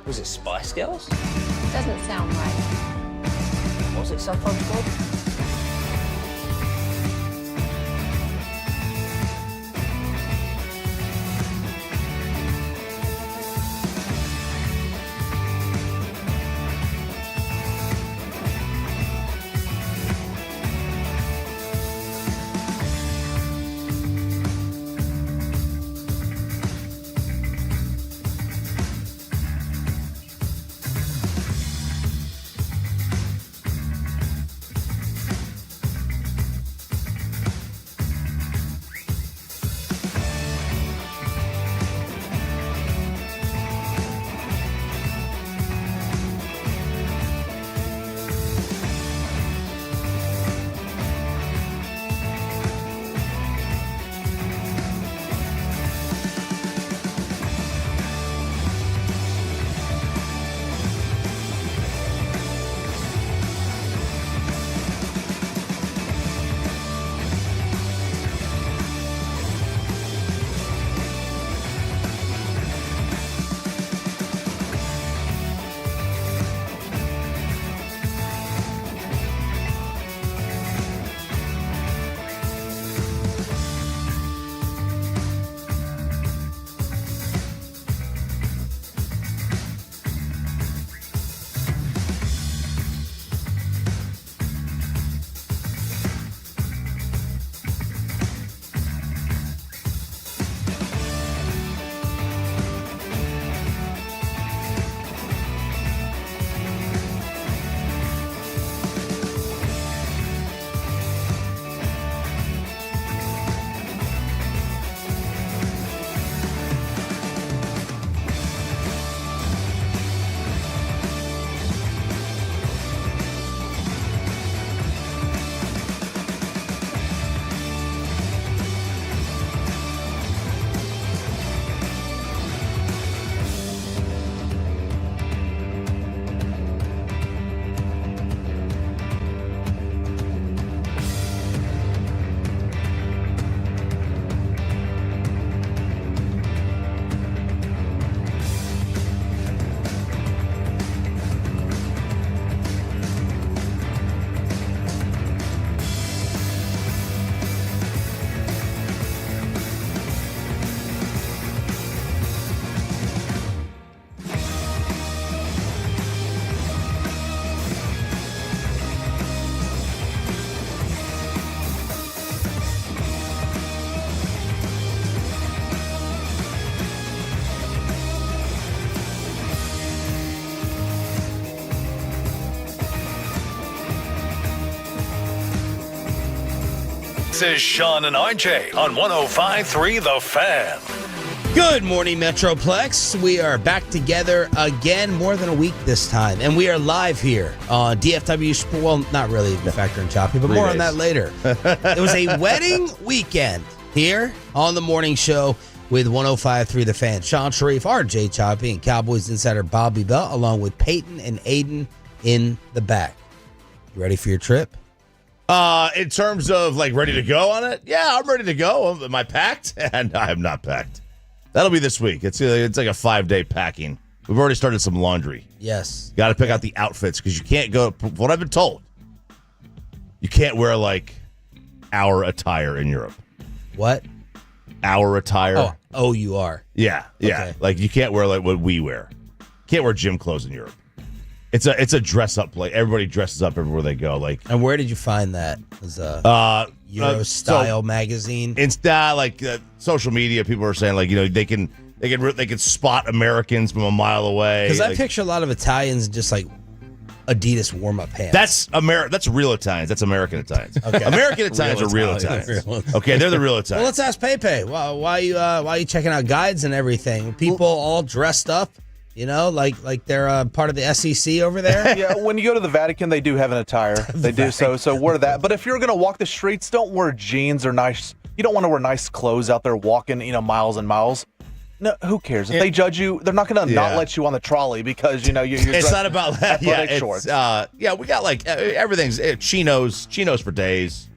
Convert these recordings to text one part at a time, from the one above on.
Was it Spice Girls? Doesn't sound right. Was it sometimes called? This is Sean and RJ on 105.3 The Fan. Good morning, Metroplex. We are back together again, more than a week this time. And we are live here on DFW Sport. Well, not really the Factor and Choppy, but more on that later. It was a wedding weekend here on the morning show with 105.3 The Fan. Sean Sharif, RJ Choppy, and Cowboys insider Bobby Bell, along with Peyton and Aiden in the back. You ready for your trip? In terms of like ready to go on it, yeah, I'm ready to go. Am I packed? And I'm not packed. That'll be this week. It's like a 5-day packing. We've already started some laundry. Yes. Got to pick out the outfits because you can't go. What I've been told, you can't wear like our attire in Europe. What? Our attire. Oh, you are. Yeah. Okay. Like you can't wear like what we wear. Can't wear gym clothes in Europe. It's a dress up place. Everybody dresses up everywhere they go. Like, and where did you find that? It was a Euro Style magazine. Insta, like social media, people are saying like they can spot Americans from a mile away. Because like, I picture a lot of Italians just like Adidas warm up pants. That's real Italians. That's American Italians. Okay. American Italians are real Italians. Okay, they're the real Italians. Well, let's ask Pepe. Why are you checking out guides and everything? People all dressed up. Like they're part of the SEC over there. Yeah, when you go to the Vatican, they do have an attire. They do so wear that. But if you're going to walk the streets, don't wear jeans or nice. You don't want to wear nice clothes out there walking, miles and miles. No, who cares? If they judge you, they're not going to not let you on the trolley because you're. It's not about that. Athletic shorts. We got like everything's chinos for days.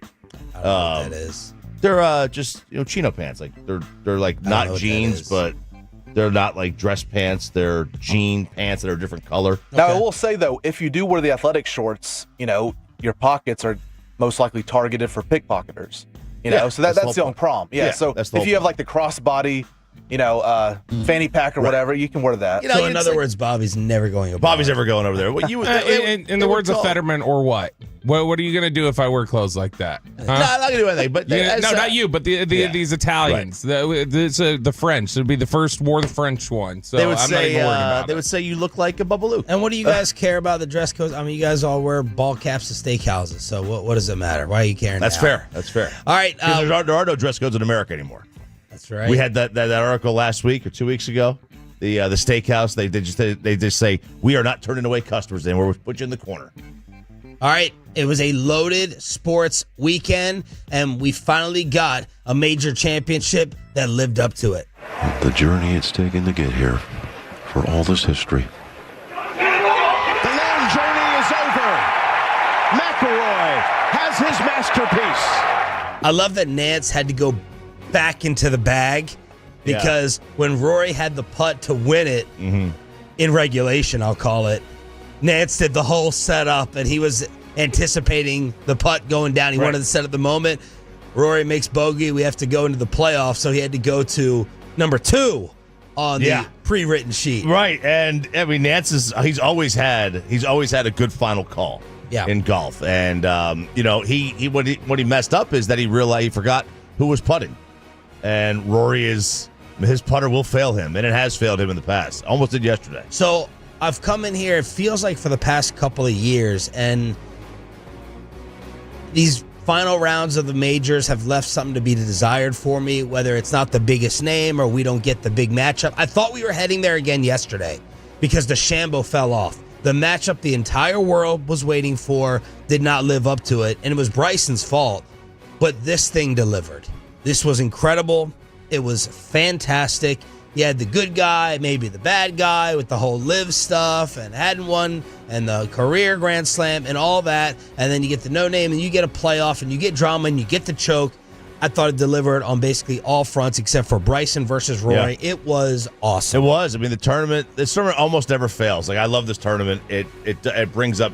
I don't know what that is. They're just chino pants. Like they're like not jeans, but They're not like dress pants. They're jean pants that are a different color. Now, I will say, though, if you do wear the athletic shorts, your pockets are most likely targeted for pickpocketers. So that's the only problem. Yeah, so if you have like the crossbody, fanny pack or whatever, you can wear that. So in other words, Bobby's never going over. Bobby's never going over there. What you in the words of Fetterman, or what? What are you going to do if I wear clothes like that? Huh? No, I'm not going to do anything. But not you, but these Italians, the French. It would be the first war the French won. So they would I'm say, not even worried about it. They would say you look like a Bubbaloo. And what do you guys care about the dress codes? I mean, you guys all wear ball caps to steakhouses. So what does it matter? Why are you caring? That's now? fair. That's fair. All right. There are no dress codes in America anymore. That's right. We had that article last week or 2 weeks ago. The steakhouse, they just say, we are not turning away customers anymore. We'll put you in the corner. All right. It was a loaded sports weekend, and we finally got a major championship that lived up to it. The journey it's taken to get here, for all this history. The long journey is over. McIlroy has his masterpiece. I love that Nance had to go back into the bag because when Rory had the putt to win it in regulation, I'll call it, Nance did the whole setup, and he was anticipating the putt going down. He wanted to set up the moment. Rory makes bogey. We have to go into the playoffs, so he had to go to number 2 on the pre-written sheet. Right, and I mean Nance he's always had a good final call in golf, and what he messed up is that he forgot who was putting, and his putter will fail him, and it has failed him in the past. Almost did yesterday. So I've come in here, it feels like for the past couple of years, and these final rounds of the majors have left something to be desired for me, whether it's not the biggest name or we don't get the big matchup. I thought we were heading there again yesterday because the Shambo fell off. The matchup the entire world was waiting for did not live up to it, and it was Bryson's fault. But this thing delivered. This was incredible. It was fantastic. You had the good guy, maybe the bad guy with the whole live stuff and hadn't won and the career Grand Slam and all that. And then you get the no name and you get a playoff and you get drama and you get the choke. I thought it delivered on basically all fronts except for Bryson versus Rory. Yeah. It was awesome. It was. I mean, this tournament almost never fails. Like, I love this tournament. It brings up,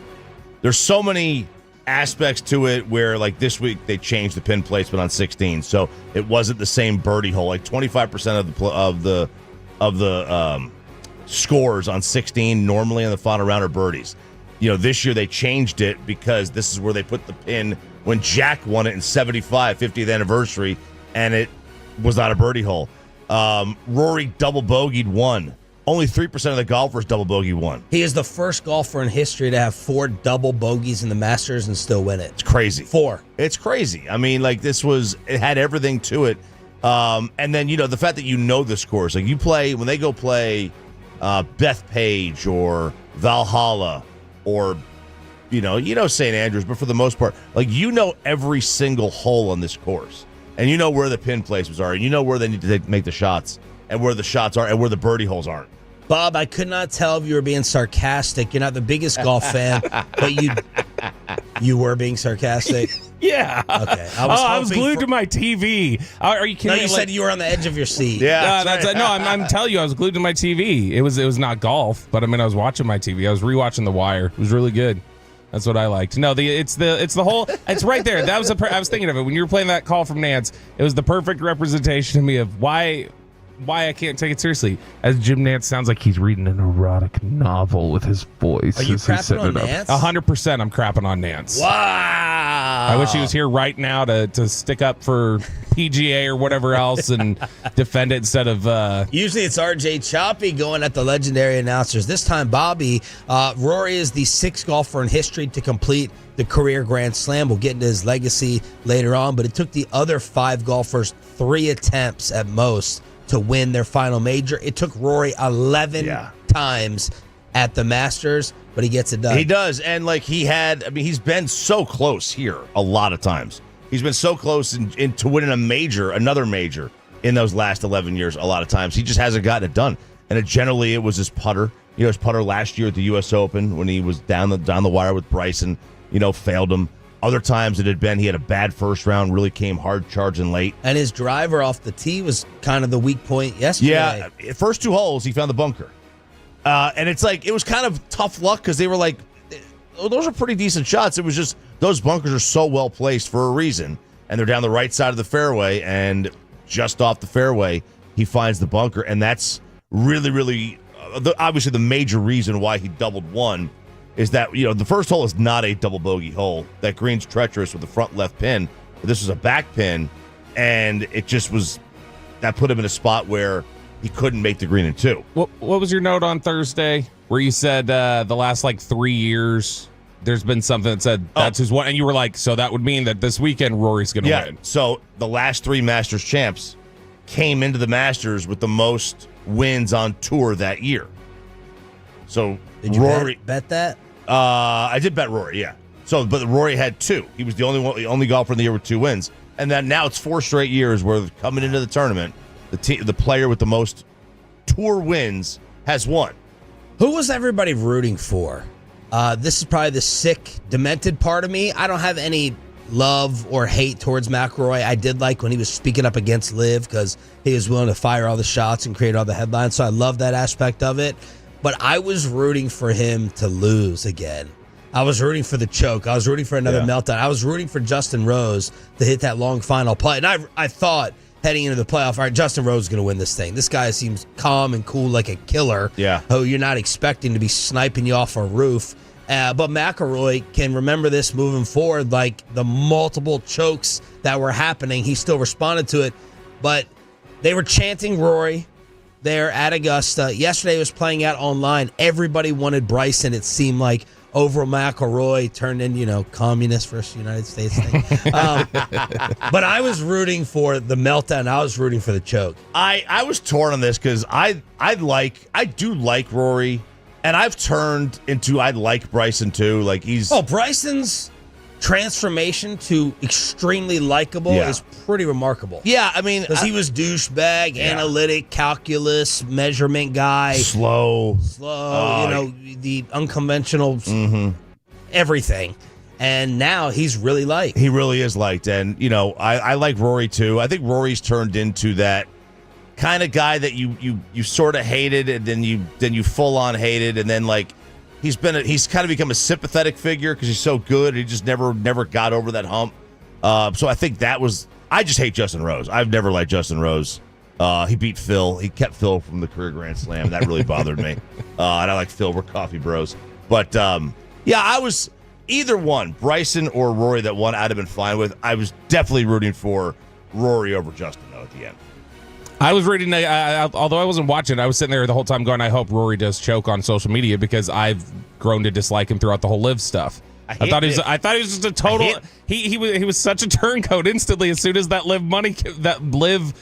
there's so many aspects to it where, like, this week they changed the pin placement on 16, so it wasn't the same birdie hole. Like 25% of the scores on 16 normally in the final round are birdies. This year they changed it because this is where they put the pin when Jack won it in 75, 50th anniversary, and it was not a birdie hole. Rory double bogeyed one. Only 3% of the golfers double bogey one. He is the first golfer in history to have 4 double bogeys in the Masters and still win it. It's crazy. 4. It's crazy. I mean, like, it had everything to it. And then, the fact that the scores. Like, when they go play Bethpage or Valhalla or, St. Andrews, but for the most part, like, every single hole on this course. And where the pin placements are. And where they need to make the shots. And where the shots are and where the birdie holes aren't. Bob, I could not tell if you were being sarcastic. You're not the biggest golf fan, but you were being sarcastic. Yeah. Okay. I was glued to my TV. Are you kidding me? No, you said you were on the edge of your seat. Yeah. I'm telling you, I was glued to my TV. It was not golf, but I was watching my TV. I was rewatching The Wire. It was really good. That's what I liked. No, it's the whole. It's right there. That was I was thinking of it when you were playing that call from Nance. It was the perfect representation to me of why I can't take it seriously. As Jim Nance sounds like he's reading an erotic novel with his voice. Are you crapping on Nance? 100% I'm crapping on Nance. Wow. I wish he was here right now to stick up for PGA or whatever else and defend it instead of... Usually it's RJ Choppy going at the legendary announcers. This time, Bobby, Rory is the 6th golfer in history to complete the career Grand Slam. We'll get into his legacy later on, but it took the other 5 golfers 3 attempts at most to win their final major. It took Rory 11 times at the Masters, but he gets it done. He does, and he's been so close here a lot of times. He's been so close to winning another major in those last 11 years a lot of times. He just hasn't gotten it done. And it was his putter. His putter last year at the U.S. Open when he was down the wire with Bryson, failed him. Other times it had been he had a bad first round, really came hard charging late. And his driver off the tee was kind of the weak point yesterday. Yeah, first 2 holes, he found the bunker. And it's like, it was kind of tough luck because they were like, those are pretty decent shots. It was just, those bunkers are so well placed for a reason. And they're down the right side of the fairway, and just off the fairway, he finds the bunker. And that's really, really, obviously the major reason why he doubled one is that, the first hole is not a double bogey hole. That green's treacherous with the front left pin. But this was a back pin, and it just was, that put him in a spot where he couldn't make the green in 2. What was your note on Thursday where you said the last 3 years there's been something that said that's his one, and you were like, so that would mean that this weekend Rory's going to win. So the last 3 Masters champs came into the Masters with the most wins on tour that year. So did you Rory bet that? I did bet Rory, yeah. So, but Rory had 2. He was the only golfer in the year with 2 wins, and then now it's 4 straight years where coming into the tournament, the player with the most tour wins has won. Who was everybody rooting for? This is probably the sick, demented part of me. I don't have any love or hate towards McIlroy. I did like when he was speaking up against Liv because he was willing to fire all the shots and create all the headlines. So I love that aspect of it. But I was rooting for him to lose again. I was rooting for the choke. I was rooting for another meltdown. I was rooting for Justin Rose to hit that long final putt. And I thought heading into the playoff, all right, Justin Rose is going to win this thing. This guy seems calm and cool like a killer. Yeah. Who you're not expecting to be sniping you off a roof. But McIlroy can remember this moving forward, like the multiple chokes that were happening. He still responded to it. But they were chanting Rory there at Augusta. Yesterday it was playing out online. Everybody wanted Bryson, it seemed like, over McIlroy. Turned in, communist versus United States thing. But I was rooting for the meltdown. I was rooting for the choke. I was torn on this because I do like Rory, and I've turned into I like Bryson too. Like Bryson's transformation to extremely likable is pretty remarkable. Yeah, I mean, because he was douchebag, analytic, calculus, measurement guy, slow, the unconventional, everything. And now he's really liked. He really is liked, and I like Rory too. I think Rory's turned into that kind of guy that you sort of hated, and then you full on hated, and then he's kind of become a sympathetic figure because he's so good. He just never got over that hump. So I think I just hate Justin Rose. I've never liked Justin Rose. He beat Phil. He kept Phil from the career Grand Slam. That really bothered me. And I like Phil. We're coffee bros. But I was either one, Bryson or Rory, that one I'd have been fine with. I was definitely rooting for Rory over Justin though at the end. I was reading, although I wasn't watching, I was sitting there the whole time going, I hope Rory does choke on social media because I've grown to dislike him throughout the whole Liv stuff. I thought he was just a total. He was such a turncoat instantly as soon as that Liv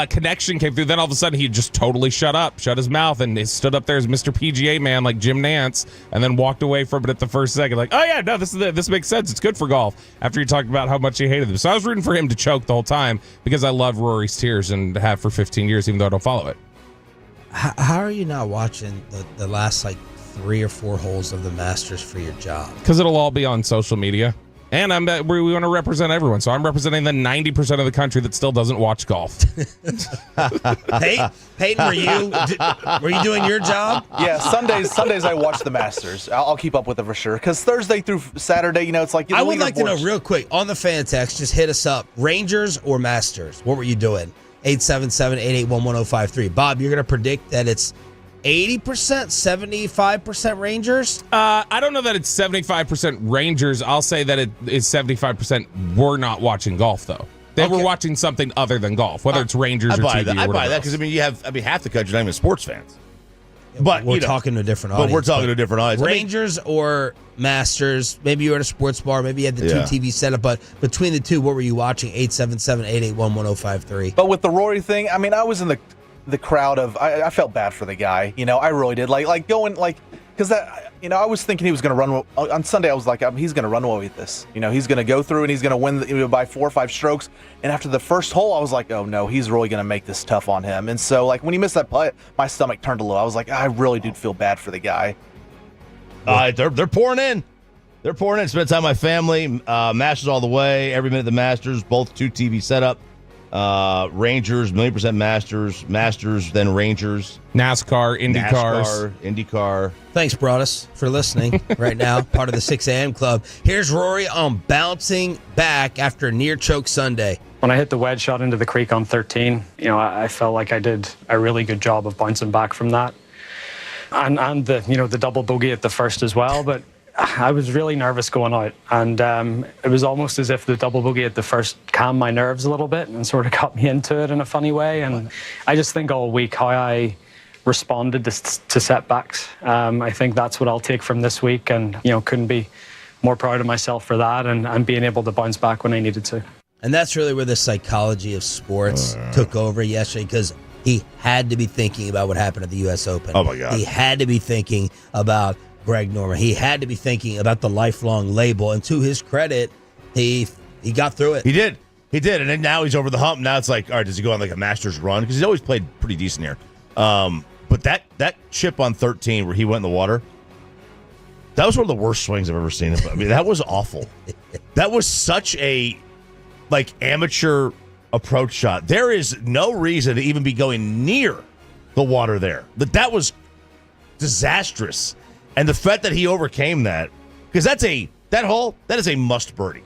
connection came through. Then all of a sudden he just totally shut his mouth, and he stood up there as Mr. PGA man like Jim Nance, and then walked away from it at the first second. Like, oh yeah, no, this makes sense. It's good for golf. After he talked about how much he hated them, so I was rooting for him to choke the whole time because I love Rory's tears and have for 15 years, even though I don't follow it. How are you not watching the last 3 or 4 holes of the Masters for your job? Because it'll all be on social media. And we want to represent everyone, so I'm representing the 90% of the country that still doesn't watch golf. Peyton, were you doing your job? Yeah, Sundays I watch the Masters. I'll keep up with it for sure. Because Thursday through Saturday, it's like I would like to know real quick on the fan text. Just hit us up, Rangers or Masters. What were you doing? 877-881-1053. Bob, you're going to predict that it's 80%, 75% Rangers? I don't know that it's 75% Rangers. I'll say that it is 75% were not watching golf, though. They were watching something other than golf, whether it's Rangers or TV. I buy that because, you have half the country not even sports fans. But we're talking to a different audience. But we're talking to a different audience. Rangers or Masters, maybe you were at a sports bar, maybe you had the 2 TV setup, but between the two, what were you watching? 877-881-1053. But with the Rory thing, I was in the crowd of I felt bad for the guy. I really did. Because I was thinking he was going to run on Sunday. I was like, he's going to run away with this. He's going to go through and he's going to win by 4 or 5 strokes. And after the first hole, I was like, oh no, he's really going to make this tough on him. And so when he missed that putt, my stomach turned a little. I was like, I really do feel bad for the guy. They're pouring in. They're pouring in. Spend time with my family. Masters all the way. Every minute the Masters. Both 2 TV setup. Rangers, 1,000,000% Masters. Masters, then Rangers. NASCAR, IndyCar. Thanks, Broadus, for listening right now. Part of the 6 a.m. club. Here's Rory on bouncing back after a near choke Sunday. When I hit the wedge shot into the creek on 13, I felt like I did a really good job of bouncing back from that. And the double bogey at the first as well, but I was really nervous going out, and it was almost as if the double bogey at the first calmed my nerves a little bit and sort of got me into it in a funny way. And I just think all week how I responded to setbacks. I think that's what I'll take from this week, and couldn't be more proud of myself for that and being able to bounce back when I needed to. And that's really where the psychology of sports took over yesterday, because he had to be thinking about what happened at the U.S. Open. Oh, my God. He had to be thinking about Greg Norman. He had to be thinking about the lifelong label. And to his credit, he got through it. He did. And then now he's over the hump. Now it's like, all right, does he go on like a Masters run? Because he's always played pretty decent here. But that chip on 13 where he went in the water, that was one of the worst swings I've ever seen. I mean, that was awful. That was such a amateur approach shot. There is no reason to even be going near the water there. That was disastrous. And the fact that he overcame that, because that is a must birdie.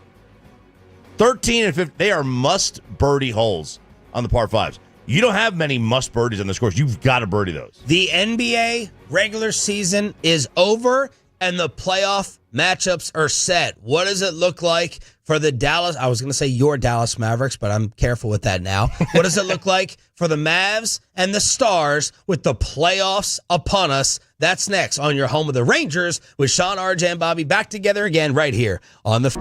13 and 15, they are must birdie holes on the par 5s. You don't have many must birdies on this course. You've got to birdie those. The NBA regular season is over, and the playoff matchups are set. What does it look like for the I was going to say your Dallas Mavericks, but I'm careful with that now. What does it look like for the Mavs and the Stars with the playoffs upon us? That's next on your home of the Rangers with Sean, RJ, and Bobby back together again right here on the...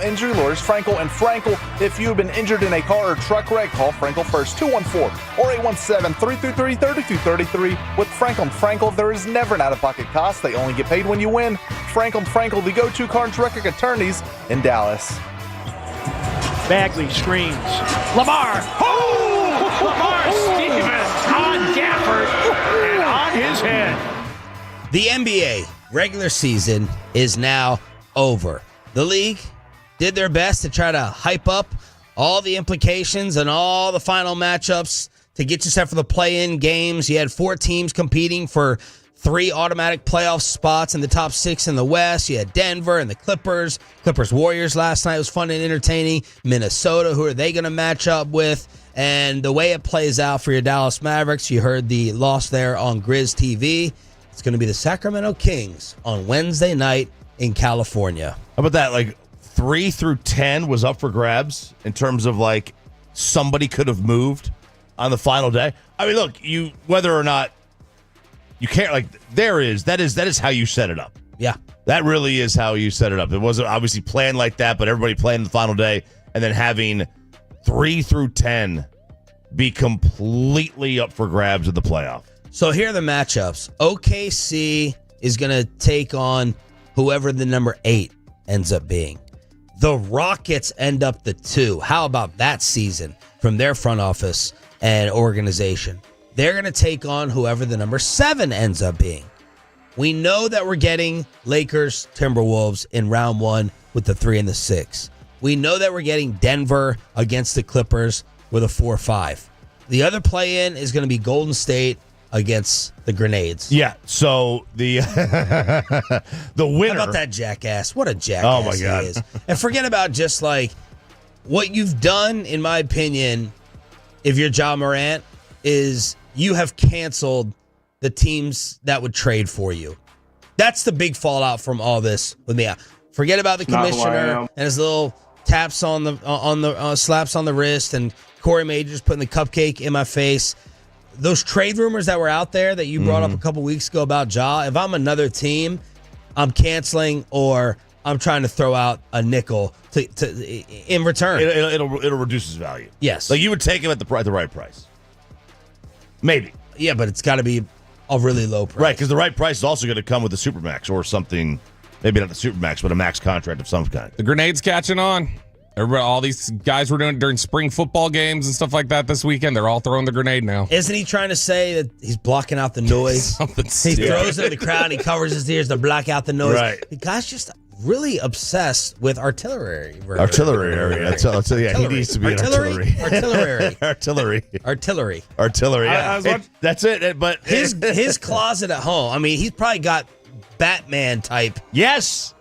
injury lawyers, Frankel and Frankel. If you've been injured in a car or truck wreck, call Frankel first, 214 or 817-333-3233. With Frankel and Frankel, there is never an out-of-pocket cost. They only get paid when you win. Frankel and Frankel, the go-to car and truck wreck attorneys in Dallas. Bagley screens. Lamar. Oh! Lamar Stevens on Gafford and on his head. The NBA regular season is now over. The league did their best to try to hype up all the implications and all the final matchups to get you set for the play-in games. You had 4 teams competing for 3 automatic playoff spots in the top 6 in the West. You had Denver and the Clippers. Clippers-Warriors last night was fun and entertaining. Minnesota, who are they going to match up with? And the way it plays out for your Dallas Mavericks, you heard the loss there on Grizz TV. It's going to be the Sacramento Kings on Wednesday night in California. How about that? Like 3 through 10 was up for grabs in terms of like somebody could have moved on the final day. I mean, look, whether or not you can't, like, that is how you set it up. Yeah. That really is how you set it up. It wasn't obviously planned like that, but everybody playing the final day and then having 3 through 10 be completely up for grabs in the playoff. So here are the matchups. OKC is going to take on whoever the number 8 ends up being. The Rockets end up the 2. How about that season from their front office and organization? They're going to take on whoever the number 7 ends up being. We know that we're getting Lakers, Timberwolves in round 1 with the 3 and the 6. We know that we're getting Denver against the Clippers with a 4-5. The other play-in is going to be Golden State against the Grenades. Yeah, so the the winner. How about that jackass? What a jackass oh my God. he is. And forget about just like what you've done, in my opinion, if you're Ja Morant, is you have canceled the teams that would trade for you. That's the big fallout from all this with me. Forget about the commissioner and his little taps on the slaps on the wrist and Corey Majors putting the cupcake in my face. Those trade rumors that were out there that you brought up a couple weeks ago about Ja, if I'm another team, I'm canceling or I'm trying to throw out a nickel to in return. It'll reduce his value. Yes. Like you would take him at the right price. Maybe. Yeah, but it's got to be a really low price. Right, because the right price is also going to come with the Supermax or something, maybe not the Supermax, but a max contract of some kind. The Grenades catching on. All these guys were doing it during spring football games and stuff like that this weekend. They're all throwing the grenade now. Isn't he trying to say that he's blocking out the noise? He throws it in the crowd, he covers his ears to block out the noise. Right. The guy's just really obsessed with artillery. Artillery. Yeah, he needs to be artillery. Artillery. Yeah. That's it. But his closet at home. I mean, he's probably got Batman type. Yes,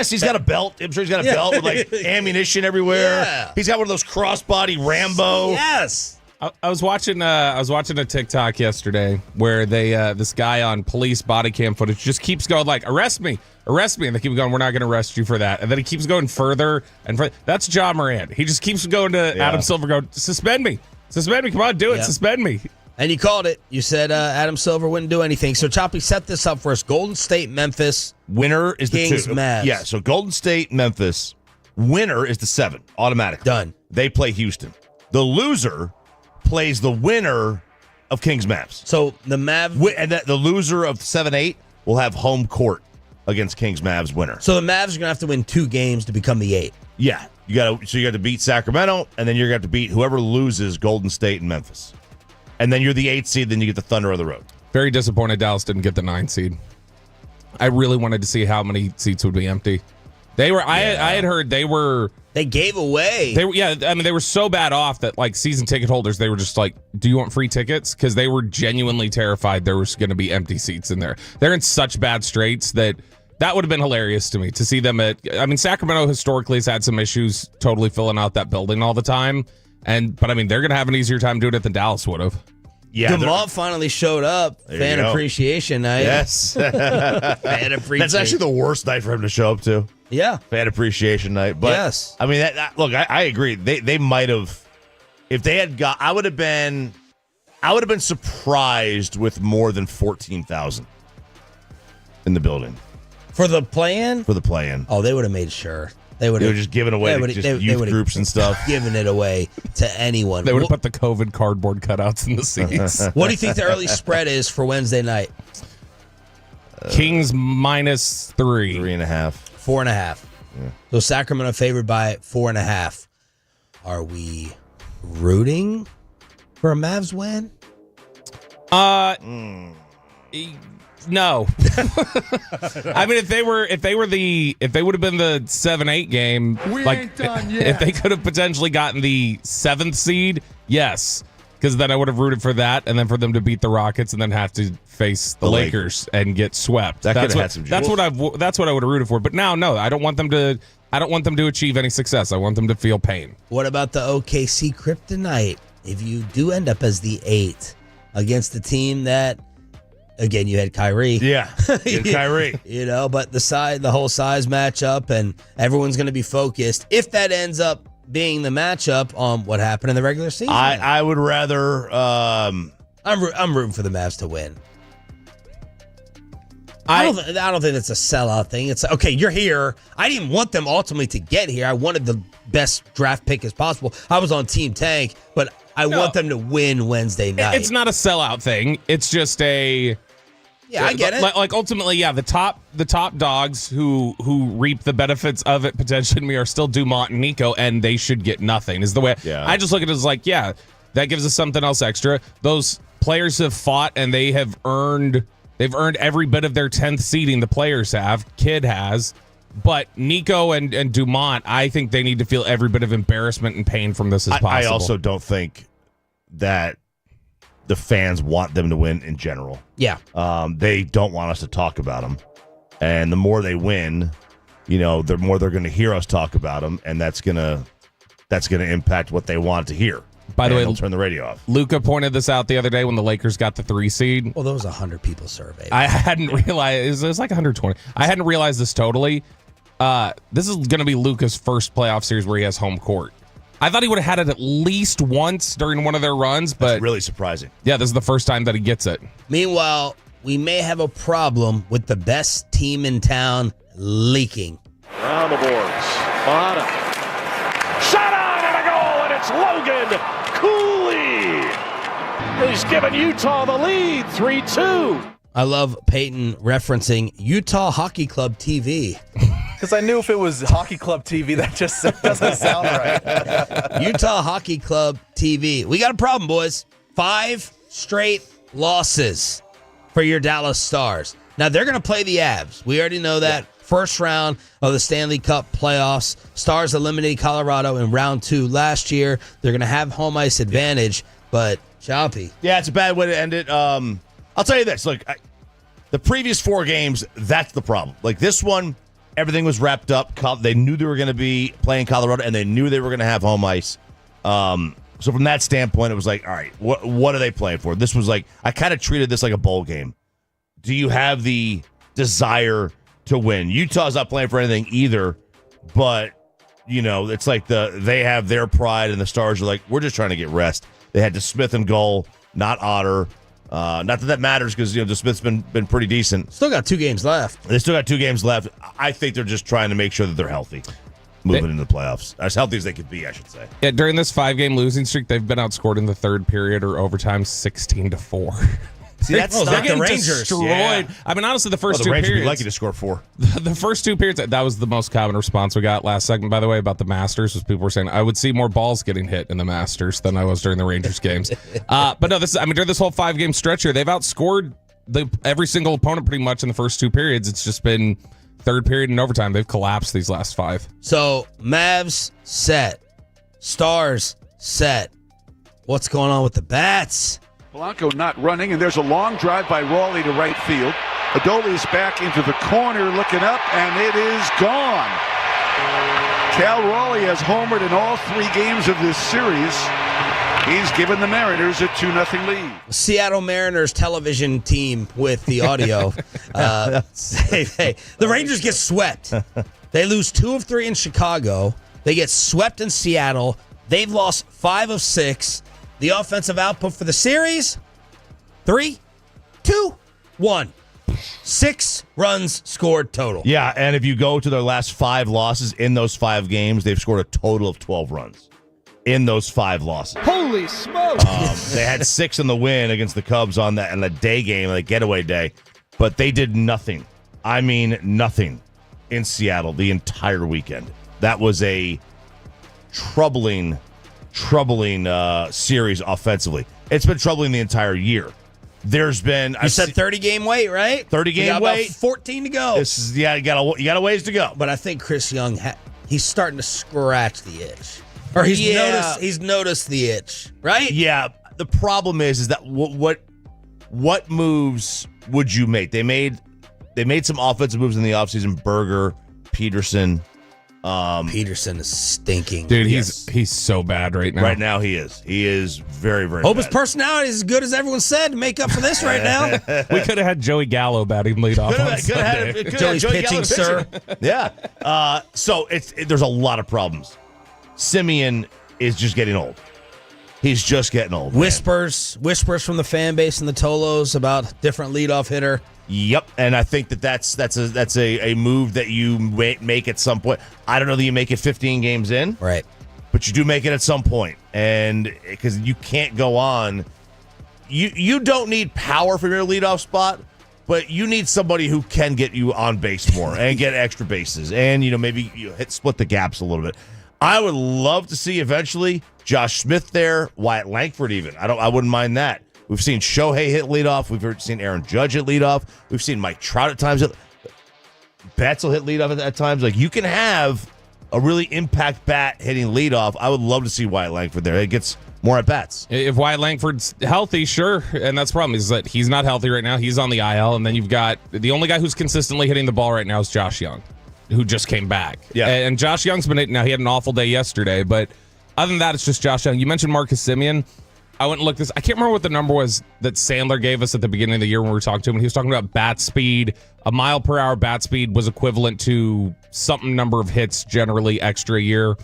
he's got a belt. I'm sure he's got a belt with like ammunition everywhere. Yeah. He's got one of those crossbody Rambo. Yes. I was watching a TikTok yesterday where this guy on police body cam footage just keeps going like, arrest me, and they keep going, we're not going to arrest you for that, and then he keeps going further and further. That's Ja Morant. He just keeps going to Adam Silver, going, suspend me, come on, do it, suspend me. And you called it. You said Adam Silver wouldn't do anything. So Choppy set this up for us. Golden State, Memphis. Winner is the Kings, 2. Mavs. Yeah, so Golden State, Memphis. Winner is the 7, automatically. Done. They play Houston. The loser plays the winner of Kings, Mavs. So the Mavs. And the loser of 7-8 will have home court against Kings, Mavs winner. So the Mavs are going to have to win 2 games to become the 8. Yeah. You got to beat Sacramento, and then you're going to have to beat whoever loses Golden State and Memphis. And then you're the 8th seed, then you get the Thunder on the road. Very disappointed Dallas didn't get the 9 seed. I really wanted to see how many seats would be empty. They were. I had heard they were. They gave away. They were so bad off that like season ticket holders, they were just like, "Do you want free tickets?" Because they were genuinely terrified there was going to be empty seats in there. They're in such bad straits that would have been hilarious to me to see them at. I mean, Sacramento historically has had some issues totally filling out that building all the time. But I mean, they're going to have an easier time doing it than Dallas would have. Yeah, Gamal finally showed up. Fan appreciation night. Yes. Fan appreciation. That's actually the worst night for him to show up to. Yeah. Fan appreciation night. But yes. I mean, look, I agree. They might have, if they had got, I would have been surprised with more than 14,000 in the building. For the play-in? For the play-in. Oh, they would have made sure. They would have just given away to just youth groups and stuff. Given it away to anyone. They would have put the COVID cardboard cutouts in the seats. What do you think the early spread is for Wednesday night? Kings -3. 3.5. 4.5. Yeah. So Sacramento favored by 4.5. Are we rooting for a Mavs win? No. I mean, if they would have been the 7-8 game, if they could have potentially gotten the 7th seed, yes, because then I would have rooted for that, and then for them to beat the Rockets, and then have to face the Lakers and get swept. That's what I would have rooted for. But now, no, I don't want them to achieve any success. I want them to feel pain. What about the OKC Kryptonite? If you do end up as the 8 against the team that, again, you had Kyrie. Yeah, you had Kyrie. But the whole size matchup, and everyone's going to be focused. If that ends up being the matchup on what happened in the regular season, I would rather. I'm rooting for the Mavs to win. I don't think that's a sellout thing. It's okay. You're here. I didn't want them ultimately to get here. I wanted the best draft pick as possible. I was on Team Tank, but I want them to win Wednesday night. It's not a sellout thing. It's just a. Yeah, I get it. Like ultimately, yeah, the top dogs who reap the benefits of it potentially to me are still Dumont and Nico, and they should get nothing. Is the way I just look at it as like, yeah, that gives us something else extra. Those players have fought and they have earned. They've earned every bit of their 10th seeding. The players have. Kid has. But Nico and Dumont, I think they need to feel every bit of embarrassment and pain from this as possible. I also don't think that the fans want them to win in general. Yeah. They don't want us to talk about them. And the more they win, the more they're going to hear us talk about them. And that's going to impact what they want to hear. By the way, they'll turn the radio off. Luca pointed this out the other day when the Lakers got the 3 seed. Well, there was 100 people surveyed. I hadn't realized it was like 120. I hadn't realized this totally. This is going to be Luca's first playoff series where he has home court. I thought he would have had it at least once during one of their runs, but that's really surprising. Yeah, this is the first time that he gets it. Meanwhile, we may have a problem with the best team in town leaking. Around the boards. Bottom. Shot on and a goal, and it's Logan Cooley. He's given Utah the lead, 3-2. I love Peyton referencing Utah Hockey Club TV. Because I knew if it was Hockey Club TV, that just doesn't sound right. Utah Hockey Club TV. We got a problem, boys. 5 straight losses for your Dallas Stars. Now, they're going to play the Avs. We already know that. Yeah. First round of the Stanley Cup playoffs. Stars eliminated Colorado in round 2 last year. They're going to have home ice advantage, but choppy. Yeah, it's a bad way to end it. I'll tell you this. Look, the previous 4 games, that's the problem. Like this one, everything was wrapped up. They knew they were going to be playing Colorado, and they knew they were going to have home ice. So from that standpoint, it was like, all right, what are they playing for? This was like, I kind of treated this like a bowl game. Do you have the desire to win? Utah's not playing for anything either, but, it's like they have their pride, and the Stars are like, we're just trying to get rest. They had DeSmith and goal, not Otter. Not that matters because DeSmith's been pretty decent. Still got 2 games left. They still got 2 games left. I think they're just trying to make sure that they're healthy moving into the playoffs. As healthy as they could be, I should say. Yeah, during this 5-game losing streak, they've been outscored in the third period or overtime 16-4. See, that's not the Rangers. Destroyed. Yeah. I mean, honestly, the first the 2 Rangers periods. Would like you to score 4. The first 2 periods, that was the most common response we got last segment, by the way, about the Masters, was people were saying, I would see more balls getting hit in the Masters than I was during the Rangers games. But no, during this whole 5-game stretch here, they've outscored every single opponent pretty much in the first 2 periods. It's just been third period and overtime. They've collapsed these last 5. So, Mavs set. Stars set. What's going on with the Bats? Polanco not running, and there's a long drive by Raleigh to right field. Adolis back into the corner, looking up, and it is gone. Cal Raleigh has homered in all 3 games of this series. He's given the Mariners a 2-0 lead. Seattle Mariners television team with the audio. The Rangers get swept. They lose 2 of 3 in Chicago. They get swept in Seattle. They've lost 5 of 6. The offensive output for the series, 3, 2, 1. 6 runs scored total. Yeah, and if you go to their last 5 losses, in those 5 games, they've scored a total of 12 runs in those 5 losses. Holy smokes! They had 6 in the win against the Cubs on the day game, the getaway day, but they did nothing. I mean, nothing in Seattle the entire weekend. That was a troubling series offensively. It's been troubling the entire year. There's been You said 30-game wait, right? 30-game wait. About 14 to go. You got a ways to go. But I think Chris Young, he's starting to scratch the itch. Or he's noticed the itch, right? Yeah. The problem is that what moves would you make? They made some offensive moves in the offseason. Berger, Peterson. Peterson is stinking. Dude, he's so bad right now. Right now he is. He is very, very Hope bad. his personality is as good as everyone said to make up for this right now. We could have had Joey Gallo batting leadoff on Sunday. Joey's pitching, sir. Yeah. So there's a lot of problems. Simeon is just getting old. He's just getting old. Whispers from the fan base and the Tolos about different leadoff hitter. Yep, and I think that's a move that you make at some point. I don't know that you make it 15 games in, right? But you do make it at some point, and because you can't go on, you don't need power from your leadoff spot, but you need somebody who can get you on base more and get extra bases, and maybe split the gaps a little bit. I would love to see eventually Josh Smith there, Wyatt Langford even. I wouldn't mind that. We've seen Shohei hit leadoff. We've seen Aaron Judge hit leadoff. We've seen Mike Trout at times. Betts will hit leadoff at times. You can have a really impact bat hitting leadoff. I would love to see Wyatt Langford there. It gets more at bats. If Wyatt Langford's healthy, sure. And that's the problem is that he's not healthy right now. He's on the IL. And then you've got the only guy who's consistently hitting the ball right now is Josh Young, who just came back. Yeah. And Josh Young's been hitting. Now, he had an awful day yesterday. But other than that, it's just Josh Young. You mentioned Marcus Simeon. I went and looked this. I can't remember what the number was that Sandler gave us at the beginning of the year when we were talking to him. He was talking about bat speed. A mile per hour bat speed was equivalent to something number of hits generally extra a year.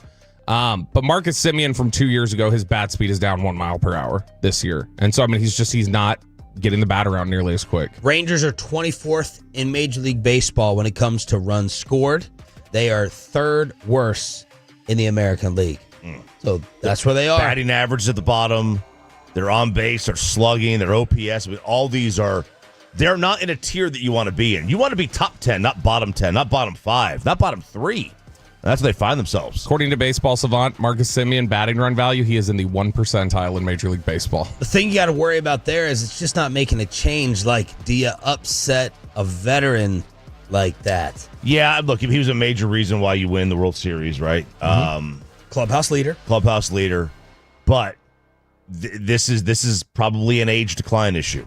But Marcus Simeon from 2 years ago, his bat speed is down 1 mile per hour this year. And so, I mean, he's not getting the bat around nearly as quick. Rangers are 24th in Major League Baseball when it comes to runs scored. They are 3rd worst in the American League. So that's where they are. Batting average at the bottom. They're on base, they're slugging, they're OPS. All these they're not in a tier that you want to be in. You want to be top 10, not bottom 10, not bottom 5, not bottom 3. That's where they find themselves. According to Baseball Savant, Marcus Simeon batting run value, he is in the 1 percentile in Major League Baseball. The thing you got to worry about there is it's just not making a change. Do you upset a veteran like that? Yeah, look, he was a major reason why you win the World Series, right? Mm-hmm. Clubhouse leader. But this is probably an age decline issue.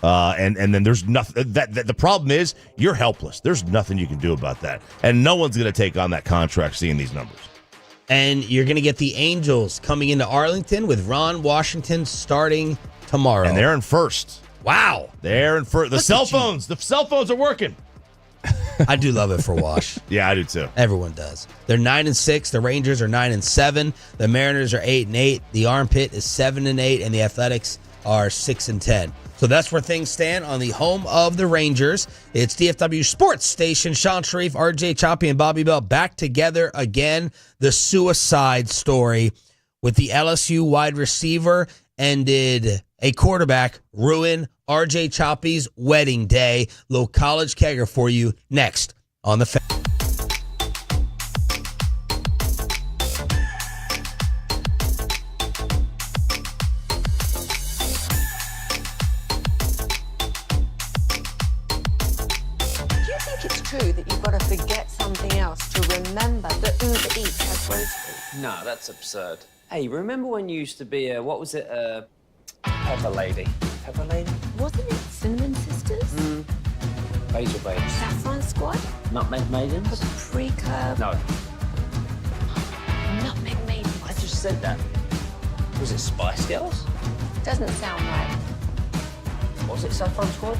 And then there's nothing that the problem is you're helpless. There's nothing you can do about that. And no one's going to take on that contract seeing these numbers. And you're going to get the Angels coming into Arlington with Ron Washington starting tomorrow. And they're in first. Wow. They're in first. The cell phones are working. I do love it for Wash. Yeah, I do too. Everyone does. They're 9-6. The Rangers are 9-7. The Mariners are 8-8. The Armpit is 7-8, and the Athletics are 6-10. So that's where things stand on the home of the Rangers. It's DFW Sports Station. Sean Sharif, RJ Choppy, and Bobby Bell back together again. The suicide story with the LSU wide receiver, and did a quarterback ruin RJ Choppy's wedding day? Little college kegger for you next on the True that you've got to forget something else to remember that Uber Eats has roast. No, that's absurd. Hey, remember when you used to be Pepper Lady? Pepper Lady? Wasn't it Cinnamon Sisters? Basil Babes. Saffron Squad? Nutmeg Maidens? Paprika? No. Nutmeg Maidens. I just said that. Was it Spice Girls? Doesn't sound right. Was it Saffron Squad?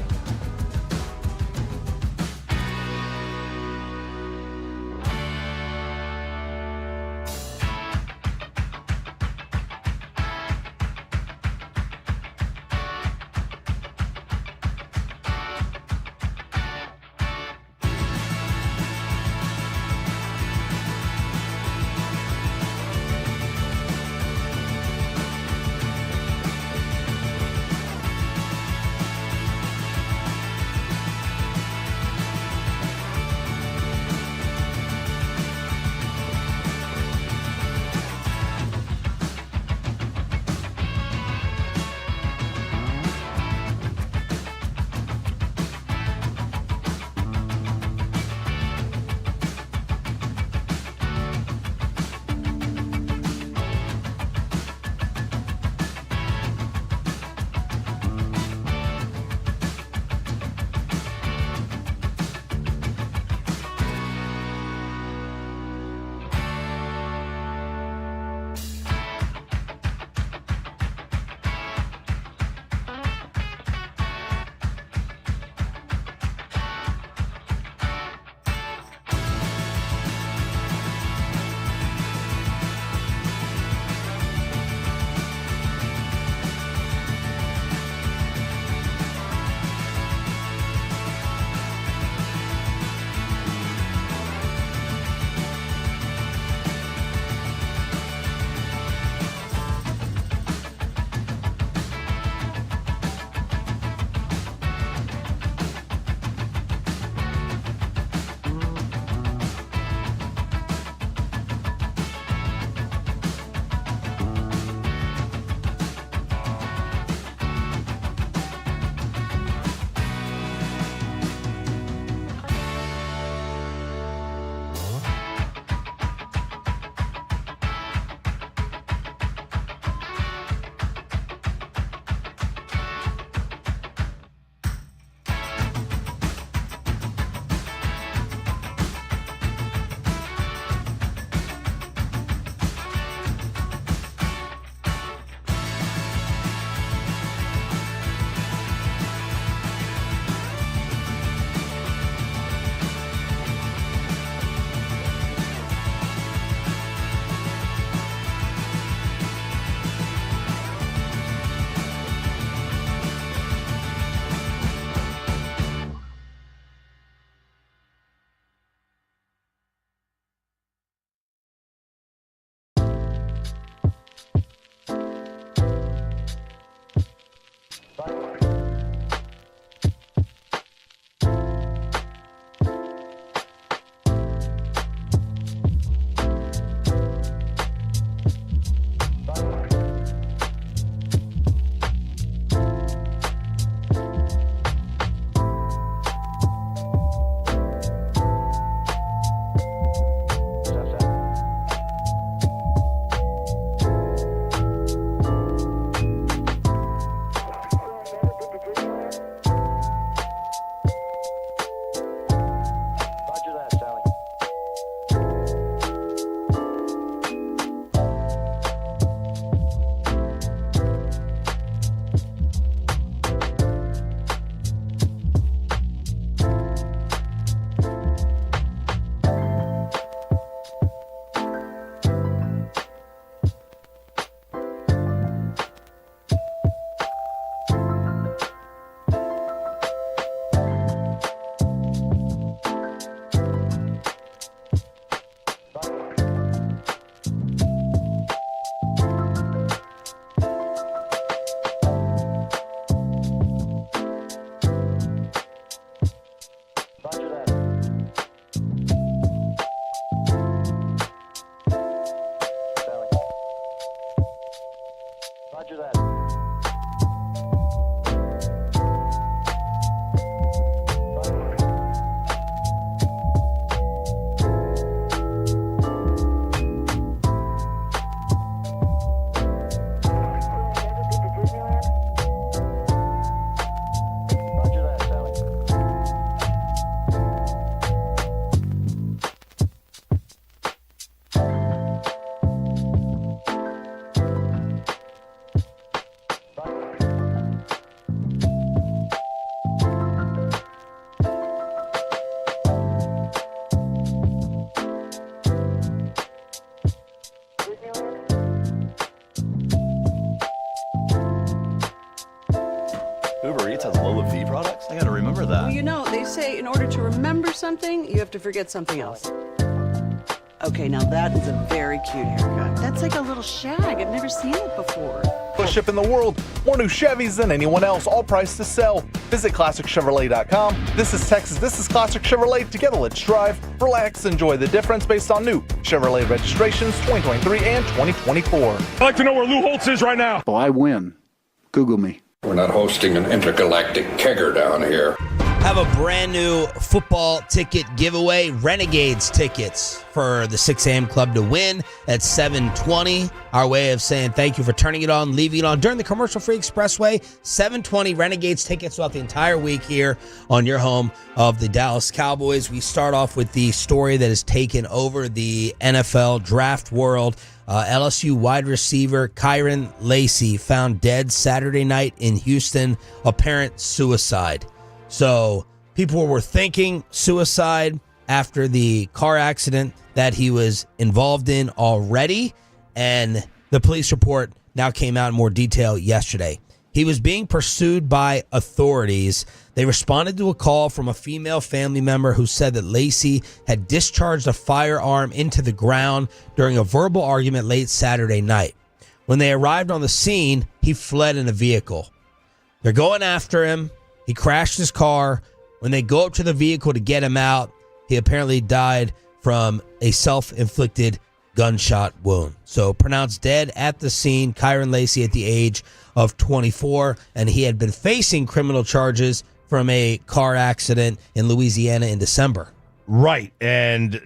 that. Well, you know, they say in order to remember something, you have to forget something else. Okay, now that is a very cute haircut. That's like a little shag. I've never seen it before. Best ship in the world. More new Chevys than anyone else. All priced to sell. Visit ClassicChevrolet.com. This is Texas. This is Classic Chevrolet. Together, let's drive, relax, enjoy the difference based on new Chevrolet registrations 2023 and 2024. I'd like to know where Lou Holtz is right now. Oh, I win. Google me. We're not hosting an intergalactic kegger down here. Have a brand new football ticket giveaway, Renegades tickets for the 6 a.m. club to win at 7:20. Our way of saying thank you for turning it on, leaving it on during the commercial-free expressway. 7:20 Renegades tickets throughout the entire week here on your home of the Dallas Cowboys. We start off with the story that has taken over the NFL draft world. LSU wide receiver Kyron Lacy found dead Saturday night in Houston, apparent suicide. So people were thinking suicide after the car accident that he was involved in already, and the police report now came out in more detail yesterday. He was being pursued by authorities. They responded to a call from a female family member who said that Lacy had discharged a firearm into the ground during a verbal argument late Saturday night. When they arrived on the scene, he fled in a vehicle. They're going after him. He crashed his car. When they go up to the vehicle to get him out, he apparently died from a self-inflicted gunshot wound. So pronounced dead at the scene, Kyron Lacy at the age of 24, and he had been facing criminal charges from a car accident in Louisiana in December. Right, and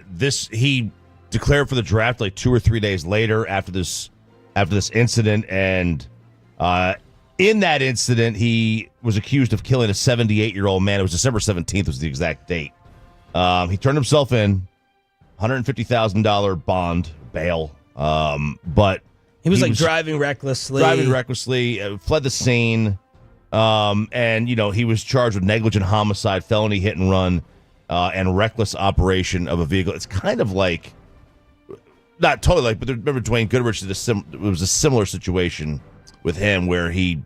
he declared for the draft like 2 or 3 days later after this incident, and in that incident, he was accused of killing a 78-year-old man. It was December 17th was the exact date. He turned himself in, $150,000 bond, bail, but he was driving recklessly. Fled the scene, and, he was charged with negligent homicide, felony hit and run, and reckless operation of a vehicle. It's kind of like, not totally like, but remember Dwayne Goodrich did it was a similar situation with him where he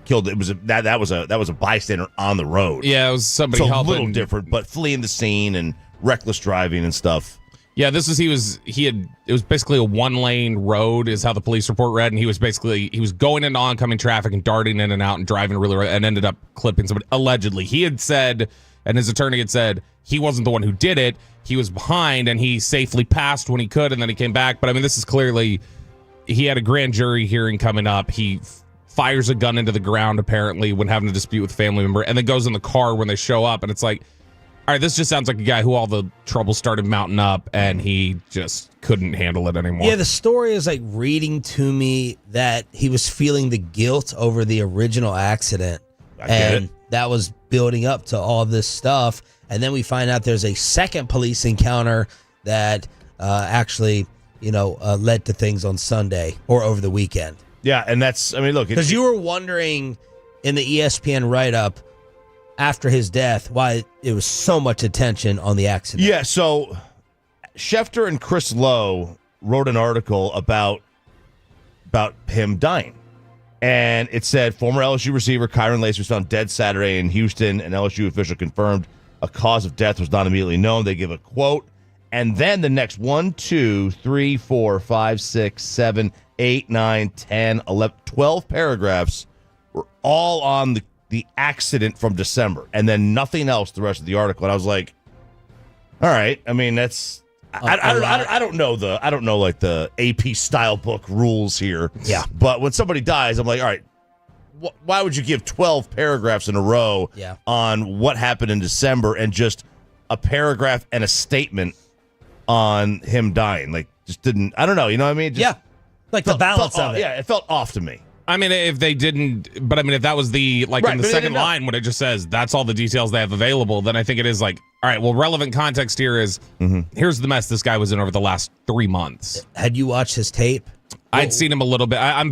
killed. It was that was a bystander on the road. Yeah, it was somebody helping. A little different, but fleeing the scene and reckless driving and stuff. Yeah, it was basically a 1-lane road is how the police report read, and he was going into oncoming traffic and darting in and out and driving really, and ended up clipping somebody. Allegedly, he had said, and his attorney had said he wasn't the one who did it. He was behind, and he safely passed when he could, and then he came back. But I mean, this is clearly, he had a grand jury hearing coming up. He fires a gun into the ground apparently when having a dispute with a family member, and then goes in the car when they show up, and it's like, all right, this just sounds like a guy who all the trouble started mounting up and he just couldn't handle it anymore. Yeah, the story is like reading to me that he was feeling the guilt over the original accident. And that was building up to all this stuff. And then we find out there's a second police encounter that actually, led to things on Sunday or over the weekend. Yeah, and that's, look. Because you were wondering in the ESPN write-up after his death why it was so much attention on the accident. Yeah, so Schefter and Chris Lowe wrote an article about him dying. And it said, former LSU receiver Kyron Lacy was found dead Saturday in Houston. An LSU official confirmed a cause of death was not immediately known. They give a quote. And then the next 1, 2, 3, 4, 5, 6, 7, 8, 9, 10, 11, 12 paragraphs were all on the accident from December, and then nothing else the rest of the article. And I was like, all right, that's I don't know like the AP style book rules here. Yeah. But when somebody dies, I'm like, all right, why would you give 12 paragraphs in a row on what happened in December and just a paragraph and a statement on him dying? Like, just didn't, I don't know, you know what I mean? Just like the balance of it. Yeah, it felt off to me. If they didn't, but if that was the, like, in the second line when it just says that's all the details they have available, then I think it is like, all right, well, relevant context here is, here's the mess this guy was in over the last 3 months. Had you watched his tape? I'd seen him a little bit. I'm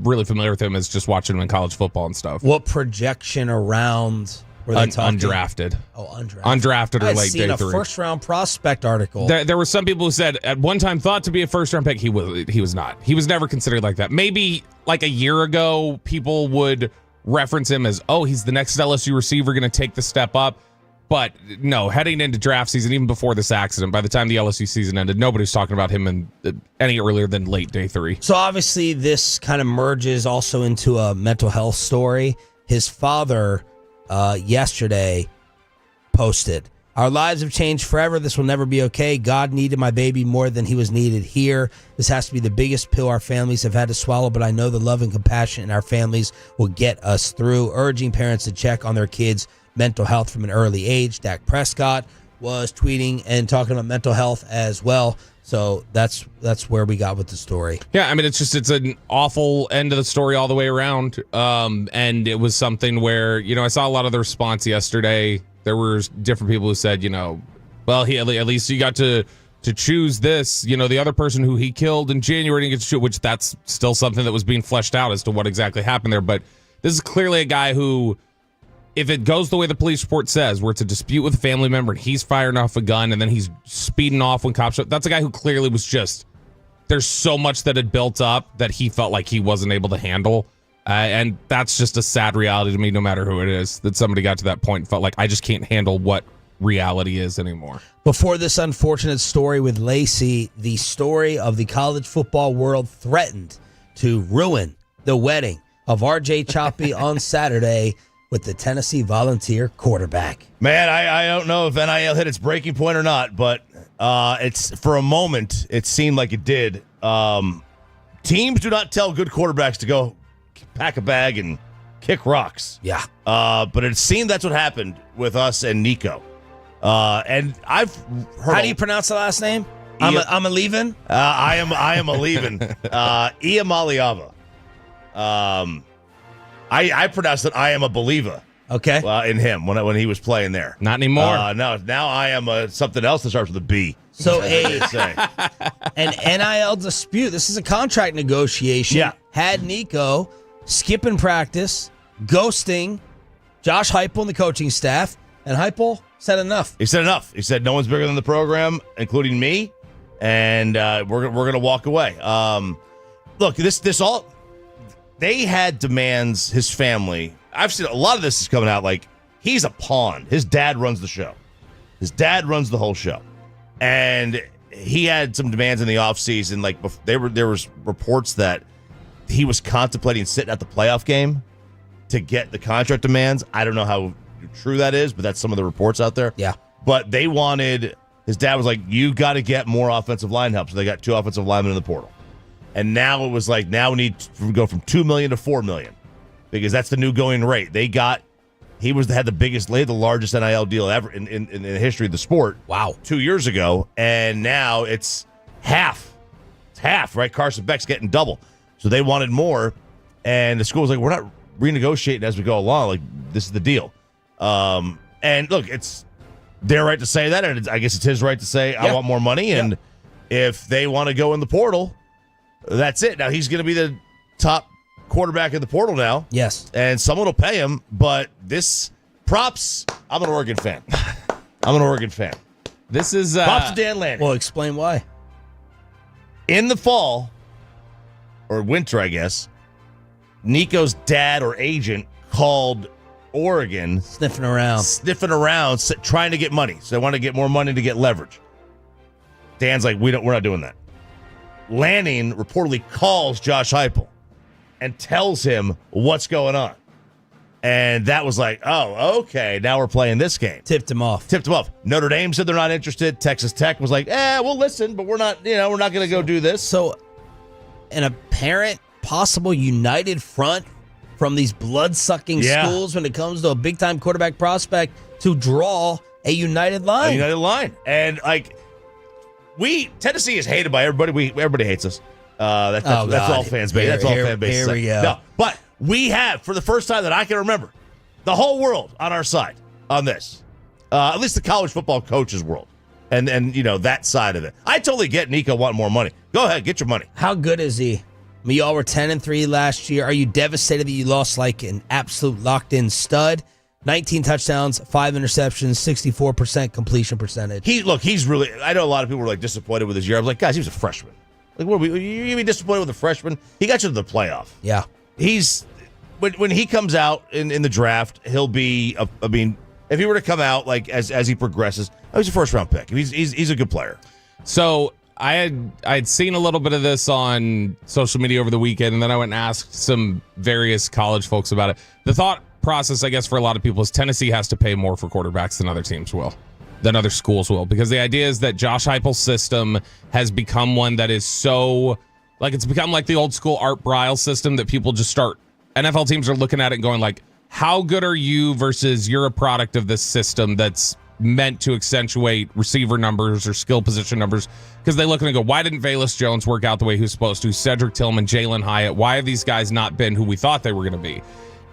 really familiar with him as just watching him in college football and stuff. What projection around were they talking? Undrafted. Oh, undrafted. Undrafted or late day 3. I'd seen a first-round prospect article. There were some people who said at one time thought to be a first-round pick. He was not. He was never considered like that. Maybe like a year ago, people would reference him as, oh, he's the next LSU receiver going to take the step up. But no, heading into draft season, even before this accident, by the time the LSU season ended, nobody was talking about him any earlier than late day 3. So obviously this kind of merges also into a mental health story. His father yesterday posted, "Our lives have changed forever. This will never be okay. God needed my baby more than he was needed here. This has to be the biggest pill our families have had to swallow, but I know the love and compassion in our families will get us through." Urging parents to check on their kids' mental health from an early age. Dak Prescott was tweeting and talking about mental health as well. So that's where we got with the story. Yeah, I mean, it's an awful end of the story all the way around. And it was something where, I saw a lot of the response yesterday. There were different people who said, well, he at least you got to choose this. The other person who he killed in January didn't get to shoot, which that's still something that was being fleshed out as to what exactly happened there. But this is clearly a guy who, if it goes the way the police report says, where it's a dispute with a family member and he's firing off a gun and then he's speeding off when cops show, that's a guy who clearly was there's so much that had built up that he felt like he wasn't able to handle. And that's just a sad reality to me, no matter who it is, that somebody got to that point and felt like, I just can't handle what reality is anymore. Before this unfortunate story with Lacy, the story of the college football world threatened to ruin the wedding of RJ Choppy on Saturday with the Tennessee Volunteer quarterback. Man, I don't know if NIL hit its breaking point or not, but it's for a moment, it seemed like it did. Teams do not tell good quarterbacks to go pack a bag and kick rocks. Yeah. But it seemed that's what happened with us and Nico. And I've heard... How do you pronounce the last name? I'm a leaving? I am a leaving. Iamaliava. I pronounced it, I am a believer. Okay. In him when he was playing there. Not anymore. No, now I am something else that starts with a B. So an NIL dispute. This is a contract negotiation. Yeah. Had Nico skipping practice, ghosting Josh Heupel and the coaching staff, and Heupel said enough. He said enough. He said no one's bigger than the program, including me, and we're going to walk away. Look, this all... They had demands, his family. I've seen a lot of this is coming out like he's a pawn. His dad runs the show. His dad runs the whole show. And he had some demands in the offseason. Like there was reports that he was contemplating sitting at the playoff game to get the contract demands. I don't know how true that is, but that's some of the reports out there. Yeah. But his dad was like, you got to get more offensive line help. So they got 2 offensive linemen in the portal. And now it was like, now we need to go from $2 million to $4 million because that's the new going rate. Had the largest NIL deal ever in the history of the sport. Wow. 2 years ago. And now it's half. It's half, right? Carson Beck's getting double. So they wanted more. And the school was like, we're not renegotiating as we go along. Like, this is the deal. And look, it's their right to say that. And I guess it's his right to say, I want more money. And if they want to go in the portal, that's it. Now he's going to be the top quarterback in the portal now. Yes. And someone will pay him, but this props, I'm an Oregon fan. This is props to Dan Lanning. Well, explain why. In the fall or winter, I guess, Nico's dad or agent called Oregon sniffing around, trying to get money. So they want to get more money to get leverage. Dan's like, we're not doing that. Lanning reportedly calls Josh Heupel and tells him what's going on. And that was like, oh, okay, now we're playing this game. Tipped him off. Notre Dame said they're not interested. Texas Tech was like, we'll listen, but we're not going to go do this. So an apparent possible united front from these blood-sucking schools when it comes to a big-time quarterback prospect to draw a united line. And like, Tennessee is hated by everybody. Everybody hates us. That's all fans base. That's all fan base. Here we go. No, but we have, for the first time that I can remember, the whole world on our side on this. At least the college football coaches world. And that side of it. I totally get Nico wanting more money. Go ahead, get your money. How good is he? I mean, y'all were 10-3 last year. Are you devastated that you lost like an absolute locked-in stud? 19 touchdowns, 5 interceptions, 64% completion percentage. He's really. I know a lot of people were like disappointed with his year. I was like, guys, he was a freshman. Like, what are you be disappointed with a freshman? He got you to the playoff. Yeah, when he comes out in the draft, he'll be. I mean, if he were to come out like as he progresses, he's a first round pick. He's a good player. So I'd seen a little bit of this on social media over the weekend, and then I went and asked some various college folks about it. The thought process, I guess, for a lot of people is Tennessee has to pay more for quarterbacks than other teams will, than other schools will, because the idea is that Josh Heupel's system has become one that is so, like, it's become like the old school Art Briles system that people just start, NFL teams are looking at it and going like, how good are you versus you're a product of this system that's meant to accentuate receiver numbers or skill position numbers, because they look and they go, why didn't Velus Jones work out the way he was supposed to? Cedric Tillman, Jalen Hyatt, why have these guys not been who we thought they were going to be?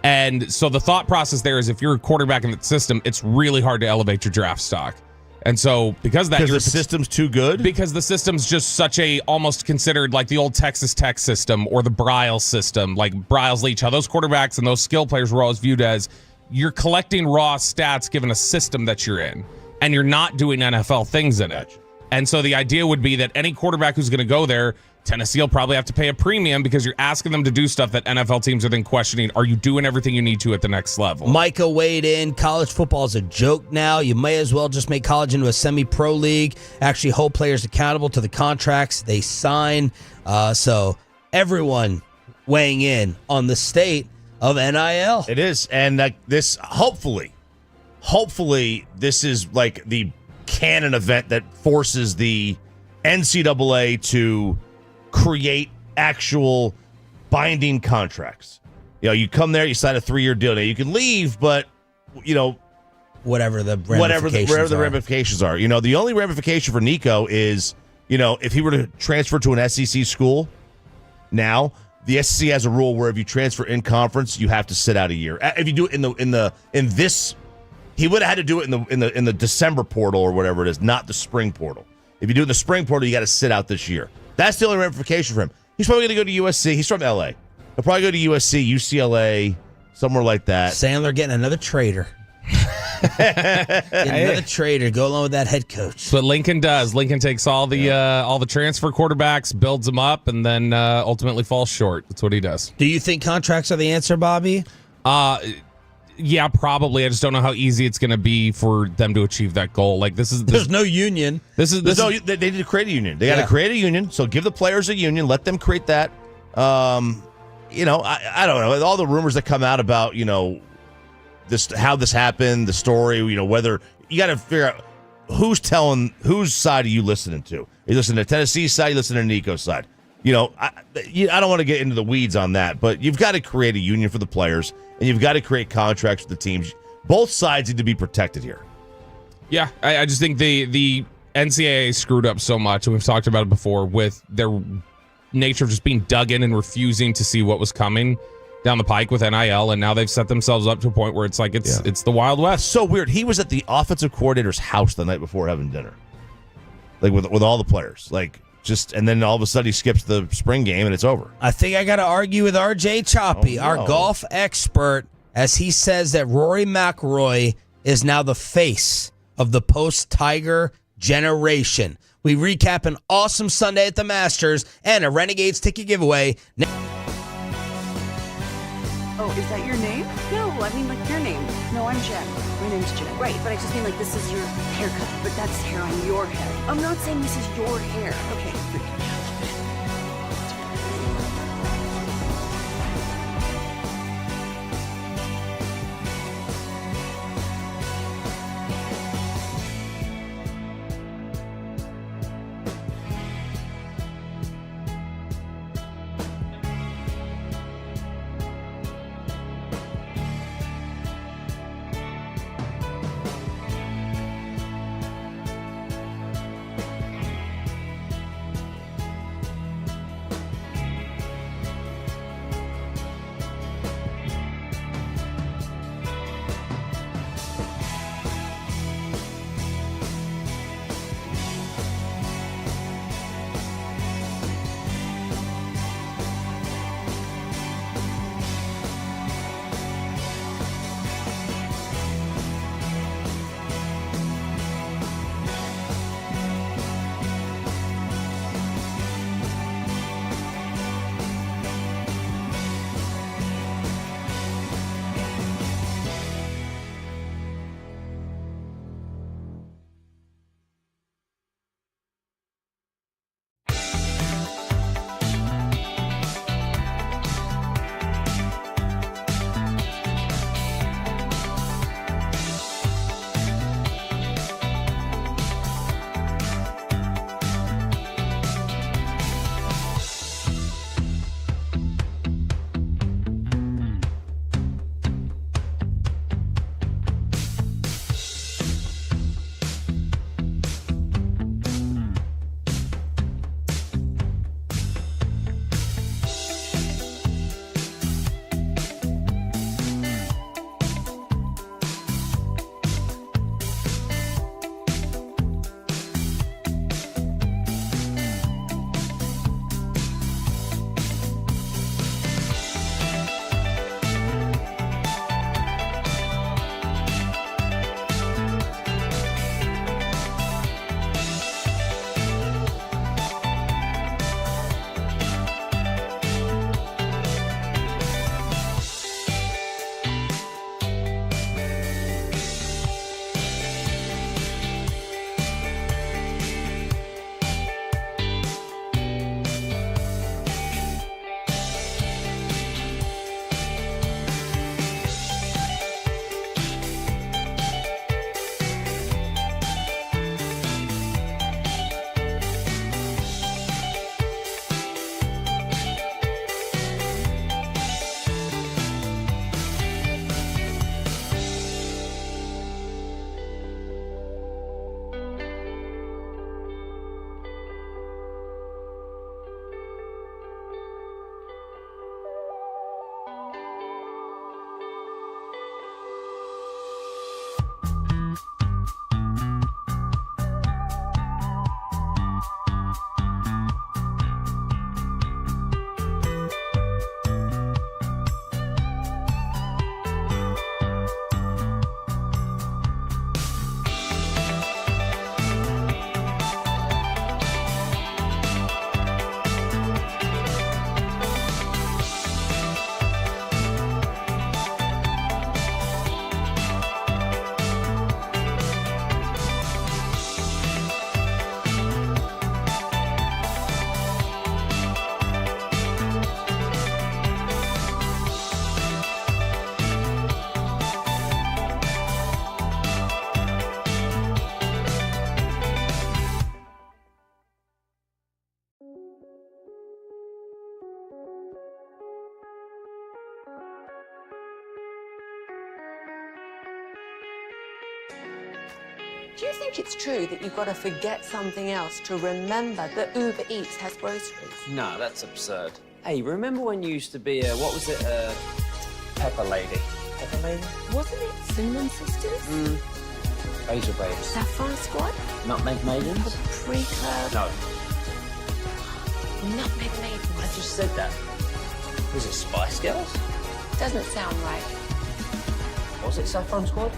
And so the thought process there is if you're a quarterback in that system, it's really hard to elevate your draft stock. And so because the system's too good? Because the system's just such a, almost considered like the old Texas Tech system or the Briles system, like Briles Leach, how those quarterbacks and those skill players were always viewed as you're collecting raw stats given a system that you're in, and you're not doing NFL things in it. And so the idea would be that any quarterback who's going to go there, Tennessee will probably have to pay a premium because you're asking them to do stuff that NFL teams are then questioning. Are you doing everything you need to at the next level? Micah weighed in. College football is a joke now. You may as well just make college into a semi-pro league. Actually hold players accountable to the contracts they sign. So everyone weighing in on the state of NIL. It is. And this, hopefully, this is like the canon event that forces the NCAA to create actual binding contracts. You know, you come there, you sign a 3-year deal. Now you can leave, but whatever the ramifications are. You know, the only ramification for Nico is, if he were to transfer to an SEC school now, the SEC has a rule where if you transfer in conference, you have to sit out a year. If you do it in this, he would have had to do it in the December portal or whatever it is, not the spring portal. If you do it in the spring portal, you got to sit out this year. That's the only ramification for him. He's probably going to go to USC. He's from LA. He'll probably go to USC, UCLA, somewhere like that. Sandler getting another trader. Another trader. Go along with that head coach. That's what Lincoln does. Lincoln takes all the transfer quarterbacks, builds them up, and then ultimately falls short. That's what he does. Do you think contracts are the answer, Bobby? Yeah, probably. I just don't know how easy it's going to be for them to achieve that goal. Like there's no union. They need to create a union. They got to create a union. So give the players a union. Let them create that. I don't know. All the rumors that come out about this, how this happened, the story. Whether you got to figure out whose side are you listening to? Are you listening to Tennessee's side? Are you listening to Nico's side? I don't want to get into the weeds on that, but you've got to create a union for the players, and you've got to create contracts for the teams. Both sides need to be protected here. Yeah, I just think the NCAA screwed up so much, and we've talked about it before, with their nature of just being dug in and refusing to see what was coming down the pike with NIL, and now they've set themselves up to a point where it's like it's the Wild West. So weird. He was at the offensive coordinator's house the night before having dinner, like with all the players, like. And then all of a sudden he skips the spring game and it's over. I think I got to argue with RJ Choppy, our golf expert, as he says that Rory McIlroy is now the face of the post-Tiger generation. We recap an awesome Sunday at the Masters and a Renegades ticket giveaway. Oh, is that your name? No, I mean like your name. No, I'm Jen. My name's Jen. Right, but I just mean like this is your haircut, but that's hair on your head. I'm not saying this is your hair. Okay. Do you think it's true that you've got to forget something else to remember that Uber Eats has groceries? No, that's absurd. Hey, remember when you used to be Pepper Lady? Pepper Lady? Wasn't it Cinnamon Sisters? Razor Babes. Sapphire Squad? Nutmeg Maidens? The pre-club? No, Nutmeg Maidens. I just said that. Was it Spice Girls? Doesn't sound right. Was it Saffron Squad?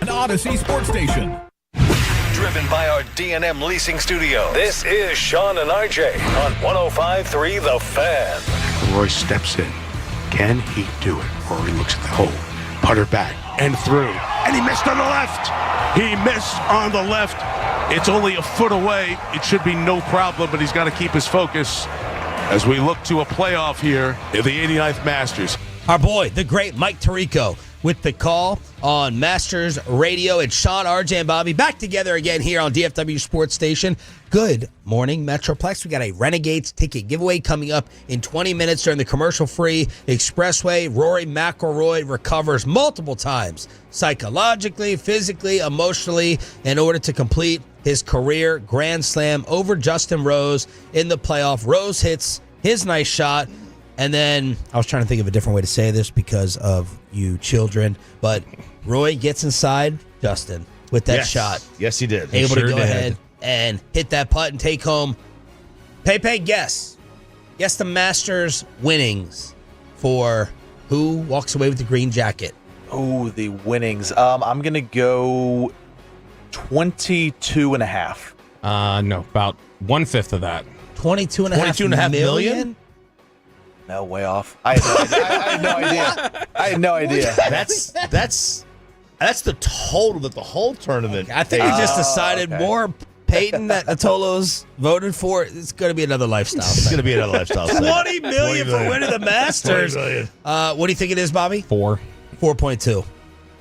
An Odyssey Sports Station. Driven by our D&M Leasing Studio, this is Sean and RJ on 105.3 The Fan. Roy steps in. Can he do it? Rory looks at the hole. Putter back and through. And he missed on the left. He missed on the left. It's only a foot away. It should be no problem, but he's got to keep his focus as we look to a playoff here in the 89th Masters. Our boy, the great Mike Tirico, with the call on Masters Radio. It's Sean, RJ, and Bobby back together again here on DFW Sports Station. Good morning, Metroplex. We got a Renegades ticket giveaway coming up in 20 minutes during the commercial-free Expressway. Rory McIlroy recovers multiple times, psychologically, physically, emotionally, in order to complete his career Grand Slam over Justin Rose in the playoff. Rose hits his nice shot. And then I was trying to think of a different way to say this because of you children, but Roy gets inside Justin with that shot. Yes, he did. Able to go ahead and hit that putt and take home. Pepe, guess the Masters winnings for who walks away with the green jacket. Oh, the winnings. I'm going to go 22.5. No, about 1/5 of that. 22.5 million? No, way off. I had no idea. I had no idea. That's the total that the whole tournament. I think we just decided more Peyton that Atolo's voted for. It's going to be another lifestyle. It's going to be another lifestyle. 20 million for winning the Masters. What do you think it is, Bobby? 4.2.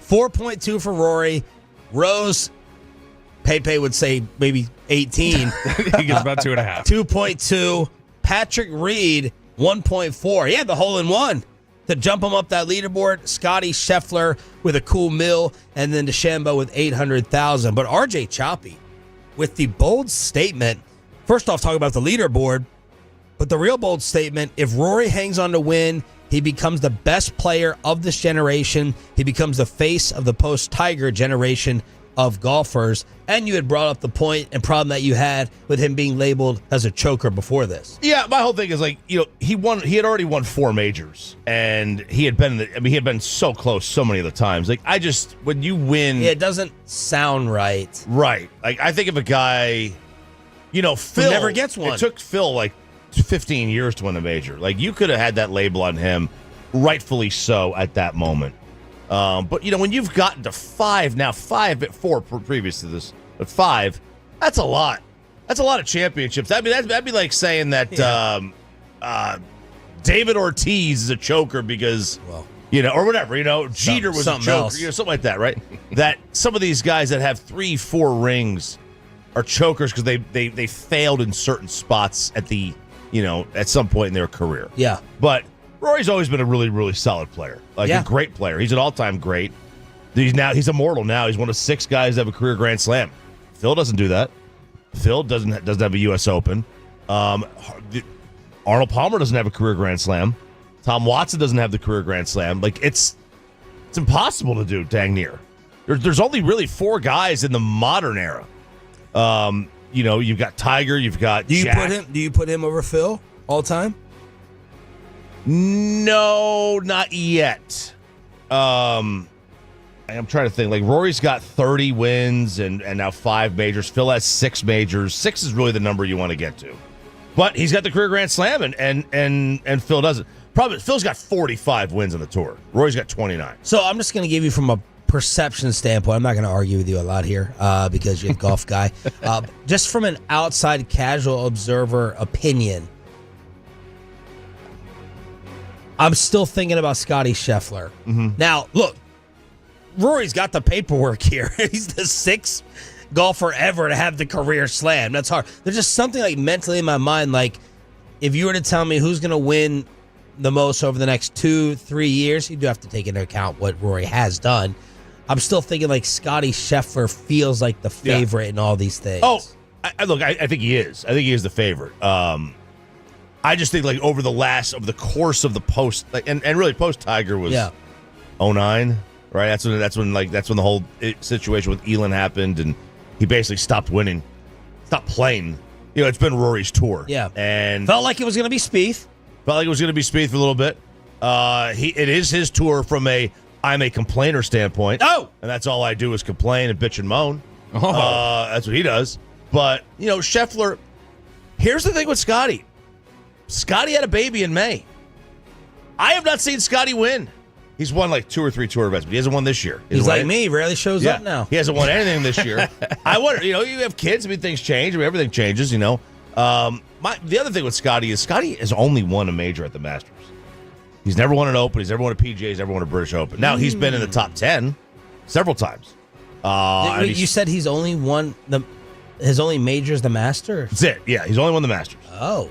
4.2 for Rory. Rose, Pepe would say maybe 18. He gets about 2.5. 2.2. Patrick Reed, 1.4. He had the hole in one to jump him up that leaderboard. Scotty Scheffler with a cool mill, and then DeChambeau with 800,000. But RJ Choppy with the bold statement. First off, talk about the leaderboard, but the real bold statement: if Rory hangs on to win, he becomes the best player of this generation. He becomes the face of the post-Tiger generation of golfers. And you had brought up the point and problem that you had with him being labeled as a choker before this. Yeah, my whole thing is like, he had already won 4 majors, and he had been so close so many of the times. Like, when you win, it doesn't sound right. Right. Like, I think of a guy, Phil who never gets one. It took Phil like 15 years to win a major. Like, you could have had that label on him, rightfully so, at that moment. But when you've gotten to 5 now, 5 at 4 previous to this, but 5, that's a lot. That's a lot of championships. That'd be like saying that David Ortiz is a choker because or whatever. Jeter was a choker, else. Something like that, right? That some of these guys that have 3-4 rings are chokers because they failed in certain spots at the at some point in their career. Yeah, but Rory's always been a really, really solid player, a great player. He's an all-time great. He's immortal now. He's one of 6 guys that have a career Grand Slam. Phil doesn't do that. Phil doesn't have a U.S. Open. Arnold Palmer doesn't have a career Grand Slam. Tom Watson doesn't have the career Grand Slam. Like, it's impossible to do, dang near. There's only really 4 guys in the modern era. You've got Tiger, you've got Jack. Do you put him over Phil all time? No, not yet. I'm trying to think. Like, Rory's got 30 wins and now 5 majors. Phil has 6 majors. 6 is really the number you want to get to. But he's got the career Grand Slam, and Phil doesn't. Probably Phil's got 45 wins on the tour. Rory's got 29. So I'm just going to give you from a perception standpoint. I'm not going to argue with you a lot here because you're a golf guy. Just from an outside casual observer opinion, I'm still thinking about Scotty Scheffler. Mm-hmm. Now, look, Rory's got the paperwork here. He's the 6th golfer ever to have the career slam. That's hard. There's just something like mentally in my mind, like if you were to tell me who's going to win the most over the next 2-3 years, you do have to take into account what Rory has done. I'm still thinking like Scotty Scheffler feels like the favorite in all these things. Oh, I think he is. I think he is the favorite. I just think like over the course of the post, like, and really post Tiger was 09, right? That's when the whole situation with Elin happened, and he basically stopped winning, stopped playing. It's been Rory's tour. Yeah, and felt like it was going to be Spieth. Felt like it was going to be Spieth for a little bit. It is his tour from I'm a complainer standpoint. Oh, and that's all I do is complain and bitch and moan. Oh. That's what he does. But Scheffler. Here's the thing with Scotty. Scotty had a baby in May. I have not seen Scotty win. He's won like 2 or 3 tour events, but he hasn't won this year. He's like me, rarely shows up now. He hasn't won anything this year. I wonder, you have kids, things change, everything changes, The other thing with Scotty is Scotty has only won a major at the Masters. He's never won an Open, he's never won a PGA, he's never won a British Open. Now, he's been in the top 10 several times. You said he's only won his only major is the Masters? That's it, yeah. He's only won the Masters. Oh.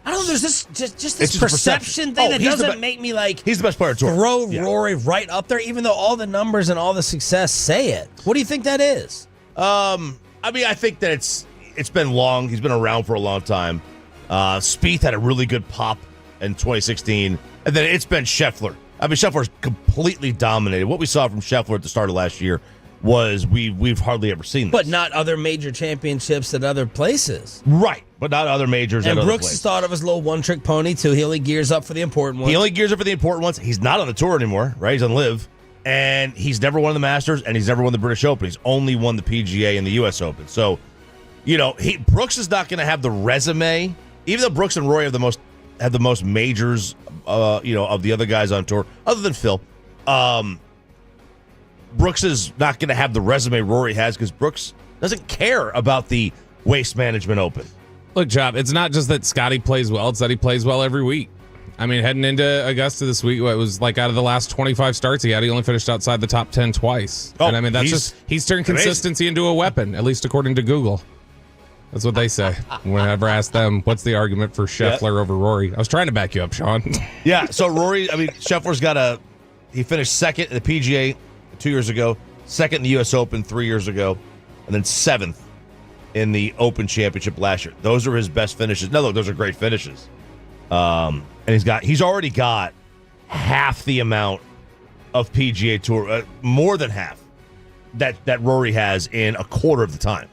I don't know. There's this perception thing that doesn't make me like. He's the best player on tour. Throw Rory right up there, even though all the numbers and all the success say it. What do you think that is? I think that it's been long. He's been around for a long time. Spieth had a really good pop in 2016, and then it's been Scheffler. Scheffler's completely dominated. What we saw from Scheffler at the start of last year was we've hardly ever seen this. But not other major championships at other places. Right, but not other majors and at other Brooks places. has thought of his little one-trick pony, too. He only gears up for the important ones. He's not on the tour anymore, right? He's on LIV. And he's never won the Masters, and he's never won the British Open. He's only won the PGA and the U.S. Open. So, Brooks is not going to have the resume, even though Brooks and Roy have the most majors, of the other guys on tour, other than Phil. Brooks is not going to have the resume Rory has because Brooks doesn't care about the Waste Management Open. Look, Chop, it's not just that Scotty plays well, it's that he plays well every week. Heading into Augusta this week, it was like out of the last 25 starts he had, he only finished outside the top 10 twice. Oh, and he's turned consistency into a weapon, at least according to Google. That's what they say. Whenever I ask them, what's the argument for Scheffler over Rory? I was trying to back you up, Sean. Yeah, so Rory, Scheffler's he finished second in the PGA 2 years ago, second in the U.S. Open 3 years ago, and then 7th in the Open Championship last year. Those are his best finishes. No, look, those are great finishes. And he's already got half the amount of PGA Tour, more than half that Rory has in a quarter of the time.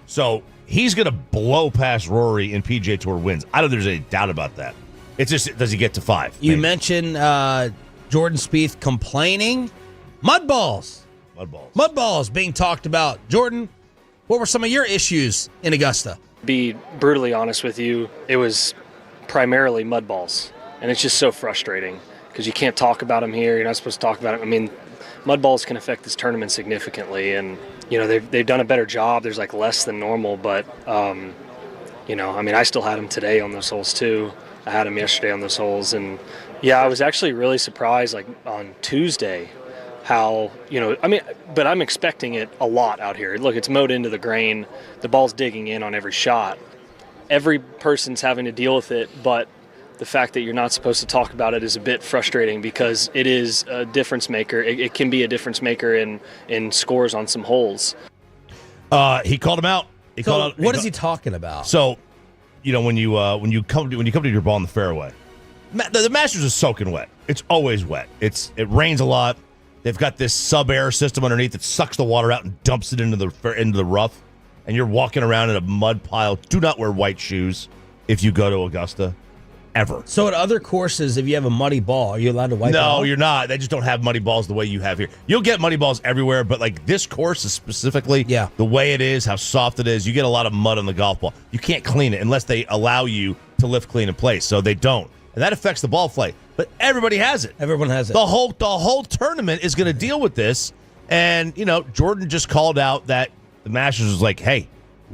So he's going to blow past Rory in PGA Tour wins. I don't think there's any doubt about that. It's just, does he get to 5? You mentioned Jordan Spieth complaining. Mud balls being talked about. Jordan, what were some of your issues in Augusta? Be brutally honest with you, it was primarily mud balls, and it's just so frustrating because you can't talk about them here. You're not supposed to talk about them. Mud balls can affect this tournament significantly, and they've done a better job. There's like less than normal, but I still had them today on those holes too. I had them yesterday on those holes, and I was actually really surprised like on Tuesday how, but I'm expecting it a lot out here. Look, it's mowed into the grain. The ball's digging in on every shot. Every person's having to deal with it, but the fact that you're not supposed to talk about it is a bit frustrating because it is a difference maker. It can be a difference maker in scores on some holes. He called him out. What is he talking about? So, when you come to your ball in the fairway, the Masters is soaking wet. It's always wet. It rains a lot. They've got this sub-air system underneath that sucks the water out and dumps it into the rough, and you're walking around in a mud pile. Do not wear white shoes if you go to Augusta, ever. So at other courses, if you have a muddy ball, are you allowed to wipe it off? No, you're not. They just don't have muddy balls the way you have here. You'll get muddy balls everywhere, but like this course is specifically the way it is, how soft it is. You get a lot of mud on the golf ball. You can't clean it unless they allow you to lift clean in place, so they don't. And that affects the ball flight. But everybody has it. Everyone has it. The whole tournament is going to deal with this. And, Jordan just called out that the Masters was like, hey,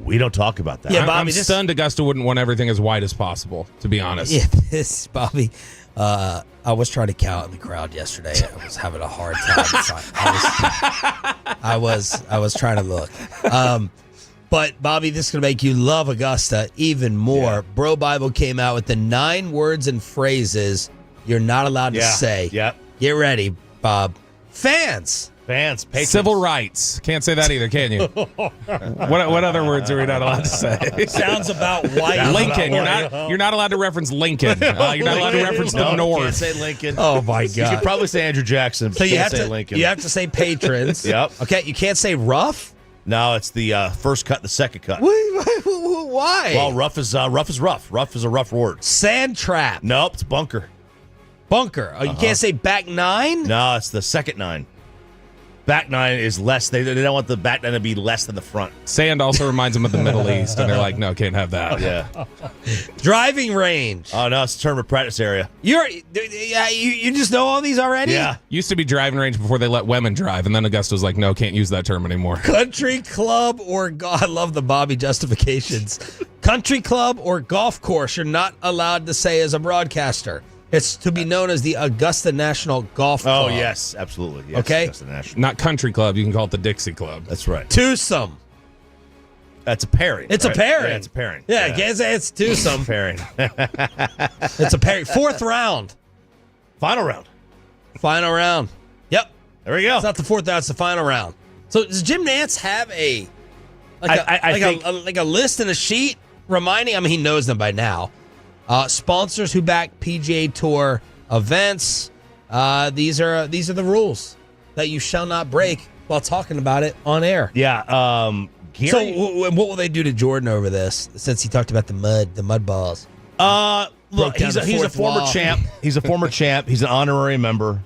we don't talk about that. Yeah, Bobby, I'm stunned Augusta wouldn't want everything as white as possible, to be honest. Yeah, Bobby, I was trying to count in the crowd yesterday. I was having a hard time. I was trying to look. But, Bobby, this is going to make you love Augusta even more. Yeah. Bro Bible came out with the 9 words and phrases you're not allowed to say. Yep. Get ready, Bob. Fans. Patrons. Civil rights. Can't say that either, can you? What other words are we not allowed to say? Sounds about white. Lincoln. You're not allowed to reference Lincoln. You're not allowed to reference the North. Can't say Lincoln. Oh, my God. You could probably say Andrew Jackson. So you have say to Lincoln. You have to say patrons. Yep. Okay, you can't say rough? No, it's the first cut, the second cut. Why? Well, rough is rough. Rough is a rough word. Sand trap. Nope, it's bunker. Bunker. Oh, you can't say back 9? No, it's the second 9. Back 9 is less. They don't want the back 9 to be less than the front. Sand also reminds them of the Middle East, and they're like, no, can't have that. Yeah. Driving range. Oh, no, it's a tournament practice area. You just know all these already? Yeah. Used to be driving range before they let women drive, and then Augusta was like, no, can't use that term anymore. Country club or I love the Bobby justifications. Country club or golf course you're not allowed to say as a broadcaster. It's to be known as the Augusta National Golf Club. Oh, yes, absolutely. Yes, okay. Augusta National. Not country club. You can call it the Dixie Club. That's right. Twosome. That's a pairing. It's a pairing. Yeah, it's a pairing. Yeah, I can't say it's twosome. Pairing. It's a pairing. 4th round. Final round. Final round. Yep. There we go. It's not the 4th round, it's the final round. So does Jim Nantz have a list and a sheet reminding? I mean, he knows them by now. Sponsors who back PGA Tour events. These are the rules that you shall not break while talking about it on air. Yeah. Gary, so what will they do to Jordan over this? Since he talked about the mud balls. Look, he's a former champ. He's a former champ. He's an honorary member.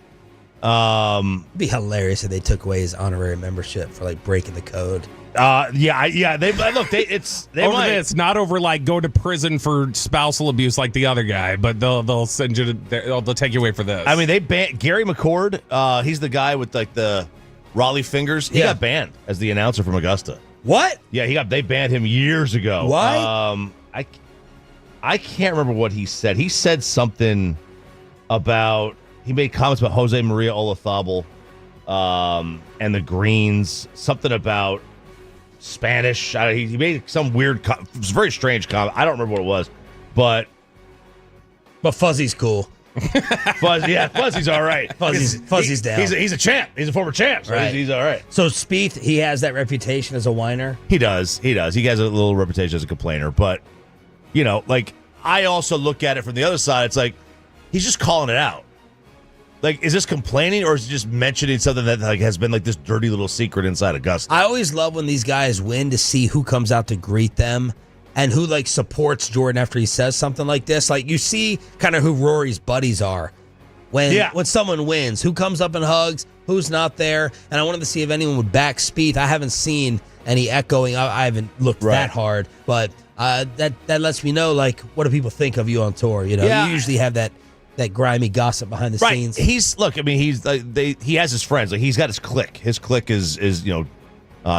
It'd be hilarious if they took away his honorary membership for like breaking the code. Yeah. It's not over like go to prison for spousal abuse like the other guy, but they'll send you they'll take you away for this. I mean, they banned Gary McCord. He's the guy with like the Raleigh fingers. He got banned as the announcer from Augusta. What? Yeah, they banned him years ago. Why? I can't remember what he said. He said something about he made comments about Jose Maria Olazabal and the Greens. Something about Spanish. He made some weird, it was a very strange comment. I don't remember what it was, but Fuzzy's cool. Fuzzy's all right. Fuzzy's down. He's a champ. He's a former champ. So right. He's all right. So Spieth, he has that reputation as a whiner. He does. He has a little reputation as a complainer, but like I also look at it from the other side. It's like he's just calling it out. Like, is this complaining or is he just mentioning something that like has been like this dirty little secret inside Augusta? I always love when these guys win to see who comes out to greet them and who like supports Jordan after he says something like this. Like you see kind of who Rory's buddies are when someone wins, who comes up and hugs, who's not there. And I wanted to see if anyone would back Spieth. I haven't seen any echoing. I haven't looked that hard, but that lets me know like what do people think of you on tour? You usually have that grimy gossip behind the scenes. He has his friends. Like he's got his clique. His clique is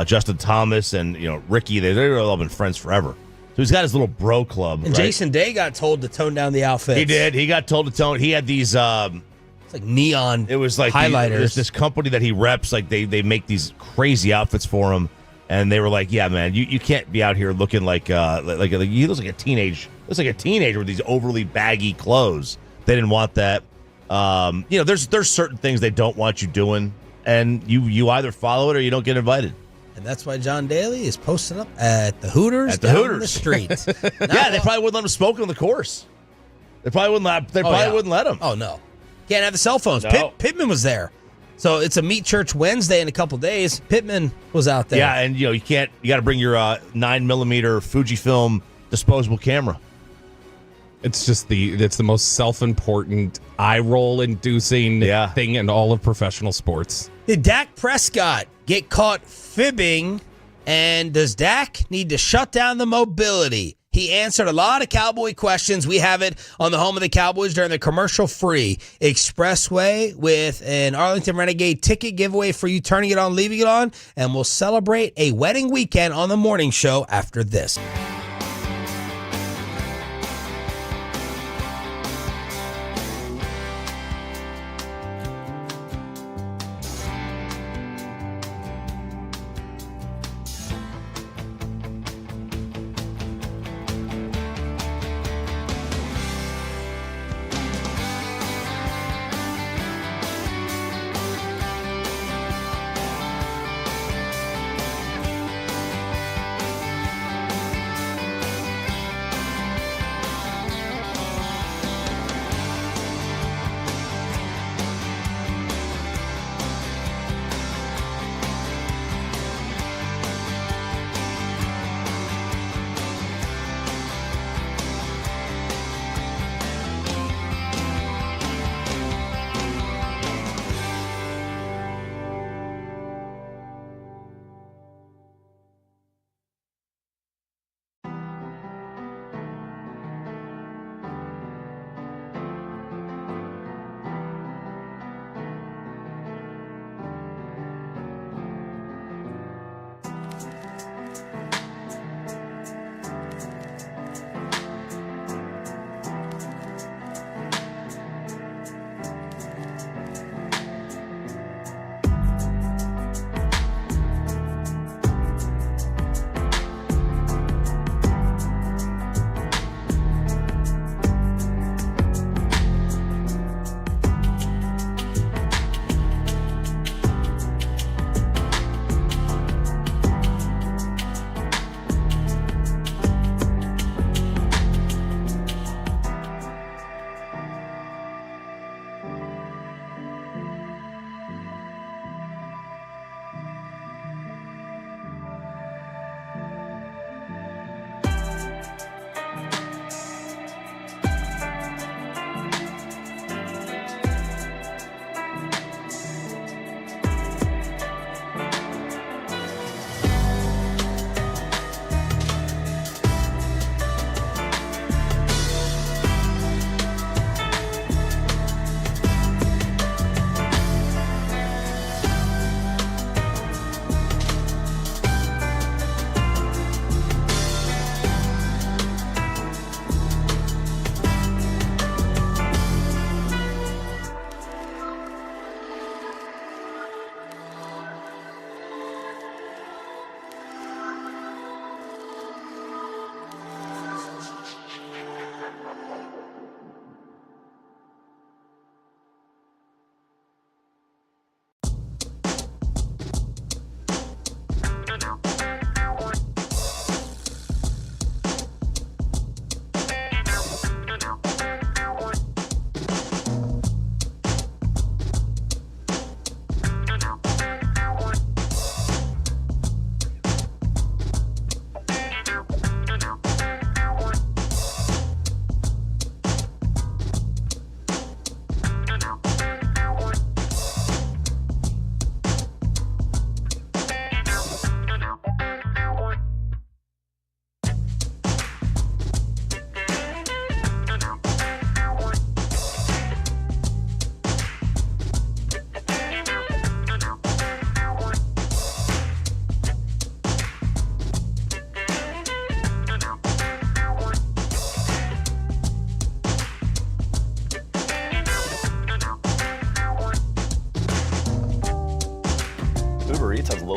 Justin Thomas and Ricky. They've all been friends forever. So he's got his little bro club. And Jason Day got told to tone down the outfits. He did. He got told to tone. He had these. It's like neon. It was like highlighters. There's this company that he reps. Like they make these crazy outfits for him. And they were like, "Yeah, man, you can't be out here looking like he looks like a teenage. Looks like a teenager with these overly baggy clothes." They didn't want that. There's certain things they don't want you doing, and you either follow it or you don't get invited. And that's why John Daly is posting up at the Hooters down the street. Yeah, they probably wouldn't let him smoke on the course. They probably wouldn't let him. Oh no, can't have the cell phones. No. Pittman was there, so it's a Meet Church Wednesday in a couple days. Pittman was out there. Yeah, and you got to bring your 9mm Fujifilm disposable camera. It's just it's the most self-important, eye-roll-inducing thing in all of professional sports. Did Dak Prescott get caught fibbing, and does Dak need to shut down the mobility? He answered a lot of Cowboy questions. We have it on the home of the Cowboys during the commercial-free Expressway with an Arlington Renegade ticket giveaway for you, turning it on, leaving it on, and we'll celebrate a wedding weekend on the morning show after this.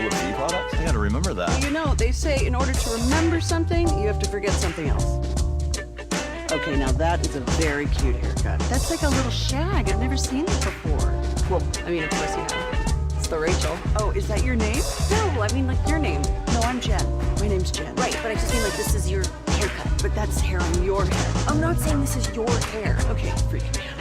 low fee products? I gotta remember that. Well, you know, they say in order to remember something, you have to forget something else. Okay, now that is a very cute haircut. That's like a little shag. I've never seen it before. Well, I mean, of course you have. It's the Rachel. Oh, is that your name? No, I mean like your name. No, I'm Jen. My name's Jen. Right, but I just mean like this is your haircut. But that's hair on your head. I'm not saying this is your hair. Okay, freaking me out.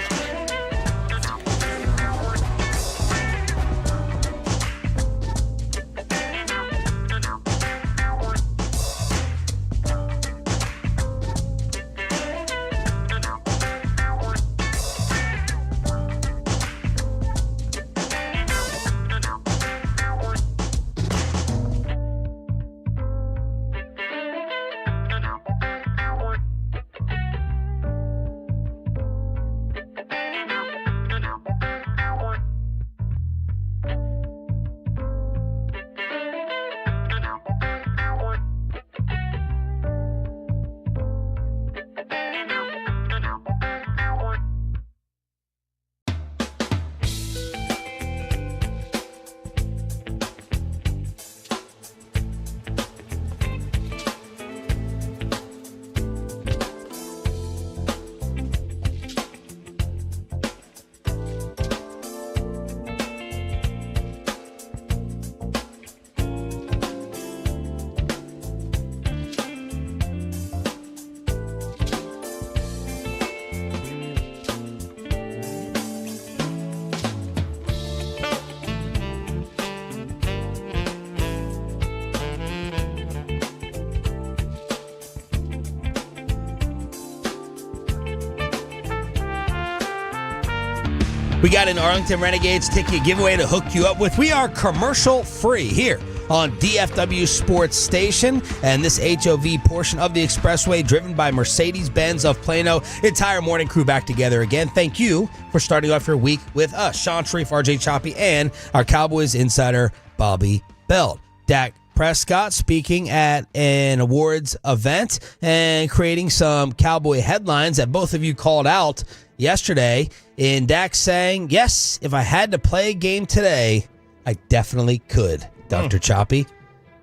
We got an Arlington Renegades ticket giveaway to hook you up with. We are commercial free here on DFW Sports Station, and this HOV portion of the Expressway driven by Mercedes-Benz of Plano. Entire morning crew back together again. Thank you for starting off your week with us. Sean Sharif, RJ Choppy, and our Cowboys insider, Bobby Belt. Dak Prescott speaking at an awards event and creating some Cowboy headlines that both of you called out yesterday. In Dak saying, yes, if I had to play a game today, I definitely could. Dr. Choppy?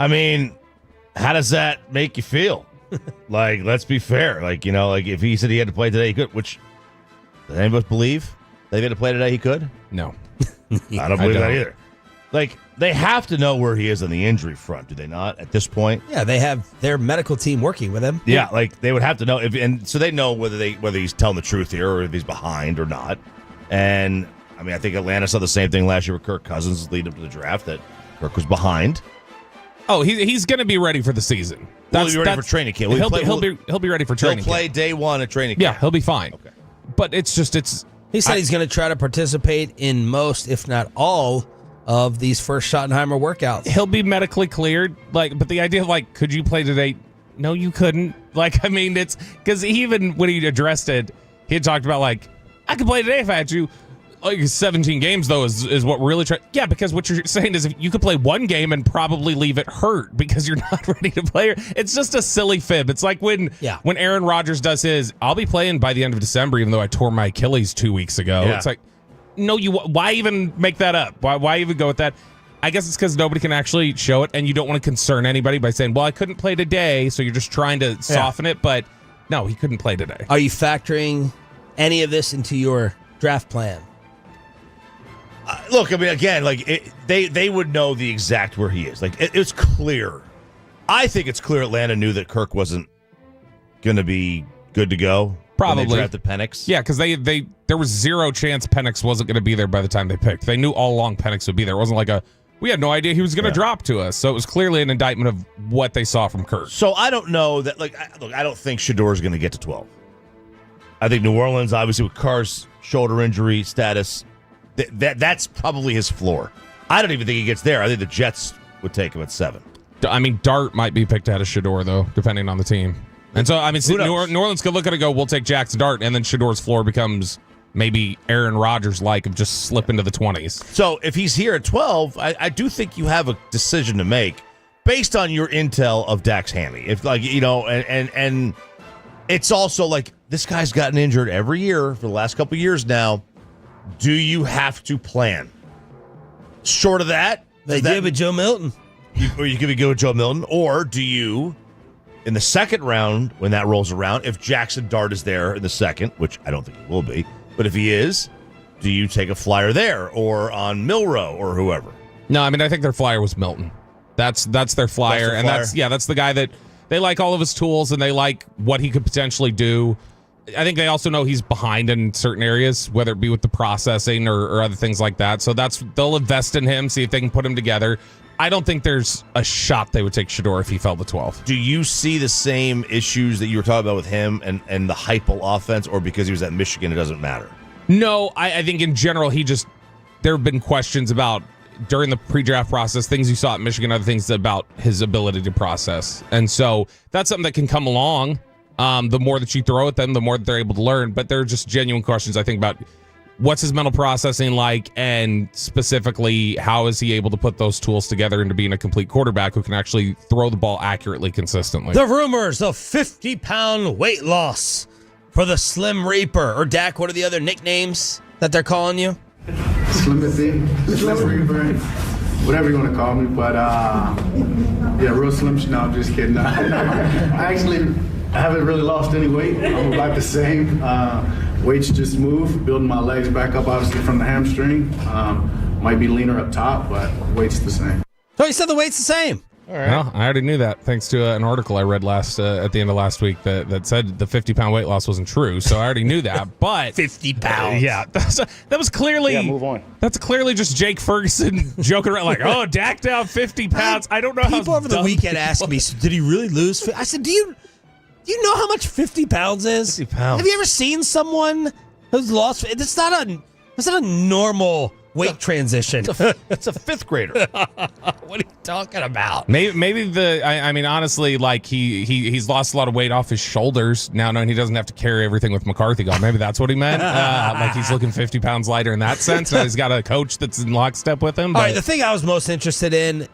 I mean, how does that make you feel? Like, let's be fair. Like, you know, like if he said he had to play today, he could, which, does any of us believe that if he had to play today, he could? No. I don't believe that either. Like, they have to know where he is on the injury front, do they not, at this point? Yeah, they have their medical team working with him. Yeah, like, they would have to know. And so they know whether he's telling the truth here or if he's behind or not. And, I mean, I think Atlanta saw the same thing last year with Kirk Cousins leading up to the draft, that Kirk was behind. Oh, he's going to be ready for the season. He'll be ready for training camp. He'll be ready for training camp. He'll play day one at training camp. Yeah, he'll be fine. Okay. But it's just, He said he's going to try to participate in most, if not all, of these first Schottenheimer workouts. He'll be medically cleared, but the idea of could you play today? No, you couldn't. I mean, it's because even when he addressed it, he had talked about I could play today if I had to. 17 games though is what really yeah, because what you're saying is if you could play one game and probably leave it hurt because you're not ready to play. It's just a silly fib. It's like when Aaron Rodgers does his, I'll be playing by the end of December even though I tore my Achilles 2 weeks ago. Yeah. It's like, no, why even make that up? Why even go with that? I guess it's because nobody can actually show it, and you don't want to concern anybody by saying, well, I couldn't play today, so you're just trying to soften it, but no, he couldn't play today. Are you factoring any of this into your draft plan? Look, I mean, again, they would know the exact where he is. It's clear. I think it's clear Atlanta knew that Kirk wasn't going to be good to go. Probably. When they drafted Penix. Yeah, because there was zero chance Penix wasn't going to be there by the time they picked. They knew all along Penix would be there. It wasn't we had no idea he was going to drop to us. So it was clearly an indictment of what they saw from Kirk. So I don't know that, I don't think Shedeur is going to get to 12. I think New Orleans, obviously with Carr's shoulder injury status, that's probably his floor. I don't even think he gets there. I think the Jets would take him at 7. I mean, Dart might be picked out of Shedeur, though, depending on the team. And so, I mean, New Orleans could look at it and go, we'll take Jackson Dart, and then Shedeur's floor becomes maybe Aaron Rodgers-like of just slip into the 20s. So if he's here at 12, I do think you have a decision to make based on your intel of Dak's hammy. If, and it's also this guy's gotten injured every year for the last couple of years now. Do you have to plan? Short of that, they did with Joe Milton. Or you could go with Joe Milton, or do you, in the second round, when that rolls around, if Jackson Dart is there in the second, which I don't think he will be, but if he is, do you take a flyer there or on Milroe or whoever? No, I mean, I think their flyer was Milton. That's their flyer. And that's the guy that they like all of his tools and they like what he could potentially do. I think they also know he's behind in certain areas, whether it be with the processing or other things like that. So they'll invest in him, see if they can put him together. I don't think there's a shot they would take Shedeur if he fell to 12. Do you see the same issues that you were talking about with him and the Heupel offense, or because he was at Michigan, it doesn't matter? No, I think in general, there have been questions about during the pre-draft process, things you saw at Michigan, other things about his ability to process. And so that's something that can come along. The more that you throw at them, the more that they're able to learn. But they're just genuine questions, I think, about what's his mental processing like, and specifically, how is he able to put those tools together into being a complete quarterback who can actually throw the ball accurately, consistently. The rumors of 50-pound weight loss for the Slim Reaper. Or Dak, what are the other nicknames that they're calling you? Slim Reaper, whatever you want to call me. But, yeah, real slim. No, I'm just kidding. I haven't really lost any weight. I'm about the same. Weight's just moved, building my legs back up, obviously, from the hamstring. Might be leaner up top, but weight's the same. So he said the weight's the same. All right. Well, I already knew that thanks to an article I read at the end of last week that said the 50-pound weight loss wasn't true. So I already knew that. But 50 pounds. Yeah, that was clearly. Yeah, move on. That's clearly just Jake Ferguson joking around like, oh, Dak down 50 pounds. I don't know how. People over the weekend asked me, did he really lose? I said, do you know how much 50 pounds is? 50 pounds. Have you ever seen someone who's lost? It's not a normal weight transition. It's a fifth grader. What are you talking about? Maybe I mean, honestly, like he's lost a lot of weight off his shoulders now, knowing he doesn't have to carry everything with McCarthy gone. Maybe that's what he meant. Like he's looking 50 pounds lighter in that sense. Now he's got a coach that's in lockstep with him. All right, the thing I was most interested in,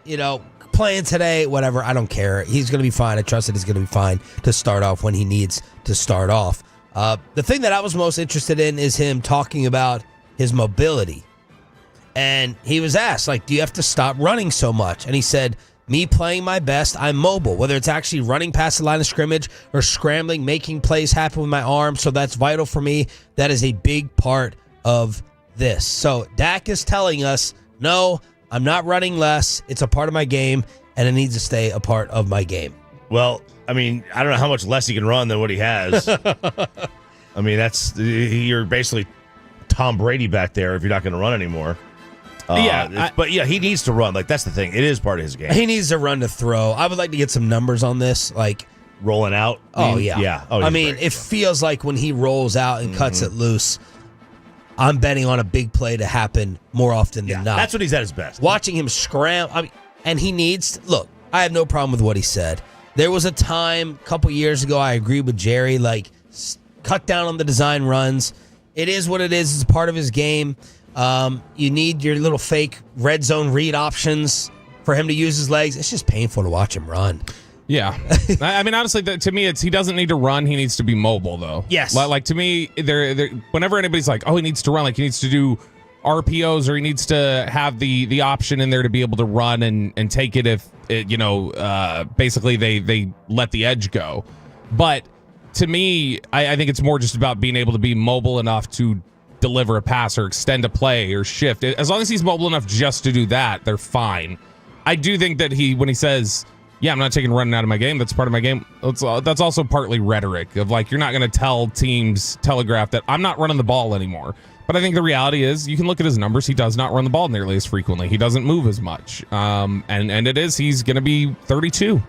playing today, whatever, I don't care. He's going to be fine. I trust that he's going to be fine to start off when he needs to start off. The thing that I was most interested in is him talking about his mobility. And he was asked, do you have to stop running so much? And he said, me playing my best, I'm mobile, whether it's actually running past the line of scrimmage or scrambling, making plays happen with my arms. So that's vital for me. That is a big part of this. So Dak is telling us, no, I'm not running less. It's a part of my game, and it needs to stay a part of my game. Well, I mean, I don't know how much less he can run than what he has. I mean, you're basically Tom Brady back there if you're not going to run anymore. But he needs to run. That's the thing. It is part of his game. He needs to run to throw. I would like to get some numbers on this, rolling out. Oh yeah, yeah. Oh, I mean, it feels like when he rolls out and cuts it loose, I'm betting on a big play to happen more often than not. That's when he's at his best. Watching him scramble, and he needs. Look, I have no problem with what he said. There was a time a couple years ago. I agreed with Jerry. Cut down on the design runs. It is what it is. It's part of his game. You need your little fake red zone read options for him to use his legs. It's just painful to watch him run. Yeah. I mean, honestly, to me, he doesn't need to run. He needs to be mobile, though. Yes. To me, whenever anybody's like, oh, he needs to run, he needs to do RPOs or he needs to have the option in there to be able to run and take it if, basically they let the edge go. But to me, I think it's more just about being able to be mobile enough to deliver a pass or extend a play or shift. As long as he's mobile enough just to do that, they're fine. I do think that when he says, yeah, I'm not taking running out of my game, that's part of my game, that's also partly rhetoric of you're not going to telegraph that I'm not running the ball anymore. But I think the reality is you can look at his numbers. He does not run the ball nearly as frequently. He doesn't move as much. And he's going to be 32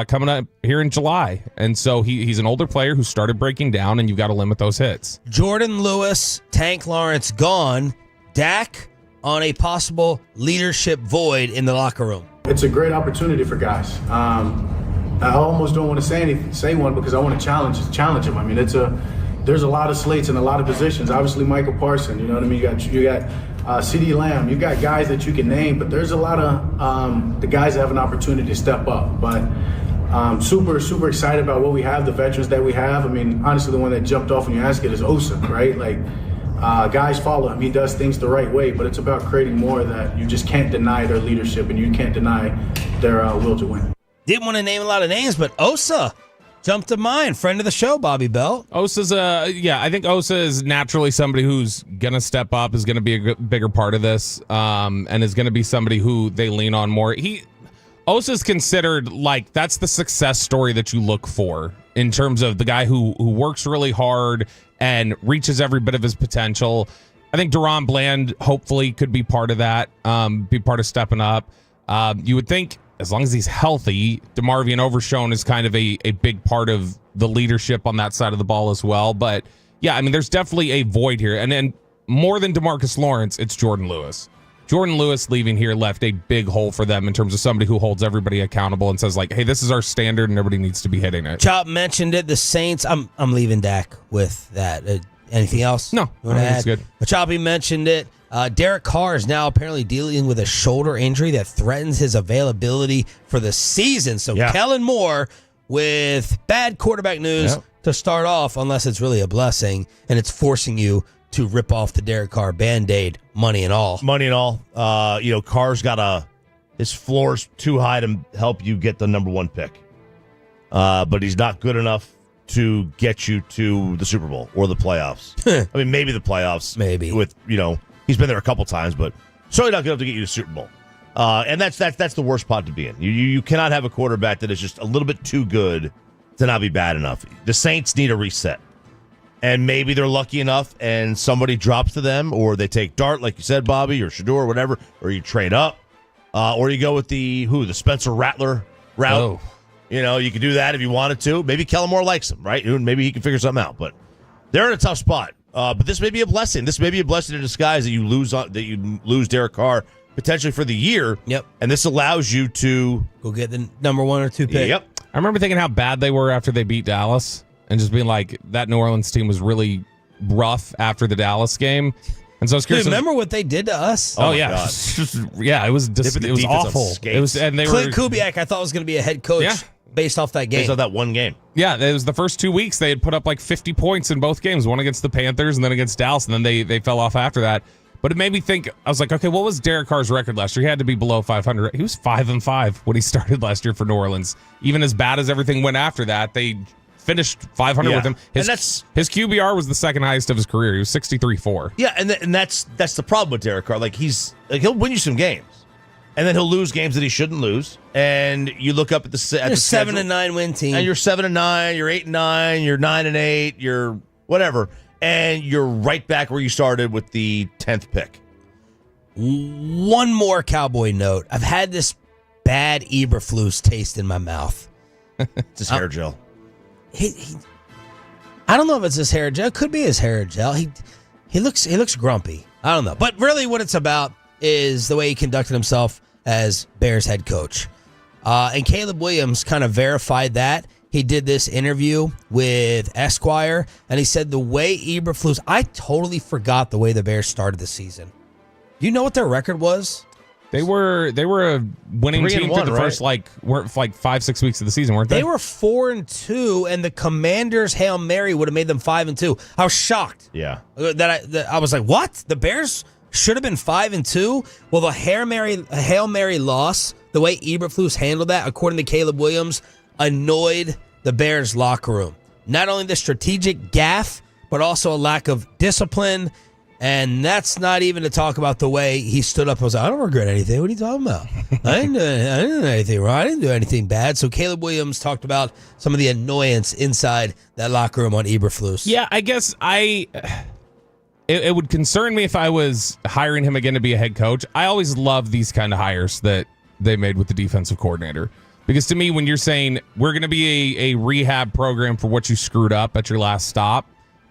coming up here in July. And so he's an older player who started breaking down, and you've got to limit those hits. Jordan Lewis, Tank Lawrence gone. Dak on a possible leadership void in the locker room. It's a great opportunity for guys. I almost don't want to say one because I want to challenge him. I mean, there's a lot of slates and a lot of positions. Obviously, Michael Parsons, you know what I mean? You got CeeDee Lamb. You got guys that you can name, but there's a lot of the guys that have an opportunity to step up. But super, super excited about what we have, the veterans that we have. I mean, honestly, the one that jumped off when you ask it is Osa, right? Guys follow him. He does things the right way, but it's about creating more that you just can't deny their leadership and you can't deny their will to win. Didn't want to name a lot of names, but Osa jumped to mind. Friend of the show, Bobby Bell. Osa's I think Osa is naturally somebody who's going to step up, is going to be a bigger part of this, and is going to be somebody who they lean on more. Osa's considered like that's the success story that you look for in terms of the guy who works really hard and reaches every bit of his potential. I think Deron Bland hopefully could be part of that, be part of stepping up. You would think as long as he's healthy, DeMarvion Overshone is kind of a big part of the leadership on that side of the ball as well. But yeah, I mean, there's definitely a void here. And then more than DeMarcus Lawrence, it's Jordan Lewis. Jordan Lewis leaving here left a big hole for them in terms of somebody who holds everybody accountable and says like, hey, this is our standard and everybody needs to be hitting it. Chop mentioned it. The Saints, I'm leaving Dak with that. Anything else? No, I think it's good. Choppy mentioned it. Derek Carr is now apparently dealing with a shoulder injury that threatens his availability for the season. So Kellen Moore with bad quarterback news to start off, unless it's really a blessing and it's forcing you to rip off the Derek Carr Band-Aid, money and all. Money and all. Carr's got his floor's too high to help you get the number one pick. But he's not good enough to get you to the Super Bowl or the playoffs. I mean, maybe the playoffs. Maybe. With, he's been there a couple times, but certainly not good enough to get you to the Super Bowl. And that's the worst spot to be in. You cannot have a quarterback that is just a little bit too good to not be bad enough. The Saints need a reset. And maybe they're lucky enough and somebody drops to them, or they take Dart, like you said, Bobby, or Shador, or whatever, or you trade up, or you go with the Spencer Rattler route. Oh. You could do that if you wanted to. Maybe Kellen Moore likes him, right? Maybe he can figure something out. But they're in a tough spot. But this may be a blessing. This may be a blessing in disguise that you lose Derek Carr potentially for the year. Yep. And this allows you to go get the number 1 or 2 pick. Yep. I remember thinking how bad they were after they beat Dallas and just being like, that New Orleans team was really rough after the Dallas game. And so I was curious. Dude, remember what they did to us? Oh yeah. It was awful. It was, and Clint Kubiak, I thought was going to be a head coach based off that game. Based off that one game. Yeah, it was the first 2 weeks they had put up like 50 points in both games, one against the Panthers and then against Dallas, and then they fell off after that. But it made me think, I was like, okay, what was Derek Carr's record last year? He had to be below 500. He was 5-5 when he started last year for New Orleans. Even as bad as everything went after that, they finished 500 with him. His QBR was the second highest of his career. He was 63-4. Yeah, and that's the problem with Derek Carr. Like he'll win you some games, and then he'll lose games that he shouldn't lose. And you look up at the 7-9 win team, and you're 7-9, you're 8-9, you're 9-8, you're whatever, and you're right back where you started with the 10th pick. One more Cowboy note: I've had this bad Eberflus taste in my mouth. It's his hair gel. I don't know if it's his hair gel. It could be his hair gel. He looks grumpy. I don't know. But really what it's about is the way he conducted himself as Bears head coach. And Caleb Williams kind of verified that. He did this interview with Esquire, and he said the way Eberflus, I totally forgot the way the Bears started the season. Do you know what their record was? They were a winning team through the first 5-6 weeks of the season, weren't they? They were 4-2, and the Commanders' Hail Mary would have made them 5-2. I was shocked. Yeah. That I was like, what? The Bears should have been 5-2? Well, the Hail Mary loss, the way Eberflus handled that, according to Caleb Williams, annoyed the Bears locker room. Not only the strategic gaffe, but also a lack of discipline. And that's not even to talk about the way he stood up and was like, I don't regret anything. What are you talking about? I didn't do anything wrong. I didn't do anything bad. So Caleb Williams talked about some of the annoyance inside that locker room on Eberflus. Yeah, I guess it would concern me if I was hiring him again to be a head coach. I always love these kind of hires that they made with the defensive coordinator. Because to me, when you're saying we're going to be a rehab program for what you screwed up at your last stop,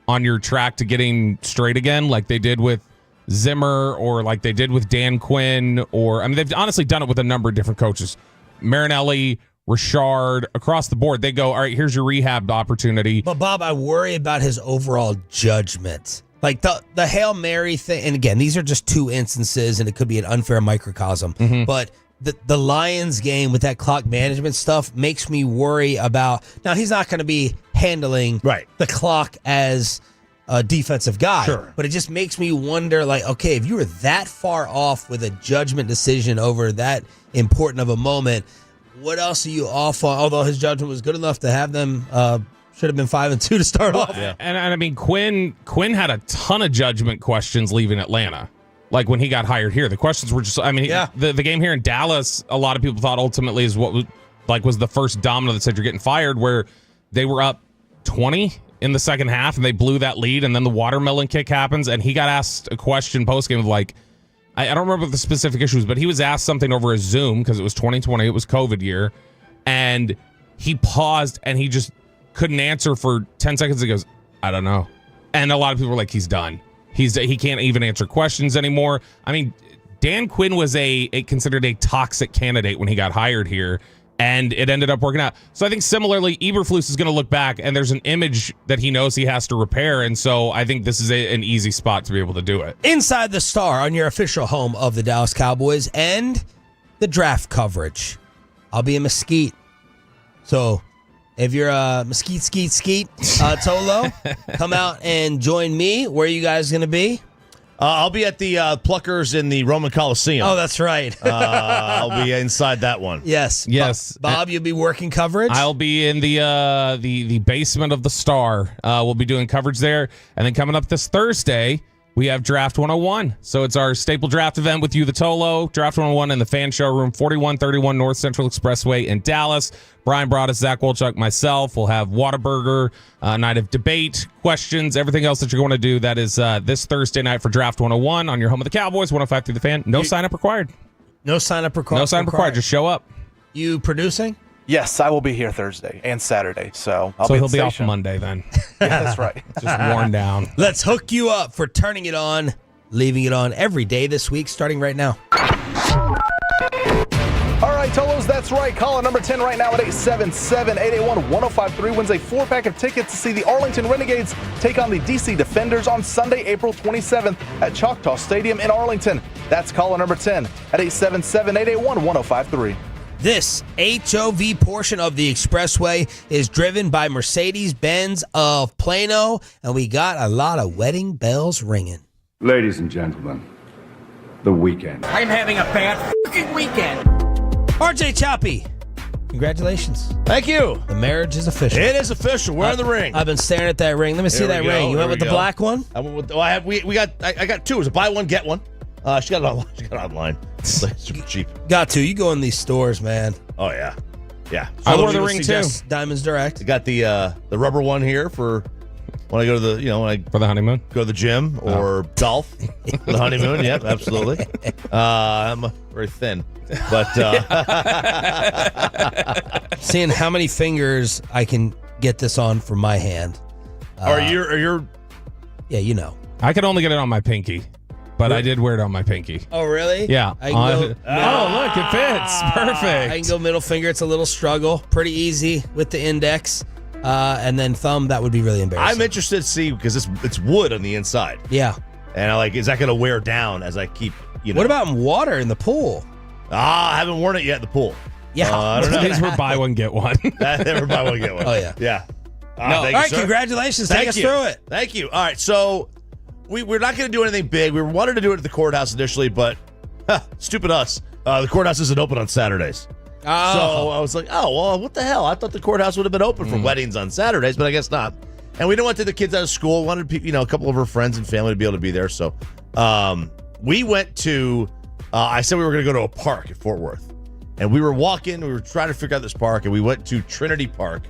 on your track to getting straight again, like they did with Zimmer or like they did with Dan Quinn, they've honestly done it with a number of different coaches. Marinelli, Richard, across the board, they go, all right, here's your rehab opportunity. But Bob, I worry about his overall judgment. Like the Hail Mary thing, and again, these are just 2 instances, and it could be an unfair microcosm, but the Lions game with that clock management stuff makes me worry about, now he's not going to be handling the clock as a defensive guy, but it just makes me wonder, like, okay, if you were that far off with a judgment decision over that important of a moment. What else are you off on? Although his judgment was good enough to have them, should have been 5-2 to start off. Yeah. And I mean, Quinn had a ton of judgment questions leaving Atlanta. Like when he got hired here, the questions were just, I mean, the game here in Dallas, a lot of people thought ultimately is what was the first domino that said you're getting fired, where they were up 20 in the second half and they blew that lead, and then the watermelon kick happens, and he got asked a question postgame of like, I don't remember the specific issues, but he was asked something over a Zoom because it was 2020, it was COVID year, and he paused and he just couldn't answer for 10 seconds. He goes, I don't know. And a lot of people were like, he's done. He can't even answer questions anymore. I mean, Dan Quinn was considered a toxic candidate when he got hired here, and it ended up working out. So I think similarly, Eberflus is going to look back, and there's an image that he knows he has to repair, and so I think this is an easy spot to be able to do it. Inside the Star on your official home of the Dallas Cowboys and the draft coverage. I'll be in Mesquite. So if you're a Mesquite, Tolo, come out and join me. Where are you guys going to be? I'll be at the Pluckers in the Roman Coliseum. Oh, that's right. I'll be inside that one. Yes. Bob, you'll be working coverage? I'll be in the basement of the Star. We'll be doing coverage there. And then coming up this Thursday, we have Draft 101. So it's our staple draft event with you, the Tolo. Draft 101 in the fan showroom, 4131 North Central Expressway in Dallas. Brian Broaddus, Zach Wolchuk, myself. We'll have Whataburger, night of debate, questions, everything else that you're going to do. That is this Thursday night for Draft 101 on your home of the Cowboys, 105 through the fan. No sign-up required. No sign-up required? No sign-up required. Just show up. You producing? Yes, I will be here Thursday and Saturday, so he'll be off Monday then. Yeah, that's right. Just worn down. Let's hook you up for turning it on, leaving it on every day this week, starting right now. All right, Tolos, that's right. Caller number 10 right now at 877-881-1053 wins a 4-pack of tickets to see the Arlington Renegades take on the DC Defenders on Sunday, April 27th at Choctaw Stadium in Arlington. That's caller number 10 at 877-881-1053. This HOV portion of the Expressway is driven by Mercedes-Benz of Plano, and we got a lot of wedding bells ringing. Ladies and gentlemen, the weekend. I'm having a bad fucking weekend. RJ Choppy, congratulations. Thank you. The marriage is official. It is official. We're in the ring. I've been staring at that ring. Let me see that ring. You went with the black one? I went with. I got two. It was a buy one get one. She got it online. It's like super cheap. Got to. You go in these stores, man. Oh yeah. So I wore the ring too. Diamonds Direct. I got the rubber one here for when I go to the for the honeymoon, go to the gym or golf. For the honeymoon, yep, absolutely. I'm very thin, but seeing how many fingers I can get this on from my hand. Are you? Yeah, you know. I could only get it on my pinky. But I did wear it on my pinky. Oh, really? Yeah. I can look, it fits. Perfect. I can go middle finger. It's a little struggle. Pretty easy with the index. And then thumb, that would be really embarrassing. I'm interested to see because it's wood on the inside. Yeah. And is that going to wear down as I keep, What about in water in the pool? I haven't worn it yet in the pool. Yeah. I don't know. These were buy one, get one. Never buy one, get one. Oh, yeah. Yeah. All right, congratulations. Take us through it. Thank you. All right, so we're not going to do anything big. We wanted to do it at the courthouse initially, but stupid us. The courthouse isn't open on Saturdays. Oh. So I was like, well, what the hell? I thought the courthouse would have been open for weddings on Saturdays, but I guess not. And we didn't want to take the kids out of school. Wanted a couple of our friends and family to be able to be there. So we went to, I said we were going to go to a park at Fort Worth. And we were walking. We were trying to figure out this park, and we went to Trinity Park.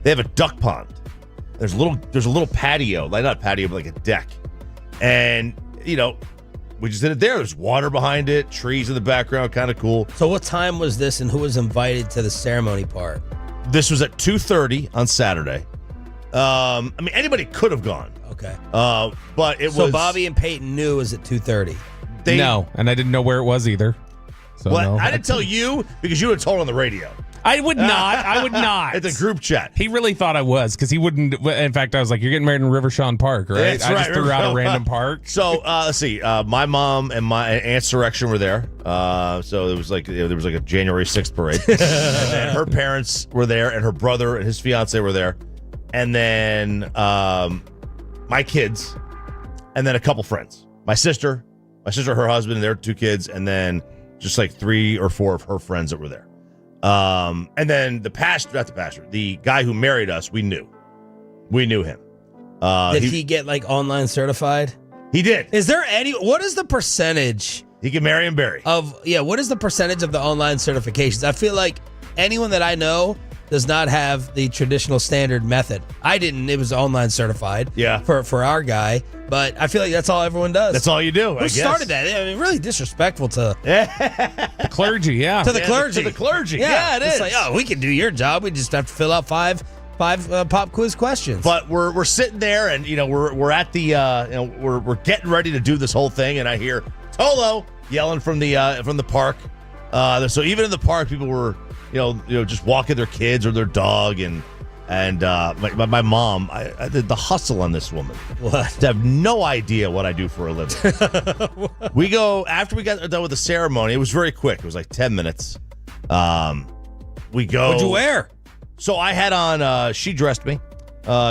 They have a duck pond. There's a little patio, like not a patio, but like a deck. And, we just did it there. There's water behind it, trees in the background, kind of cool. So what time was this, and who was invited to the ceremony part? This was at 2:30 on Saturday. Anybody could have gone. Okay. But it was... So Bobby and Peyton knew it was at 2:30. No, and I didn't know where it was either. So what? No. I didn't tell you because you would have told on the radio. I would not. At the group chat. He really thought I was because he wouldn't. In fact, I was like, "You're getting married in Rivershawn Park, right?" That's I right, just threw out a random park. So let's see. My mom and my aunt's direction were there. So it was like there was like a January 6th parade. And then her parents were there, and her brother and his fiance were there, and then my kids, and then a couple friends. My sister, her husband, and their two kids, and then just like 3 or 4 of her friends that were there. And then the guy who married us, we knew him. Did he get like online certified? He did. What is the percentage? He can marry and bury. What is the percentage of the online certifications? I feel like anyone that I know does not have the traditional standard method. I didn't. It was online certified. Yeah. For our guy. But I feel like that's all everyone does. That's all you do. Who started that? I mean, really disrespectful to the clergy. Yeah. To the clergy. To the clergy. Yeah, it is. It's like, oh, we can do your job. We just have to fill out five pop quiz questions. But we're sitting there, and we're at the we're getting ready to do this whole thing, and I hear Tolo yelling from the park. So even in the park, people were just walking their kids or their dog, and my mom, I did the hustle on this woman. What? I have no idea what I do for a living. We go after we got done with the ceremony. It was very quick. It was like 10 minutes. We go. What'd you wear? So I had on, she dressed me,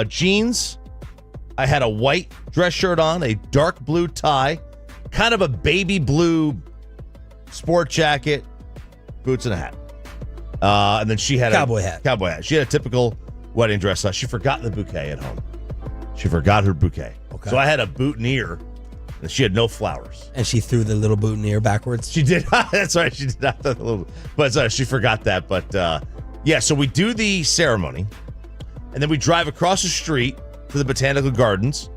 jeans. I had a white dress shirt on, a dark blue tie, kind of a baby blue sport jacket, boots and a hat. And then she had Cowboy hat. She had a typical wedding dress on. She forgot the bouquet at home. She forgot her bouquet. Okay. So I had a boutonniere, and she had no flowers. And she threw the little boutonniere backwards. She did. That's right. She did not. But she forgot that. But yeah, so we do the ceremony, and then we drive across the street to the Botanical Gardens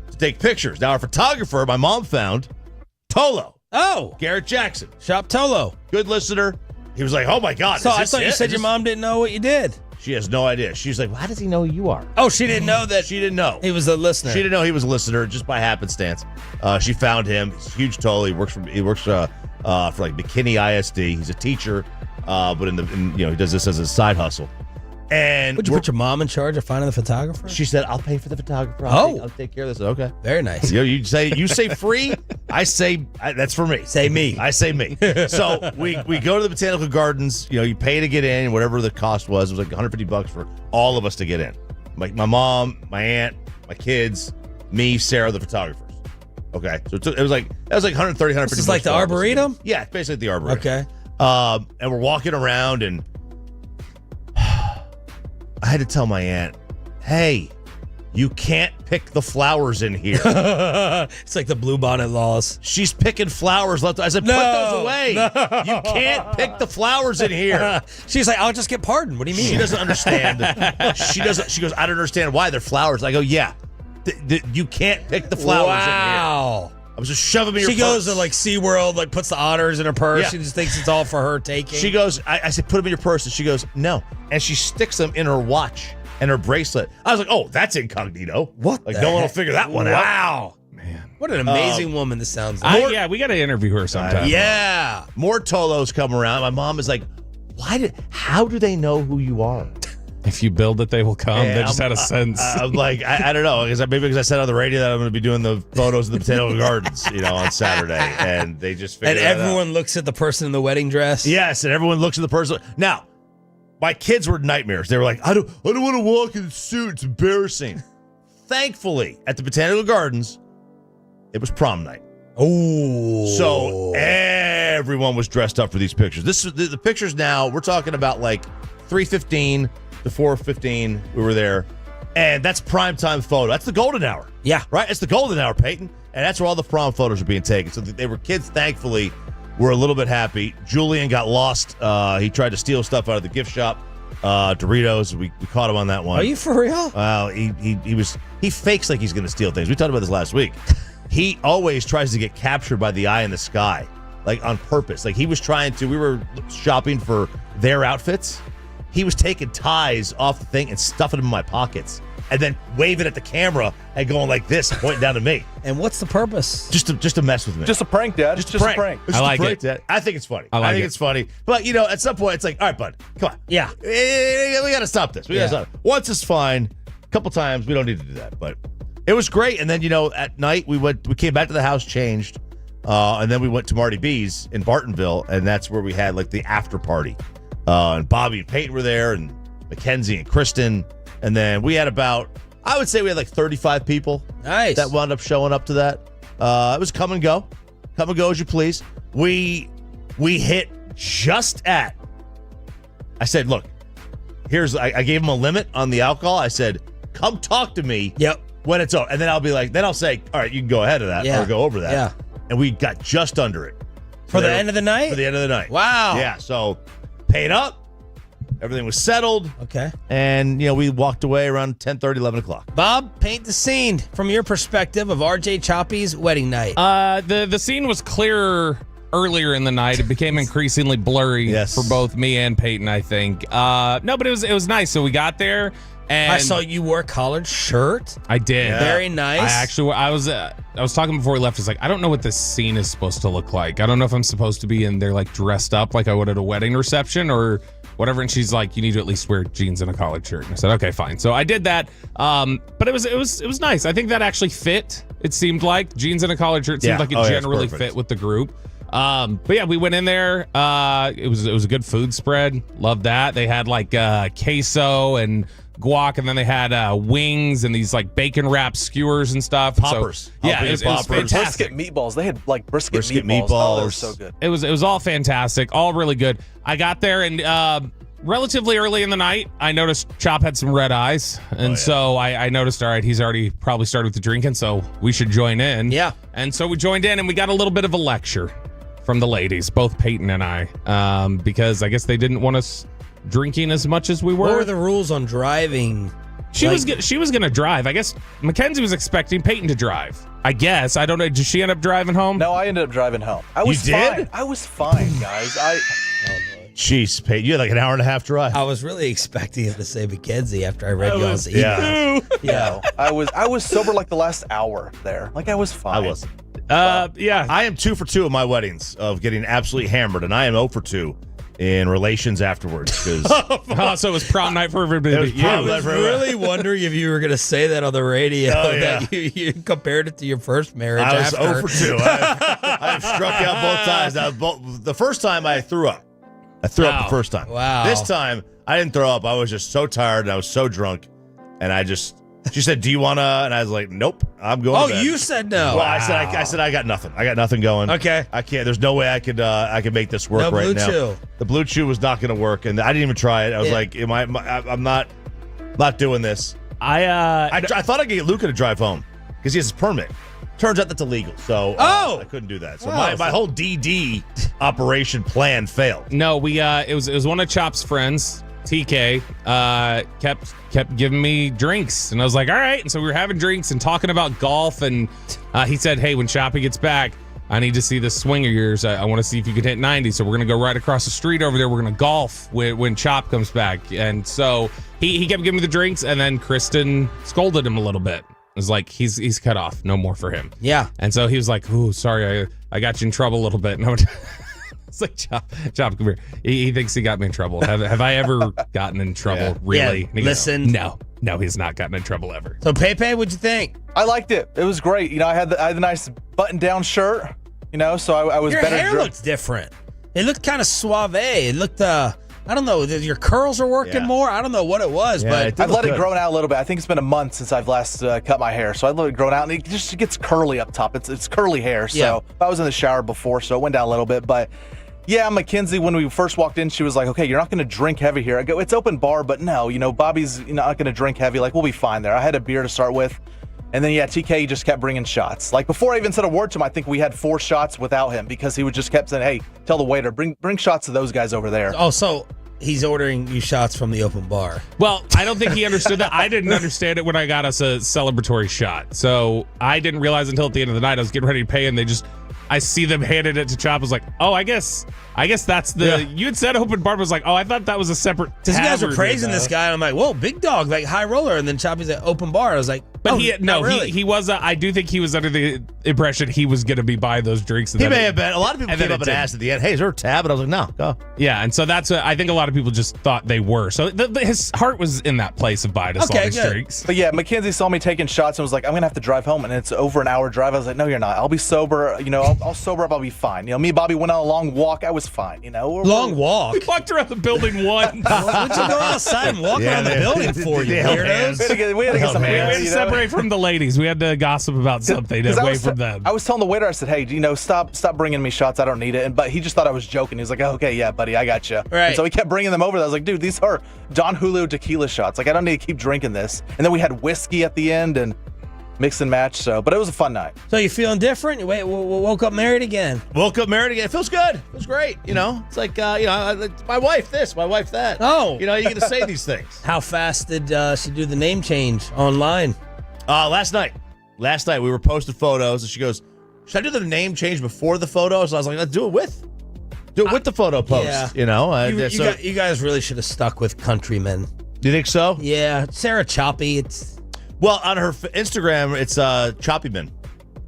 to take pictures. Now, our photographer, my mom found Tolo. Oh, Garrett Jackson. Shop Tolo. Good listener. He was like, oh my God. So I thought you said your mom didn't know what you did. She has no idea. She's like, well, how does he know who you are? Oh, she didn't know that. She didn't know. He was a listener. She didn't know he was a listener just by happenstance. She found him. He's a huge Tolo. He works for like McKinney ISD. He's a teacher, but he does this as a side hustle. And would you put your mom in charge of finding the photographer? She said, I'll pay for the photographer. I'll take care of this. Okay. Very nice. You say free. I say that's for me. Say me. I say me. So we go to the Botanical Gardens. You pay to get in, whatever the cost was. It was like $150 for all of us to get in. Like my mom, my aunt, my kids, me, Sarah, the photographers. Okay. So it was like $130, $150. This is like the Arboretum? Yeah, basically the Arboretum. Okay. And we're walking around, and I had to tell my aunt, hey, you can't pick the flowers in here. It's like the bluebonnet laws. She's picking flowers left. I said, put those away. No. You can't pick the flowers in here. She's like, I'll just get pardoned. What do you mean? She doesn't understand. She goes, I don't understand why they're flowers. I go, yeah. You can't pick the flowers in here. Wow. I was just shoving me your purse. She goes to like SeaWorld, like puts the otters in her purse. Yeah. She just thinks it's all for her taking. She goes, I said, put them in your purse. And she goes, no. And she sticks them in her watch and her bracelet. I was like, oh, that's incognito. What? Like, no one will figure that one out. Wow. Man. What an amazing woman this sounds like. Yeah, we got to interview her sometime. Yeah. More Tolos come around. My mom is like, how do they know who you are? If you build it, they will come. Yeah, they just had a sense. I'm like, I don't know. Because I said on the radio that I'm going to be doing the photos of the Botanical Gardens, on Saturday. And they just figured And that out. everyone looks at the person in the wedding dress. Yes, and everyone looks at the person. Now, my kids were nightmares. They were like, I don't want to walk in a suit. It's embarrassing. Thankfully, at the Botanical Gardens, it was prom night. Oh. So everyone was dressed up for these pictures. The pictures now, we're talking about like 3:15 to 4:15. We were there. And that's primetime photo. That's the golden hour. Yeah. Right? It's the golden hour, Peyton. And that's where all the prom photos are being taken. So they were kids, thankfully, were a little bit happy. Julian got lost. He tried to steal stuff out of the gift shop. Doritos. We caught him on that one. Are you for real? Well, he fakes like he's going to steal things. We talked about this last week. He always tries to get captured by the eye in the sky, like on purpose. Like we were shopping for their outfits. He was taking ties off the thing and stuffing them in my pockets and then waving at the camera and going like this, pointing down to me. And what's the purpose? Just to mess with me. Just a prank, Dad. Just a prank. I like it. Dad. I think it's funny. I think it's funny. But, at some point, it's like, all right, bud, come on. Yeah. We got to stop this. We got to stop. Once is fine. A couple times, we don't need to do that. But it was great. And then, at night, we came back to the house, changed, and then we went to Marty B's in Bartonville, and that's where we had, like, the after party. And Bobby and Peyton were there, and Mackenzie and Kristen. And then we had I would say we had like 35 people. Nice. That wound up showing up to that. It was come and go as you please. We We hit just at. I said, look, I gave him a limit on the alcohol. I said, come talk to me. Yep. When it's over. And then I'll say, all right, you can go ahead of that or go over that. Yeah. And we got just under it. For the end of the night? For the end of the night. Wow. Yeah. So paid up. Everything was settled. Okay. And, we walked away around 10:30, 11 o'clock. Bob, paint the scene from your perspective of RJ Choppy's wedding night. The scene was clearer earlier in the night. It became increasingly blurry for both me and Peyton, I think. No, but it was nice. So we got there. And I saw you wore a collared shirt. I did. Yeah. Very nice. I was talking before we left. It's like, I don't know what this scene is supposed to look like. I don't know if I'm supposed to be in there like dressed up like I would at a wedding reception or whatever. And she's like, you need to at least wear jeans and a collared shirt. And I said, okay, fine. So I did that. But it was nice. I think that actually fit. It seemed like jeans and a collared shirt seemed like it generally fit with the group. But yeah, we went in there. It was a good food spread. Loved that. They had like queso and guac, and then they had wings and these like bacon wrapped skewers and stuff. Poppers. So, yeah, it was fantastic. Brisket meatballs. They had like brisket meatballs. Oh, they were so good. It was all fantastic, all really good. I got there and relatively early in the night, I noticed Chop had some red eyes, and so I noticed, all right, he's already probably started with the drinking, so we should join in. Yeah. And so we joined in, and we got a little bit of a lecture from the ladies, both Peyton and I, because I guess they didn't want us drinking as much as we were. What were the rules on driving? She was going to drive. I guess Mackenzie was expecting Peyton to drive. I guess. I don't know. Did she end up driving home? No, I ended up driving home. You did? Fine. I was fine, guys. Jeez, Peyton, you had like an hour and a half drive. I was really expecting him to say Mackenzie after I read y'all's email. Yeah. I was sober like the last hour there. Like I was fine. I wasn't. Yeah. I am 2 for 2 at my weddings of getting absolutely hammered, and I am 0 for 2 in relations afterwards. So it was prom night for everybody. I was really wondering if you were going to say that on the radio, that you compared it to your first marriage. I was 0 for 2. I've struck out both times. The first time I threw up. I threw up the first time. Wow. This time, I didn't throw up. I was just so tired and I was so drunk. And she said, do you want to? And I was like, nope, I'm going to bed. You said no. Well, I said, I got nothing. I got nothing going. Okay. I can't. There's no way I could make this work right now. Chew. The Blue Chew was not going to work. And I didn't even try it. I was like, I'm not doing this. I thought I'd get Luca to drive home because he has his permit. Turns out that's illegal, so I couldn't do that. So my whole DD operation plan failed. No, it was one of Chop's friends, TK, kept giving me drinks, and I was like, all right. And so we were having drinks and talking about golf, and he said, hey, when Choppy gets back, I need to see this swing of yours. I want to see if you can hit 90. So we're gonna go right across the street over there. We're gonna golf when Chop comes back. And so he kept giving me the drinks, and then Kristen scolded him a little bit. It was like, he's cut off. No more for him. Yeah. And so he was like, ooh, sorry, I got you in trouble a little bit. And I was like, Chop, come here. He thinks he got me in trouble. Have I ever gotten in trouble, really? Yeah, listen. No, he's not gotten in trouble ever. So, Pepe, what'd you think? I liked it. It was great. I had the nice button-down shirt, so I was Your better. Your hair looked different. It looked kind of suave. It looked, I don't know, your curls are working more. I don't know what it was, but I've let it grow out a little bit. I think it's been a month since I've last cut my hair, so I let it grow out, and it just gets curly up top. It's curly hair, so I was in the shower before, so it went down a little bit. But yeah, Mackenzie, when we first walked in, she was like, "Okay, you're not going to drink heavy here." I go, "It's open bar, but no, Bobby's not going to drink heavy. Like we'll be fine there." I had a beer to start with. And then, TK just kept bringing shots. Like, before I even said a word to him, I think we had 4 shots without him because he would just kept saying, hey, tell the waiter, bring shots to those guys over there. Oh, so he's ordering you shots from the open bar. Well, I don't think he understood that. I didn't understand it when I got us a celebratory shot. So I didn't realize until at the end of the night I was getting ready to pay, and I see them handed it to Chop. I was like, oh, I guess that's the. You had said open bar. I was like, oh, I thought that was a separate. Because you guys were praising this guy, and I'm like, whoa, big dog, like high roller. And then Choppy's at open bar. I was like, but really. he was. I do think he was under the impression he was going to be buying those drinks. He may have been. A lot of people came up and asked at the end, hey, is there a tab? And I was like, no, go. Yeah, and so that's. I think a lot of people just thought they were. So his heart was in that place of buying us all these drinks. But yeah, Mackenzie saw me taking shots and was like, I'm going to have to drive home. And it's over an hour drive. I was like, no, you're not. I'll be sober. I'll sober up. I'll be fine. Me and Bobby went on a long walk. I was fine. Long walk? We walked around the building once. What'd you go outside and walk around the building for, you weirdos? We had to get some hands. We had to separate from the ladies. We had to gossip about something away from them. I was telling the waiter, I said, hey, stop bringing me shots. I don't need it. But he just thought I was joking. He was like, oh, okay, yeah, buddy, I got you. Right. And so he kept bringing them over. I was like, dude, these are Don Julio tequila shots. Like, I don't need to keep drinking this. And then we had whiskey at the end and mix and match. But it was a fun night. So you feeling different? You woke up married again. Woke up married again. It feels good. It feels great. It's like, my wife this, my wife that. Oh. You get to say these things. How fast did she do the name change online? Last night we were posting photos, and she goes, should I do the name change before the photos? I was like, let's do it with the photo post. Yeah. You guys really should have stuck with Countrymen. Do you think so? Yeah. Sarah Choppy, Well, on her Instagram, it's Choppyman.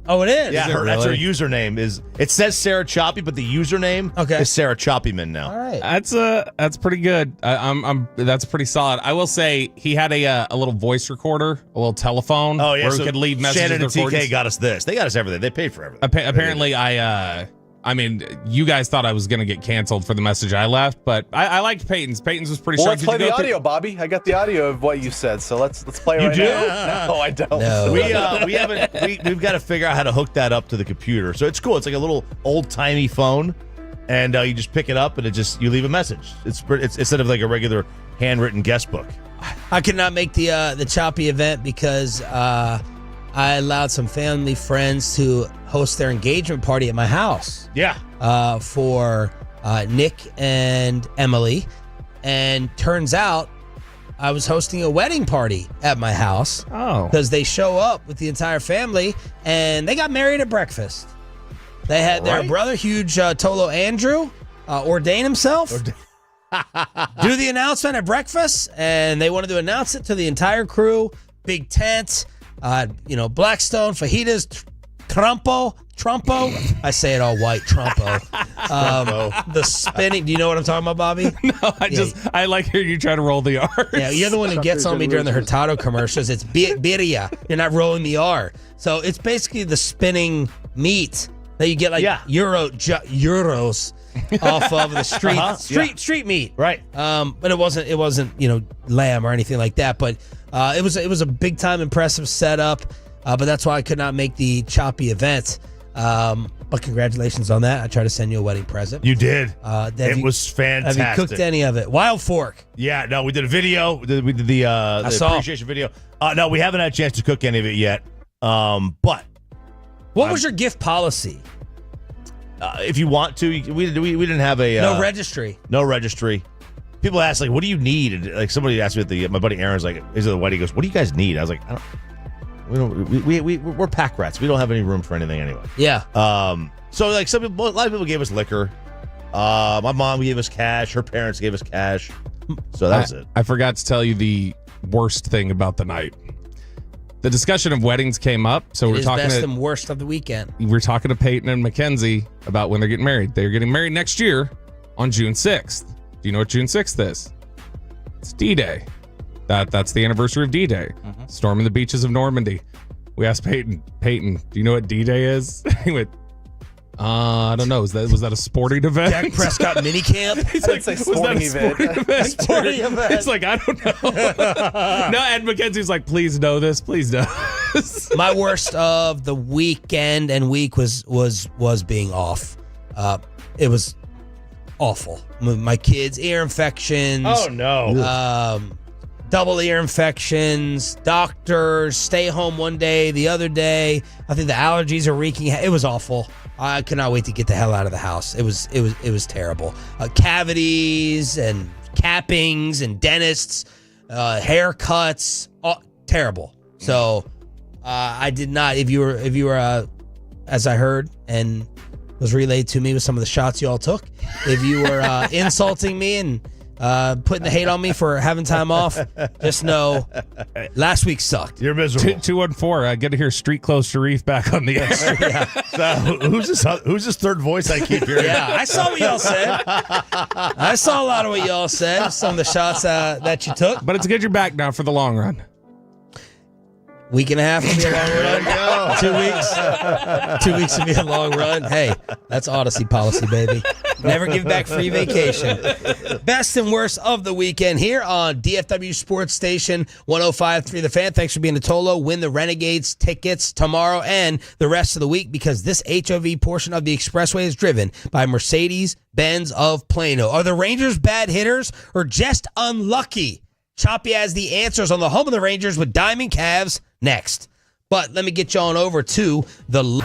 Oh, it is? Yeah, that's her username. It says Sarah Choppy, but the username is Sarah Choppyman now. All right. That's pretty good. That's pretty solid. I will say he had a little voice recorder, a little telephone. Oh, yeah. Where we could leave messages. Shannon and TK got us this. They got us everything. They paid for everything. Apparently, you guys thought I was going to get canceled for the message I left, but I liked Peyton's. Peyton's was pretty Well, strong. let's play the audio, Bobby. I got the audio of what you said, so let's play it right now. No, I don't. No. We've got to figure out how to hook that up to the computer. So it's cool. It's like a little old-timey phone, and you just pick it up, and you leave a message. It's instead of like a regular handwritten guest book. I could not make the Choppy event because I allowed some family friends to host their engagement party at my house. Yeah. For Nick and Emily. And turns out I was hosting a wedding party at my house. Oh. Because they show up with the entire family and they got married at breakfast. They had their brother, huge Tolo Andrew, ordain himself. Do the announcement at breakfast, and they wanted to announce it to the entire crew. Big tent, Blackstone, fajitas, trompo. I say it all white, trompo. The spinning. Do you know what I'm talking about, Bobby? No, I like hearing you try to roll the R. Yeah, you're the one who gets on me during the Hurtado commercials. It's birria. You're not rolling the R. So it's basically the spinning meat that you get euros off of the street meat. Right. But it wasn't lamb or anything like that. But it was a big time impressive setup. But that's why I could not make the Choppy event. But congratulations on that. I tried to send you a wedding present. You did. It was fantastic. Have you cooked any of it? Wild Fork. Yeah, no, we did a video. We did the appreciation video. No, we haven't had a chance to cook any of it yet. But what was your gift policy? If you want to, we didn't have a no registry. No registry. People ask what do you need? And, somebody asked me my buddy Aaron's is it the wedding? He goes, what do you guys need? I was like, we're pack rats. We don't have any room for anything anyway. Yeah. So a lot of people gave us liquor. My mom gave us cash. Her parents gave us cash. So that's it. I forgot to tell you the worst thing about the night. The discussion of weddings came up, so we're talking best and worst of the weekend. We're talking to Peyton and Mackenzie about when they're getting married. They're getting married next year on June 6th. Do you know what June 6th is? It's D-Day. That's the anniversary of D-Day. Mm-hmm. Storming the beaches of Normandy. We asked Peyton, do you know what D-Day is? He went, I don't know. Was that a sporting event? Dak Prescott minicamp? He's like, was that a sporting event? Sporting event. It's like, I don't know. No, and Mackenzie's like, please know this. Please know this. My worst of the weekend and week was being off. It was awful. My kids, ear infections. Oh, no. Double ear infections, doctors, stay home one day, the other day. I think the allergies are wreaking. It was awful. I could not wait to get the hell out of the house. It was terrible. Cavities and cappings and dentists, haircuts, terrible. So I did not. If you were, as I heard and was relayed to me with some of the shots you all took, if you were insulting me and putting the hate on me for having time off, just know last week sucked. You're miserable. 214. I get to hear Street Clothes Sharif back on the air. Yeah. So who's this third voice I keep hearing? Yeah, I saw what y'all said. I saw a lot of what y'all said. Some of the shots that you took. But it's good you're back now for the long run. Week and a half will be a long run. 2 weeks. 2 weeks would be a long run. Hey, that's Odyssey policy, baby. Never give back free vacation. Best and worst of the weekend here on DFW Sports Station 105.3 The Fan. Thanks for being a Tolo. Win the Renegades tickets tomorrow and the rest of the week because this HOV portion of the expressway is driven by Mercedes-Benz of Plano. Are the Rangers bad hitters or just unlucky? Choppy has the answers on the home of the Rangers with Diamond Cavs next. But let me get you on over to the...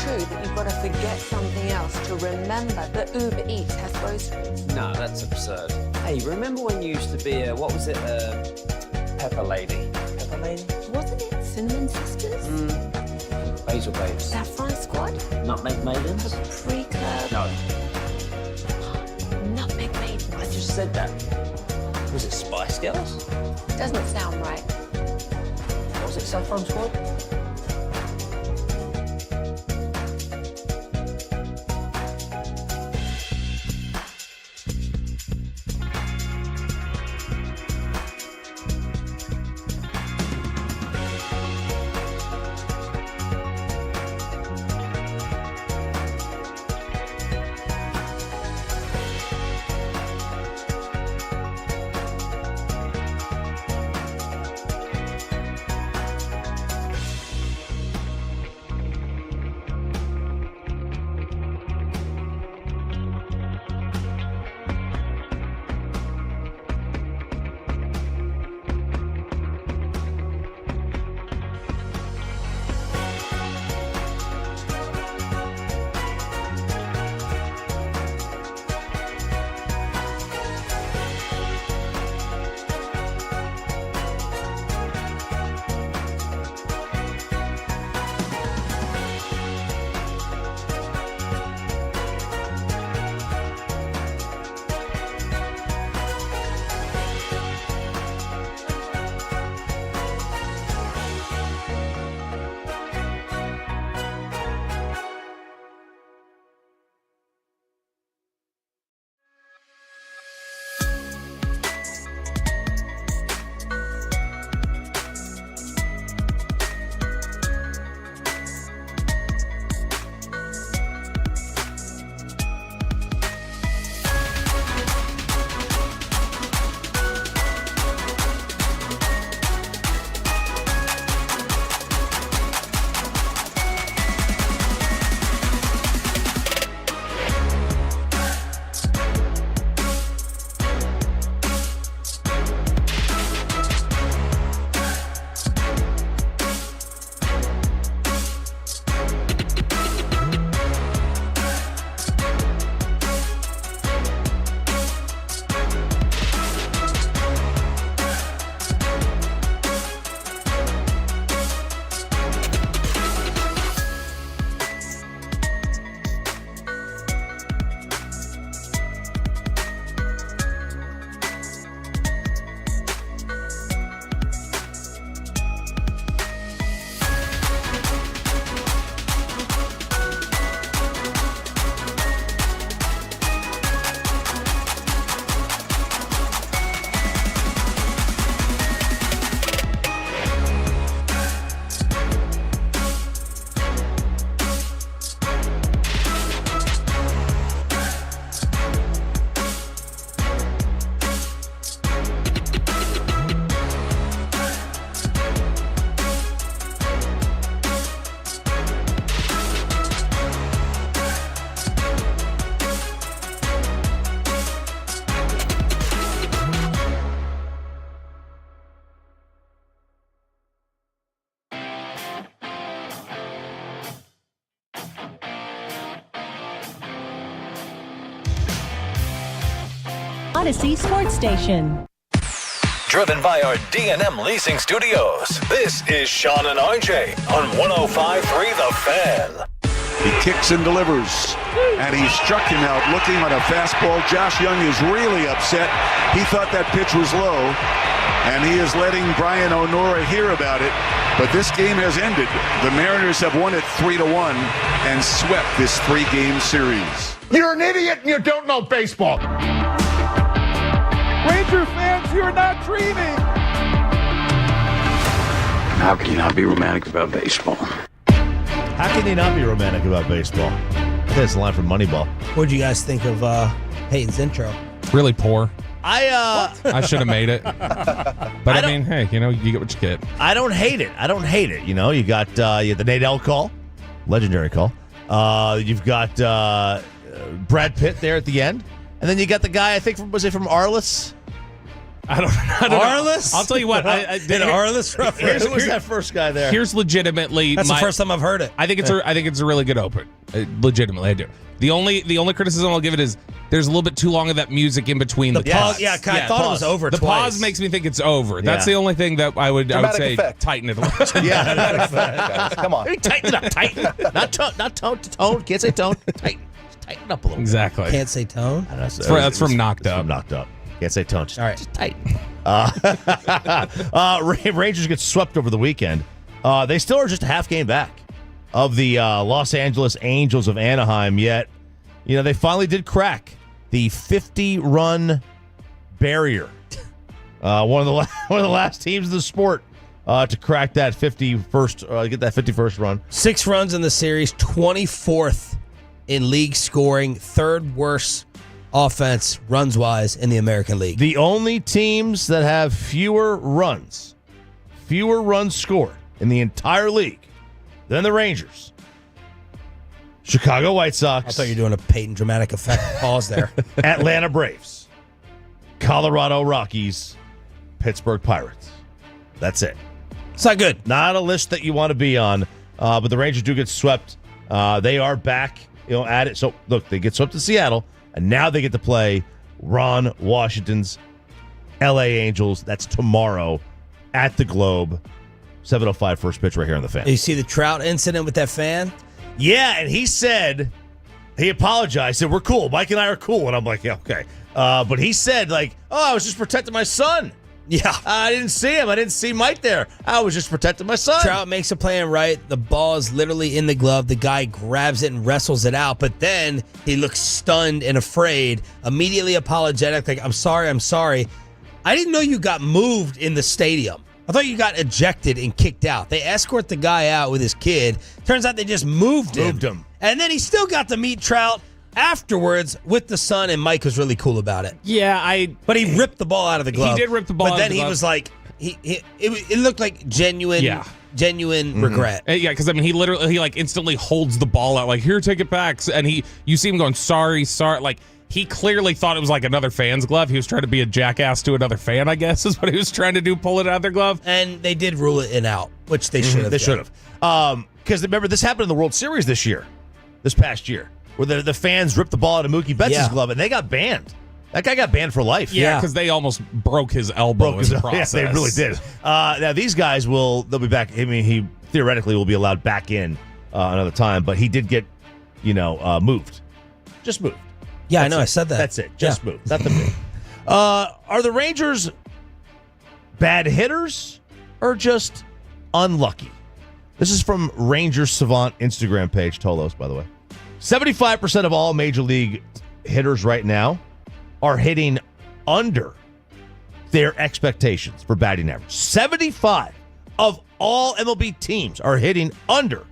That you've got to forget something else to remember that Uber Eats has groceries. No, that's absurd. Hey, remember when you used to be a, what was it, Pepper Lady? Pepper Lady? Wasn't it Cinnamon Sisters? Basil Babes. Saffron Squad? Nutmeg Maidens? Paprika? No. Nutmeg Maidens. I just said that. Was it Spice Girls? Doesn't sound right. What was it, Saffron Squad? Odyssey Sports Station. Driven by our D&M Leasing Studios, this is Sean and RJ on 105.3 The Fan. He kicks and delivers, and he struck him out looking on a fastball. Josh Young is really upset. He thought that pitch was low, and he is letting Brian O'Nora hear about it. But this game has ended. The Mariners have won it 3-1 and swept this 3-game series. You're an idiot and you don't know baseball. Ranger fans, you're not dreaming. How can you not be romantic about baseball? How can you not be romantic about baseball? That's a line from Moneyball. What'd you guys think of Peyton's intro? Really poor. I should have made it. But I mean, hey, you get what you get. I don't hate it. You know, you got the Nadell call, legendary call. You've got Brad Pitt there at the end, and then you got the guy. I think was it from Arliss? I don't know. Arliss? I'll tell you what. I did Arliss reference? Who was that first guy there? Here's legitimately. That's the first time I've heard it. I think it's a really good open. Legitimately, I do. The only criticism I'll give it is there's a little bit too long of that music in music in between the pause. Yeah, I thought it was over. The twice. pause makes me think it's over. That's the only thing that I would say. Effect. Tighten it a little. Yeah, come on. Tighten it up. Tighten. Not tone to tone. Can't say tone. Tighten up a little. Exactly. Can't say tone. That's from Knocked Up. From Knocked Up. Can't say tone. Just, all right. Just tighten. Rangers get swept over the weekend. They still are just a half game back of the Los Angeles Angels of Anaheim, yet, they finally did crack the 50-run barrier. One of the last teams in the sport to crack that 51st, get that 51st run. 6 runs in the series, 24th in league scoring, third worst offense runs-wise in the American League. The only teams that have fewer runs scored in the entire league than the Rangers. Chicago White Sox. I thought you were doing a Peyton dramatic effect pause there. Atlanta Braves. Colorado Rockies. Pittsburgh Pirates. That's it. It's not good. Not a list that you want to be on, but the Rangers do get swept. They are back at it. So, look, they get swept to Seattle. And now they get to play Ron Washington's L.A. Angels. That's tomorrow at the Globe. 7:05 first pitch right here on the Fan. You see the Trout incident with that fan? Yeah, and he said, he apologized. Said, we're cool. Mike and I are cool. And I'm like, yeah, okay. But he said, I was just protecting my son. Yeah. I didn't see him. I didn't see Mike there. I was just protecting my son. Trout makes a play and right. The ball is literally in the glove. The guy grabs it and wrestles it out. But then he looks stunned and afraid, immediately apologetic, like, I'm sorry. I didn't know you got moved in the stadium. I thought you got ejected and kicked out. They escort the guy out with his kid. Turns out they just moved him. And then he still got to meet Trout afterwards with the son, and Mike was really cool about it. Yeah, but he ripped the ball out of the glove. He did rip the ball out of the glove. But then he was like, it looked like genuine regret. Yeah, because he instantly holds the ball out, like, here, take it back. And you see him going, sorry. Like, he clearly thought it was like another fan's glove. He was trying to be a jackass to another fan, I guess, is what he was trying to do, pull it out of their glove. And they did rule it in out, which they should have. They should have. Because remember, this happened in the World Series this past year, where the fans ripped the ball out of Mookie Betts' glove, and they got banned. That guy got banned for life. Yeah, because they almost broke his elbow in the process. Yeah, they really did. Now, these guys they'll be back. I mean, he theoretically will be allowed back in another time, but he did get, moved. Just moved. Yeah, I know. I said that. That's it. Just moved. Not the move. Are the Rangers bad hitters or just unlucky? This is from Rangers Savant Instagram page, Tolos, by the way. 75% of all Major League hitters right now are hitting under their expectations for batting average. 75 of all MLB teams are hitting under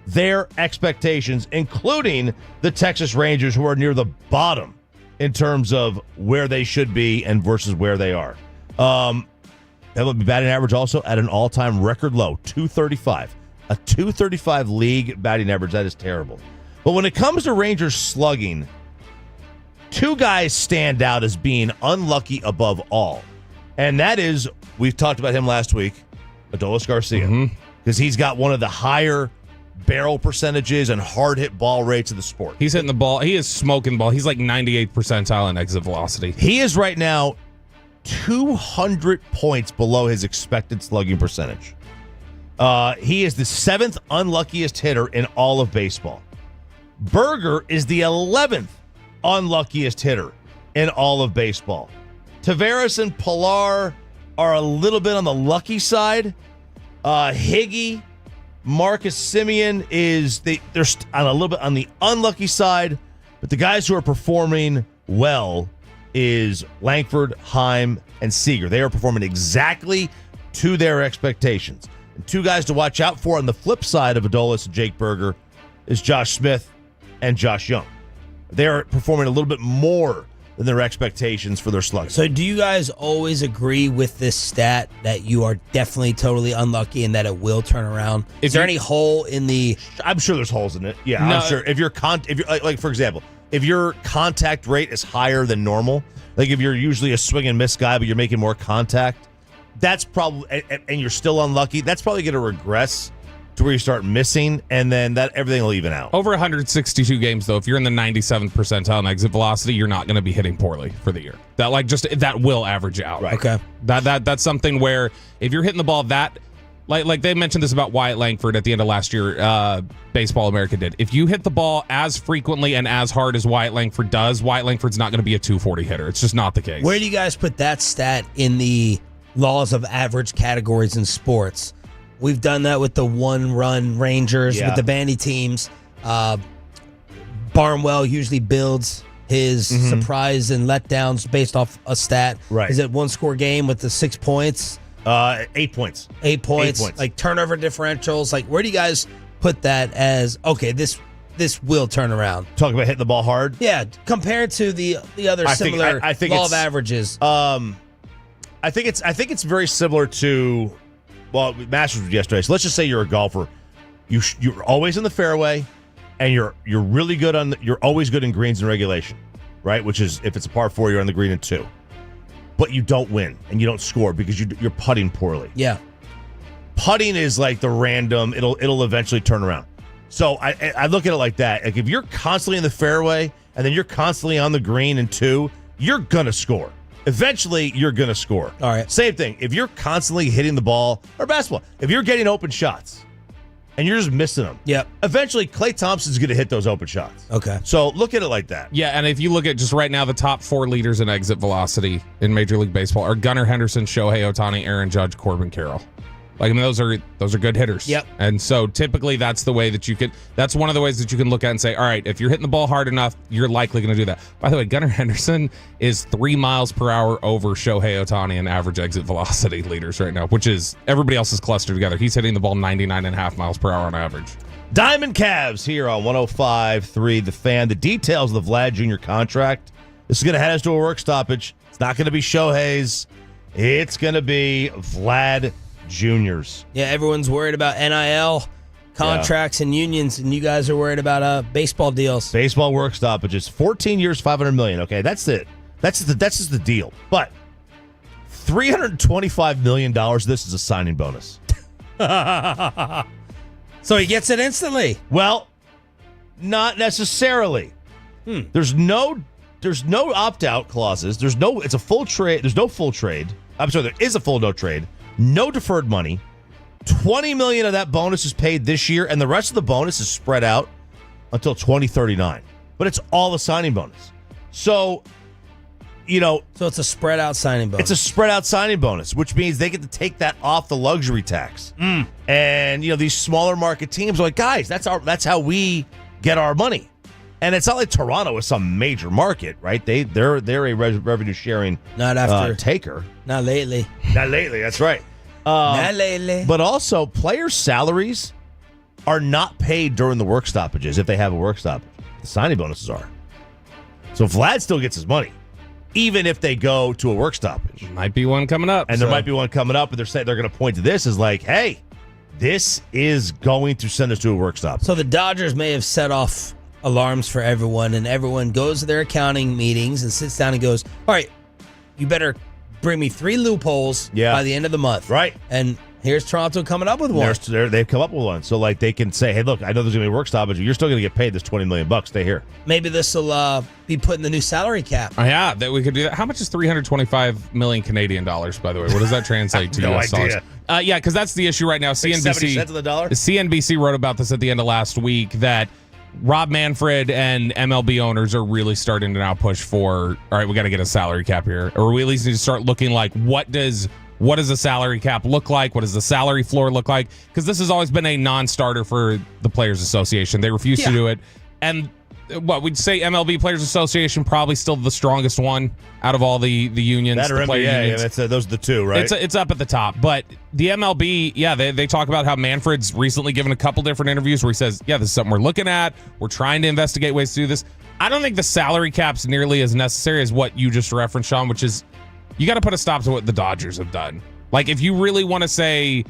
their expectations, including the Texas Rangers, who are near the bottom in terms of where they should be and versus where they are. MLB batting average also at an all-time record low, 235. A 235 league batting average, that is terrible. But when it comes to Rangers slugging, 2 guys stand out as being unlucky above all. And that is, we've talked about him last week, Adolis Garcia, because he's got one of the higher barrel percentages and hard hit ball rates of the sport. He's hitting the ball. He is smoking the ball. He's like 98th percentile in exit velocity. He is right now 200 points below his expected slugging percentage. He is the 7th unluckiest hitter in all of baseball. Berger is the 11th unluckiest hitter in all of baseball. Taveras and Pilar are a little bit on the lucky side. Higgy, Marcus Semien they're on a little bit on the unlucky side, but the guys who are performing well is Langford, Heim, and Seager. They are performing exactly to their expectations. And two guys to watch out for on the flip side of Adolis and Jake Berger is Josh Smith and Josh Young. They are performing a little bit more than their expectations for their slugging. So do you guys always agree with this stat that you are definitely totally unlucky and that it will turn around? Is there any hole in the... I'm sure there's holes in it. Yeah, No. I'm sure. If you're like for example, if your contact rate is higher than normal, like if you're usually a swing and miss guy but you're making more contact, that's probably, and you're still unlucky, that's probably going to regress to where you start missing, and then that everything will even out. Over 162 games, though, if you're in the 97th percentile in exit velocity, you're not going to be hitting poorly for the year. That will average out. Right. Okay. That's something where if you're hitting the ball that, like they mentioned this about Wyatt Langford at the end of last year, Baseball America did. If you hit the ball as frequently and as hard as Wyatt Langford does, Wyatt Langford's not going to be a 240 hitter. It's just not the case. Where do you guys put that stat in the laws of average categories in sports? We've done that with the one-run Rangers, with the bandy teams. Barnwell usually builds his surprise and letdowns based off a stat. Right. Is it one-score game with the 6 points? 8 points. 8 points. Like turnover differentials. Like, where do you guys put that as, okay, this will turn around? Talking about hitting the ball hard? Yeah, compared to the other similar law of averages. I think it's very similar to... Well, Masters was yesterday. So let's just say you're a golfer. You're always in the fairway, and you're really good you're always good in greens in regulation, right? Which is if it's a par 4, you're on the green in 2. But you don't win and you don't score because you're putting poorly. Yeah, putting is like the random. It'll eventually turn around. So I look at it like that. Like if you're constantly in the fairway and then you're constantly on the green in 2, you're gonna score. Eventually, you're going to score. All right. Same thing. If you're constantly hitting the ball, or basketball, if you're getting open shots and you're just missing them, eventually Klay Thompson's going to hit those open shots. Okay. So look at it like that. Yeah, and if you look at just right now, the top 4 leaders in exit velocity in Major League Baseball are Gunnar Henderson, Shohei Ohtani, Aaron Judge, Corbin Carroll. Like, I mean, those are good hitters. Yep. And so typically that's the way that that's one of the ways that you can look at and say, all right, if you're hitting the ball hard enough, you're likely going to do that. By the way, Gunnar Henderson is 3 miles per hour over Shohei Ohtani in average exit velocity leaders right now, which is everybody else is clustered together. He's hitting the ball 99.5 miles per hour on average. Diamond Cavs here on 105.3 The Fan. The details of the Vlad Jr. contract. This is going to head us to a work stoppage. It's not going to be Shohei's. It's going to be Vlad Juniors. Yeah, everyone's worried about NIL contracts and unions, and you guys are worried about baseball deals. Baseball work stoppages. 14 years, $500 million. Okay, that's it. That's just the deal. But $325 million. This is a signing bonus. So he gets it instantly. Well, not necessarily. There's no opt-out clauses. It's a full trade. There's no full trade. I'm sorry, there is a full no trade. No deferred money. $20 million of that bonus is paid this year, and the rest of the bonus is spread out until 2039. But it's all a signing bonus. So, so it's a spread out signing bonus. It's a spread out signing bonus, which means they get to take that off the luxury tax. And these smaller market teams are like, guys, that's how we get our money. And it's not like Toronto is some major market, right? They're a revenue sharing taker. Not lately. Not lately. That's right. Not lately. But also, players' salaries are not paid during the work stoppages if they have a work stoppage. The signing bonuses are. So Vlad still gets his money, even if they go to a work stoppage. Might be one coming up. And there might be one coming up, and they're saying they're going to point to this as like, hey, this is going to send us to a work stoppage. So the Dodgers may have set off alarms for everyone, and everyone goes to their accounting meetings and sits down and goes, all right, you better bring me 3 loopholes by the end of the month. Right. And Here's Toronto coming up with one. They've come up with one. So, like, they can say, hey, look, I know there's going to be work stoppage, but you're still going to get paid this $20 million. Stay here. Maybe this will be put in the new salary cap. Oh, yeah, that we could do that. How much is 325 million Canadian dollars, by the way? What does that translate to? No US idea. Dollars? Yeah, because that's the issue right now. CNBC 70 cents of the dollar? CNBC wrote about this at the end of last week, that Rob Manfred and MLB owners are really starting to now push for, all right, we got to get a salary cap here. Or we at least need to start looking like, what does a salary cap look like? What does the salary floor look like? Because this has always been a non-starter for the Players Association. They refuse to do it. And what we'd say, MLB Players Association probably still the strongest one out of all the unions. That or the player NBA, unions. those are the two, right? It's up at the top. But the MLB, yeah, they talk about how Manfred's recently given a couple different interviews where he says, yeah, this is something we're looking at. We're trying to investigate ways to do this. I don't think the salary cap's nearly as necessary as what you just referenced, Sean, which is you got to put a stop to what the Dodgers have done. Like, if you really want to say,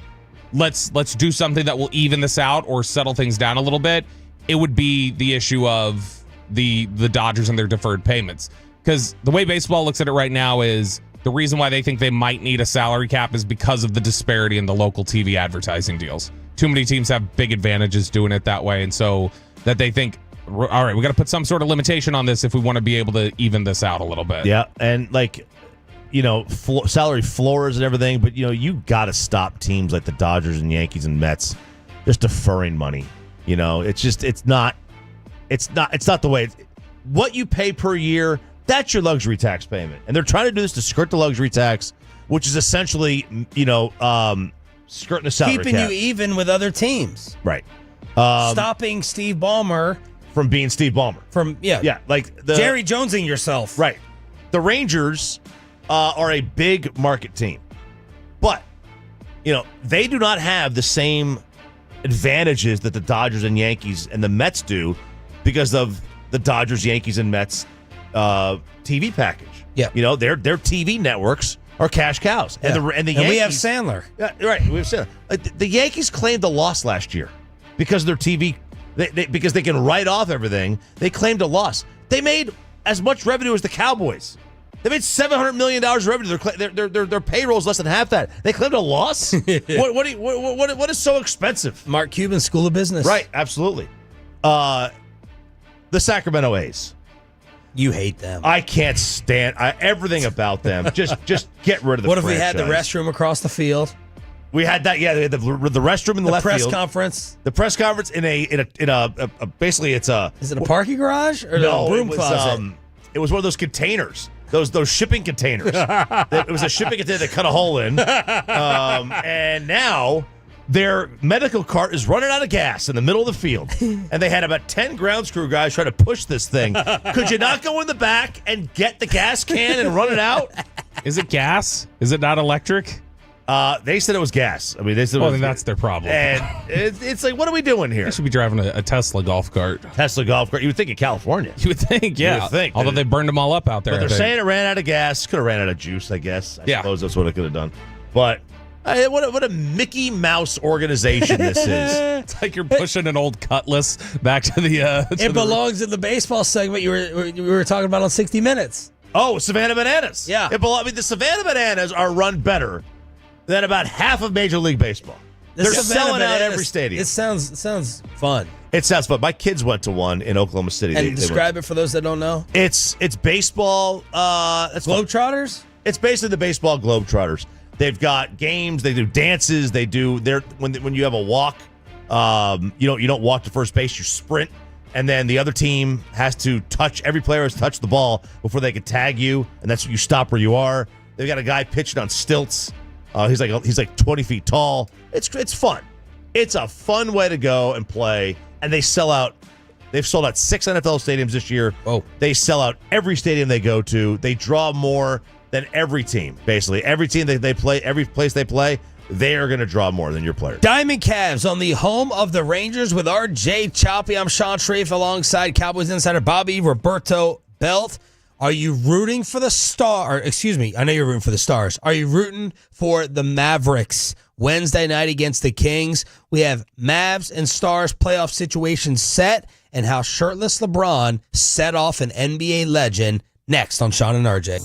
let's do something that will even this out or settle things down a little bit, it would be the issue of the Dodgers and their deferred payments. Because the way baseball looks at it right now is the reason why they think they might need a salary cap is because of the disparity in the local TV advertising deals. Too many teams have big advantages doing it that way, and so that they think, all right, we got to put some sort of limitation on this if we want to be able to even this out a little bit. Yeah, and like, you know, salary floors and everything, but you know, you got to stop teams like the Dodgers and Yankees and Mets just deferring money. You know, it's not the way. What you pay per year, that's your luxury tax payment, and they're trying to do this to skirt the luxury tax, which is essentially, you know, skirting the salary keeping cap. you even with other teams, right? Stopping Steve Ballmer from being Steve Ballmer. Like Jerry Jonesing yourself, right? The Rangers are a big market team, but you know, they do not have the same advantages that the Dodgers and Yankees and the Mets do because of the Dodgers, Yankees, and Mets TV package. Yeah, you know, their TV networks are cash cows, and the Yankees, and we have Sandler. Yeah, right, we have Sandler. The Yankees claimed a loss last year because of their TV. Because they can write off everything, they claimed a loss. They made as much revenue as the Cowboys. They made $700 million revenue. Their payroll is less than half that. They claimed a loss. What is so expensive? Mark Cuban School of Business. Right, absolutely. The Sacramento A's. You hate them. I can't stand everything about them. Just get rid of the. What franchise. if we had the restroom across the field? We had that. Yeah, they had the restroom in the left press field. conference. The press conference in a basically it's a. Is it a parking garage or no? a broom it was, closet? It was one of those containers. Those shipping containers. It was a shipping container that cut a hole in. And now their medical cart is running out of gas in the middle of the field. And they had about 10 grounds crew guys trying to push this thing. Could you not go in the back and get the gas can and run it out? Is it gas? Is it not electric? They said it was gas. I mean, they said then that's their problem. And it's like, what are we doing here? They should be driving a Tesla golf cart. Tesla golf cart. You would think in California. You would think, yeah. You would think. Although they burned them all up out there. But they're saying it ran out of gas. Could have ran out of juice, I guess. I Yeah. suppose that's what it could have done. But what a Mickey Mouse organization this is. It's like you're pushing an old Cutlass back to the... It belongs in the baseball segment you were talking about on 60 Minutes. Oh, Savannah Bananas. Yeah. The Savannah Bananas are run better than about half of Major League Baseball. They're selling out every stadium. It sounds fun. It sounds fun. My kids went to one in Oklahoma City. And describe it for those that don't know. It's baseball. That's Globetrotters? It's basically the baseball Globetrotters. They've got games. They do dances. They do when you have a walk. You don't walk to first base. You sprint, and then the other team has to touch. Every player has to touch the ball before they can tag you, and that's you stop where you are. They've got a guy pitching on stilts. He's like 20 feet tall. It's fun. It's a fun way to go and play. And they sell out. They've sold out 6 NFL stadiums this year. Oh, they sell out every stadium they go to. They draw more than every team. Basically, every team they play, every place they play, they are going to draw more than your players. Diamond Cavs on the home of the Rangers with RJ Choppy. I'm Sean Sharif alongside Cowboys insider Bobby Roberto Belt. Are you rooting for the Star? Excuse me, I know you're rooting for the Stars. Are you rooting for the Mavericks? Wednesday night against the Kings. We have Mavs and Stars playoff situation set and how shirtless LeBron set off an NBA legend next on Sean and RJ.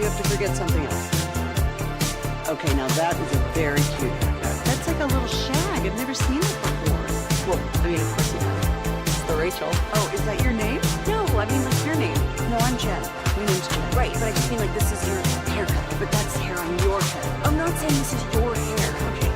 have to forget something else. Okay, now that is a very cute haircut. That's like a little shag. I've never seen it before. Well, I mean, of course you have. It's the Rachel. Oh, is that your name? No, I mean, what's your name? No, I'm Jen. My name's Jen. Right, but I just mean like this is your haircut, but that's hair on your head. I'm not saying this is your hair. Okay,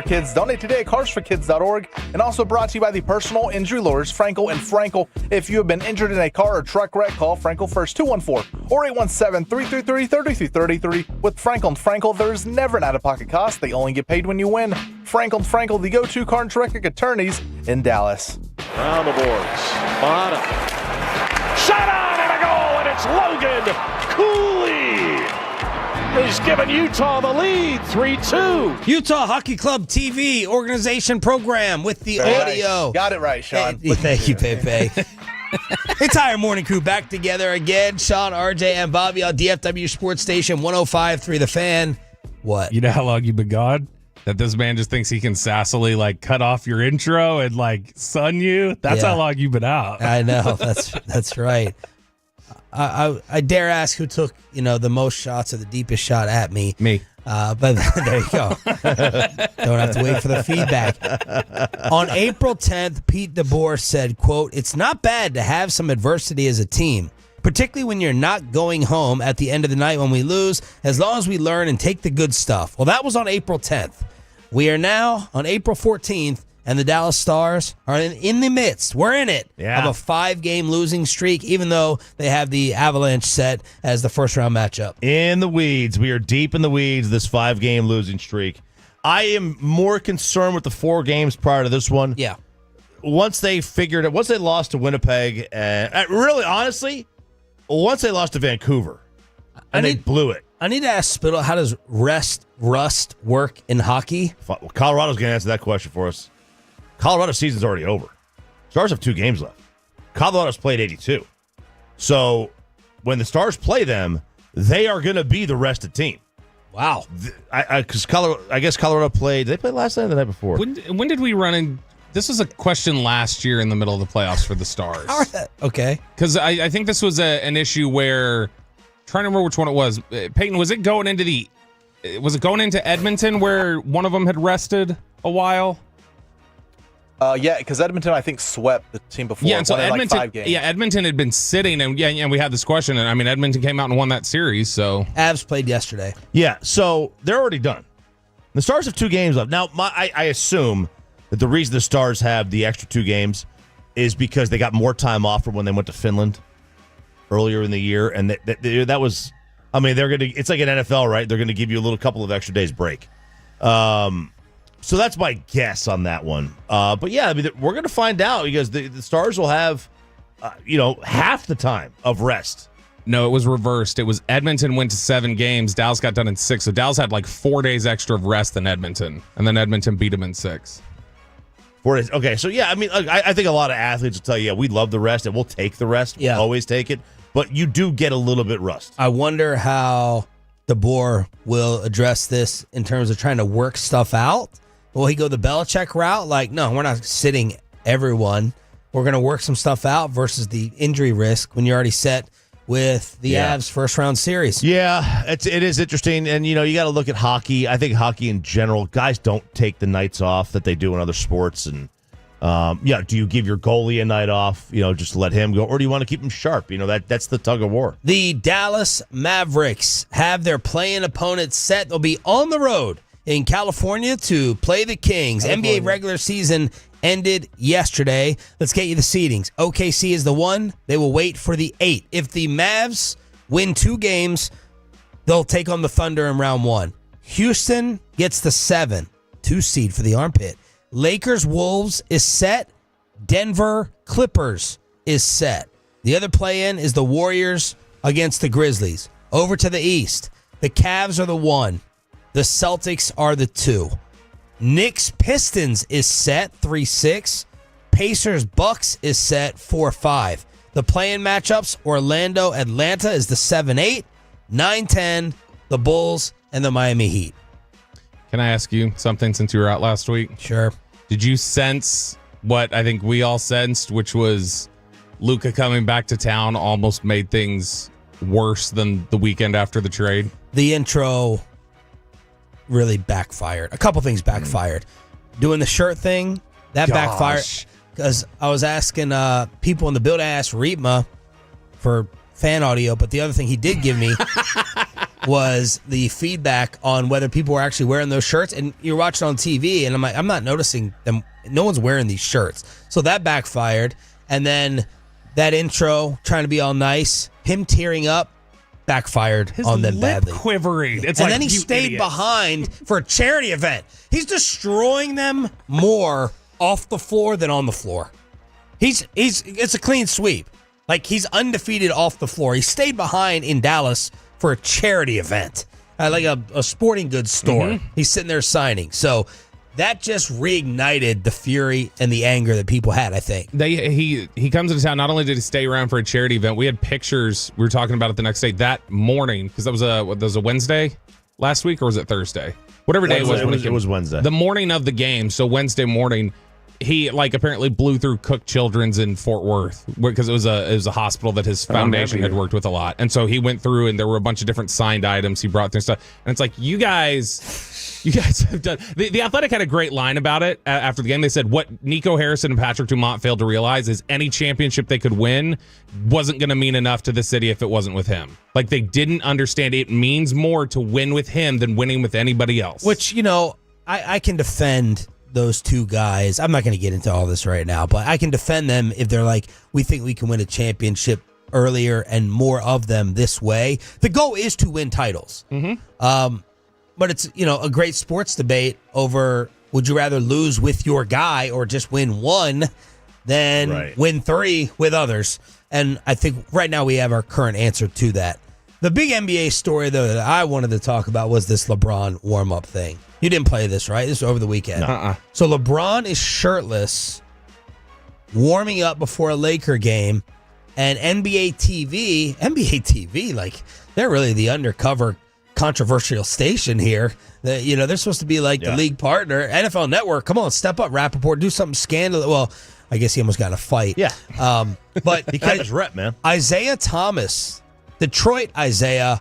Kids. Donate today at carsforkids.org, and also brought to you by the personal injury lawyers Frankel and Frankel. If you have been injured in a car or truck wreck, call Frankel first, 214 or 817-333-3333. With Frankel and Frankel, there's never an out-of-pocket cost. They only get paid when you win. Frankel and Frankel, the go-to car and truck attorneys in Dallas. Around the boards. Bottom. Shot on and a goal, and it's Logan Cooley. He's given Utah the lead, 3-2. Utah Hockey Club TV organization program with the audio. Nice. Got it right, Sean. Hey, thank you, Pepe. Entire morning crew back together again. Sean, RJ, and Bobby on DFW Sports Station 105.3 The Fan. What? You know how long you've been gone? That this man just thinks he can sassily like cut off your intro and like sun you? That's how long you've been out. I know. That's right. I dare ask who took, the most shots or the deepest shot at me. Me. But there you go. Don't have to wait for the feedback. On April 10th, Pete DeBoer said, quote, "It's not bad to have some adversity as a team, particularly when you're not going home at the end of the night when we lose, as long as we learn and take the good stuff." Well, that was on April 10th. We are now on April 14th, and the Dallas Stars are in the midst. We're in it of a 5-game losing streak, even though they have the Avalanche set as the first-round matchup. In the weeds. We are deep in the weeds, this 5-game losing streak. I am more concerned with the 4 games prior to this one. Yeah. Once they lost to Winnipeg, and really, honestly, once they lost to Vancouver, and they blew it. I need to ask Spittle, how does rust work in hockey? Well, Colorado's going to answer that question for us. Colorado's season's already over. Stars have 2 games left. Colorado's played 82. So when the Stars play them, they are going to be the rested team. Wow. Because I guess Colorado played. Did they play last night or the night before? When did we run in? This was a question last year in the middle of the playoffs for the Stars. Okay. Because I think this was an issue where, trying to remember which one it was. Peyton, was it going into Edmonton where one of them had rested a while? Yeah, because Edmonton, I think, swept the team before. Yeah, and so Edmonton, like 5 games. Edmonton had been sitting, and we had this question, and I mean, Edmonton came out and won that series. So Avs played yesterday. Yeah, so they're already done. The Stars have 2 games left. Now, I assume that the reason the Stars have the extra 2 games is because they got more time off from when they went to Finland earlier in the year, and that was, I mean, they're gonna. It's like an NFL, right? They're gonna give you a couple of extra days break. So that's my guess on that one. But yeah, I mean, we're going to find out because the Stars will have, half the time of rest. No, it was reversed. It was Edmonton went to 7 games. Dallas got done in 6. So Dallas had like 4 days extra of rest than Edmonton. And then Edmonton beat them in 6. 4 days. Okay, so yeah, I mean, I think a lot of athletes will tell you, we love the rest and we'll take the rest. Yeah. We'll always take it. But you do get a little bit rust. I wonder how DeBoer will address this in terms of trying to work stuff out. Will he go the Belichick route? Like, no, we're not sitting everyone. We're going to work some stuff out versus the injury risk when you're already set with the Avs first-round series. Yeah, it is interesting. And, you got to look at hockey. I think hockey in general, guys don't take the nights off that they do in other sports. And, do you give your goalie a night off, just to let him go? Or do you want to keep him sharp? That's the tug of war. The Dallas Mavericks have their play-in opponents set. They'll be on the road in California to play the Kings. NBA regular season ended yesterday. Let's get you the seedings. OKC is the 1. They will wait for the 8. If the Mavs win 2 games, they'll take on the Thunder in round 1. Houston gets the 7. 2 seed for the armpit. Lakers Wolves is set. Denver Clippers is set. The other play-in is the Warriors against the Grizzlies. Over to the East. The Cavs are the 1. The Celtics are the 2. Knicks Pistons is set 3-6. Pacers Bucks is set 4-5. The play-in matchups, Orlando Atlanta is the 7-8. 9-10, the Bulls and the Miami Heat. Can I ask you something since you were out last week? Sure. Did you sense what I think we all sensed, which was Luka coming back to town almost made things worse than the weekend after the trade? The intro really backfired. A couple things backfired. Doing the shirt thing, that backfired. Because I was asking people in the building, I asked Reetma for fan audio, but the other thing he did give me was the feedback on whether people were actually wearing those shirts. And you're watching on TV, and I'm like, I'm not noticing them. No one's wearing these shirts. So that backfired. And then that intro, trying to be all nice, him tearing up, backfired on them badly. Quivering. And then he stayed behind for a charity event. He's destroying them more off the floor than on the floor. It's a clean sweep. Like, he's undefeated off the floor. He stayed behind in Dallas for a charity event, like a sporting goods store. Mm-hmm. He's sitting there signing. So that just reignited the fury and the anger that people had, I think. He comes into town. Not only did he stay around for a charity event, we had pictures. We were talking about it the next day, that morning, because that was a Wednesday last week, or was it Thursday? Whatever day it was. It was Wednesday. The morning of the game, so Wednesday morning, he like apparently blew through Cook Children's in Fort Worth because it was a hospital that his foundation had worked with a lot, and so he went through and there were a bunch of different signed items he brought through and stuff, and it's like you guys have done. The Athletic had a great line about it after the game. They said what Nico Harrison and Patrick Dumont failed to realize is any championship they could win wasn't going to mean enough to the city if it wasn't with him. Like they didn't understand it means more to win with him than winning with anybody else. Which, I can defend those two guys. I'm not going to get into all this right now, but I can defend them if they're like, we think we can win a championship earlier and more of them this way. The goal is to win titles. But it's, a great sports debate over would you rather lose with your guy or just win one than win three with others? And I think right now we have our current answer to that. The big NBA story, though, that I wanted to talk about was this LeBron warm-up thing. You didn't play this, right? This was over the weekend. So LeBron is shirtless, warming up before a Laker game, and NBA TV, like, they're really the undercover controversial station here. They're supposed to be like the league partner. NFL Network, come on, step up, Rappaport, do something scandalous. Well, I guess he almost got in a fight. Yeah. But he got his rep, man. Isaiah Thomas, Detroit Isaiah,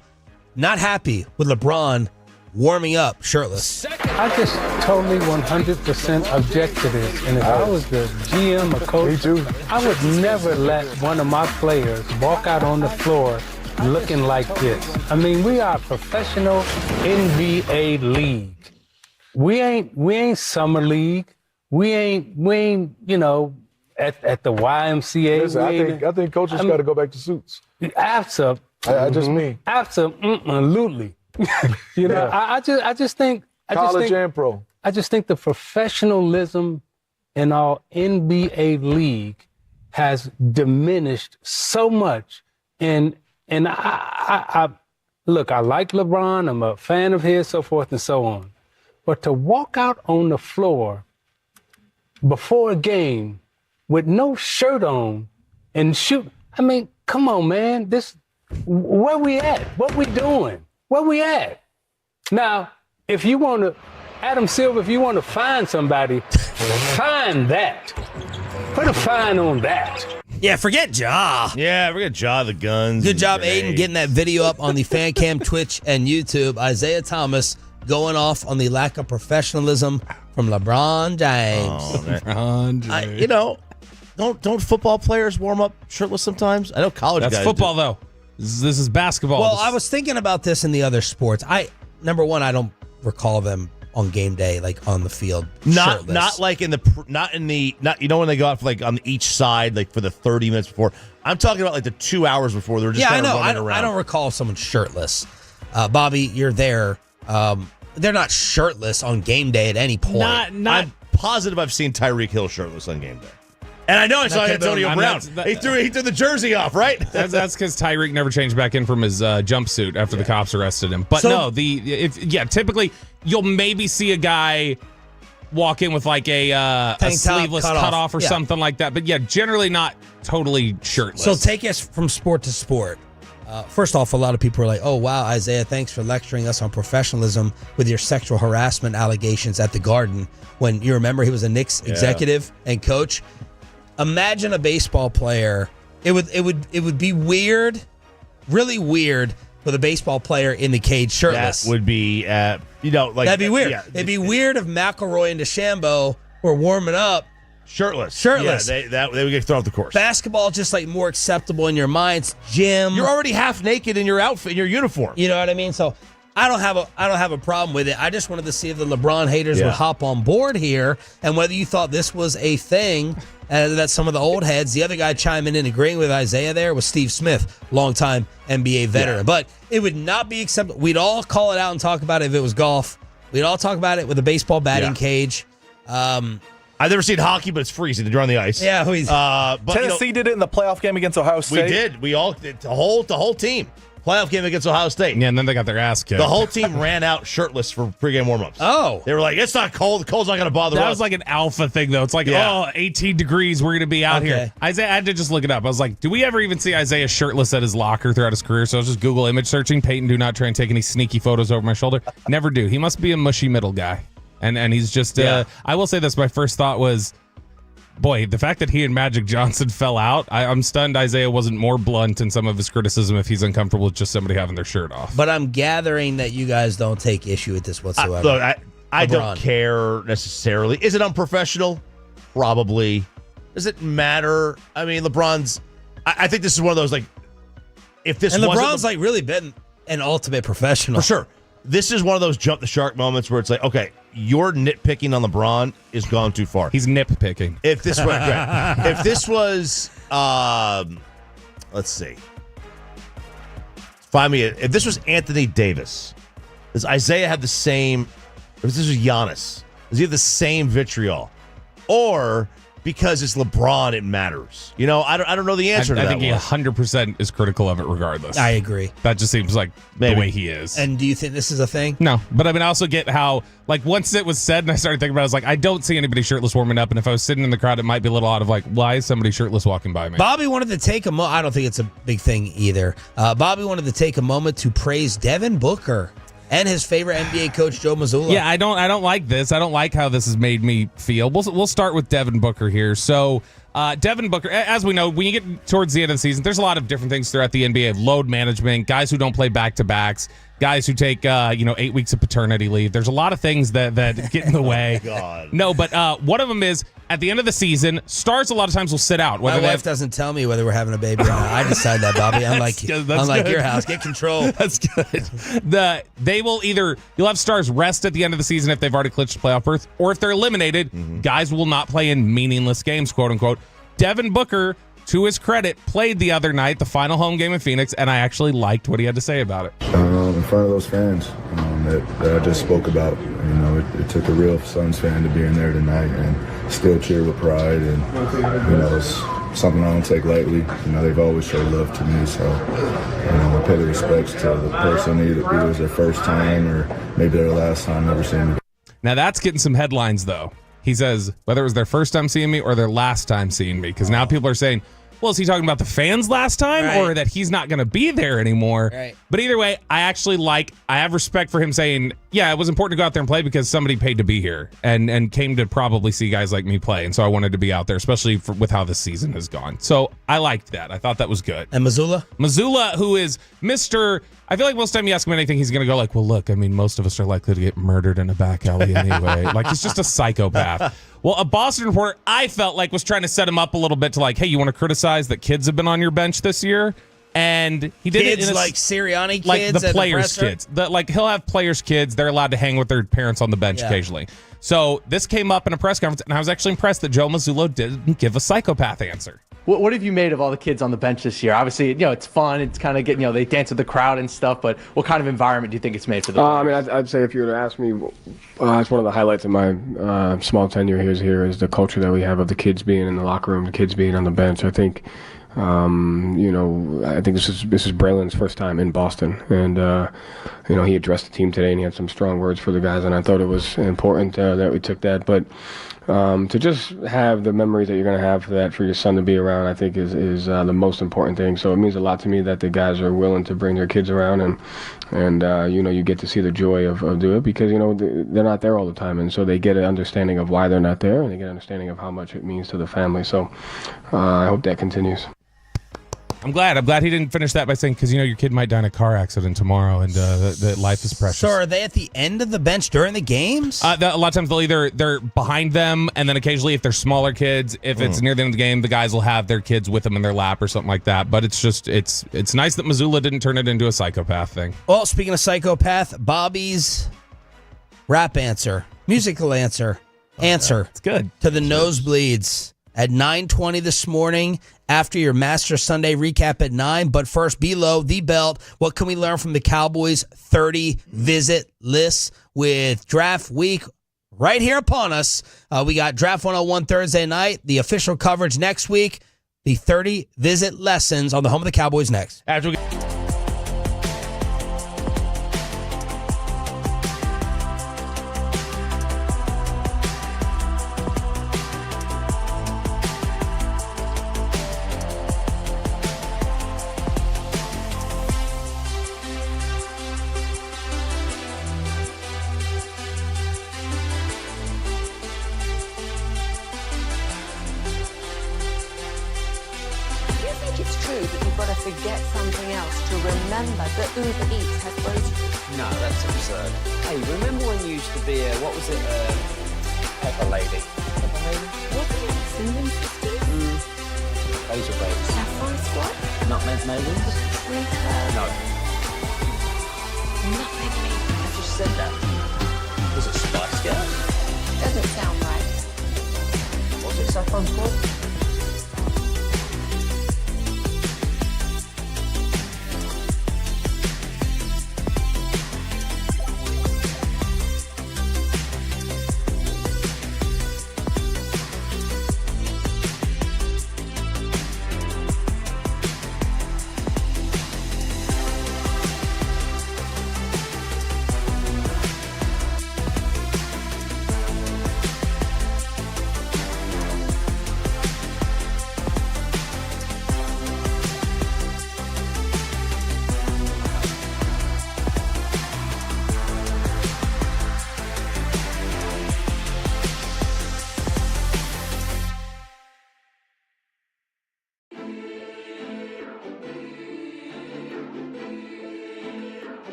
not happy with LeBron warming up shirtless. I just totally 100% object to this. And if I was the GM or coach, I would never let one of my players walk out on the floor looking like this. I mean, we are a professional NBA league. We ain't summer league. We ain't at the YMCA. Listen, I think coaches got to go back to suits. Absolutely. I just mean. Absolutely. I just think college and pro. I just think the professionalism in our NBA league has diminished so much. And I look, I like LeBron. I'm a fan of his, so forth and so on. But to walk out on the floor before a game with no shirt on and shoot, I mean, come on, man. Where we at? What we doing? Where we at? Now, if you want to, Adam Silver, if you want to find somebody, find that. Put a fine on that. Yeah, forget Ja. Yeah, forget Ja, the guns. Good job, Aiden, getting that video up on the fan cam, Twitch, and YouTube. Isaiah Thomas going off on the lack of professionalism from LeBron James. Oh, LeBron James. Don't football players warm up shirtless sometimes? I know college guys. That's football, though. This is basketball. Well, I was thinking about this in the other sports. Number one, I don't recall them on game day, like on the field. Not shirtless. like in the when they go out for like on each side, like for the 30 minutes before. I'm talking about like the 2 hours before. They're just running around. I don't recall someone shirtless. Bobby, you're there. They're not shirtless on game day at any point. I'm positive I've seen Tyreek Hill shirtless on game day. And I know I saw Antonio Brown. He threw the jersey off, right? That's because Tyreek never changed back in from his jumpsuit after the cops arrested him. But typically you'll maybe see a guy walk in with like a sleeveless cutoff or something like that. But generally not totally shirtless. So take us from sport to sport. First off, a lot of people are like, oh, wow, Isaiah, thanks for lecturing us on professionalism with your sexual harassment allegations at the Garden. When you remember he was a Knicks executive and coach. Imagine a baseball player. It would be weird, really weird, with a baseball player in the cage shirtless. That would be, that'd be weird. Yeah. It'd be weird if McIlroy and DeChambeau were warming up shirtless. Yeah, they would get thrown off the course. Basketball just like more acceptable in your minds. Gym, you're already half naked in your outfit, in your uniform. You know what I mean? So I don't have a problem with it. I just wanted to see if the LeBron haters would hop on board here, and whether you thought this was a thing. That some of the old heads, the other guy chiming in agreeing with Isaiah there was Steve Smith, longtime NBA veteran. But it would not be acceptable. We'd all call it out and talk about it if it was golf. We'd all talk about it with a baseball batting cage. I've never seen hockey, but it's freezing. They're on the ice. Yeah, but Tennessee did it in the playoff game against Ohio State. We did. We all did. The whole team. Playoff game against Ohio State. Yeah, and then they got their ass kicked. The whole team ran out shirtless for pregame warmups. Oh. They were like, it's not cold. The cold's not going to bother us. That was like an alpha thing, though. It's like, 18 degrees. We're going to be out here. Isaiah, I had to just look it up. I was like, do we ever even see Isaiah shirtless at his locker throughout his career? So I was just Google image searching. Peyton, do not try and take any sneaky photos over my shoulder. Never do. He must be a mushy middle guy. And he's just, I will say this. My first thought was, boy, the fact that he and Magic Johnson fell out, I'm stunned Isaiah wasn't more blunt in some of his criticism if he's uncomfortable with just somebody having their shirt off. But I'm gathering that you guys don't take issue with this whatsoever. I don't care necessarily. Is it unprofessional? Probably. Does it matter? I mean, LeBron's... I think this is one of those, like... If this and wasn't LeBron's, like, really been an ultimate professional. For sure. This is one of those jump the shark moments where it's like, okay, your nitpicking on LeBron is gone too far. He's nitpicking. If this was, let's see. If this was Anthony Davis, does Isaiah have the same, if this was Giannis, does he have the same vitriol? Or because it's LeBron, it matters? You know, I don't know the answer to that. I think he 100% is critical of it regardless. I agree. That just seems like the way he is. And do you think this is a thing? No, but I mean, I also get how, like, once it was said and I started thinking about it, I was like, I don't see anybody shirtless warming up. And if I was sitting in the crowd, it might be a little odd of like, why is somebody shirtless walking by me? Bobby wanted to take I don't think it's a big thing either. Bobby wanted to take a moment to praise Devin Booker and his favorite NBA coach, Joe Mazzulla. Yeah, I don't like this. I don't like how this has made me feel. We'll start with Devin Booker here. So, Devin Booker, as we know, when you get towards the end of the season, there's a lot of different things throughout the NBA. Load management, guys who don't play back-to-backs, guys who take 8 weeks of paternity leave. There's a lot of things that get in the way. God. No, but one of them is at the end of the season, stars a lot of times will sit out. My wife doesn't tell me whether we're having a baby or not. I decide that, Bobby. Unlike your house. Get control. That's good. You'll have stars rest at the end of the season if they've already clinched playoff berth, or if they're eliminated, guys will not play in meaningless games, quote unquote. Devin Booker, to his credit, played the other night, the final home game in Phoenix, and I actually liked what he had to say about it. In front of those fans that I just spoke about, you know, it took a real Suns fan to be in there tonight and still cheer with pride, and you know, it's something I don't take lightly. You know, they've always showed love to me, so you know, I pay the respects to the person, either it was their first time or maybe their last time ever seeing me. Now that's getting some headlines, though. He says whether it was their first time seeing me or their last time seeing me, because now people are saying, well, is he talking about the fans last time or that he's not going to be there anymore? Right. But either way, I have respect for him saying, yeah, it was important to go out there and play because somebody paid to be here and came to probably see guys like me play. And so I wanted to be out there, especially with how this season has gone. So I liked that. I thought that was good. And Mazzulla, who is Mr. I feel like most time you ask him anything, he's going to go like, well, look, I mean, most of us are likely to get murdered in a back alley anyway. Like, he's just a psychopath. Well, a Boston reporter, I felt like, was trying to set him up a little bit to like, hey, you want to criticize that kids have been on your bench this year? And he did kids it in like Sirianni kids, like the players' the kids. He'll have players' kids. They're allowed to hang with their parents on the bench occasionally. So this came up in a press conference, and I was actually impressed that Joe Mazzulla didn't give a psychopath answer. What have you made of all the kids on the bench this year? Obviously, you know, it's fun. It's kind of getting, you know, they dance with the crowd and stuff, but what kind of environment do you think it's made for them? I mean, I'd say if you were to ask me, it's one of the highlights of my small tenure here is the culture that we have of the kids being in the locker room, the kids being on the bench. I think, you know, I think this is Braylon's first time in Boston, and you know, he addressed the team today and he had some strong words for the guys, and I thought it was important that we took that. But to just have the memories that you're going to have for your son to be around, I think is the most important thing. So it means a lot to me that the guys are willing to bring their kids around, and you know, you get to see the joy of doing it, because you know, they're not there all the time, and so they get an understanding of why they're not there, and they get an understanding of how much it means to the family. So I hope that continues. I'm glad he didn't finish that by saying, because you know your kid might die in a car accident tomorrow, and that life is precious. So are they at the end of the bench during the games? A lot of times they're behind them, and then occasionally if they're smaller kids, if it's near the end of the game, the guys will have their kids with them in their lap or something like that. But it's just it's nice that Mazzulla didn't turn it into a psychopath thing. Well, speaking of psychopath, Bobby's rap musical answer it's good to the nosebleeds at 9:20 this morning after your Master Sunday recap at 9. But first, below the belt, what can we learn from the Cowboys 30 visit lists with draft week right here upon us? We got Draft 101 Thursday night, the official coverage next week, the 30 visit lessons on the home of the Cowboys next. After we forget something else to remember that Uber Eats has groceries. No, that's absurd. Hey, remember when you used to be a, what was it, Pepper Lady? Pepper Lady? Wasn't it Cinnamon Sisters? Those are babes. Saffron Squad? Nutmeg Maidens? No. Nutmeg Maidens. I just said that. Was it Spice Girls? Doesn't sound right. Was it Saffron Squad?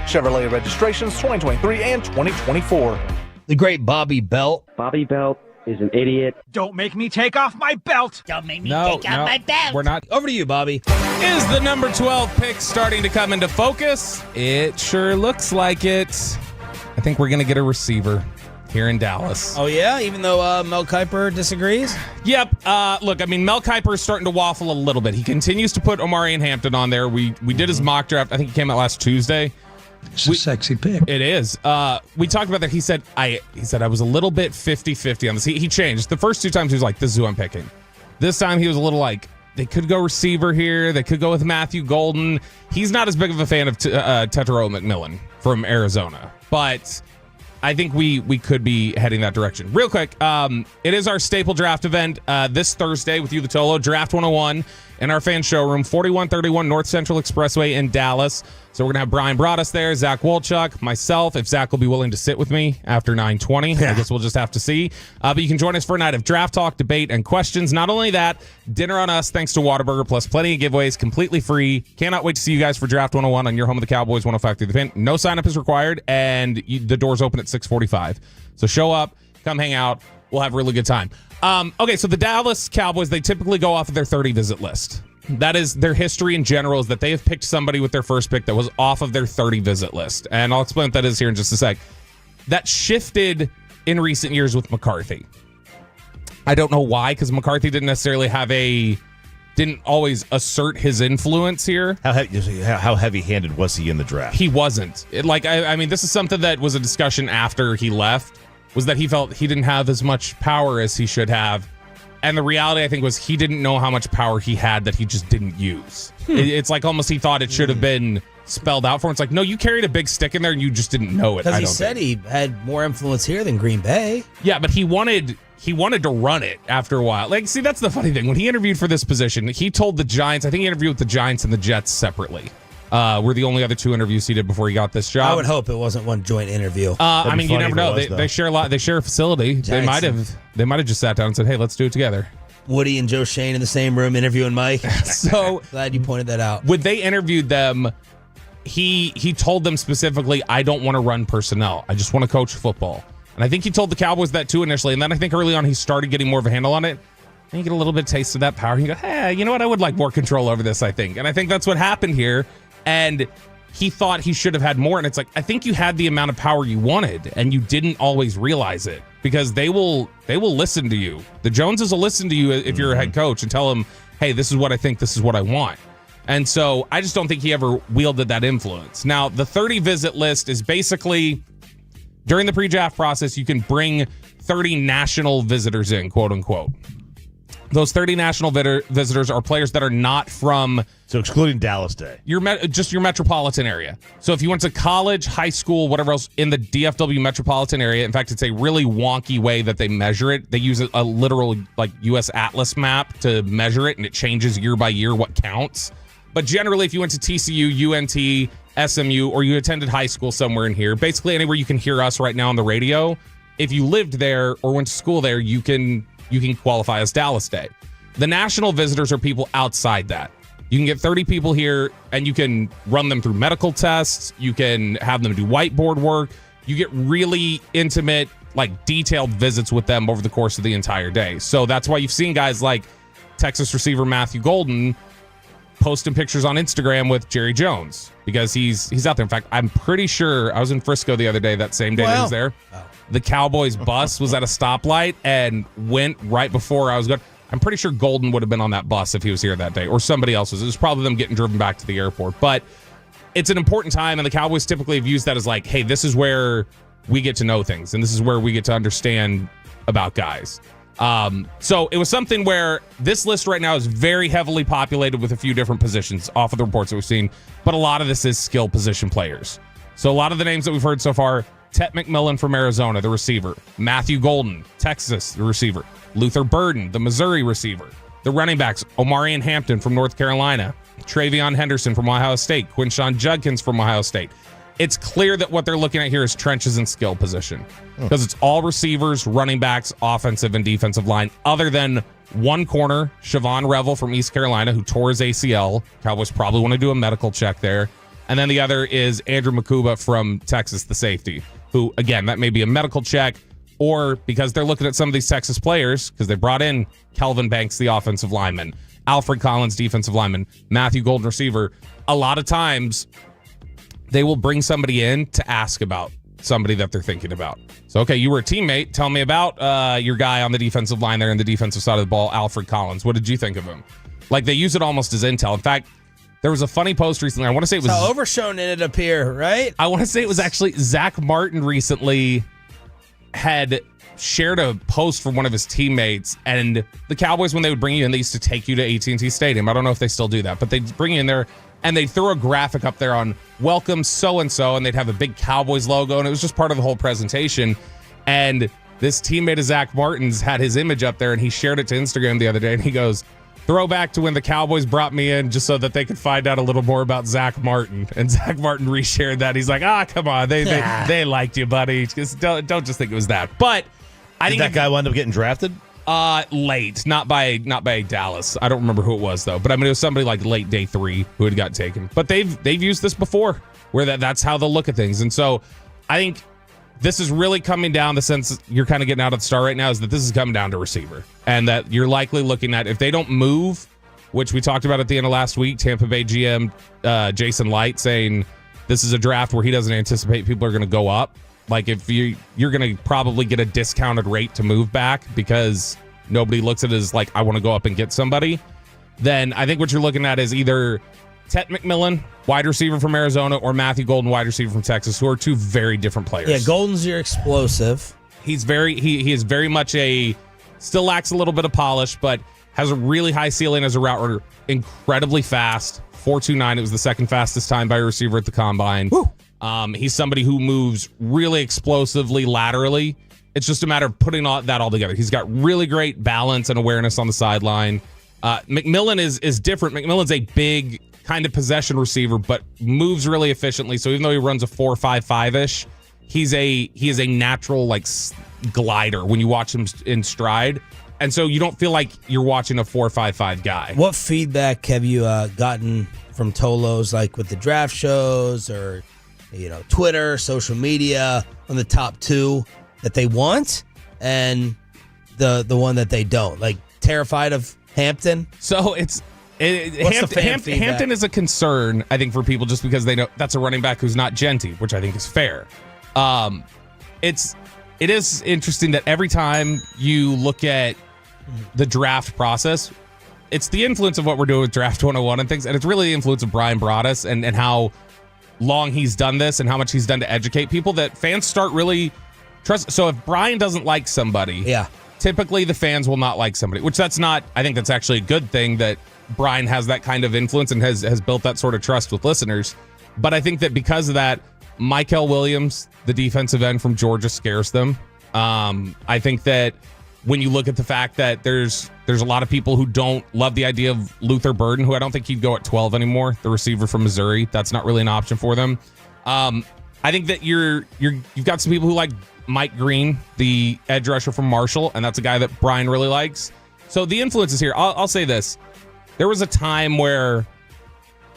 Chevrolet registrations 2023 and 2024. The great Bobby Belt. Bobby Belt is an idiot. Don't make me take off my belt. Don't make me No, take out no, my belt. we're not. Over to you, Bobby. Is the number 12 pick starting to come into focus? It sure looks like it. I think we're going to get a receiver here in Dallas. Oh, yeah? Even though Mel Kiper disagrees? Yep. Look, I mean, Mel Kiper is starting to waffle a little bit. He continues to put Omari and Hampton on there. We did his mock draft. I think he came out last Tuesday. It's a sexy pick. It is. We talked about that. He said I was a little bit 50-50 on this. He changed. The first two times he was like, this is who I'm picking. This time he was a little like, they could go receiver here. They could go with Matthew Golden. He's not as big of a fan of Tetero McMillan from Arizona. But I think we could be heading that direction. Real quick, it is our staple draft event this Thursday with you, the Tolo, Draft 101 in our fan showroom, 4131 North Central Expressway in Dallas. So we're going to have Brian Broaddus there, Zach Wolchuk, myself, if Zach will be willing to sit with me after 9:20. I guess we'll just have to see. But you can join us for a night of draft talk, debate, and questions. Not only that, dinner on us thanks to Whataburger, plus plenty of giveaways, completely free. Cannot wait to see you guys for Draft 101 on your home of the Cowboys, 105 through the pin. No sign-up is required, and the doors open at 6:45. So show up, come hang out. We'll have a really good time. Okay, so the Dallas Cowboys, they typically go off of their 30 visit list. That is their history in general, is that they have picked somebody with their first pick that was off of their 30 visit list. And I'll explain what that is here in just a sec. That shifted in recent years with McCarthy. I don't know why, because McCarthy didn't necessarily didn't always assert his influence here. How heavy-handed was he in the draft? He wasn't. I mean, this is something that was a discussion after he left, was that he felt he didn't have as much power as he should have. And the reality, I think, was he didn't know how much power he had that he just didn't use. It's like almost he thought it should have been spelled out for him. It's like, no, you carried a big stick in there and you just didn't know it. Because he said he had more influence here than Green Bay. Yeah, but he wanted to run it after a while. Like, see, that's the funny thing. When he interviewed for this position, he told the Giants, I think he interviewed with the Giants and the Jets separately. Were the only other two interviews he did before he got this job. I would hope it wasn't one joint interview. I mean, you never know. They share a lot. They share a facility. They might have just sat down and said, "Hey, let's do it together." Woody and Joe Shane in the same room interviewing Mike. So glad you pointed that out. When they interviewed them, he told them specifically, "I don't want to run personnel. I just want to coach football." And I think he told the Cowboys that too initially. And then I think early on he started getting more of a handle on it. And you get a little bit of taste of that power. And you go, "Hey, you know what? I would like more control over this, I think." And I think that's what happened here. And he thought he should have had more. And it's like, I think you had the amount of power you wanted, and you didn't always realize it, because they will listen to you. The Joneses will listen to you if you're a head coach and tell them, "Hey, this is what I think. This is what I want." And so I just don't think he ever wielded that influence. Now, the 30 visit list is basically, during the pre-draft process, you can bring 30 national visitors in, quote unquote. Those 30 national visitors are players that are not from... So excluding Dallas Day. Just your metropolitan area. So if you went to college, high school, whatever else in the DFW metropolitan area, in fact, it's a really wonky way that they measure it. They use a literal like U.S. Atlas map to measure it, and it changes year by year what counts. But generally, if you went to TCU, UNT, SMU, or you attended high school somewhere in here, basically anywhere you can hear us right now on the radio, if you lived there or went to school there, you can qualify as Dallas Day. The national visitors are people outside that. You can get 30 people here, and you can run them through medical tests. You can have them do whiteboard work. You get really intimate, like detailed visits with them over the course of the entire day. So that's why you've seen guys like Texas receiver Matthew Golden posting pictures on Instagram with Jerry Jones, because he's out there. In fact, I'm pretty sure I was in Frisco the other day, that same day that he was there. The Cowboys bus was at a stoplight and went right before I was going. I'm pretty sure Golden would have been on that bus if he was here that day, or somebody else was. It was probably them getting driven back to the airport. But it's an important time, and the Cowboys typically have used that as like, hey, this is where we get to know things, and this is where we get to understand about guys. So it was something where this list right now is very heavily populated with a few different positions off of the reports that we've seen, but a lot of this is skill position players. So a lot of the names that we've heard so far: Tet McMillan from Arizona, the receiver; Matthew Golden, Texas, the receiver; Luther Burden, the Missouri receiver; the running backs, Omari and Hampton from North Carolina; Travion Henderson from Ohio State; Quinshon Judkins from Ohio State. It's clear that what they're looking at here is trenches and skill position, because it's all receivers, running backs, offensive and defensive line, other than one corner, Siobhan Revel from East Carolina, who tore his ACL. Cowboys probably want to do a medical check there. And then the other is Andrew Makuba from Texas, the safety, who, again, that may be a medical check, or because they're looking at some of these Texas players, because they brought in Kelvin Banks, the offensive lineman, Alfred Collins, defensive lineman, Matthew Golden, receiver. A lot of times, they will bring somebody in to ask about somebody that they're thinking about. So, okay, you were a teammate. Tell me about your guy on the defensive line there in the defensive side of the ball, Alfred Collins. What did you think of him? Like, they use it almost as intel. In fact, there was a funny post recently. I want to say it was... So Overshown ended up here, right? I want to say it was actually Zach Martin recently had shared a post from one of his teammates, and the Cowboys, when they would bring you in, they used to take you to AT&T Stadium. I don't know if they still do that, but they'd bring you in there, and they'd throw a graphic up there on welcome so-and-so, and they'd have a big Cowboys logo, and it was just part of the whole presentation. And this teammate of Zach Martin's had his image up there, and he shared it to Instagram the other day, and he goes, throwback to when the Cowboys brought me in just so that they could find out a little more about Zach Martin. And Zach Martin reshared that. He's like, come on. They liked you, buddy. Just don't just think it was that. But I think that guy wound up getting drafted? Late. Not by Dallas. I don't remember who it was, though. But I mean, it was somebody like late day 3 who had got taken. But they've used this before, where that's how they'll look at things. And so I think this is really coming down, the sense you're kind of getting out of the start right now, is that this is coming down to receiver. And that you're likely looking at, if they don't move, which we talked about at the end of last week, Tampa Bay GM Jason Light saying this is a draft where he doesn't anticipate people are going to go up. Like, if you're going to probably get a discounted rate to move back because nobody looks at it as like, I want to go up and get somebody, then I think what you're looking at is either Tet McMillan, wide receiver from Arizona, or Matthew Golden, wide receiver from Texas, who are two very different players. Yeah, Golden's your explosive. He's he is very much still lacks a little bit of polish, but has a really high ceiling as a route runner. Incredibly fast, 4.29. It was the second fastest time by a receiver at the combine. He's somebody who moves really explosively laterally. It's just a matter of putting that all together. He's got really great balance and awareness on the sideline. McMillan is different. McMillan's a big kind of possession receiver, but moves really efficiently. So even though he runs a 4.55-ish, he is a natural like glider when you watch him in stride. And so you don't feel like you're watching a 4.55 guy. What feedback have you gotten from Tolos, like with the draft shows or, Twitter, social media, on the top two that they want and the one that they don't? Like, terrified of Hampton? So Hampton is a concern, I think, for people just because they know that's a running back who's not Genty, which I think is fair. It is interesting that every time you look at the draft process, it's the influence of what we're doing with Draft 101 and things, and it's really the influence of Brian Broaddus and how long he's done this and how much he's done to educate people that fans start really trust. So if Brian doesn't like somebody, typically the fans will not like somebody, which I think that's actually a good thing that Brian has that kind of influence and has built that sort of trust with listeners. But I think that because of that, Michael Williams, the defensive end from Georgia, scares them. I think that when you look at the fact that there's a lot of people who don't love the idea of Luther Burden, who I don't think he'd go at 12 anymore, the receiver from Missouri. That's not really an option for them. I think that you've got some people who like Mike Green, the edge rusher from Marshall, and that's a guy that Brian really likes. So the influence is here. I'll say this. There was a time where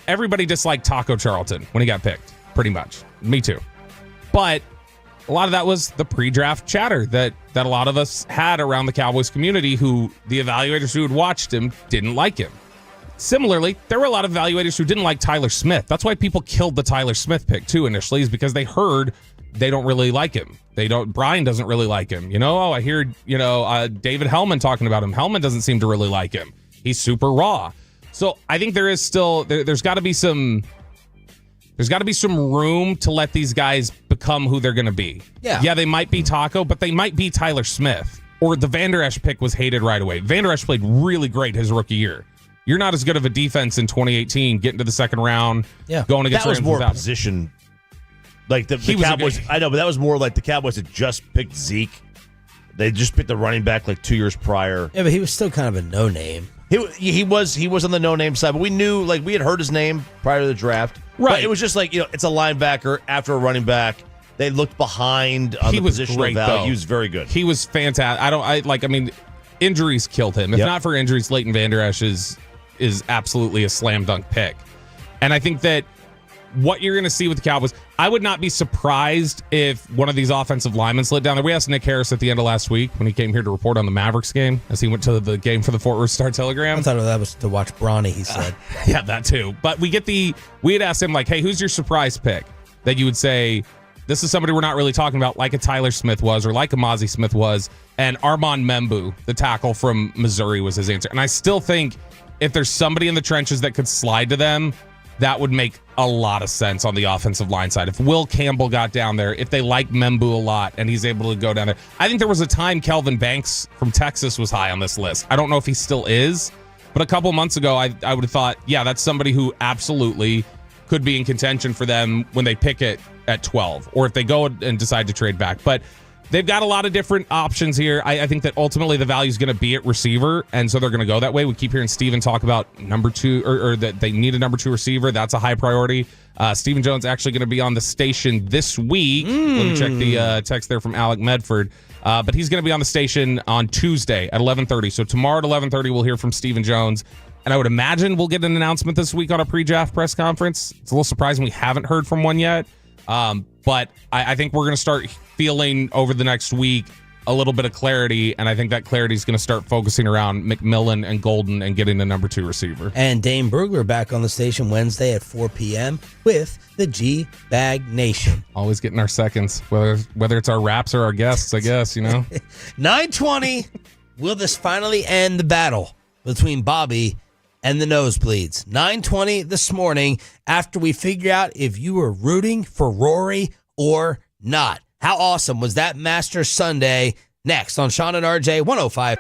everybody disliked Taco Charlton when he got picked, pretty much. Me too. But a lot of that was the pre-draft chatter that a lot of us had around the Cowboys community, who the evaluators who had watched him didn't like him. Similarly, there were a lot of evaluators who didn't like Tyler Smith. That's why people killed the Tyler Smith pick too initially, is because they heard they don't really like him. Brian doesn't really like him. I hear, David Hellman talking about him. Hellman doesn't seem to really like him. He's super raw. So I think there is still, there's got to be some room to let these guys become who they're going to be. Yeah, they might be Taco, but they might be Tyler Smith. Or the Van Der Esch pick was hated right away. Van Der Esch played really great his rookie year. You're not as good of a defense in 2018, getting to the second round, going against that was Rams more without position. Like the Cowboys, I know, but that was more like the Cowboys had just picked Zeke. They just picked the running back like 2 years prior. Yeah, but he was still kind of a no-name. He was on the no-name side, but we knew, like, we had heard his name prior to the draft. Right. But it was just like, it's a linebacker after a running back. They looked behind on the positional value. He was very good. He was fantastic. Injuries killed him. If not for injuries, Leighton Van Der Esch is absolutely a slam dunk pick. And I think that what you're going to see with the Cowboys, I would not be surprised if one of these offensive linemen slid down there. We asked Nick Harris at the end of last week when he came here to report on the Mavericks game as he went to the game for the Fort Worth Star-Telegram. I thought that was to watch Bronny, he said. Yeah, that too. But we had asked him, like, hey, who's your surprise pick that you would say, this is somebody we're not really talking about, like a Tyler Smith was or like a Mozzie Smith was, and Armand Membu, the tackle from Missouri, was his answer. And I still think if there's somebody in the trenches that could slide to them, that would make a lot of sense on the offensive line side. If Will Campbell got down there, if they like Membu a lot and he's able to go down there. I think there was a time Kelvin Banks from Texas was high on this list. I don't know if he still is, but a couple months ago, I would have thought, yeah, that's somebody who absolutely could be in contention for them when they pick it at 12, or if they go and decide to trade back. But they've got a lot of different options here. I think that ultimately the value is going to be at receiver, and so they're going to go that way. We keep hearing Steven talk about number 2, or that they need a number 2 receiver. That's a high priority. Stephen Jones actually going to be on the station this week. Let me check the text there from Alec Medford. But he's going to be on the station on Tuesday at 11:30. So tomorrow at 11:30, we'll hear from Stephen Jones. And I would imagine we'll get an announcement this week on a pre-draft press conference. It's a little surprising we haven't heard from one yet. But I think we're going to start feeling over the next week a little bit of clarity, and I think that clarity is going to start focusing around McMillan and Golden and getting a number 2 receiver. And Dane Brugler back on the station Wednesday at 4 p.m. with the G-Bag Nation. Always getting our seconds, whether it's our raps or our guests, I guess, 9:20. Will this finally end the battle between Bobby and the Nosebleeds? 9:20 this morning, after we figure out if you were rooting for Rory or not. How awesome was that Masters Sunday? Next on Sean and RJ 105.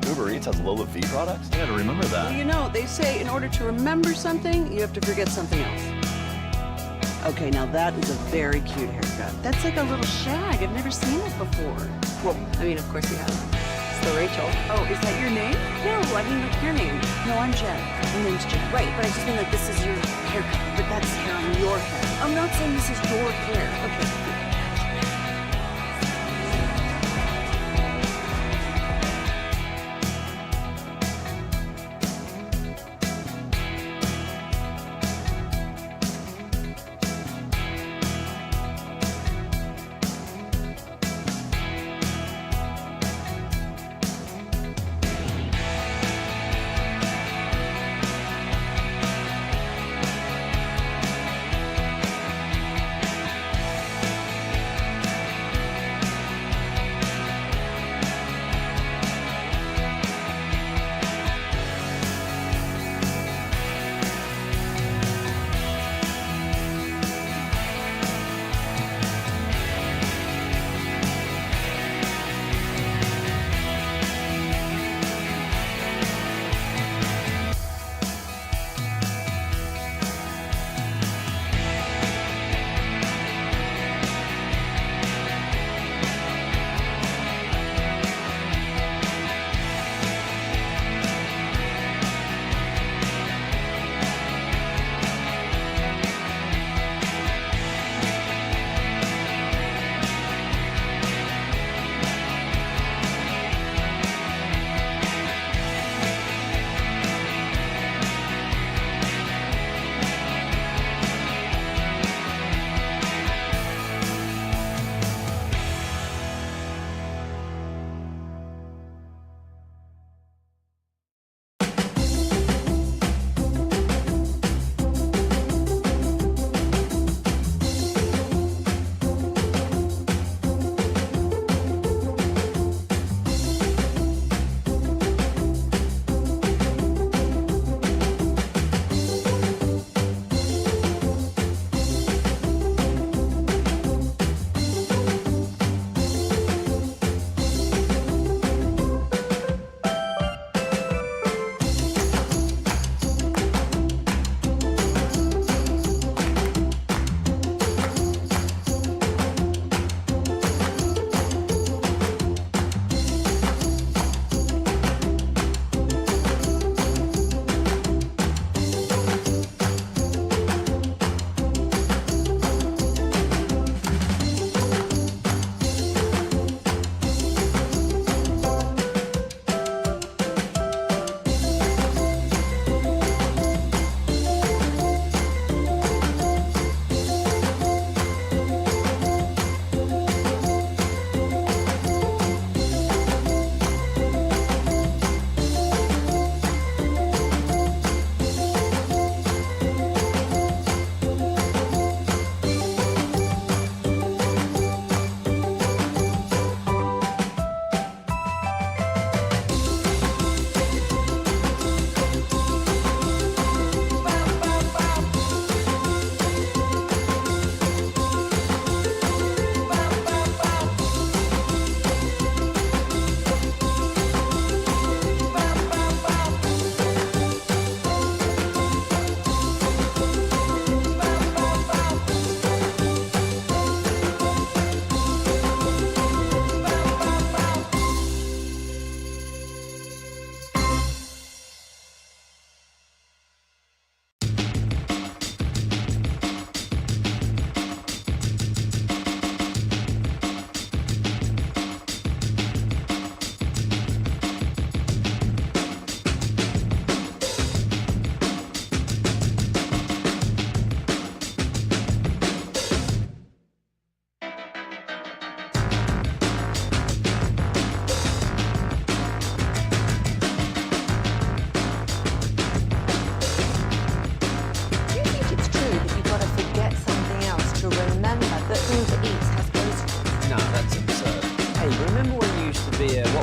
Uber Eats has Lola V products? I gotta remember that. Well, they say in order to remember something, you have to forget something else. Okay, now that is a very cute haircut. That's like a little shag. I've never seen it before. Well, of course you have. It's the Rachel. Oh, is that your name? No, like your name. No, I'm Jen. My name's Jen. Right, but I just mean this is your haircut. But that's hair on your head. I'm not saying this is your hair. Okay.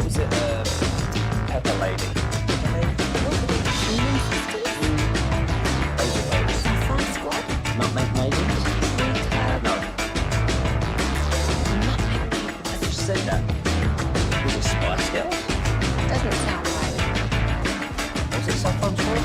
what was it? Pepper Lady. Nutmeg Maidens? No. I just said that. Was it Spice Girls? Doesn't sound right. Was it Saffron Swirl?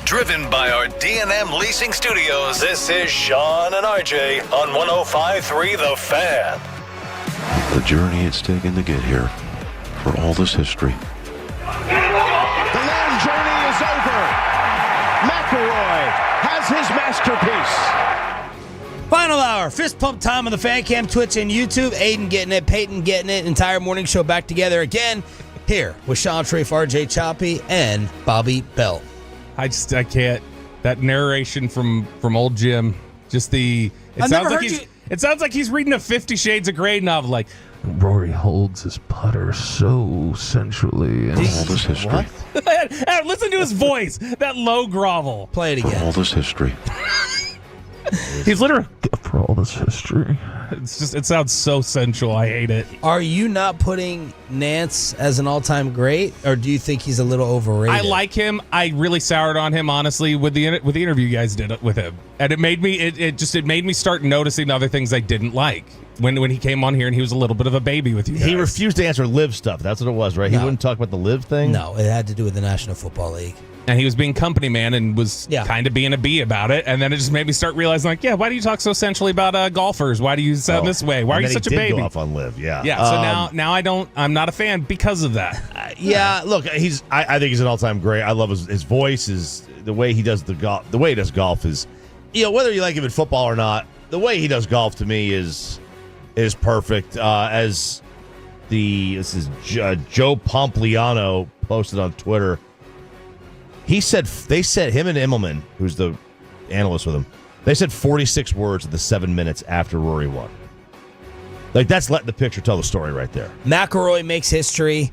Driven by our D&M Leasing Studios, this is Sean and RJ on 105.3 The Fan. The journey it's taken to get here, for all this history. The long journey is over. McIlroy has his masterpiece. Final hour, fist pump time on the Fan Cam, Twitch, and YouTube. Aiden getting it, Peyton getting it. Entire morning show back together again here with Sean Sharif, RJ Choppy, and Bobby Bell. I can't. That narration from old Jim, just the. It sounds like he's reading a 50 Shades of Grey novel. Like Rory holds his putter so sensually. For all this history. Listen to his voice. That low grovel. Play it again. For all this history. He's literally. For all this history. It sounds so sensual. I hate it. Are you not putting Nance as an all-time great, or do you think he's a little overrated? I like him. I really soured on him, honestly, with the interview you guys did with him, and it made me start noticing the other things I didn't like when he came on here and he was a little bit of a baby with you guys. He refused to answer live stuff. That's what it was, right? No. He wouldn't talk about the live thing. No, it had to do with the National Football League. And he was being company man and was kind of being a bee about it. And then it just made me start realizing, like, why do you talk so sensually about golfers? Why do you sound this way? Why are you such a baby? Go off on live, yeah. Yeah. So now I'm not a fan because of that. Look, I think he's an all-time great. I love his voice, the way he does the way he does golf is, whether you like him in football or not, the way he does golf to me is perfect. This is Joe Pompliano posted on Twitter. They said him and Immelman, who's the analyst with him, they said 46 words in the 7 minutes after Rory won. Like, that's letting the picture tell the story right there. McIlroy makes history,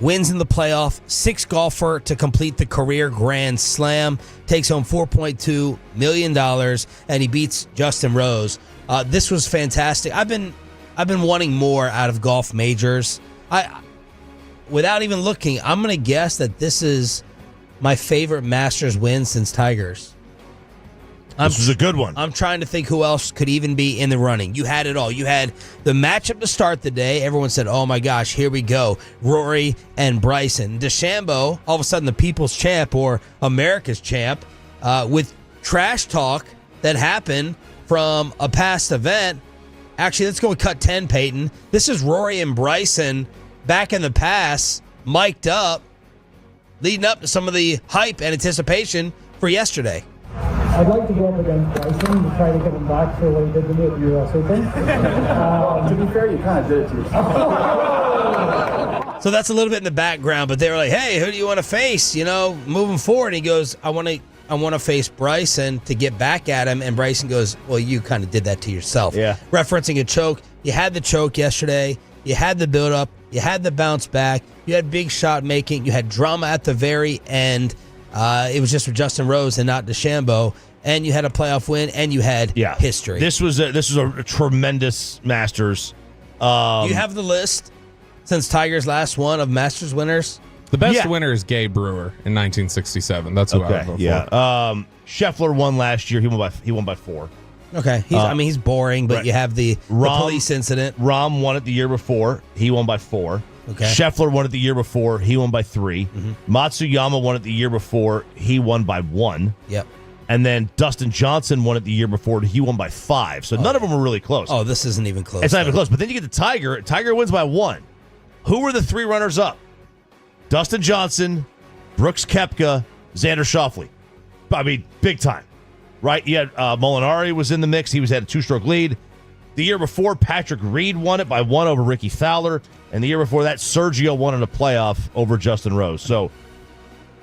wins in the playoff, sixth golfer to complete the career Grand Slam, takes home $4.2 million, and he beats Justin Rose. This was fantastic. I've been wanting more out of golf majors. Without even looking, I'm going to guess that this is my favorite Masters win since Tiger's. This was a good one. I'm trying to think who else could even be in the running. You had it all. You had the matchup to start the day. Everyone said, oh my gosh, here we go. Rory and Bryson. DeChambeau, all of a sudden the people's champ or America's champ, with trash talk that happened from a past event. Actually, let's go with cut 10, Peyton. This is Rory and Bryson back in the past, mic'd up, leading up to some of the hype and anticipation for yesterday. I'd like to go up against Bryson to try to get him back for what he did to me at the US Open. To be fair, you kind of did it to yourself. So that's a little bit in the background, but they were like, hey, who do you want to face, moving forward? And he goes, I want to face Bryson to get back at him. And Bryson goes, well, you kind of did that to yourself. Yeah. Referencing a choke. You had the choke yesterday. You had the build-up. You had the bounce back. You had big shot making. You had drama at the very end. It was just for Justin Rose and not DeChambeau. And you had a playoff win, and you had history. This was a tremendous Masters. Do you have the list since Tiger's last one of Masters winners? The best winner is Gabe Brewer in 1967. That's who I would vote for. Scheffler won last year. He won by 4. Okay. He's boring, but you have the police incident. Rahm won it the year before. He won by 4. Okay. Scheffler won it the year before. He won by 3. Mm-hmm. Matsuyama won it the year before. He won by 1. Yep. And then Dustin Johnson won it the year before. He won by 5. So none of them were really close. Oh, this isn't even close. It's not even close. But then you get to Tiger. Tiger wins by 1. Who were the 3 runners-up? Dustin Johnson, Brooks Koepka, Xander Schauffele. I mean, big time, right? You had Molinari was in the mix. He had a 2-stroke lead. The year before, Patrick Reed won it by 1 over Ricky Fowler. And the year before that, Sergio won in a playoff over Justin Rose. So,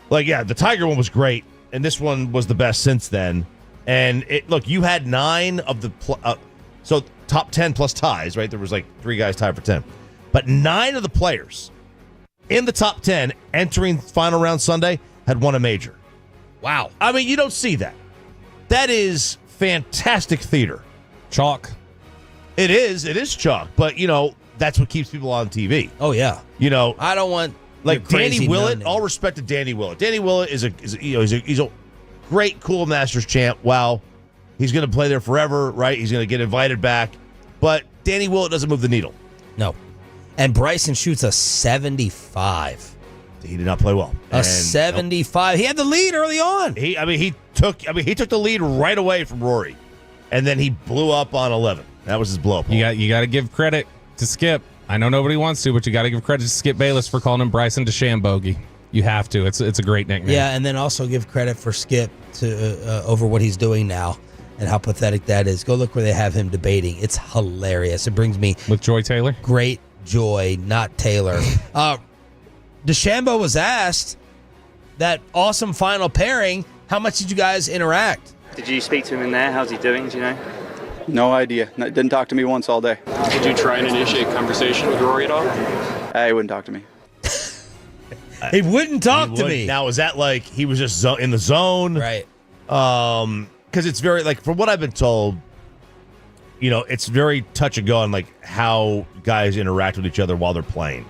the Tiger one was great. And this one was the best since then. And, you had 9 of the so top 10 plus ties, right? There was 3 guys tied for 10. But 9 of the players in the top 10 entering final round Sunday had won a major. Wow. I mean, you don't see that. That is fantastic theater. Chalk. It is. It is chalk. But, that's what keeps people on TV. Oh, yeah. I don't want Danny Willett. All respect to Danny Willett. Danny Willett is a great cool Masters champ. Wow. He's going to play there forever, right? He's going to get invited back. But Danny Willett doesn't move the needle. No. And Bryson shoots a 75. He did not play well. A 75. Nope. He had the lead early on. He took the lead right away from Rory, and then he blew up on 11. That was his blow up. You got to give credit to Skip. I know nobody wants to, but you got to give credit to Skip Bayless for calling him Bryson DeChambeau. You have to. It's a great nickname. Yeah, and then also give credit for Skip to over what he's doing now and how pathetic that is. Go look where they have him debating. It's hilarious. It brings me with Joy Taylor. Great joy, not Taylor. DeChambeau was asked that awesome final pairing. How much did you guys interact? Did you speak to him in there? How's he doing? Do you know? No idea. Didn't talk to me once all day. Did you try and initiate conversation with Rory at all? He wouldn't talk to me. He wouldn't talk to me. Now, is that he was just in the zone? Right. Because it's very, from what I've been told, it's very touch and go on, how guys interact with each other while they're playing.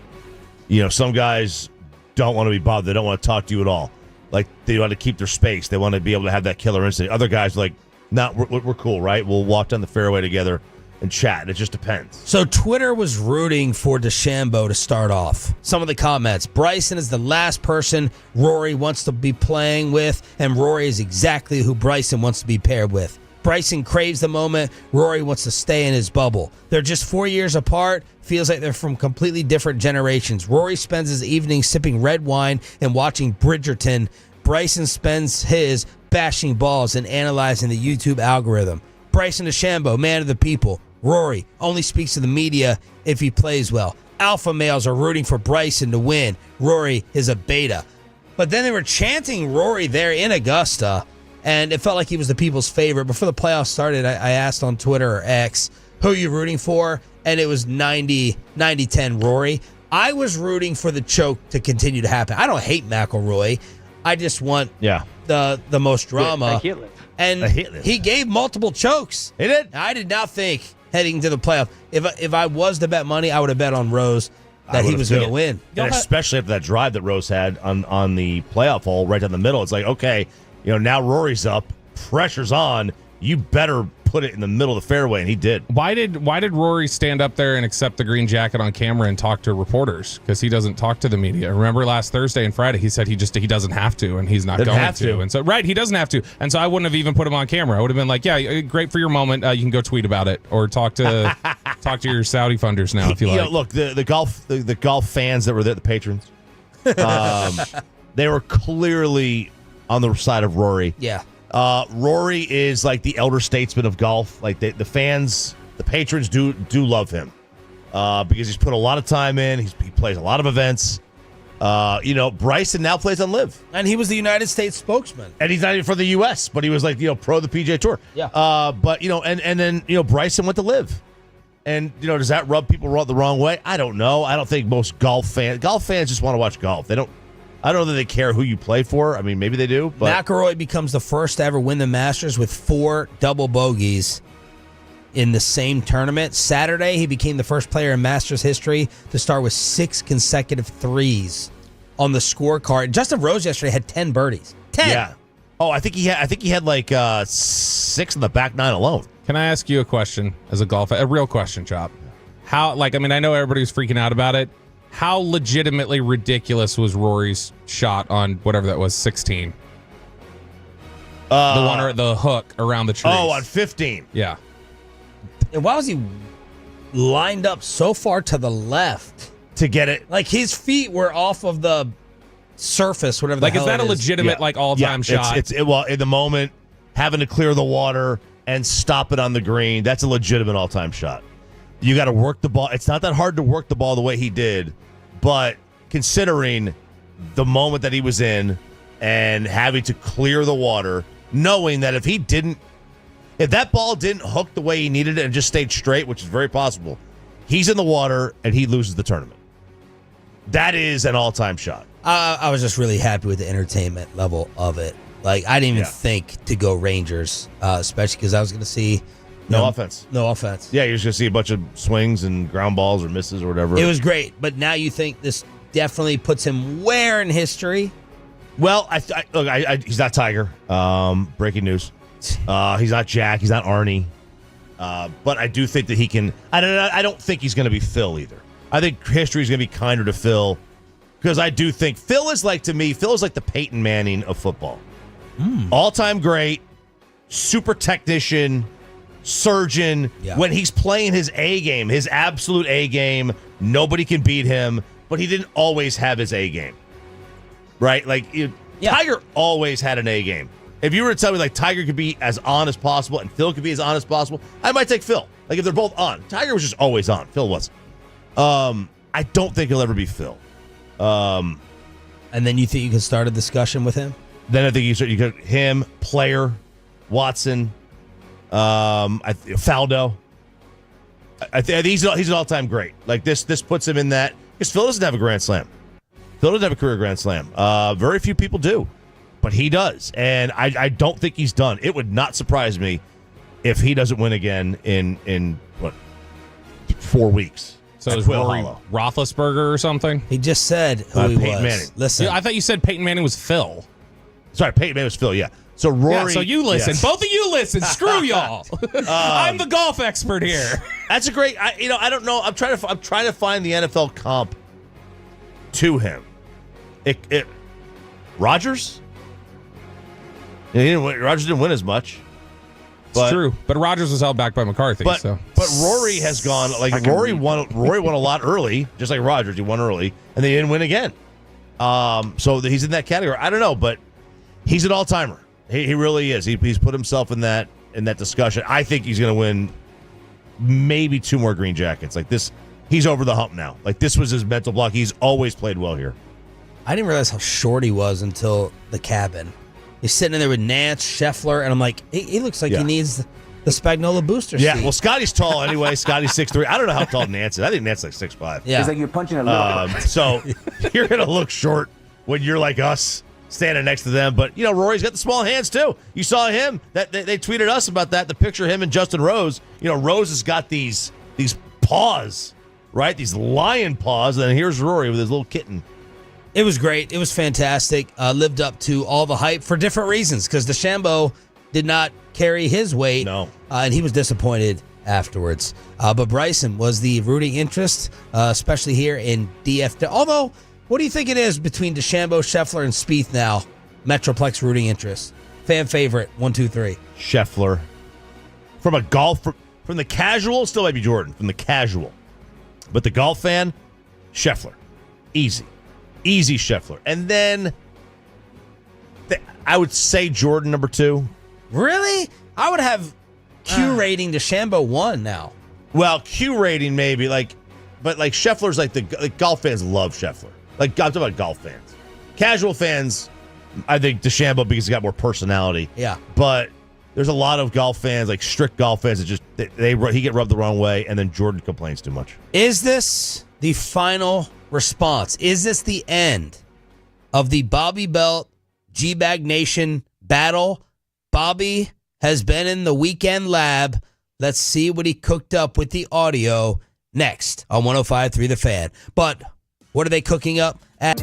Some guys don't want to be bothered. They don't want to talk to you at all. They want to keep their space. They want to be able to have that killer instinct. Other guys are nah, we're cool, right? We'll walk down the fairway together and chat. It just depends. So Twitter was rooting for DeChambeau to start off. Some of the comments. Bryson is the last person Rory wants to be playing with, and Rory is exactly who Bryson wants to be paired with. Bryson craves the moment. Rory wants to stay in his bubble. They're just 4 years apart. Feels like they're from completely different generations. Rory spends his evening sipping red wine and watching Bridgerton. Bryson spends his bashing balls and analyzing the YouTube algorithm. Bryson DeChambeau, man of the people. Rory only speaks to the media if he plays well. Alpha males are rooting for Bryson to win. Rory is a beta. But then they were chanting Rory there in Augusta, and it felt like he was the people's favorite. Before the playoffs started, I asked on Twitter or X, who are you rooting for? And it was 90-10 Rory. I was rooting for the choke to continue to happen. I don't hate McIlroy. I just want the most drama. And he gave multiple chokes. He did. I did not think heading to the playoff, if I was to bet money, I would have bet on Rose that he was going to win. And especially after that drive that Rose had on the playoff hole right down the middle. It's okay, now Rory's up, pressure's on. You better put it in the middle of the fairway, and he did. Why did Rory stand up there and accept the green jacket on camera and talk to reporters? Because he doesn't talk to the media. Remember last Thursday and Friday, he said he doesn't have to, and he's not going to. And so he doesn't have to. And so I wouldn't have even put him on camera. I would have been like, yeah, great for your moment. You can go tweet about it or talk to your Saudi funders now if you like. Look, the golf fans that were there, the patrons, they were clearly on the side of Rory. Yeah. Rory is the elder statesman of golf. The fans, the patrons do love him because he's put a lot of time in. He plays a lot of events. Bryson now plays on LIV, and he was the United States spokesman. And he's not even for the U.S., but he was pro the PGA Tour. Yeah. But and then Bryson went to LIV, and does that rub people the wrong way? I don't know. I don't think most golf fans just want to watch golf. They don't. I don't know that they care who you play for. I mean, maybe they do. But McIlroy becomes the first to ever win the Masters with 4 double bogeys in the same tournament. Saturday, he became the first player in Masters history to start with 6 consecutive threes. on the scorecard. Justin Rose yesterday had 10 birdies. 10. Yeah. Oh, I think he had like 6 in the back 9 alone. Can I ask you a question as a real question, Chop? How, I know everybody was freaking out about it. How legitimately ridiculous was Rory's shot on whatever that was, 16? The one or the hook around the trees. Oh, on 15. Yeah. And why was he lined up so far to the left to get it? Like his feet were off of the surface, whatever. Is that a legitimate all-time shot? It's in the moment, having to clear the water and stop it on the green. That's a legitimate all-time shot. You got to work the ball. It's not that hard to work the ball the way he did, but considering the moment that he was in and having to clear the water, knowing that if that ball didn't hook the way he needed it and just stayed straight, which is very possible, he's in the water and he loses the tournament. That is an all-time shot. I was just really happy with the entertainment level of it. Like, I didn't even think to go Rangers, especially because I was going to see... No offense. No offense. Yeah, you're just going to see a bunch of swings and ground balls or misses or whatever. It was great, but now you think this definitely puts him where in history? Well, he's not Tiger. Breaking news. He's not Jack. He's not Arnie. But I do think that he can... I don't think he's going to be Phil either. I think history is going to be kinder to Phil because I do think Phil is like the Peyton Manning of football. All-time great, super technician, surgeon. Yeah. When he's playing his A game, his absolute A game, nobody can beat him, but he didn't always have his A game. Right? Tiger always had an A game. If you were to tell me Tiger could be as on as possible and Phil could be as on as possible, I might take Phil. If they're both on. Tiger was just always on. Phil wasn't. I don't think he'll ever be Phil. And then you think you can start a discussion with him? Then I think you got him, Player, Watson, Faldo. I think he's an all-time great. This puts him in that because Phil doesn't have a Grand Slam. Phil doesn't have a career Grand Slam. Very few people do, but he does, and I don't think he's done. It would not surprise me if he doesn't win again in 4 weeks. So is Rory Roethlisberger or something? He just said who he was. Peyton Manning. Listen, I thought you said Peyton Manning was Phil. Sorry, Peyton Manning was Phil. Yeah. So Rory. Yeah, so you listen. Yes. Both of you listen. Screw y'all. I'm the golf expert here. That's a great. I don't know. I'm trying to find the NFL comp to him. Rodgers. Yeah, he didn't win. Rodgers didn't win as much. It's true, but Rodgers was held back by McCarthy. But Rory has gone Rory won a lot early, just like Rodgers. He won early, and they didn't win again. So he's in that category. I don't know, but he's an all-timer. He really is. He's put himself in that discussion. I think he's going to win maybe 2 more green jackets. He's over the hump now. This was his mental block. He's always played well here. I didn't realize how short he was until the cabin. He's sitting in there with Nance, Scheffler, and I'm like, he looks like he needs the Spagnola booster seat. Yeah, well, Scotty's tall anyway. Scotty's 6'3". I don't know how tall Nance is. I think Nance is 6'5". Yeah. It's like you're punching a little. So you're going to look short when you're like us standing next to them. But, Rory's got the small hands, too. You saw him. They tweeted us about that, the picture of him and Justin Rose. Rose has got these paws, right? These lion paws. And then here's Rory with his little kitten. It was great. It was fantastic. Lived up to all the hype for different reasons because DeChambeau did not carry his weight. No. And he was disappointed afterwards. But Bryson was the rooting interest, especially here in DFW. Although, what do you think it is between DeChambeau, Scheffler, and Spieth now? Metroplex rooting interest. Fan favorite, 1, 2, 3. Scheffler. From the casual, still might be Jordan. From the casual. But the golf fan, Scheffler. Easy Scheffler. And then I would say Jordan number 2. Really? I would have Q rating DeChambeau 1 now. Well, Q rating maybe, but Scheffler's the golf fans love Scheffler. I'm talking about golf fans. Casual fans, I think DeChambeau because he's got more personality. Yeah. But there's a lot of golf fans, strict golf fans, that just he get rubbed the wrong way, and then Jordan complains too much. Is this the final response? Is this the end of the Bobby Belt G-Bag Nation battle? Bobby has been in the weekend lab. Let's see what he cooked up with the audio next on 105.3 The Fan. But what are they cooking up at?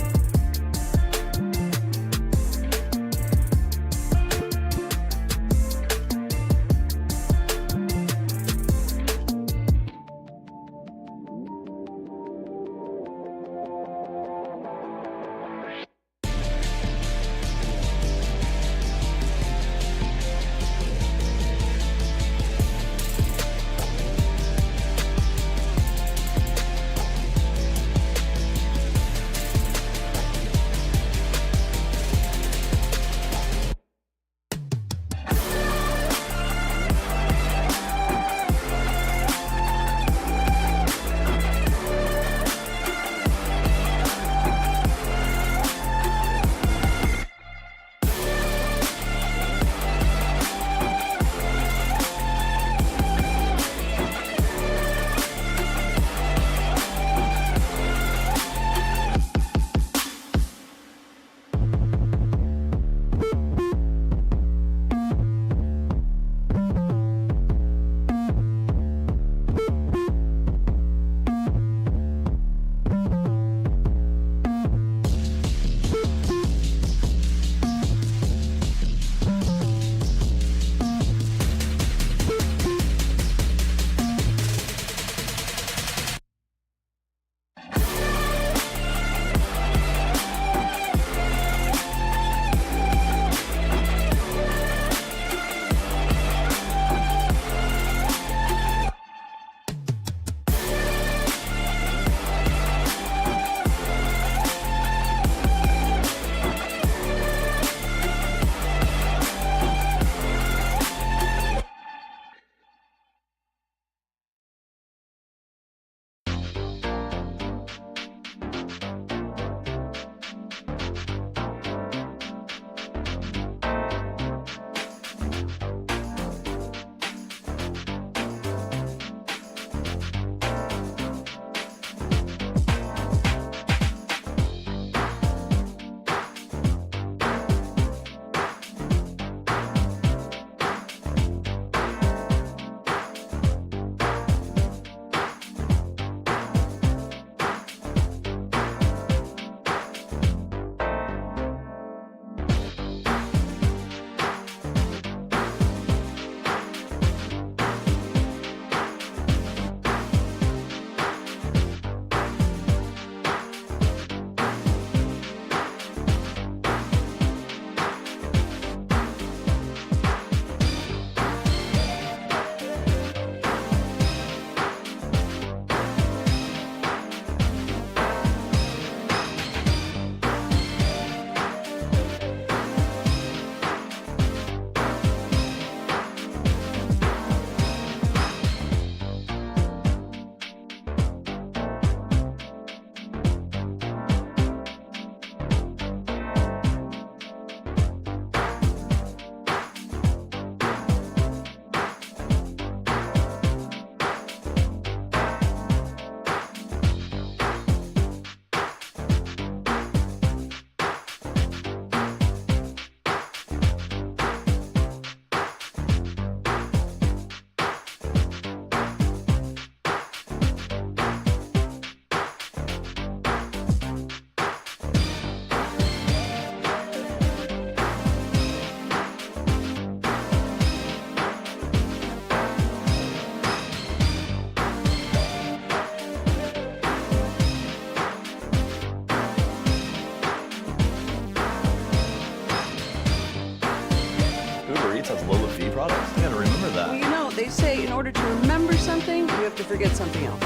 forget something else.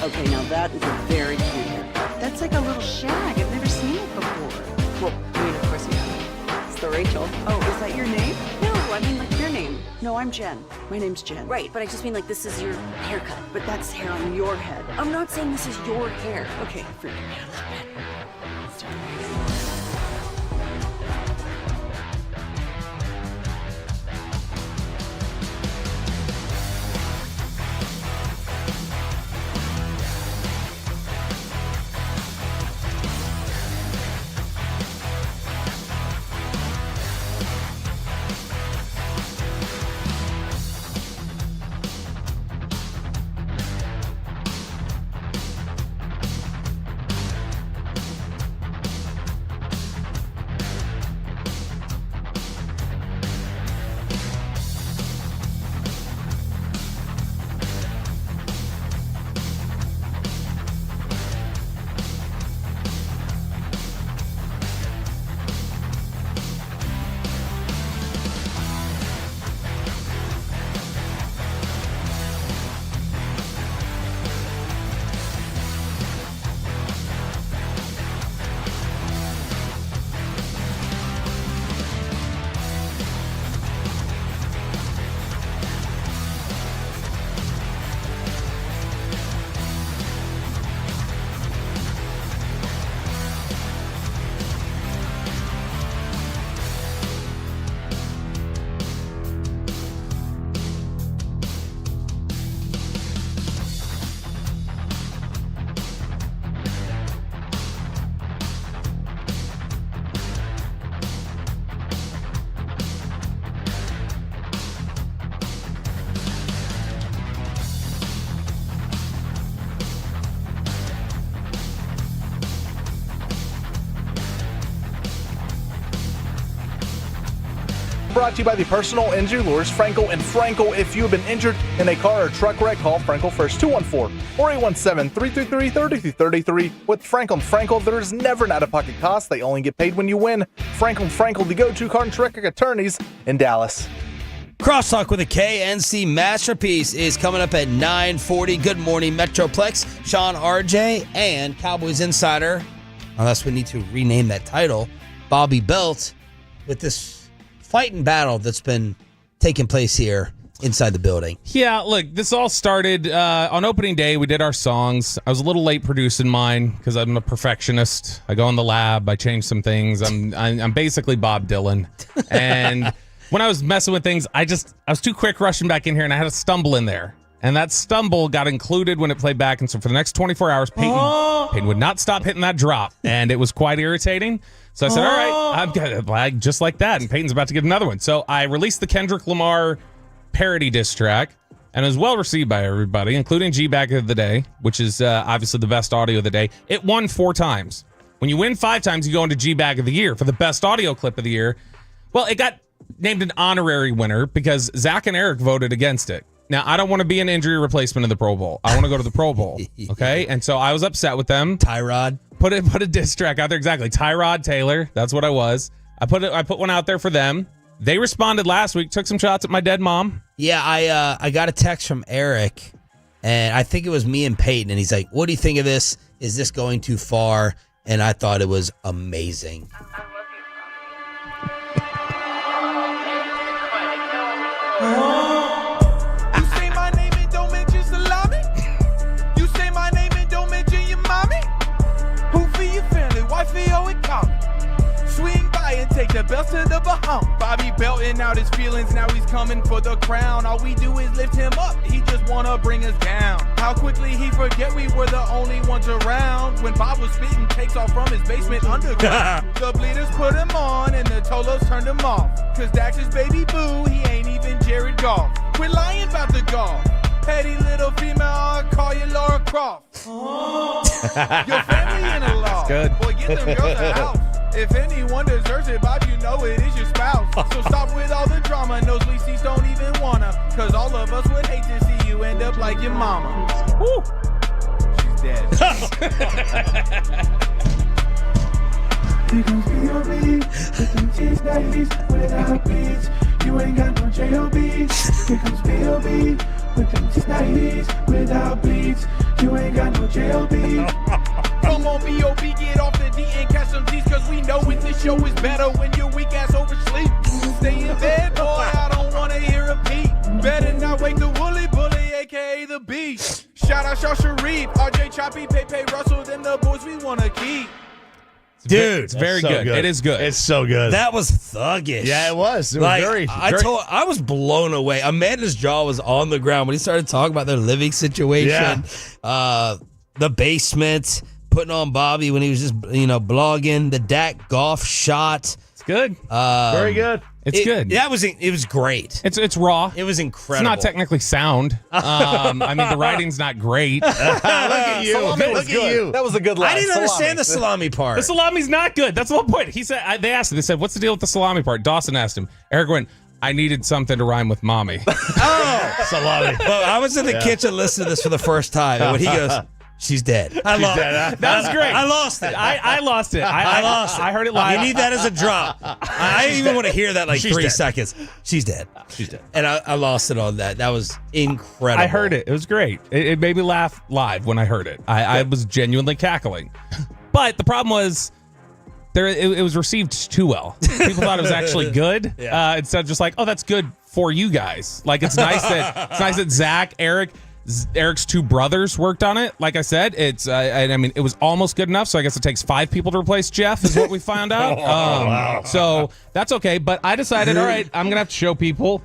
Okay, now that is a very cute haircut. That's like a little shag. I've never seen it before. Well, I mean, of course you haven't. It's the Rachel. Oh, is that your name? No, I mean like your name. No, I'm Jen. My name's Jen. Right, but I just mean like this is your haircut. But that's hair on your head. I'm not saying this is your hair. Okay, forget it. Brought to you by the Personal Injury Lawyers, Frankel and Frankel. If you have been injured in a car or truck wreck, call Frankel first, 214-4817-333-3333. With Frankel and Frankel, there is never an out-of-pocket cost. They only get paid when you win. Frankel and Frankel, the go-to car and truck wreck attorneys in Dallas. Crosstalk with a KNC Masterpiece is coming up at 9:40. Good morning, Metroplex. Sean, RJ, and Cowboys Insider, unless we need to rename that title, Bobby Belt, with this fighting battle that's been taking place here inside the building. Yeah, look, this all started on opening day. We did our songs. I was a little late producing mine because I'm a perfectionist. I go in the lab. I change some things. I'm basically Bob Dylan. And when I was messing with things, I was too quick rushing back in here, and I had a stumble in there. And that stumble got included when it played back. And so for the next 24 hours, Peyton would not stop hitting that drop. And it was quite irritating. So I said, all right, I'm good. Just like that. And Peyton's about to get another one. So I released the Kendrick Lamar parody diss track. And it was well received by everybody, including G-Bag of the Day, which is obviously the best audio of the day. It won 4 times. When you win 5 times, you go into G-Bag of the Year for the best audio clip of the year. Well, it got named an honorary winner because Zach and Eric voted against it. Now, I don't want to be an injury replacement in the Pro Bowl. I want to go to the Pro Bowl, okay? And so I was upset with them. Tyrod. Put a diss track out there. Exactly. Tyrod Taylor. That's what I was. I put one out there for them. They responded last week, took some shots at my dead mom. Yeah, I got a text from Eric, and I think it was me and Peyton, and he's like, what do you think of this? Is this going too far? And I thought it was amazing. You say my name and don't mention salami? You say my name and don't mention your mommy? Who for your family? Why for your economy? Swing by and take the belt to the Bahamas. Bobby belting out his feelings, now he's coming for the crown. All we do is lift him up, he just wanna bring us down. How quickly he forget we were the only ones around. When Bob was spitting takes off from his basement underground. The bleeders put him on and the Tolos turned him off. Cause Dax is baby boo, he ain't even Jared Goff. Quit lying about the golf. Petty little female, I'll call you Laura Croft. Your family in a law. That's good. Boy, get them girls a house. If anyone deserves it, Bob, you know it is your spouse. So stop with all the drama. Nosebleed seats don't even wanna. Cause all of us would hate to see you end up like your mama. Woo! She's dead. Here comes B.O.B. with them cheese days without beats. You ain't got no J.O.B. Here comes B.O.B. with them 90s without beats. You ain't got no JLB. Come on, B.O.B. get off the D and catch some G's, cause we know when this show is better when your weak ass oversleep. Stay in bed, boy, I don't wanna hear a peep. Better not wake the woolly bully, aka the beast. Shout out Shaw Sharif, RJ Choppy, Pepe Russell, them the boys we wanna keep. Dude, it's very good. It is good. It's so good. That was thuggish. Yeah, it was. It was I was blown away. Amanda's jaw was on the ground when he started talking about their living situation, the basement, putting on Bobby when he was just blogging, the Dak Goff shot. It's good. Very good. It's good. Yeah, it was great. It's raw. It was incredible. It's not technically sound. I mean, the writing's not great. Look at you. Look at you. That was a good line. I didn't understand the salami part. The salami's not good. That's the whole point. He said they asked him. They said, "What's the deal with the salami part?" Dawson asked him. Eric went, "I needed something to rhyme with mommy." Oh, salami. Well, I was in the kitchen listening to this for the first time, and when he goes, "She's dead." She's dead, huh? That's great. I lost it. I lost it. I lost it. I heard it live. You need that as a drop. I didn't even want to hear that like She's 3 dead. seconds. She's dead. She's dead. And I lost it on that. That was incredible. I heard it. It was great. It made me laugh live when I heard it. I was genuinely cackling. But the problem was, it was received too well. People thought it was actually good. Instead of just like, oh, that's good for you guys. Like it's nice that Zach, Eric's two brothers worked on it. Like I said, I mean, it was almost good enough. So I guess it takes 5 people to replace Jeff, is what we found out. Wow. So that's okay. But I decided, all right, I'm gonna have to show people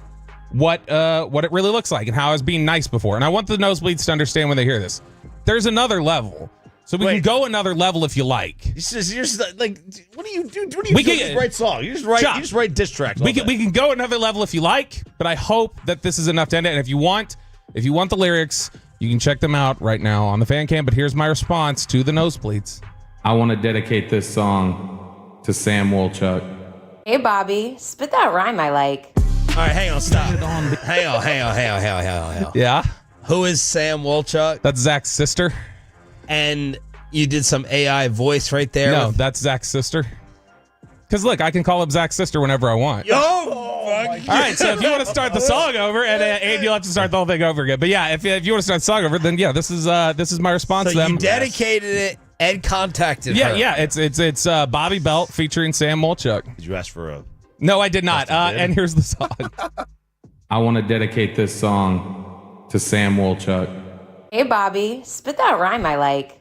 what it really looks like and how I was being nice before. And I want the nosebleeds to understand when they hear this. There's another level. So we can go another level if you like. You're just like, what do you do? What do you do? You just write songs. You just write diss tracks. We can go another level if you like, but I hope that this is enough to end it. And if you want the lyrics, you can check them out right now on the fan cam. But here's my response to the nosebleeds. I want to dedicate this song to Sam Wolchuk. Hey, Bobby, spit that rhyme I like. All right, hang on, stop. Hang on. Yeah? Who is Sam Wolchuk? That's Zach's sister. And you did some AI voice right there? No, that's Zach's sister. Because look, I can call up Zach's sister whenever I want. All right, so if you want to start the song over, and you'll have to start the whole thing over again. But yeah, if you want to start the song over, then yeah, this is my response to them. You dedicated it and contacted her. Yeah, it's Bobby Belt featuring Sam Wolchuk. Did you ask for a? No, I did not. And here's the song. I want to dedicate this song to Sam Wolchuk. Hey, Bobby, spit that rhyme I like.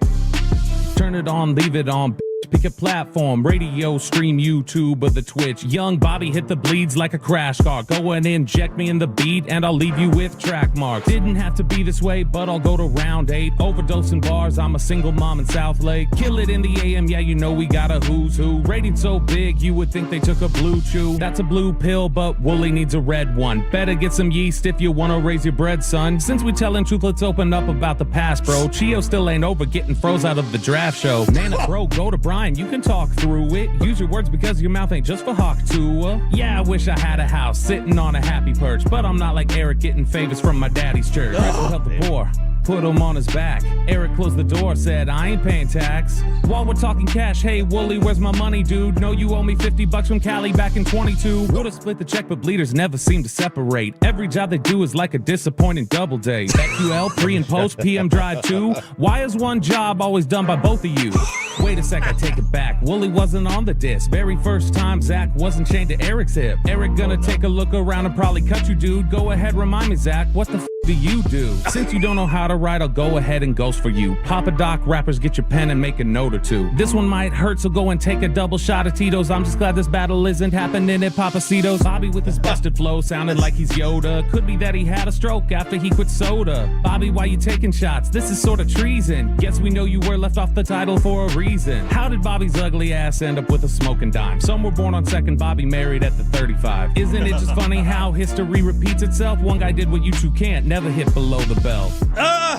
Turn it on, leave it on. Pick a platform, radio, stream, YouTube, or the Twitch. Young Bobby hit the bleeds like a crash car. Go and inject me in the beat, and I'll leave you with track marks. Didn't have to be this way, but I'll go to round 8. Overdosing bars, I'm a single mom in South Lake. Kill it in the AM, yeah, you know we got a who's who. Rating so big, you would think they took a blue chew. That's a blue pill, but Wooly needs a red one. Better get some yeast if you want to raise your bread, son. Since we telling truth, let's open up about the past, bro. Chio still ain't over getting froze out of the draft show. Nana, bro, go to Brian. You can talk through it. Use your words because your mouth ain't just for hawk to. Yeah, I wish I had a house sitting on a happy perch, but I'm not like Eric getting favors from my daddy's church. Chris will help the poor. Put him on his back. Eric closed the door, said, I ain't paying tax. While we're talking cash, hey, Wooly, where's my money, dude? No, you owe me $50 from Cali back in 22. Would've split the check, but bleeders never seem to separate. Every job they do is like a disappointing double day. BetQL, pre and post, PM drive too. Why is one job always done by both of you? Wait a sec, I take it back. Wooly wasn't on the disc. Very first time Zach wasn't chained to Eric's hip. Eric gonna take a look around and probably cut you, dude. Go ahead, remind me, Zach, what the do you do? Since you don't know how to write, I'll go ahead and ghost for you. Papa Doc, rappers, get your pen and make a note or two. This one might hurt, so go and take a double shot of Tito's. I'm just glad this battle isn't happening at Papacitos. Bobby with his busted flow sounded like he's Yoda. Could be that he had a stroke after he quit soda. Bobby, why you taking shots? This is sort of treason. Guess we know you were left off the title for a reason. How did Bobby's ugly ass end up with a smoking dime? Some were born on second, Bobby married at the 35. Isn't it just funny how history repeats itself? One guy did what you two can't. Never hit below the belt.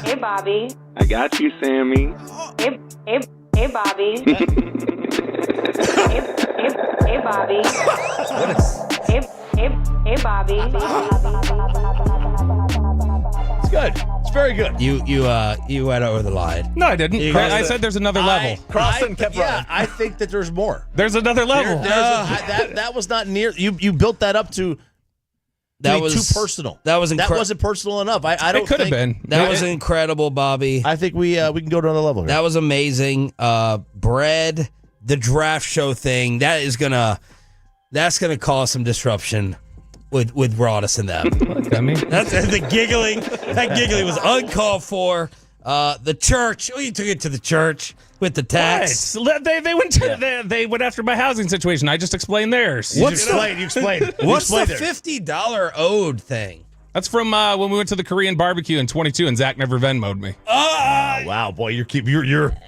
Hey, Bobby. I got you, Sammy. Hey, Bobby. hey, Bobby. Hey, Bobby. It's good. It's very good. You went over the line. No, I didn't. I said there's another level. Crossed and kept running. Yeah, I think that there's more. There's another level. That was not near. You built that up to. That was too personal. That was that wasn't personal enough. I don't. It could have think been. That was incredible, Bobby. I think we can go to another level here. That was amazing. Brad, the draft show thing. That's gonna cause some disruption with Broadus and them. That's the giggling. That giggling was uncalled for. The church. Oh, you took it to the church with the tax. What? They went after my housing situation. I just explained theirs. You explained. What's the $50 owed thing? That's from when we went to the Korean barbecue in 22, and Zach never Venmo'd me. Wow, boy, you're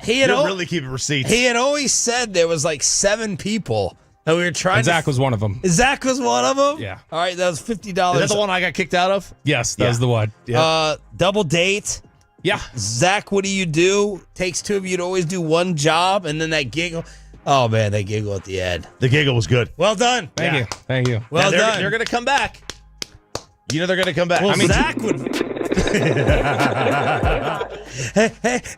really keeping receipts. He had always said there was like 7 people that we were trying. And Zach was one of them. Zach was one of them. Yeah. All right, that was $50. Is that the one I got kicked out of? Yes, that was the one. Yeah. Double date. Yeah. Zach, what do? Takes 2 of you to always do one job, and then that giggle. Oh, man, that giggle at the end. The giggle was good. Well done. Thank you. Well done. They're going to come back. You know they're going to come back. Well, Zach would.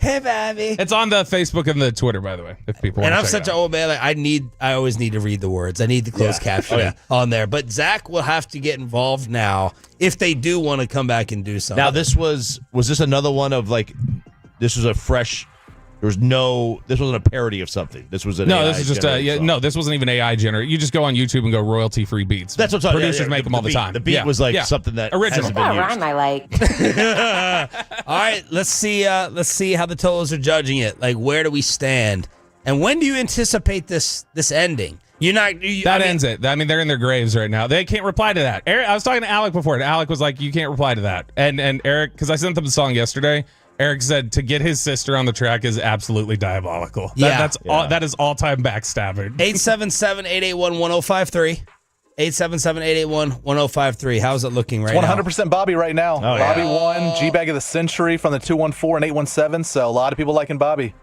hey, Bobby. It's on the Facebook and the Twitter, by the way, if people want And to I'm check such it an out. old man. Like, I always need to read the words. I need the closed captioning on there. But Zach will have to get involved now if they do want to come back and do something. Now, was this another one of like, this was a fresh, this wasn't a parody of something. This was an No, AI this is just song. this wasn't even AI generated. You just go on YouTube and go royalty free beats. That's what I'm talking about. Producers make them all the time. The beat was like something that original. hasn't been used. Rhyme I like. All right, let's see how the totals are judging it. Like, where do we stand? And when do you anticipate this ending? Ends it. I mean, they're in their graves right now. They can't reply to that. Eric, I was talking to Alec before, and Alec was like, "You can't reply to that." And Eric, because I sent them the song yesterday, Eric said to get his sister on the track is absolutely diabolical. That is all-time backstabbing. 877-881-1053. 877-881-1053. How's it looking right now? 100% Bobby right now. Bobby won G-Bag of the Century from the 214 and 817, so a lot of people liking Bobby.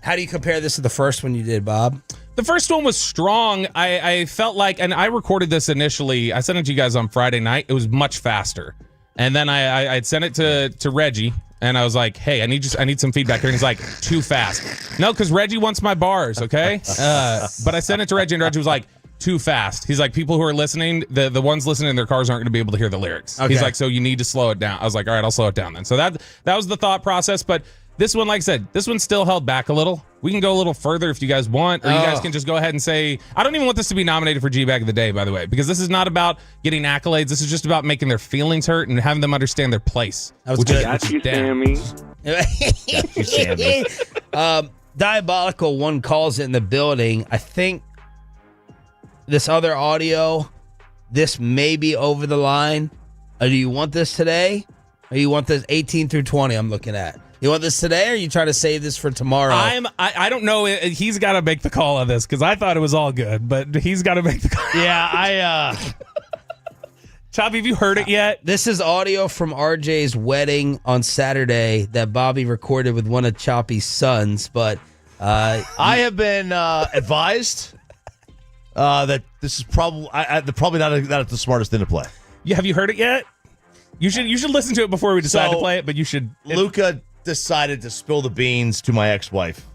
How do you compare this to the first one you did, Bob? The first one was strong. I felt like, and I recorded this initially. I sent it to you guys on Friday night. It was much faster. And then I'd sent it to Reggie, and I was like, hey, I need some feedback here. And he's like, too fast. No, because Reggie wants my bars, okay? But I sent it to Reggie, and Reggie was like, too fast. He's like, people who are listening, the ones listening in their cars aren't going to be able to hear the lyrics. Okay. He's like, so you need to slow it down. I was like, all right, I'll slow it down then. So that was the thought process. But this one, like I said, this one's still held back a little. We can go a little further if you guys want, or you guys can just go ahead and say, I don't even want this to be nominated for G-Bag of the Day, by the way, because this is not about getting accolades. This is just about making their feelings hurt and having them understand their place. That was good. Got you, Sammy. Diabolical one calls it in the building. I think this other audio, this may be over the line. Do you want this today? Or you want this 18 through 20 I'm looking at? You want this today, or are you trying to save this for tomorrow? I don't know. He's got to make the call on this, because I thought it was all good, but he's got to make the call. Yeah, Choppy, have you heard it yet? This is audio from RJ's wedding on Saturday that Bobby recorded with one of Choppy's sons, but I have been advised that this is probably not the smartest thing to play. Yeah, have you heard it yet? You should listen to it before we decide to play it, but you should. Luca decided to spill the beans to my ex-wife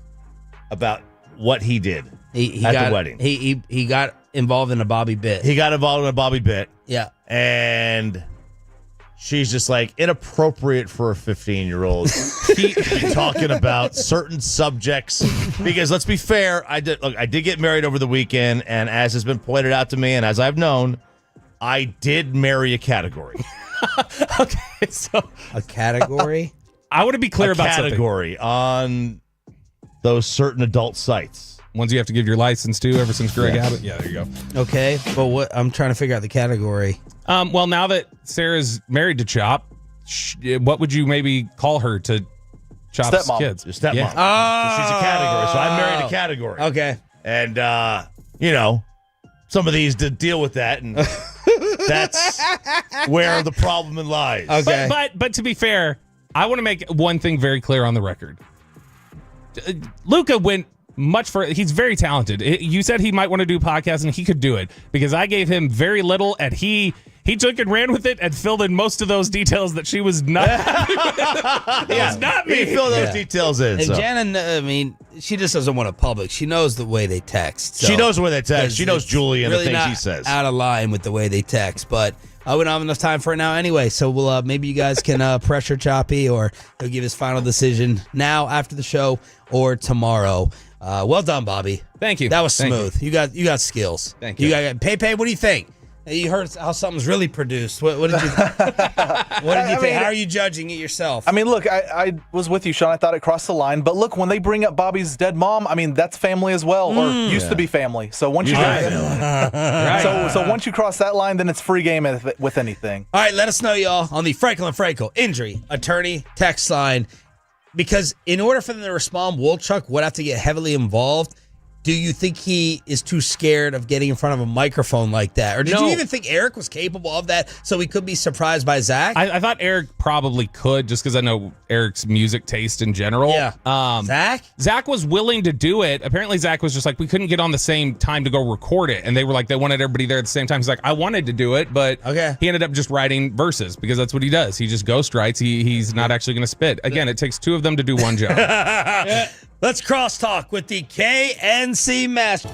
about what he did at the wedding. He got involved in a Bobby bit. He got involved in a Bobby bit. Yeah. And she's just like, inappropriate for a 15-year-old. He talking about certain subjects. Because let's be fair, I did get married over the weekend, and as has been pointed out to me, and as I've known, I did marry a category. Okay, so a category? I want to be clear about category on those certain adult sites. Ones you have to give your license to ever since Greg Abbott. Yeah, there you go. Okay, but what I'm trying to figure out the category. Well, now that Sarah's married to Chop, what would you maybe call her to Chop's Stepmom. kids? Stepmom. Yeah. So she's a category. So I married a category. Okay. And, some of these did deal with that, and that's where the problem lies. Okay. But to be fair, I want to make one thing very clear on the record. Luca went much further. He's very talented. You said he might want to do podcasts, and he could do it because I gave him very little, and he took and ran with it and filled in most of those details that she was not. It was not me. He filled those details in. And so. Jana, she just doesn't want it public. She knows the way they text. So she knows the way they text. She knows Julie and really the things not he says. Out of line with the way they text. But We don't have enough time for it now anyway, so we'll maybe you guys can pressure Choppy, or he'll give his final decision now after the show or tomorrow. Well done, Bobby. Thank you. That was smooth. You got skills. Thank you. Pepe, what do you think? You heard how something's really produced. What did you think? How are you judging it yourself? I mean, look, I was with you, Sean. I thought it crossed the line. But look, when they bring up Bobby's dead mom, I mean, that's family as well, or used to be family. So once you so once you cross that line, then it's free game with anything. All right, let us know, y'all, on the Franklin Franco injury attorney text line. Because in order for them to respond, Wolchuk would have to get heavily involved. Do you think he is too scared of getting in front of a microphone like that? Or did you even think Eric was capable of that, so we could be surprised by Zach? I thought Eric probably could, just because I know Eric's music taste in general. Yeah. Zach was willing to do it. Apparently, Zach was just like, we couldn't get on the same time to go record it. And they were like, they wanted everybody there at the same time. He's like, I wanted to do it, but he ended up just writing verses, because that's what he does. He just ghost writes. He's not actually going to spit. Again, it takes two of them to do one job. Let's crosstalk with the KNC Master.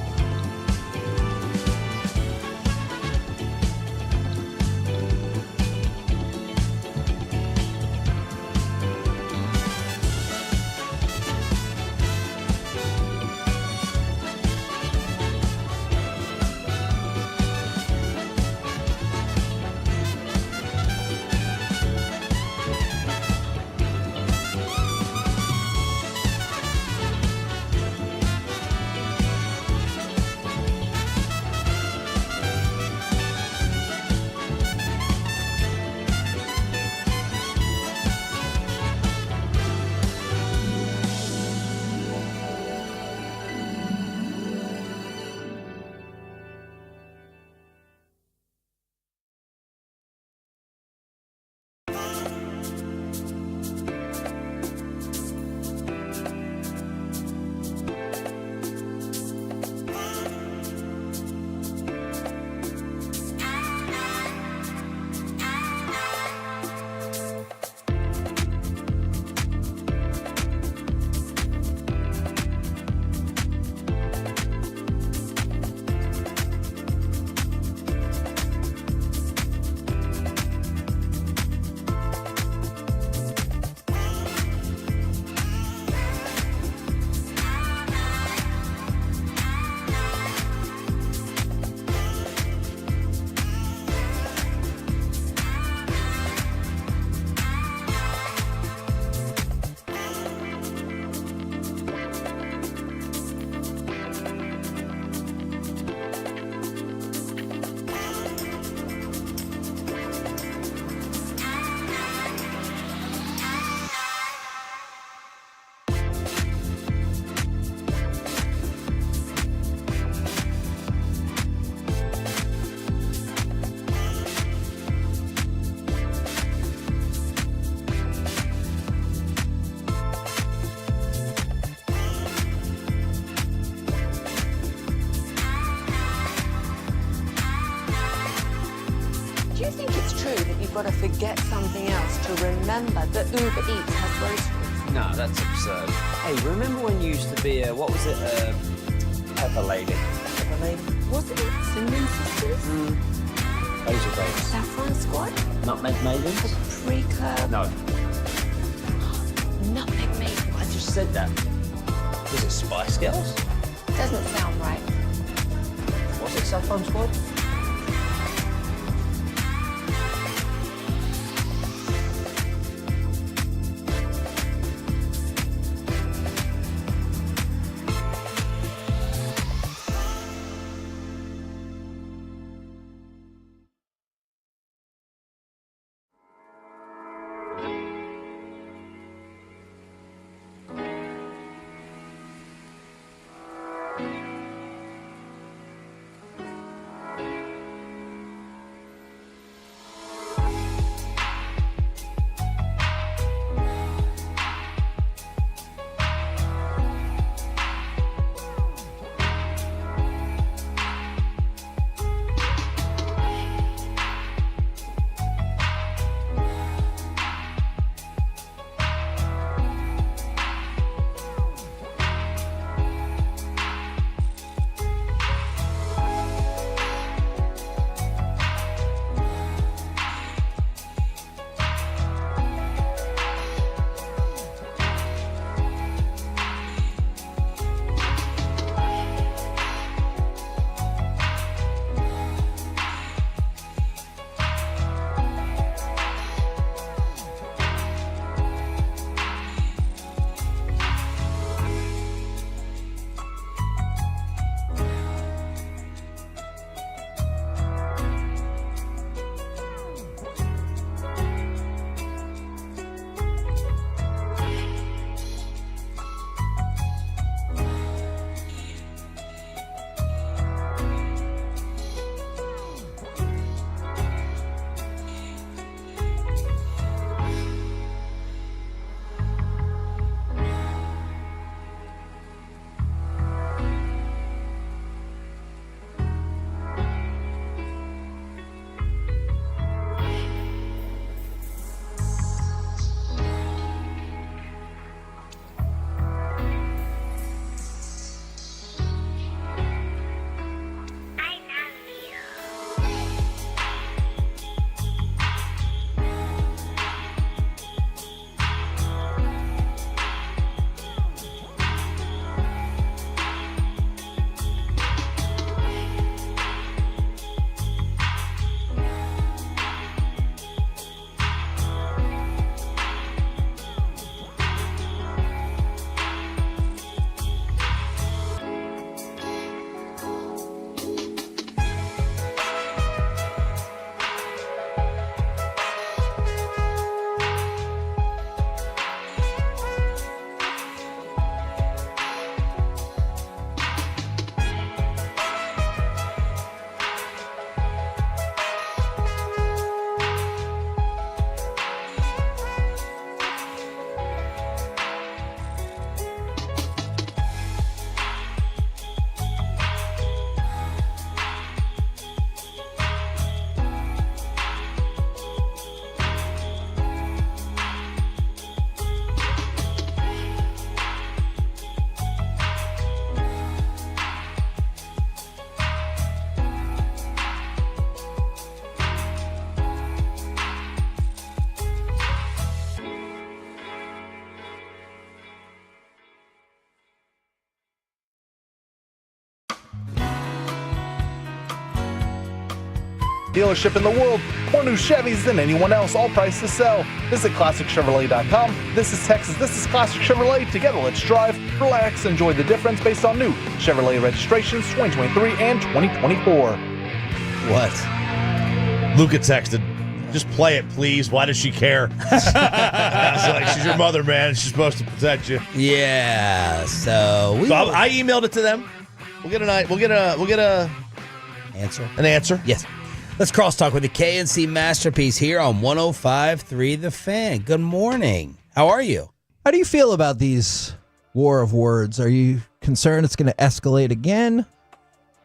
Got to forget something else to remember that Uber Eats has groceries. No, that's absurd. Hey, remember when you used to be what was it, Pepper Lady? Pepper Lady? Wasn't it Cinnamon Sisters? Basil Babies. Saffron Squad? Nutmeg Maidens? Pre-curb? No. Nutmeg Maidens. I just said that. Was it Spice Girls? Doesn't sound right. Was it Saffron Squad? dealership in the world. More new Chevys than anyone else, all priced to sell. Visit ClassicChevrolet.com. This is Texas. This is Classic Chevrolet. Together, let's drive, relax, enjoy the difference based on new Chevrolet registrations 2023 and 2024. What? Luca texted, just play it, please. Why does she care? I was like, she's your mother, man. She's supposed to protect you. Yeah. So I emailed it to them. We'll get a answer. An answer. Yes. Let's crosstalk with the KNC Masterpiece here on 105.3 The Fan. Good morning. How are you? How do you feel about these war of words? Are you concerned it's going to escalate again?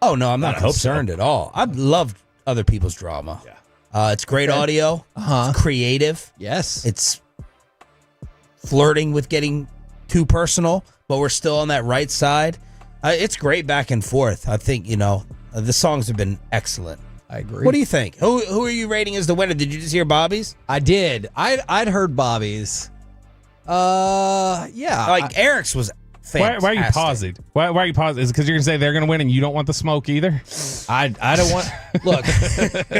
Oh, no, I'm not concerned at all. I love other people's drama. Yeah. It's great audio. It's creative. Yes. It's flirting with getting too personal, but we're still on that right side. It's great back and forth. I think, the songs have been excellent. I agree. What do you think? Who are you rating as the winner? Did you just hear Bobby's? I did. I'd heard Bobby's. Yeah. Eric's was fantastic. Why are you pausing? Why are you pausing? Is it because you're going to say they're going to win and you don't want the smoke either? I don't want... Look,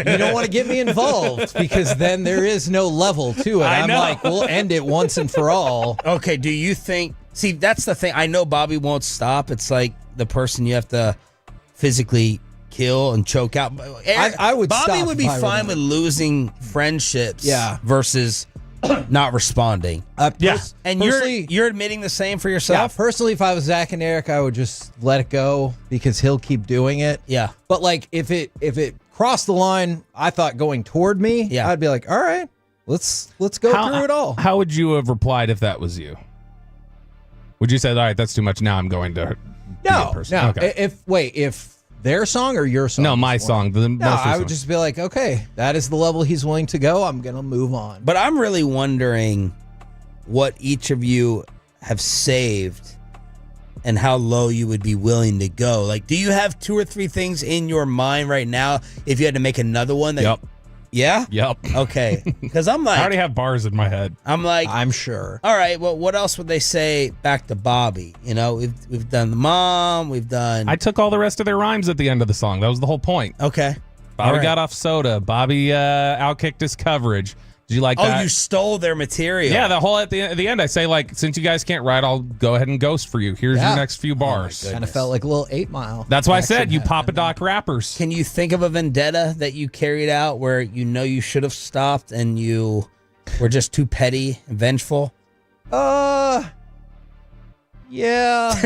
you don't want to get me involved because then there is no level to it. I'm like, we'll end it once and for all. Okay, do you think... See, that's the thing. I know Bobby won't stop. It's like the person you have to physically kill and choke out. I would Bobby stop would be fine with losing friendships versus not responding. And you're admitting the same for yourself? Yeah, personally, if I was Zach and Eric, I would just let it go because he'll keep doing it. Yeah. But like if it crossed the line, I thought going toward me, I'd be like, all right, let's go through it all. How would you have replied if that was you? Would you say, all right, that's too much, now I'm going to No. Okay. If their song or your song? No, my song. I would just be like, okay, that is the level he's willing to go. I'm going to move on. But I'm really wondering what each of you have saved and how low you would be willing to go. Like, do you have 2 or 3 things in your mind right now if you had to make another one? Yep. Yeah? Yep. Okay. Because I'm like... I already have bars in my head. I'm sure. All right, well, what else would they say back to Bobby? We've done the mom, we've done... I took all the rest of their rhymes at the end of the song. That was the whole point. Okay. Bobby got off soda. Bobby outkicked his coverage. Did you like that? Oh, you stole their material. Yeah, the whole at the end, I say, like, since you guys can't write, I'll go ahead and ghost for you. Here's your next few bars. Kind of felt like a little 8 Mile. That's why I said you Papa Doc rappers. Can you think of a vendetta that you carried out where you should have stopped and you were just too petty and vengeful? Yeah.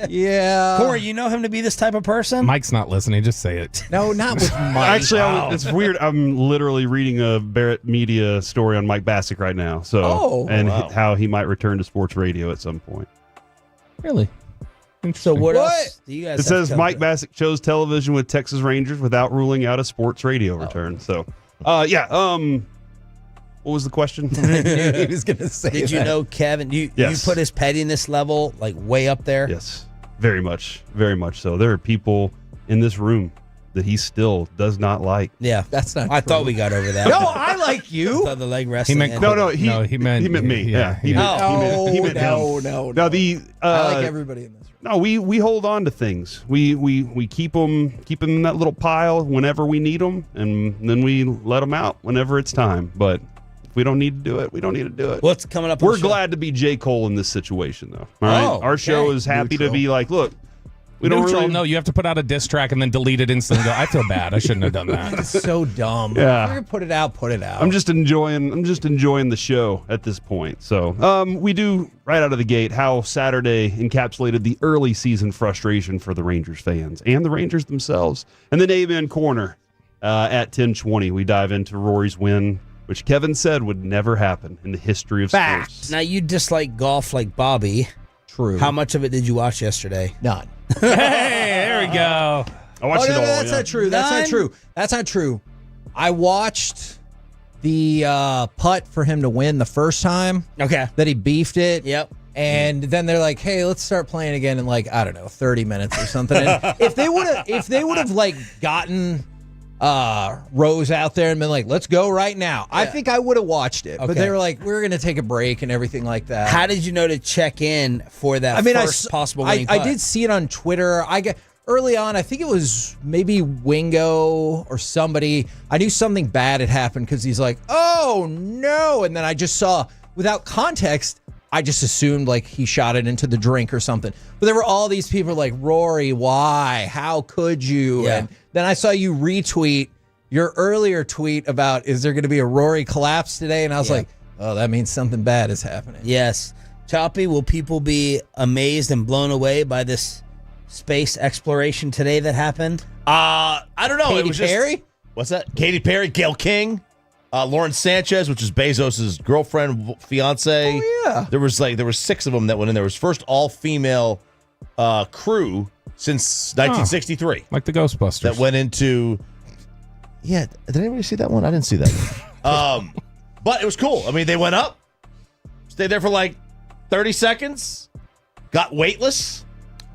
Yeah. Corey, you know him to be this type of person? Mike's not listening. Just say it. No, not with Mike. Actually, it's weird. I'm literally reading a Barrett Media story on Mike Bassick right now. So, how he might return to sports radio at some point. Really? So what else do you guys It says Mike Bassick chose television with Texas Rangers without ruling out a sports radio return. So, what was the question? I knew he was going to say Did you know, Kevin, you put his pettiness level like way up there? Yes, very much so. There are people in this room that he still does not like. Yeah, that's not. I thought we got over that. No, I like you. I thought the leg wrestling. He meant me. Yeah, he meant him. No. Now I like everybody in this room. No, we hold on to things. We keep them in that little pile whenever we need them, and then we let them out whenever it's time. But if we don't need to do it, we don't need to do it. What's coming up? We're glad to be J. Cole in this situation, though. All right, our show is happy to be like, look. We don't really... No, you have to put out a diss track and then delete it instantly. I feel bad. I shouldn't have done that. It's so dumb. Yeah. If you're gonna put it out, put it out. I'm just enjoying the show at this point. So, we do right out of the gate how Saturday encapsulated the early season frustration for the Rangers fans and the Rangers themselves. And then Amen Corner at 10:20, we dive into Rory's win, which Kevin said would never happen in the history of sports. Now you dislike golf like Bobby. True. How much of it did you watch yesterday? None. Hey, there we go. I watched it all. That's not true. That's not true. I watched the putt for him to win the first time. Okay. That he beefed it. Yep. And then they're like, "Hey, let's start playing again in like, I don't know, 30 minutes or something." And if they would have like gotten Rose out there and been like, "Let's go right now," I think I would have watched it. But they were like, "We're going to take a break and everything like that." How did you know to check in for that first possible winning putt? I did see it on Twitter. early on, I think it was maybe Wingo or somebody. I knew something bad had happened because he's like, oh no. And then I just saw, without context, I just assumed like he shot it into the drink or something. But there were all these people like, Rory, why? How could you? Yeah. And then I saw you retweet your earlier tweet about, is there going to be a Rory collapse today? And I was like, oh, that means something bad is happening. Yes. Choppy, will people be amazed and blown away by this space exploration today that happened? I don't know. Katy Perry? What's that? Katy Perry, Gayle King, Lauren Sanchez, which is Bezos' girlfriend, fiance. Oh, yeah. There was 6 of them that went in. There was first all-female crew since 1963. Like the Ghostbusters. That went into... Yeah, did anybody see that one? I didn't see that one. But it was cool. I mean, they went up, stayed there for like 30 seconds, got weightless.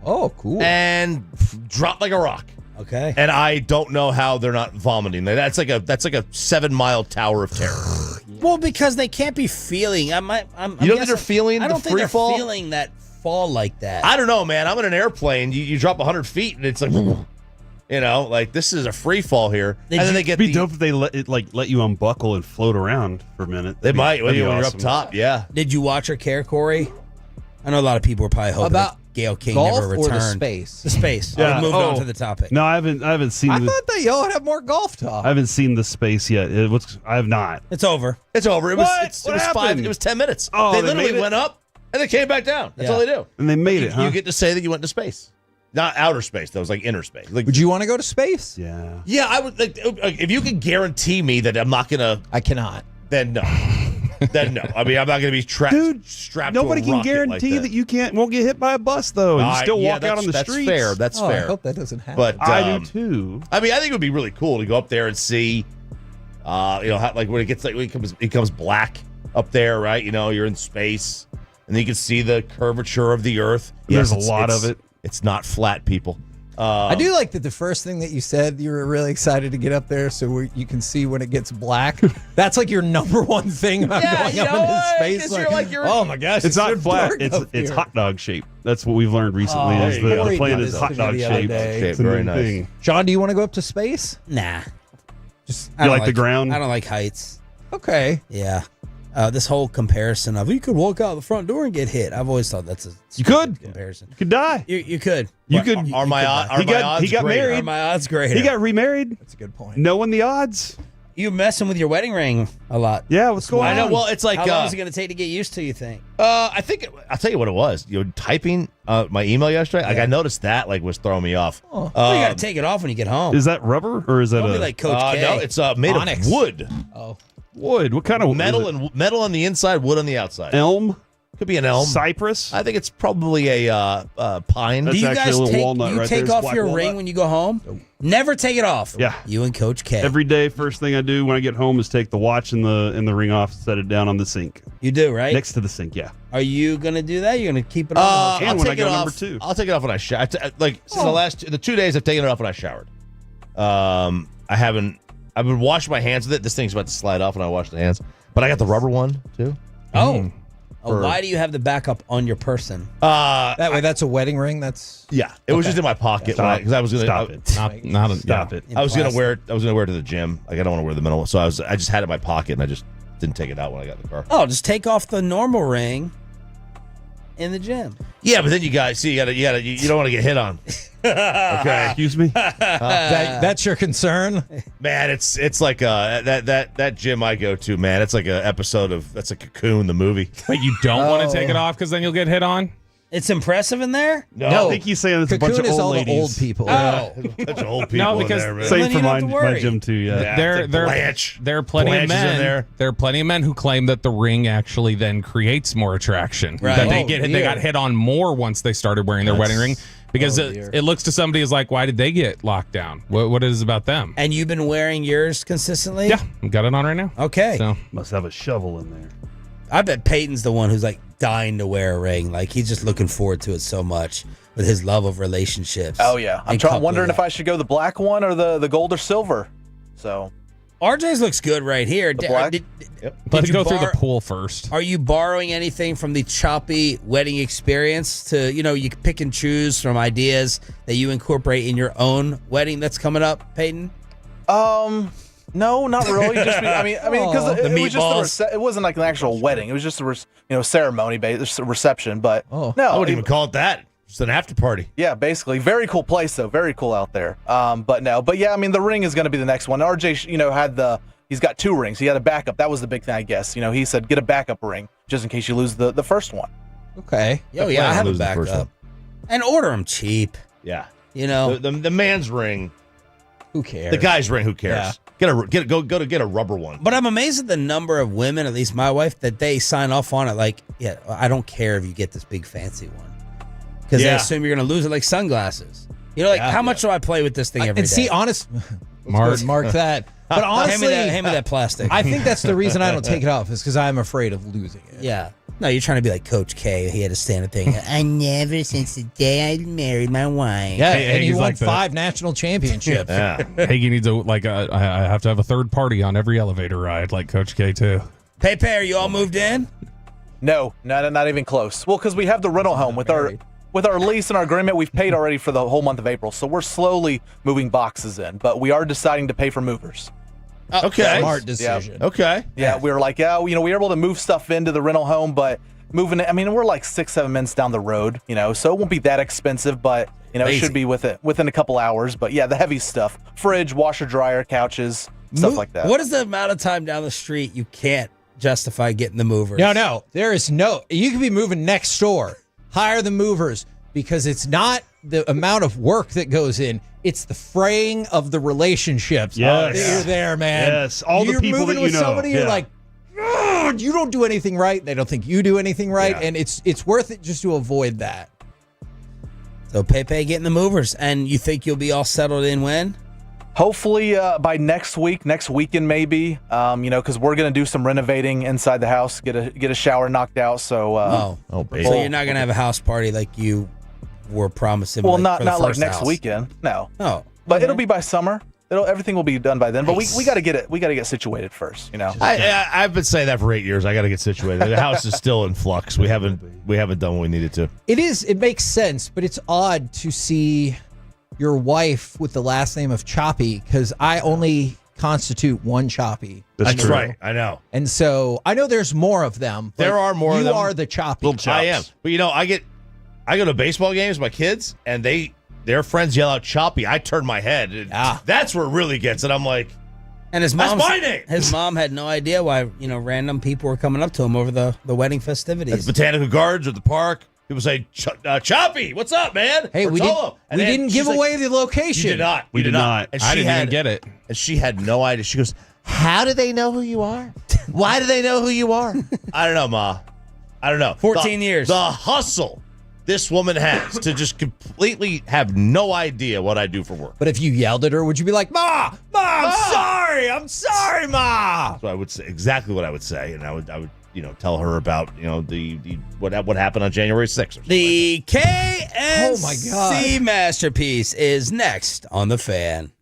Oh, cool. And dropped like a rock. Okay. And I don't know how they're not vomiting. That's like a 7-mile tower of terror. Well, because they can't be feeling. You don't think they're feeling I the don't think free they're fall? feeling that fall like that. I don't know, man. I'm in an airplane. You drop 100 feet, and it's like, like this is a free fall here. And then they get It'd be dope if they let you unbuckle and float around for a minute. They might when you're up awesome. top. Yeah. Did you watch or care, Corey? I know a lot of people were probably hoping About that Gayle King golf never or returned. the space? The space. Yeah. I moved on to the topic. No, I haven't seen. I thought that y'all would have more golf talk. I haven't seen the space yet. I have not. It's over. It's over. It was What 5. happened? It was 10 minutes. Oh, they they literally made it? went up and they came back down. That's Yeah. all they do. And they made it, huh? You get to say that you went into space, not outer space. That was like inner space. Like, Would you want to go to space? Yeah. yeah, I would. Like, if you can guarantee me that I'm not gonna, I cannot. then no. Then no. I mean, I'm not gonna be strapped to Nobody a can rocket guarantee like that you won't get hit by a bus though, and you still yeah, walk out on the that's streets. Fair. That's Oh, fair. I hope that doesn't happen. But I do too. I mean, I think it would be really cool to go up there and see, how, like when it gets like when it becomes black up there, right? You're in space, and then you can see the curvature of the Earth. There's a lot of it. It's not flat, people. I do like that the first thing that you said, you were really excited to get up there so you can see when it gets black. That's like your number one thing about going up into space. Oh my gosh, It's not so flat. dark It's up here. hot dog shaped. That's what we've learned recently. Is the Corey planet did is this hot to me dog the other shaped. day. It's a Very new nice. thing. John, do you want to go up to space? Nah. Just I don't like the ground? I don't like heights. okay. Yeah. This whole comparison of you could walk out the front door and get hit. I've always thought that's a You could. comparison. You could die. You could. You could. Are my odds? He got greater? married. Are my odds greater? He got remarried. That's a good point. Knowing the odds. You messing with your wedding ring a lot. Yeah, what's going on? I know. Well, it's like How long is it going to take to get used to? You think? I think I'll tell you what it was. Typing my email yesterday. Like I noticed that was throwing me off. Well, you got to take it off when you get home. Is that rubber or is that Don't be a like Coach K. No, it's made Onyx. of wood. Oh, wood? What kind of Metal is it? and metal on the inside, wood on the outside. elm? Could be an elm. Cypress? I think it's probably a pine. That's Do you actually guys a little take, walnut you right take there. It's off black your walnut. ring when you go home? Never take it off. Yeah. You and Coach K. Every day, first thing I do when I get home is take the watch and the ring off, set it down on the sink. You do, right? Next to the sink, yeah. Are you going to do that? You're going to keep it on? And when I go off, number 2. I'll take it off when I shower. Since the 2 days I've taken it off when I showered. I've been washing my hands with it. This thing's about to slide off when I wash the hands. But I got the rubber one too. Why do you have the backup on your person? that way, that's a wedding ring. That's It was just in my pocket because I was gonna Stop it. Stop it. I was gonna wear it. I was gonna wear it to the gym. Like I don't want to wear the middle. So I just had it in my pocket and I just didn't take it out when I got in the car. Oh, just take off the normal ring in the gym. Yeah, but then you don't want to get hit on. Okay. Excuse me? that's your concern. Man, it's like that gym I go to, man. It's like an episode of that's a Cocoon, the movie. But you don't want to take it off because then you'll get hit on? It's impressive in there? No. I think he's saying it's a bunch Cocoon of is old all ladies. the old people. Oh. Bunch of old people No, in because there, man. Same then for you don't have to my worry. gym too, yeah. Yeah, Blanche. There are plenty Blanche of is in men. there. There are plenty of men who claim that the ring actually then creates more attraction. Right. That they Oh, they got hit on more once they started wearing their wedding ring because it looks to somebody as like, why did they get locked down? What is it about them? And you've been wearing yours consistently? Yeah, I've got it on right now. Okay. So Must have a shovel in there. I bet Peyton's the one who's like dying to wear a ring. Like he's just looking forward to it so much with his love of relationships. Oh yeah, I'm And wondering coupling if I should go the black one or the gold or silver. So RJ's looks good right here. But go through the pool first. Are you borrowing anything from the choppy wedding experience to, you can pick and choose from ideas that you incorporate in your own wedding that's coming up, Peyton? No, not really. Just because it wasn't like an actual wedding. It was just a ceremony based reception. But no, I wouldn't even call it that. It's an after party. Yeah, basically. Very cool place though. Very cool out there. But yeah, the ring is going to be the next one. RJ, he's got 2 rings. He had a backup. That was the big thing, I guess. He said get a backup ring just in case you lose the first one. Okay. I have a backup. And order them cheap. Yeah. The man's ring. Who cares? The guy's ring. Who cares? Yeah. Get a rubber one. But I'm amazed at the number of women, at least my wife, that they sign off on it. Like, yeah, I don't care if you get this big fancy one, because they assume you're going to lose it, like sunglasses. How much do I play with this thing every day? And see, mark that. But honestly, hand me that plastic. I think that's the reason I don't take it off, is because I'm afraid of losing it. Yeah. No, you're trying to be like Coach K. He had a stand-up thing. I never, since the day I married my wife. Yeah, and he won 5 national championships. Hagee needs I have to have a third party on every elevator ride, like Coach K too. Pepe, are you all moved in? No, not even close. Well, because we have the rental home with our lease and our agreement. We've paid already for the whole month of April, so we're slowly moving boxes in. But we are deciding to pay for movers. Okay. Smart decision. Yeah. Okay. Yeah, we were like, we were able to move stuff into the rental home, but moving it, we're like 6-7 minutes down the road, so it won't be that expensive, but, it should be within a couple hours. But yeah, the heavy stuff, fridge, washer, dryer, couches, stuff like that. What is the amount of time down the street you can't justify getting the movers? No, there is you could be moving next door, hire the movers, because it's not the amount of work that goes in. It's the fraying of the relationships. Yes. You're there, man. Yes, all the people moving that you with know. somebody, you're like, you don't do anything right. They don't think you do anything right, and it's worth it just to avoid that. So Pepe getting the movers, and you think you'll be all settled in when? Hopefully by next weekend maybe. Because we're gonna do some renovating inside the house, get a shower knocked out. So baby. So you're not gonna have a house party like you were promising. Well, for not the like first next house. weekend. No. Oh, but it'll be by summer. Everything will be done by then. But we got to get it. We got to get situated first. I've been saying that for 8 years. I got to get situated. The house is still in flux. We haven't done what we needed to. It makes sense, but it's odd to see your wife with the last name of Choppy, because I only constitute one Choppy. That's right. I know. And so I know there's more of them. But there are more of them. You are the Choppy. I am. But I go to baseball games with my kids, and their friends yell out Choppy. I turn my head. That's where it really gets it. I'm like, and that's my name. His mom had no idea why random people were coming up to him over the wedding festivities. At Botanical Gardens or the park. People say, Choppy, what's up, man? Hey, we didn't give away the location. You did not. We did not. And I didn't even get it. And she had no idea. She goes, how do they know who you are? Why do they know who you are? I don't know, Ma. I don't know. 14 years. The hustle this woman has to just completely have no idea what I do for work. But if you yelled at her, would you be like, Ma, I'm sorry, Ma? So I would say exactly what I would say, and I would tell her about the what happened on January 6th. The KNC masterpiece is next on The Fan.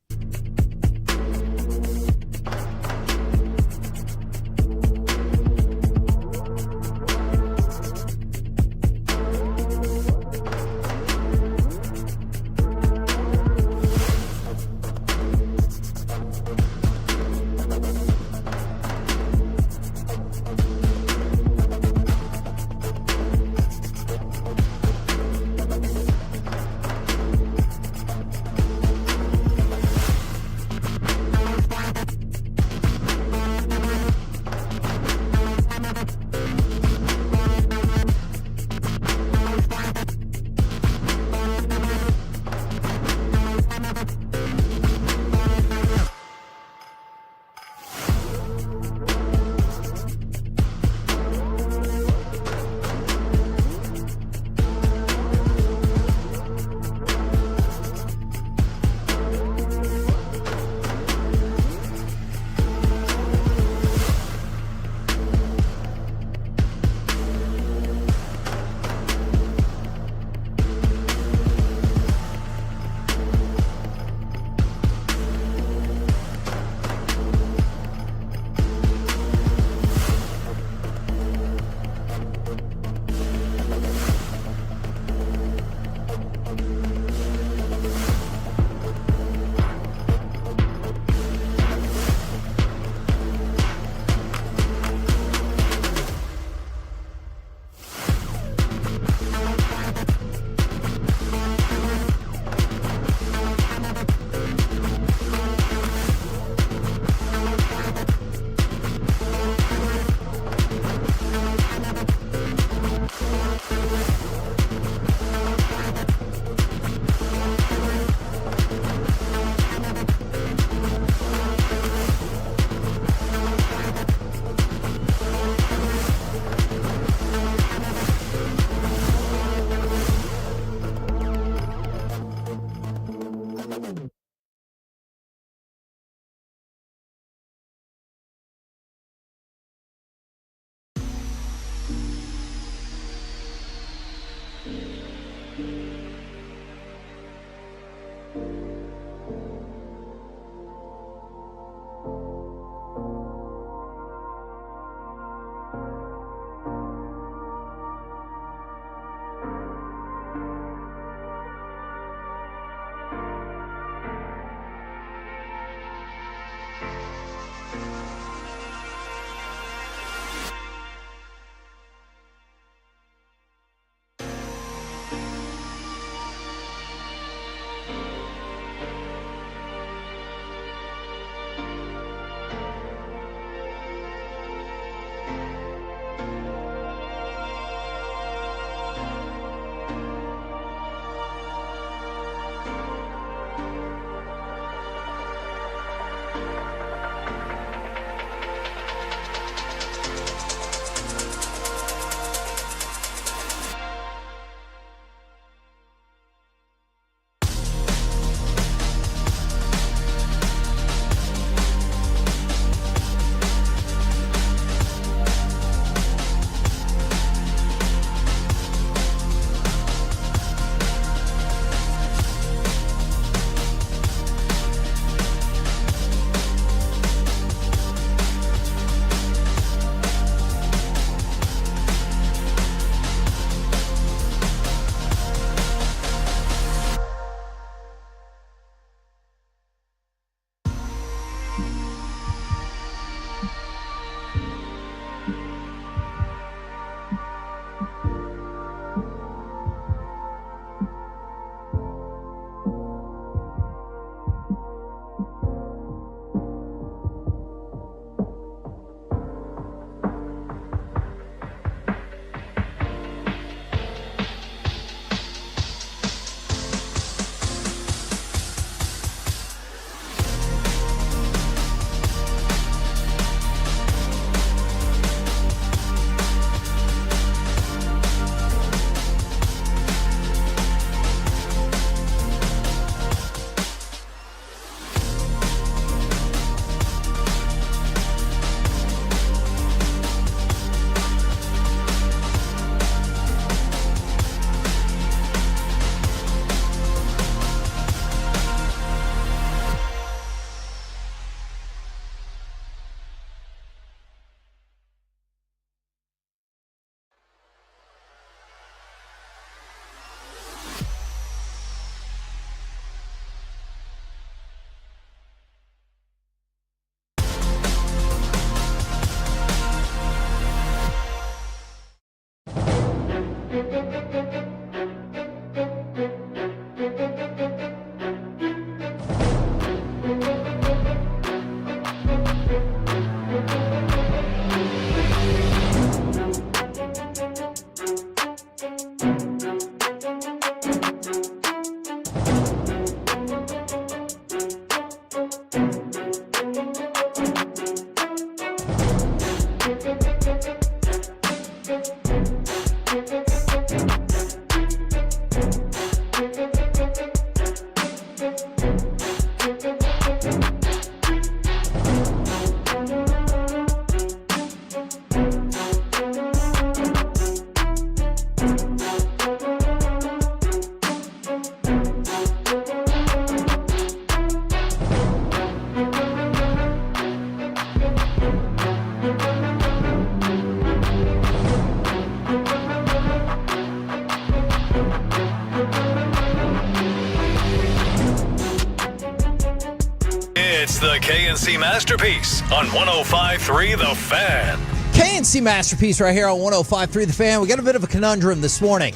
the K&C Masterpiece on 105.3 The Fan. K&C Masterpiece right here on 105.3 The Fan. We got a bit of a conundrum this morning.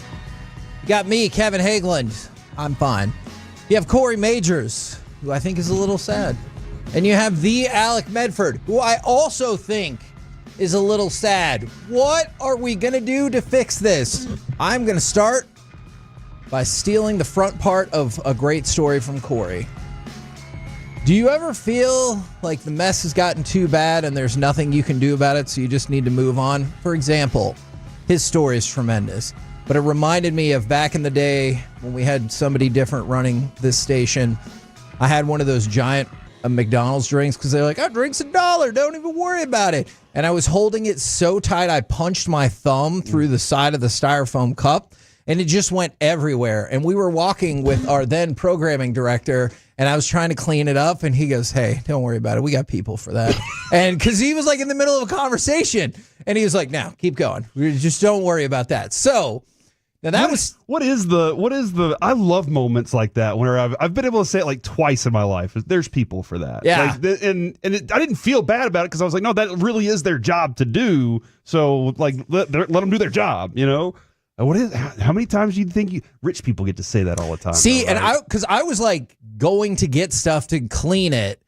You got me, Kevin Hageland. I'm fine. You have Corey Majors, who I think is a little sad. And you have the Alec Medford, who I also think is a little sad. What are we going to do to fix this? I'm going to start by stealing the front part of a great story from Corey. Do you ever feel like the mess has gotten too bad and there's nothing you can do about it, so you just need to move on? For example, his story is tremendous, but it reminded me of back in the day when we had somebody different running this station. I had one of those giant McDonald's drinks because they're like, oh, drink's $1, don't even worry about it. And I was holding it so tight, I punched my thumb through the side of the styrofoam cup, and it just went everywhere. And we were walking with our then programming director, and I was trying to clean it up, and he goes, hey, don't worry about it. We got people for that. And because he was like in the middle of a conversation, and he was like, no, keep going. Just don't worry about that. So now that what is the I love moments like that where I've been able to say it like twice in my life. There's people for that. Yeah. Like, I didn't feel bad about it because I was like, no, that really is their job to do. So like let them do their job, you know? How many times do you think rich people get to say that all the time? See, though, right? because I was like going to get stuff to clean it,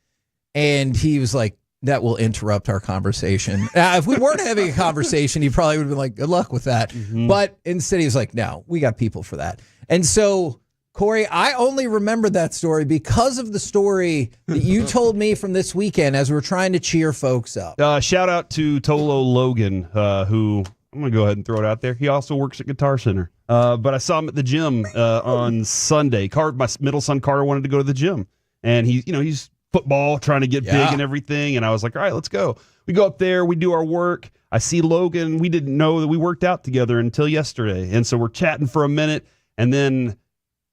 and he was like, that will interrupt our conversation. Now, if we weren't having a conversation, he probably would have been like, good luck with that. Mm-hmm. But instead, he was like, no, we got people for that. And so, Corey, I only remembered that story because of the story that you told me from this weekend as we were trying to cheer folks up. Shout out to Tolo Logan, who I'm going to go ahead and throw it out there. He also works at Guitar Center. But I saw him at the gym on Sunday. My middle son, Carter, wanted to go to the gym. And he's football, trying to get big and everything. And I was like, all right, let's go. We go up there. We do our work. I see Logan. We didn't know that we worked out together until yesterday. And so we're chatting for a minute. And then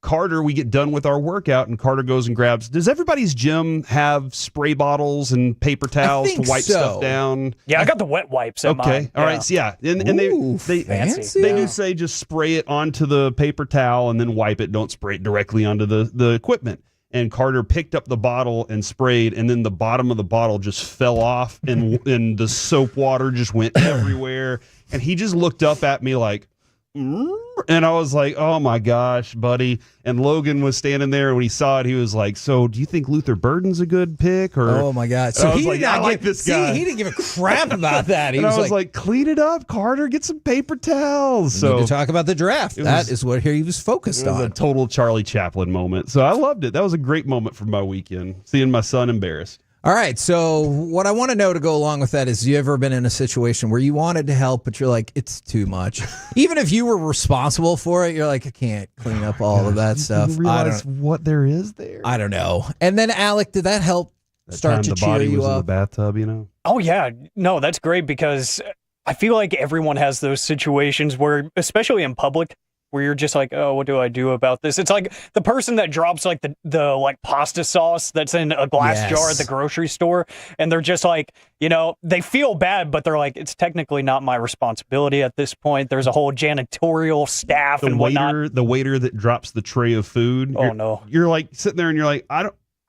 Carter, we get done with our workout, and Carter goes and grabs. Does everybody's gym have spray bottles and paper towels to wipe stuff down? Yeah, I got the wet wipes at mine. All right. So and they do say just spray it onto the paper towel and then wipe it. Don't spray it directly onto the equipment. And Carter picked up the bottle and sprayed, and then the bottom of the bottle just fell off, and the soap water just went everywhere. And he just looked up at me like, and I was like, oh my gosh, buddy. And Logan was standing there. When he saw it, he was like, so do you think Luther Burden's a good pick? Or oh my God. So he I like this guy. He didn't give a crap about that. I was like, clean it up, Carter. Get some paper towels. So to talk about the draft. That is what he was focused on. It was a total Charlie Chaplin moment. So I loved it. That was a great moment for my weekend, seeing my son embarrassed. All right, so what I want to know to go along with that is, you ever been in a situation where you wanted to help, but you're like, it's too much? Even if you were responsible for it, you're like, I can't clean up all of that stuff. You realize what there is there? I don't know. And then, Alec, did that help start to cheer you up? In the bathtub, you know? Oh, yeah. No, that's great, because I feel like everyone has those situations where, especially in public, where you're just like, oh, what do I do about this? It's like the person that drops like the like pasta sauce that's in a glass jar at the grocery store, and they're just like, they feel bad, but they're like, it's technically not my responsibility at this point. There's a whole janitorial staff and whatnot. The waiter that drops the tray of food. Oh, no. You're like sitting there and you're like,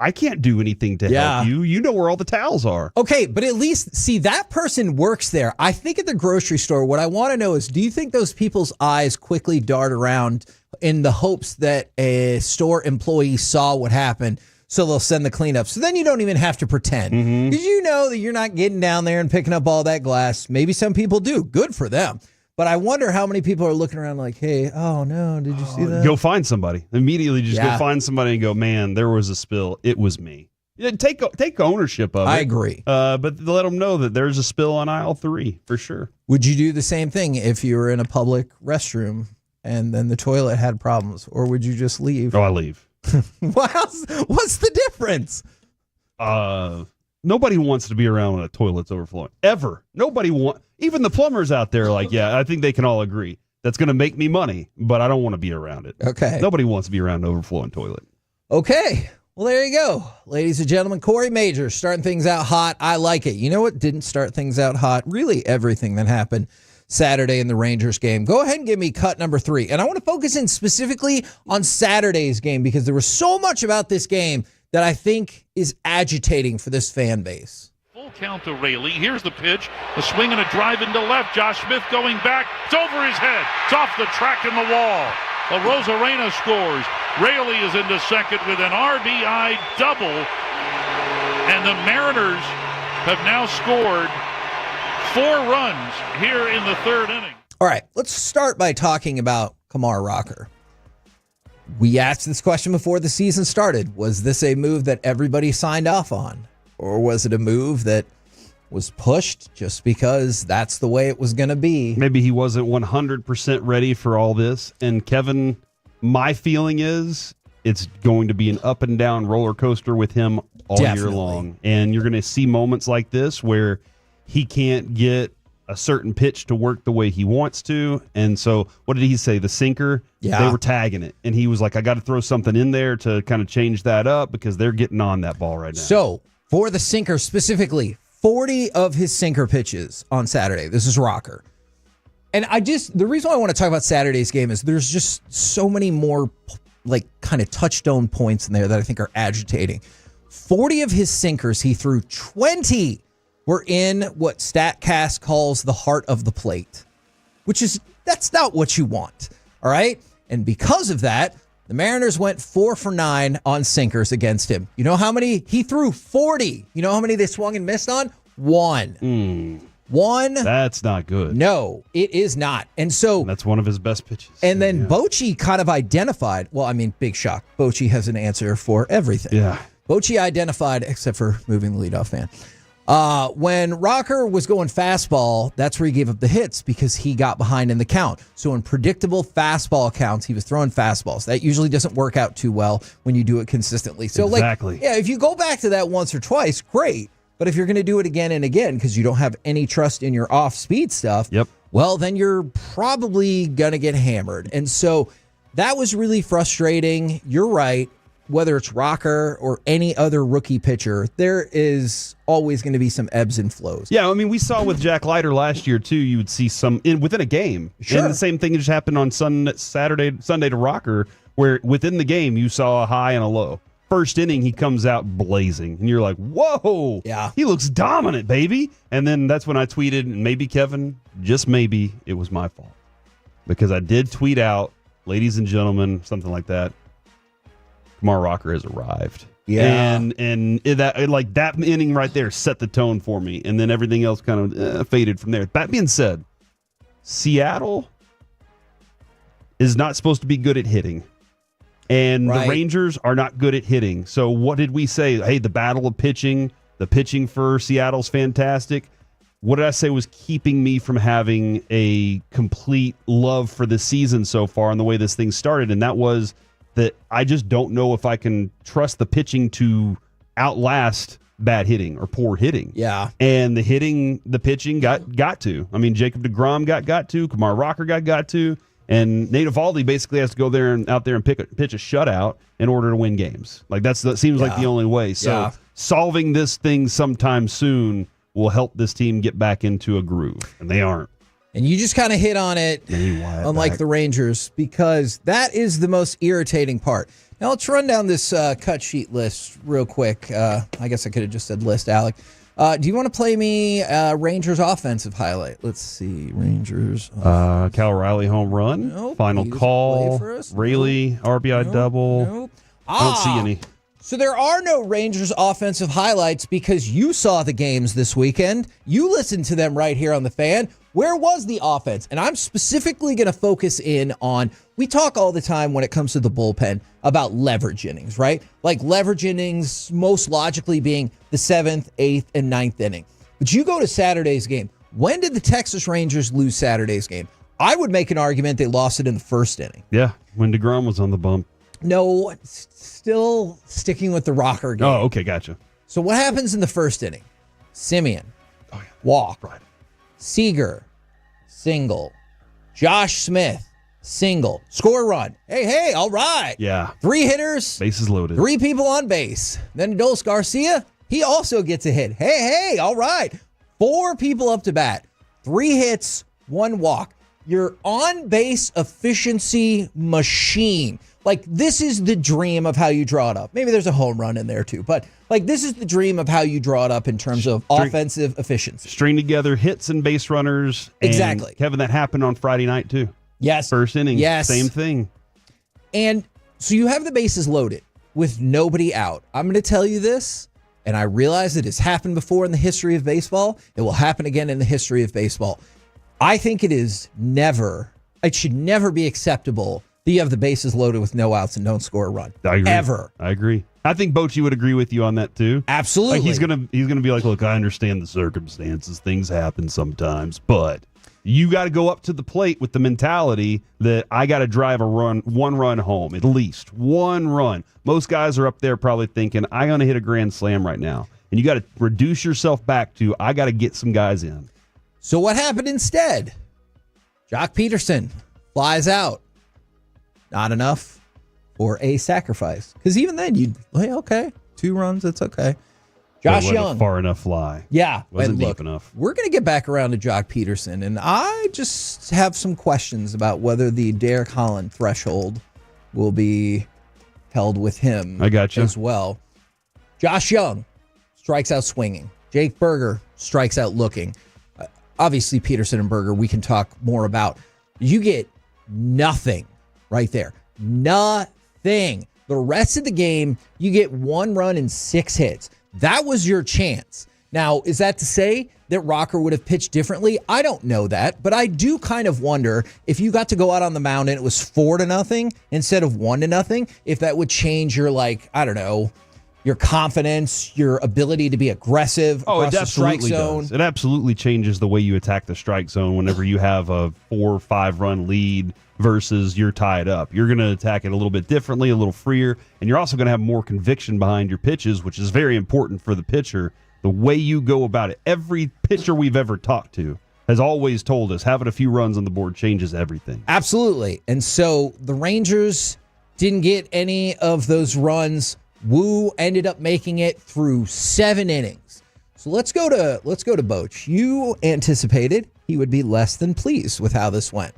I can't do anything to help you. You know where all the towels are. Okay, but at least, see, that person works there. I think at the grocery store, what I want to know is, do you think those people's eyes quickly dart around in the hopes that a store employee saw what happened, so they'll send the cleanup? So then you don't even have to pretend. Because you know that you're not getting down there and picking up all that glass. Maybe some people do. Good for them. But I wonder how many people are looking around like, hey, oh no, did you see that? Go find somebody. Immediately just go find somebody and go, man, there was a spill. It was me. Yeah, take ownership of it. I agree. But let them know that there's a spill on aisle 3 for sure. Would you do the same thing if you were in a public restroom and then the toilet had problems? Or would you just leave? Oh, I leave. What's the difference? Nobody wants to be around when a toilet's overflowing. Ever. Even the plumbers out there are like, yeah, I think they can all agree. That's going to make me money, but I don't want to be around it. Okay. Nobody wants to be around an overflowing toilet. Okay. Well, there you go. Ladies and gentlemen, Corey Majors starting things out hot. I like it. You know what didn't start things out hot? Really everything that happened Saturday in the Rangers game. Go ahead and give me cut number 3. And I want to focus in specifically on Saturday's game, because there was so much about this game that I think is agitating for this fan base. Full count to Rayleigh. Here's the pitch. A swing and a drive into left. Josh Smith going back. It's over his head. It's off the track in the wall. Rosarena scores. Rayleigh is into second with an RBI double. And the Mariners have now scored 4 runs here in the third inning. All right, let's start by talking about Kumar Rocker. We asked this question before the season started. Was this a move that everybody signed off on? Or was it a move that was pushed just because that's the way it was going to be? Maybe he wasn't 100% ready for all this. And Kevin, my feeling is it's going to be an up and down roller coaster with him all year long. And you're going to see moments like this where he can't get a certain pitch to work the way he wants to. And so what did he say? The sinker? Yeah. They were tagging it. And he was like, I got to throw something in there to kind of change that up because they're getting on that ball right now. So for the sinker specifically, 40 of his sinker pitches on Saturday. This is Rocker. And the reason why I want to talk about Saturday's game is there's just so many more like kind of touchstone points in there that I think are agitating. 40 of his sinkers he threw, 20 were in what StatCast calls the heart of the plate, that's not what you want. All right. And because of that, the Mariners went 4 for 9 on sinkers against him. You know how many? He threw 40. You know how many they swung and missed on? 1. 1. That's not good. No, it is not. And so that's one of his best pitches. And then Bochy kind of identified, big shock. Bochy has an answer for everything. Yeah. Bochy identified, except for moving the leadoff fan. When Rocker was going fastball, that's where he gave up the hits because he got behind in the count. So in predictable fastball counts, he was throwing fastballs. That usually doesn't work out too well when you do it consistently. So exactly. If you go back to that once or twice, great. But if you're going to do it again and again because you don't have any trust in your off-speed stuff, well, then you're probably going to get hammered. And so that was really frustrating. You're right. Whether it's Rocker or any other rookie pitcher, there is always going to be some ebbs and flows. Yeah, I mean, we saw with Jack Leiter last year, too, you would see some within a game. Sure. And the same thing just happened on Sunday to Rocker, where within the game, you saw a high and a low. First inning, he comes out blazing, and you're like, whoa, yeah, he looks dominant, baby. And then that's when I tweeted, and maybe, Kevin, just maybe, it was my fault. Because I did tweet out, ladies and gentlemen, something like that, Kumar Rocker has arrived. Yeah. And that inning right there set the tone for me. And then everything else kind of faded from there. That being said, Seattle is not supposed to be good at hitting. And the Rangers are not good at hitting. So what did we say? Hey, the battle of pitching, the pitching for Seattle's fantastic. What did I say was keeping me from having a complete love for the season so far and the way this thing started? And that was that I just don't know if I can trust the pitching to outlast bad hitting or poor hitting. Yeah. And the pitching got to. I mean, Jacob deGrom got to. Kumar Rocker got to. And Nate Eovaldi basically has to go out there and pitch a shutout in order to win games. Like that seems like the only way. So solving this thing sometime soon will help this team get back into a groove. And they aren't. And you just kind of hit on it, unlike the Rangers, because that is the most irritating part. Now, let's run down this cut sheet list real quick. I guess I could have just said list, Alec. Do you want to play me Rangers offensive highlight? Let's see. Rangers. Cal Riley home run. Nope. Final call. Rayleigh, RBI double. Nope. I don't see any. So there are no Rangers offensive highlights because you saw the games this weekend. You listened to them right here on The Fan. Where was the offense? And I'm specifically going to focus in on, we talk all the time when it comes to the bullpen about leverage innings, right? Like leverage innings most logically being the 7th, 8th, and 9th inning. But you go to Saturday's game. When did the Texas Rangers lose Saturday's game? I would make an argument they lost it in the first inning. Yeah, when DeGrom was on the bump. No, still sticking with the Rocker game. Oh, okay, gotcha. So what happens in the first inning? Simeon, walk. Right. Seager, single. Josh Smith, single. Score run. Hey, all right. Yeah. 3 hitters. Bases loaded. 3 people on base. Then Adolis Garcia, he also gets a hit. Hey, all right. 4 people up to bat. 3 hits, 1 walk. Your on-base efficiency machine Like, this is the dream of how you draw it up. Maybe there's a home run in there, too. But, like, this is the dream of how you draw it up in terms of offensive efficiency. String together hits and base runners. Exactly. And Kevin, that happened on Friday night, too. Yes. First inning. Yes. Same thing. And so you have the bases loaded with nobody out. I'm going to tell you this, and I realize it has happened before in the history of baseball. It will happen again in the history of baseball. I think it should never be acceptable that you have the bases loaded with no outs and don't score a run. I agree. Ever. I agree. I think Bochy would agree with you on that too. Absolutely. Like he's gonna be like, look, I understand the circumstances. Things happen sometimes, but you got to go up to the plate with the mentality that I got to drive one run home, at least one run. Most guys are up there probably thinking, I'm going to hit a grand slam right now. And you got to reduce yourself back to, I got to get some guys in. So what happened instead? Jock Peterson flies out. Not enough for a sacrifice. Because even then, you'd say, okay, 2 runs, it's okay. Josh Young. Far enough fly. Yeah. Wasn't look, deep enough. We're going to get back around to Jock Peterson, and I just have some questions about whether the Derek Holland threshold will be held with him I got you. as well. Josh Young strikes out swinging. Jake Berger strikes out looking. Obviously, Peterson and Berger, we can talk more about. You get nothing right there. Nothing. The rest of the game, you get 1 run and 6 hits. That was your chance. Now, is that to say that Rocker would have pitched differently? I don't know that, but I do kind of wonder if you got to go out on the mound and it was 4-0 instead of 1-0, if that would change your, your confidence, your ability to be aggressive across the strike zone. Does. It absolutely changes the way you attack the strike zone whenever you have a 4 or 5 run lead versus you're tied up. You're going to attack it a little bit differently, a little freer, and you're also going to have more conviction behind your pitches, which is very important for the pitcher. The way you go about it. Every pitcher we've ever talked to has always told us having a few runs on the board changes everything. Absolutely. And so the Rangers didn't get any of those runs. Wu ended up making it through 7 innings. So let's go to Boch. You anticipated he would be less than pleased with how this went.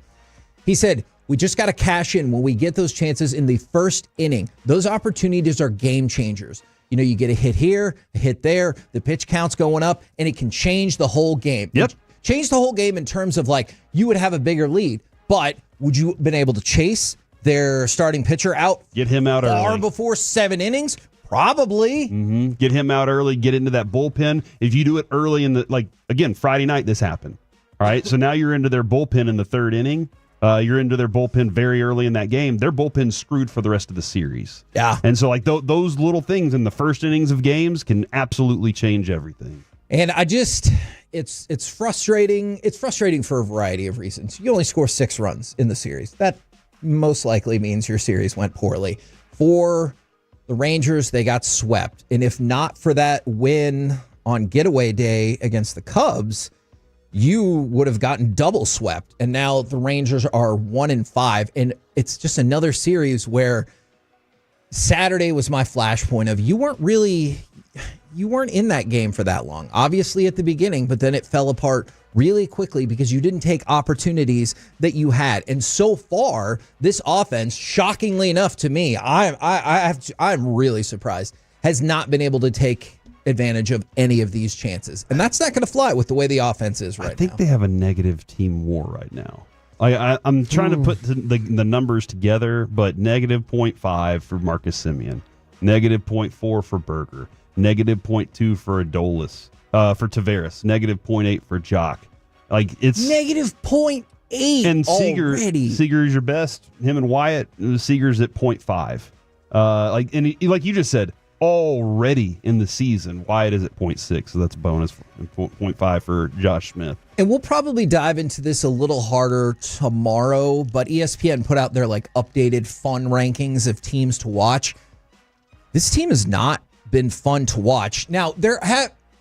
He said, we just got to cash in when we get those chances in the first inning. Those opportunities are game changers. You know, you get a hit here, a hit there, the pitch count's going up, and it can change the whole game. Yep. Change the whole game in terms of you would have a bigger lead, but would you have been able to chase their starting pitcher out? Get him out far early. Before 7 innings? Probably. Mm-hmm. Get him out early, get into that bullpen. If you do it early again, Friday night this happened. All right, so now you're into their bullpen in the 3rd inning. You're into their bullpen very early in that game. Their bullpen's screwed for the rest of the series. Yeah. And so those little things in the first innings of games can absolutely change everything. And it's frustrating. It's frustrating for a variety of reasons. You only score 6 runs in the series. That most likely means your series went poorly. For the Rangers, they got swept. And if not for that win on getaway day against the Cubs, you would have gotten double swept. And now the Rangers are 1-5. And it's just another series where Saturday was my flashpoint of you weren't in that game for that long. Obviously at the beginning, but then it fell apart really quickly because you didn't take opportunities that you had. And so far, this offense, shockingly enough to me, I'm really surprised, has not been able to take advantage of any of these chances. And that's not going to fly with the way the offense is right now. I think they have a negative team WAR right now. I'm trying to put the numbers together, but negative 0.5 for Marcus Semien, negative 0.4 for Berger, negative 0.2 for Adolis, for Tavares, negative 0.8 for Jock. It's negative 0.8 and already. Seager's your best. Him and Wyatt, Seager's at 0.5. Like you just said, already in the season, Wyatt is at 0.6, so that's a bonus. 0.5 for Josh Smith. And we'll probably dive into this a little harder tomorrow, but ESPN put out their updated fun rankings of teams to watch. This team has not been fun to watch. Now,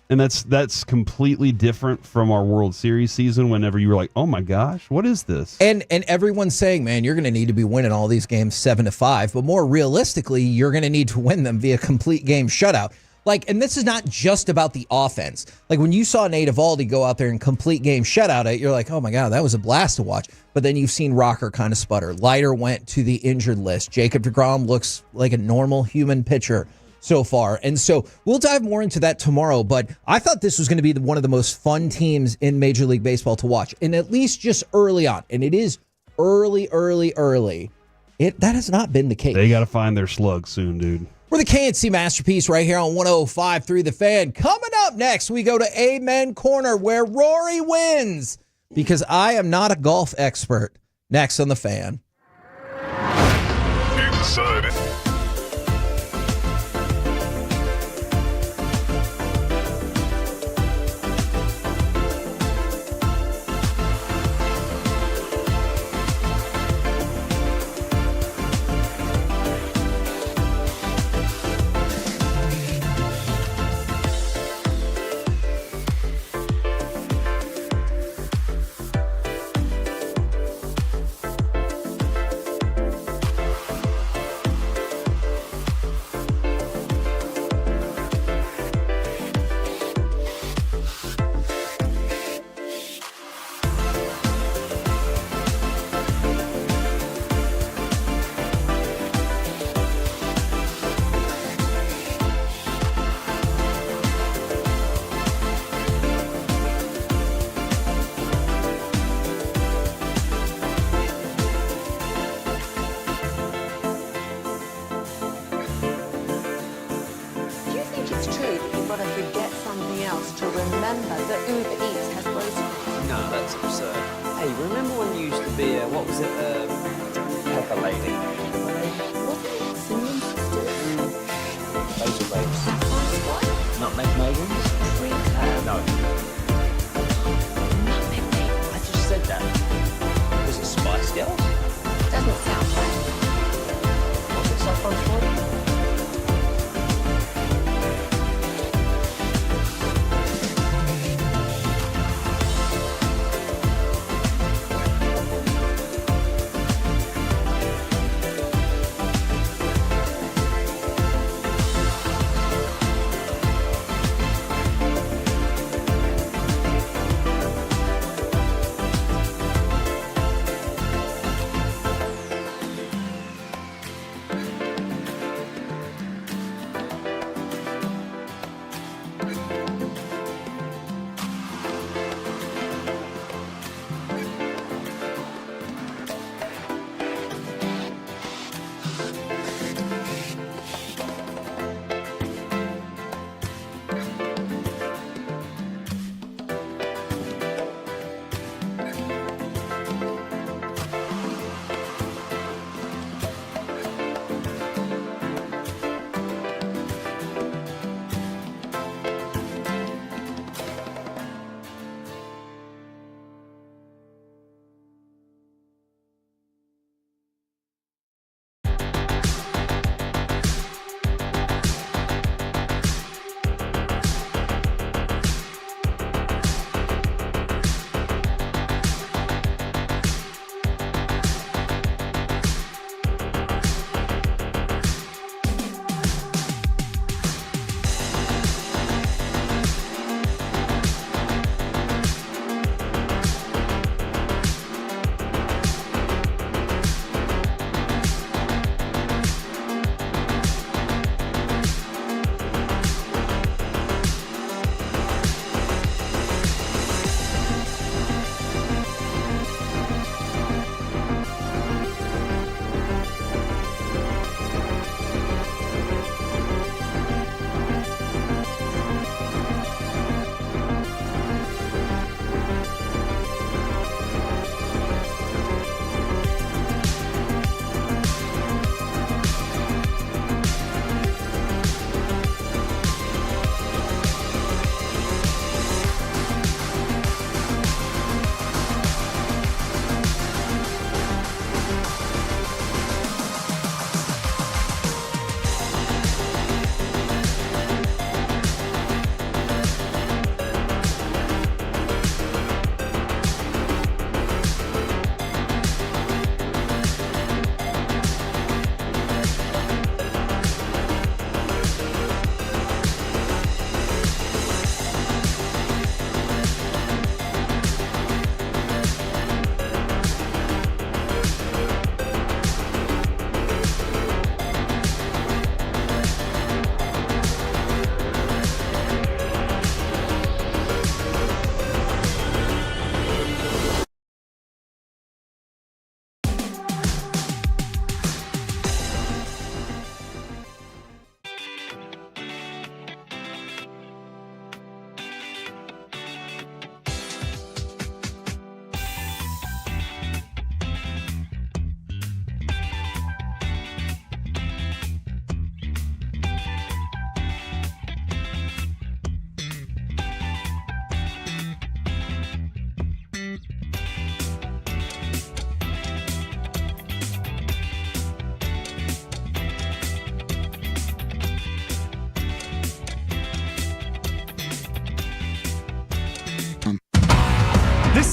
and that's completely different from our World Series season whenever you were like, oh my gosh, what is this? And everyone's saying, man, you're going to need to be winning all these games 7-5, but more realistically, you're going to need to win them via complete game shutout. Like, and this is not just about the offense. Like, when you saw Nate Eovaldi go out there and complete game shutout it, you're like, oh my God, that was a blast to watch. But then you've seen Rocker kind of sputter. Leiter went to the injured list. Jacob deGrom looks like a normal human pitcher so far. And so we'll dive more into that tomorrow. But I thought this was going to be one of the most fun teams in Major League Baseball to watch. And at least just early on. And it is early. That has not been the case. They got to find their slug soon, dude. We're the KNC Masterpiece right here on 105.3 The Fan. Coming up next, we go to Amen Corner where Rory wins because I am not a golf expert. Next on The Fan. Inside.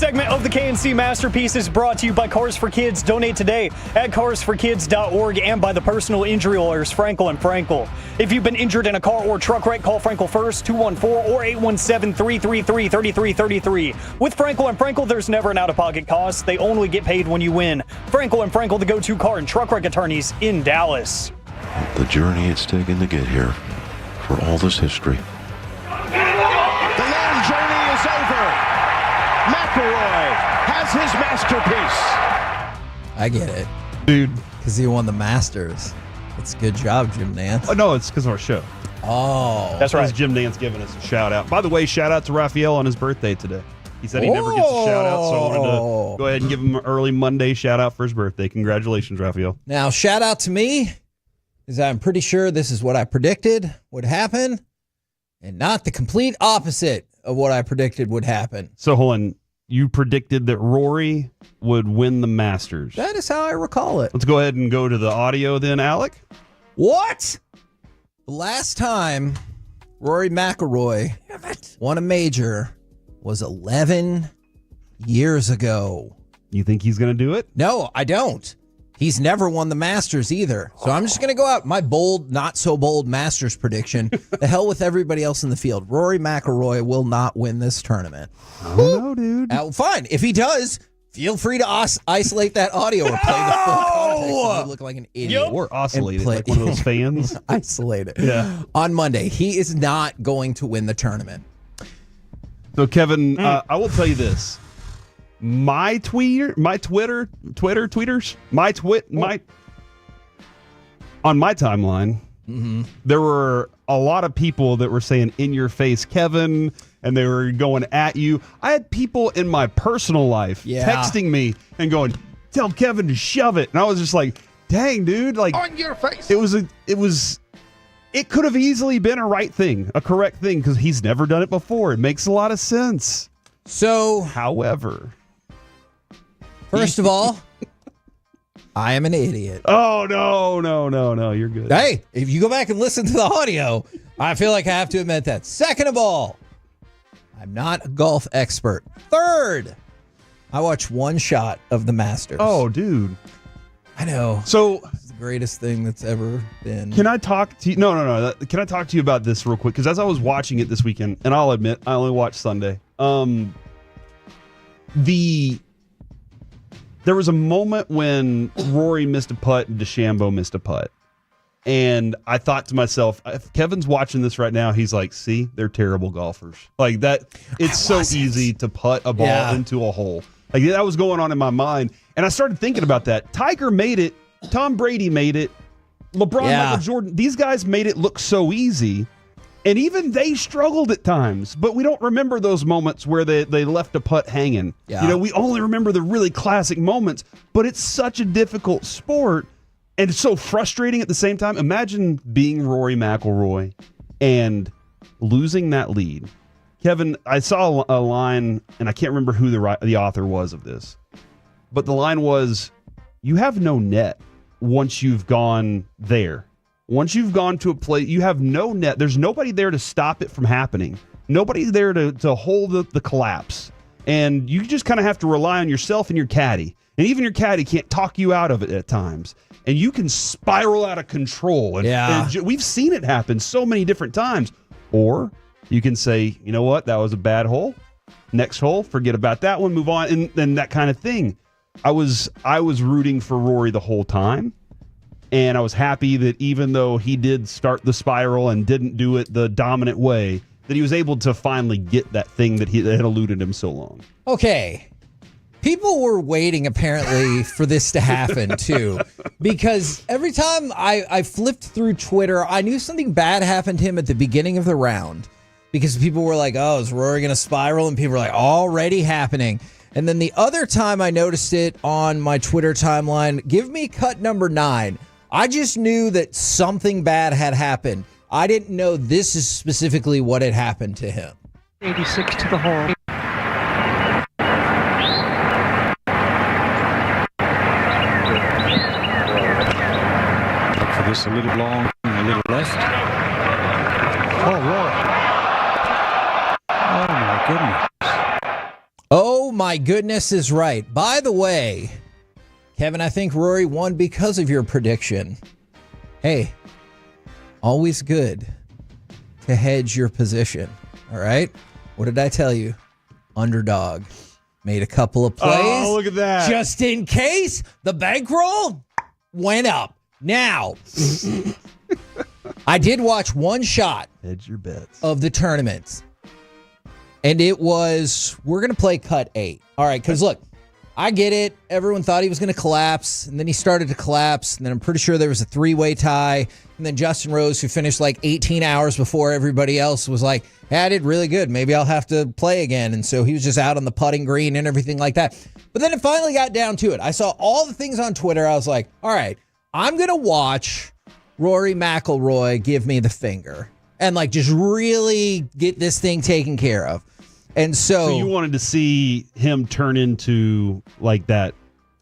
segment of the KNC Masterpiece is brought to you by Cars for Kids. Donate today at carsforkids.org and by the personal injury lawyers Frankel & Frankel. If you've been injured in a car or truck wreck, call Frankel first, 214 or 817-333-3333. With Frankel & Frankel, there's never an out-of-pocket cost. They only get paid when you win. Frankel & Frankel, the go-to car and truck wreck attorneys in Dallas. The journey it's taken to get here, for all this history. The long journey is over. McIlroy has his masterpiece. I get it. Dude. Because he won the Masters. It's a good job, Jim Nance. Oh, no, it's because of our show. Oh. That's right. Jim Nance giving us a shout out. By the way, shout out to Raphael on his birthday today. He said he never gets a shout out, so I wanted to go ahead and give him an early Monday shout out for his birthday. Congratulations, Raphael. Now, shout out to me, because I'm pretty sure this is what I predicted would happen, and not the complete opposite of what I predicted would happen. So, hold on. You predicted that Rory would win the Masters. That is how I recall it. Let's go ahead and go to the audio then, Alec. What? The last time Rory McIlroy won a major was 11 years ago. You think he's going to do it? No, I don't. He's never won the Masters either. So I'm just going to go out my bold, not so bold Masters prediction. The hell with everybody else in the field. Rory McIlroy will not win this tournament. Oh, no, dude. Fine. If he does, feel free to isolate that audio or play the full context. You look like an idiot. Or oscillate it like one of those fans. Isolate it. Yeah. On Monday, he is not going to win the tournament. So, Kevin, I will tell you this. My tweeters, on my timeline, there were a lot of people that were saying "in your face, Kevin," and they were going at you. I had people in my personal life texting me and going, "Tell Kevin to shove it," and I was just like, "Dang, dude! Like On your face." It could have easily been a right thing, a correct thing, because he's never done it before. It makes a lot of sense. So, however, first of all, I am an idiot. Oh, no. You're good. Hey, if you go back and listen to the audio, I feel like I have to admit that. Second of all, I'm not a golf expert. Third, I watched one shot of the Masters. Oh, dude. I know. So, it's the greatest thing that's ever been. Can I talk to you? No. Can I talk to you about this real quick? Because as I was watching it this weekend, and I'll admit, I only watched Sunday. There was a moment when Rory missed a putt and DeChambeau missed a putt. And I thought to myself, if Kevin's watching this right now, he's like, see, they're terrible golfers. Like that, it's so easy to putt a ball into a hole. Like that was going on in my mind. And I started thinking about that. Tiger made it. Tom Brady made it. LeBron, Michael Jordan, these guys made it look so easy. And even they struggled at times, but we don't remember those moments where they left a putt hanging. Yeah. You know, we only remember the really classic moments, but it's such a difficult sport and it's so frustrating at the same time. Imagine being Rory McIlroy and losing that lead. Kevin, I saw a line, and I can't remember who the author was of this, but the line was, you have no net once you've gone there. Once you've gone to a place, you have no net. There's nobody there to stop it from happening. Nobody there to hold the collapse. And you just kind of have to rely on yourself and your caddy. And even your caddy can't talk you out of it at times. And you can spiral out of control. And we've seen it happen so many different times. Or you can say, you know what, that was a bad hole. Next hole, forget about that one, move on, and that kind of thing. I was rooting for Rory the whole time. And I was happy that even though he did start the spiral and didn't do it the dominant way, that he was able to finally get that thing that had eluded him so long. Okay. People were waiting, apparently, for this to happen, too. Because every time I flipped through Twitter, I knew something bad happened to him at the beginning of the round. Because people were like, oh, is Rory going to spiral? And people were like, already happening. And then the other time I noticed it on my Twitter timeline, give me cut number 9. I just knew that something bad had happened. I didn't know this is specifically what had happened to him. 86 to the hole. Look for this a little long and a little left. Oh, Rory. Oh, my goodness. Oh, Oh, my goodness is right. By the way, Kevin, I think Rory won because of your prediction. Hey, always good to hedge your position. All right? What did I tell you? Underdog. Made a couple of plays. Oh, look at that. Just in case the bankroll went up. Now, I did watch one shot Hedge your bets. of the tournaments. And it was, we're going to play cut 8. All right, because look, I get it. Everyone thought he was going to collapse, and then he started to collapse, and then I'm pretty sure there was a 3-way tie. And then Justin Rose, who finished like 18 hours before everybody else, was like, hey, I did really good. Maybe I'll have to play again. And so he was just out on the putting green and everything like that. But then it finally got down to it. I saw all the things on Twitter. I was like, all right, I'm going to watch Rory McIlroy give me the finger and like just really get this thing taken care of. And so you wanted to see him turn into like that.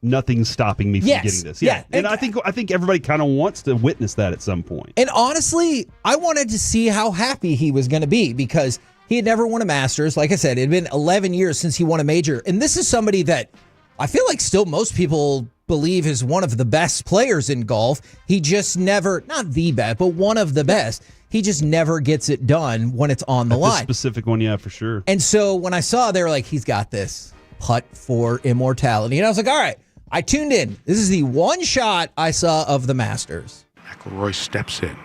Nothing's stopping me from getting this. Yeah. And I think everybody kind of wants to witness that at some point. And honestly, I wanted to see how happy he was going to be because he had never won a Masters. Like I said, it had been 11 years since he won a major. And this is somebody that I feel like still most people believe is one of the best players in golf. He just never, not the best, but one of the best. He just never gets it done when it's on the line. This specific one, yeah, for sure. And so when I saw, they were like, he's got this putt for immortality. And I was like, all right. I tuned in. This is the one shot I saw of the Masters. McIlroy steps in.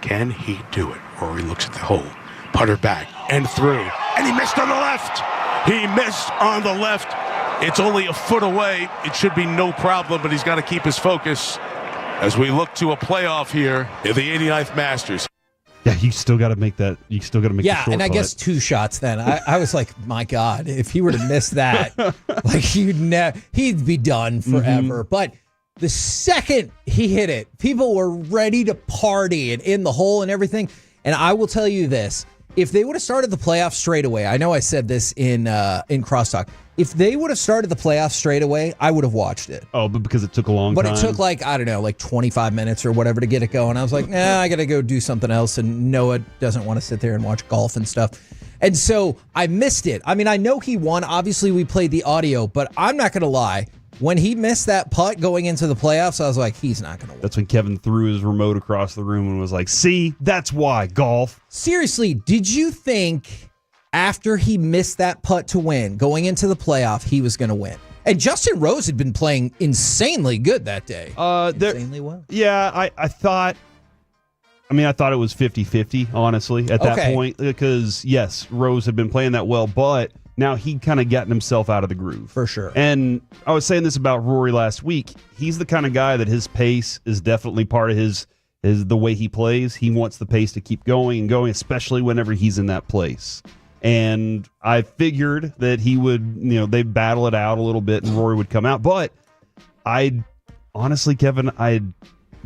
Can he do it? Rory looks at the hole. Putter back and through. And he missed on the left. He missed on the left. It's only a foot away. It should be no problem, but he's got to keep his focus as we look to a playoff here in the 89th Masters. Yeah, you still got to make that. You still got to make the short and I guess 2 shots then. I was like, my God, if he were to miss that, like he'd be done forever. Mm-hmm. But the second he hit it, people were ready to party and in the hole and everything. And I will tell you this. If they would have started the playoffs straight away, I know I said this in Crosstalk. If they would have started the playoffs straight away, I would have watched it. Oh, but because it took a long time. But it took like, I don't know, like 25 minutes or whatever to get it going. I was like, nah, I got to go do something else. And Noah doesn't want to sit there and watch golf and stuff. And so I missed it. I mean, I know he won. Obviously, we played the audio, but I'm not going to lie. When he missed that putt going into the playoffs, I was like, he's not going to win. That's when Kevin threw his remote across the room and was like, see, that's why, golf. Seriously, did you think after he missed that putt to win, going into the playoff, he was going to win? And Justin Rose had been playing insanely good that day. Insanely well. Yeah, I thought it was 50-50, honestly, at that point. Because, yes, Rose had been playing that well, but now he'd kind of gotten himself out of the groove. For sure. And I was saying this about Rory last week. He's the kind of guy that his pace is definitely part of his the way he plays. He wants the pace to keep going and going, especially whenever he's in that place. And I figured that he would, they'd battle it out a little bit and Rory would come out. But honestly, Kevin, I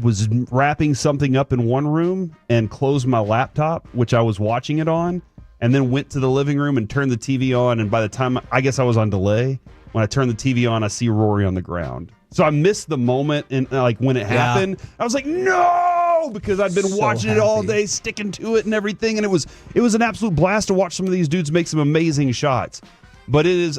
was wrapping something up in one room and closed my laptop, which I was watching it on, and then went to the living room and turned the TV on. And by the time, I guess I was on delay, when I turned the TV on, I see Rory on the ground. So I missed the moment and when it happened. I was like, no, because I'd been watching it all day, sticking to it and everything. And it was an absolute blast to watch some of these dudes make some amazing shots. But I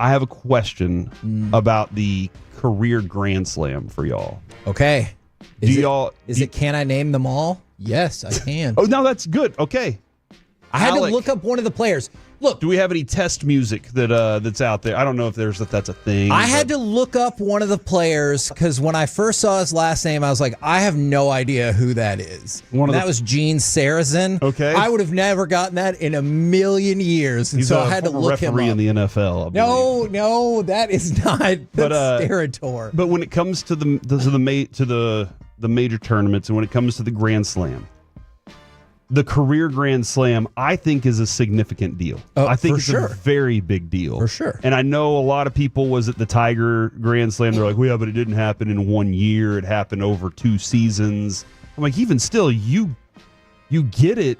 have a question about the career Grand Slam for y'all. Okay. Is it can I name them all? Yes, I can. Oh, no, that's good. Okay. I had to look up one of the players. Look, do we have any test music that's out there? I don't know if that's a thing. I had to look up one of the players because when I first saw his last name, I was like, I have no idea who that is. That was Gene Sarazen. Okay, I would have never gotten that in a million years, and He's so I had to look him up. Referee in the NFL. No, that is not territory. But when it comes to the major tournaments and when it comes to the Grand Slam, the career Grand Slam, I think, is a significant deal. I think it's a very big deal. For sure. And I know a lot of people was at the Tiger Grand Slam. They're like, well, yeah, but it didn't happen in 1 year. It happened over 2 seasons. I'm like, even still, you get it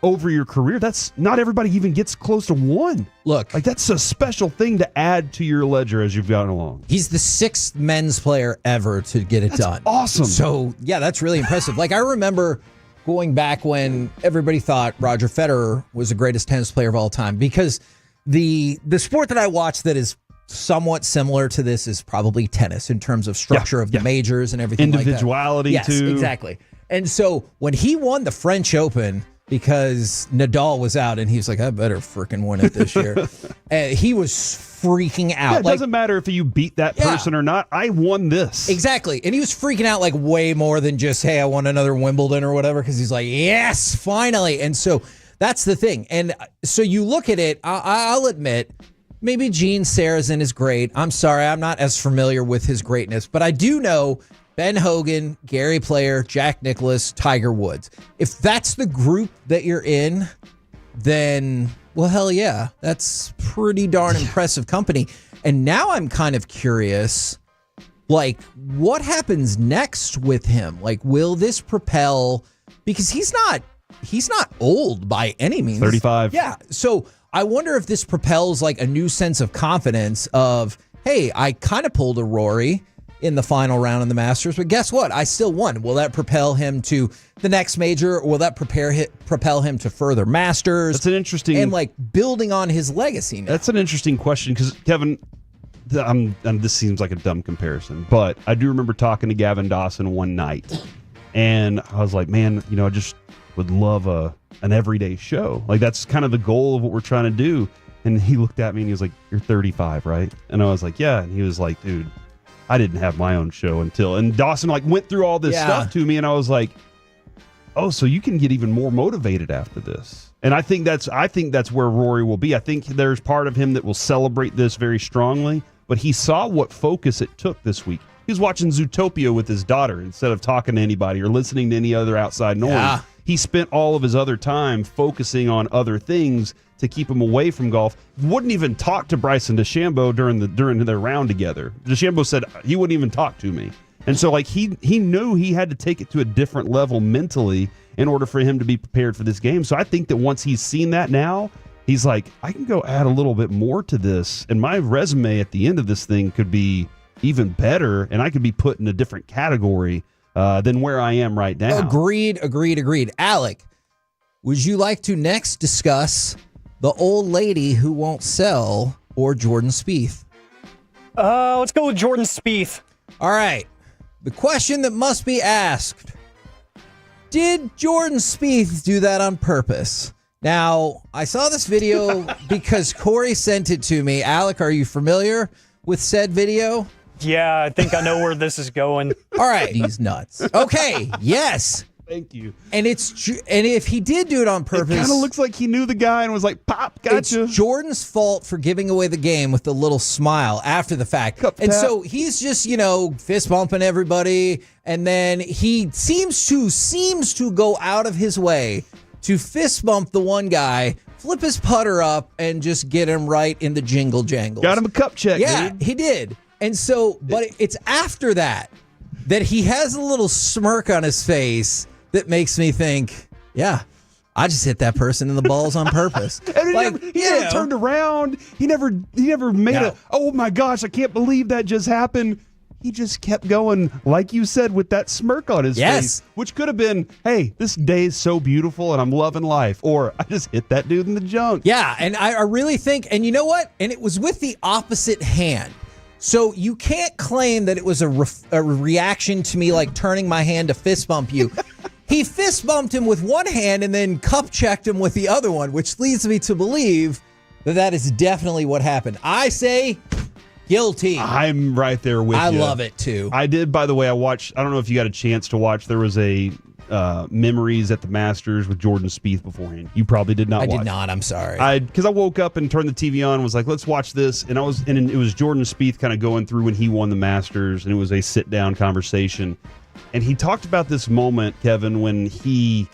over your career. That's not everybody even gets close to 1. Look, like that's a special thing to add to your ledger as you've gone along. He's the 6th men's player ever to get it done. Awesome. So, yeah, that's really impressive. Like, I remember going back when everybody thought Roger Federer was the greatest tennis player of all time, because the sport that I watch that is somewhat similar to this is probably tennis in terms of structure of the majors and everything individuality like that. too. Yes, exactly. And so when he won the French Open, because Nadal was out and he was like, I better freaking win it this year. And he was freaking out. Yeah, it doesn't matter if you beat that person or not. I won this. Exactly. And he was freaking out like way more than just, hey, I won another Wimbledon or whatever, because he's like, yes, finally. And so that's the thing. And so you look at it, I'll admit, maybe Gene Sarazen is great. I'm sorry, I'm not as familiar with his greatness, but I do know Ben Hogan, Gary Player, Jack Nicklaus, Tiger Woods. If that's the group that you're in, then, well, hell yeah, that's pretty darn impressive company. And now I'm kind of curious, like, what happens next with him? Like, will this propel, because he's not old by any means. 35. Yeah. So I wonder if this propels like a new sense of confidence of, hey, I kind of pulled a Rory in the final round in the Masters, but guess what? I still won. Will that propel him to the next major? Or will that propel him to further Masters? That's an interesting... And like building on his legacy now. That's an interesting question, because Kevin, this seems like a dumb comparison, but I do remember talking to Gavin Dawson one night, and I was like, man, I just would love an everyday show. Like, that's kind of the goal of what we're trying to do. And he looked at me and he was like, you're 35, right? And I was like, yeah. And he was like, dude, I didn't have my own show until, and Dawson like went through all this stuff to me, and I was like, oh, so you can get even more motivated after this. And I think that's where Rory will be. I think there's part of him that will celebrate this very strongly, but he saw what focus it took this week. He was watching Zootopia with his daughter instead of talking to anybody or listening to any other outside noise. Yeah. He spent all of his other time focusing on other things to keep him away from golf. Wouldn't even talk to Bryson DeChambeau during their round together. DeChambeau said he wouldn't even talk to me. And so like he knew he had to take it to a different level mentally in order for him to be prepared for this game. So I think that once he's seen that now, he's like, I can go add a little bit more to this, and my resume at the end of this thing could be even better, and I could be put in a different category than where I am right now. Agreed. Alec, would you like to next discuss the old lady who won't sell or Jordan Spieth? Let's go with Jordan Spieth. All right. The question that must be asked, did Jordan Spieth do that on purpose? Now, I saw this video because Corey sent it to me. Alec, are you familiar with said video? Yeah, I think I know where this is going. All right. He's nuts. Okay, yes. Thank you. And if he did do it on purpose, it kind of looks like he knew the guy and was like, "Pop, gotcha." It's Jordan's fault for giving away the game with the little smile after the fact. So he's just, fist bumping everybody, and then he seems to go out of his way to fist bump the one guy, flip his putter up, and just get him right in the jingle jangles. Got him a cup check. Yeah, dude. he did. And so, but it's after that he has a little smirk on his face that makes me think, yeah, I just hit that person in the balls on purpose. And he never turned around. He never made oh my gosh, I can't believe that just happened. He just kept going, like you said, with that smirk on his face, which could have been, hey, this day is so beautiful and I'm loving life. Or I just hit that dude in the junk. Yeah, and I really think, and you know what? And it was with the opposite hand. So you can't claim that it was a reaction to me like turning my hand to fist bump you. He fist bumped him with one hand and then cup checked him with the other one, which leads me to believe that is definitely what happened. I say guilty. I'm right there with you. I love it too. I did, by the way, I don't know if you got a chance to watch, there was a Memories at the Masters with Jordan Spieth beforehand. You probably did not watch. I did not, I'm sorry. Because I woke up and turned the TV on and was like, let's watch this. And it was Jordan Spieth kind of going through when he won the Masters, and it was a sit-down conversation. And he talked about this moment, Kevin, when he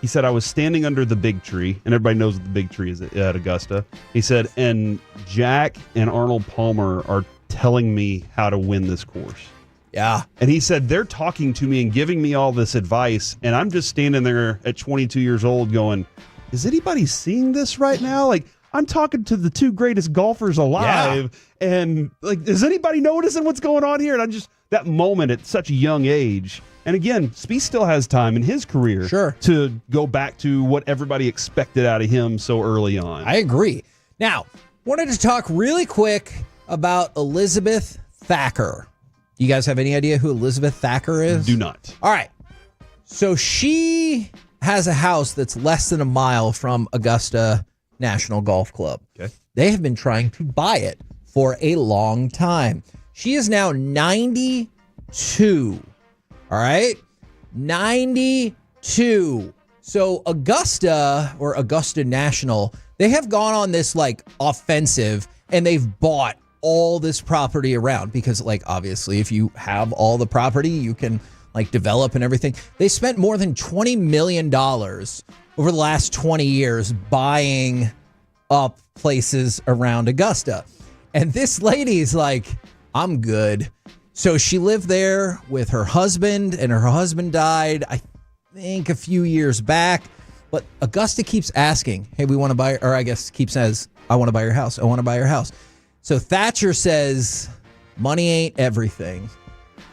said, I was standing under the big tree, and everybody knows what the big tree is at Augusta. He said, and Jack and Arnold Palmer are telling me how to win this course. Yeah. And he said, they're talking to me and giving me all this advice, and I'm just standing there at 22 years old going, is anybody seeing this right now? Like, I'm talking to the two greatest golfers alive, and like, is anybody noticing what's going on here? And that moment at such a young age And again, Spieth still has time in his career to go back to what everybody expected out of him so early on. I agree. Now, wanted to talk really quick about Elizabeth Thacker. You guys have any idea who Elizabeth Thacker is? Do not. All right. So she has a house that's less than a mile from Augusta National Golf Club. Okay. They have been trying to buy it for a long time. She is now 92. All right? 92. So Augusta or Augusta National, they have gone on this like offensive and they've bought all this property around because like obviously if you have all the property, you can like develop and everything. They spent more than $20 million over the last 20 years buying up places around Augusta. And this lady's like, I'm good. So she lived there with her husband, and her husband died, I think, a few years back. But Augusta keeps asking, hey, we want to buy, or I guess keeps says, I want to buy your house. I want to buy your house. So Thatcher says, money ain't everything.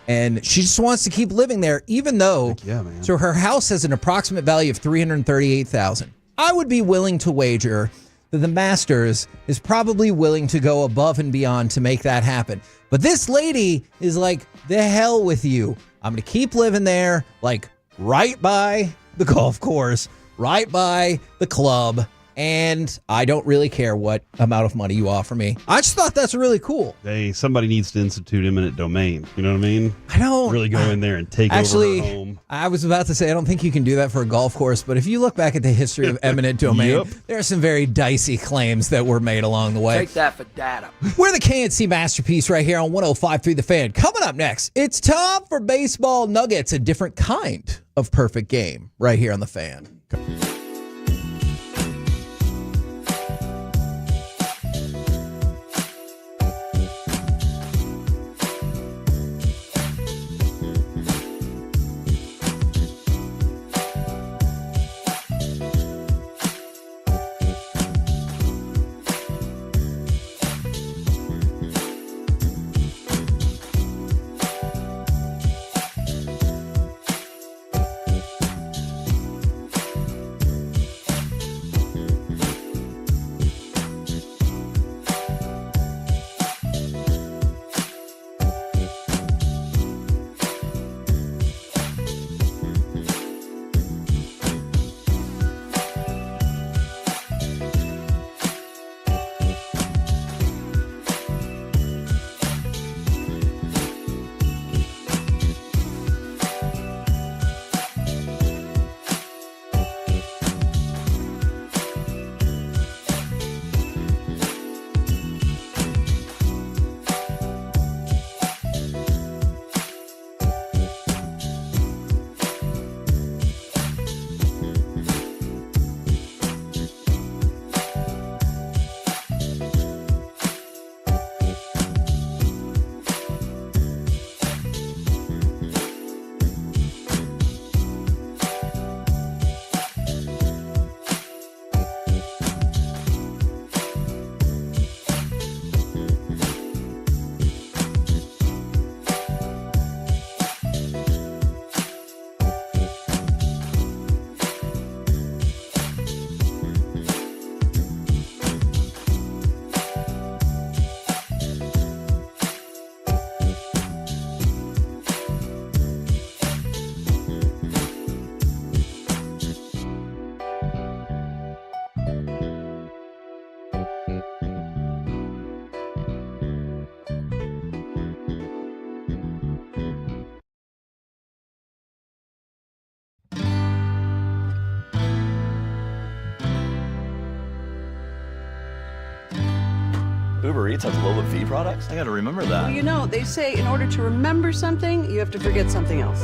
And she just wants to keep living there, even though, so her house has an approximate value of $338,000. I would be willing to wager that the Masters is probably willing to go above and beyond to make that happen. But this lady is like, the hell with you. I'm going to keep living there, like right by the golf course, right by the club. And I don't really care what amount of money you offer me. I just thought that's really cool. Hey, somebody needs to institute eminent domain. You know what I mean? I don't really go in there and take over her home. I was about to say, I don't think you can do that for a golf course. But if you look back at the history of eminent domain, there are some very dicey claims that were made along the way. Take that for data. We're the KNC Masterpiece right here on 105.3 The Fan. Coming up next, it's time for Baseball Nuggets, a different kind of perfect game right here on The Fan. Uber Eats has low fee products? I gotta remember that. Well, you know, they say in order to remember something, you have to forget something else.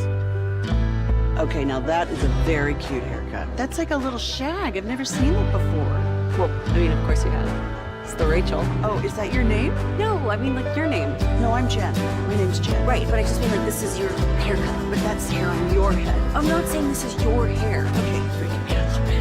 Okay, now that is a very cute haircut. That's like a little shag. I've never seen it before. Well, I mean, of course you have. It's the Rachel. Oh, is that your name? No, I mean like your name. No, I'm Jen. My name's Jen. Right, but I just mean like this is your haircut. But that's hair on your head. I'm not saying this is your hair. Okay, freaking me out a little bit.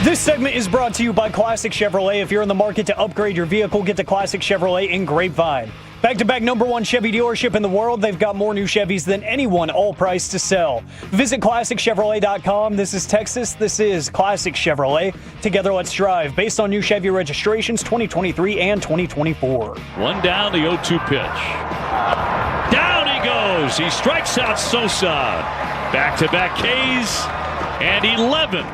This segment is brought to you by Classic Chevrolet. If you're in the market to upgrade your vehicle, get to Classic Chevrolet in Grapevine. Back-to-back #1 Chevy dealership in the world. They've got more new Chevys than anyone, all priced to sell. Visit ClassicChevrolet.com. This is Texas. This is Classic Chevrolet. Together, let's drive. Based on new Chevy registrations 2023 and 2024. One down, the 0-2 pitch. Down he goes. He strikes out Sosa. Back-to-back Ks and 11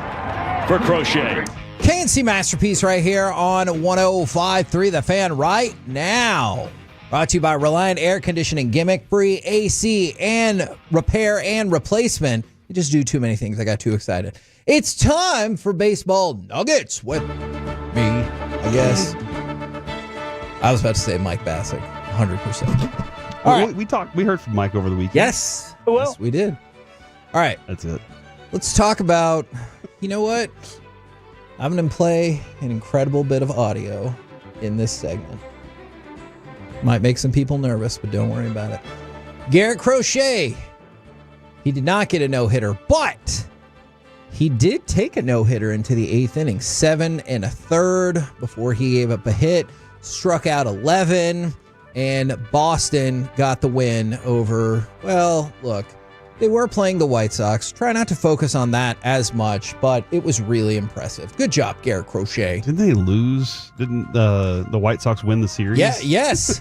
for Crochet. KNC Masterpiece right here on 105.3 The Fan right now. Brought to you by Reliant Air Conditioning, gimmick-free AC and repair and replacement. You just do too many things. I got too excited. It's time for Baseball Nuggets with me, I guess. I was about to say Mike Bassick, 100%. All right. We heard from Mike over the weekend. Yes. Yes, we did. All right. That's it. Let's talk about, you know what? I'm going to play an incredible bit of audio in this segment. Might make some people nervous, but don't worry about it. Garrett Crochet, he did not get a no-hitter, but he did take a no-hitter into the 8th inning, 7 1/3 before he gave up a hit, struck out 11, and Boston got the win over, well, look, they were playing the White Sox. Try not to focus on that as much, but it was really impressive. Good job, Garrett Crochet. Didn't they lose? Didn't the White Sox win the series? Yeah, yes.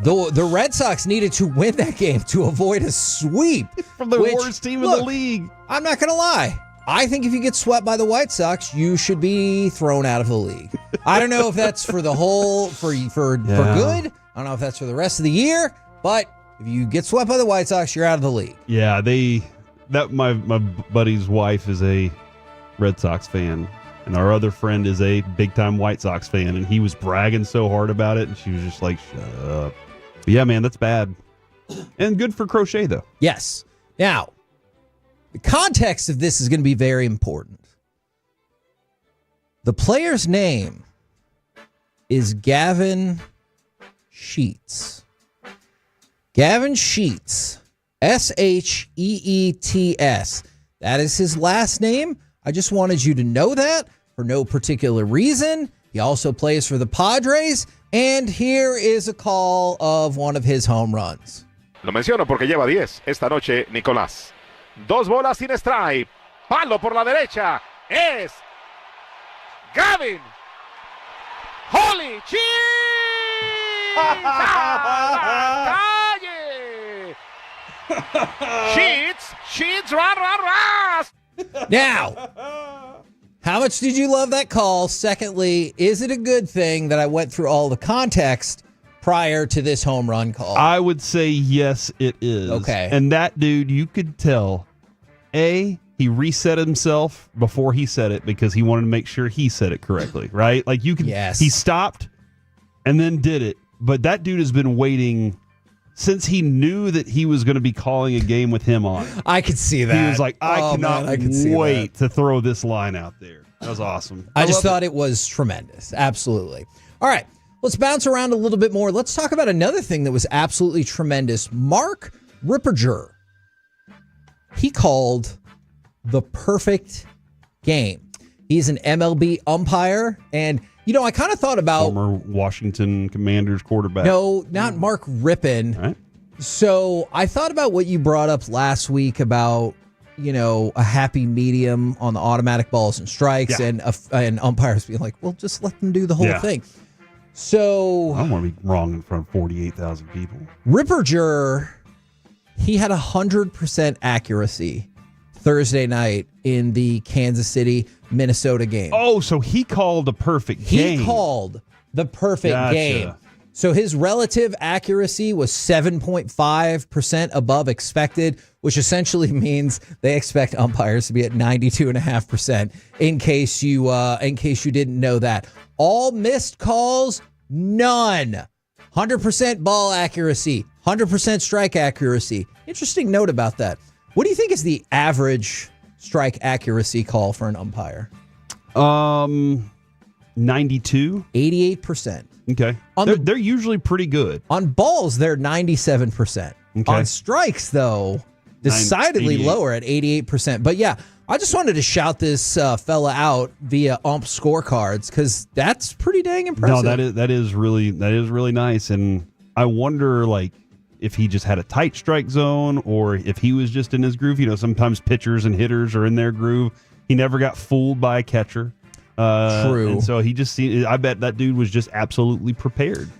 The Red Sox needed to win that game to avoid a sweep. From the worst team in the league. I'm not going to lie. I think if you get swept by the White Sox, you should be thrown out of the league. I don't know if that's for the whole, for good. I don't know if that's for the rest of the year, but if you get swept by the White Sox, you're out of the league. Yeah, my buddy's wife is a Red Sox fan, and our other friend is a big-time White Sox fan, and he was bragging so hard about it, and she was just like, shut up. But yeah, man, that's bad. And good for Crochet, though. Yes. Now, the context of this is going to be very important. The player's name is Gavin Sheets. Gavin Sheets, Sheets. That is his last name. I just wanted you to know that for no particular reason. He also plays for the Padres, and here is a call of one of his home runs. Lo menciono porque lleva 10 esta noche Nicolás. 2 bolas sin strike. Palo por la derecha. Es Gavin. Holy cheese! Sheets, rah. Now, how much did you love that call? Secondly, is it a good thing that I went through all the context prior to this home run call? I would say yes, it is. Okay. And that dude, you could tell, he reset himself before he said it because he wanted to make sure he said it correctly, right? Like you could, yes. He stopped and then did it. But that dude has been waiting since he knew that he was going to be calling a game with him on. I could see that. He was like, I cannot could wait to throw this line out there. That was awesome. I just thought it was tremendous. Absolutely. All right, let's bounce around a little bit more. Let's talk about another thing that was absolutely tremendous. Mark Ripperger. He called the perfect game. He's an MLB umpire, and I kind of thought about former Washington Commanders quarterback. No, not Mark Rippon. Right. So I thought about what you brought up last week about a happy medium on the automatic balls and strikes, and umpires being like, well, just let them do the whole thing. So I don't want to be wrong in front of 48,000 people. Ripperger, he had 100% accuracy Thursday night in the Kansas City, Minnesota game. Oh, so he called a perfect game. He called the perfect game. So his relative accuracy was 7.5% above expected, which essentially means they expect umpires to be at 92.5%. In case you didn't know that, all missed calls, none. 100% ball accuracy, 100% strike accuracy. Interesting note about that. What do you think is the average strike accuracy call for an umpire? 92? 88%. Okay. They're usually pretty good. On balls, they're 97%. Okay. On strikes, though, decidedly lower at 88%. But yeah, I just wanted to shout this fella out via ump scorecards because that's pretty dang impressive. No, that is really nice, and I wonder like if he just had a tight strike zone or if he was just in his groove. Sometimes pitchers and hitters are in their groove. He never got fooled by a catcher. True. And so he just I bet that dude was just absolutely prepared.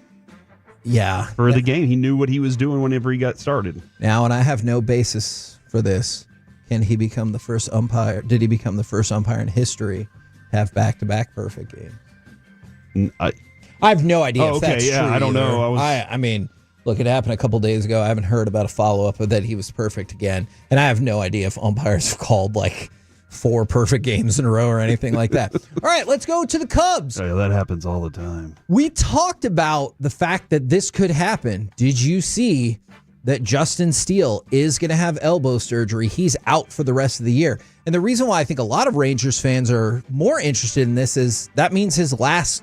Yeah. For the game, he knew what he was doing whenever he got started. Now, and I have no basis for this. Can he become the first umpire? Did he become the first umpire in history to have back-to-back perfect games? I have no idea if that's true. I don't know. I mean, look, it happened a couple days ago. I haven't heard about a follow-up of that he was perfect again. And I have no idea if umpires have called like 4 perfect games in a row or anything like that. All right, let's go to the Cubs. Oh, yeah, that happens all the time. We talked about the fact that this could happen. Did you see that Justin Steele is going to have elbow surgery? He's out for the rest of the year. And the reason why I think a lot of Rangers fans are more interested in this is that means his last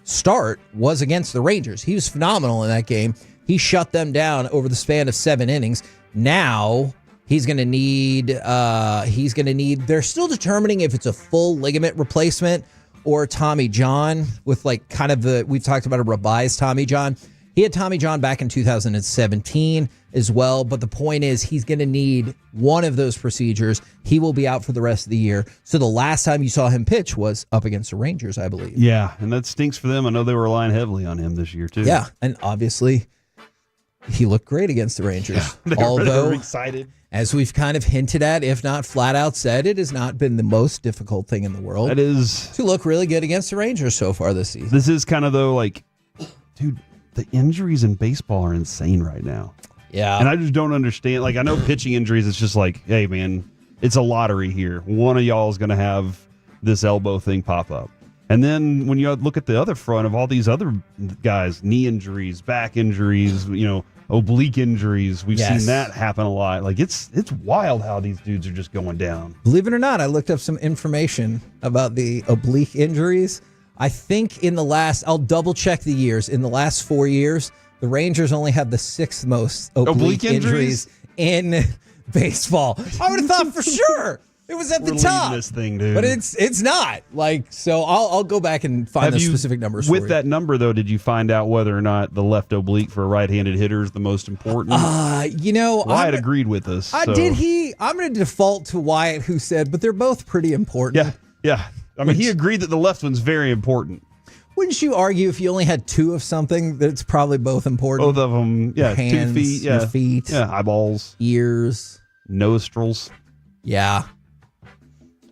start was against the Rangers. He was phenomenal in that game. He shut them down over the span of 7 innings. Now he's going to need, they're still determining if it's a full ligament replacement or Tommy John with like kind of we've talked about a revised Tommy John. He had Tommy John back in 2017 as well, but the point is he's going to need one of those procedures. He will be out for the rest of the year. So the last time you saw him pitch was up against the Rangers, I believe. Yeah, and that stinks for them. I know they were relying heavily on him this year, too. Yeah, and obviously he looked great against the Rangers. Yeah, although, excited. As we've kind of hinted at, if not flat out said, it has not been the most difficult thing in the world. That is to look really good against the Rangers so far this season. This is kind of, though, like, dude, the injuries in baseball are insane right now. Yeah. And I just don't understand. Like, I know pitching injuries, it's just like, hey, man, it's a lottery here. One of y'all is going to have this elbow thing pop up. And then when you look at the other front of all these other guys, knee injuries, back injuries, oblique injuries, we've seen that happen a lot. Like, it's wild how these dudes are just going down. Believe it or not, I looked up some information about the oblique injuries. I think I'll double check the years. In the last 4 years, the Rangers only have the 6th most oblique injuries in baseball. I would have thought for sure it was at the top. This thing, dude. But it's not. Like, so I'll go back and find the specific numbers with for that number, though, did you find out whether or not the left oblique for a right-handed hitter is the most important? Wyatt agreed with us. Did he? I'm going to default to Wyatt, who said, but they're both pretty important. Yeah. I mean, he agreed that the left one's very important. Wouldn't you argue if you only had 2 of something that it's probably both important? Both of them, yeah. Your hands, 2 feet, yeah. Your feet. Yeah, eyeballs. Ears. Nostrils. Yeah.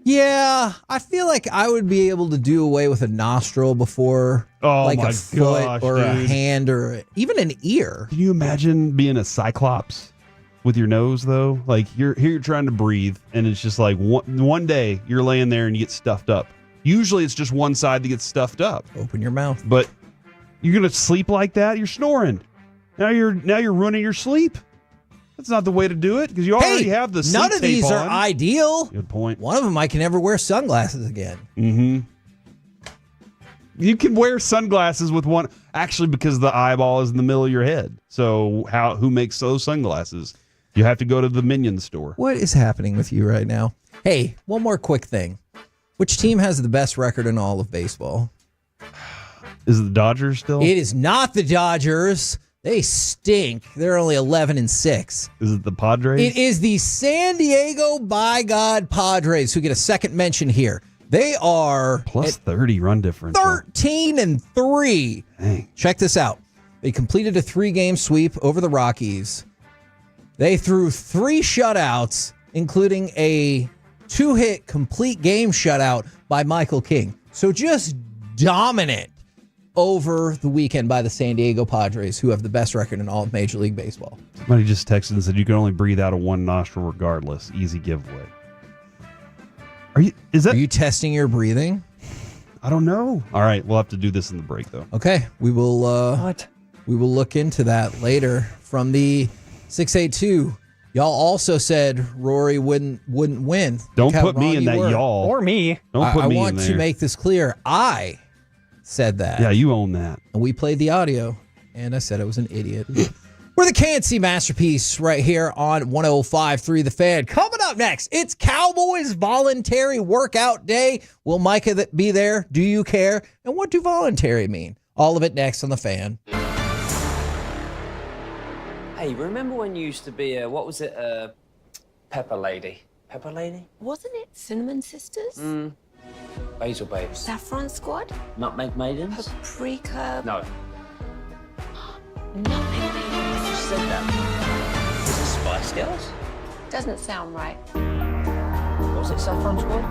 Yeah, I feel like I would be able to do away with a nostril before like a foot or a hand or even an ear. Can you imagine being a cyclops with your nose, though? Like, you're trying to breathe, and it's just like one day you're laying there and you get stuffed up. Usually it's just one side that gets stuffed up. Open your mouth. But you're going to sleep like that? You're snoring. Now you're ruining your sleep. That's not the way to do it, because you already have the sleep none of tape these are on. ideal. Good point. One of them, I can never wear sunglasses again. Mm-hmm. You can wear sunglasses with one, actually, because the eyeball is in the middle of your head. So who makes those sunglasses? You have to go to the Minion store. What is happening with you right now? Hey, one more quick thing. Which team has the best record in all of baseball? Is it the Dodgers still? It is not the Dodgers. They stink. They're only 11-6. Is it the Padres? It is the San Diego, by God, Padres, who get a second mention here. They are plus 30 run difference. 13-3. Dang. Check this out. They completed a 3-game sweep over the Rockies. They threw 3 shutouts, including a 2-hit complete game shutout by Michael King. So just dominant over the weekend by the San Diego Padres, who have the best record in all of Major League Baseball. Somebody just texted and said you can only breathe out of one nostril regardless. Easy giveaway. Are you testing your breathing? I don't know. All right, we'll have to do this in the break, though. Okay, we will. We will look into that later. From the 682, y'all also said Rory wouldn't win. Don't put me in that y'all or me. Don't put me in there. I want to make this clear. I said that. Yeah, you own that. And we played the audio, and I said I was an idiot. We're the Can't-See Masterpiece right here on 105.3 The Fan. Coming up next, it's Cowboys voluntary workout day. Will Micah be there? Do you care? And what do voluntary mean? All of it next on The Fan. Hey, remember when you used to be a, what was it, pepper lady? Pepper lady? Wasn't it Cinnamon Sisters? Basil babes. Saffron Squad? Nutmeg maidens? Paprika? No. Nutmeg Maidens? You said that. Was it Spice Girls? Doesn't sound right. Was it Saffron Squad?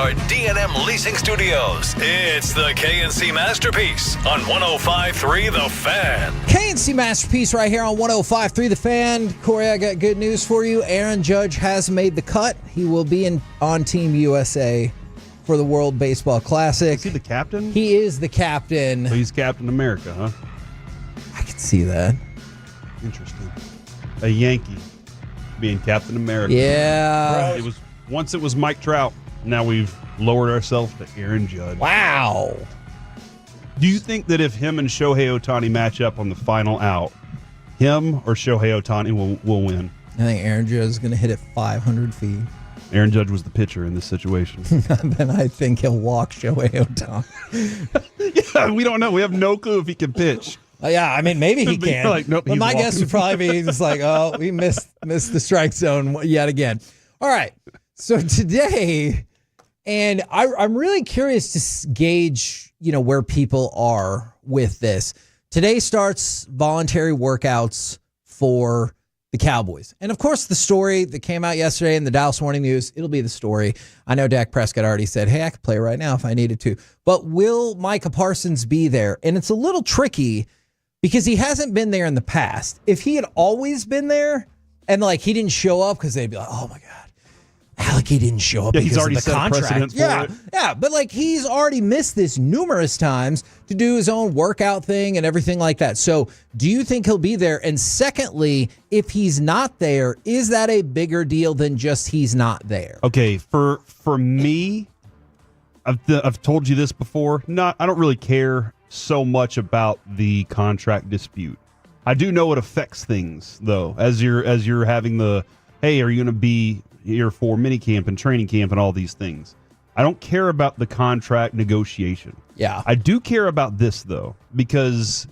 our D&M Leasing Studios. It's the KNC Masterpiece on 105.3 The Fan. KNC Masterpiece right here on 105.3 The Fan. Corey, I got good news for you. Aaron Judge has made the cut. He will be on Team USA for the World Baseball Classic. Is he the captain? He is the captain. So he's Captain America, huh? I could see that. Interesting. A Yankee being Captain America. Yeah. Once it was Mike Trout. Now we've lowered ourselves to Aaron Judge. Wow. Do you think that if him and Shohei Ohtani match up on the final out, him or Shohei Ohtani will win? I think Aaron Judge is going to hit it 500 feet. Aaron Judge was the pitcher in this situation. Then I think he'll walk Shohei Ohtani. Yeah, we don't know. We have no clue if he can pitch. Yeah, I mean, maybe he can. Like, nope, but my walking. guess would probably be just like, oh, we missed the strike zone yet again. All right. So today, and I'm really curious to gauge, where people are with this. Today starts voluntary workouts for the Cowboys. And, of course, the story that came out yesterday in the Dallas Morning News, it'll be the story. I know Dak Prescott already said, hey, I could play right now if I needed to. But will Micah Parsons be there? And it's a little tricky because he hasn't been there in the past. If he had always been there and, he didn't show up because they'd be like, oh, my God. Alec, he didn't show up because he's already of the set contract. precedent for it. Yeah, but he's already missed this numerous times to do his own workout thing and everything like that. So do you think he'll be there? And secondly, if he's not there, is that a bigger deal than just he's not there? Okay, for me, I've told you this before. I don't really care so much about the contract dispute. I do know it affects things though. As you're having the, hey, are you going to be here for minicamp and training camp and all these things? I don't care about the contract negotiation. Yeah. I do care about this, though, because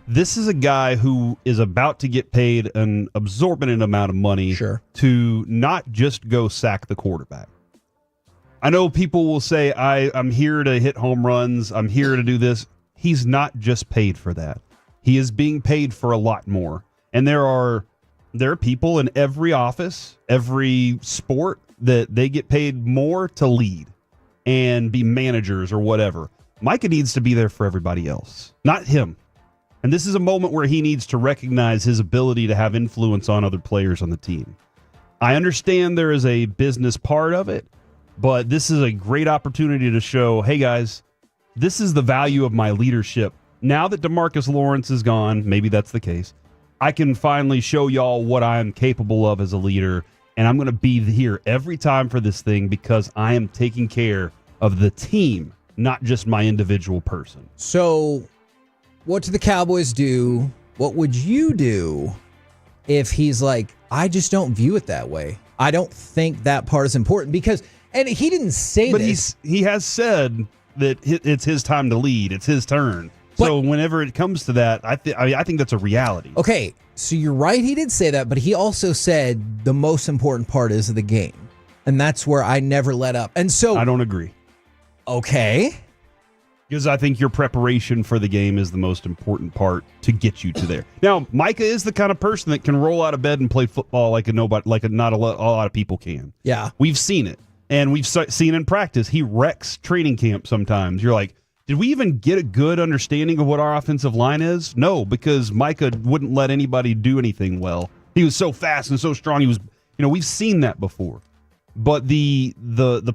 this is a guy who is about to get paid an absorbent amount of money to not just go sack the quarterback. I know people will say, I'm here to hit home runs. I'm here to do this. He's not just paid for that. He is being paid for a lot more. And there are people in every office, every sport, that they get paid more to lead and be managers or whatever. Micah needs to be there for everybody else, not him. And this is a moment where he needs to recognize his ability to have influence on other players on the team. I understand there is a business part of it, but this is a great opportunity to show, hey guys, this is the value of my leadership. Now that DeMarcus Lawrence is gone, maybe that's the case, I can finally show y'all what I'm capable of as a leader, and I'm going to be here every time for this thing because I am taking care of the team, not just my individual person. So what do the Cowboys do? What would you do if he's like, I just don't view it that way? I don't think that part is important because, and he didn't say this. But he has said that it's his time to lead. It's his turn. So whenever it comes to that, I think that's a reality. Okay, so you're right. He did say that, but he also said the most important part is the game, and that's where I never let up. And so I don't agree. Okay, because I think your preparation for the game is the most important part to get you to there. Now, Micah is the kind of person that can roll out of bed and play football like not a lot of people can. Yeah, we've seen it, and we've seen in practice. He wrecks training camp sometimes. You're like, did we even get a good understanding of what our offensive line is? No, because Micah wouldn't let anybody do anything well. He was so fast and so strong. He was, we've seen that before. But the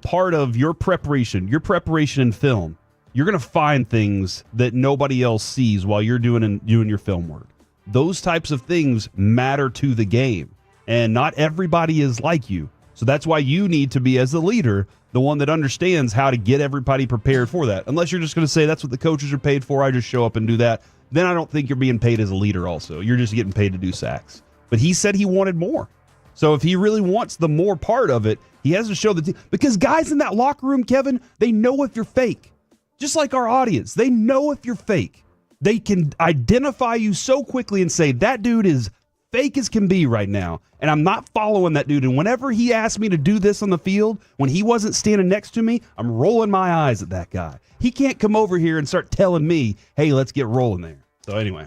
part of your preparation in film, you're going to find things that nobody else sees while you're doing your film work. Those types of things matter to the game, and not everybody is like you. So that's why you need to be, as the leader, the one that understands how to get everybody prepared for that. Unless you're just going to say, that's what the coaches are paid for, I just show up and do that. Then I don't think you're being paid as a leader also. You're just getting paid to do sacks. But he said he wanted more. So if he really wants the more part of it, he has to show the team. Because guys in that locker room, Kevin, they know if you're fake. Just like our audience, they know if you're fake. They can identify you so quickly and say, that dude is fake as can be right now, and I'm not following that dude. And whenever he asked me to do this on the field, when he wasn't standing next to me, I'm rolling my eyes at that guy. He can't come over here and start telling me, hey, let's get rolling there. So anyway,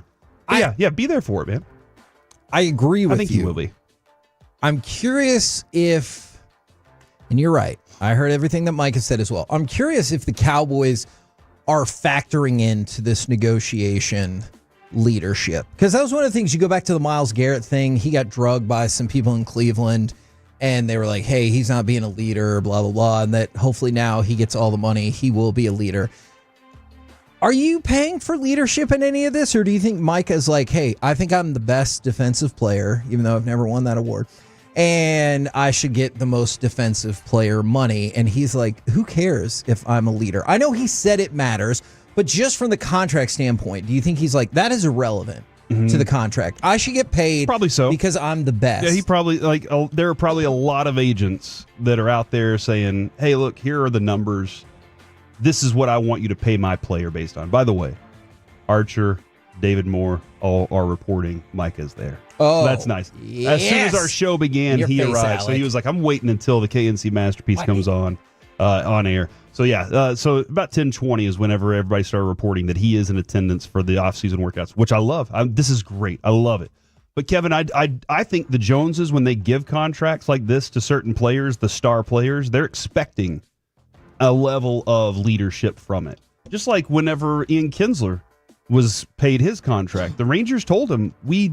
yeah, be there for it, man. I agree with you. I think you will be. I'm curious if And you're right. I heard everything that Mike has said as well. I'm curious if the Cowboys are factoring into this negotiation leadership. Because that was one of the things, you go back to the Myles Garrett thing. He got drugged by some people in Cleveland, and they were like, hey, he's not being a leader, blah, blah, blah. And that hopefully now he gets all the money. He will be a leader. Are you paying for leadership in any of this? Or do you think Micah is like, hey, I think I'm the best defensive player, even though I've never won that award, and I should get the most defensive player money? And he's like, who cares if I'm a leader? I know he said it matters, but just from the contract standpoint, do you think he's like, that is irrelevant to the contract? I should get paid probably so because I'm the best. Yeah, he probably there are probably a lot of agents that are out there saying, hey, look, here are the numbers. This is what I want you to pay my player based on. By the way, Archer, David Moore, all are reporting Micah's there. Oh, so that's nice. Yes. As soon as our show began, he arrived. Alec. So he was like, I'm waiting until the KNC Masterpiece comes on air. So yeah, so about 10:20 is whenever everybody started reporting that he is in attendance for the off-season workouts, which I love. This is great. I love it. But Kevin, I think the Joneses, when they give contracts like this to certain players, the star players, they're expecting a level of leadership from it. Just like whenever Ian Kinsler was paid his contract, the Rangers told him, we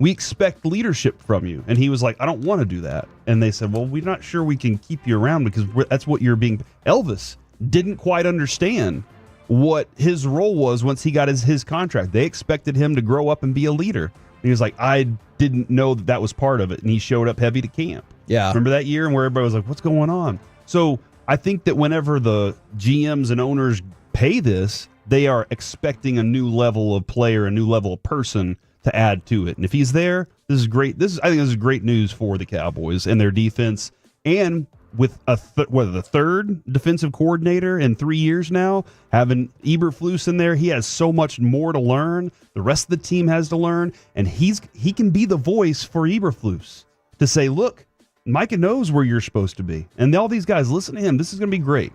expect leadership from you. And he was like, I don't want to do that. And they said, well, we're not sure we can keep you around because that's what you're being. Elvis didn't quite understand what his role was once he got his contract. They expected him to grow up and be a leader. And he was like, I didn't know that was part of it. And he showed up heavy to camp. Yeah. Remember that year? And where everybody was like, what's going on? So I think that whenever the GMs and owners pay this, they are expecting a new level of player, a new level of person to add to it. And if he's there, this is great. I think this is great news for the Cowboys and their defense. And with the third defensive coordinator in 3 years now, having Eberflus in there, he has so much more to learn. The rest of the team has to learn, and he can be the voice for Eberflus to say, look, Micah knows where you're supposed to be. And all these guys, listen to him. This is going to be great.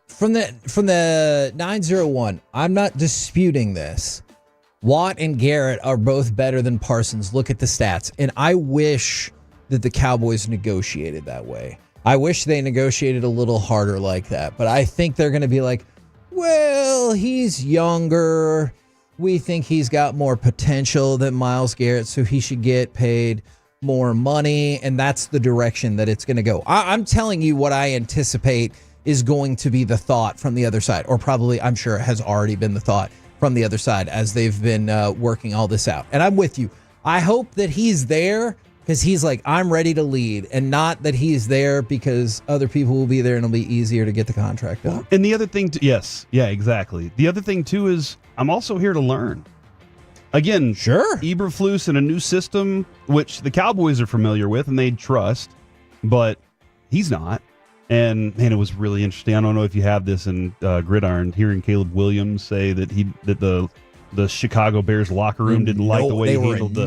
From the 901, I'm not disputing this. Watt and Garrett are both better than Parsons. Look at the stats. And I wish that the Cowboys negotiated that way. I wish they negotiated a little harder like that. But I think they're going to be like, well, he's younger. We think he's got more potential than Myles Garrett, so he should get paid more money. And that's the direction that it's going to go. I'm telling you what I anticipate is going to be the thought from the other side, or probably, I'm sure, has already been the thought from the other side as they've been working all this out. And I'm with you. I hope that he's there because he's like, I'm ready to lead, and not that he's there because other people will be there and it'll be easier to get the contract done. And the other thing, exactly. The other thing, too, is I'm also here to learn. Again, sure, Eberflus and a new system, which the Cowboys are familiar with and they trust, but he's not. And man, it was really interesting. I don't know if you have this in Gridiron, hearing Caleb Williams say that the Chicago Bears locker room didn't like the way he handled the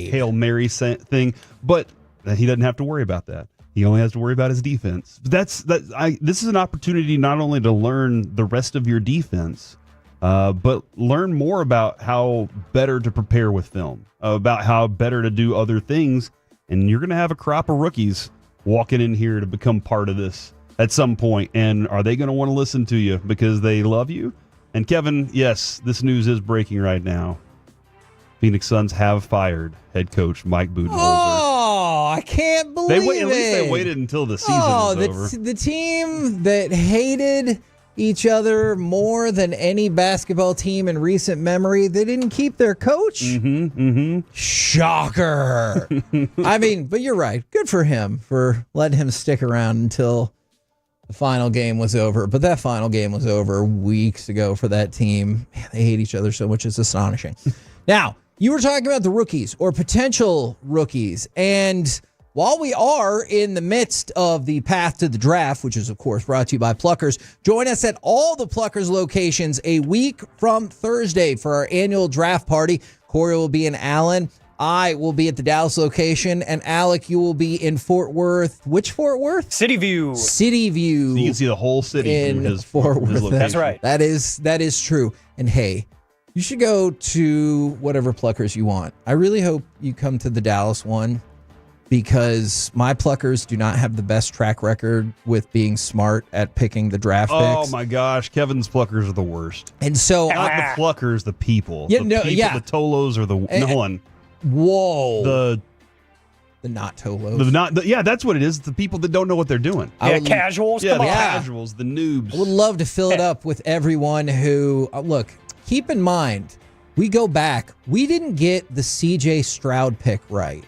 Hail Mary thing, but he doesn't have to worry about that. He only has to worry about his defense. This is an opportunity not only to learn the rest of your defense, but learn more about how better to prepare with film, about how better to do other things. And you're going to have a crop of rookies walking in here to become part of this at some point. And are they going to want to listen to you because they love you? And Kevin, yes, this news is breaking right now. Phoenix Suns have fired head coach Mike Budenholzer. Oh, I can't believe it. At least they waited until the season was over. The team that hated each other more than any basketball team in recent memory, they didn't keep their coach? Shocker. I mean, but you're right. Good for him for letting him stick around until the final game was over. But that final game was over weeks ago for that team. Man, they hate each other so much. It's astonishing. Now, you were talking about the rookies or potential rookies. And while we are in the midst of the path to the draft, which is, of course, brought to you by Pluckers, join us at all the Pluckers locations a week from Thursday for our annual draft party. Corey will be in Allen. I will be at the Dallas location. And Alec, you will be in Fort Worth. Which Fort Worth? City View. So you can see the whole city from his Fort Worth. location. That's right. That is true. And hey, you should go to whatever Pluckers you want. I really hope you come to the Dallas one. because my pluckers do not have the best track record with being smart at picking the draft picks. Oh my gosh, Kevin's pluckers are the worst. And so not the pluckers, the people. Yeah, The Tolos are the one. Whoa. The not Tolos. That's what it is. The people that don't know what they're doing. Casuals. Yeah, Come on. casuals, the noobs. I would love to fill it up with everyone who look. Keep in mind, we go back. We didn't get the CJ Stroud pick right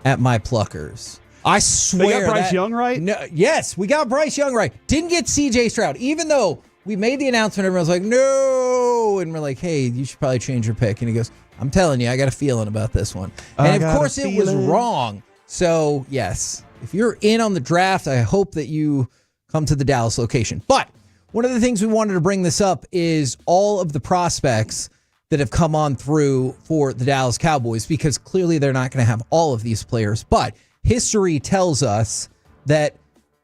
at my pluckers. I swear. They got Bryce Young right? No, yes, we got Bryce Young right. Didn't get CJ Stroud, even though we made the announcement. Everyone's like, no. And we're like, hey, you should probably change your pick. And he goes, I'm telling you, I got a feeling about this one. And of course, it was wrong. So, yes, if you're in on the draft, I hope that you come to the Dallas location. But one of the things we wanted to bring this up is all of the prospects that have come on through for the Dallas Cowboys, because clearly they're not going to have all of these players. But history tells us that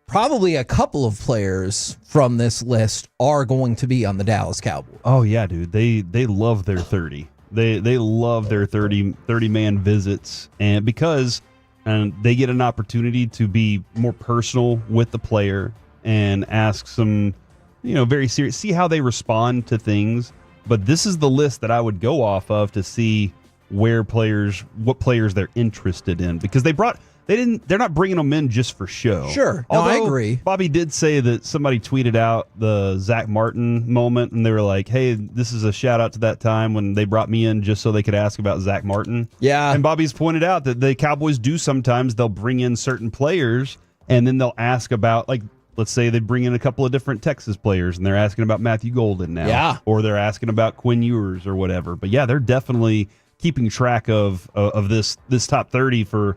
probably a couple of players from this list are going to be on the Dallas Cowboys. Oh, yeah, dude. They love their 30. They love their 30-man visits, and because they get an opportunity to be more personal with the player and ask some, very serious, see how they respond to things. But this is the list that I would go off of to see what players they're interested in, because they're not bringing them in just for show. Sure. No, I agree. Bobby did say that somebody tweeted out the Zach Martin moment, and they were like, hey, this is a shout out to that time when they brought me in just so they could ask about Zach Martin. Yeah. And Bobby's pointed out that the Cowboys do sometimes, they'll bring in certain players and then they'll ask about, like, let's say they bring in a couple of different Texas players and they're asking about Matthew Golden now. Yeah. Or they're asking about Quinn Ewers or whatever. But yeah, they're definitely keeping track of this top 30 for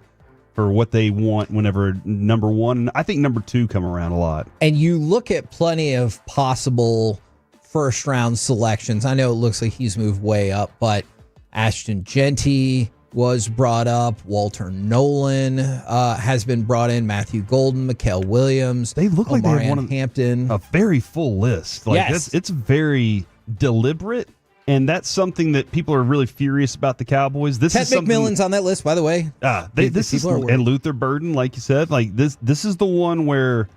what they want whenever number one, I think number two come around a lot. And you look at plenty of possible first round selections. I know it looks like he's moved way up, but Ashton Genty was brought up. Walter Nolan has been brought in. Matthew Golden, Mikael Williams. They look like they have Hampton. A very full list. Like yes. It's very deliberate. And that's something that people are really furious about the Cowboys. This Ted is something, McMillan's on that list, by the way. And Luther Burden, like you said, like this is the one where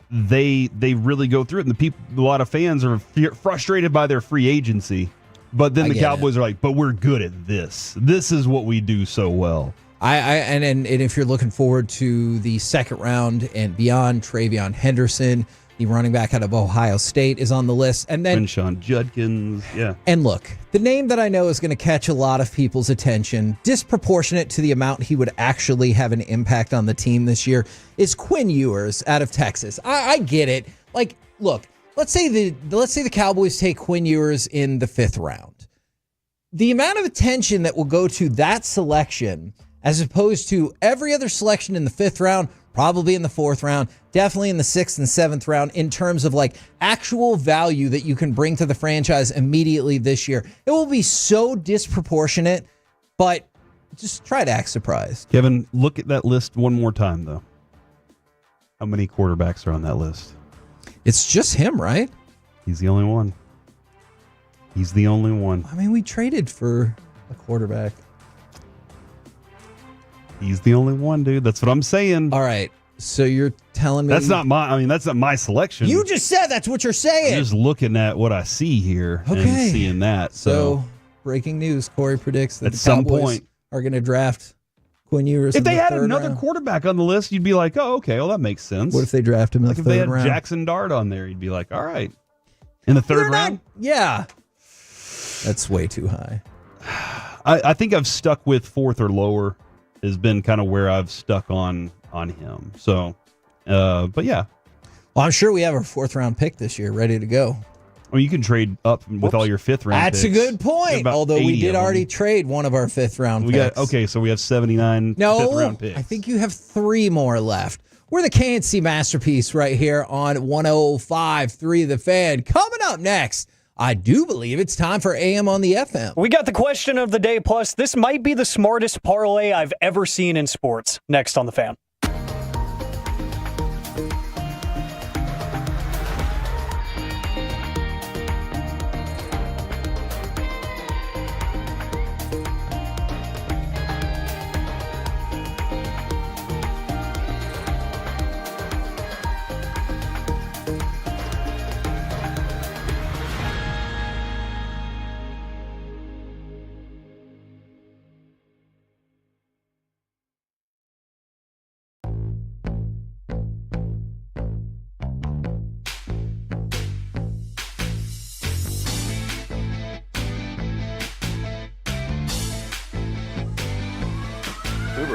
they really go through it, and a lot of fans are frustrated by their free agency, but then the Cowboys are like, but we're good at this. This is what we do so well. And if you're looking forward to the second round and beyond, Travion Henderson, the running back out of Ohio State, is on the list. And then Sean Judkins, yeah. And look, the name that I know is going to catch a lot of people's attention, disproportionate to the amount he would actually have an impact on the team this year, is Quinn Ewers out of Texas. I get it. Like, look, let's say the Cowboys take Quinn Ewers in the 5th round. The amount of attention that will go to that selection, as opposed to every other selection in the 5th round, probably in the 4th round, definitely in the 6th and 7th round, in terms of like actual value that you can bring to the franchise immediately this year. It will be so disproportionate, but just try to act surprised. Kevin, look at that list one more time, though. How many quarterbacks are on that list? It's just him, right? He's the only one. He's the only one. I mean, we traded for a quarterback. He's the only one, dude. That's what I'm saying. All right. So you're telling me that's not my selection. You just said that's what you're saying. I'm just looking at what I see here and seeing that. So breaking news, Corey predicts that at the some Cowboys point are going to draft Quinn Ewers. If they had 3rd another round. quarterback on the list, you'd be like, oh, okay, well, that makes sense. What if they draft him in the 3rd round? If they had Jackson Dart on there, you'd be like, all right. In the 3rd round? Yeah. That's way too high. I think I've stuck with 4th or lower has been kind of where I've stuck on him. So, but yeah. Well, I'm sure we have our 4th round pick this year ready to go. Well, you can trade up with all your 5th round That's picks. a good point. Although we did already trade one of our 5th round picks. So we have 79 5th round picks. I think you have 3 more left. We're the KNC Masterpiece right here on 105.3 The Fan. Coming up next, I do believe it's time for AM on the FM. We got the question of the day, plus this might be the smartest parlay I've ever seen in sports. Next on The Fan.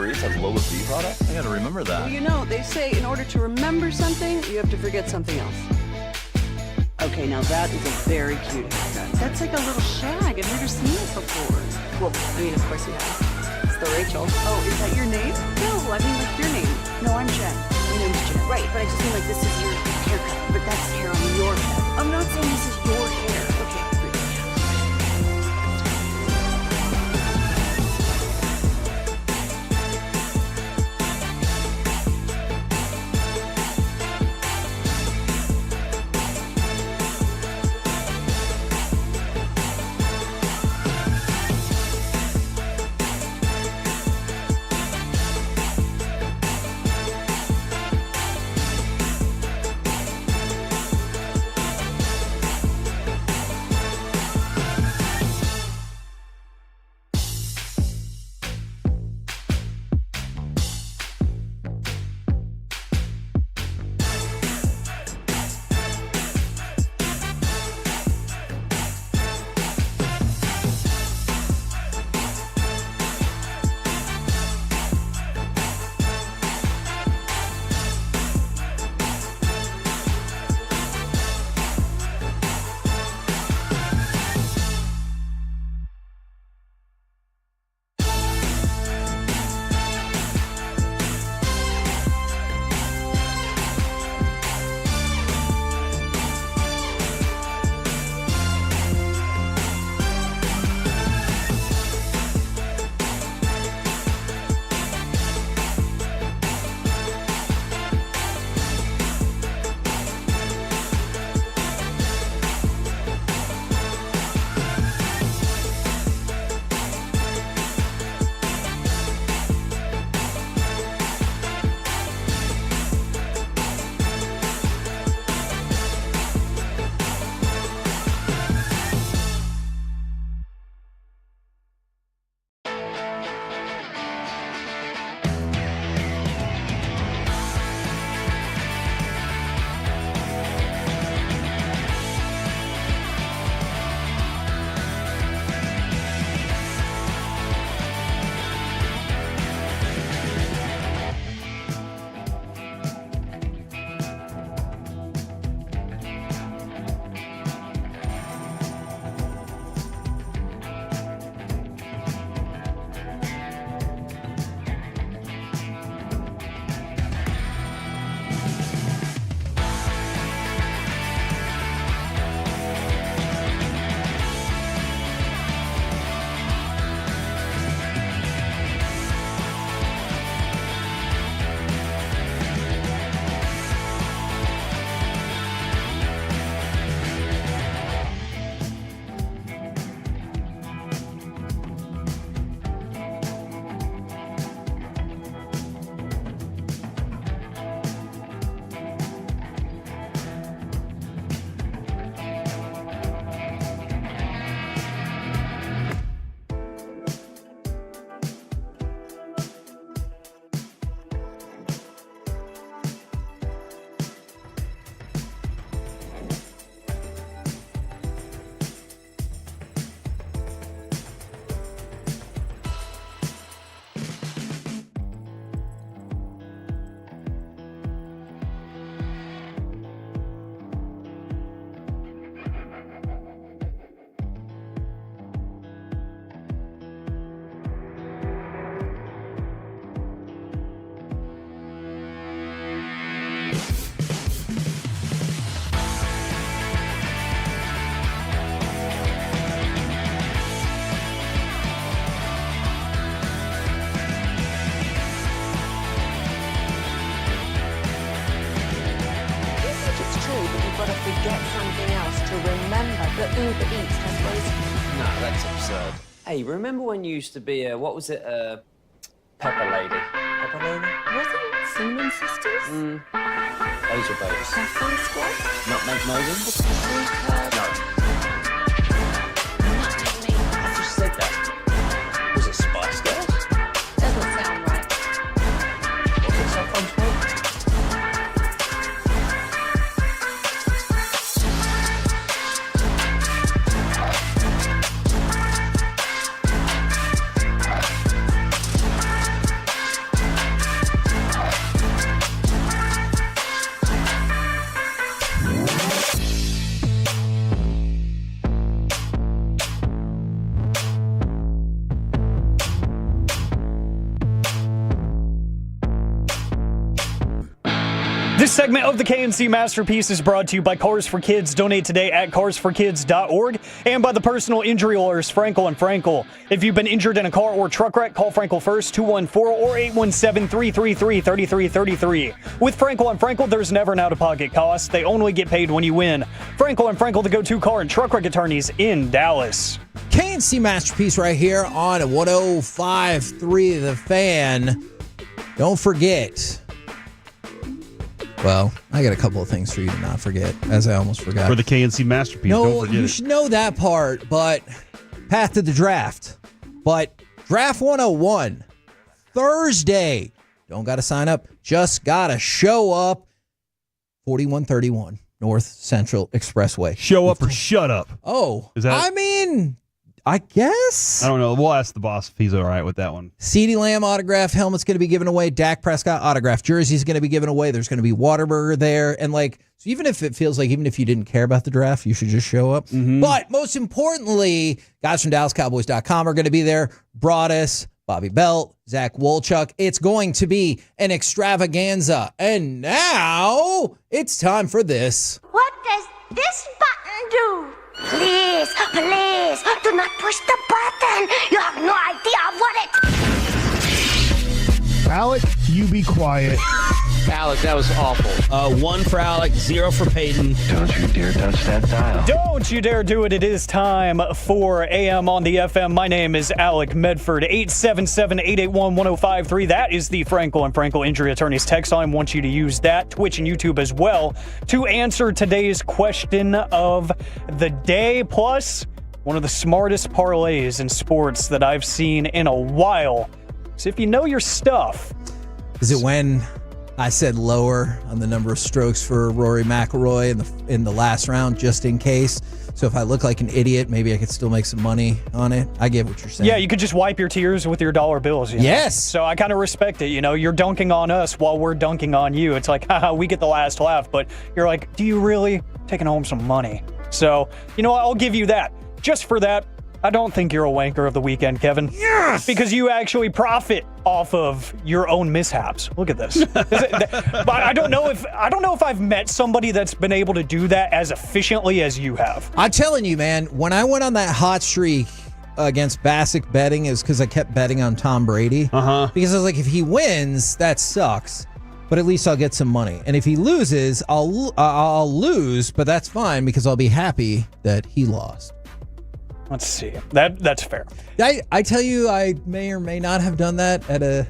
Uber Eats has lower fee products? I gotta remember that. Well, you know, they say in order to remember something, you have to forget something else. Okay, now that is a very cute haircut. That's like a little shag. I've never seen it before. Well, I mean, of course you have. It's the Rachel. Oh, is that your name? No, I mean like your name. No, I'm Jen. My name's Jen. Right, but I just mean like this is your haircut, but that's hair on your head. I'm not saying this is your hair. Okay, forget something else to remember that Uber Eats has roast. No, that's absurd. Hey, remember when you used to be a, what was it, Pepper Lady? Pepper Lady? Was it Cinnamon Sisters? Those are both. Saffron Squad? Nutmeg Mogan? No. I just said that. Was it Spice Girls? Doesn't sound right. Was it Saffron Squad? This segment of the KNC Masterpiece is brought to you by Cars for Kids. Donate today at carsforkids.org and by the personal injury lawyers Frankel and Frankel. If you've been injured in a car or truck wreck, call Frankel first, 214 or 817-333-3333. With Frankel and Frankel, there's never an out-of-pocket cost. They only get paid when you win. Frankel and Frankel, the go-to car and truck wreck attorneys in Dallas. KNC Masterpiece right here on 105.3 The Fan. Don't forget. Well, I got a couple of things for you to not forget, as I almost forgot. For the KNC Masterpiece, don't forget you it. should know that part, but path to the draft. But Draft 101, Thursday. Don't got to sign up, just got to show up. 4131 North Central Expressway. Show up or shut up. Oh, Is that- I mean, I guess. I don't know. We'll ask the boss if he's all right with that one. CeeDee Lamb autograph helmet's going to be given away. Dak Prescott autograph jersey's going to be given away. There's going to be Whataburger there. And so even if it feels like even if you didn't care about the draft, you should just show up. Mm-hmm. But most importantly, guys from DallasCowboys.com are going to be there. Broadus, Bobby Belt, Zach Wolchuk. It's going to be an extravaganza. And now it's time for this. What does this button do? Please, please, do not push the button. You have no idea what it... Alec, you be quiet. Alec, that was awful. 1 for Alec, 0 for Peyton. Don't you dare touch that dial. Don't you dare do it. It is time for AM on the FM. My name is Alec Medford, 877-881-1053. That is the Frankel and Frankel Injury Attorneys text line. I want you to use that, Twitch and YouTube as well, to answer today's question of the day, plus one of the smartest parlays in sports that I've seen in a while. So if you know your stuff. Is it when I said lower on the number of strokes for Rory McIlroy in the last round, just in case? So if I look like an idiot, maybe I could still make some money on it. I get what you're saying. Yeah, you could just wipe your tears with your dollar bills. You know? Yes. So I kind of respect it. You know, you're dunking on us while we're dunking on you. It's like, haha, we get the last laugh. But you're like, do you really? Taking home some money. So, you know what? I'll give you that. Just for that, I don't think you're a wanker of the weekend, Kevin. Yes! Because you actually profit off of your own mishaps. Look at this. But I don't know if I've met somebody that's been able to do that as efficiently as you have. I'm telling you, man, when I went on that hot streak against Basic betting, is because I kept betting on Tom Brady. Because I was like, if he wins, that sucks. But at least I'll get some money. And if he loses, I'll lose, but that's fine because I'll be happy that he lost. Let's see. That's fair. I tell you, I may or may not have done that at a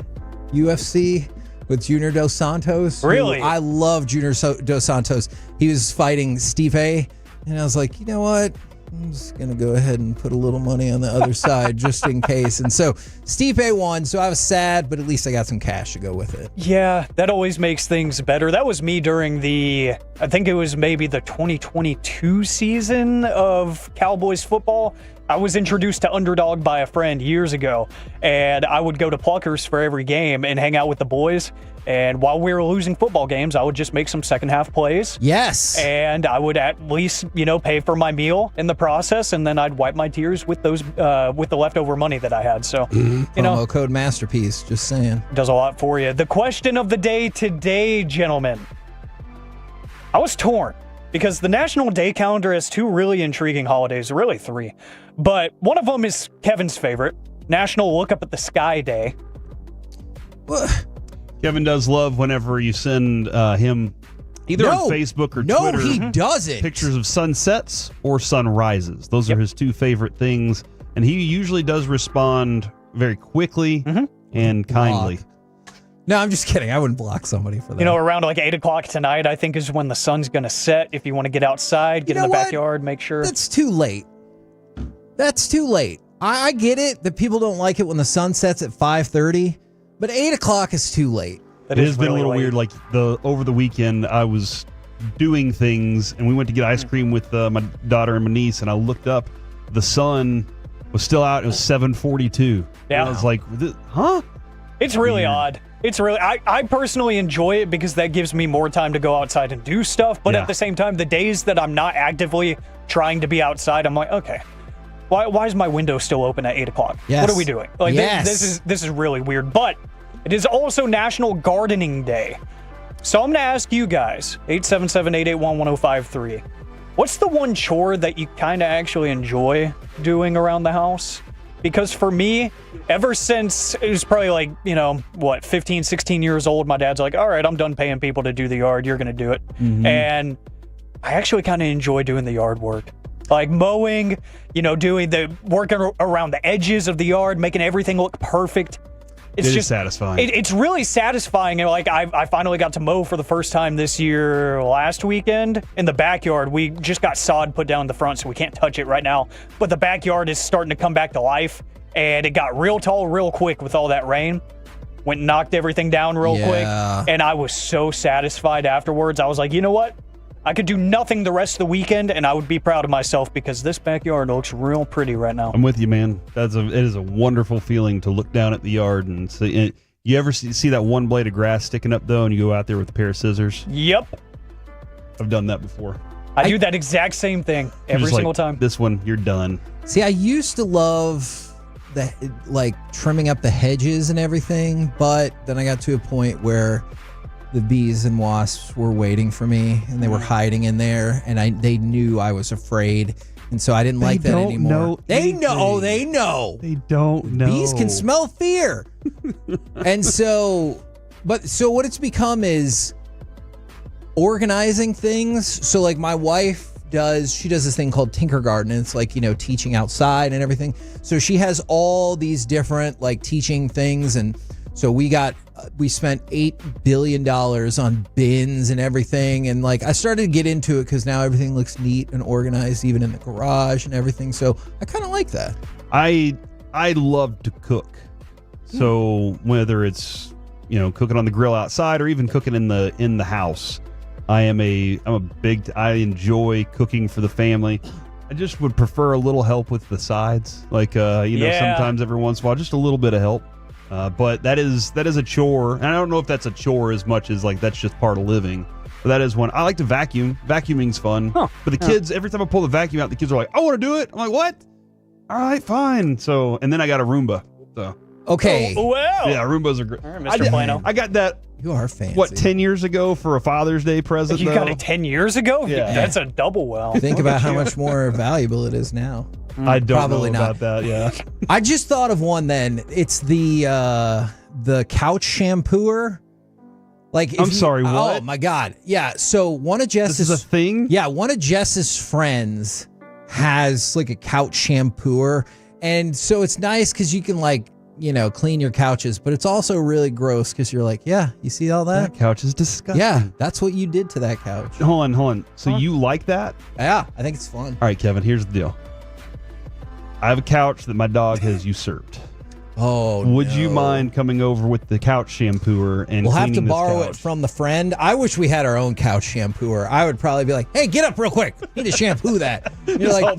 UFC with Junior Dos Santos. Really? I love Junior Dos Santos. He was fighting Stipe, and I was like, you know what? I'm just going to go ahead and put a little money on the other side just in case. And so Stipe won, so I was sad, but at least I got some cash to go with it. Yeah, that always makes things better. That was me during I think it was maybe the 2022 season of Cowboys football. I was introduced to Underdog by a friend years ago, and I would go to Pluckers for every game and hang out with the boys. And while we were losing football games, I would just make some second half plays. Yes. And I would at least, pay for my meal in the process, and then I'd wipe my tears with those with the leftover money that I had. So, Promo code Masterpiece, just saying. Does a lot for you. The question of the day today, gentlemen. I was torn because the National Day Calendar has 2 really intriguing holidays, really 3. But one of them is Kevin's favorite, National Look Up at the Sky Day. Kevin does love whenever you send him either on Facebook or Twitter. No, he doesn't. Pictures of sunsets or sunrises. Those are his 2 favorite things. And he usually does respond very quickly and kindly. No, I'm just kidding. I wouldn't block somebody for that. Around like 8 o'clock tonight, I think is when the sun's going to set. If you want to get outside, get in the backyard, make sure. That's too late. That's too late. I get it that people don't like it when the sun sets at 5:30, but 8 o'clock is too late. It has been a little weird. Like over the weekend, I was doing things, and we went to get ice cream with my daughter and my niece, and I looked up, the sun was still out. It was 7:42. Yeah, and I was like, huh? It's really odd. It's really, I personally enjoy it because that gives me more time to go outside and do stuff. But at the same time, the days that I'm not actively trying to be outside, I'm like, okay, why is my window still open at 8 o'clock? Yes. What are we doing? Like Yes. this is really weird. But it is also National Gardening Day. So I'm going to ask you guys, 877-881-1053. What's the one chore that you kind of actually enjoy doing around the house? Because for me, ever since it was probably like, 15, 16 years old, my dad's like, all right, I'm done paying people to do the yard. You're going to do it. Mm-hmm. And I actually kind of enjoy doing the yard work. Like mowing, doing the working around the edges of the yard, making everything look perfect. It's just satisfying. It's really satisfying. And like I finally got to mow for the first time this year last weekend in the backyard. We just got sod put down in the front, so we can't touch it right now. But the backyard is starting to come back to life, and it got real tall real quick with all that rain. Went and knocked everything down real quick, and I was so satisfied afterwards. I was like, you know what? I could do nothing the rest of the weekend, and I would be proud of myself because this backyard looks real pretty right now. I'm with you, man. It is a wonderful feeling to look down at the yard and see. You ever see that one blade of grass sticking up, though, and you go out there with a pair of scissors? Yep. I've done that before. I do that exact same thing every single time. This one, you're done. See, I used to love trimming up the hedges and everything, but then I got to a point where the bees and wasps were waiting for me, and they were hiding in there, and they knew I was afraid, and so I didn't like that anymore. They know. They know. They don't know. Bees can smell fear. And so what it's become is organizing things. So like my wife does this thing called Tinker Garden, and it's like, teaching outside and everything. So she has all these different like teaching things, and so we spent $8 billion on bins and everything. And like, I started to get into it because now everything looks neat and organized, even in the garage and everything. So I kind of like that. I love to cook. So whether it's, cooking on the grill outside or even cooking in the house, I enjoy cooking for the family. I just would prefer a little help with the sides. Like, sometimes every once in a while, just a little bit of help. But that is a chore, and I don't know if that's a chore as much as like that's just part of living. But that is one. I like to vacuum. Vacuuming's fun. But the kids, every time I pull the vacuum out, the kids are like, "I want to do it." I'm like, "What? All right, fine." So, and then I got a Roomba. So okay, well, yeah, Roombas are great. Mr. Plano. I got that. You are fancy. What, 10 years ago for a Father's Day present? You got it 10 years ago? Yeah. That's a double well. Think about how much more valuable it is now. I don't Probably know not. about that. Yeah. I just thought of one. Then it's the couch shampooer. Like, I'm sorry, what? Oh my God! Yeah. So one of Jess's This is a thing. Yeah, one of Jess's friends has like a couch shampooer, and so it's nice because you can like clean your couches, but it's also really gross because you're like, yeah, you see all that? That couch is disgusting. Yeah, that's what you did to that couch. Hold on. So you like that? Yeah, I think it's fun. All right, Kevin, here's the deal. I have a couch that my dog has usurped. Oh, Would you mind coming over with the couch shampooer and we'll have to cleaning this borrow couch? it from the friend. I wish we had our own couch shampooer. I would probably be like, hey, get up real quick. Need to shampoo that. You're like,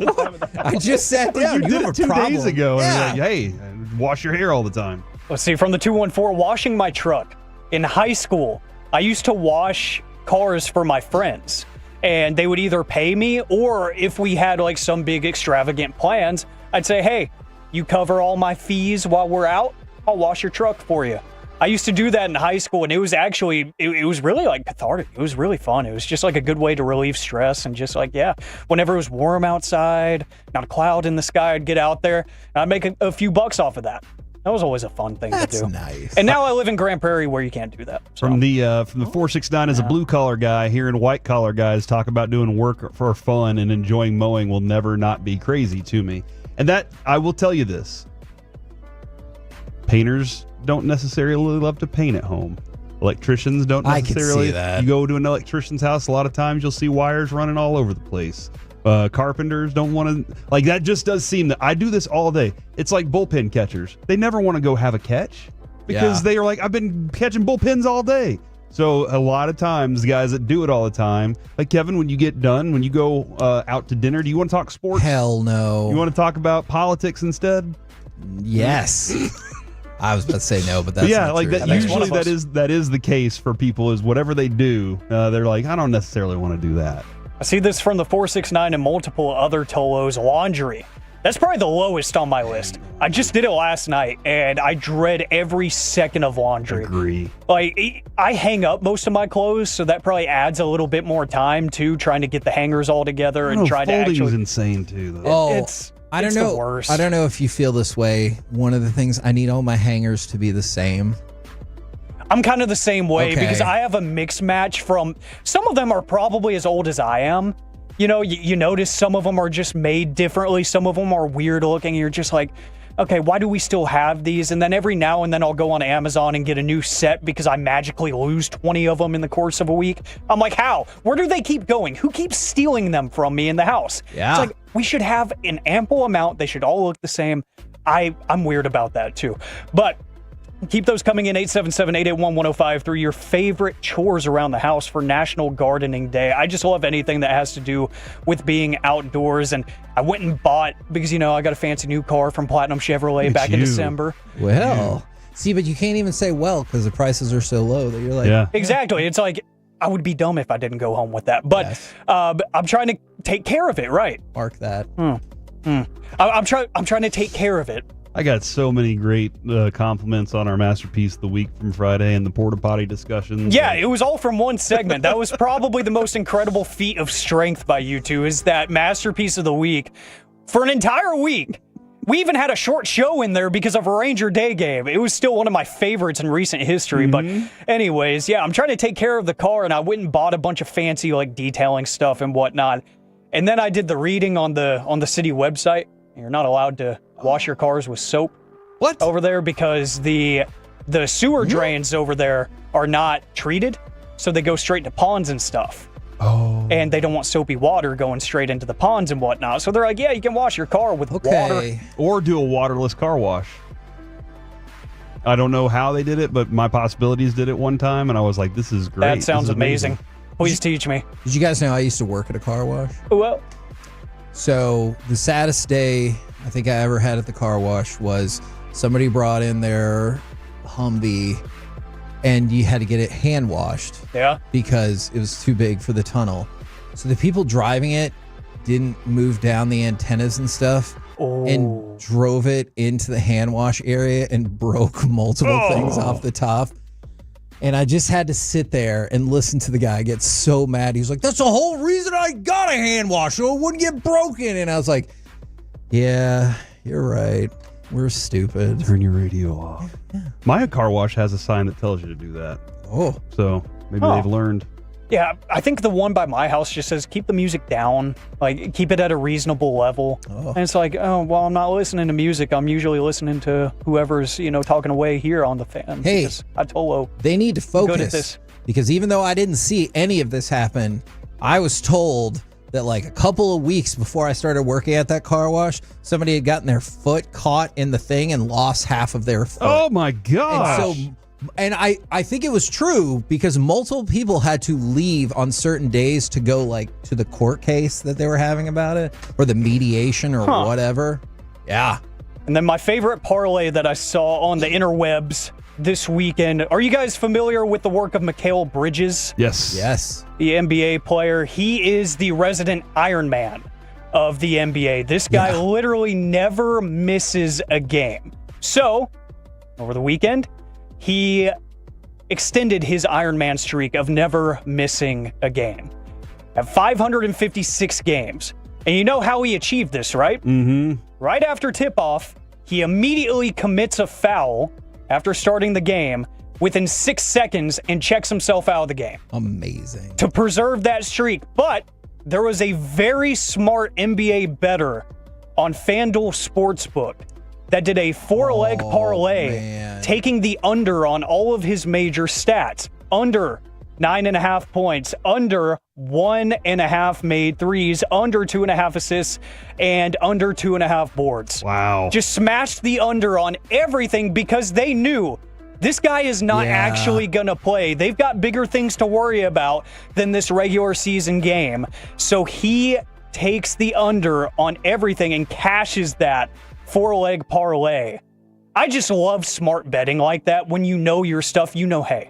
I just sat down. You You did have it a 2 problem. days ago. Yeah. And you're like, hey, wash your hair all the time. Let's see, from the 214, washing my truck. In high school, I used to wash cars for my friends, and they would either pay me, or if we had like some big extravagant plans, I'd say, hey, you cover all my fees while we're out, I'll wash your truck for you. I used to do that in high school, and it was actually, it was really like cathartic. It was really fun. It was just like a good way to relieve stress, and just like, yeah, whenever it was warm outside, not a cloud in the sky, I'd get out there, and I'd make a few bucks off of that. That was always a fun thing to do. That's nice. And now I live in Grand Prairie where you can't do that. So. From the 469, as a blue collar guy, hearing white collar guys talk about doing work for fun and enjoying mowing will never not be crazy to me. And that, I will tell you this, painters don't necessarily love to paint at home. Electricians don't necessarily. I can see that. You go to an electrician's house, a lot of times you'll see wires running all over the place. Carpenters don't want to, like, that just does seem that I do this all day. It's like bullpen catchers. They never want to go have a catch because they are like, I've been catching bullpens all day. So a lot of times, guys that do it all the time, like Kevin, when you get done, when you go out to dinner, do you want to talk sports? Hell no. You want to talk about politics instead? Yes. I was about to say no, but that's yeah, not like true. that. Usually, that is the case for people. Is whatever they do, they're like, I don't necessarily want to do that. I see this from the 469 and multiple other Tolos. Laundry. That's probably the lowest on my list. I just did it last night, and I dread every second of laundry. Agree. Like, I hang up most of my clothes, so that probably adds a little bit more time, too, trying to get the hangers all together and try to actually... Folding's insane, too, though. Oh, I don't know. The worst. I don't know if you feel this way. One of the things, I need all my hangers to be the same. I'm kind of the same way Okay. because I have a mix match from... Some of them are probably as old as I am. You know, you notice some of them are just made differently. Some of them are weird looking. And you're just like, okay, why do we still have these? And then every now and then I'll go on Amazon and get a new set because I magically lose 20 of them in the course of a week. I'm like, how? Where do they keep going? Who keeps stealing them from me in the house? Yeah. It's like, we should have an ample amount. They should all look the same. I'm weird about that too. But keep those coming in, 877-881-1053, your favorite chores around the house for National Gardening Day. I just love anything that has to do with being outdoors. And I went and bought, because, you know, I got a fancy new car from Platinum Chevrolet back in December. Well, see, but you can't even say because the prices are so low that you're like... Yeah. Exactly. It's like, I would be dumb if I didn't go home with that. But I'm trying to take care of it, right? Mark that. I'm trying to take care of it. I got so many great compliments on our Masterpiece of the Week from Friday and the porta potty discussions. Yeah, it was all from one segment. That was probably the most incredible feat of strength by you two, is that Masterpiece of the Week for an entire week. We even had a short show in there because of a Ranger Day game. It was still one of my favorites in recent history. But anyways, yeah, I'm trying to take care of the car, and I went and bought a bunch of fancy like detailing stuff and whatnot. And then I did the reading on the city website. You're not allowed to wash your cars with soap. What? Over there, because the sewer drains over there are not treated, so they go straight to ponds and stuff. Oh. And they don't want soapy water going straight into the ponds and whatnot. So they're like, yeah, you can wash your car with water. Or do a waterless car wash. I don't know how they did it, but my possibilities did it one time, and I was like, this is great. That sounds amazing. Please teach me. Did you guys know I used to work at a car wash? Well. So the saddest day I think I ever had at the car wash was somebody brought in their Humvee and you had to get it hand washed. Yeah. Because it was too big for the tunnel. So the people driving it didn't move down the antennas and stuff and drove it into the hand wash area and broke multiple things off the top. And I just had to sit there and listen to the guy get so mad. He was like, that's the whole reason I got a hand wash, so it wouldn't get broken. And I was like, yeah, you're right. We're stupid. Turn your radio off. Yeah. My car wash has a sign that tells you to do that. Oh. So maybe they've learned. Yeah, I think the one by my house just says keep the music down, like keep it at a reasonable level. And it's like, oh, well, I'm not listening to music. I'm usually listening to whoever's, talking away here on the fan. Hey, Atolo. They need to focus. Good at this. Because even though I didn't see any of this happen, I was told that like a couple of weeks before I started working at that car wash, somebody had gotten their foot caught in the thing and lost half of their foot. Oh my gosh. And I think it was true because multiple people had to leave on certain days to go like to the court case that they were having about it or the mediation or whatever. Yeah. And then my favorite parlay that I saw on the interwebs this weekend. Are you guys familiar with the work of Mikal Bridges? Yes. Yes. The NBA player. He is the resident Iron Man of the NBA. This guy literally never misses a game. So, over the weekend, he extended his Iron Man streak of never missing a game at 556 games. And you know how he achieved this, right? Mm-hmm. Right after tip-off, he immediately commits a foul after starting the game within 6 seconds and checks himself out of the game. Amazing. To preserve that streak. But there was a very smart NBA bettor on FanDuel Sportsbook that did a 4-leg parlay, taking the under on all of his major stats. Under 9.5 points, under 1.5 made threes, under 2.5 assists, and under 2.5 boards. Wow. Just smashed the under on everything because they knew this guy is not actually going to play. They've got bigger things to worry about than this regular season game. So he takes the under on everything and cashes that 4-leg parlay. I just love smart betting like that. When you know your stuff, hey,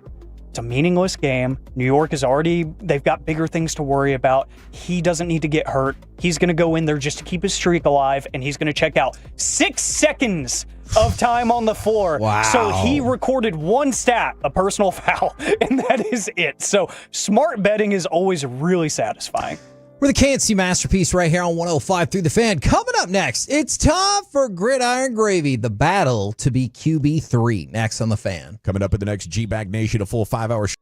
It's a meaningless game. New York they've got bigger things to worry about. He doesn't need to get hurt. He's going to go in there just to keep his streak alive, and he's going to check out 6 seconds of time on the floor. Wow. So he recorded one stat, a personal foul, and that is it. So smart betting is always really satisfying. We're the KNC Masterpiece right here on 105 through the Fan. Coming up next, it's time for Gridiron Gravy, the battle to be QB3. Next on the Fan. Coming up in the next G-Bag Nation, a full 5-hour show.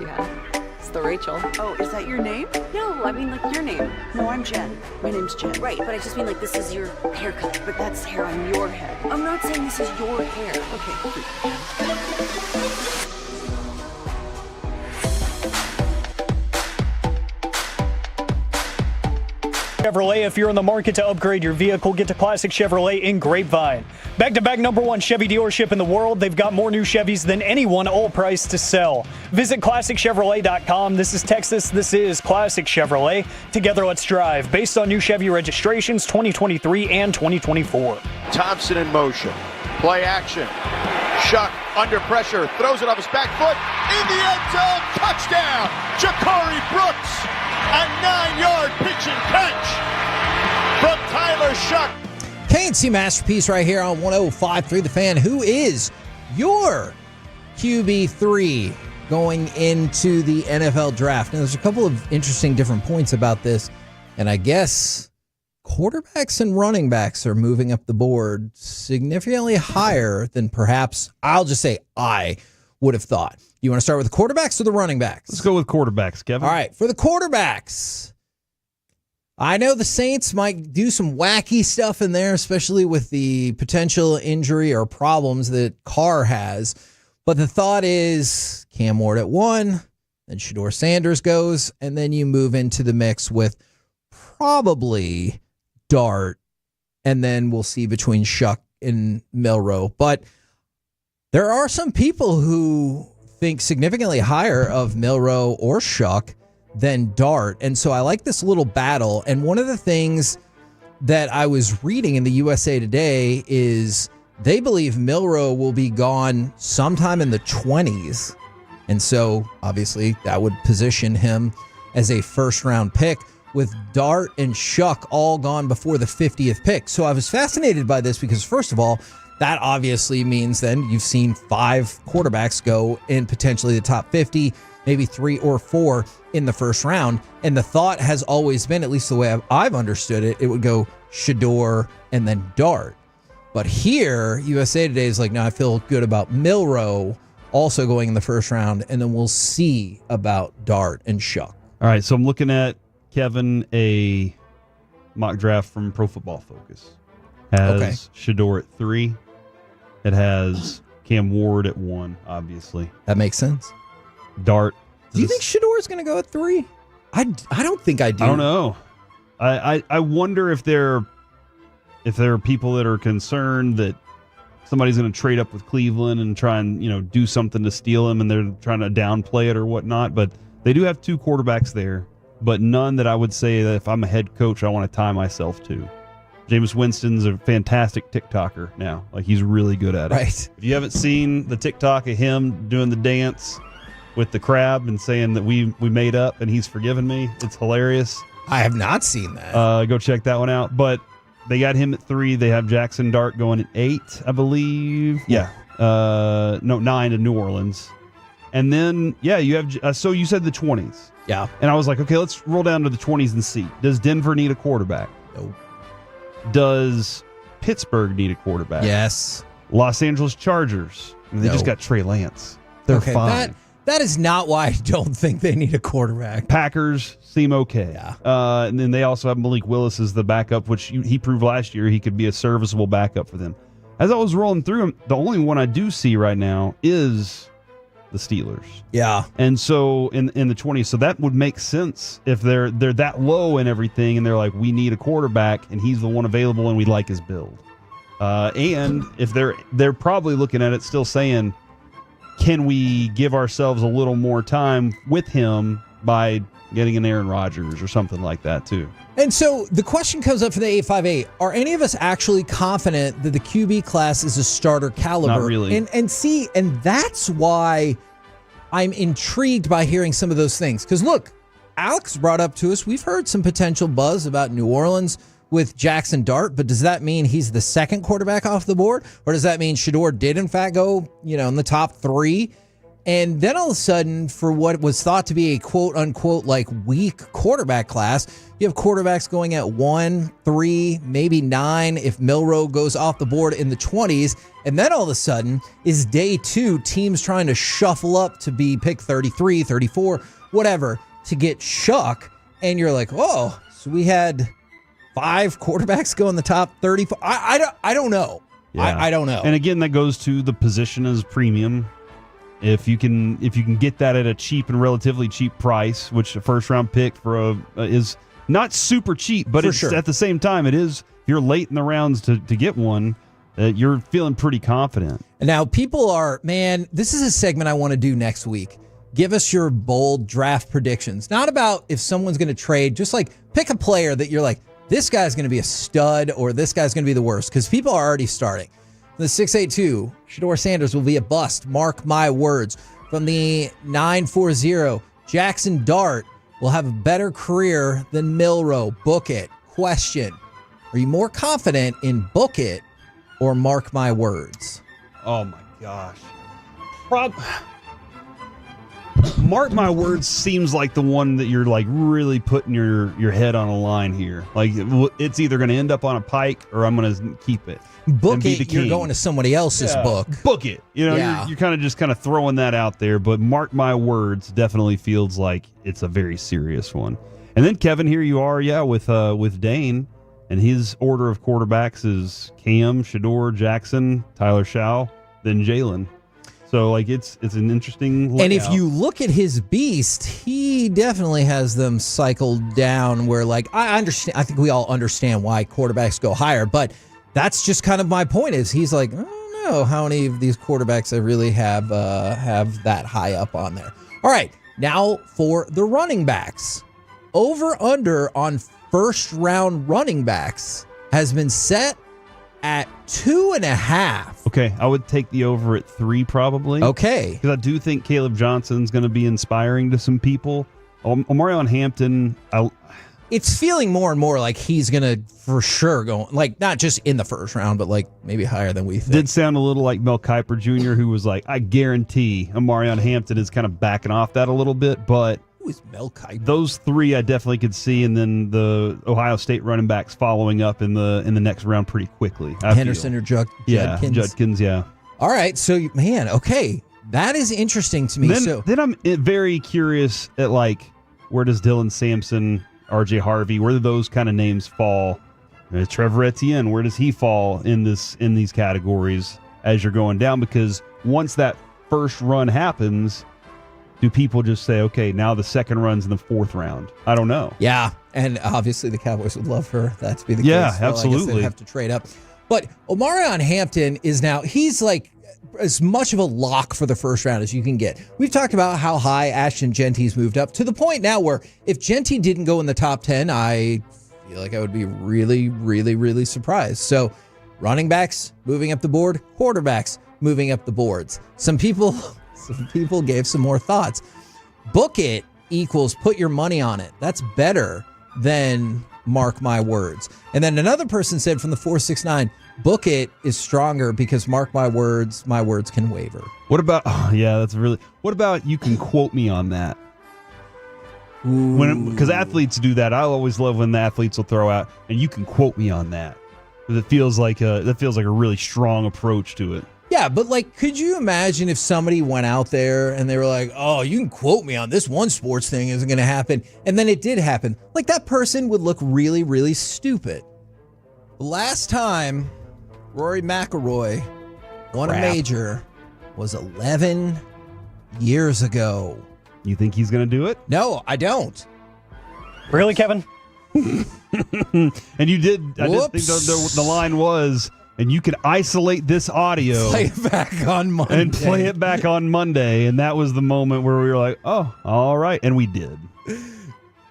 you had. It's the Rachel. Oh, is that your name? No, I mean like your name. No, I'm Jen. My name's Jen. Right, but I just mean like this is your haircut. But that's hair on your head. I'm not saying this is your hair. Okay. Chevrolet, if you're in the market to upgrade your vehicle, get to Classic Chevrolet in Grapevine. Back-to-back #1 Chevy dealership in the world. They've got more new Chevys than anyone, all priced to sell. Visit ClassicChevrolet.com. This is Texas. This is Classic Chevrolet. Together, let's drive. Based on new Chevy registrations 2023 and 2024. Thompson in motion. Play action. Shuck under pressure. Throws it off his back foot. In the end zone. Touchdown. Ja'Cory Brooks. A 9-yard pitching catch from Tyler Shuck. KNC Masterpiece right here on 105.3 The Fan. Who is your QB3 going into the NFL draft? Now, there's a couple of interesting different points about this, and I guess quarterbacks and running backs are moving up the board significantly higher than perhaps, I'll just say, I would have thought. You want to start with the quarterbacks or the running backs? Let's go with quarterbacks, Kevin. All right, for the quarterbacks, I know the Saints might do some wacky stuff in there, especially with the potential injury or problems that Carr has. But the thought is Cam Ward at 1, then Shedeur Sanders goes, and then you move into the mix with probably Dart, and then we'll see between Shuck and Milroe. But there are some people who think significantly higher of Milroe or Shuck than Dart. And so I like this little battle. And one of the things that I was reading in the USA Today is they believe Milroe will be gone sometime in the 20s. And so obviously that would position him as a first-round pick, with Dart and Shuck all gone before the 50th pick. So I was fascinated by this because, first of all, that obviously means then you've seen 5 quarterbacks go in potentially the top 50, maybe 3 or 4 in the first round. And the thought has always been, at least the way I've understood it, it would go Shedeur and then Dart. But here, USA Today is like, no, I feel good about Milroe also going in the first round, and then we'll see about Dart and Shuck. All right, so I'm looking at, Kevin, a mock draft from Pro Football Focus. Has Shedeur at 3. It has Cam Ward at 1, obviously. That makes sense. Dart. Do you think Shedeur is going to go at 3? I don't think I do. I don't know. I wonder if there are people that are concerned that somebody's going to trade up with Cleveland and try and do something to steal him, and they're trying to downplay it or whatnot. But they do have 2 quarterbacks there, but none that I would say that if I'm a head coach I want to tie myself to. Jameis Winston's a fantastic TikToker now. Like, he's really good at it. Right. If you haven't seen the TikTok of him doing the dance with the crab and saying that we made up and he's forgiven me, it's hilarious. I have not seen that. Go check that one out. But they got him at 3. They have Jackson Dart going at 8, I believe. Yeah. 9 to New Orleans. And then, you have, so you said the 20s. Yeah. And I was like, okay, let's roll down to the 20s and see. Does Denver need a quarterback? No. Does Pittsburgh need a quarterback? Yes. Los Angeles Chargers. They just got Trey Lance. They're fine. That is not why I don't think they need a quarterback. Packers seem okay. Yeah. And then they also have Malik Willis as the backup, which he proved last year he could be a serviceable backup for them. As I was rolling through them, the only one I do see right now is the Steelers. Yeah. And so in the 20s, so that would make sense if they're that low and everything, and they're like, we need a quarterback, and he's the one available, and we like his build. And if they're probably looking at it still saying, can we give ourselves a little more time with him by getting an Aaron Rodgers or something like that too? And so the question comes up for the 858. Are any of us actually confident that the QB class is a starter caliber? Not really. And that's why I'm intrigued by hearing some of those things. Because look, Alex brought up to us, we've heard some potential buzz about New Orleans with Jackson Dart, but does that mean he's the second quarterback off the board? Or does that mean Shedeur did in fact go, in the top 3? And then all of a sudden, for what was thought to be a quote-unquote like weak quarterback class, you have quarterbacks going at 1, 3, maybe 9 if Milroe goes off the board in the 20s. And then all of a sudden is day 2, teams trying to shuffle up to be pick 33, 34, whatever, to get Shuck. And you're like, oh, so we had 5 quarterbacks go in the top 34. I don't know. Yeah. I don't know. And again, that goes to the position as premium. If you can get that at a cheap and relatively cheap price, which a first round pick for is not super cheap, but it's at the same time it is. If you're late in the rounds to get one, you're feeling pretty confident. And now people are, man, this is a segment I want to do next week. Give us your bold draft predictions. Not about if someone's going to trade, just like pick a player that you're like, this guy's going to be a stud or this guy's going to be the worst, because people are already starting. The 682, Shedeur Sanders will be a bust. Mark my words. From the 940, Jackson Dart will have a better career than Milroe. Book it. Question: are you more confident in book it or mark my words? Oh my gosh. Mark my words seems like the one that you're like really putting your head on a line here. Like it's either going to end up on a pike or I'm going to keep it. Book it. You're going to somebody else's book. Book it. You know, you're kind of throwing that out there. But mark my words definitely feels like it's a very serious one. And then Kevin, here you are, with Dane, and his order of quarterbacks is Cam, Shedeur, Jackson, Tyler Shaw, then Jalen. So, like, it's an interesting layout. And if you look at his beast, he definitely has them cycled down where, like, I understand. I think we all understand why quarterbacks go higher, but that's just kind of my point is he's like, I don't know how many of these quarterbacks I really have that high up on there. All right, now for the running backs. Over under on first round running backs has been set at 2.5. Okay, I would take the over at 3 probably. Okay. Because I do think Caleb Johnson's going to be inspiring to some people. Omarion Hampton, it's feeling more and more like he's going to for sure go, like, not just in the first round, but like maybe higher than we think. Did sound a little like Mel Kiper Jr., who was like, I guarantee Omarion Hampton is kind of backing off that a little bit, but who is Mel Kiper? Those 3 I definitely could see, and then the Ohio State running backs following up in the next round pretty quickly. Henderson or Judkins? Yeah, Judkins, yeah. All right, so, man, okay. That is interesting to me. Then I'm very curious at, like, where does Dylan Sampson, RJ Harvey, where do those kind of names fall? Trevor Etienne, where does he fall in these categories as you're going down? Because once that first run happens, do people just say, okay, now the second run's in the 4th round? I don't know. Yeah, and obviously the Cowboys would love for that to be the case. Yeah, well, absolutely. I guess they'd have to trade up. But Omarion Hampton is now, he's like as much of a lock for the first round as you can get. We've talked about how high Ashton Genty's moved up to the point now where if Genty didn't go in the top 10, I feel like I would be really, really, really surprised. So running backs moving up the board, quarterbacks moving up the boards. Some people gave some more thoughts. Book it equals put your money on it. That's better than mark my words. And then another person said from the 469, book it is stronger because mark my words can waver. What about, what about you can quote me on that? Because athletes do that. I always love when the athletes will throw out, and you can quote me on that. Because it feels like a really strong approach to it. Yeah, but like, could you imagine if somebody went out there and they were like, oh, you can quote me on this one sports thing isn't going to happen. And then it did happen. Like, that person would look really, really stupid. The last time Rory McIlroy won a major was 11 years ago. You think he's going to do it? No, I don't. Really, Kevin? And you did. I did think the line was, and you can isolate this audio, play it back on Monday, and play it back on Monday, and that was the moment where we were like, "Oh, all right," and we did.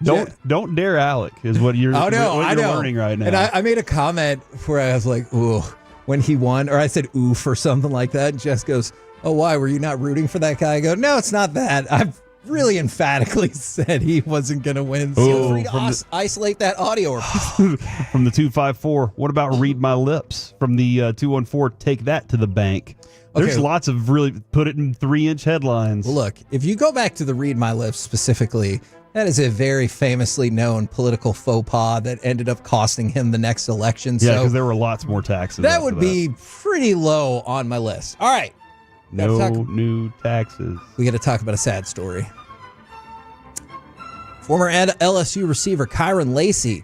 Don't dare Alec is what you're. I know. Learning right now. And I made a comment where I was like, "Ooh," when he won, or I said "oof" or something like that. And Jess goes, "Oh, why were you not rooting for that guy?" I go, "No, it's not that. I've really emphatically said he wasn't going to win. So feel free to isolate that audio." From the 254, what about read my lips? From the 214, take that to the bank. There's lots of really put it in 3-inch headlines. Well, look, if you go back to the Read My Lips specifically, that is a very famously known political faux pas that ended up costing him the next election. Yeah, because there were lots more taxes. That would be pretty low on my list. All right. No new taxes. We got to talk about a sad story. Former LSU receiver Kyron Lacy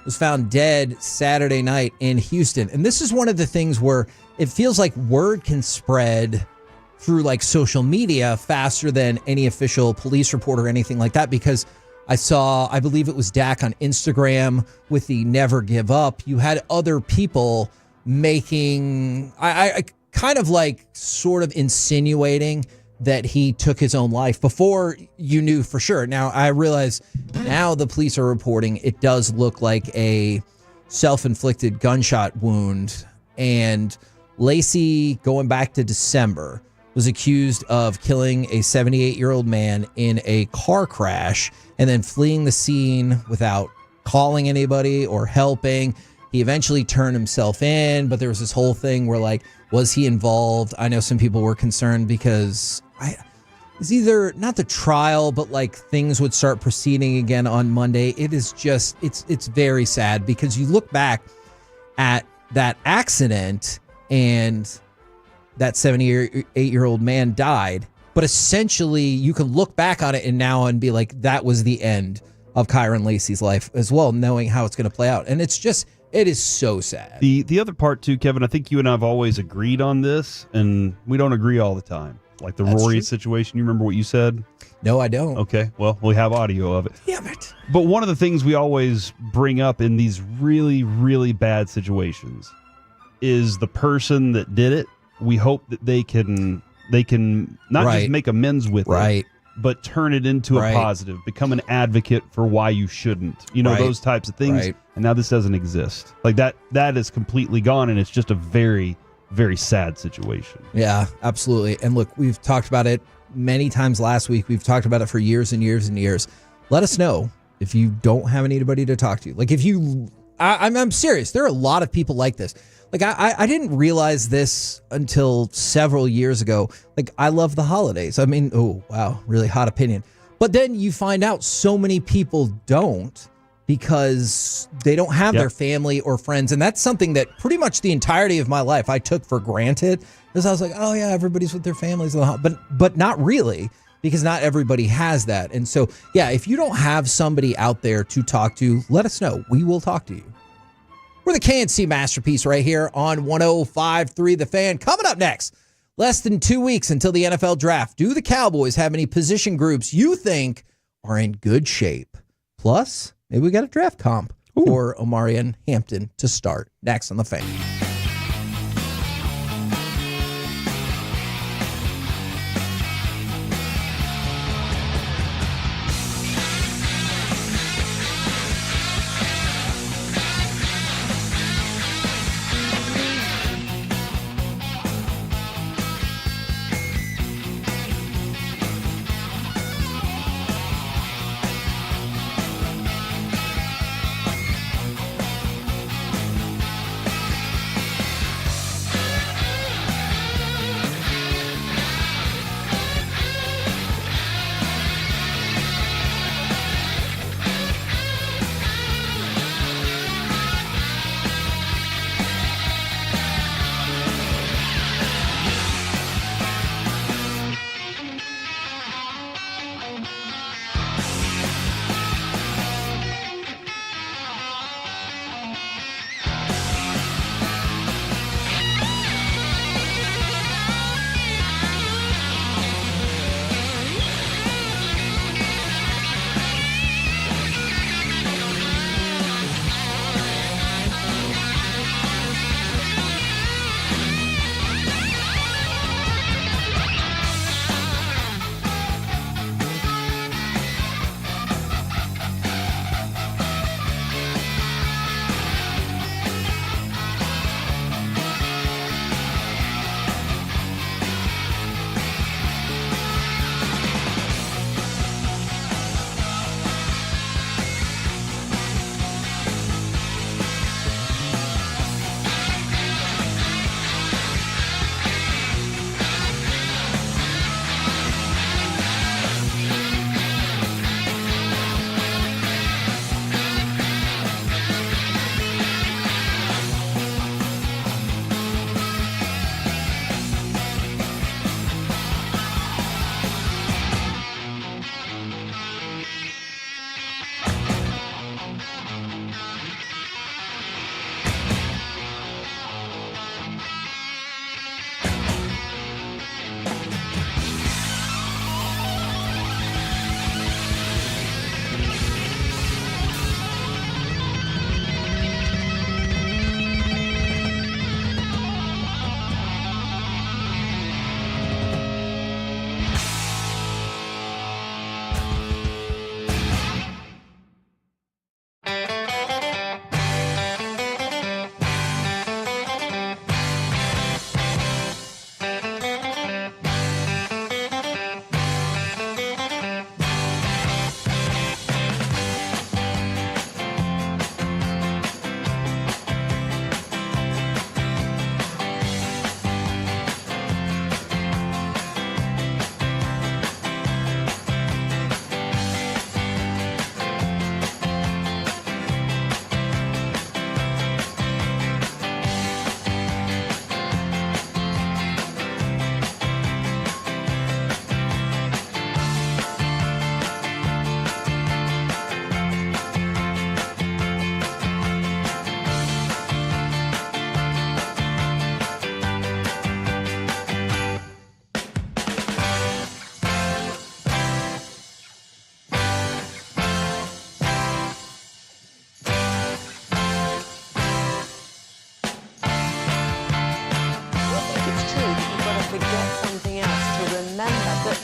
was found dead Saturday night in Houston. And this is one of the things where it feels like word can spread through like social media faster than any official police report or anything like that, because I believe it was Dak on Instagram with the never give up. You had other people making, I kind of like sort of insinuating that he took his own life before you knew for sure. Now, I realize now the police are reporting it does look like a self-inflicted gunshot wound. And Lacy, going back to December, was accused of killing a 78-year-old man in a car crash and then fleeing the scene without calling anybody or helping. He eventually turned himself in, but there was this whole thing where, like, was he involved? I know some people were concerned because it's either not the trial, but like things would start proceeding again on Monday. It is just, it's very sad because you look back at that accident and that 78-year-old man died. But essentially, you can look back on it and be like, that was the end of Kyron Lacy's life as well, knowing how it's going to play out. And it's just, it is so sad. The other part too, Kevin, I think you and I have always agreed on this, and we don't agree all the time. Like the Rory situation, you remember what you said? No, I don't. Okay, well, we have audio of it. Damn it. But one of the things we always bring up in these really, really bad situations is the person that did it. We hope that they can not just make amends with it, but turn it into a positive, become an advocate for why you shouldn't. You know, those types of things. Right. And now this doesn't exist. Like that is completely gone, and it's just a very, very sad situation. Yeah, absolutely. And look, we've talked about it many times last week. We've talked about it for years and years and years. Let us know if you don't have anybody to talk to. Like if you, I'm serious. There are a lot of people like this. Like I didn't realize this until several years ago. Like I love the holidays. I mean, oh wow, really hot opinion. But then you find out so many people don't, because they don't have their family or friends. And that's something that pretty much the entirety of my life I took for granted, because I was like, oh yeah, everybody's with their families. But not really, because not everybody has that. And so, yeah, if you don't have somebody out there to talk to, let us know. We will talk to you. We're the KNC Masterpiece right here on 105.3 The Fan. Coming up next, less than 2 weeks until the NFL draft. Do the Cowboys have any position groups you think are in good shape? Plus, maybe we got a draft comp for Omarion Hampton to start. Next on The Fan.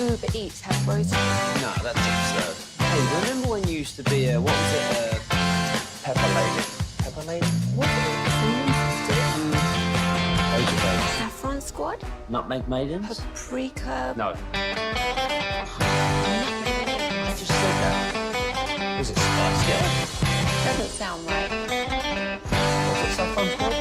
Uber Eats has groceries. No, that's absurd. Hey, remember when you used to be a, what was it, pepper lady? Pepper lady? What are Saffron Squad? Nutmeg maidens? Paprika? No. I just said that. Was it Spice Girl? Doesn't sound right. Was it Saffron Squad?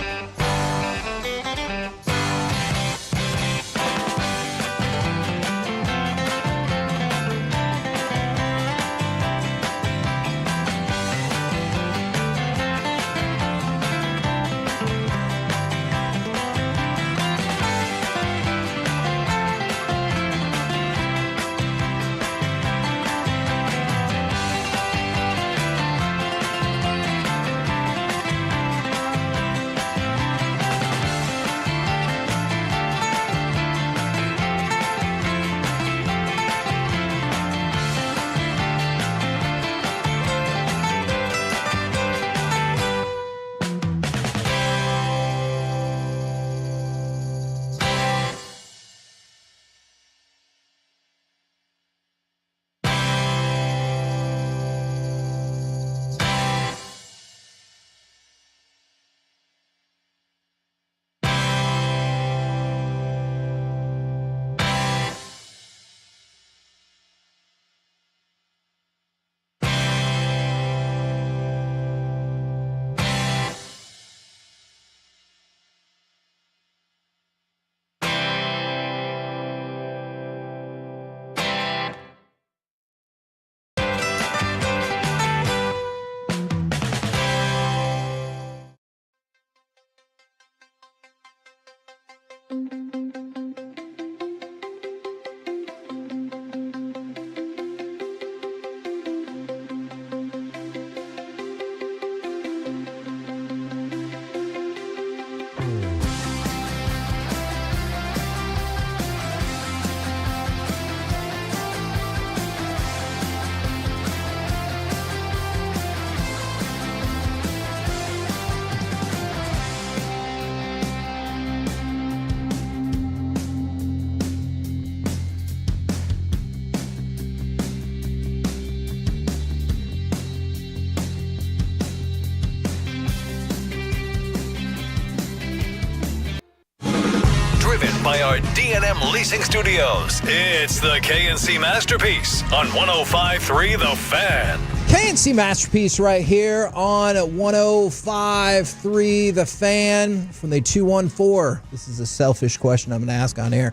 By our D&M Leasing Studios, it's the KNC Masterpiece on 105.3 The Fan. KNC Masterpiece right here on 105.3 The Fan from the 214. This is a selfish question I'm going to ask on air.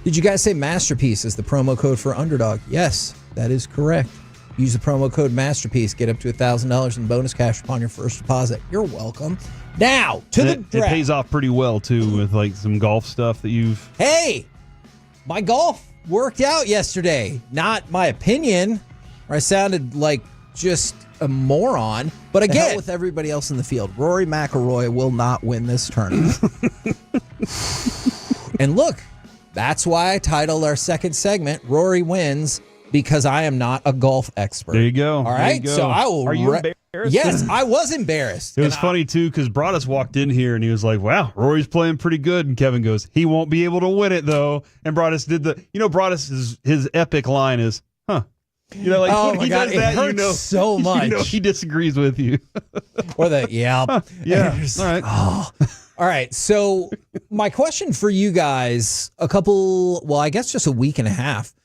Did you guys say Masterpiece is the promo code for Underdog? Yes, that is correct. Use the promo code Masterpiece. Get up to $1,000 in bonus cash upon your first deposit. You're welcome. Now, to the draft. It pays off pretty well, too, with like some golf stuff that you've... Hey, my golf worked out yesterday. Not my opinion, or I sounded like just a moron. But again, the hell with everybody else in the field. Rory McIlroy will not win this tournament. And look, that's why I titled our second segment, Rory Wins, because I am not a golf expert. There you go. All right, so I will... Are you embarrassed? Yes, I was embarrassed. It was funny, too, because Broadus walked in here and he was like, wow, Rory's playing pretty good. And Kevin goes, he won't be able to win it, though. And Broadus did Broadus, his epic line is, huh. You know, like oh when my he God, does that, it hurts so much. You know he disagrees with you. Or the, yeah. Yeah, all right. Oh. All right, so my question for you guys, I guess just a week and a half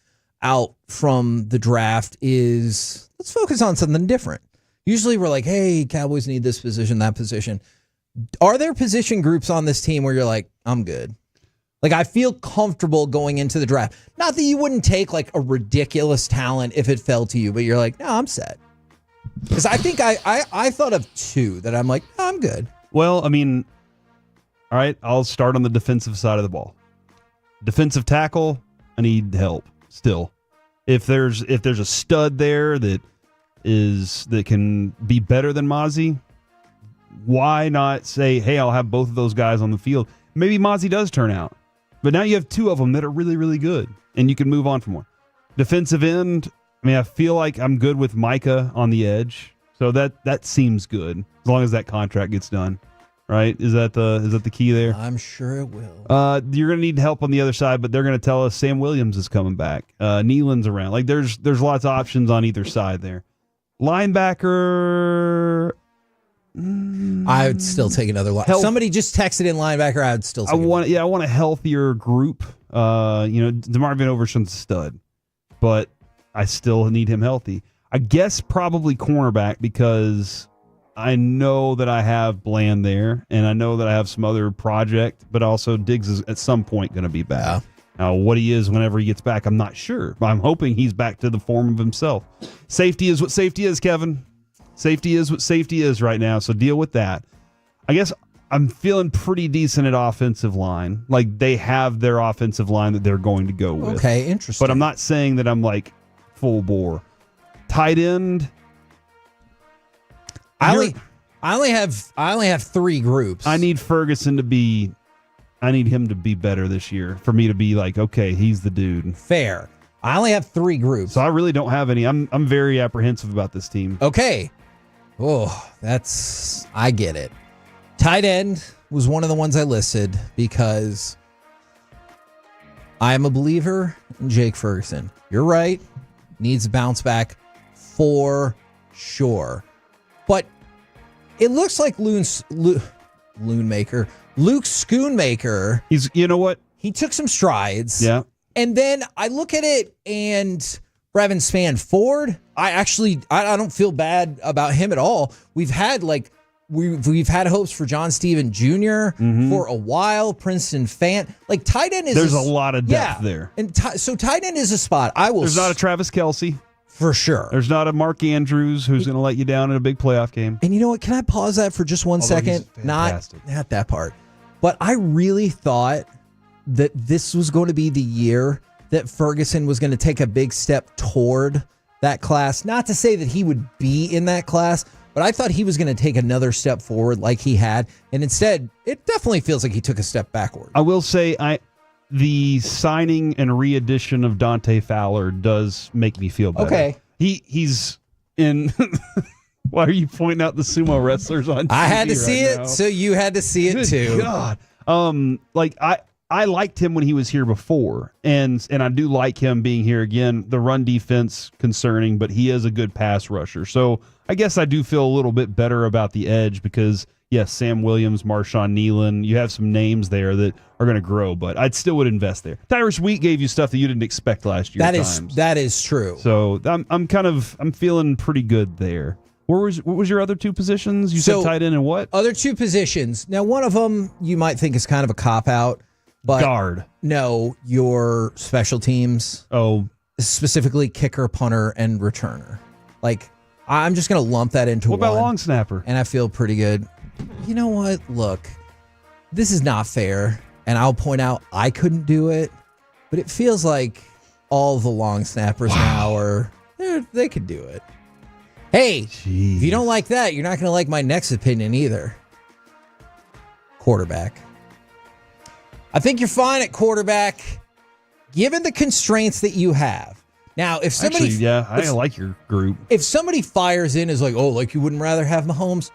out from the draft is, let's focus on something different. Usually we're like, hey, Cowboys need this position, that position. Are there position groups on this team where you're like, I'm good? Like, I feel comfortable going into the draft. Not that you wouldn't take, like, a ridiculous talent if it fell to you, but you're like, no, I'm set. Because I think I thought of two that I'm like, no, I'm good. Well, I mean, all right, I'll start on the defensive side of the ball. Defensive tackle, I need help still. If there's a stud there that can be better than Mozzie, why not say, hey, I'll have both of those guys on the field? Maybe Mozzie does turn out. But now you have two of them that are really, really good, and you can move on from one. Defensive end, I mean, I feel like I'm good with Micah on the edge, so that seems good, as long as that contract gets done. right? Is that the key there? I'm sure it will. You're going to need help on the other side, but they're going to tell us Sam Williams is coming back. Nealon's around. Like there's lots of options on either side there. Linebacker. I would still take another line. Somebody just texted in linebacker. I would still take I want a healthier group. DeMarvin Overshown's a stud, but I still need him healthy. I guess probably cornerback because I know that I have Bland there, and I know that I have some other project, but also Diggs is at some point going to be back. Yeah. Now, what he is whenever he gets back, I'm not sure. I'm hoping he's back to the form of himself. Safety is what safety is, Kevin. Safety is what safety is right now, so deal with that. I guess I'm feeling pretty decent at offensive line. Like, they have their offensive line that they're going to go with. Okay, interesting. But I'm not saying that I'm, like, full bore. Tight end. I only have 3 groups. I need Ferguson to be... I need him to be better this year for me to be like, okay, he's the dude. Fair. I only have 3 groups. So I really don't have any. I'm very apprehensive about this team. Okay. Oh, I get it. Tight end was one of the ones I listed because I am a believer in Jake Ferguson. You're right. Needs a bounce back for sure. But it looks like Luke Schoonmaker. You know what? He took some strides. Yeah. And then I look at it and Brevin Spann-Ford, I don't feel bad about him at all. We've had we've had hopes for John Steven Jr. For a while. Princeton Fant. Like tight end is there's a lot of depth there. And so tight end is a spot. There's not a Travis Kelce. For sure. There's not a Mark Andrews who's going to let you down in a big playoff game. And you know what? Can I pause that for just one second? Not that part. But I really thought that this was going to be the year that Ferguson was going to take a big step toward that class. Not to say that he would be in that class, but I thought he was going to take another step forward like he had. And instead, it definitely feels like he took a step backward. I will say the signing and re-addition of Dante Fowler does make me feel better. Okay. He's in... Why are you pointing out the sumo wrestlers on TV? I had to see it, so you had to see it too. God. I liked him when he was here before, and I do like him being here again. The run defense concerning, but he is a good pass rusher. So I guess I do feel a little bit better about the edge because, yes, Sam Williams, Marshawn Nealon, you have some names there that are going to grow, but I still would invest there. Tyrus Wheat gave you stuff that you didn't expect last year. That is true. So I'm feeling pretty good there. What was your other 2 positions? You said tight end and what? Other 2 positions. Now, one of them you might think is kind of a cop-out. But guard. No, your special teams. Oh. Specifically kicker, punter, and returner. Like, I'm just going to lump that into one. What about long snapper? And I feel pretty good. You know what? Look, this is not fair. And I'll point out I couldn't do it. But it feels like all the long snappers now they could do it. Hey, If you don't like that, you're not going to like my next opinion either. Quarterback. I think you're fine at quarterback, given the constraints that you have. Now, if somebody... I like your group. If somebody fires in as like you wouldn't rather have Mahomes?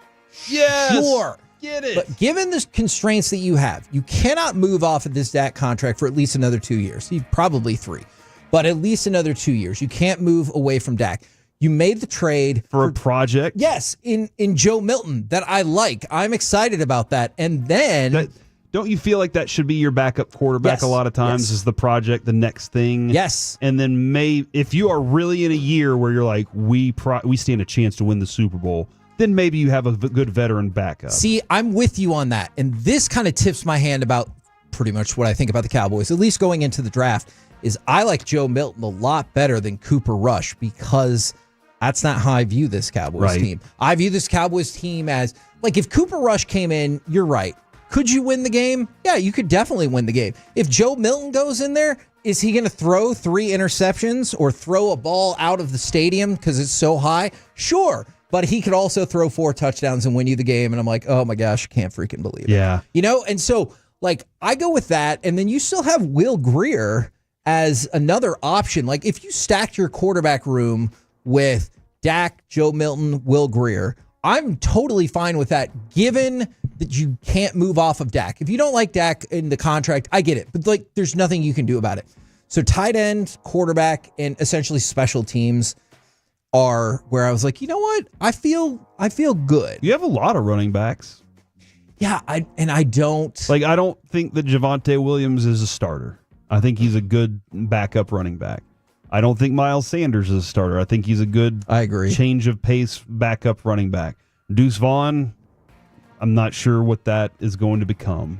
Yes! Sure. Get it. But given the constraints that you have, you cannot move off of this Dak contract for at least another 2 years. Probably 3. But at least another 2 years. You can't move away from Dak. You made the trade for a project. Yes, in Joe Milton that I like. I'm excited about that. And then... Don't you feel like that should be your backup quarterback a lot of times is the project, the next thing? Yes. And then if you are really in a year where you're like, we stand a chance to win the Super Bowl, then maybe you have a good veteran backup. See, I'm with you on that. And this kind of tips my hand about pretty much what I think about the Cowboys, at least going into the draft, is I like Joe Milton a lot better than Cooper Rush because that's not how I view this Cowboys team. I view this Cowboys team as, like, if Cooper Rush came in, you're right. Could you win the game? Yeah, you could definitely win the game. If Joe Milton goes in there, is he going to throw 3 interceptions or throw a ball out of the stadium because it's so high? Sure. But he could also throw 4 touchdowns and win you the game. And I'm like, oh my gosh, I can't freaking believe it. Yeah. You know, and so like I go with that. And then you still have Will Grier as another option. Like if you stacked your quarterback room with Dak, Joe Milton, Will Grier, I'm totally fine with that, given that you can't move off of Dak. If you don't like Dak in the contract, I get it. But like, there's nothing you can do about it. So tight end, quarterback, and essentially special teams are where I was like, you know what? I feel good. You have a lot of running backs. Yeah, I don't think that Javonte Williams is a starter. I think he's a good backup running back. I don't think Miles Sanders is a starter. I think he's a good change of pace backup running back. Deuce Vaughn, I'm not sure what that is going to become.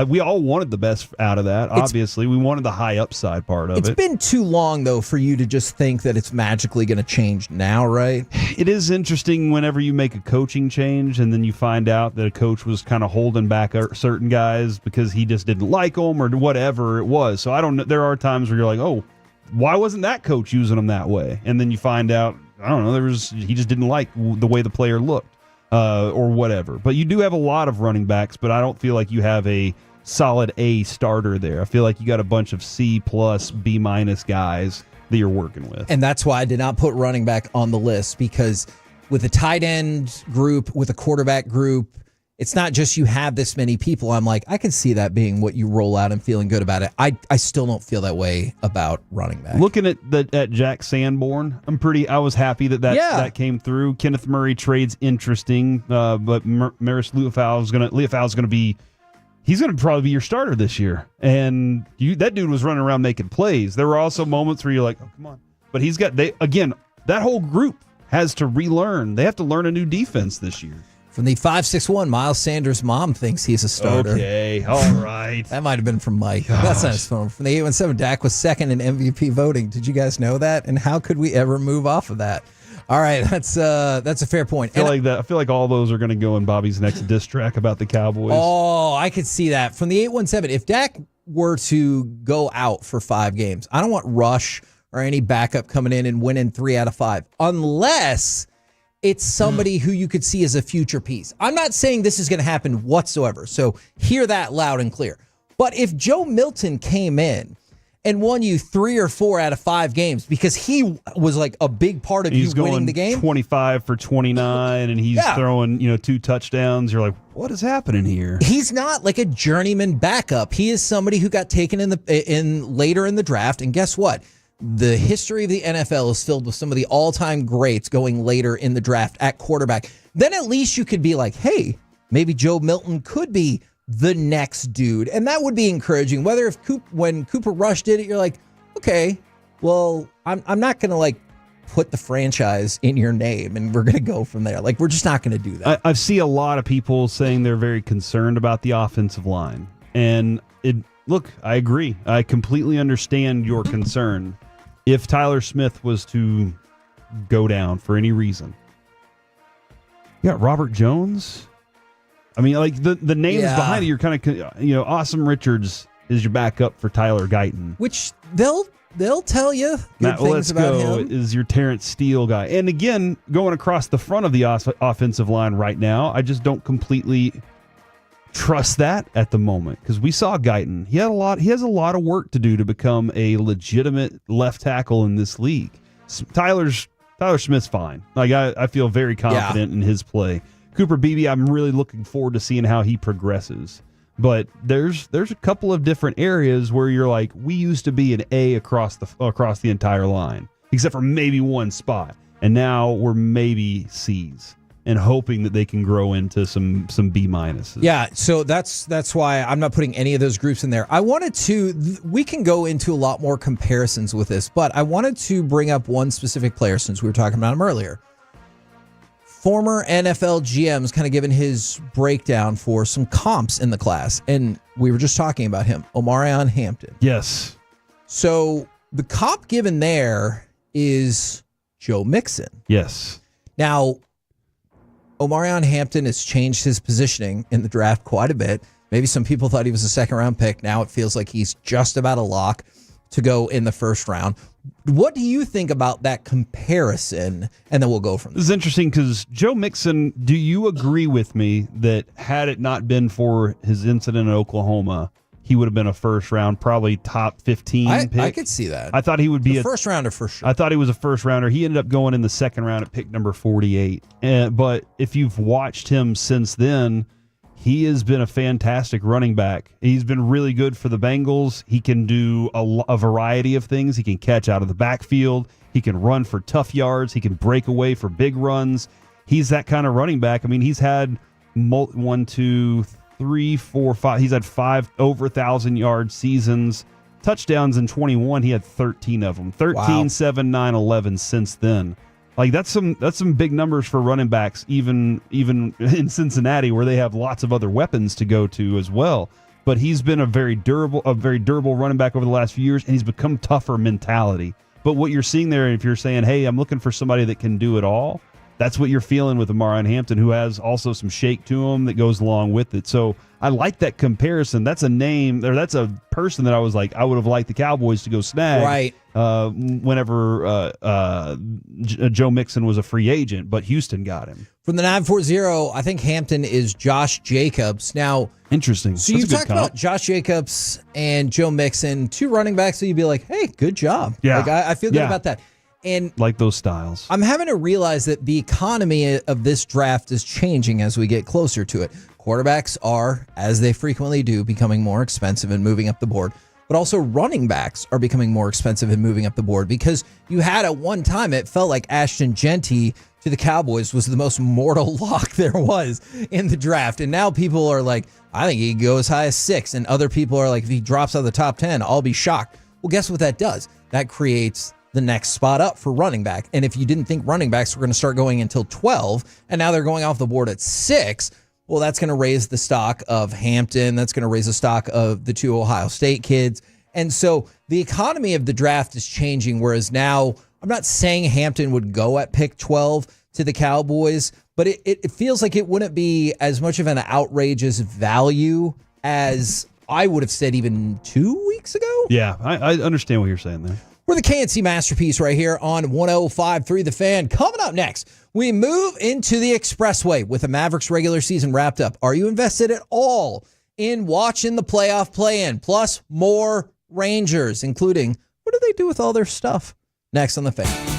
We all wanted the best out of that, obviously. We wanted the high upside part of it. It's been too long, though, for you to just think that it's magically going to change now, right? It is interesting whenever you make a coaching change and then you find out that a coach was kind of holding back certain guys because he just didn't like them or whatever it was. So I don't know. There are times where you're like, oh, why wasn't that coach using them that way? And then you find out, I don't know, he just didn't like the way the player looked. Or whatever. But you do have a lot of running backs, but I don't feel like you have a solid A starter there. I feel like you got a bunch of C+, B- guys that you're working with. And that's why I did not put running back on the list, because with a tight end group, with a quarterback group, it's not just you have this many people. I'm like, I can see that being what you roll out and feeling good about it. I still don't feel that way about running back. Looking at Jack Sanborn, I was happy that came through. Kenneth Murray trade's interesting, but Maris Leofau's gonna be, he's gonna probably be your starter this year. And that dude was running around making plays. There were also moments where you're like, oh, come on. But that whole group has to relearn. They have to learn a new defense this year. From the 561, Miles Sanders' mom thinks he's a starter. Okay, all right. That might have been from Mike. That's not his phone. From the 817, Dak was second in MVP voting. Did you guys know that? And how could we ever move off of that? All right, that's a fair point. I feel like all those are going to go in Bobby's next diss track about the Cowboys. Oh, I could see that. From the 817, if Dak were to go out for 5 games, I don't want Rush or any backup coming in and winning 3 out of 5, unless it's somebody who you could see as a future piece. I'm not saying this is going to happen whatsoever, so hear that loud and clear. But if Joe Milton came in and won you 3 or 4 out of 5 games because he was like a big part of you winning the game, 25 for 29, and he's throwing 2 touchdowns, you're like, what is happening here? He's not like a journeyman backup. He is somebody who got taken in later in the draft, and guess what? The history of the NFL is filled with some of the all-time greats going later in the draft at quarterback. Then at least you could be like, hey, maybe Joe Milton could be the next dude. And that would be encouraging. Whether when Cooper Rush did it, you're like, okay, well, I'm not going to like put the franchise in your name and we're going to go from there. Like, we're just not going to do that. I see a lot of people saying they're very concerned about the offensive line. And look, I agree. I completely understand your concern. If Tyler Smith was to go down for any reason, you got Robert Jones. I mean, like the names behind it, you're kind of, Awesome Richards is your backup for Tyler Guyton. Which they'll tell you good things about him. Is your Terrence Steele guy. And again, going across the front of the offensive line right now, I just don't completely trust that at the moment, because we saw Guyton. He has a lot of work to do to become a legitimate left tackle in this league. Tyler Smith's fine. Like I feel very confident in his play. Cooper Beebe, I'm really looking forward to seeing how he progresses. But there's a couple of different areas where you're like, we used to be an A across the entire line, except for maybe one spot, and now we're maybe C's, and hoping that they can grow into some B minuses. Yeah, so that's why I'm not putting any of those groups in there. I wanted to, we can go into a lot more comparisons with this, but I wanted to bring up one specific player since we were talking about him earlier. Former NFL GM's kind of given his breakdown for some comps in the class, and we were just talking about him, Omarion Hampton. Yes. So the comp given there is Joe Mixon. Yes. Now, Omarion Hampton has changed his positioning in the draft quite a bit. Maybe some people thought he was a second-round pick. Now it feels like he's just about a lock to go in the first round. What do you think about that comparison? And then we'll go from there. This is interesting because Joe Mixon, do you agree with me that had it not been for his incident in Oklahoma, he would have been a first round, probably top 15 pick? I could see that. I thought he would be a first rounder for sure. I thought he was a first rounder. He ended up going in the second round at pick number 48. But if you've watched him since then, he has been a fantastic running back. He's been really good for the Bengals. He can do a variety of things. He can catch out of the backfield. He can run for tough yards. He can break away for big runs. He's that kind of running back. I mean, he's had 1, 2, 3, 4, 5. He's had 5 over 1,000-yard seasons. Touchdowns in 21, he had 13 of them. 13, 7, 9, 11 since then. Like that's some big numbers for running backs, even in Cincinnati, where they have lots of other weapons to go to as well. But he's been a very durable running back over the last few years, and he's become tougher mentality. But what you're seeing there, if you're saying, hey, I'm looking for somebody that can do it all, that's what you're feeling with Amarian Hampton, who has also some shake to him that goes along with it. So I like that comparison. That's a name, or that's a person that I was like, I would have liked the Cowboys to go snag. Right. Whenever Joe Mixon was a free agent, but Houston got him. From the 940, I think Hampton is Josh Jacobs. Now, interesting. So you talked about Josh Jacobs and Joe Mixon, 2 running backs, so you'd be like, hey, good job. Yeah. Like, I feel good about that. And like those styles. I'm having to realize that the economy of this draft is changing as we get closer to it. Quarterbacks are, as they frequently do, becoming more expensive and moving up the board. But also running backs are becoming more expensive and moving up the board, because you had at one time, it felt like Ashton Genty to the Cowboys was the most mortal lock there was in the draft. And now people are like, I think he can go as high as 6. And other people are like, if he drops out of the top 10, I'll be shocked. Well, guess what that does? That creates the next spot up for running back. And if you didn't think running backs were going to start going until 12, and now they're going off the board at 6, well, that's going to raise the stock of Hampton. That's going to raise the stock of the 2 Ohio State kids. And so the economy of the draft is changing, whereas now I'm not saying Hampton would go at pick 12 to the Cowboys, but it feels like it wouldn't be as much of an outrageous value as I would have said even 2 weeks ago. Yeah, I understand what you're saying there. We're the KNC Masterpiece right here on 105.3 The Fan. Coming up next, we move into the Expressway with the Mavericks regular season wrapped up. Are you invested at all in watching the playoff play-in? Plus, more Rangers, including what do they do with all their stuff? Next on The Fan.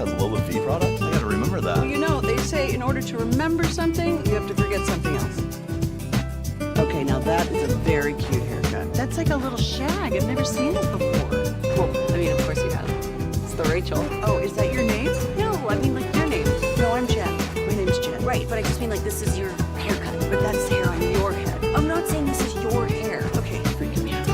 has a lower fee product? I gotta remember that. Well, you know, they say in order to remember something, you have to forget something else. Okay, now that is a very cute haircut. That's like a little shag. I've never seen it before. Well, I mean, of course you have. It's the Rachel. Oh, is that your name? No, I mean like your name. No, I'm Jen. My name's Jen. Right, but I just mean like this is your haircut. But that's hair on your head. I'm not saying this is your hair. Okay, freaking me out.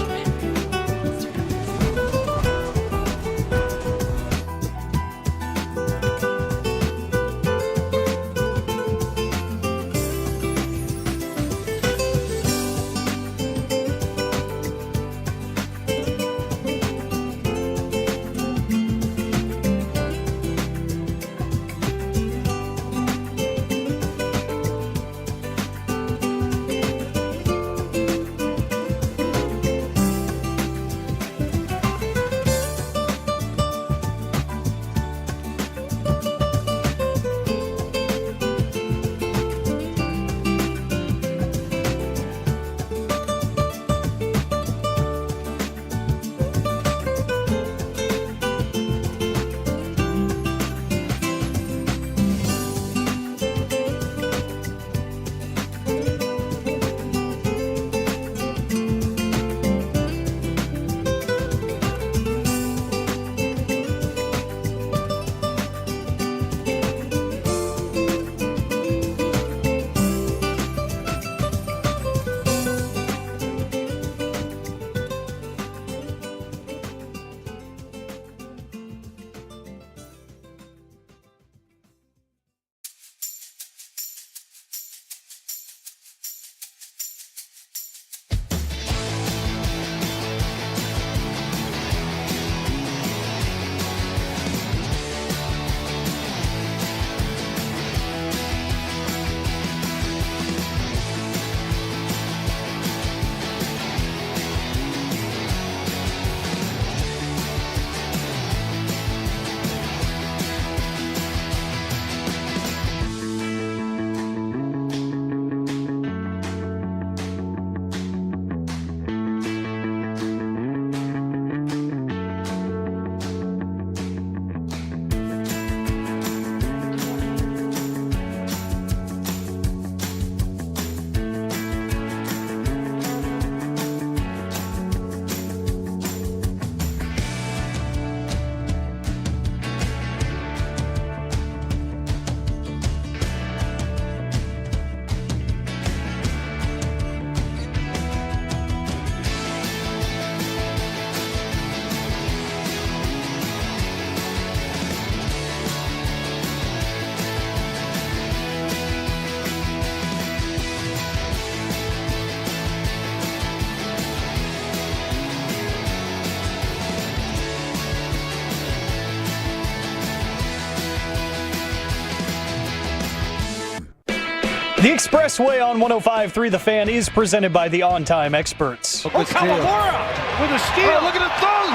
The Expressway on 105.3 The Fan is presented by the On Time Experts. Oh, Kawamura with a steal. Oh, look at it throw.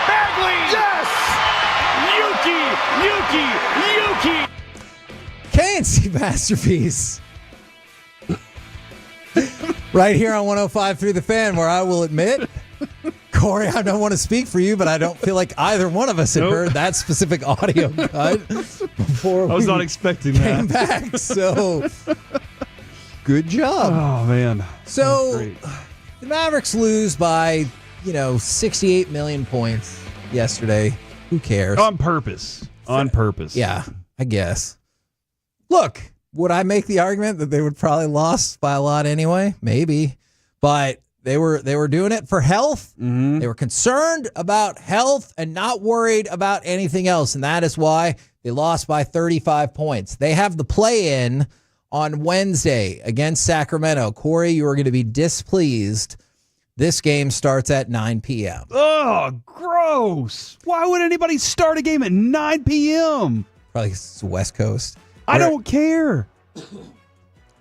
Bagley. Yes. Yuki. KNC Masterpiece. Right here on 105.3 The Fan, where I will admit, Corey, I don't want to speak for you, but I don't feel like either one of us had heard that specific audio cut before I was not expecting came that. back. So, good job. Oh, man. So, the Mavericks lose by, 68 million points yesterday. Who cares? On purpose. On purpose. Yeah, I guess. Look, would I make the argument that they would probably lost by a lot anyway? Maybe. But they were doing it for health. Mm-hmm. They were concerned about health and not worried about anything else. And that is why they lost by 35 points. They have the play-in on Wednesday against Sacramento. Corey, you are going to be displeased. This game starts at 9 p.m. Oh, gross. Why would anybody start a game at 9 p.m.? Probably 'cause it's the West Coast. I don't care.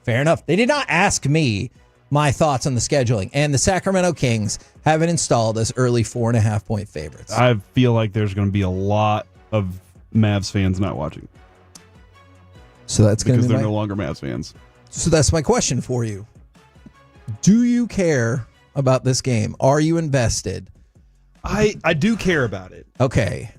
Fair enough. They did not ask me my thoughts on the scheduling, and the Sacramento Kings have it installed as early 4.5-point favorites. I feel like there's going to be a lot of Mavs fans not watching. So that's going to be because they're no longer Mavs fans. So that's my question for you. Do you care about this game? Are you invested? I do care about it. Okay.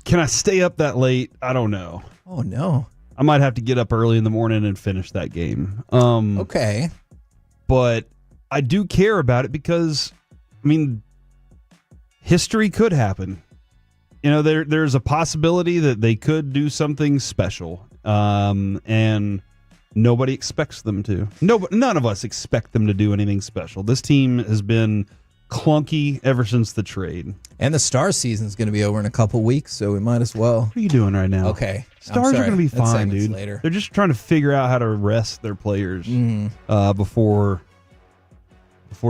Can I stay up that late? I don't know. Oh, no. I might have to get up early in the morning and finish that game. Okay. But I do care about it because, I mean, history could happen. You know, there's a possibility that they could do something special, and nobody expects them to. None of us expect them to do anything special. This team has been clunky ever since the trade. And the Stars season is going to be over in a couple weeks, so we might as well. What are you doing right now? Okay. Stars are going to be That's fine, segments dude. later. They're just trying to figure out how to rest their players before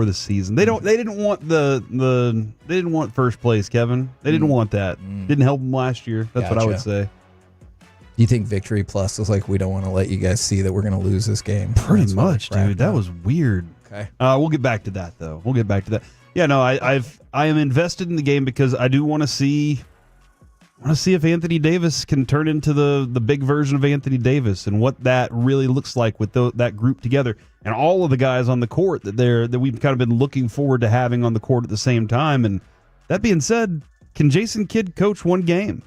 the season. They didn't want first place, Kevin. They didn't want that. Didn't help them last year. That's what I would say. You think Victory Plus is like, we don't want to let you guys see that we're going to lose this game? Pretty much, dude. That was weird. Okay. We'll get back to that, though. Yeah, no, I am invested in the game because I do want to see if Anthony Davis can turn into the big version of Anthony Davis and what that really looks like with that group together and all of the guys on the court that we've kind of been looking forward to having on the court at the same time. And that being said, can Jason Kidd coach one game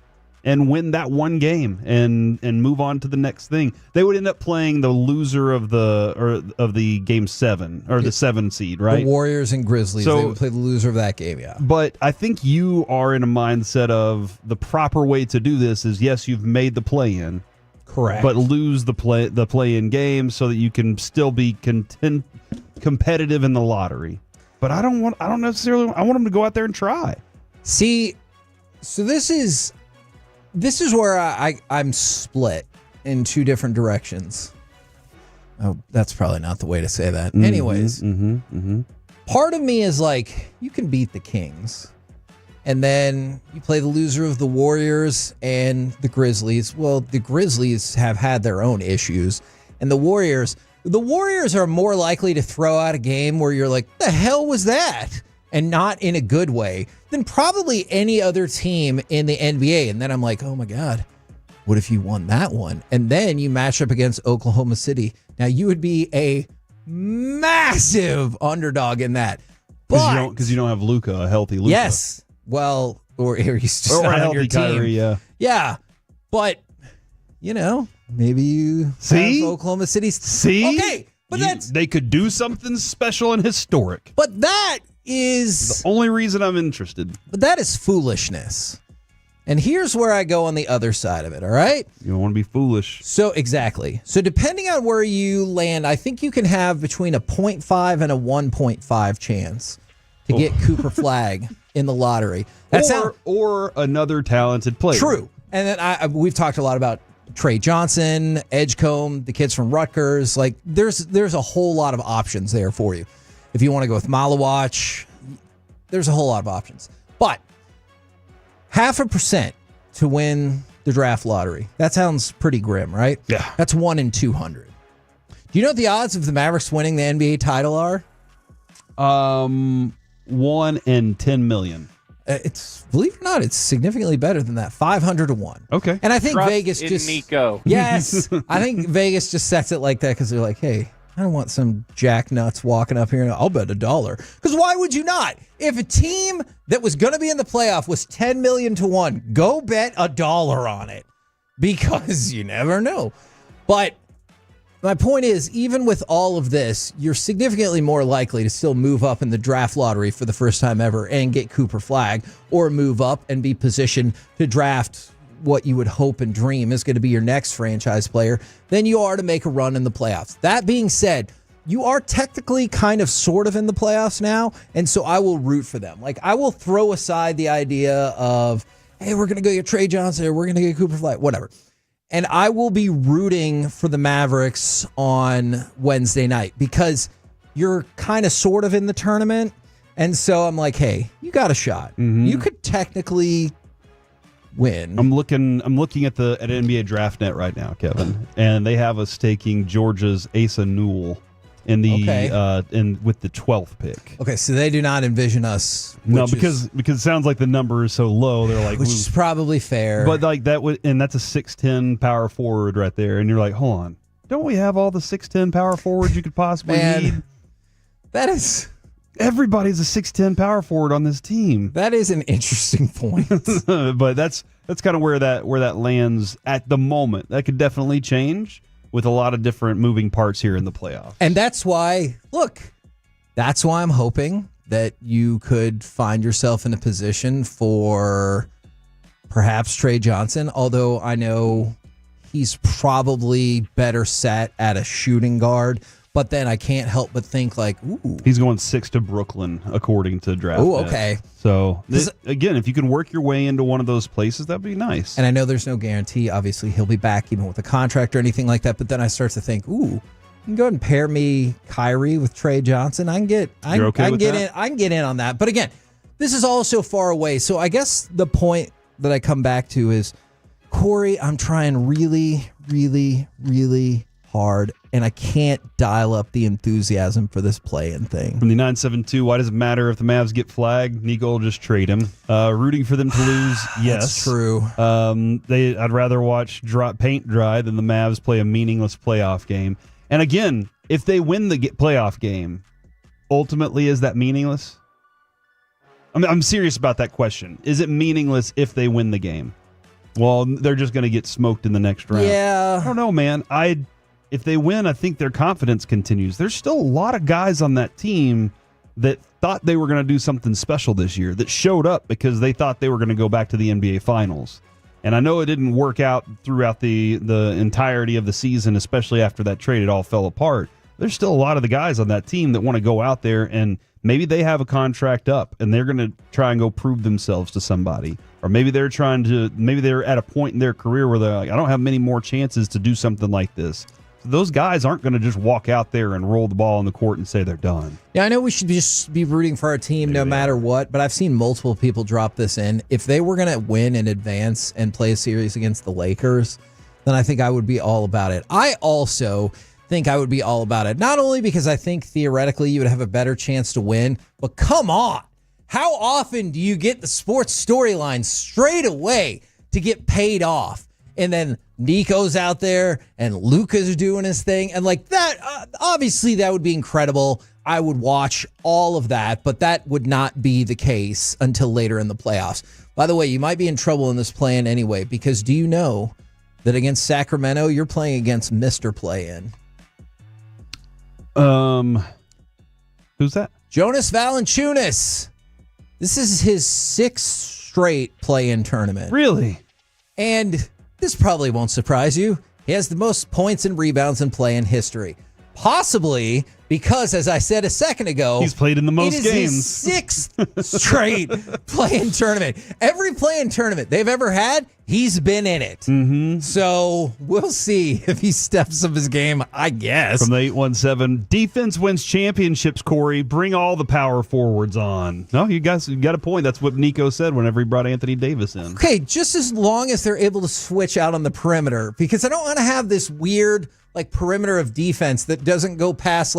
and win that one game and move on to the next thing? They would end up playing the loser of the game 7 or the 7 seed, right? The Warriors and Grizzlies. They would play the loser of that game, yeah. But I think you are in a mindset of the proper way to do this is, yes, you've made the play-in. Correct. But lose the play-in game so that you can still be competitive in the lottery. But I want them to go out there and try. See, so this is where I'm split in two different directions. Oh, that's probably not the way to say that. Anyways, part of me is like, you can beat the Kings, and then you play the loser of the Warriors and the Grizzlies. Well, the Grizzlies have had their own issues, and the Warriors are more likely to throw out a game where you're like, the hell was that? And not in a good way, than probably any other team in the NBA. And then I'm like, oh my God, what if you won that one? And then you match up against Oklahoma City. Now, you would be a massive underdog in that. Because you don't have Luka, a healthy Luka. Yes. Well, or he's just not on your team. Kyrie, yeah. Yeah. But, maybe you have Oklahoma City. See? Okay. But they could do something special and historic. But that is the only reason I'm interested. But that is foolishness. And here's where I go on the other side of it, all right? You don't want to be foolish. So, exactly. So, depending on where you land, I think you can have between a 0.5 and a 1.5 chance to get Cooper Flag in the lottery. Or another talented player. True. And then we've talked a lot about Trey Johnson, Edgecombe, the kids from Rutgers. Like, there's a whole lot of options there for you. If you want to go with Malawach, there's a whole lot of options. But 0.5% to win the draft lottery. That sounds pretty grim, right? Yeah. That's 1 in 200. Do you know what the odds of the Mavericks winning the NBA title are? 1 in 10 million. It's, believe it or not, it's significantly better than that. 500 to 1. Okay. And I think Trust Vegas in just Nico. Yes. I think Vegas just sets it like that because they're like, hey, I don't want some jacknuts walking up here and I'll bet $1. Because why would you not? If a team that was going to be in the playoff was 10 million to 1, go bet $1 on it because you never know. But my point is, even with all of this, you're significantly more likely to still move up in the draft lottery for the first time ever and get Cooper Flag, or move up and be positioned to draft what you would hope and dream is going to be your next franchise player, than you are to make a run in the playoffs. That being said, you are technically kind of sort of in the playoffs now, and so I will root for them. Like, I will throw aside the idea of, hey, we're going to go get Trey Johnson, or we're going to get Cooper Flag, whatever. And I will be rooting for the Mavericks on Wednesday night because you're kind of sort of in the tournament. And so I'm like, hey, you got a shot. Mm-hmm. You could technically win. I'm looking at the NBA Draft Net right now, Kevin, and they have us taking Georgia's Asa Newell in the with the 12th pick. Okay, so they do not envision us. No, because it sounds like the number is so low. They're like, which is probably fair. But like that would, and that's a 6'10" power forward right there, and you're like, hold on, don't we have all the 6'10" power forwards you could possibly need? That is Everybody's a 6'10" power forward on this team. That is an interesting point. But that's kind of where that lands at the moment. That could definitely change with a lot of different moving parts here in the playoffs. And that's why I'm hoping that you could find yourself in a position for perhaps Trey Johnson, although I know he's probably better set at a shooting guard. But then I can't help but think ooh. He's going 6 to Brooklyn, according to draft. Oh, okay. So, again, if you can work your way into one of those places, that'd be nice. And I know there's no guarantee, obviously, he'll be back even with a contract or anything like that. But then I start to think, ooh, you can go ahead and pair me Kyrie with Trey Johnson. I can get in on that. But again, this is all so far away. So I guess the point that I come back to is, Corey, I'm trying really, really, really hard, and I can't dial up the enthusiasm for this play-in thing. From the 972, why does it matter if the Mavs get flagged? Nico will just trade him. Rooting for them to lose, yes. That's true. I'd rather watch paint dry than the Mavs play a meaningless playoff game. And again, if they win the playoff game, ultimately, is that meaningless? I'm serious about that question. Is it meaningless if they win the game? Well, they're just going to get smoked in the next round. Yeah. I don't know, man. If they win, I think their confidence continues. There's still a lot of guys on that team that thought they were going to do something special this year, that showed up because they thought they were going to go back to the NBA Finals. And I know it didn't work out throughout the entirety of the season, especially after that trade. It all fell apart. There's still a lot of the guys on that team that want to go out there, and maybe they have a contract up and they're going to try and go prove themselves to somebody. Or maybe they're at a point in their career where they're like, I don't have many more chances to do something like this. Those guys aren't going to just walk out there and roll the ball on the court and say they're done. Yeah, I know we should just be rooting for our team no matter what, but I've seen multiple people drop this in. If they were going to win in advance and play a series against the Lakers, then I think I would be all about it. I also think I would be all about it, not only because I think theoretically you would have a better chance to win, but come on. How often do you get the sports storyline straight away to get paid off? And then Nico's out there and Luka's doing his thing. And that, obviously that would be incredible. I would watch all of that, but that would not be the case until later in the playoffs. By the way, you might be in trouble in this play-in anyway, because do you know that against Sacramento, you're playing against Mr. Play-in? Who's that? Jonas Valanciunas. This is his 6th straight play-in tournament. Really? And this probably won't surprise you. He has the most points and rebounds in play-in history. Possibly because, as I said a second ago, he's played in the most games. It is his 6th straight play-in tournament. Every play-in tournament they've ever had, he's been in it. Mm-hmm. So we'll see if he steps up his game, I guess. From the 817, defense wins championships, Corey. Bring all the power forwards on. No, you got a point. That's what Nico said whenever he brought Anthony Davis in. Okay, just as long as they're able to switch out on the perimeter, because I don't want to have this weird perimeter of defense that doesn't go past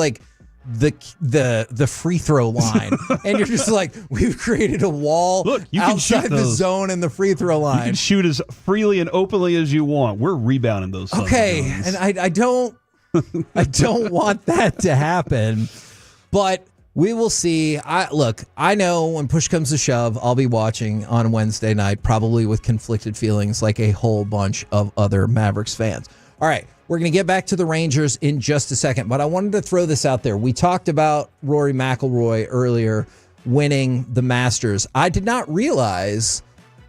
the free throw line. And you're just we've created a wall outside the zone and the free throw line. You can shoot as freely and openly as you want. We're rebounding those. Okay, and I don't want that to happen. But we will see. I know when push comes to shove, I'll be watching on Wednesday night, probably with conflicted feelings like a whole bunch of other Mavericks fans. All right. We're going to get back to the Rangers in just a second, but I wanted to throw this out there. We talked about Rory McIlroy earlier winning the Masters. I did not realize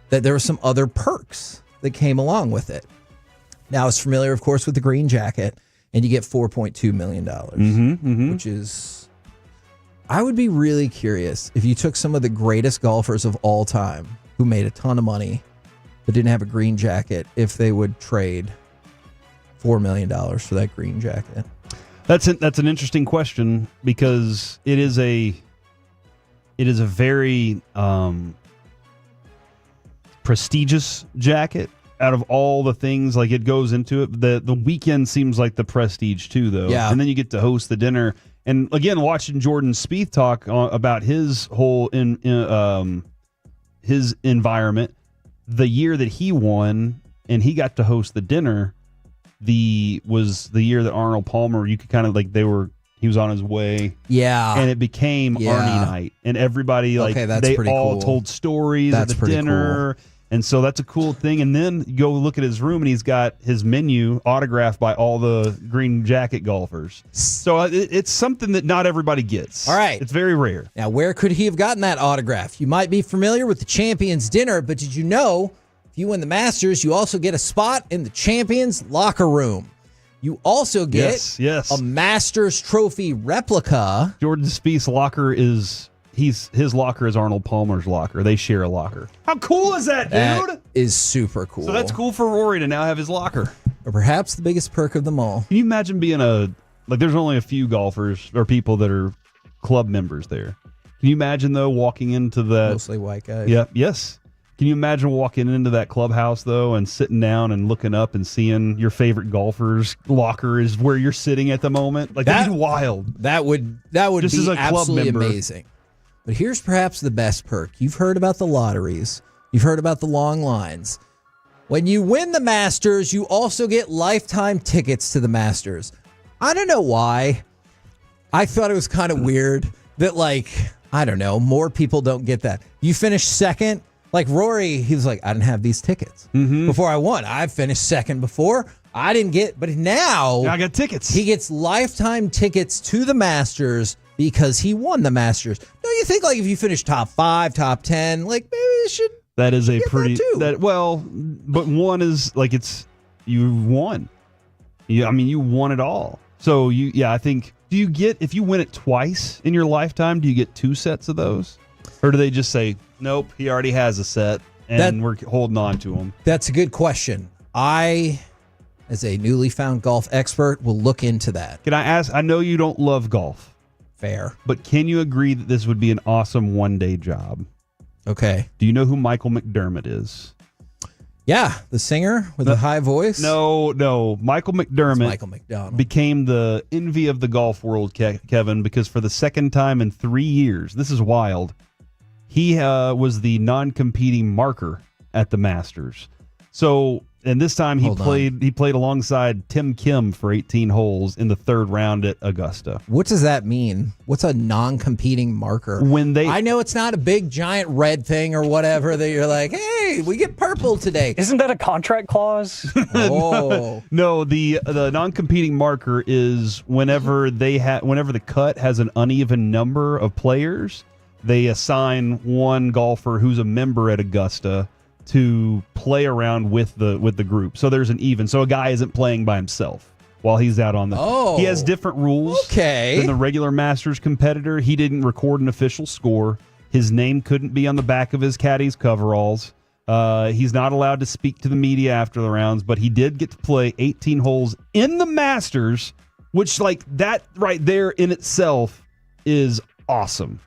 that there were some other perks that came along with it. Now, I was familiar, of course, with the green jacket, and you get $4.2 million, which is... I would be really curious if you took some of the greatest golfers of all time who made a ton of money but didn't have a green jacket, if they would trade $4 million for that green jacket. That's an interesting question, because it is a very prestigious jacket. Out of all the things, it goes into it, the weekend seems like the prestige too, though. Yeah. And then you get to host the dinner, and again, watching Jordan Spieth talk about his whole his environment, the year that he won and he got to host the dinner. Was the year that Arnold Palmer, you could kind of they were He was on his way. Yeah. And it became Yeah. Arnie night. And everybody, like, Okay, that's they pretty all cool. told stories That's at the pretty dinner. And so that's a cool thing. And then you go look at his room, and he's got his menu autographed by all the green jacket golfers. So it's something that not everybody gets. All right. It's very rare. Now, where could he have gotten that autograph? You might be familiar with the Champions Dinner, but did you know if you win the Masters, you also get a spot in the Champions locker room? You also get a Masters trophy replica. Jordan Spieth's locker is... His locker is Arnold Palmer's locker. They share a locker. How cool is that, dude? That is super cool. So that's cool for Rory to now have his locker. Or perhaps the biggest perk of them all. Can you imagine being there's only a few golfers or people that are club members there. Can you imagine, though, walking into that? Mostly white guys. Yeah, yes. Can you imagine walking into that clubhouse, though, and sitting down and looking up and seeing your favorite golfer's locker is where you're sitting at the moment? Like, that'd be wild. That would Just be as a club absolutely member. amazing. But here's perhaps the best perk. You've heard about the lotteries. You've heard about the long lines. When you win the Masters, you also get lifetime tickets to the Masters. I don't know why. I thought it was kind of weird that, like, I don't know, more people don't get that. You finish second. Like Rory, he was like, I didn't have these tickets before I won. I finished second before. I didn't get, but now I got tickets. He gets lifetime tickets to the Masters because he won the Masters. Don't you think, like, if you finish top 5, top 10, like, maybe you should? That is a get pretty that too. But one is like you won. You won it all. So I think, do you get, if you win it twice in your lifetime, do you get 2 sets of those? Or do they just say, nope, he already has a set and we're holding on to him? That's a good question. I, as a newly found golf expert, will look into that. Can I ask, I know you don't love golf. Fair. But can you agree that this would be an awesome one-day job? Okay. Do you know who Michael McDermott is? Yeah, the singer with the high voice. No. Michael McDermott Michael McDonald. became the envy of the golf world, Kevin, because for the second time in 3 years, this is wild, he was the non-competing marker at the Masters. So, and this time he played alongside Tim Kim for 18 holes in the 3rd round at Augusta. What does that mean? What's a non-competing marker? I know it's not a big giant red thing or whatever that you're like, hey, we get purple today. Isn't that a contract clause? Oh. No, the non-competing marker is whenever the cut has an uneven number of players, they assign one golfer who's a member at Augusta to play around with the group. So there's an even. So a guy isn't playing by himself while he's out on the... Oh. He has different rules than the regular Masters competitor. He didn't record an official score. His name couldn't be on the back of his caddy's coveralls. He's not allowed to speak to the media after the rounds, but he did get to play 18 holes in the Masters, which, like, that right there in itself is awesome.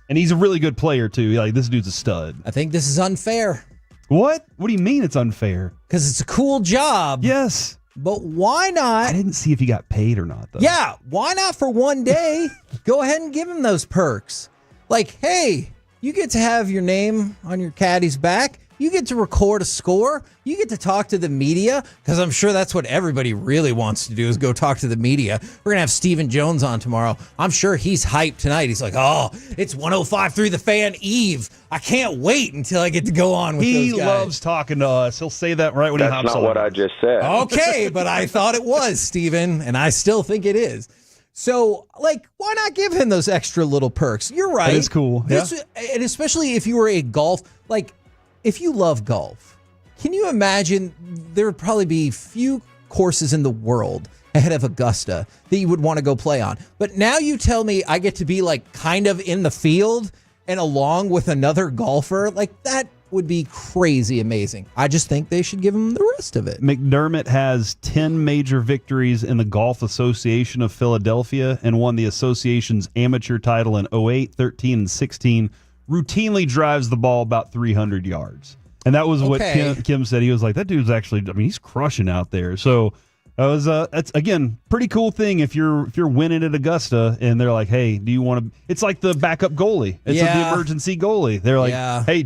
And he's a really good player, too. Like, this dude's a stud. I think this is unfair. What? What do you mean it's unfair? Because it's a cool job. Yes. But why not? I didn't see if he got paid or not, though. Yeah, why not for one day? Go ahead and give him those perks. Like, hey, you get to have your name on your caddy's back. You get to record a score. You get to talk to the media, because I'm sure that's what everybody really wants to do is go talk to the media. We're going to have Stephen Jones on tomorrow. I'm sure he's hyped tonight. He's like, oh, it's 105.3 The Fan Eve. I can't wait until I get to go on with those guys. He loves talking to us. He'll say that right when he hops on. That's not what I just said. Okay, but I thought it was, Stephen, and I still think it is. So, like, why not give him those extra little perks? You're right. That is cool. And especially if you were a golf, like, if you love golf, can you imagine there would probably be few courses in the world ahead of Augusta that you would want to go play on. But now you tell me I get to be, like, kind of in the field and along with another golfer. Like, that would be crazy amazing. I just think they should give him the rest of it. McDermott has 10 major victories in the Golf Association of Philadelphia and won the association's amateur title in 08, 13, and 16. Routinely drives the ball about 300 yards. And that was what Kim said. He was like, that dude's actually, I mean, he's crushing out there. So that's, again, pretty cool thing if you're winning at Augusta and they're like, hey, do you want to, it's like the backup goalie. It's the emergency goalie. They're like, hey,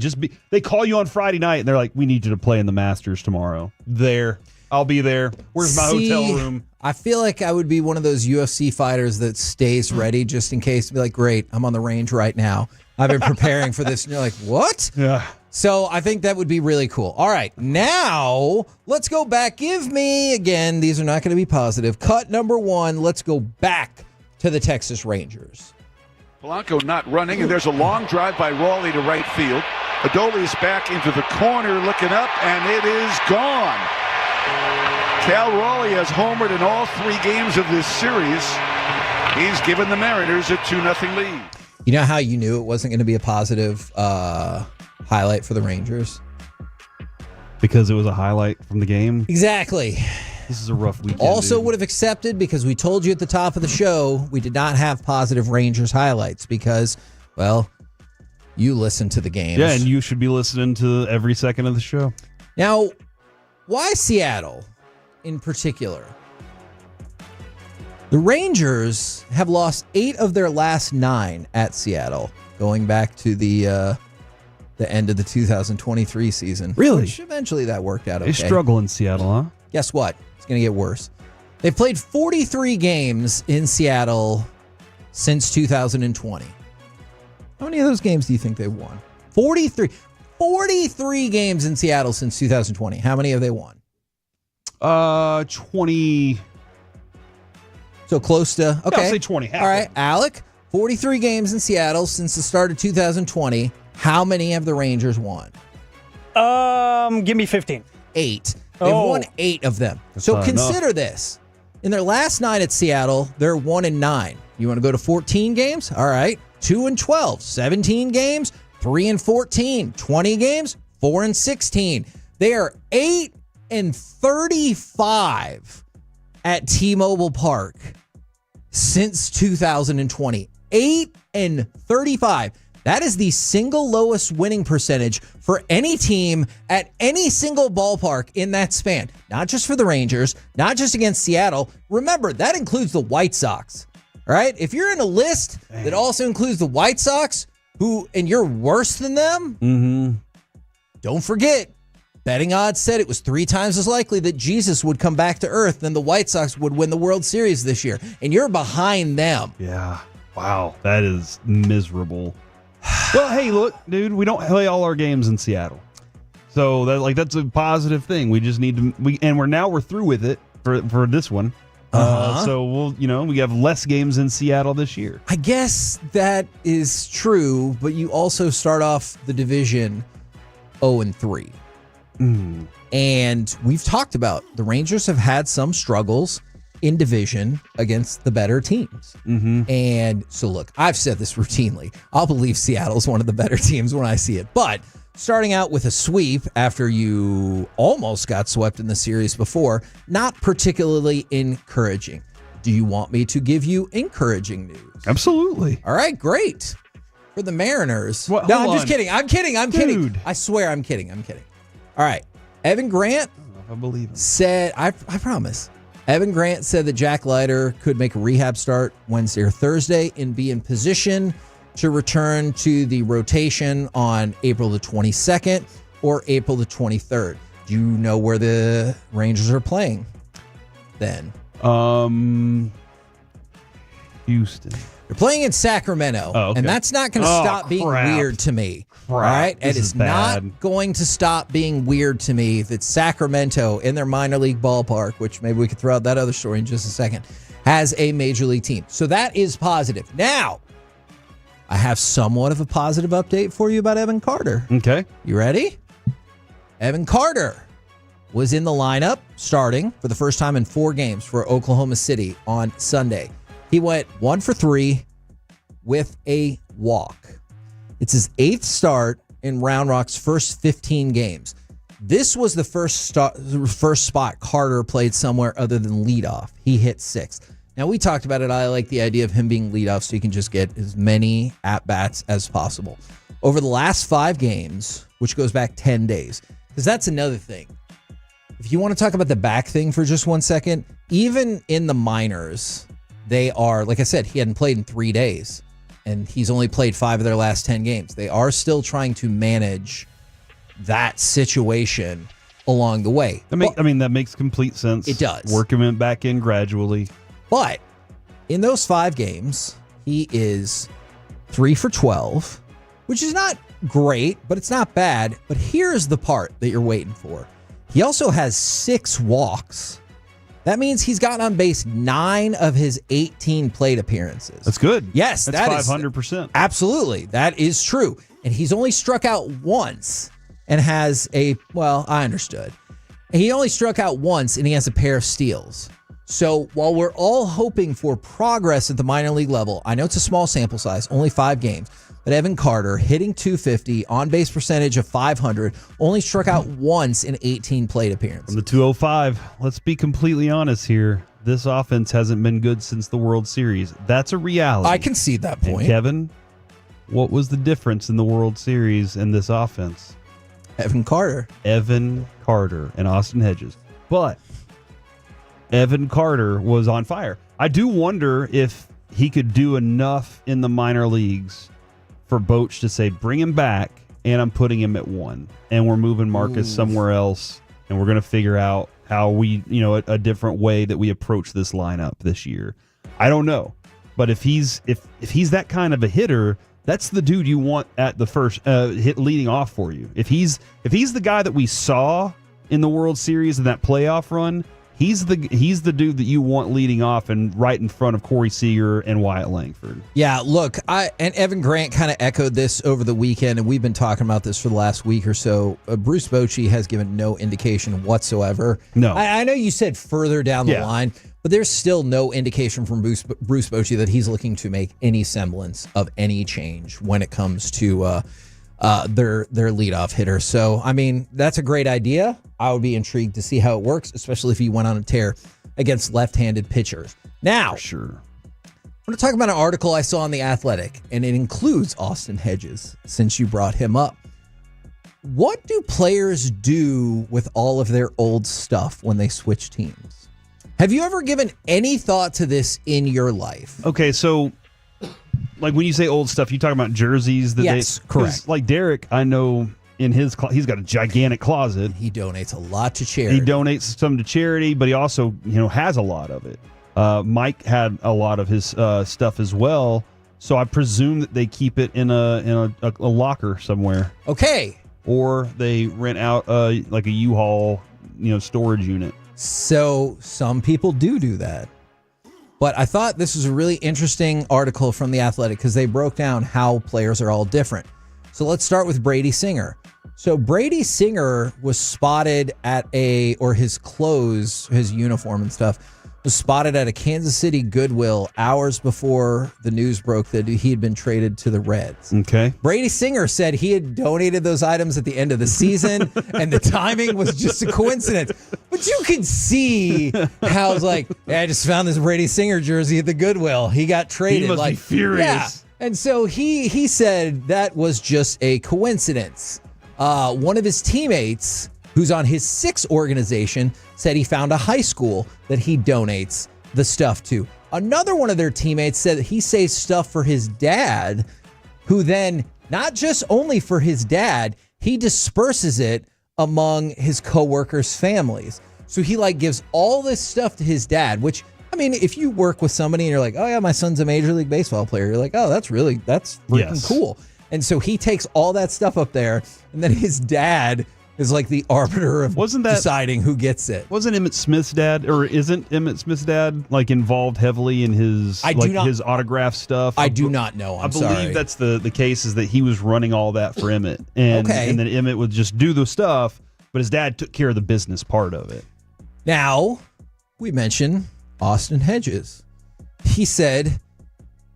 they call you on Friday night and they're like, we need you to play in the Masters tomorrow. There. I'll be there. Where's my hotel room? I feel like I would be one of those UFC fighters that stays ready just in case. Be like, great, I'm on the range right now. I've been preparing for this. And you're like, what? Yeah. So I think that would be really cool. All right, now let's go back. Give me, again, these are not going to be positive. Cut number 1. Let's go back to the Texas Rangers. Polanco not running, and there's a long drive by Raleigh to right field. Adolis back into the corner, looking up, and it is gone. Cal Raleigh has homered in all 3 games of this series. He's given the Mariners a 2-0 lead. You know how you knew it wasn't going to be a positive highlight for the Rangers? Because it was a highlight from the game? Exactly. This is a rough weekend. Also dude. would have accepted because we told you at the top of the show we did not have positive Rangers highlights because, well, you listen to the games. Yeah, and you should be listening to every second of the show. Now, why Seattle in particular? The Rangers have lost 8 of their last 9 at Seattle, going back to the end of the 2023 season. Really? Which eventually that worked out okay. They struggle in Seattle, huh? Guess what? It's going to get worse. They've played 43 games in Seattle since 2020. How many of those games do you think they've won? 43. 43 games in Seattle since 2020. How many have they won? 20. So close to, okay. Yeah, I'll say 20. All right, Alec, 43 games in Seattle since the start of 2020. How many have the Rangers won? Give me 15. 8. They've won 8 of them. So consider this. In their last 9 at Seattle, they're 1-9. You want to go to 14 games? All right. 2-12. 17 games, 3-14. 20 games, 4-16. They are 8-35 at T-Mobile Park since 2020. 8-35. That is the single lowest winning percentage for any team at any single ballpark in that span. Not just for the Rangers, not just against Seattle. Remember, that includes the White Sox. All right? If you're in a list that also includes the White Sox, and you're worse than them, don't forget, betting odds said it was 3 times as likely that Jesus would come back to earth than the White Sox would win the World Series this year. And you're behind them. Yeah. Wow. That is miserable. Well, hey, look, dude, we don't play all our games in Seattle. So that's a positive thing. We just need to we're through with it for this one. So we have less games in Seattle this year. I guess that is true, but you also start off the division 0-3. And we've talked about the Rangers have had some struggles in division against the better teams. And so look, I've said this routinely. I'll believe Seattle's one of the better teams when I see it. But starting out with a sweep after you almost got swept in the series before, not particularly encouraging. Do you want me to give you encouraging news? Absolutely. All right, great. For the Mariners. What, no, hold I'm just on. kidding. I'm kidding. Dude. I swear I'm kidding. All right. Evan Grant I don't know if I believe him. said, I promise. Evan Grant said that Jack Leiter could make a rehab start Wednesday or Thursday and be in position to return to the rotation on April the 22nd or April the 23rd. Do you know where the Rangers are playing then? Houston. They're playing in Sacramento, Oh, okay. and that's not going to stop being weird to me. All right? It is not going to stop being weird to me that Sacramento, in their minor league ballpark, which maybe we could throw out that other story in just a second, has a major league team. So that is positive. Now, I have somewhat of a positive update for you about Evan Carter. Okay. You ready? Evan Carter was in the lineup starting for the first time in 4 games for Oklahoma City on Sunday. He went 1 for 3 with a walk. It's his 8th start in Round Rock's first 15 games. This was the first spot Carter played somewhere other than leadoff. He hit 6th. Now, we talked about it. I like the idea of him being leadoff so he can just get as many at-bats as possible. Over the last 5 games, which goes back 10 days, because that's another thing. If you want to talk about the back thing for just 1 second, even in the minors, they are, like I said, he hadn't played in 3 days, and he's only played 5 of their last 10 games. They are still trying to manage that situation along the way. That makes complete sense. It does. Work him back in gradually. But in those 5 games, he is 3 for 12, which is not great, but it's not bad. But here's the part that you're waiting for. He also has 6 walks. That means he's gotten on base 9 of his 18 plate appearances. That's good. Yes, that's 500%. Absolutely. That is true. And he's only struck out once and has I understood. He only struck out once and he has a pair of steals. So while we're all hoping for progress at the minor league level, I know it's a small sample size, only 5 games, but Evan Carter hitting .250, on base percentage of .500, only struck out once in 18 plate appearances. From the 205, let's be completely honest here. This offense hasn't been good since the World Series. That's a reality. I concede that point. And Kevin, what was the difference in the World Series in this offense? Evan Carter And Austin Hedges. But Evan Carter was on fire. I do wonder if he could do enough in the minor leagues for Boch to say, bring him back, and I'm putting him at 1. And we're moving Marcus somewhere else, and we're going to figure out how we, a different way that we approach this lineup this year. I don't know. But if he's that kind of a hitter, that's the dude you want at the first hit leading off for you. If he's the guy that we saw in the World Series in that playoff run, he's the dude that you want leading off and right in front of Corey Seager and Wyatt Langford. Yeah, look, and Evan Grant kind of echoed this over the weekend, and we've been talking about this for the last week or so. Bruce Bochy has given no indication whatsoever. No. I know you said further down the line, but there's still no indication from Bruce Bochy that he's looking to make any semblance of any change when it comes to their leadoff hitter. So, I mean, that's a great idea. I would be intrigued to see how it works, especially if he went on a tear against left-handed pitchers. Now, for sure. I'm going to talk about an article I saw on The Athletic, and it includes Austin Hedges, since you brought him up. What do players do with all of their old stuff when they switch teams? Have you ever given any thought to this in your life? Okay, so like when you say old stuff, you talking about jerseys? Yes, correct. Like Derek, I know in his he's got a gigantic closet. He donates a lot to charity. He donates some to charity, but he also has a lot of it. Mike had a lot of his stuff as well, so I presume that they keep it in a locker somewhere. Okay. Or they rent out like a U-Haul storage unit. So some people do that. But I thought this was a really interesting article from The Athletic because they broke down how players are all different. So let's start with Brady Singer. So Brady Singer was spotted at his clothes, his uniform and stuff, was spotted at a Kansas City Goodwill hours before the news broke that he had been traded to the Reds. Okay. Brady Singer said he had donated those items at the end of the season and the timing was just a coincidence. But you could see how it's like, I just found this Brady Singer jersey at the Goodwill. He got traded. He must be furious. Yeah. And so he said that was just a coincidence. One of his teammates, who's on his Six organization, said he found a high school that he donates the stuff to. Another one of their teammates said that he saves stuff for his dad, who then, not just only for his dad, he disperses it among his coworkers' families. So he gives all this stuff to his dad, which, I mean, if you work with somebody and you're like, oh yeah, my son's a Major League Baseball player, you're like, oh, that's freaking cool. And so he takes all that stuff up there, and then his dad is like the arbiter of deciding who gets it. Wasn't Emmitt Smith's dad, or isn't Emmitt Smith's dad involved heavily in his his autograph stuff? I do not know. I believe that's the case, is that he was running all that for Emmitt, and then Emmitt would just do the stuff, but his dad took care of the business part of it. Now, we mentioned Austin Hedges. He said,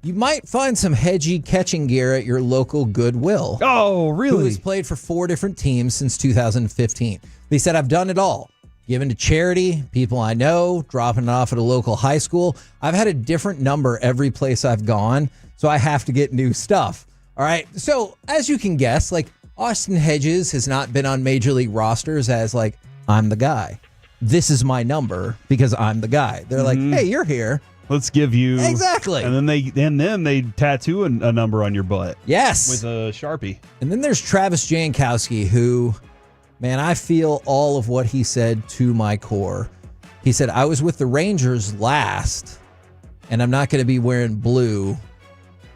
you might find some hedgy catching gear at your local Goodwill. Oh, really? Who has played for 4 different teams since 2015. He said, I've done it all. Given to charity, people I know, dropping it off at a local high school. I've had a different number every place I've gone, so I have to get new stuff. All right. So, as you can guess, Austin Hedges has not been on Major League rosters as I'm the guy. This is my number because I'm the guy. They're like, hey, you're here. Let's give you exactly, and then they tattoo a number on your butt. Yes, with a Sharpie. And then there's Travis Jankowski, who, Man, I feel all of what he said to my core. He said, I was with the Rangers last, and I'm not going to be wearing blue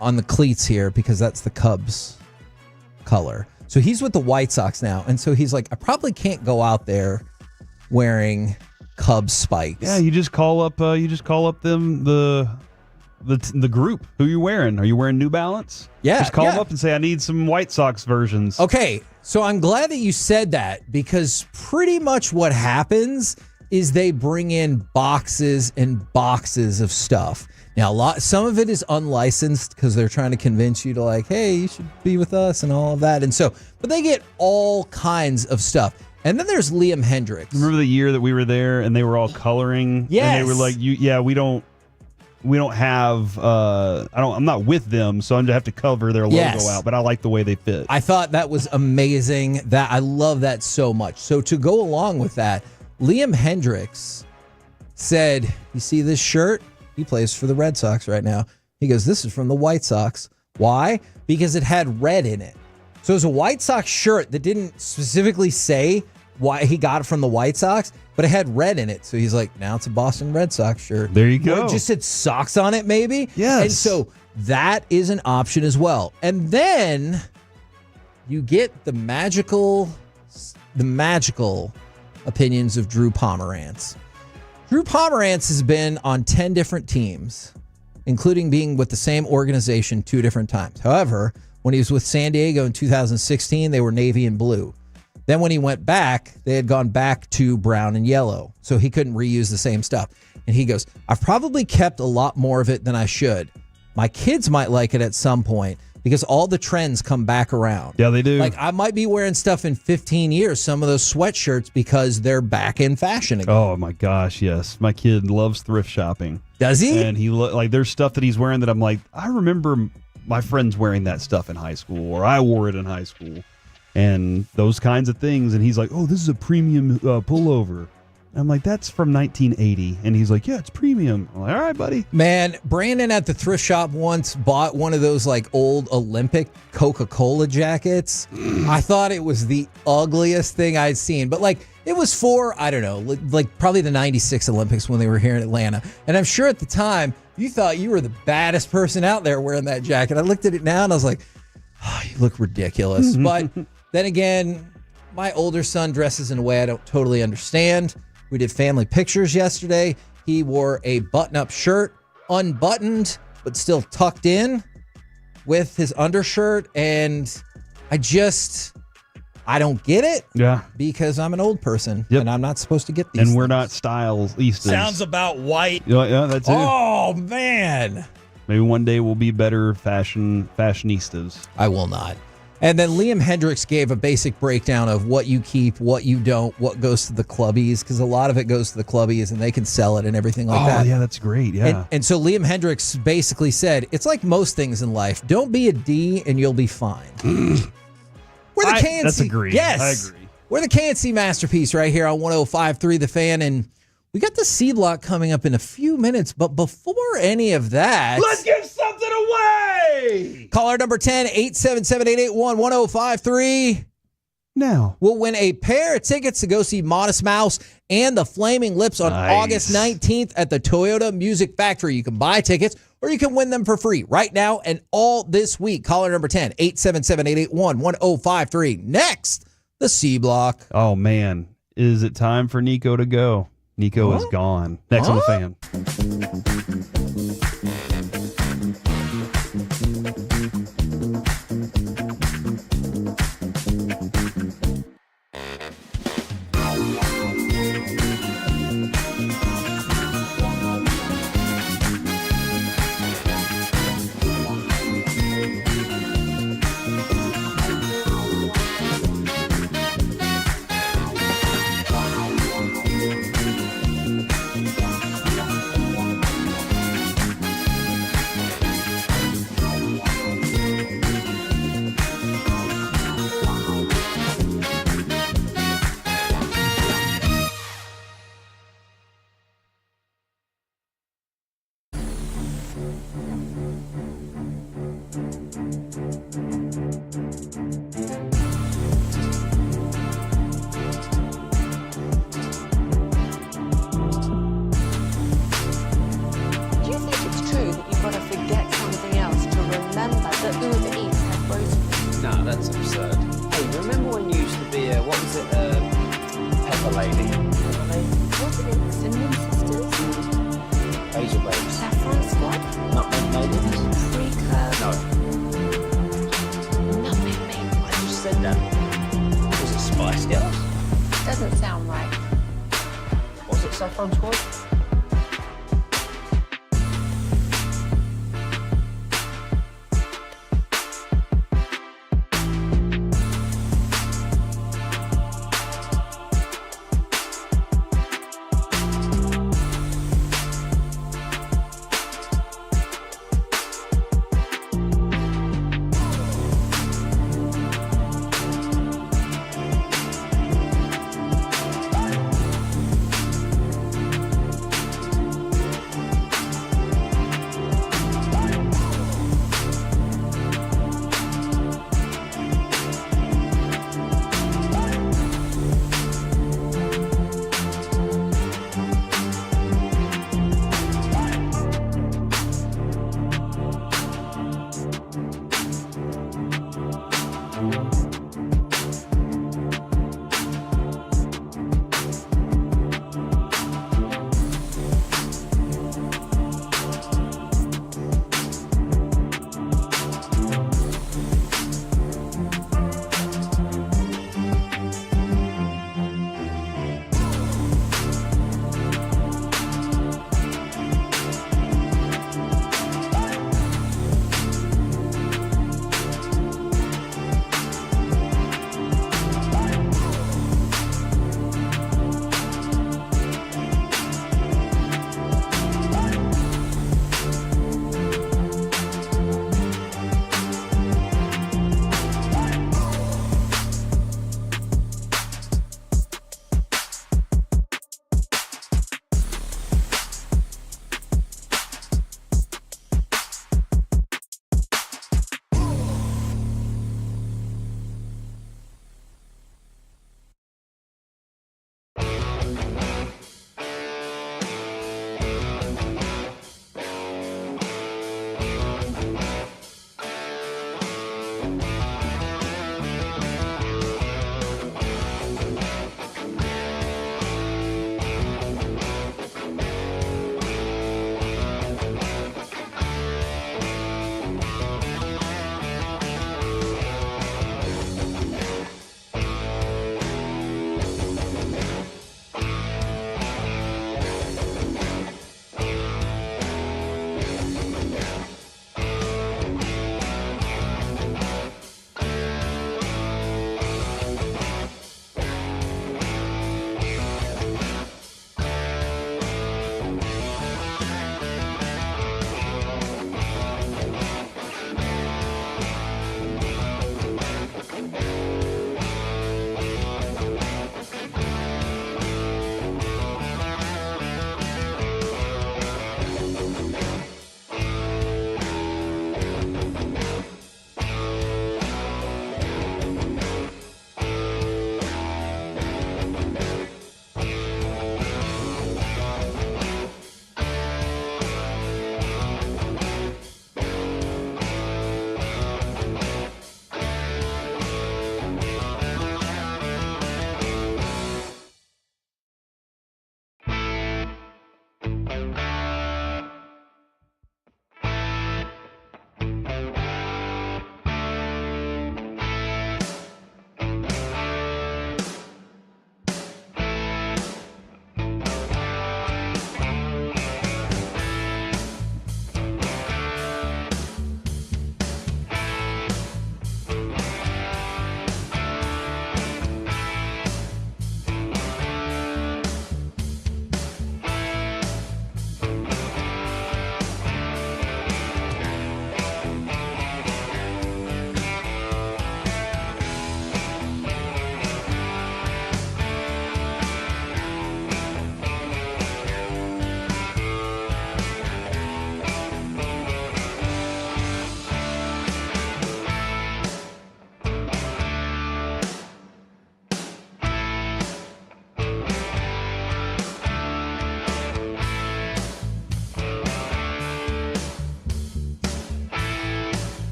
on the cleats here because that's the Cubs color. So he's with the White Sox now. And so he's like, I probably can't go out there wearing Cubs spikes. Yeah, you just call up them the group. Who are you wearing? Are you wearing New Balance? Yeah. Just call them up and say, I need some White Sox versions. Okay, so I'm glad that you said that because pretty much what happens is they bring in boxes and boxes of stuff. Now, some of it is unlicensed because they're trying to convince you to like, hey, you should be with us and all of that. And so, but they get all kinds of stuff. And then there's Liam Hendricks. Remember the year that we were there and they were all coloring? Yes. And they were like, we don't have, I'm not with them, so I'm going to have to cover their logo out, but I like the way they fit. I thought that was amazing. I love that so much. So to go along with that, Liam Hendricks said, you see this shirt? He plays for the Red Sox right now. He goes, this is from the White Sox. Why? Because it had red in it. So it was a White Sox shirt that didn't specifically say why he got it from the White Sox, but it had red in it. So he's like, now it's a Boston Red Sox shirt. There you go. Or it just said Sox on it, maybe. Yes. And so that is an option as well. And then you get the magical opinions of Drew Pomerantz. Drew Pomerantz has been on 10 different teams, including being with the same organization 2 different times. However, when he was with San Diego in 2016, they were navy and blue. Then when he went back, they had gone back to brown and yellow. So he couldn't reuse the same stuff. And he goes, I've probably kept a lot more of it than I should. My kids might like it at some point because all the trends come back around. Yeah, they do. Like I might be wearing stuff in 15 years, some of those sweatshirts, because they're back in fashion again. Oh my gosh, yes. My kid loves thrift shopping. Does he? And he there's stuff that he's wearing that I'm like, I remember my friends wearing that stuff in high school, or I wore it in high school, and those kinds of things. And he's like, oh, this is a premium pullover. I'm like, that's from 1980. And he's like, yeah, it's premium. I'm like, all right, buddy. Man, Brandon at the thrift shop once bought one of those like old Olympic Coca-Cola jackets. I thought it was the ugliest thing I'd seen. But like, it was for, I don't know, like probably the 96 Olympics when they were here in Atlanta. And I'm sure at the time, you thought you were the baddest person out there wearing that jacket. I looked at it now and I was like, oh, you look ridiculous. But then again, my older son dresses in a way I don't totally understand. We did family pictures yesterday. He wore a button-up shirt, unbuttoned, but still tucked in with his undershirt. And I don't get it. Yeah. Because I'm an old person and I'm not supposed to get these And we're not stylistas. Sounds about white. Yeah, that's it. Oh, man. Maybe one day we'll be better fashionistas. I will not. And then Liam Hendricks gave a basic breakdown of what you keep, what you don't, what goes to the clubbies, because a lot of it goes to the clubbies and they can sell it and everything like that. Oh, yeah, that's great. Yeah. And so Liam Hendricks basically said, it's like most things in life. Don't be a D and you'll be fine. We're the KNC. That's agreed. Yes. I agree. We're the KNC Masterpiece right here on 105.3 The Fan. And we got the C Block coming up in a few minutes. But before any of that, Let's give something away. Caller number 10, 877-881-1053. Now will win a pair of tickets to go see Modest Mouse and the Flaming Lips on August 19th at the Toyota Music Factory. You can buy tickets or you can win them for free right now and all this week. Caller number 10, 877-881-1053. Next, the C Block. Oh, man. Is it time for Nico to go? Nico is gone. Next on The Fan. Hazel babes. Saffron squad? Nutmeg maidens. Pre-curd. No. Nutmeg maidens. I just said that. Was it Spice Girls? Doesn't sound right. Was it Saffron Squad?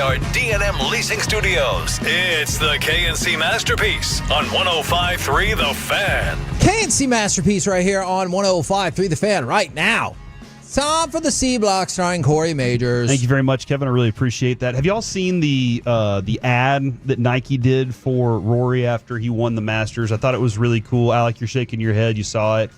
our D&M Leasing Studios. It's the KNC Masterpiece on 105.3 The Fan. KNC Masterpiece right here on 105.3 The Fan right now. Time for the C Block starring Corey Majors. Thank you very much, Kevin. I really appreciate that. Have y'all seen the ad that Nike did for Rory after he won the Masters? I thought it was really cool. Alec, you're shaking your head. You saw it.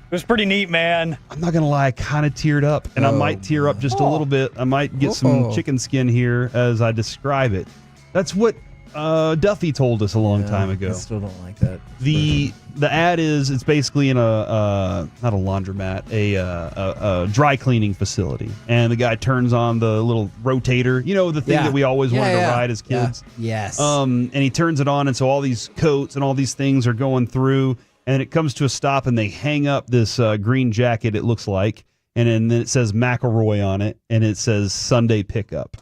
It was pretty neat, man. I'm not going to lie, I kind of teared up, and I might tear up just a little bit. I might get some chicken skin here as I describe it. That's what Duffy told us a long time ago. I still don't like that. The ad is, it's basically in not a laundromat, a dry cleaning facility. And the guy turns on the little rotator, you know, the thing that we always wanted to ride as kids. Yes. And he turns it on, and so all these coats and all these things are going through, and it comes to a stop, and they hang up this green jacket, it looks like, and then it says McIlroy on it, and it says Sunday pickup.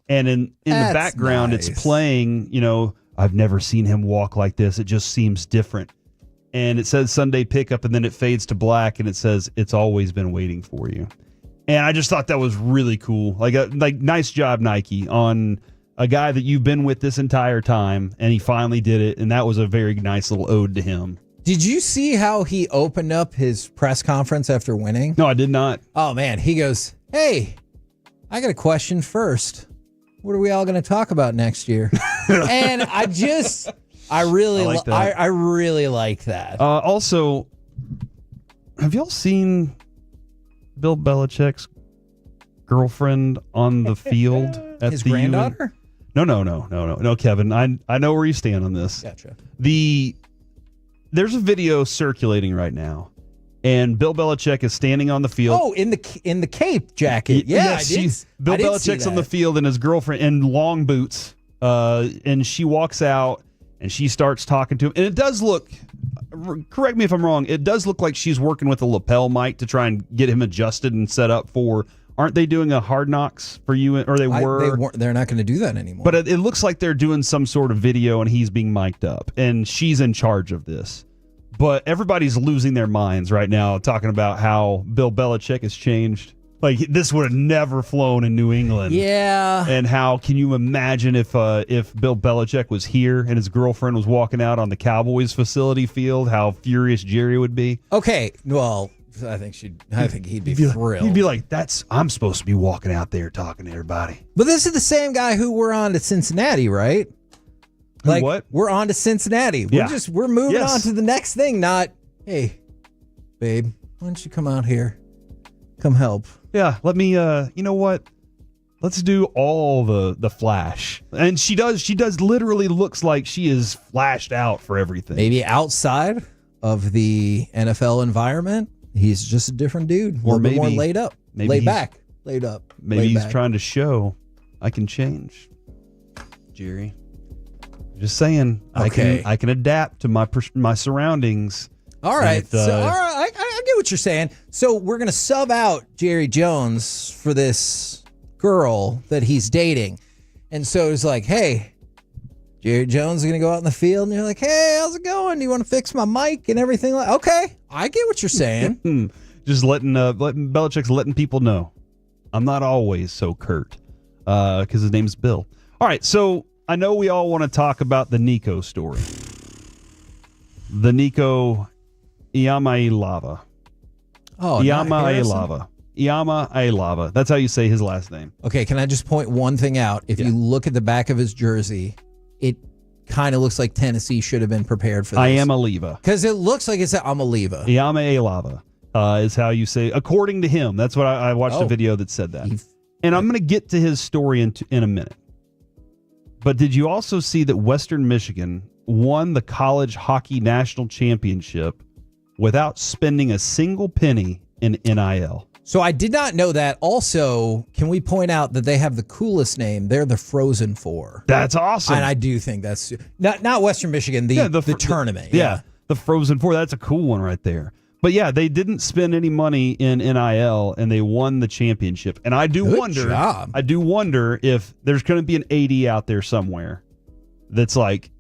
And in the background, it's playing, you know, I've never seen him walk like this. It just seems different. And it says Sunday pickup, and then it fades to black, and it says, it's always been waiting for you. And I just thought that was really cool. Like nice job, Nike, on a guy that you've been with this entire time, and he finally did it, and that was a very nice little ode to him. Did you see how he opened up his press conference after winning? No, I did not. Oh, man. He goes, hey, I got a question first. What are we all going to talk about next year? And I really like that. I really like that. Also, have y'all seen Bill Belichick's girlfriend on the field at his the granddaughter? No, Kevin. I know where you stand on this. Gotcha. There's a video circulating right now, and Bill Belichick is standing on the field. Oh, in the cape jacket. Yeah, Bill Belichick's on the field and his girlfriend in long boots, and she walks out and she starts talking to him. And it does look, correct me if I'm wrong, it does look like she's working with a lapel mic to try and get him adjusted and set up for. Aren't they doing a Hard Knocks for you? Or they were? They're not going to do that anymore. But it looks like they're doing some sort of video and he's being mic'd up. And she's in charge of this. But everybody's losing their minds right now talking about how Bill Belichick has changed. Like, this would have never flown in New England. Yeah. And how can you imagine if Bill Belichick was here and his girlfriend was walking out on the Cowboys facility field, how furious Jerry would be? Okay, well, I think he'd be thrilled. He'd be like, I'm supposed to be walking out there talking to everybody. But this is the same guy who we're on to Cincinnati, right? Like, what? We're on to Cincinnati. We're moving on to the next thing, not, hey, babe, why don't you come out here? Come help. Yeah, let me, you know what? Let's do all the flash. And she does literally looks like she is flashed out for everything. Maybe outside of the NFL environment, he's just a different dude. A little bit more laid up. Laid back. Laid up. Maybe he's trying to show I can change, Jerry. Just saying, okay. I can adapt to my surroundings. All right. I get what you're saying. So we're going to sub out Jerry Jones for this girl that he's dating. And so it's like, hey, Jerry Jones is going to go out in the field. And you're like, hey, how's it going? Do you want to fix my mic and everything? Okay, I get what you're saying. Just letting Belichick's letting people know I'm not always so curt because his name's Bill. All right, so I know we all want to talk about the Nico story. The Nico Iamaleava. Oh, Iamaleava. That's how you say his last name. Okay, can I just point one thing out? If you look at the back of his jersey, it kind of looks like Tennessee should have been prepared for this. Iamaleava. Because it looks like it's Iamaleava. Iamaleava is how you say, according to him. That's what I watched a video that said that. And I'm going to get to his story in a minute. But did you also see that Western Michigan won the college hockey national championship without spending a single penny in NIL? So I did not know that. Also, can we point out that they have the coolest name? They're the Frozen Four. That's awesome. And I do think that's not Western Michigan, the tournament. The Frozen Four. That's a cool one right there. But yeah, they didn't spend any money in NIL and they won the championship. And I do wonder if there's going to be an AD out there somewhere that's like,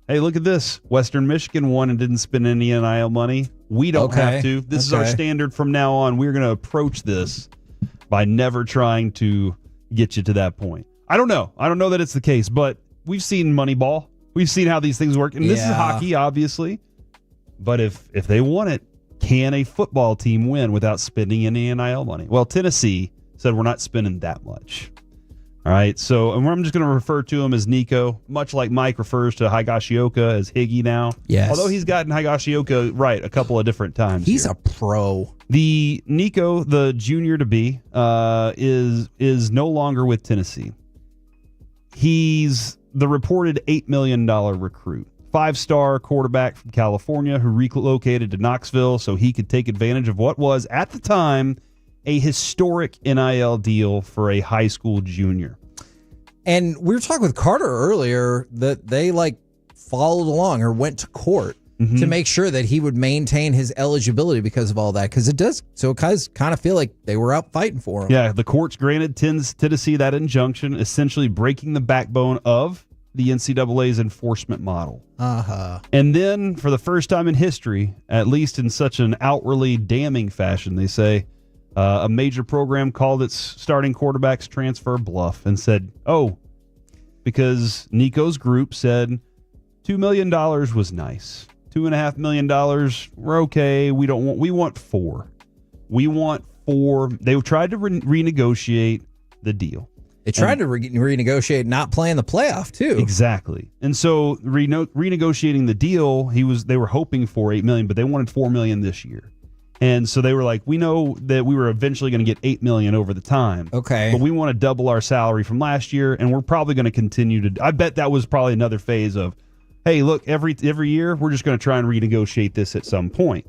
hey, look at this. Western Michigan won and didn't spend any NIL money. We don't have to. This is our standard from now on. We're going to approach this by never trying to get you to that point. I don't know. I don't know that it's the case, but we've seen Moneyball. We've seen how these things work. And this is hockey, obviously. But if they want it, can a football team win without spending any NIL money? Well, Tennessee said we're not spending that much. All right, so and I'm just going to refer to him as Nico, much like Mike refers to Higashioka as Higgy now. Yes. Although he's gotten Higashioka right a couple of different times. He's a pro. The Nico, the junior to be, is no longer with Tennessee. He's the reported $8 million recruit. 5-star quarterback from California who relocated to Knoxville so he could take advantage of what was, at the time, a historic NIL deal for a high school junior. And we were talking with Carter earlier that they followed along or went to court to make sure that he would maintain his eligibility because of all that. Because it does, so it kind of feel like they were out fighting for him. Yeah, the courts granted Tennessee that injunction, essentially breaking the backbone of the NCAA's enforcement model. And then, for the first time in history, at least in such an outwardly damning fashion, they say, a major program called its starting quarterbacks transfer bluff and said, because Nico's group said $2 million was nice. $2.5 million, we're okay. We want $4 million. We want $4 million. They tried to renegotiate the deal. They tried to renegotiate not playing the playoff, too. Exactly. And so renegotiating the deal, they were hoping for $8 million, but they wanted $4 million this year. And so they were like, we know that we were eventually going to get $8 million over the time. Okay. But we want to double our salary from last year, and we're probably going to continue to. I bet that was probably another phase of, hey, look, every year we're just going to try and renegotiate this at some point.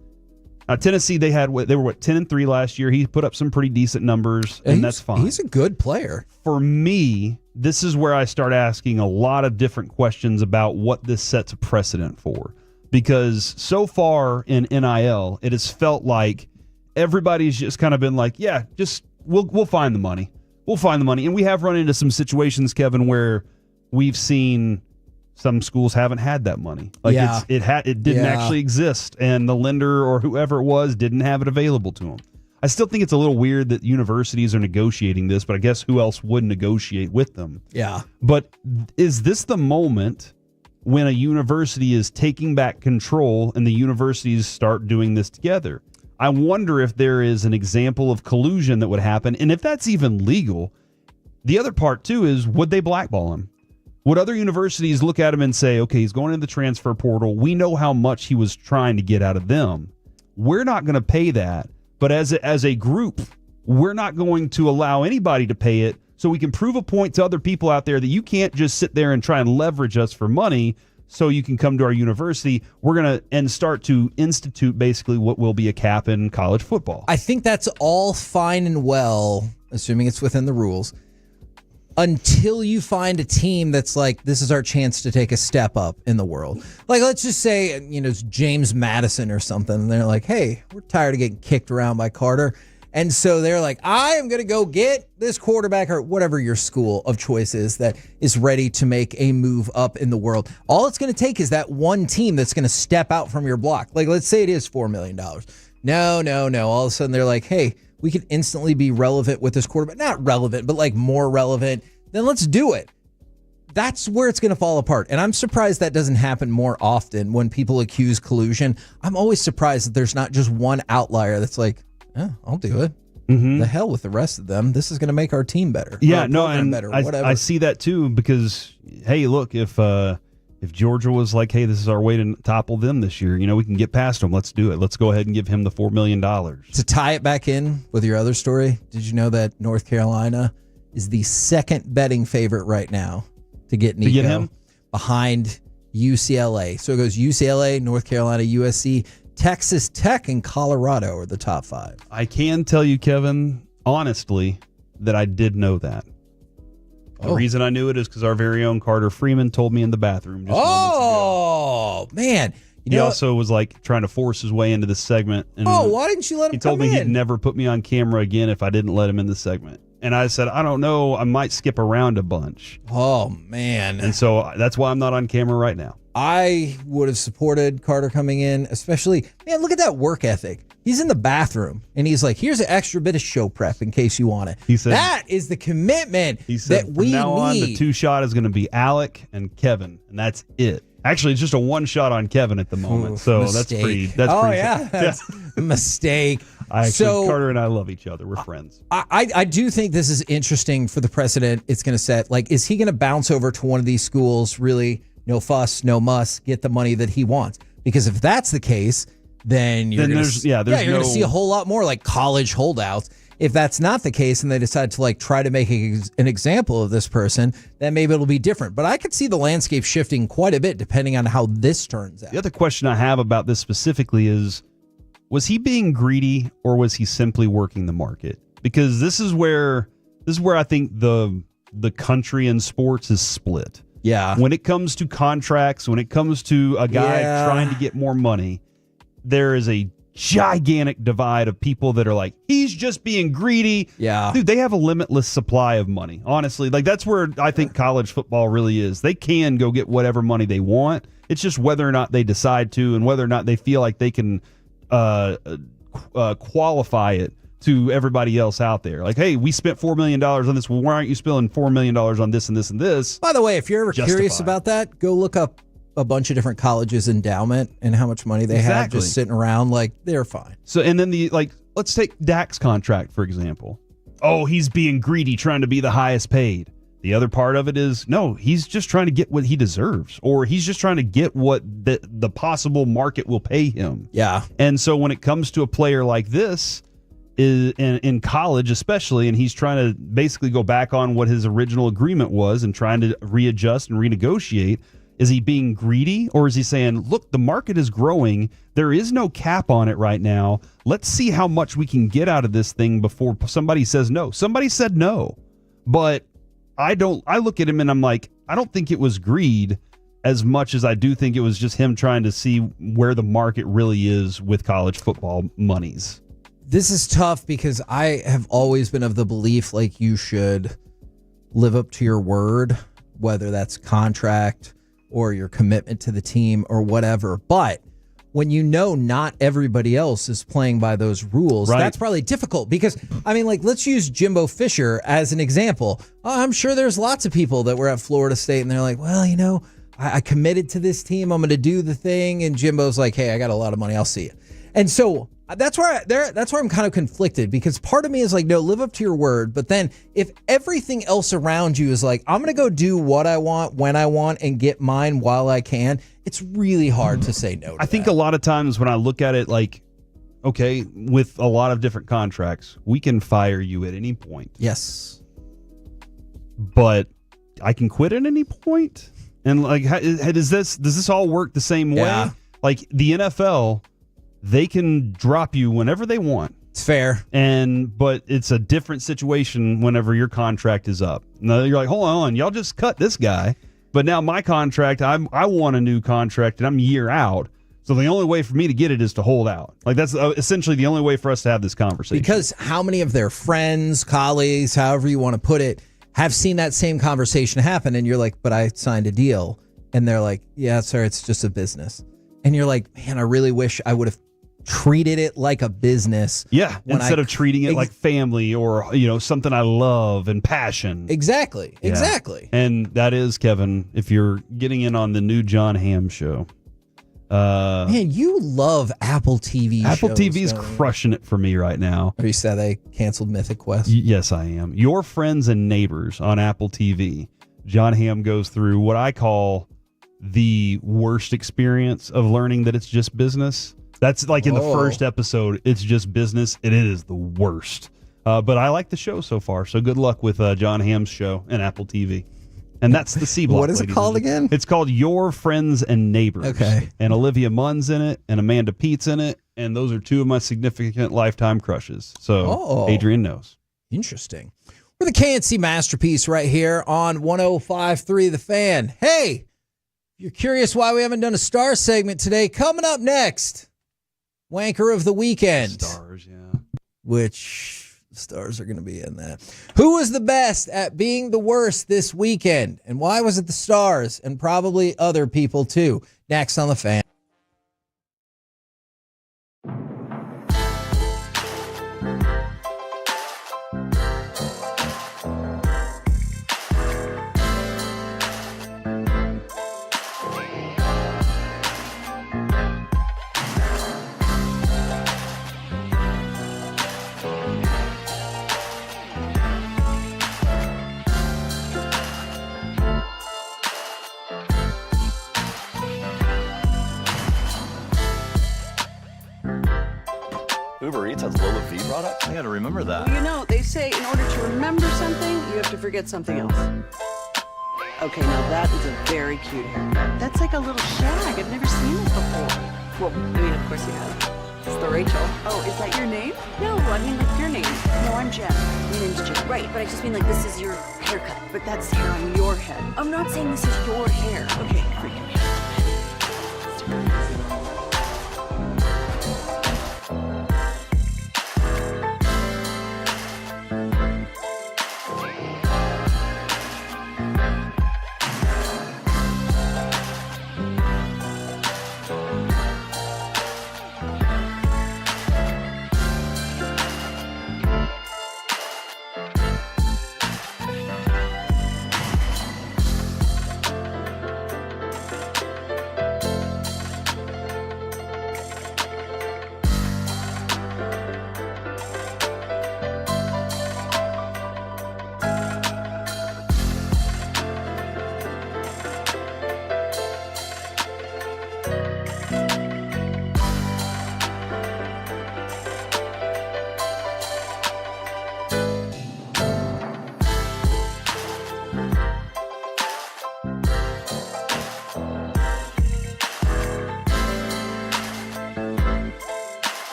Now, Tennessee, they were 10-3 last year. He put up some pretty decent numbers, and that's fine. He's a good player. For me, this is where I start asking a lot of different questions about what this sets a precedent for. Because so far in NIL, it has felt like everybody's just kind of been like, yeah, just we'll find the money. We'll find the money. And we have run into some situations, Kevin, where we've seen some schools haven't had that money. It didn't actually exist, and the lender or whoever it was didn't have it available to them. I still think it's a little weird that universities are negotiating this, but I guess who else would negotiate with them? Yeah. But is this the moment when a university is taking back control and the universities start doing this together? I wonder if there is an example of collusion that would happen, and if that's even legal. The other part, too, is would they blackball him? Would other universities look at him and say, okay, he's going into the transfer portal. We know how much he was trying to get out of them. We're not going to pay that, but as a group, we're not going to allow anybody to pay it, so we can prove a point to other people out there that you can't just sit there and try and leverage us for money so you can come to our university. We're going to start to institute basically what will be a cap in college football. I think that's all fine and well, assuming it's within the rules, until you find a team that's like, this is our chance to take a step up in the world. Like, let's just say, it's James Madison or something, and they're like, hey, we're tired of getting kicked around by Carter. And so they're like, I am going to go get this quarterback, or whatever your school of choice is that is ready to make a move up in the world. All it's going to take is that one team that's going to step out from your block. Like, let's say it is $4 million. No. All of a sudden they're like, hey, we could instantly be relevant with this quarterback. Not relevant, but more relevant. Then let's do it. That's where it's going to fall apart. And I'm surprised that doesn't happen more often when people accuse collusion. I'm always surprised that there's not just one outlier that's like, I'll do it. The hell with the rest of them. This is going to make our team better. Yeah, no, and better, whatever. I see that too because, hey, look, if Georgia was like, hey, this is our way to topple them this year, we can get past them. Let's do it. Let's go ahead and give him the $4 million. To tie it back in with your other story, did you know that North Carolina is the second betting favorite right now to get Nico? To get him? Behind UCLA. So it goes UCLA, North Carolina, USC, Texas Tech, and Colorado are the top 5. I can tell you, Kevin, honestly, that I did know that. The reason I knew it is because our very own Carter Freeman told me in the bathroom just moments ago. Man. He also was trying to force his way into this segment. And why didn't you let him He told come me in? he'd never put me on camera again if I didn't let him in the segment. And I said, I don't know. I might skip around a bunch. Oh, man. And so that's why I'm not on camera right now. I would have supported Carter coming in, especially, man, look at that work ethic. He's in the bathroom, and he's like, here's an extra bit of show prep in case you want it. He said, that is the commitment he said, that we from now on, need. the two shot is going to be Alec and Kevin, and that's it. Actually, it's just a one shot on Kevin at the moment. So mistake. that's pretty. That's a mistake. Carter and I love each other. We're friends. I do think this is interesting for the precedent it's going to set. Like, is he going to bounce over to one of these schools, really, no fuss, no muss, get the money that he wants? Because if that's the case, then you're going to see a whole lot more like college holdouts. If that's not the case and they decide to like try to make an example of this person, then maybe it'll be different. But I could see the landscape shifting quite a bit depending on how this turns out. The other question I have about this specifically is, was he being greedy or was he simply working the market? Because this is where I think the country in sports is split. Yeah. When it comes to contracts, when it comes to a guy trying to get more money, there is a gigantic divide of people that are like, he's just being greedy. Yeah. Dude, they have a limitless supply of money. Honestly, like that's where I think college football really is. They can go get whatever money they want. It's just whether or not they decide to and whether or not they feel like they can qualify it to everybody else out there. Like, hey, we spent $4 million on this. Well, why aren't you spending $4 million on this and this and this? By the way, if you're ever curious about that, go look up a bunch of different colleges' endowment and how much money they have just sitting around. Like, they're fine. So, and then let's take Dak's contract, for example. Oh, he's being greedy, trying to be the highest paid. The other part of it is, no, he's just trying to get what he deserves, or he's just trying to get what the possible market will pay him. Yeah. And so when it comes to a player like this, in college especially, and he's trying to basically go back on what his original agreement was and trying to readjust and renegotiate, is he being greedy, or is he saying, look, the market is growing. There is no cap on it right now. Let's see how much we can get out of this thing before somebody says no. Somebody said no, but I look at him and I'm like, I don't think it was greed as much as I do think it was just him trying to see where the market really is with college football monies. This is tough because I have always been of the belief like you should live up to your word, whether that's contract or your commitment to the team or whatever. But when you know not everybody else is playing by those rules, that's probably difficult because, I mean, like, let's use Jimbo Fisher as an example. I'm sure there's lots of people that were at Florida State and they're like, well, you know, I committed to this team. I'm going to do the thing. And Jimbo's like, hey, I got a lot of money. I'll see you. And so that's where I'm kind of conflicted because part of me is like, no, live up to your word. But then if everything else around you is like, I'm going to go do what I want, when I want, and get mine while I can, it's really hard to say no to I think a lot of times when I look at it, like, okay, with a lot of different contracts, we can fire you at any point. Yes. But I can quit at any point? And like, does this all work the same way? Like the NFL, they can drop you whenever they want. It's fair. But it's a different situation whenever your contract is up. Now you're like, hold on, y'all just cut this guy. But now my contract, I want a new contract and I'm a year out. So the only way for me to get it is to hold out. Like that's essentially the only way for us to have this conversation. Because how many of their friends, colleagues, however you want to put it, have seen that same conversation happen? And you're like, but I signed a deal. And they're like, yeah, sir, it's just a business. And you're like, man, I really wish I would have treated it like a business. Yeah, instead of treating it like family or, you know, something I love and passion. Exactly. Yeah. Exactly. And that is, Kevin, if you're getting in on the new John Hamm show. Man, you love Apple TV Apple shows, TV's crushing it for me right now. Are you sad they canceled Mythic Quest? Yes, I am. Your Friends and Neighbors on Apple TV. John Hamm goes through what I call the worst experience of learning that it's just business. That's like in the first episode, it's just business. It is the worst. But I like the show so far. So good luck with John Hamm's show and Apple TV. And that's the C Block. What is it called again? It's called Your Friends and Neighbors. Okay. And Olivia Munn's in it and Amanda Pete's in it. And those are two of my significant lifetime crushes. So Adrian knows. Interesting. We're the KNC Masterpiece right here on 105.3 The Fan. Hey, if you're curious why we haven't done a star segment today, coming up next, Wanker of the Weekend. Stars, yeah. Which The Stars are going to be in that. Who was the best at being the worst this weekend? And why was it the Stars? And probably other people too. Next on The Fan. Uber Eats has Lola V products? I gotta remember that. Well, you know, they say in order to remember something, you have to forget something else. Okay, now that is a very cute haircut. That's like a little shag. I've never seen it before. Well, I mean, of course you have. It's the Rachel. Oh, is that your name? No, I mean like your name. No, I'm Jen. My name's Jen. Right, but I just mean like this is your haircut. But that's hair on your head. I'm not saying this is your hair. Okay, freaking me.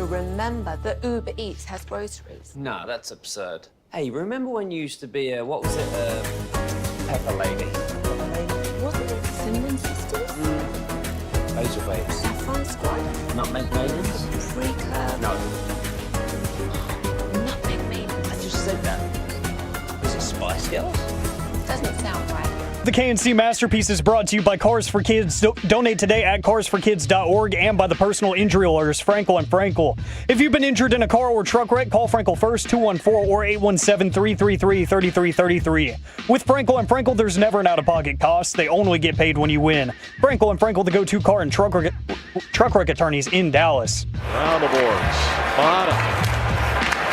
to remember that Uber Eats has groceries. No, that's absurd. Hey, remember when you used to be a, what was it, Pepper Lady? Wasn't it Cinnamon Sisters? Basil Babes. Saffron Squad? Nutmeg Maidens? Pre-curve? No. Nutmeg Maidens. I just said that. Was it Spice Girls? Doesn't sound right. The KNC Masterpiece is brought to you by Cars for Kids. Donate today at carsforkids.org and by the personal injury lawyers, Frankel and Frankel. If you've been injured in a car or truck wreck, call Frankel first, 214 or 817-333-3333. With Frankel and Frankel, there's never an out-of-pocket cost. They only get paid when you win. Frankel and Frankel, the go-to car and truck wreck attorneys in Dallas. Round the boards. Bottom.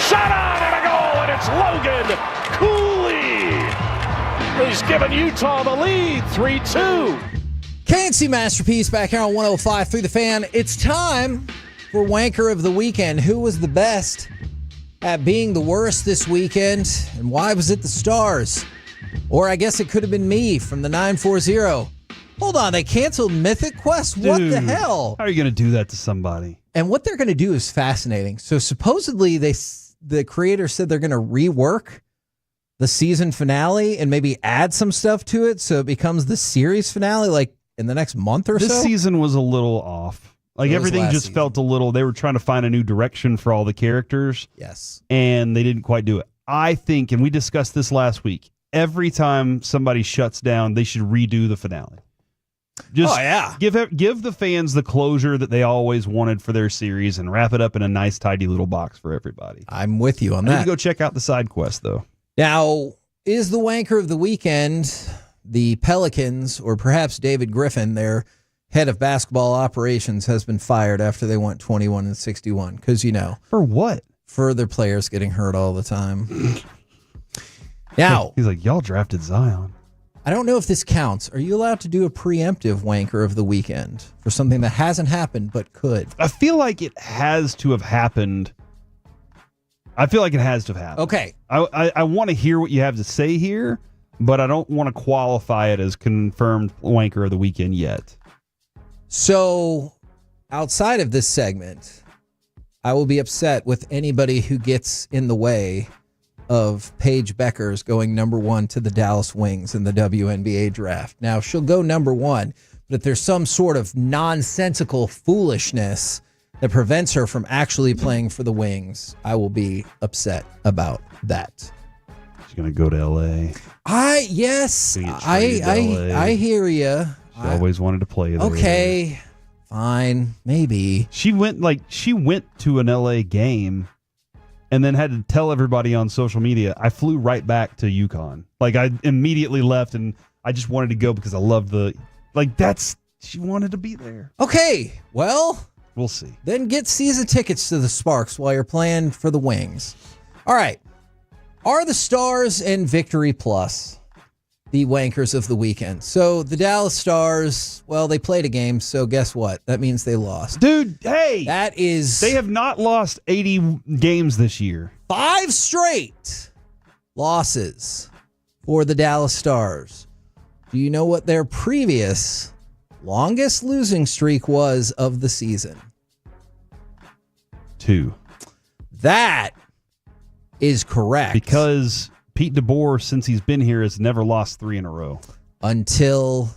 Shot on and a goal, and it's Logan Cooley. He's given Utah the lead, 3-2. KNC Masterpiece back here on 105 through the fan. It's time for Wanker of the Weekend. Who was the best at being the worst this weekend, and why was it the Stars? Or I guess it could have been me from the 940. Hold on, they canceled Mythic Quest? What the hell? How are you going to do that to somebody? And what they're going to do is fascinating. So supposedly the creator said they're going to rework the season finale and maybe add some stuff to it so it becomes the series finale like in the next month or so. This season was a little off. Like everything just felt a little, they were trying to find a new direction for all the characters. Yes. And they didn't quite do it. I think, and we discussed this last week, every time somebody shuts down, they should redo the finale. Just give the fans the closure that they always wanted for their series and wrap it up in a nice, tidy little box for everybody. I'm with you on I that. need to go check out the side quest, though. Now, is the Wanker of the Weekend the Pelicans or perhaps David Griffin, their head of basketball operations, has been fired after they went 21-61? Because, you know. For what? For their players getting hurt all the time. Now. He's like, y'all drafted Zion. I don't know if this counts. Are you allowed to do a preemptive Wanker of the Weekend for something that hasn't happened but could? I feel like it has to have happened. Okay. I want to hear what you have to say here, but I don't want to qualify it as confirmed Wanker of the Weekend yet. So, outside of this segment, I will be upset with anybody who gets in the way of Paige Beckers going number 1 to the Dallas Wings in the WNBA draft. Now, she'll go number 1, but if there's some sort of nonsensical foolishness that prevents her from actually playing for the Wings, I will be upset about that. She's going to go to L.A. I hear you. She always wanted to play there. Okay, fine, maybe. She went to an L.A. game and then had to tell everybody on social media, I flew right back to UConn. Like, I immediately left, and I just wanted to go because I loved she wanted to be there. Okay, well, we'll see. Then get season tickets to the Sparks while you're playing for the Wings. All right. Are the Stars and Victory Plus the Wankers of the Weekend? So the Dallas Stars, well, they played a game, so guess what? That means they lost. Dude, hey! They have not lost 80 games this year. 5 straight losses for the Dallas Stars. Do you know what their previous longest losing streak was of the season? 2. That is correct. Because Pete DeBoer, since he's been here, has never lost 3 in a row. Until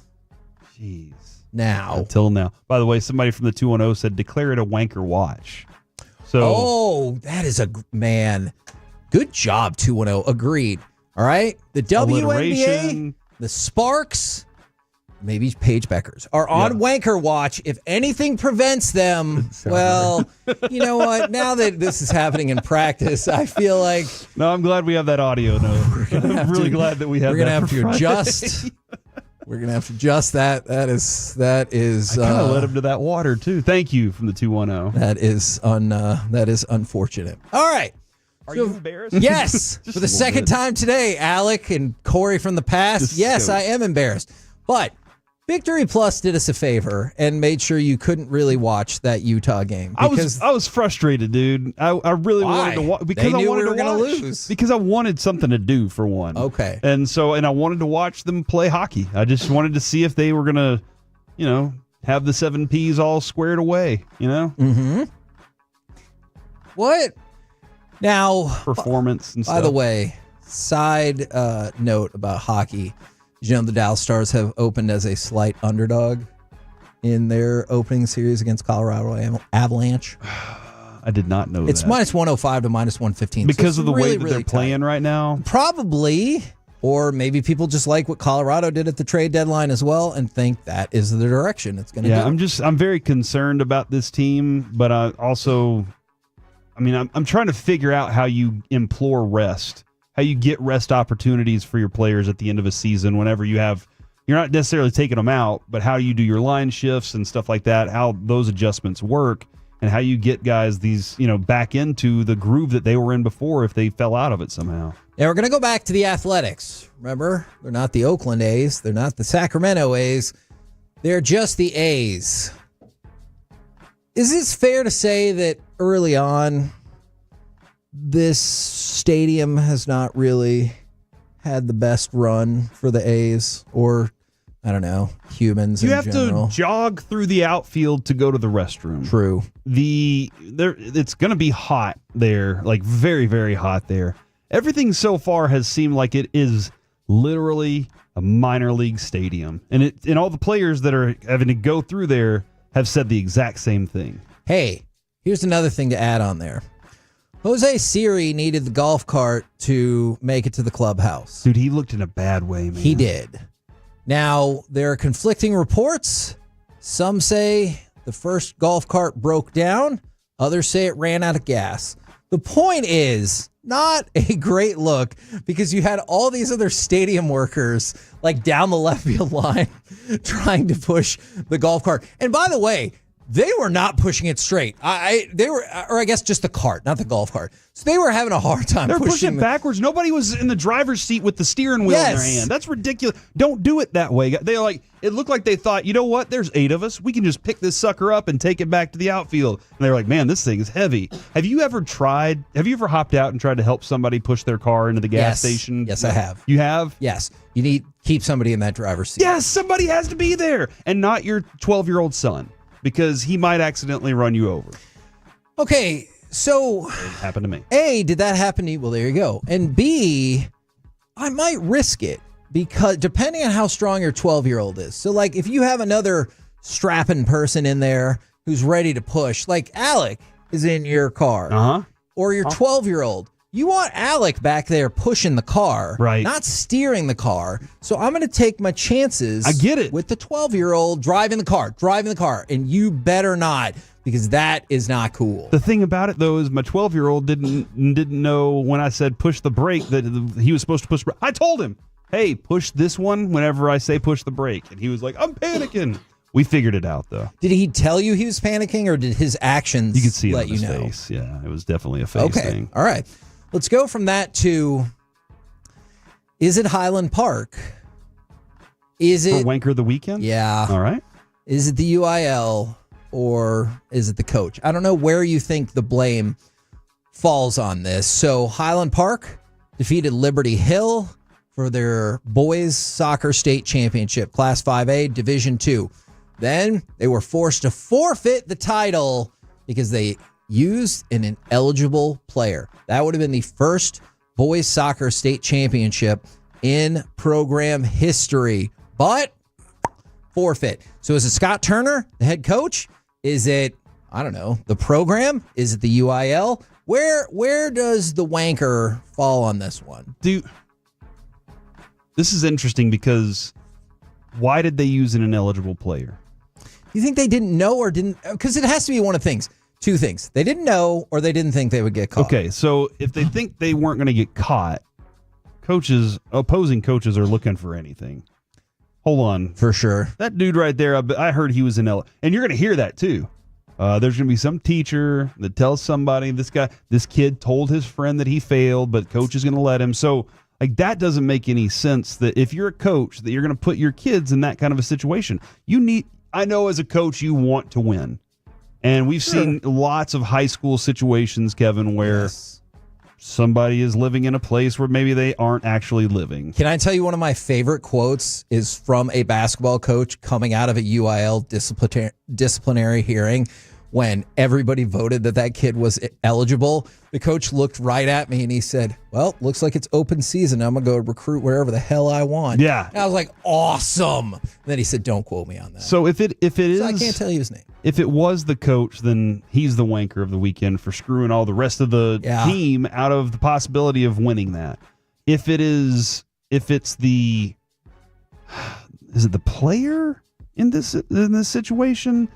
now. By the way, somebody from the 210 said, declare it a Wanker watch. So, that is man. Good job, 210. Agreed. All right. The WNBA, the Sparks, maybe Paige Beckers are on Wanker watch. If anything prevents them, well, you know what? Now that this is happening in practice, I feel like... No, I'm glad we have that audio. No, I'm really glad that we have that. We're going to have to adjust. We're going to have to adjust that. That is. I kind of led him to that water, too. Thank you from the 210. That is unfortunate. All right. Are you embarrassed? Yes. For the second time today, Alec and Corey from the past. Yes, I am embarrassed. But Victory Plus did us a favor and made sure you couldn't really watch that Utah game. I was frustrated, dude. I really wanted to watch because they knew I wanted we were to going to lose. Because I wanted something to do for one. Okay. And I wanted to watch them play hockey. I just wanted to see if they were going to, have the 7 Ps all squared away, Mm-hmm. What? Now, performance and stuff. By the way, side note about hockey. Did you know the Dallas Stars have opened as a slight underdog in their opening series against Colorado Avalanche? I did not know it's that. minus 105 to minus 115. Because so of the really, way that really they're playing right now? Probably. Or maybe people just like what Colorado did at the trade deadline as well and think that is the direction it's going to go. I'm very concerned about this team, but I'm trying to figure out how you implore rest, how you get rest opportunities for your players at the end of a season whenever you're not necessarily taking them out, but how you do your line shifts and stuff like that, how those adjustments work, and how you get guys back into the groove that they were in before if they fell out of it somehow. Now we're going to go back to the Athletics. Remember, they're not the Oakland A's. They're not the Sacramento A's. They're just the A's. Is it fair to say that early on, this stadium has not really had the best run for the A's or, I don't know, humans in general? You have to jog through the outfield to go to the restroom. True. It's going to be hot there, like very, very hot there. Everything so far has seemed like it is literally a minor league stadium. And all the players that are having to go through there have said the exact same thing. Hey, here's another thing to add on there. Jose Siri needed the golf cart to make it to the clubhouse. Dude, he looked in a bad way, man. He did. Now, there are conflicting reports. Some say the first golf cart broke down. Others say it ran out of gas. The point is, not a great look because you had all these other stadium workers like down the left field line trying to push the golf cart. And by the way, they were not pushing it straight. They were, or I guess just the cart, not the golf cart. So they were having a hard time. They're pushing it backwards. Nobody was in the driver's seat with the steering wheel in their hand. That's ridiculous. Don't do it that way. It looked like they thought, you know what? There's 8 of us. We can just pick this sucker up and take it back to the outfield. And they're like, man, this thing is heavy. Have you ever hopped out and tried to help somebody push their car into the gas station? Yes, I have. You have? Yes. You need keep somebody in that driver's seat. Yes, somebody has to be there. And not your 12-year-old son, because he might accidentally run you over. Okay, so... It happened to me. A, did that happen to you? Well, there you go. And B, I might risk it because depending on how strong your 12-year-old is. So, like, if you have another strapping person in there who's ready to push, like Alec is in your car, or your 12-year-old, you want Alec back there pushing the car, right? Not steering the car. So I'm going to take my chances. I get it. With the 12-year-old driving the car, and you better not, because that is not cool. The thing about it, though, is my 12-year-old didn't know when I said push the brake that he was supposed to push. I told him, hey, push this one whenever I say push the brake, and he was like, I'm panicking. We figured it out, though. Did he tell you he was panicking, or did his actions you could see let it on you his know? face. Yeah, it was definitely a face thing. All right. Let's go from that to, is it Highland Park? Is it for Wanker the Weekend? Yeah. All right. Is it the UIL or is it the coach? I don't know where you think the blame falls on this. So Highland Park defeated Liberty Hill for their boys soccer state championship, Class 5A, Division 2. Then they were forced to forfeit the title because they used an ineligible player. That would have been the first boys soccer state championship in program history, but forfeit. So is it Scott Turner, the head coach? Is it, I don't know, the program? Is it the UIL? Where does the wanker fall on this one? Dude, this is interesting because why did they use an ineligible player? You think they didn't know or didn't? Because it has to be one of things. Two things. They didn't know or they didn't think they would get caught. Okay, so if they think they weren't going to get caught, opposing coaches are looking for anything. Hold on. For sure. That dude right there, I heard he was in L. And you're going to hear that too. There's going to be some teacher that tells somebody this kid told his friend that he failed, but coach is going to let him. So like that doesn't make any sense that if you're a coach that you're going to put your kids in that kind of a situation. I know as a coach you want to win. And we've seen lots of high school situations, Kevin, where somebody is living in a place where maybe they aren't actually living. Can I tell you one of my favorite quotes is from a basketball coach coming out of a UIL disciplinary hearing when everybody voted that kid was eligible, the coach looked right at me and he said, well, looks like it's open season. I'm going to go recruit wherever the hell I want. Yeah. And I was like, awesome. And then he said, don't quote me on that. So if it is, I can't tell you his name. If it was the coach, then he's the wanker of the weekend for screwing all the rest of the team out of the possibility of winning that. If it's the, is it the player in this situation?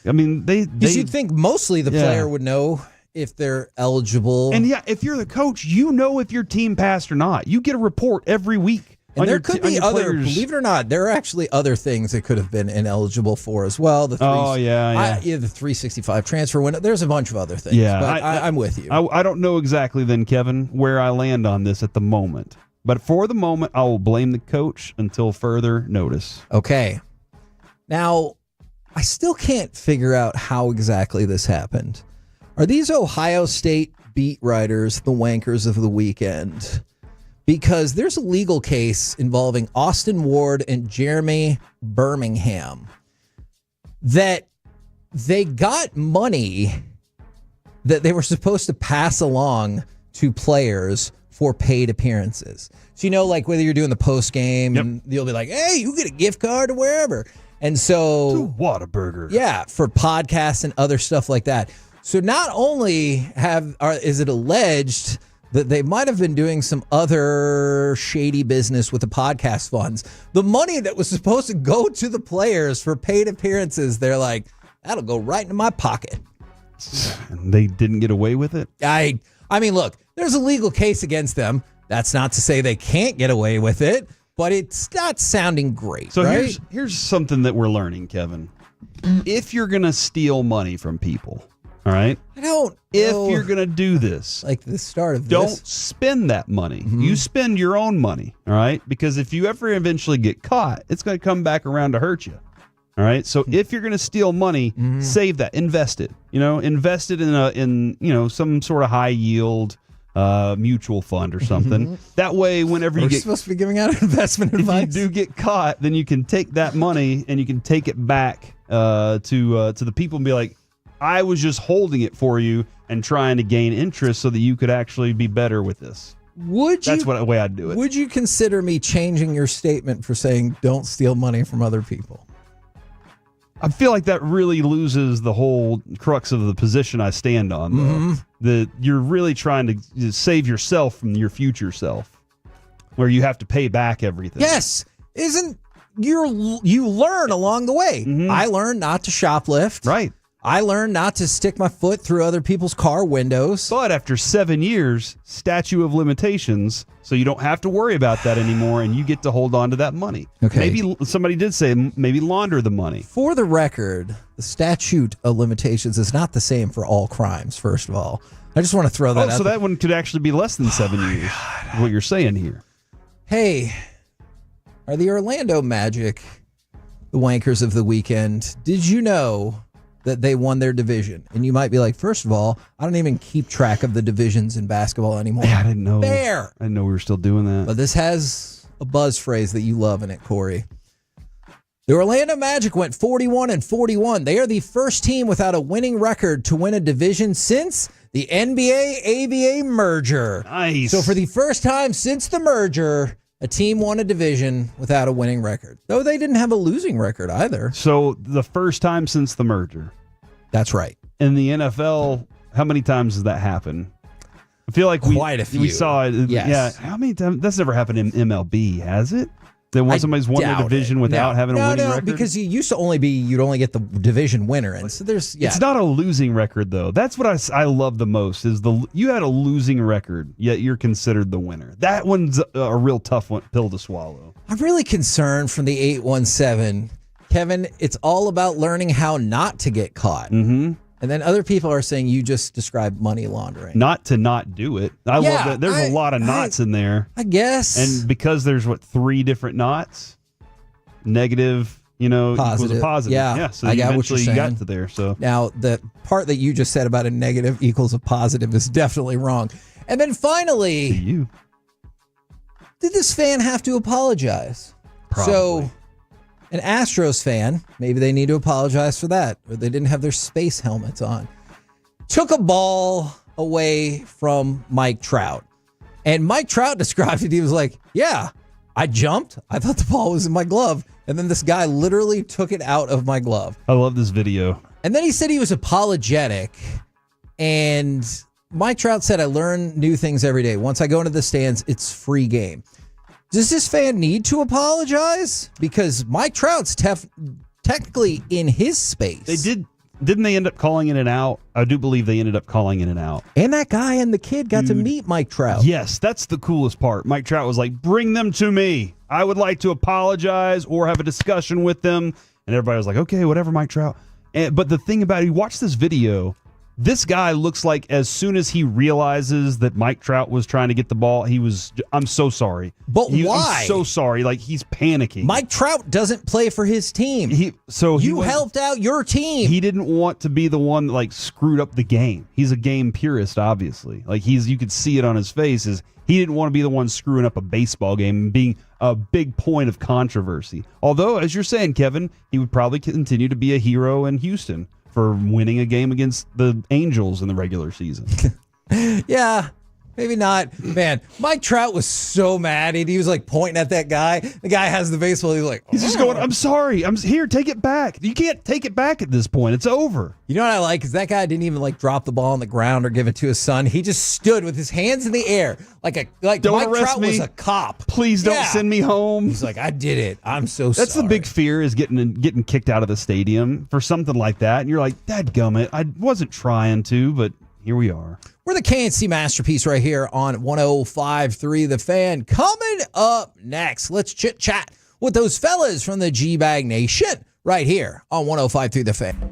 I mean, you'd think mostly the player would know if they're eligible. And if you're the coach, you know if your team passed or not. You get a report every week. And there could be other, believe it or not, there are actually other things that could have been ineligible for as well. The 365 transfer window. There's a bunch of other things. Yeah, but I'm with you. I don't know exactly then, Kevin, where I land on this at the moment. But for the moment, I will blame the coach until further notice. Okay. Now, I still can't figure out how exactly this happened. Are these Ohio State beat writers the wankers of the weekend? Because there's a legal case involving Austin Ward and Jeremy Birmingham that they got money that they were supposed to pass along to players for paid appearances. So, like whether you're doing the post game and you'll be like, hey, you get a gift card to wherever. And so to Whataburger. Yeah, for podcasts and other stuff like that. So not only is it alleged that they might have been doing some other shady business with the podcast funds, the money that was supposed to go to the players for paid appearances, they're like, that'll go right into my pocket. And they didn't get away with it? I mean, look, there's a legal case against them. That's not to say they can't get away with it, but it's not sounding great. So right? here's something that we're learning, Kevin. If you're going to steal money from people, all right? If you're going to do this, like the start of don't this, spend that money. You spend your own money, all right? Because if you ever eventually get caught, it's going to come back around to hurt you. All right? So if you're going to steal money, save that, invest it. Invest it in some sort of high yield mutual fund or something. That way, whenever we're supposed to be giving out investment advice. If you do get caught, then you can take that money and you can take it back to the people and be like, I was just holding it for you and trying to gain interest so that you could actually be better with this. That's the way I'd do it. Would you consider me changing your statement for saying don't steal money from other people? I feel like that really loses the whole crux of the position I stand on, though. That you're really trying to save yourself from your future self, where you have to pay back everything. Yes. You learn along the way. I learned not to shoplift. Right. I learned not to stick my foot through other people's car windows. But after 7 years, statute of limitations, so you don't have to worry about that anymore, and you get to hold on to that money. Okay. Maybe somebody did say maybe launder the money. For the record, the statute of limitations is not the same for all crimes, first of all. I just want to throw that out. So that one could actually be less than 7 years, what you're saying here. Hey, are the Orlando Magic the wankers of the weekend? Did you know that they won their division? And you might be like, first of all, I don't even keep track of the divisions in basketball anymore. Yeah, I didn't know. Fair. I didn't know we were still doing that. But this has a buzz phrase that you love in it, Corey. The Orlando Magic went 41-41. They are the first team without a winning record to win a division since the NBA-ABA merger. Nice. So for the first time since the merger, a team won a division without a winning record. Though they didn't have a losing record either. So the first time since the merger. That's right. In the NFL, how many times has that happened? I feel like quite a few. We saw it. Yes. Yeah. How many times? That's never happened in MLB, has it? That when somebody's won the division without having a winning record? Because you used to you'd only get the division winner. And so It's not a losing record, though. That's what I love the most is you had a losing record, yet you're considered the winner. That one's a real tough pill to swallow. I'm really concerned from the 817. Kevin, it's all about learning how not to get caught. Mm-hmm. And then other people are saying you just described money laundering. Not to not do it. I love that. There's a lot of knots in there. I guess. And because there's 3 different knots, negative, equals a positive. Yeah. So I got what you're saying. You got to there. So now the part that you just said about a negative equals a positive is definitely wrong. And then finally, did this fan have to apologize? Probably. So an Astros fan, maybe they need to apologize for that, or they didn't have their space helmets on, took a ball away from Mike Trout. And Mike Trout described it. He was like, yeah, I jumped. I thought the ball was in my glove. And then this guy literally took it out of my glove. I love this video. And then he said he was apologetic. And Mike Trout said, I learn new things every day. Once I go into the stands, it's free game. Does this fan need to apologize? Because Mike Trout's technically in his space. Didn't they end up calling it an out? I do believe they ended up calling it an out. And that guy and the kid got to meet Mike Trout. Yes, that's the coolest part. Mike Trout was like, bring them to me. I would like to apologize or have a discussion with them. And everybody was like, okay, whatever, Mike Trout. But the thing about it, you watch this video, this guy looks like as soon as he realizes that Mike Trout was trying to get the ball, I'm so sorry. But why? I'm so sorry. Like, he's panicking. Mike Trout doesn't play for his team. You helped out your team. He didn't want to be the one that, like, screwed up the game. He's a game purist, obviously. Like, you could see it on his face. He didn't want to be the one screwing up a baseball game and being a big point of controversy. Although, as you're saying, Kevin, he would probably continue to be a hero in Houston for winning a game against the Angels in the regular season. Yeah, maybe not. Man, Mike Trout was so mad. He was like pointing at that guy. The guy has the baseball. He's like, he's just going, I'm sorry. I'm here. Take it back. You can't take it back at this point. It's over. You know what I like? Is that guy didn't even like drop the ball on the ground or give it to his son. He just stood with his hands in the air like Mike Trout was a cop. Please don't send me home. He's like, I did it. I'm so sorry. That's the big fear, is getting kicked out of the stadium for something like that. And you're like, dadgummit, I wasn't trying to, but here we are. We're the KNC Masterpiece right here on 105.3 The Fan. Coming up next, let's chit-chat with those fellas from the G-Bag Nation right here on 105.3 The Fan.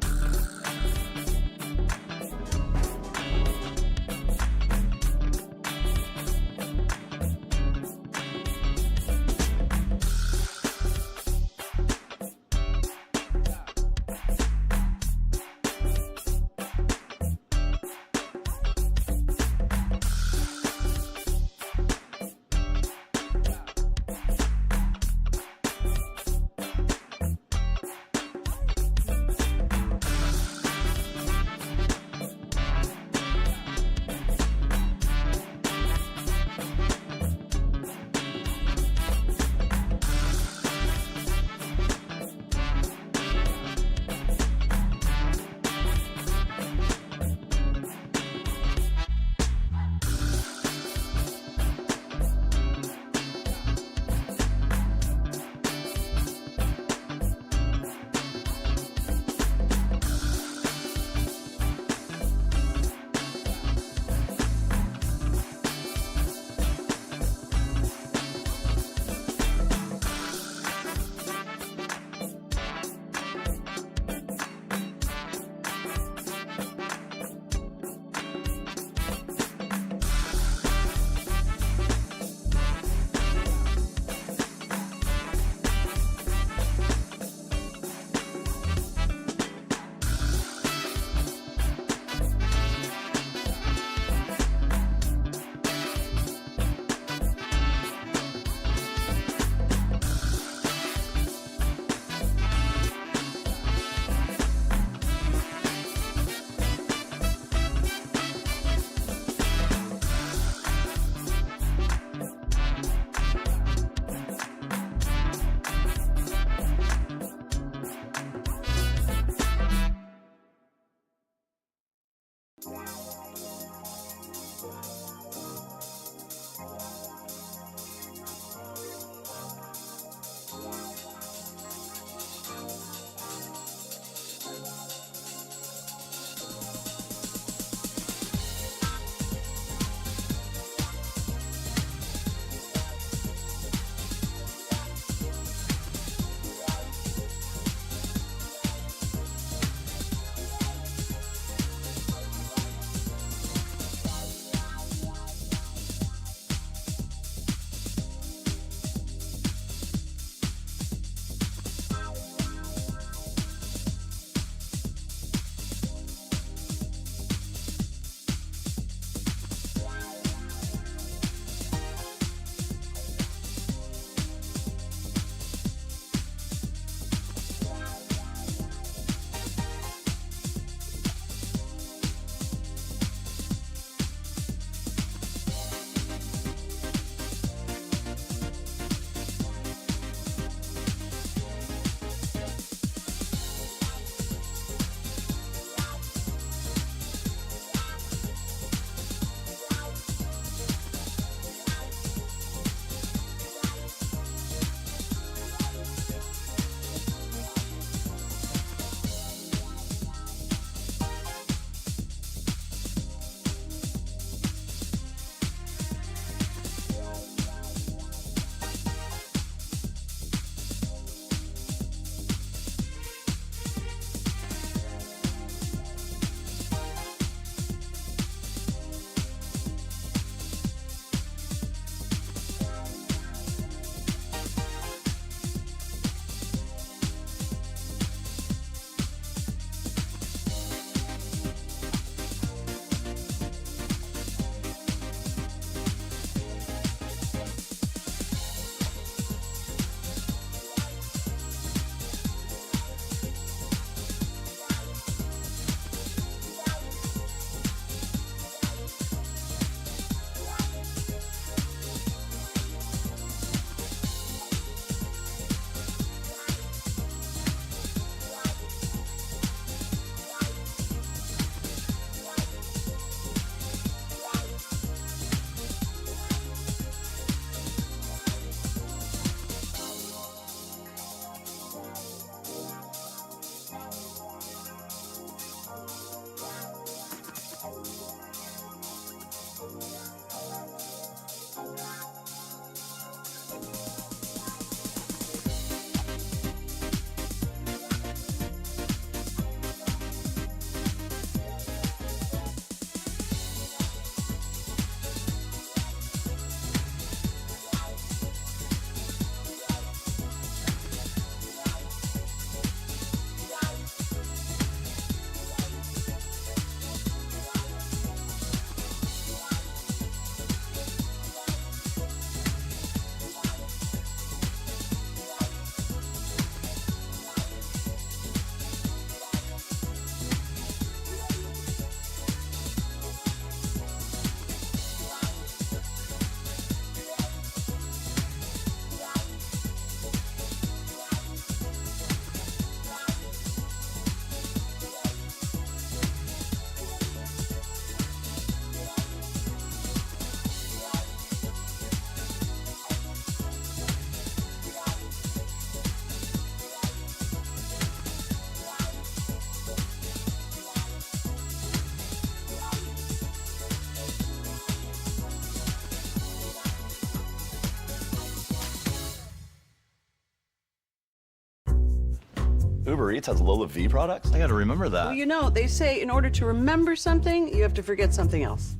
Uber Eats has Lola V products? I gotta remember that. Well, you know, they say in order to remember something, you have to forget something else.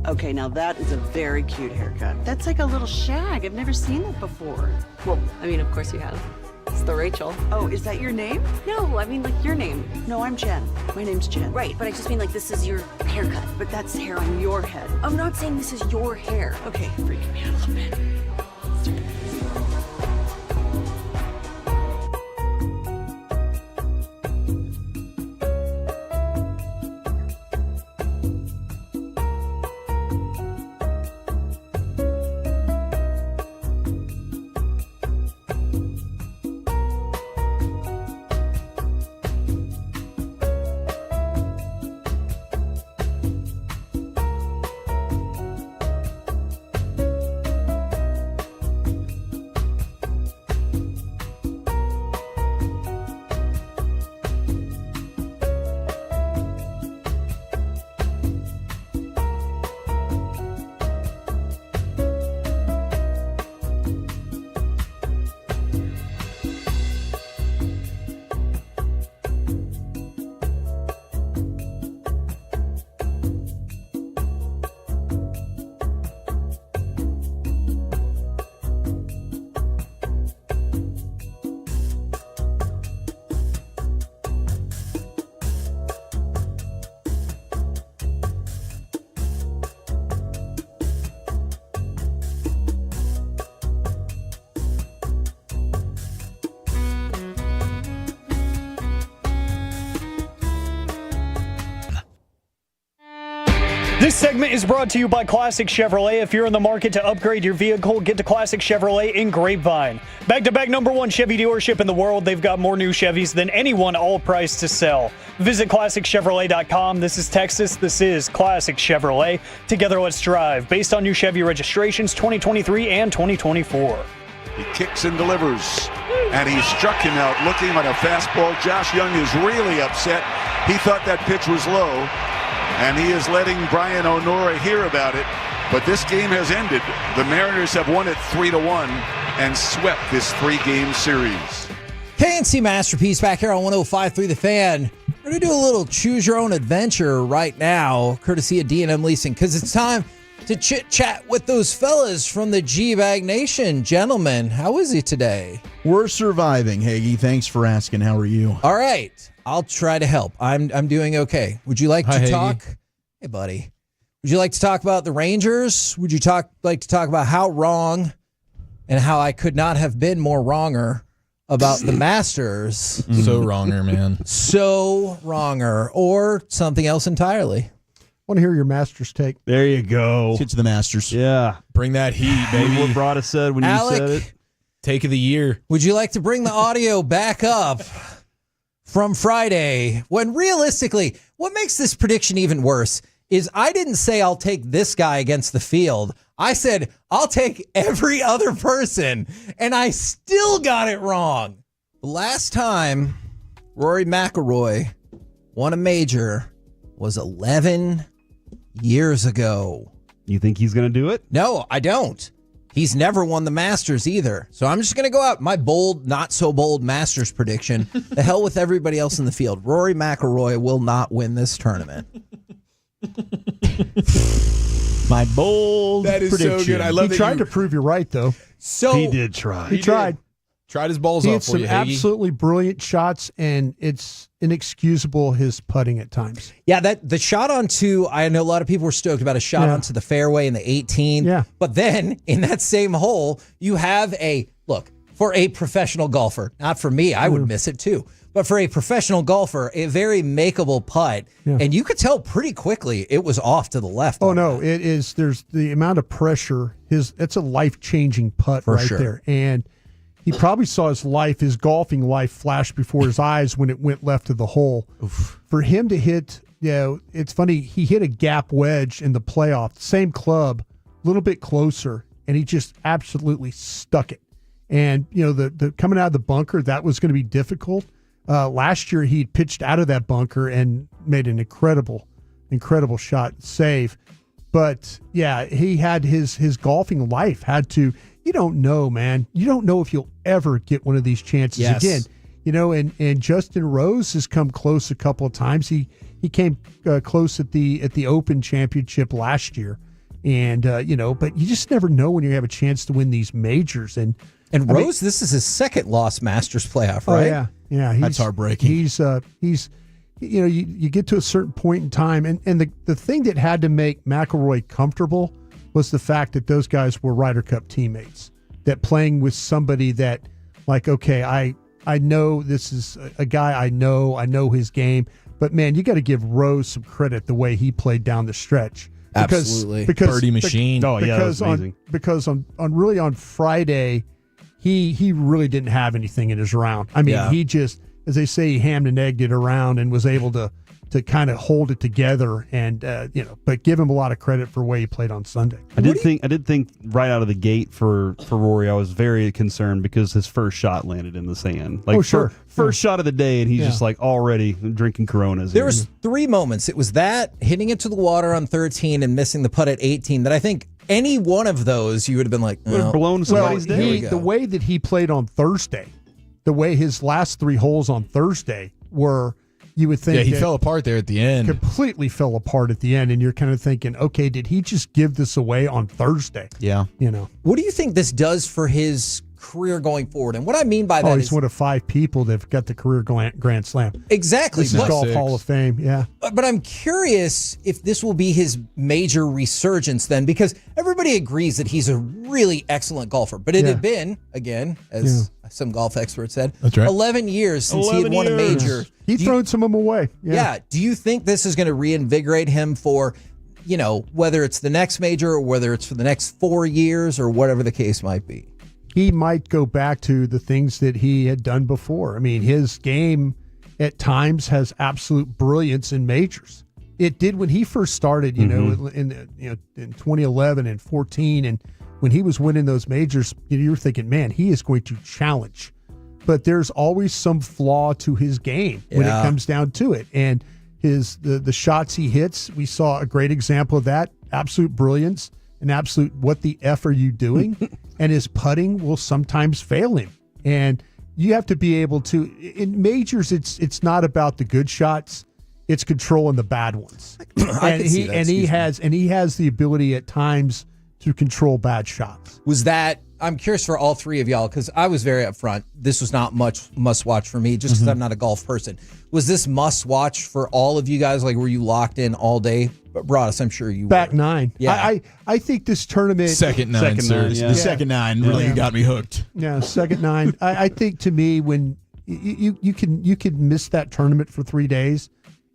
Okay, now that is a very cute haircut. That's like a little shag. I've never seen it before. Well, I mean, of course you have. It's the Rachel. Oh, is that your name? No, I mean, like, your name. No, I'm Jen. My name's Jen. Right, but I just mean, like, this is your haircut. But that's hair on your head. I'm not saying this is your hair. Okay, freaking me out a little bit. This segment is brought to you by Classic Chevrolet. If you're in the market to upgrade your vehicle, get to Classic Chevrolet in Grapevine. Back-to-back #1 Chevy dealership in the world. They've got more new Chevys than anyone, all priced to sell. Visit ClassicChevrolet.com. This is Texas. This is Classic Chevrolet. Together, let's drive. Based on new Chevy registrations 2023 and 2024. He kicks and delivers, and he struck him out looking at a fastball. Josh Young is really upset. He thought that pitch was low. And he is letting Brian O'Nora hear about it. But this game has ended. The Mariners have won it 3-1 and swept this 3-game series. KNC Masterpiece back here on 105.3 The Fan. We're going to do a little choose your own adventure right now, courtesy of D&M Leasing, because it's time to chit-chat with those fellas from the G-Bag Nation. Gentlemen, how is he today? We're surviving, Hagee. Thanks for asking. How are you? All right. I'll try to help. I'm doing okay. Would you like to talk? Hey, buddy. Would you like to talk about the Rangers? Would you like to talk about how wrong and how I could not have been more wronger about the Masters? So wronger, man. So wronger. Or something else entirely. Want to hear your Masters take? There you go. Get to the Masters. Yeah. Bring that heat, baby. What Brada said when Alec, you said it. Take of the year. Would you like to bring the audio back up from Friday, when realistically, what makes this prediction even worse is I didn't say I'll take this guy against the field. I said I'll take every other person, and I still got it wrong. The last time Rory McIlroy won a major was 11 years ago. You think he's going to do it? No, I don't. He's never won the Masters either. So I'm just going to go out my bold, not so bold Masters prediction. The hell with everybody else in the field. Rory McIlroy will not win this tournament. My bold That is prediction. so good. I love He that tried you to prove you right, though. So He did try. He tried. tried his balls He off had for some you, Hagee. absolutely brilliant shots, and it's inexcusable his putting at times. Yeah, the shot onto, I know a lot of people were stoked about a shot onto the fairway in the 18. Yeah. But then in that same hole, you have look, for a professional golfer, not for me, I would miss it too. But for a professional golfer, a very makeable putt. Yeah. And you could tell pretty quickly it was off to the left. Oh, no, it is. There's the amount of pressure. It's a life-changing putt For right sure. there. And he probably saw his golfing life flash before his eyes when it went left of the hole. Oof. For him to hit, it's funny, he hit a gap wedge in the playoff, same club, a little bit closer, and he just absolutely stuck it. And, the coming out of the bunker, that was going to be difficult. Last year, he pitched out of that bunker and made an incredible shot save. But, yeah, he had his golfing life had to – you don't know, man. You don't know if you'll ever get one of these chances again. And Justin Rose has come close a couple of times. He came close at the Open Championship last year, and but you just never know when you have a chance to win these majors. And Rose, this is his second lost Masters playoff, right? Oh, yeah. That's heartbreaking. He's you get to a certain point in time, and the thing that had to make McIlroy comfortable was the fact that those guys were Ryder Cup teammates. That playing with somebody that, like, okay, I know this is a guy I know his game, but man, you got to give Rose some credit the way he played down the stretch. Absolutely. Because birdie machine. Because on Friday, he really didn't have anything in his round. I mean, he just, as they say, he hammed and egged it around and was able to kind of hold it together, and but give him a lot of credit for the way he played on Sunday. I did think right out of the gate for Rory, I was very concerned because his first shot landed in the sand. Like, first shot of the day, and he's just like already drinking Coronas. There was 3 moments. It was that, hitting it to the water on 13 and missing the putt at 18, that I think any one of those you would have been like, would have blown somebody's day. The way that he played on Thursday, the way his last 3 holes on Thursday were, you would think he fell apart there at the end. Completely fell apart at the end, and you're kind of thinking, okay, did he just give this away on Thursday? Yeah. What do you think this does for his career going forward? And what I mean by that he's one of 5 people that have got the career Grand Slam. Exactly. This is Golf Hall of Fame, yeah. But I'm curious if this will be his major resurgence then, because everybody agrees that he's a really excellent golfer. But it had been, again, as some golf experts said, that's right, 11 years since he had won a major. He'd thrown some of them away. Yeah. Do you think this is going to reinvigorate him for, whether it's the next major or whether it's for the next 4 years or whatever the case might be? He might go back to the things that he had done before. I mean, his game at times has absolute brilliance in majors. It did when he first started, in 2011 and 14, and when he was winning those majors, you were thinking, man, he is going to challenge. But there's always some flaw to his game when it comes down to it. And the shots he hits, we saw a great example of that. Absolute brilliance and absolute what the F are you doing? And his putting will sometimes fail him. And you have to be able to, in majors, it's not about the good shots. It's controlling the bad ones. He has the ability at times to control bad shots. I'm curious for all 3 of y'all, because I was very upfront. This was not much must watch for me, just because I'm not a golf person. Was this must watch for all of you guys? Like, were you locked in all day? Broadus, I'm sure you were. Back 9. Yeah. I think this tournament. Second 9, sir. The second 9 really got me hooked. Yeah, second 9. I think to me, when you can miss that tournament for 3 days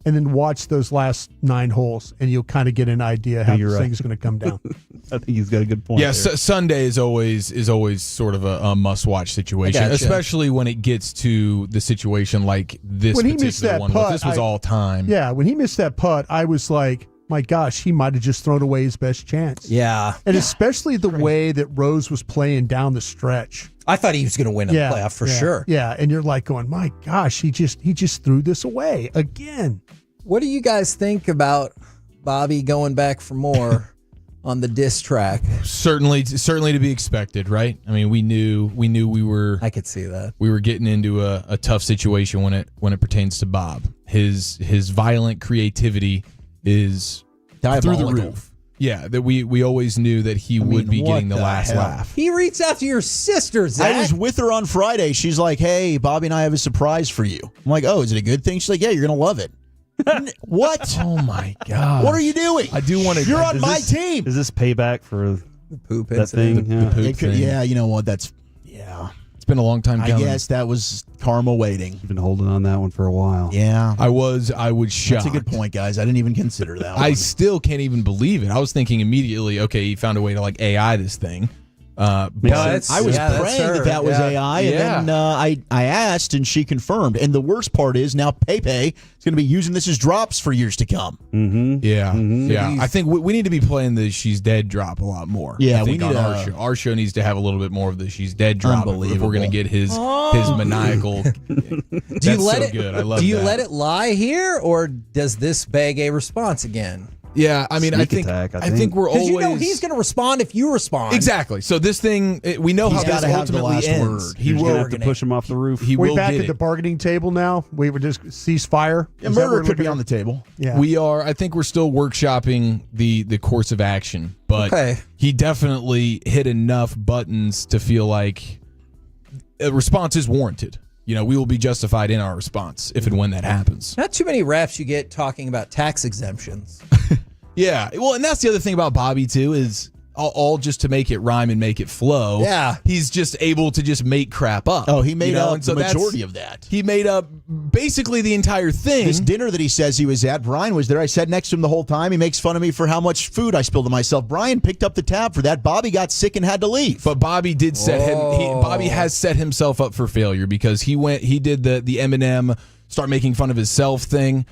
and then watch those last 9 holes, and you'll kind of get an idea how this thing's going to come down. I think he's got a good point. Yeah, Sunday is always sort of a must-watch situation, especially when it gets to the situation like this when particular he missed that one. Putt, This was all time. Yeah, when he missed that putt, I was like, my gosh, he might have just thrown away his best chance. Yeah. And especially the way that Rose was playing down the stretch. I thought he was going to win a playoff for sure. Yeah, and you're like going, my gosh, he just threw this away again. What do you guys think about Bobby going back for more on the diss track? Certainly to be expected, right? I mean, we knew we were. I could see that we were getting into a tough situation when it pertains to Bob. His violent creativity is through the roof. Yeah, that we always knew that he would be getting the last laugh. He reached out to your sister, Zach. I was with her on Friday. She's like, "Hey, Bobby and I have a surprise for you." I'm like, "Oh, is it a good thing?" She's like, "Yeah, you're gonna love it." What? Oh my god! What are you doing? I do want to. You're on my team. Is this payback for the poop that thing? The poop thing. Yeah, you know what? It's been a long time coming. I guess that was karma waiting. You've been holding on that one for a while. Yeah. I was shocked. That's a good point, guys. I didn't even consider that one. I still can't even believe it. I was thinking immediately, okay, he found a way to like AI this thing. But I was praying that was AI, and then I asked, and she confirmed. And the worst part is now Pepe is going to be using this as drops for years to come. Mm-hmm. Yeah, yeah. I think we need to be playing the "She's Dead" drop a lot more. Yeah, I think we need on our show. Our show needs to have a little bit more of the "She's Dead" drop if we're going to get his maniacal. Do you let it? Good. I love. Do you let it lie here, or does this beg a response again? Yeah, I mean, I think we're always. You know he's going to respond if you respond. Exactly. So this thing, we know He's how this gotta have the ultimately last ends. word. He You're will gonna have to push him off the roof. He We're will back get at it. the bargaining table now. We would just cease fire. Yeah, Is that murder what we're could be looking on the table. Yeah. We are. I think we're still workshopping the course of action, but he definitely hit enough buttons to feel like a response is warranted. You know, we will be justified in our response if and when that happens. Not too many refs you get talking about tax exemptions. Yeah. Well, and that's the other thing about Bobby, too, is all just to make it rhyme and make it flow. Yeah. He's just able to just make crap up. Oh, he made you know? up And the majority of that. He made up basically the entire thing. This dinner that he says he was at, Brian was there. I sat next to him the whole time. He makes fun of me for how much food I spilled on myself. Brian picked up the tab for that. Bobby got sick and had to leave. But Bobby did set Bobby has set himself up for failure because he did the Eminem start making fun of himself thing,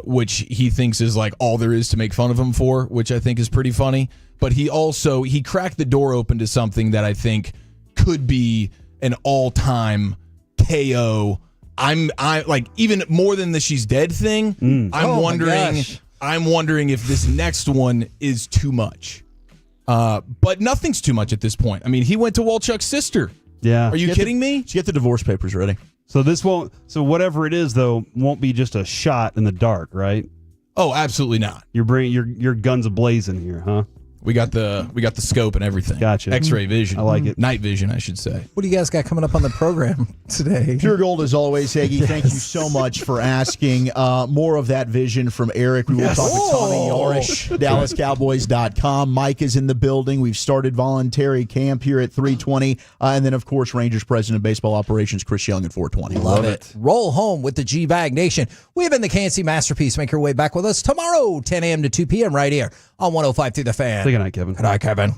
which he thinks is like all there is to make fun of him for, which I think is pretty funny. But he cracked the door open to something that I think could be an all-time KO. I'm like even more than the she's dead thing. I'm wondering if this next one is too much. But nothing's too much at this point. I mean, he went to Walchuk's sister. Yeah. Are you kidding me? Get the divorce papers ready. So this won't. So whatever it is, though, won't be just a shot in the dark, right? Oh, absolutely not. Your guns ablazing here, huh? We got the scope and everything. Gotcha. X-ray vision. I like it. Night vision, I should say. What do you guys got coming up on the program today? Pure gold as always, Hagee. Thank you so much for asking. More of that vision from Eric. We will talk to Tommy Yorish, DallasCowboys.com. Mike is in the building. We've started voluntary camp here at 3:20. And then, of course, Rangers President of Baseball Operations, Chris Young at 4:20. Love it. Roll home with the G-Bag Nation. We have been the KNC Masterpiece. Make your way back with us tomorrow, 10 a.m. to 2 p.m. right here on 105 through the Fan. Good night, Kevin. Good night, Kevin.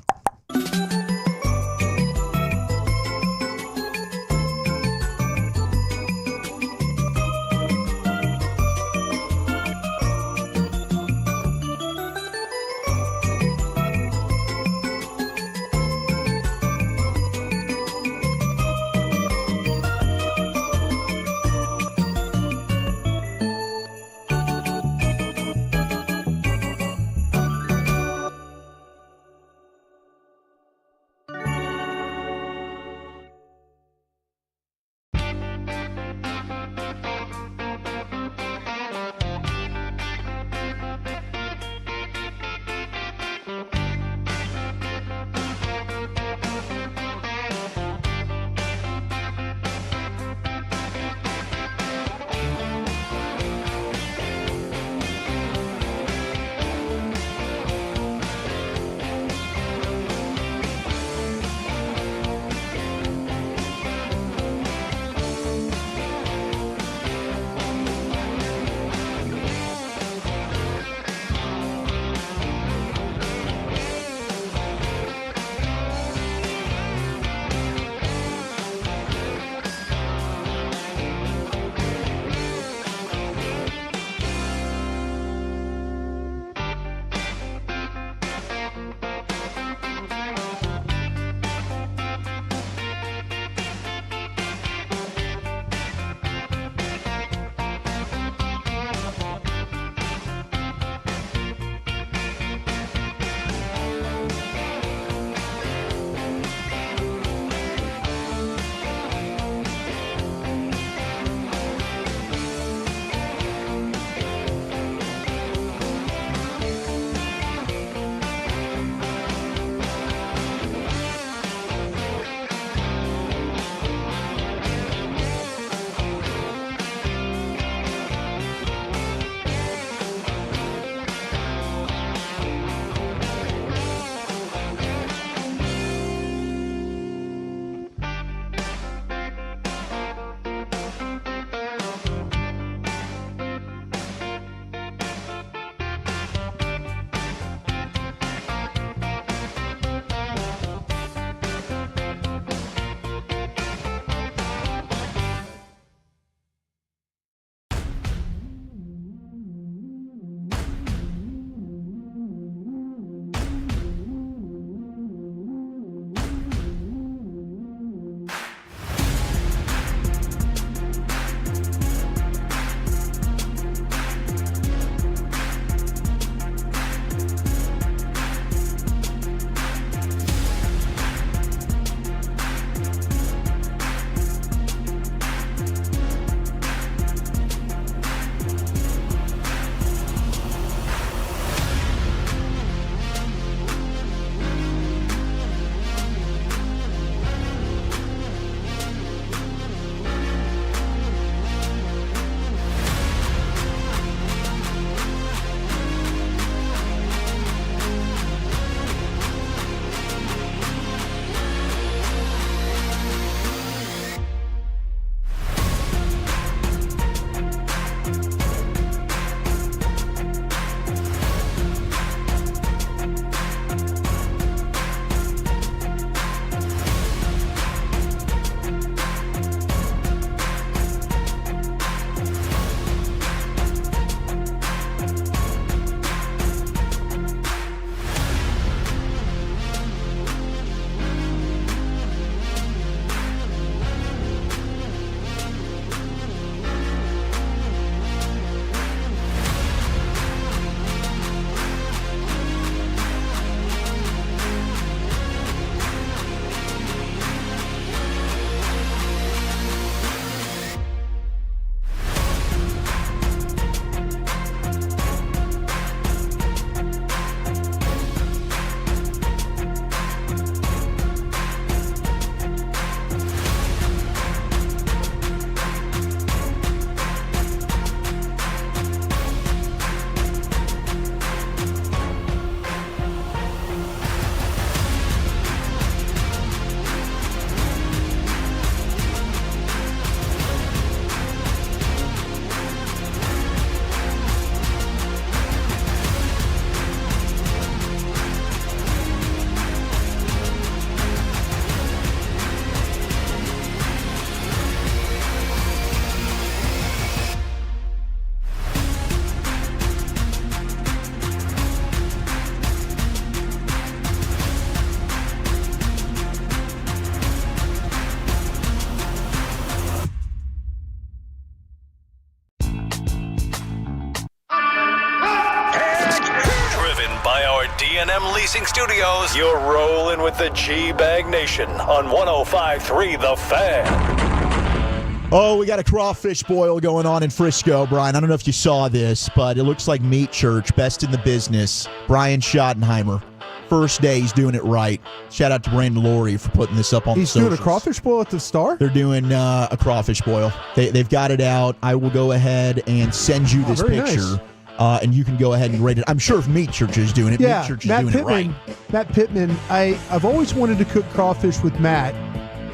G&M Leasing Studios, you're rolling with the G-Bag Nation on 105.3 The Fan. Oh, we got a crawfish boil going on in Frisco, Brian. I don't know if you saw this, but it looks like Meat Church, best in the business. Brian Schottenheimer. First day, he's doing it right. Shout out to Brandon Laurie for putting this up on the socials. He's doing a crawfish boil at the Star? They're doing a crawfish boil. They've got it out. I will go ahead and send you this picture, and you can go ahead and rate it. I'm sure if Meat Church is doing it, Yeah, Meat Church is Matt doing Pittman, it right. Matt Pittman, I've always wanted to cook crawfish with Matt,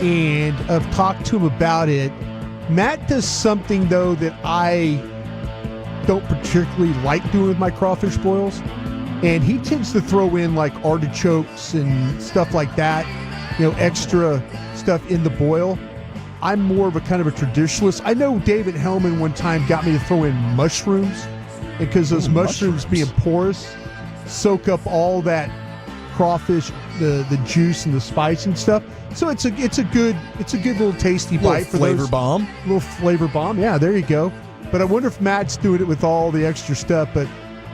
and I've talked to him about it. Matt does something, though, that I don't particularly like doing with my crawfish boils. And he tends to throw in like artichokes and stuff like that, extra stuff in the boil. I'm more of a kind of a traditionalist. I know David Hellman one time got me to throw in mushrooms, because those mushrooms being porous soak up all that crawfish, the juice and the spice and stuff. So it's a good little tasty bite for flavor those. bomb. Little flavor bomb. Yeah, there you go. But I wonder if Matt's doing it with all the extra stuff. But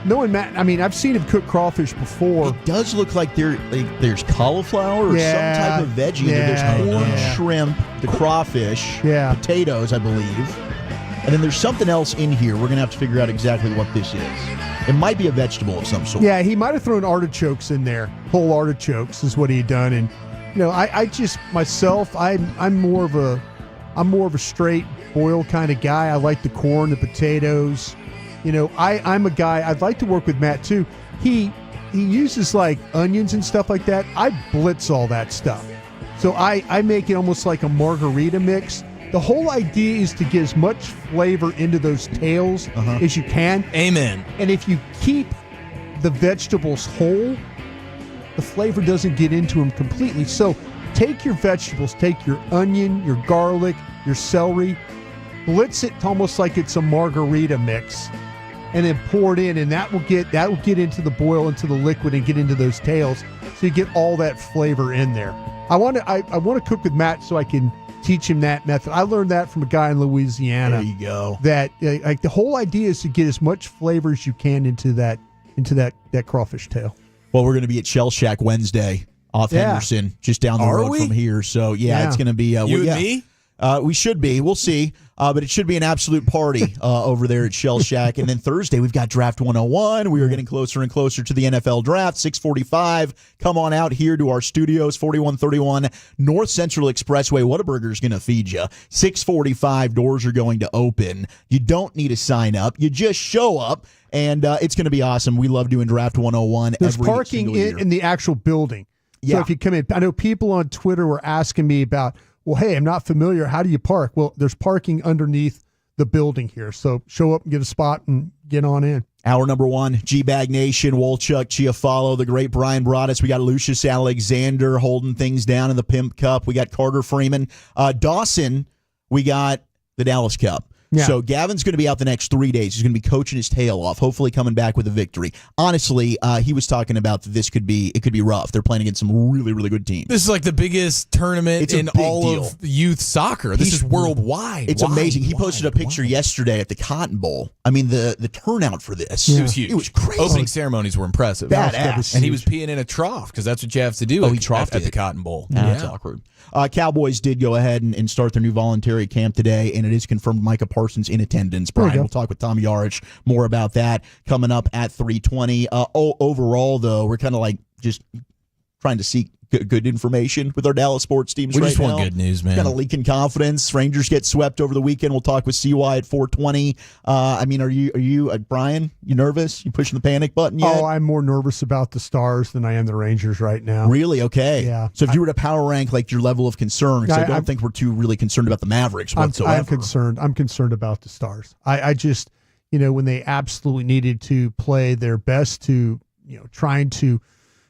knowing Matt, I mean, I've seen him cook crawfish before. It does look like there's cauliflower or some type of veggie. There's corn, shrimp, the crawfish, potatoes, I believe. And then there's something else in here. We're going to have to figure out exactly what this is. It might be a vegetable of some sort. Yeah, he might have thrown artichokes in there. Whole artichokes is what he had done. And I just myself, I'm more of a straight boil kind of guy. I like the corn, the potatoes. I'm a guy, I'd like to work with Matt too. He uses like onions and stuff like that. I blitz all that stuff. So I make it almost like a margarita mix. The whole idea is to get as much flavor into those tails as you can. Amen. And if you keep the vegetables whole, the flavor doesn't get into them completely. So take your vegetables, take your onion, your garlic, your celery, blitz it almost like it's a margarita mix, and then pour it in, and that will get into the boil, into the liquid, and get into those tails, so you get all that flavor in there. I want to cook with Matt so I can teach him that method. I learned that from a guy in Louisiana. There you go. That like the whole idea is to get as much flavor as you can into that crawfish tail. Well, we're going to be at Shell Shack Wednesday off Henderson, just down the road from here. So it's going to be you and me. We should be. We'll see. But it should be an absolute party over there at Shell Shack. And then Thursday, we've got Draft 101. We are getting closer and closer to the NFL Draft. 6:45. Come on out here to our studios, 4131 North Central Expressway. Whataburger's going to feed you. 6:45, doors are going to open. You don't need to sign up. You just show up, and it's going to be awesome. We love doing Draft 101 There's every parking single year. in the actual building. Yeah. So if you come in, I know people on Twitter were asking me about, well, hey, I'm not familiar. How do you park? Well, there's parking underneath the building here. So show up and get a spot and get on in. Hour number one, G-Bag Nation, Wolchuk, Chiafalo, the great Brian Broaddus. We got Lucius Alexander holding things down in the Pimp Cup. We got Carter Freeman. Dawson, we got the Dallas Cup. Yeah. So Gavin's going to be out the next 3 days. He's going to be coaching his tail off, hopefully coming back with a victory. Honestly, he was talking about that it could be rough. They're playing against some really, really good teams. This is like the biggest tournament in all of youth soccer. This is worldwide. It's amazing. He posted a picture yesterday at the Cotton Bowl. I mean, the turnout for this. It was huge. It was crazy. Opening ceremonies were impressive. Badass. And he was peeing in a trough because that's what you have to do at the Cotton Bowl. That's awkward. Cowboys did go ahead and start their new voluntary camp today, and it is confirmed Micah Parsons in attendance. Brian, we'll talk with Tom Yarich more about that coming up at 3:20. Overall, though, we're kind of like just trying to seek good information with our Dallas sports teams right now. We just want good news, man. Kind of leaking confidence. Rangers get swept over the weekend. We'll talk with CY at 4:20. I mean, are you Brian? You nervous? You pushing the panic button yet? Oh, I'm more nervous about the Stars than I am the Rangers right now. Really? Okay. Yeah. So if you were to power rank like your level of concern, because I don't think we're too really concerned about the Mavericks whatsoever. I'm concerned. I'm concerned about the Stars. I just, when they absolutely needed to play their best to, trying to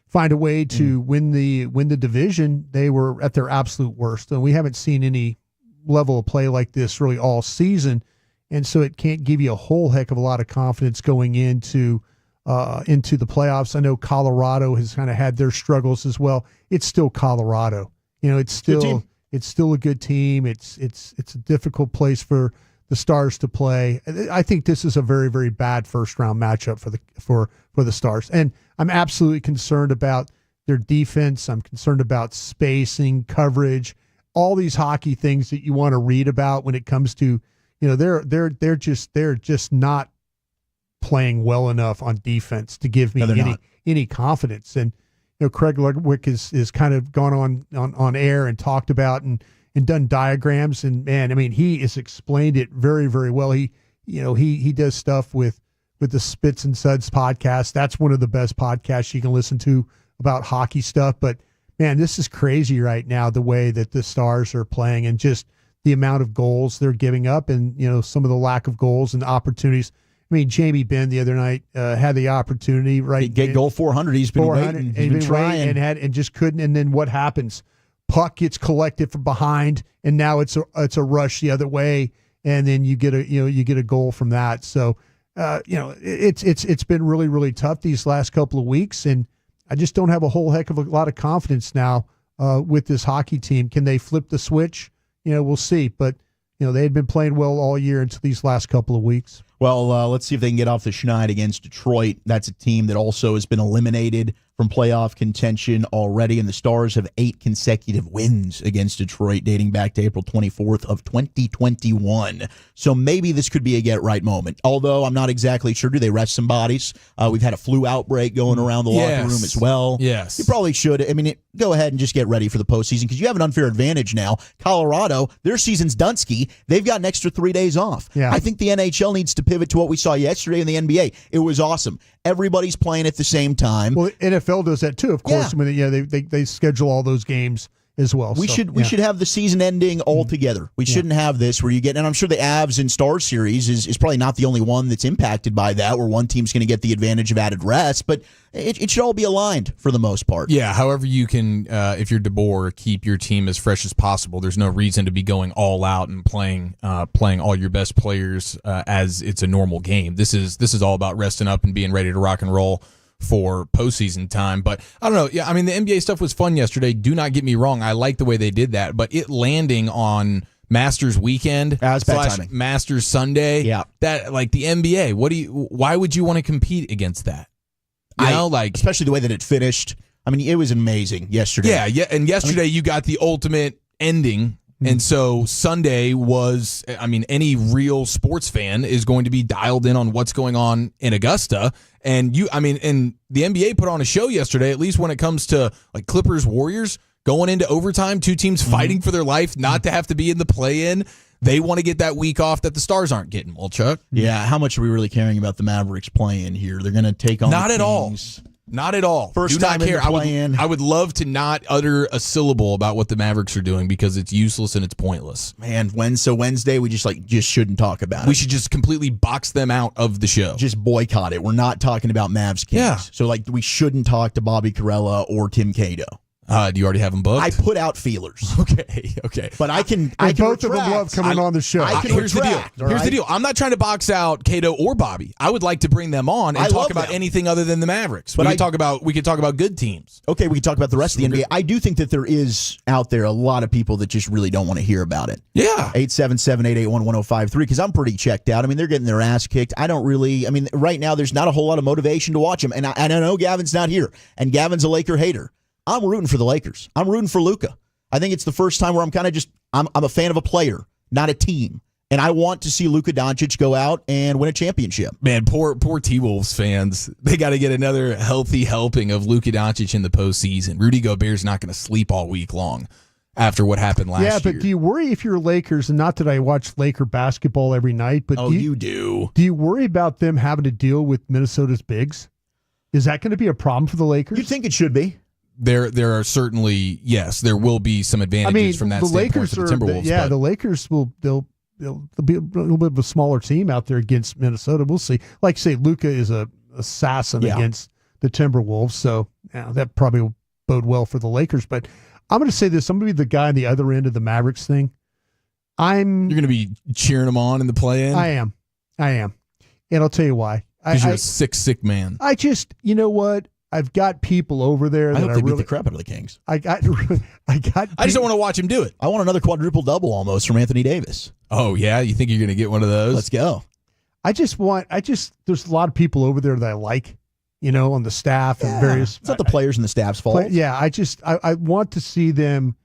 find a way to win the division, they were at their absolute worst. And we haven't seen any level of play like this really all season. And so it can't give you a whole heck of a lot of confidence going into the playoffs. I know Colorado has kind of had their struggles as well. It's still Colorado. It's still a good team. It's a difficult place for the Stars to play. I think this is a very, very bad first-round matchup for the Stars. And I'm absolutely concerned about their defense. I'm concerned about spacing, coverage, all these hockey things that you want to read about when it comes to, they're just not playing well enough on defense to give me any confidence. And Craig Ludwig is kind of gone on air and talked about and done diagrams, and man, I mean, he has explained it very, very well. He does stuff with the Spits and Suds podcast. That's one of the best podcasts you can listen to about hockey stuff. But man, this is crazy right now, the way that the Stars are playing and just the amount of goals they're giving up, and some of the lack of goals and opportunities. I mean, Jamie Benn the other night had the opportunity, right? Get goal 400. He's been waiting. He's been trying and just couldn't. And then what happens? Puck gets collected from behind, and now it's a rush the other way, and then you get a goal from that. So it's been really, really tough these last couple of weeks, and I just don't have a whole heck of a lot of confidence now with this hockey team. Can they flip the switch? We'll see. But they had been playing well all year until these last couple of weeks. Well, let's see if they can get off the schneid against Detroit. That's a team that also has been eliminated from playoff contention already, and the Stars have 8 consecutive wins against Detroit dating back to April 24th of 2021. So maybe this could be a get-right moment, although I'm not exactly sure. Do they rest some bodies? We've had a flu outbreak going around the locker room as well. Yes. You probably should. I mean, go ahead and just get ready for the postseason because you have an unfair advantage now. Colorado, their season's Dunsky. They've got an extra 3 days off. Yeah. I think the NHL needs to pivot to what we saw yesterday in the NBA. It was awesome. Everybody's playing at the same time. Well, NFL does that too, of course. Yeah. I mean, they schedule all those games as well. We should have the season ending all together. We shouldn't have this where you get, and I'm sure the Avs and Stars series is probably not the only one that's impacted by that, where one team's going to get the advantage of added rest, but it should all be aligned for the most part. Yeah, however you can, if you're DeBoer, keep your team as fresh as possible. There's no reason to be going all out and playing all your best players as it's a normal game. This is all about resting up and being ready to rock and roll for postseason time. But I don't know. Yeah, I mean, the NBA stuff was fun yesterday. Do not get me wrong. I like the way they did that, but it landing on Masters weekend / Masters Sunday. Yeah. That, like, the NBA, why would you want to compete against that? Especially the way that it finished. I mean, it was amazing yesterday. Yeah. And yesterday you got the ultimate ending. And so Sunday was, I mean, any real sports fan is going to be dialed in on what's going on in Augusta. And the NBA put on a show yesterday, at least when it comes to like Clippers Warriors going into overtime, 2 teams fighting for their life, not to have to be in the play-in. They want to get that week off that the Stars aren't getting. Well, Chuck? Yeah, how much are we really caring about the Mavericks play-in here? They're going to take on Not the at all. Kings. Not at all. First Do not time in care. the play-in. I would love to not utter a syllable about what the Mavericks are doing because it's useless and it's pointless. Man, Wednesday we just shouldn't talk about it. We should just completely box them out of the show. Just boycott it. We're not talking about Mavs Kings. Yeah. So we shouldn't talk to Bobby Carella or Tim Cato. Do you already have them booked? I put out feelers. Okay. But I can both of them love coming on the show. Here's the deal. I'm not trying to box out Cato or Bobby. I would like to bring them on and talk about anything other than the Mavericks. But we could talk about good teams. Okay, we can talk about the rest of the NBA. I do think that there is out there a lot of people that just really don't want to hear about it. Yeah. 877-881-1053 because I'm pretty checked out. I mean, they're getting their ass kicked. Right now there's not a whole lot of motivation to watch them. And I know Gavin's not here. And Gavin's a Laker hater. I'm rooting for the Lakers. I'm rooting for Luka. I think it's the first time where I'm kind of I'm a fan of a player, not a team. And I want to see Luka Doncic go out and win a championship. Man, poor T-Wolves fans. They got to get another healthy helping of Luka Doncic in the postseason. Rudy Gobert's not going to sleep all week long after what happened last year. Yeah, but do you worry if you're Lakers, and not that I watch Laker basketball every night, but you do. Do you worry about them having to deal with Minnesota's bigs? Is that going to be a problem for the Lakers? You think it should be? There are certainly, yes, there will be some advantages from that standpoint for the Timberwolves. The Lakers they'll be a little bit of a smaller team out there against Minnesota. We'll see. Like say, Luka is a assassin against the Timberwolves, so that probably will bode well for the Lakers. But I'm going to say this: I'm going to be the guy on the other end of the Mavericks thing. You're going to be cheering them on in the play-in. I am, and I'll tell you why. Because you're a sick man. You know what? I've got people over there I that hope they beat the crap out of the Kings. I just don't want to watch him do it. I want another quadruple double almost from Anthony Davis. Oh yeah, you think you're going to get one of those? Let's go. there's a lot of people over there that I like, on the staff and various. It's not the players and the staff's fault. I want to see them.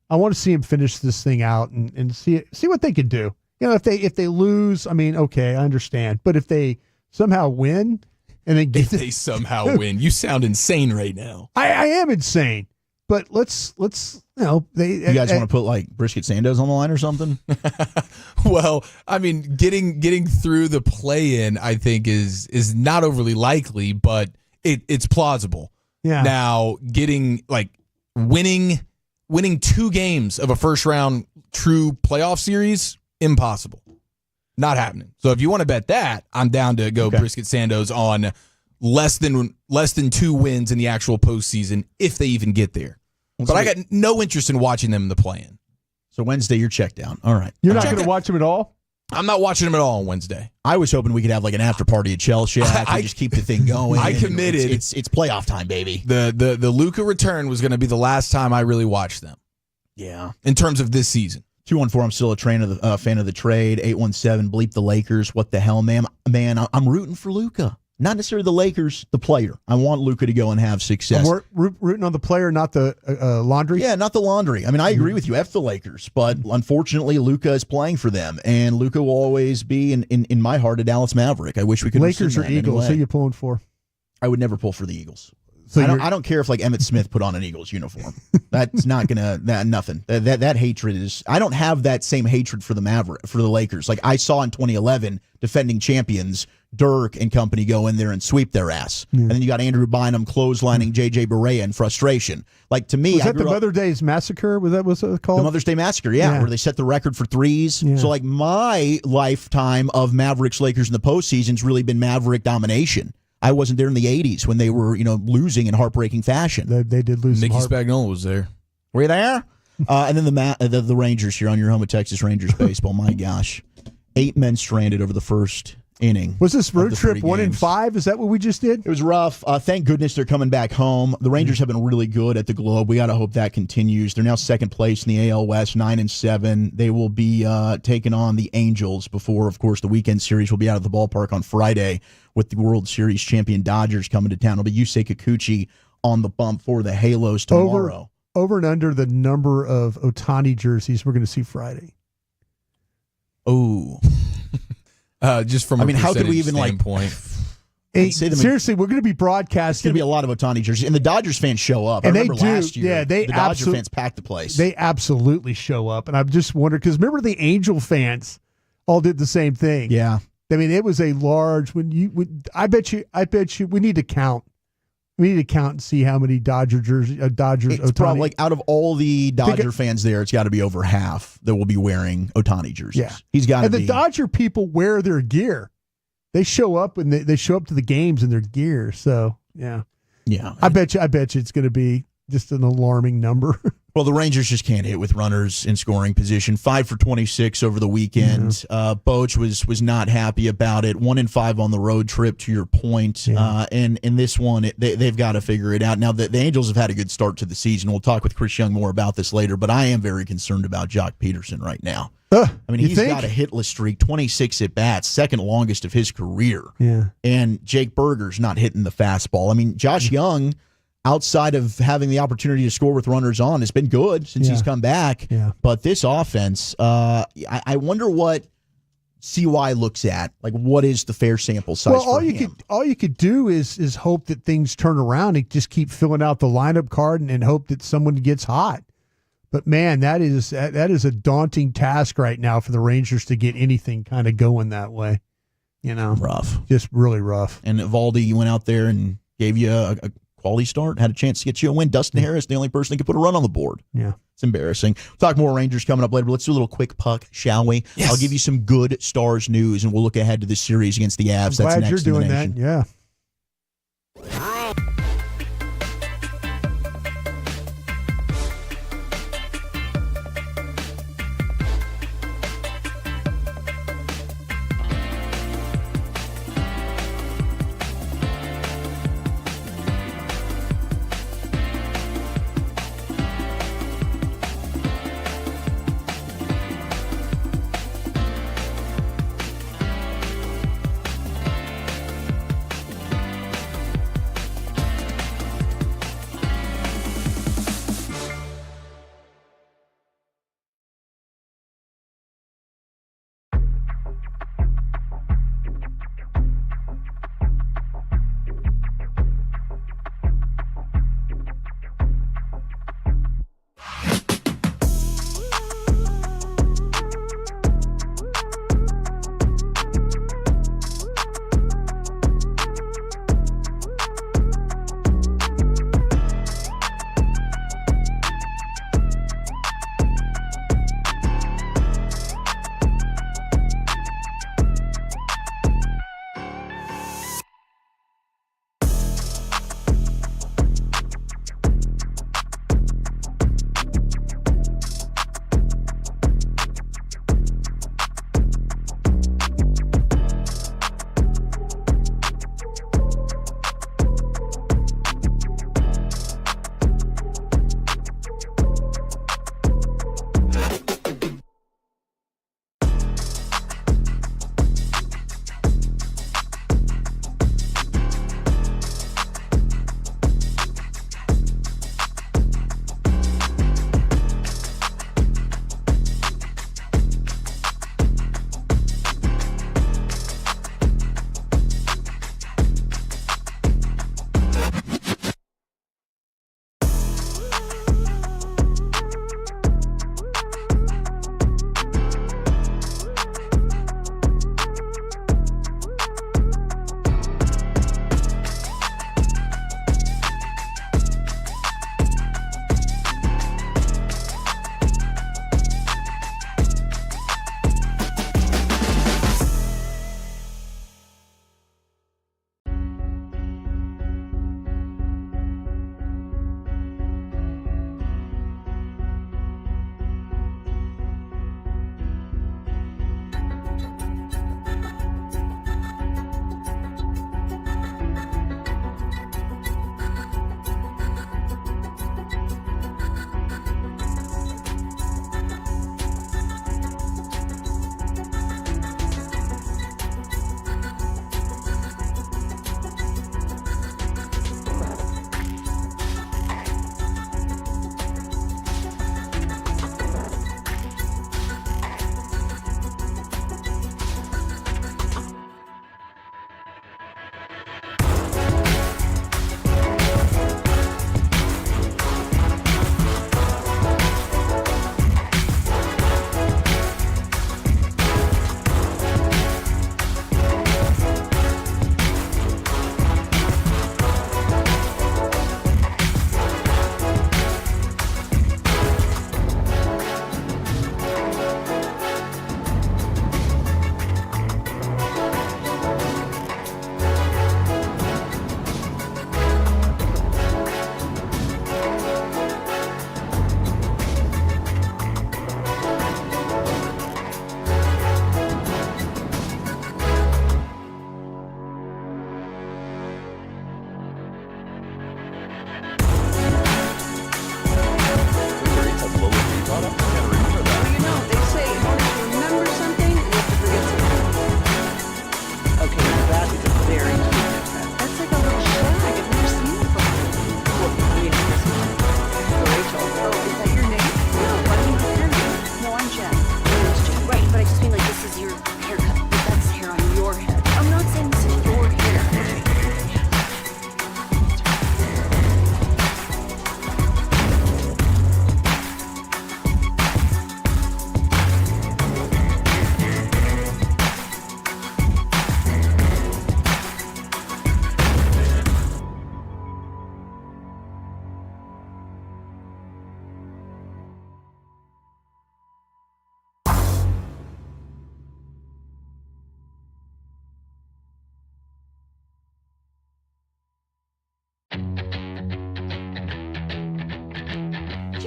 I want to see them finish this thing out and see what they could do. If they lose, I mean, okay, I understand. But if they somehow win, and then if they somehow win, you sound insane right now. I am insane. But let's you guys want to put like Brisket Sandoz on the line or something? Well, I mean, getting through the play-in, I think is not overly likely, but it's plausible. Yeah. Now, winning 2 games of a first-round true playoff series, impossible. Not happening. So if you want to bet that, I'm down to go Brisket Sandoz on less than 2 wins in the actual postseason if they even get there. But I got no interest in watching them in the play-in. So Wednesday, you're checked down. All right. You're not going to watch them at all? I'm not watching them at all on Wednesday. I was hoping we could have like an after party at Shell Shack and just keep the thing going. I committed. It's playoff time, baby. The Luka return was going to be the last time I really watched them. Yeah. In terms of this season. 214, I'm still a fan of the trade. 817, bleep the Lakers. What the hell, man? I'm rooting for Luka. Not necessarily the Lakers, the player. I want Luka to go and have success. We're rooting on the player, not the laundry? Yeah, not the laundry. I mean, I agree with you. F the Lakers. But unfortunately, Luka is playing for them. And Luka will always be, in my heart, a Dallas Maverick. I wish we could Lakers or Eagles? Who are you pulling for? I would never pull for the Eagles. So I don't care if like Emmitt Smith put on an Eagles uniform. That's not gonna nothing. That hatred is. I don't have that same hatred for the Lakers. Like I saw in 2011, defending champions Dirk and company go in there and sweep their ass, and then you got Andrew Bynum clotheslining JJ Barea in frustration. Like to me, was that the Mother's Day Massacre? Was that what's it called? The Mother's Day Massacre, yeah, where they set the record for threes. Yeah. So like my lifetime of Mavericks Lakers in the postseason's really been Maverick domination. I wasn't there in the 80s when they were, losing in heartbreaking fashion. They did lose. Nicky Spagnuolo was there. Were you there? And then the Rangers here on your home of Texas Rangers baseball. My gosh, 8 men stranded over the first inning. Was this road trip 1-5? Is that what we just did? It was rough. Thank goodness they're coming back home. The Rangers have been really good at the Globe. We got to hope that continues. They're now second place in the AL West, 9-7. They will be taking on the Angels before, of course, the weekend series will be out at the ballpark on Friday with the World Series champion Dodgers coming to town. It'll be Yusei Kikuchi on the bump for the Halos tomorrow. Over and under the number of Ohtani jerseys we're going to see Friday. Oh. Just from how could we even standpoint. Seriously, we're going to be broadcasting. It's going to be a lot of Ohtani jerseys, and the Dodgers fans show up. And I remember last year, the Dodger fans packed the place. They absolutely show up, and I'm just wondering because remember the Angel fans all did the same thing. Yeah, I mean it was a large. I bet you, we need to count. We need to count and see how many Dodgers It's probably like out of all the Dodger fans there, it's got to be over half that will be wearing Ohtani jerseys. Yeah, he's got to be. And the Dodger people wear their gear. They show up and they show up to the games in their gear. So yeah. I bet you it's going to be just an alarming number. Well, the Rangers just can't hit with runners in scoring position. 5 for 26 over the weekend. Boch was not happy about it. 1-5 on the road trip, to your point. And in this one, they've got to figure it out. Now, the Angels have had a good start to the season. We'll talk with Chris Young more about this later, but I am very concerned about Jock Peterson right now. I mean, he's got a hitless streak, 26 at-bats, second longest of his career. Yeah. And Jake Berger's not hitting the fastball. I mean, Josh Young, outside of having the opportunity to score with runners on, has been good since he's come back. Yeah. But this offense, I wonder what CY looks at. Like, what is the fair sample size for him? All you could do is hope that things turn around and just keep filling out the lineup card and hope that someone gets hot. But man, that is a daunting task right now for the Rangers to get anything kind of going that way. Rough, just really rough. And Evaldi went out there and gave you a quality start, had a chance to get you a win. Dustin Harris, the only person that could put a run on the board. Yeah, it's embarrassing. We'll talk more Rangers coming up later, but let's do a little quick puck, shall we? Yes. I'll give you some good Stars news, and we'll look ahead to this series against the Avs. I'm That's glad next you're doing in the nation. that. Yeah.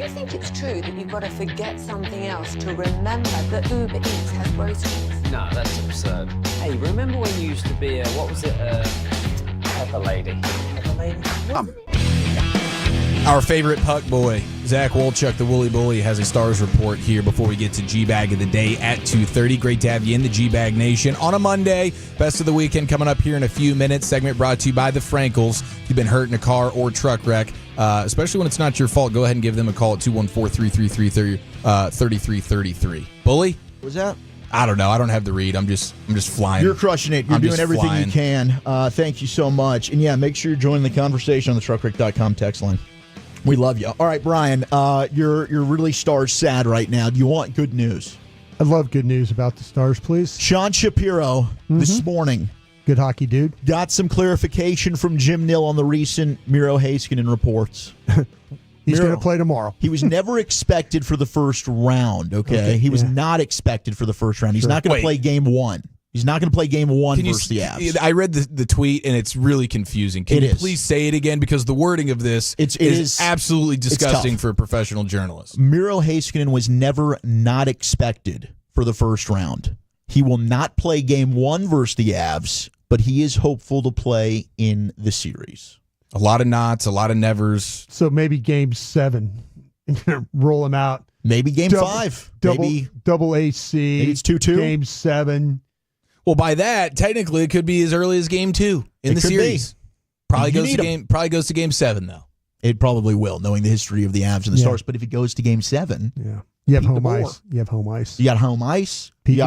you think it's true that you've got to forget something else to remember that Uber Eats has groceries? No, that's absurd. Hey, remember when you used to be Pepper Lady? Pepper Lady? Our favorite puck boy, Zach Wolchuk, the Woolly Bully, has a Stars report here before we get to G-Bag of the Day at 2:30. Great to have you in the G-Bag Nation on a Monday. Best of the weekend coming up here in a few minutes. Segment brought to you by the Frankels. If you've been hurt in a car or truck wreck, especially when it's not your fault, go ahead and give them a call at 214-333-3333. Bully? What was that? I don't know. I don't have the read. I'm just flying. You're crushing it. You're doing everything you can. Thank you so much. And yeah, make sure you're joining the conversation on the truckwreck.com text line. We love you. All right, Brian, you're really Stars sad right now. Do you want good news? I'd love good news about the Stars, please. Sean Shapiro this morning. Good hockey dude. Got some clarification from Jim Nill on the recent Miro Heiskanen reports. He's going to play tomorrow. He was never expected for the first round, okay? He was not expected for the first round. He's not going to play game one. He's not going to play game one versus the Avs. I read the tweet, and it's really confusing. Can you please say it again? Because the wording of this is absolutely disgusting for a professional journalist. Miro Heiskanen was never not expected for the first round. He will not play game one versus the Avs, but he is hopeful to play in the series. A lot of nots, a lot of nevers. So maybe game 7. Roll him out. Maybe game 5. Double AC. Maybe it's 2-2. Game 7. Well, by that, technically, it could be as early as game 2 in the series. Probably goes to game 7, though. It probably will, knowing the history of the Avs and the Stars. But if it goes to game 7, you have home ice. You have home ice. You got home ice. Pete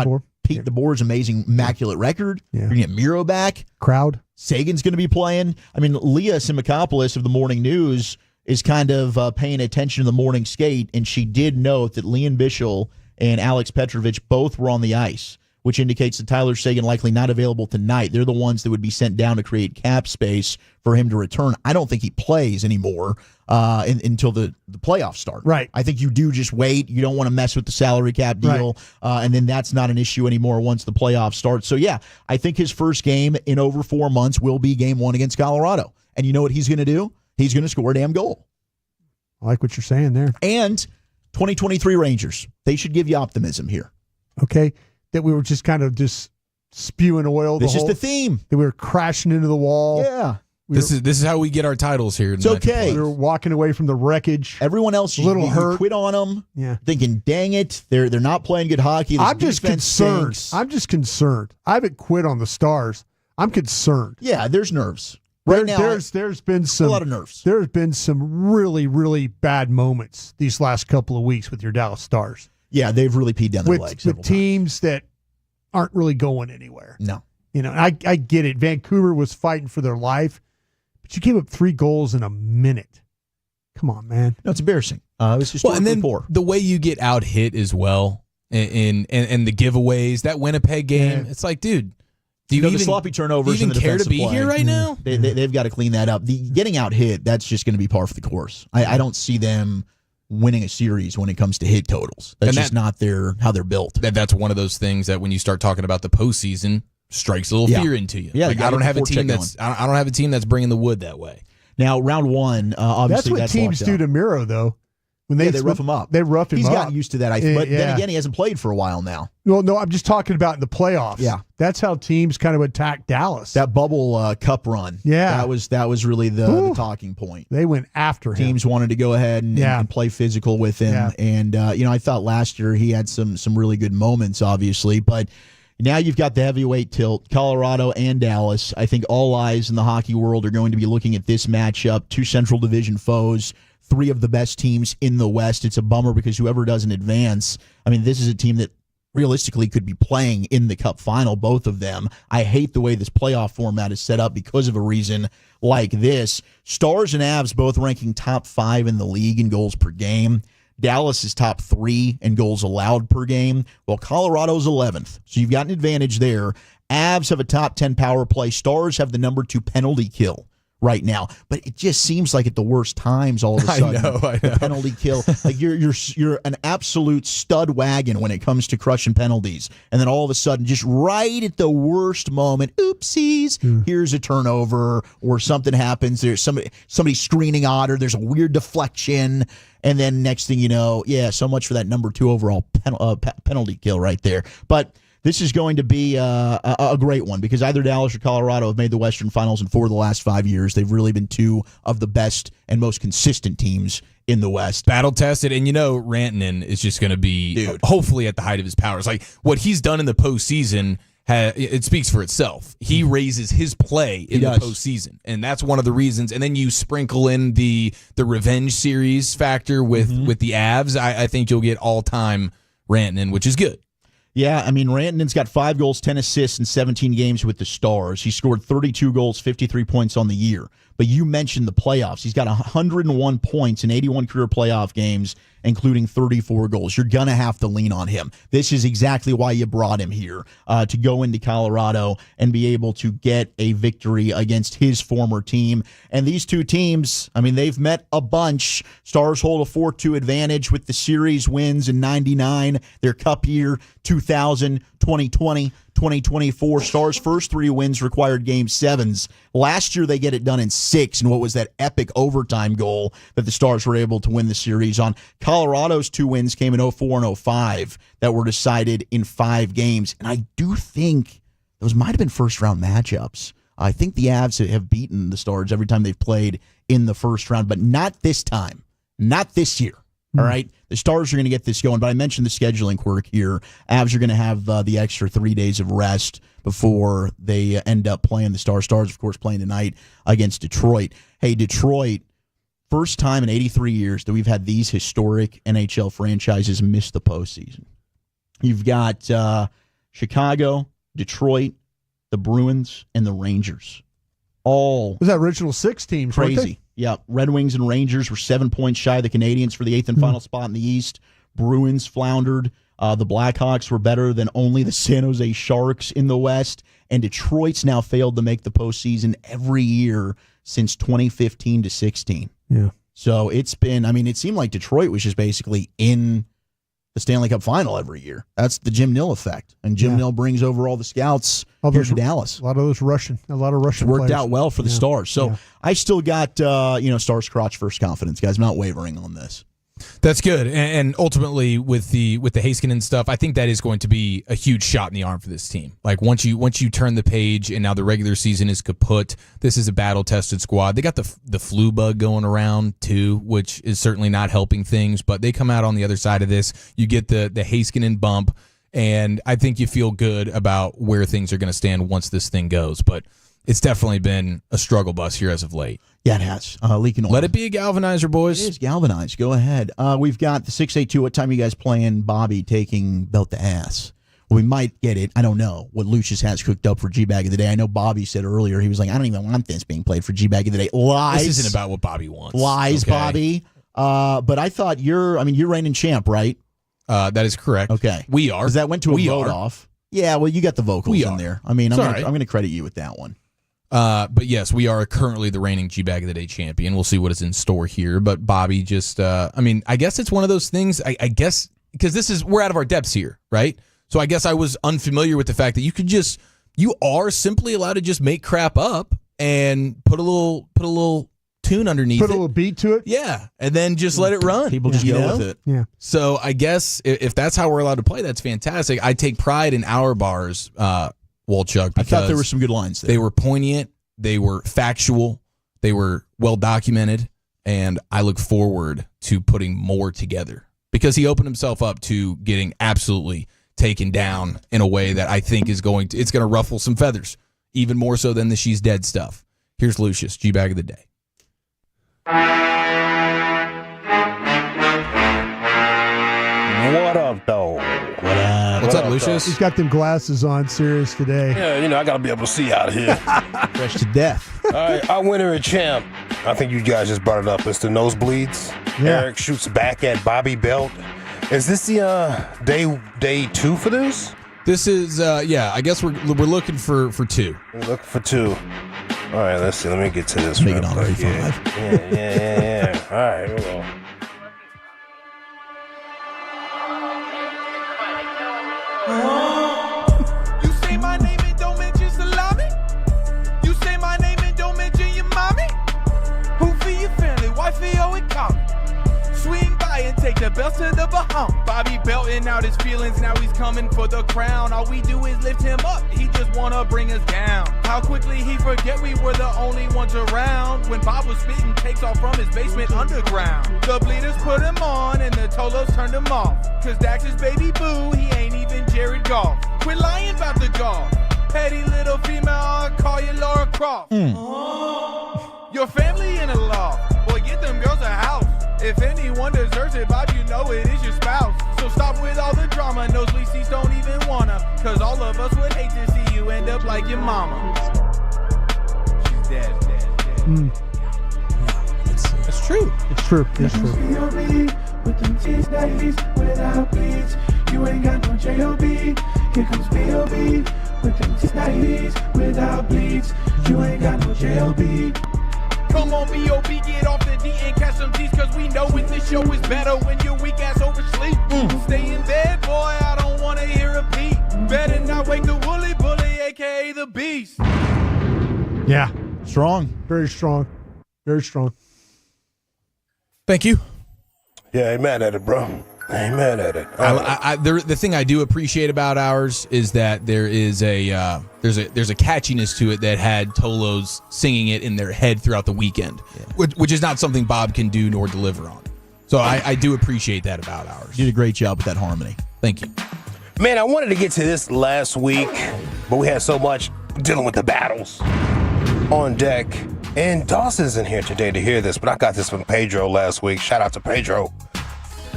DeBoer's amazing, immaculate record. You're going to get Miro back. Crowd. Sagan's going to be playing. I mean, Leah Simakopoulos of the Morning News is kind of paying attention to the morning skate, and she did note that Leon Bichel and Alex Petrovich both were on the ice, which indicates that Tyler Sagan likely not available tonight. They're the ones that would be sent down to create cap space for him to return. I don't think he plays anymore until the playoffs start. Right. I think you do just wait. You don't want to mess with the salary cap deal, and then that's not an issue anymore once the playoffs start. So, yeah, I think his first game in over 4 months will be game 1 against Colorado. And you know what he's going to do? He's going to score a damn goal. I like what you're saying there. And 2023 Rangers, they should give you optimism here. Okay. That we were just kind of just spewing oil. This is the theme. That we were crashing into the wall. Yeah. This is how we get our titles here. It's okay. We were walking away from the wreckage. Everyone else, little hurt. You quit on them. Yeah. Thinking, dang it, they're not playing good hockey. I'm just concerned. I haven't quit on the Stars. I'm concerned. Yeah, there's nerves. Right now, there's been a lot of nerves. There's been some really, really bad moments these last couple of weeks with your Dallas Stars. Yeah, they've really peed down their legs. With teams that aren't really going anywhere. No. You know, I get it. Vancouver was fighting for their life, but you gave up 3 goals in a minute. Come on, man. No, it's embarrassing. It was just poor. The way you get out hit as well, and the giveaways, that Winnipeg game, it's like, dude, do you even, the sloppy turnovers? Do you even care to be play, here right now? They've got to clean that up. The getting out hit, that's just going to be par for the course. I don't see them winning a series when it comes to hit totals. That's just not how they're built. That's one of those things that when you start talking about the postseason, strikes a little fear into you. Yeah, like, I don't have a team that's bringing the wood that way. Now, round 1, obviously that's what teams do to Miro, though. When they rough him up. They rough him up. He's gotten used to that, I think. But then again, he hasn't played for a while now. Well, no, I'm just talking about in the playoffs. Yeah. That's how teams kind of attack Dallas. That bubble cup run. Yeah. That was really the talking point. They went after him. Teams wanted to go ahead and play physical with him. Yeah. And, I thought last year he had some really good moments, obviously. But now you've got the heavyweight tilt, Colorado and Dallas. I think all eyes in the hockey world are going to be looking at this matchup. 2 Central Division foes. 3 of the best teams in the West. It's a bummer because whoever doesn't advance, I mean, this is a team that realistically could be playing in the Cup final, both of them. I hate the way this playoff format is set up because of a reason like this. Stars and Avs both ranking top 5 in the league in goals per game. Dallas is top 3 in goals allowed per game, while Colorado's 11th. So you've got an advantage there. Avs have a top 10 power play. Stars have the number 2 penalty kill right now. But it just seems like at the worst times, all of a sudden, I know. the penalty kill. Like you're an absolute stud wagon when it comes to crushing penalties, and then all of a sudden, just right at the worst moment, oopsies, here's a turnover or something happens. There's somebody screening odd, or there's a weird deflection, and then next thing you know, so much for that number 2 overall penalty kill right there. But this is going to be a great one because either Dallas or Colorado have made the Western Finals in 4 of the last 5 years. They've really been 2 of the best and most consistent teams in the West. Battle tested, and Rantanen is just going to be hopefully at the height of his powers. Like what he's done in the postseason, it speaks for itself. He raises his play in the postseason, and that's one of the reasons. And then you sprinkle in the revenge series factor with the Avs. I think you'll get all-time Rantanen, which is good. Yeah, I mean, Rantanen's got 5 goals, 10 assists in 17 games with the Stars. He scored 32 goals, 53 points on the year. But you mentioned the playoffs. He's got 101 points in 81 career playoff games, including 34 goals. You're going to have to lean on him. This is exactly why you brought him here, to go into Colorado and be able to get a victory against his former team. And these two teams, I mean, they've met a bunch. Stars hold a 4-2 advantage with the series wins in 99, their cup year, 2000, 2020, 2024. Stars' first 3 wins required Game 7s. Last year, they get it done in 6, and what was that epic overtime goal that the Stars were able to win the series on. Colorado's 2 wins came in 04 and 05 that were decided in 5 games, and I do think those might have been first-round matchups. I think the Avs have beaten the Stars every time they've played in the first round, but not this time. Not this year. All right, the Stars are going to get this going, but I mentioned the scheduling quirk here. Avs are going to have the extra 3 days of rest before they end up playing the Stars. Stars, of course, playing tonight against Detroit. Hey, Detroit, first time in 83 years that we've had these historic NHL franchises miss the postseason. You've got Chicago, Detroit, the Bruins, and the Rangers. All was that original 6 teams? Crazy. Yeah, Red Wings and Rangers were 7 points shy of the Canadiens for the 8th and final spot in the East. Bruins floundered. The Blackhawks were better than only the San Jose Sharks in the West. And Detroit's now failed to make the postseason every year since 2015 to 16. Yeah. So it's been, I mean, it seemed like Detroit was just basically in the Stanley Cup final every year. That's the Jim Nill effect. And Jim Nill brings over all the scouts here to Dallas. A lot of Russian It's worked players. out well for the Stars. So I still got, Stars crotch first confidence, guys. I'm not wavering on this. That's good, and ultimately with the Heiskanen stuff, I think that is going to be a huge shot in the arm for this team. Like once you turn the page, and now the regular season is kaput. This is a battle tested squad. They got the flu bug going around too, which is certainly not helping things. But they come out on the other side of this. You get the Heiskanen bump, and I think you feel good about where things are going to stand once this thing goes. But it's definitely been a struggle bus here as of late. Yeah, it has. Leaking oil. Let it be a galvanizer, boys. It is galvanized. Go ahead. We've got the 682. What time are you guys playing Bobby taking belt to ass? Well, we might get it. I don't know what Lucius has cooked up for G-Bag of the Day. I know Bobby said earlier, he was like, I don't even want this being played for G-Bag of the Day. Lies. This isn't about what Bobby wants. Lies, okay. Bobby. But I thought you're reigning champ, right? That is correct. Okay. We are. Because that went to a vote off. Yeah, well, you got the vocals in there. I mean, I'm going to credit you with that one. But yes, we are currently the reigning G-Bag of the Day champion. We'll see what is in store here. But Bobby just, I guess it's one of those things, I guess, because we're out of our depths here, right? So I guess I was unfamiliar with the fact that you are simply allowed to just make crap up and put a little tune underneath it. Put a little beat to it? Yeah. And then just let it run. People just go with it. Yeah. So I guess if that's how we're allowed to play, that's fantastic. I take pride in our bars, Wolchuk, because I thought there were some good lines there. They were poignant, they were factual, they were well documented, and I look forward to putting more together because he opened himself up to getting absolutely taken down in a way that I think it's going to ruffle some feathers, even more so than the she's dead stuff. Here's Lucius, G-Bag of the Day. What up, though? What's up, Lucius? He's got them glasses on, serious today. Yeah, I got to be able to see out of here. Fresh to death. All right, our winner and champ. I think you guys just brought it up. It's the nosebleeds. Yeah. Eric shoots back at Bobby Belt. Is this the day 2 for this? This is, I guess we're looking for 2. We're looking for 2. All right, let's see. Let me get to this. Make it on 35. Yeah. All right, here we go. You say my name and don't mention salami. You say my name and don't mention your mommy. Who for your family? Wifey, oh, it common. Swing by and take the belt to the Bahamas. Bobby belting out his feelings, now he's coming for the crown. All we do is lift him up, he just wanna bring us down. How quickly he forget we were the only ones around. When Bob was spitting takes off from his basement underground. The bleeders put him on and the Tolos turned him off. Cause Dak's his baby boo, he ain't even Jared Goff. Quit lying about the golf. Petty little female, I'll call you Laura Croft. Your family in a loft, boy get them girls a house. If anyone deserves it, Bob, you know it is your spouse. So stop with all the drama, nosebleed seats don't even wanna. Cause all of us would hate to see you end up like your mama. She's dead. It's true. It's true. It's true. With them T's, daddies, without bleeds. You ain't got no J.O.B. Here comes B.O.B. With them T's, daddies, without bleeds. You ain't got no J.O.B. Come on, B.O.B., get off the D and catch some G's, cause we know when this show is better when your weak ass oversleep. Stay in bed, boy, I don't wanna hear a beat. Better not wake the woolly bully, aka the beast. Yeah. Strong. Very strong. Very strong. Thank you. Yeah, I ain't mad at it, bro. I ain't mad at it. The thing I do appreciate about ours is that there is there's a catchiness to it that had Tolos singing it in their head throughout the weekend, which is not something Bob can do nor deliver on. So I do appreciate that about ours. You did a great job with that harmony. Thank you. Man, I wanted to get to this last week, but we had so much dealing with the battles on deck. And Dawson's in here today to hear this, but I got this from Pedro last week. Shout out to Pedro.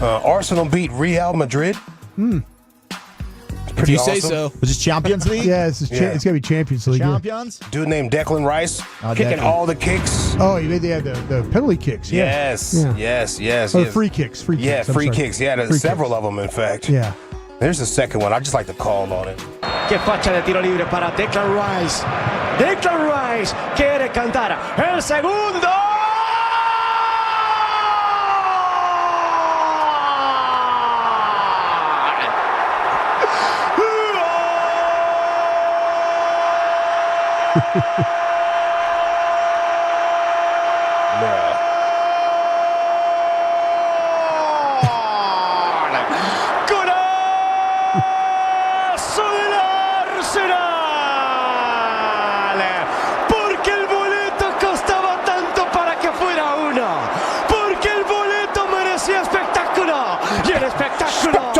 Arsenal beat Real Madrid. If you say so. Was this Champions League? Yeah, it's going to be Champions League. Champions? Dude named Declan Rice, kicking all the kicks. Oh, you mean they had the penalty kicks? Yes. Or free kicks. Free Yeah, kicks. free kicks. Yeah, several of them, in fact. Yeah. There's the second one. I just like to call on it. Qué facha de tiro libre para Declan Rice. Declan Rice quiere cantar el segundo. Golazo del Arsenal, porque el boleto costaba tanto para que fuera uno, porque el boleto merecía espectáculo y el espectáculo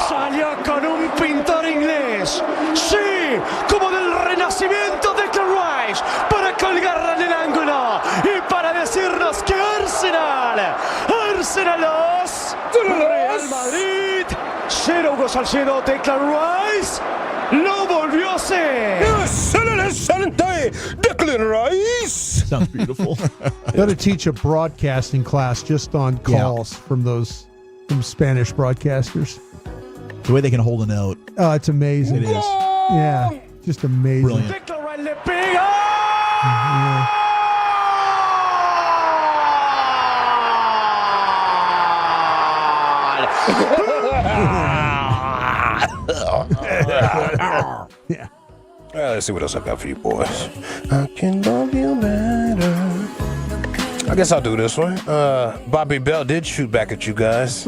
salió con un pintor inglés, sí, como del Renacimiento de Declan Rice, para colgarla en el ángulo y para decirnos que Arsenal 2, Real Madrid 0. Hugo Salcedo, Declan Rice lo volvió a hacer. Declan Rice. Sounds beautiful. Got to teach a broadcasting class just on calls from Spanish broadcasters. The way they can hold a note. Oh, it's amazing. It is. Yeah, just amazing. Brilliant. Declan Rice le pega. Yeah. Let's see what else I got for you boys. I can love you better. I guess I'll do this one. Bobby Bell did shoot back at you guys.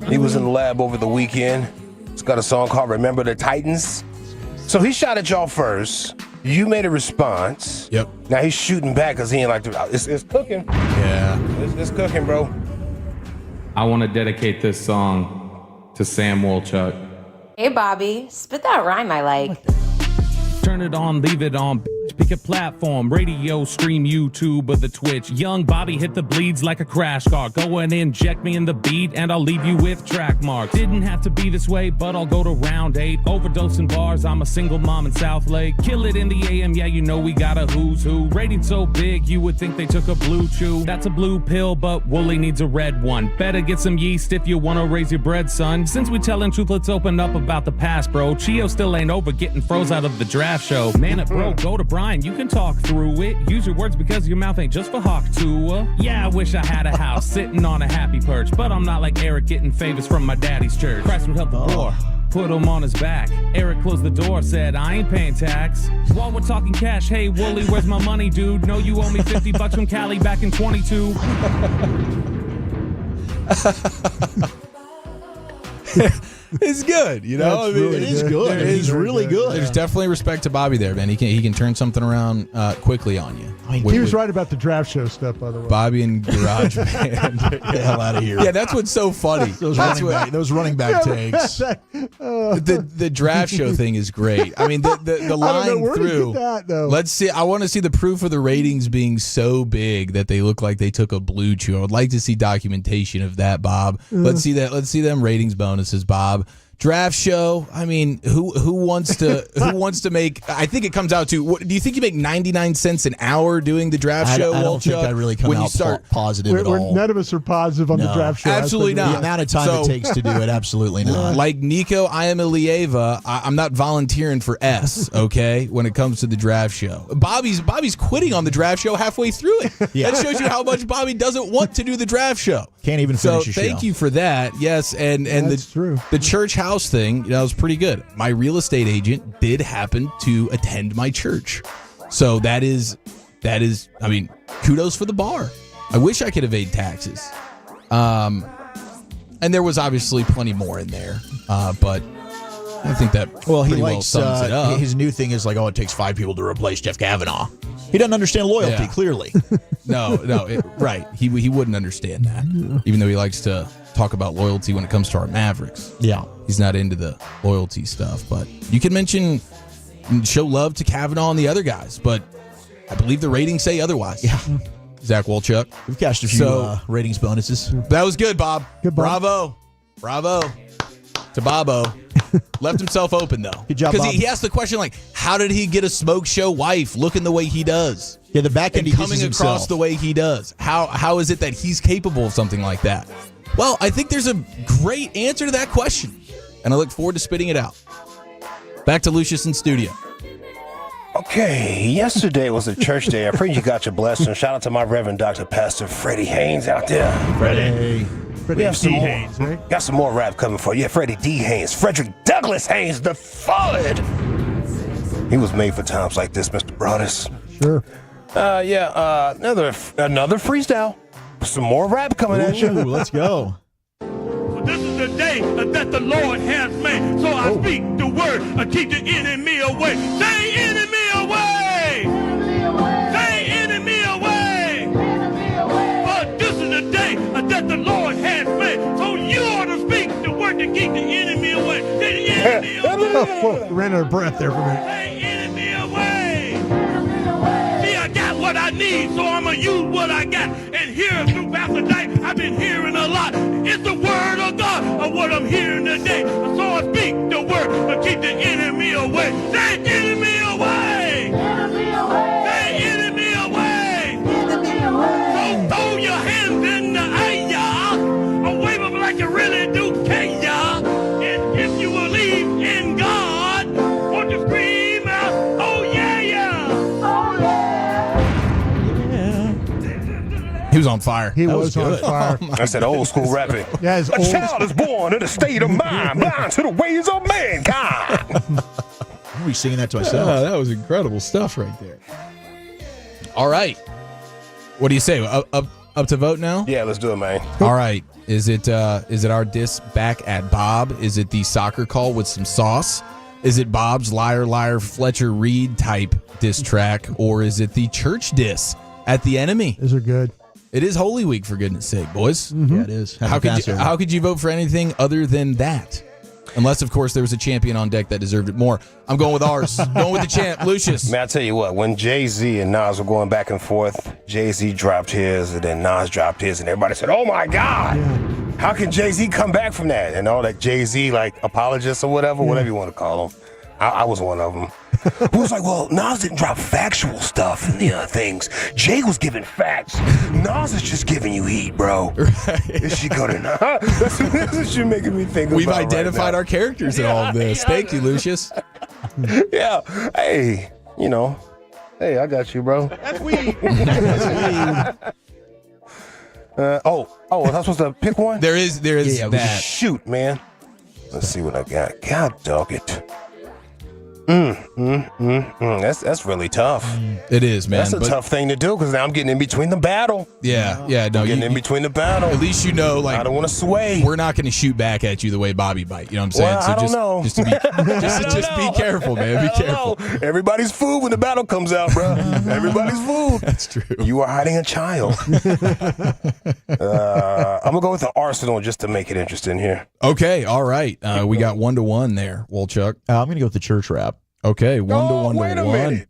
He was in the lab over the weekend. He's got a song called Remember the Titans. So he shot at y'all first. You made a response. Yep. Now he's shooting back because he ain't like to. It's cooking. Yeah. It's cooking, bro. I want to dedicate this song to Sam Wolchuk. Hey, Bobby, spit that rhyme I like. Turn it on, leave it on, bitch. Pick a platform, radio, stream, YouTube, or the Twitch. Young Bobby hit the bleeds like a crash car. Go and inject me in the beat, and I'll leave you with track marks. Didn't have to be this way, but I'll go to round 8. Overdosing bars, I'm a single mom in South Lake. Kill it in the AM, yeah, you know we got a who's who. Rating so big, you would think they took a blue chew. That's a blue pill, but Wooly needs a red one. Better get some yeast if you want to raise your bread, son. Since we telling truth, let's open up about the past, bro. Chio still ain't over getting froze out of the draft show. Man, it broke, go to Bron. fine, you can talk through it. Use your words because your mouth ain't just for hawk to. Yeah, I wish I had a house sitting on a happy perch, but I'm not like Eric getting favors from my daddy's church. Christ would help the poor. Put him on his back. Eric closed the door, said, I ain't paying tax. While we're talking cash, hey, Wooly, where's my money, dude? No, you owe me $50 from Cali back in 22. It's good, you know. It is good. It is really good. There's definitely respect to Bobby there, man. He can turn something around quickly on you. He was right about the draft show stuff, by the way. Bobby and Garage Band. Get the hell out of here. Yeah, that's what's so funny. Those running back takes. The draft show thing is great. I mean, the line where through. Did you get that, though? Let's see. I want to see the proof of the ratings being so big that they look like they took a blue chew. I would like to see documentation of that, Bob. Let's see that. Let's see them ratings bonuses, Bob. Draft show. I mean, who wants to make? I think it comes out to. Do you think you make 99 cents an hour doing the draft show? I don't think I really come out positive at all. None of us are positive on the draft show. Absolutely not. The amount of time it takes to do it, absolutely not. Like Nico Iamaleava, I'm not volunteering for S. Okay, when it comes to the draft show, Bobby's quitting on the draft show halfway through it. Yeah. That shows you how much Bobby doesn't want to do the draft show. Can't even finish a show. So thank you for that. Yes, and that's true. The church house thing, was pretty good. My real estate agent did happen to attend my church, so that is. I mean, kudos for the bar. I wish I could evade taxes, and there was obviously plenty more in there, but I think that he sums it up. His new thing is like, it takes 5 people to replace Jeff Kavanaugh. He doesn't understand loyalty, clearly. No, right. He wouldn't understand that, even though he likes to talk about loyalty when it comes to our Mavericks. Yeah. He's not into the loyalty stuff, but you can mention and show love to Kavanaugh and the other guys, but I believe the ratings say otherwise. Yeah. Zach Wolchuk. We've cashed a few ratings bonuses. That was good, Bob. Good, Bob. Bravo to Bobo. Left himself open, though. Good job, because Bob. he asked the question, like, how did he get a smoke show wife looking the way he does? Yeah, the back end and coming across the way he does. How is it that he's capable of something like that? Well, I think there's a great answer to that question, and I look forward to spitting it out. Back to Lucius in studio. Okay, yesterday was a church day. I pray you got your blessing. Shout out to my Reverend Dr. Pastor Freddie Haynes out there. Freddie D. Haynes, right? Got some more rap coming for you. Yeah, Freddie D. Haynes. Frederick Douglass Haynes the Third. He was made for times like this, Mr. Broadus. Sure. Another freestyle. Some more rap coming at you. Let's go. This is the day that the Lord has made. So I speak the word, I keep the enemy away. Say enemy away! Say enemy away! But this is the day that the Lord has made. So you ought to speak the word to keep the enemy away. Say enemy away! Ran out of breath there for me. Say enemy away! See, I got what I need, so I'm going to use what I got. And here throughout the night, I've been hearing a lot. It's the word of God of what I'm hearing today. So I speak the word to keep the enemy away. Say enemy away! Enemy away! Say enemy away! Enemy away! So throw your hands in the air, y'all. Or wave them like you really do care, y'all. And if you believe in God, won't you scream out, oh yeah, yeah! Oh yeah! He was on fire. He was on fire. That's that old school rapping. Yeah, A child is born in a state of mind, blind to the ways of mankind. I'm singing that to myself. Oh, that was incredible stuff right there. All right. What do you say? Up to vote now? Yeah, let's do it, man. All right. Is it our diss back at Bob? Is it the soccer call with some sauce? Is it Bob's liar, liar, Fletcher Reed type diss track? Or is it the church diss at the enemy? Those are good. It is Holy Week, for goodness sake, boys. Yeah, it is. How could you vote for anything other than that? Unless, of course, there was a champion on deck that deserved it more. I'm going with ours. Going with the champ, Lucius. Man, I tell you what, when Jay-Z and Nas were going back and forth, Jay-Z dropped his, and then Nas dropped his, and everybody said, oh my God, how can Jay-Z come back from that? And all that Jay-Z, like, apologists or whatever you want to call them. I was one of them. Who was like, well, Nas didn't drop factual stuff and the other things. Jay was giving facts. Nas is just giving you heat, bro. Right. This shit go to Nas. This is what you're making me think We've about identified our characters in all of this. Thank you, Lucius. Yeah. Hey, Hey, I got you, bro. That's weed. Was I supposed to pick one? There is that. Shoot, man. Let's see what I got. God dog it. That's really tough. It is, man. That's a tough thing to do because now I'm getting in between the battle. Yeah. No, I'm getting in between the battle. At least you know, like, I don't want to sway. We're not going to shoot back at you the way Bobby bite. You know what I'm saying? Well, I don't know. Just be careful, man. Be careful. Everybody's food when the battle comes out, bro. Everybody's food. That's true. You are hiding a child. I'm gonna go with the Arsenal just to make it interesting here. Okay. All right. We got 1-1 there, Wolchuk. I'm going to go with the church rap. Okay, 1-1 wait to a 1. minute.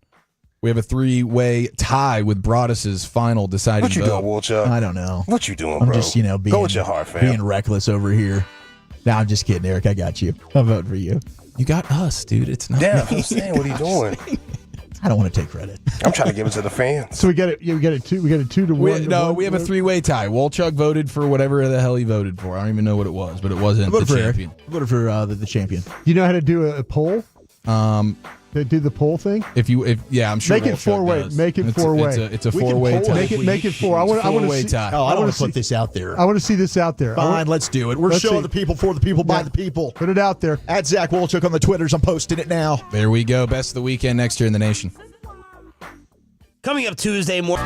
We have a 3-way tie with Broadus's final deciding What you vote. doing, Wolchuk? I don't know. What you doing, I'm bro? just, being, go with your heart, fam. being reckless over here. No, I'm just kidding, Eric. I got you. I'm voting for you. You got us, dude. It's not Damn, me. I'm saying, what are you doing? I don't want to take credit. I'm trying to give it to the fans. So we got it. Yeah, we got it 2-1. No, we have a 3-way tie. Wolchuk voted for whatever the hell he voted for. I don't even know what it was, but it wasn't the champion. I voted for the champion. You know how to do a poll? Do the poll thing? I'm sure. Make it 4-way. Make it 4-way. It's a 4-way tie. Make it 4. I want to tie. Oh, I want to put this out there. I want to see this out there. Fine, let's do it. We're showing the people, for the people, by the people. Put it out there. At Zach Wolchuk on the Twitters. I'm posting it now. There we go. Best of the weekend next year in the nation. Coming up Tuesday morning.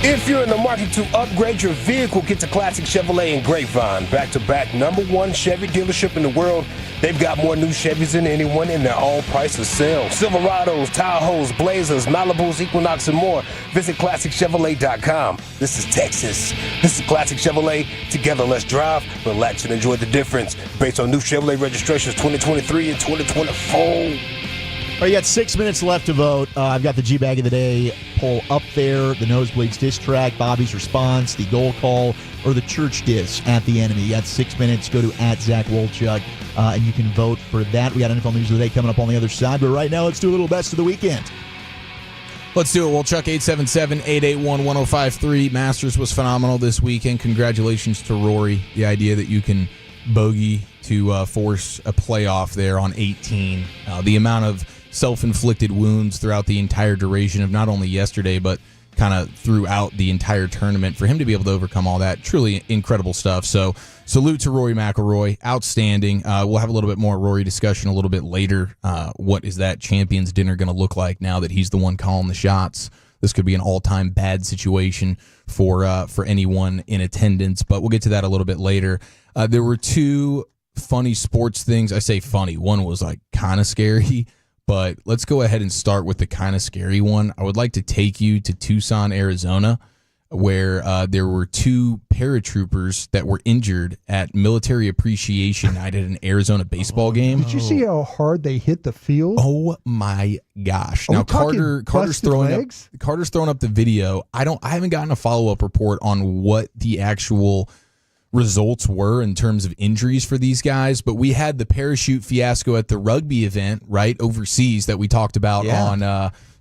If you're in the market to upgrade your vehicle, get to Classic Chevrolet in Grapevine. Back-to-back #1 Chevy dealership in the world. They've got more new Chevys than anyone, and they're all priced to sell. Silverados, Tahoes, Blazers, Malibus, Equinox, and more. Visit ClassicChevrolet.com. This is Texas. This is Classic Chevrolet. Together, let's drive, relax, and enjoy the difference. Based on new Chevrolet registrations 2023 and 2024. All right, you got 6 minutes left to vote. I've got the G-Bag of the Day poll up there, the Nosebleeds diss track, Bobby's response, the goal call, or the church diss at the enemy. You got 6 minutes. Go to @ZachWolchuk, and you can vote for that. We got NFL News of the Day coming up on the other side, but right now let's do a little best of the weekend. Let's do it, Wolchuk. 877-881-1053. Masters was phenomenal this weekend. Congratulations to Rory. The idea that you can bogey to force a playoff there on 18. The amount of self-inflicted wounds throughout the entire duration of not only yesterday, but kind of throughout the entire tournament. For him to be able to overcome all that, truly incredible stuff. So salute to Rory McIlroy. Outstanding. We'll have a little bit more Rory discussion a little bit later. What is that champions dinner going to look like now that he's the one calling the shots? This could be an all-time bad situation for anyone in attendance, but we'll get to that a little bit later. There were two funny sports things. I say funny. One was like kind of scary, but let's go ahead and start with the kind of scary one. I would like to take you to Tucson, Arizona, where there were two paratroopers that were injured at Military Appreciation Night at an Arizona baseball game. Did you see how hard they hit the field? Oh my gosh! Now Carter's throwing up the video. I haven't gotten a follow-up report on what the actual results were in terms of injuries for these guys, but we had the parachute fiasco at the rugby event right overseas that we talked about on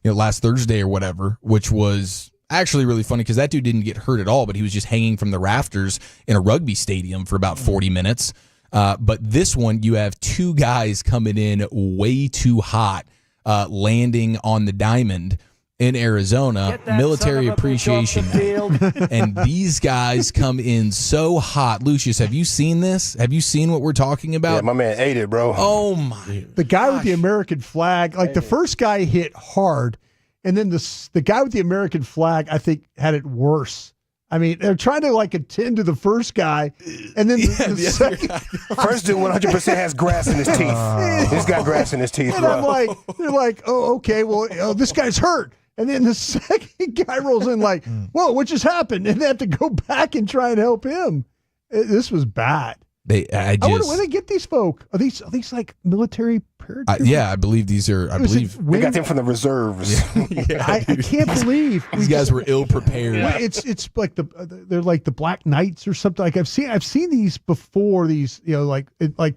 last Thursday or whatever, which was actually really funny because that dude didn't get hurt at all, but he was just hanging from the rafters in a rugby stadium for about 40 minutes. But this one, you have two guys coming in way too hot, landing on the diamond in Arizona, Military Appreciation Night. And these guys come in so hot. Lucius, have you seen this? Have you seen what we're talking about? Yeah, my man ate it, bro. Oh, my. The guy with the American flag, like the first guy hit hard, and then the guy with the American flag, I think, had it worse. I mean, they're trying to attend to the first guy, and then the second first dude 100% has grass in his teeth. He's got grass in his teeth, and bro. they're like, oh, okay, well, this guy's hurt. And then the second guy rolls in like, whoa, what just happened? And they have to go back and try and help him. This was bad. I wonder where they get these folk. Are these like military paratroopers? I believe these are. I believe we got them from the reserves. I can't believe these guys were ill prepared. It's like they're like the Black Knights or something. Like I've seen these before. These like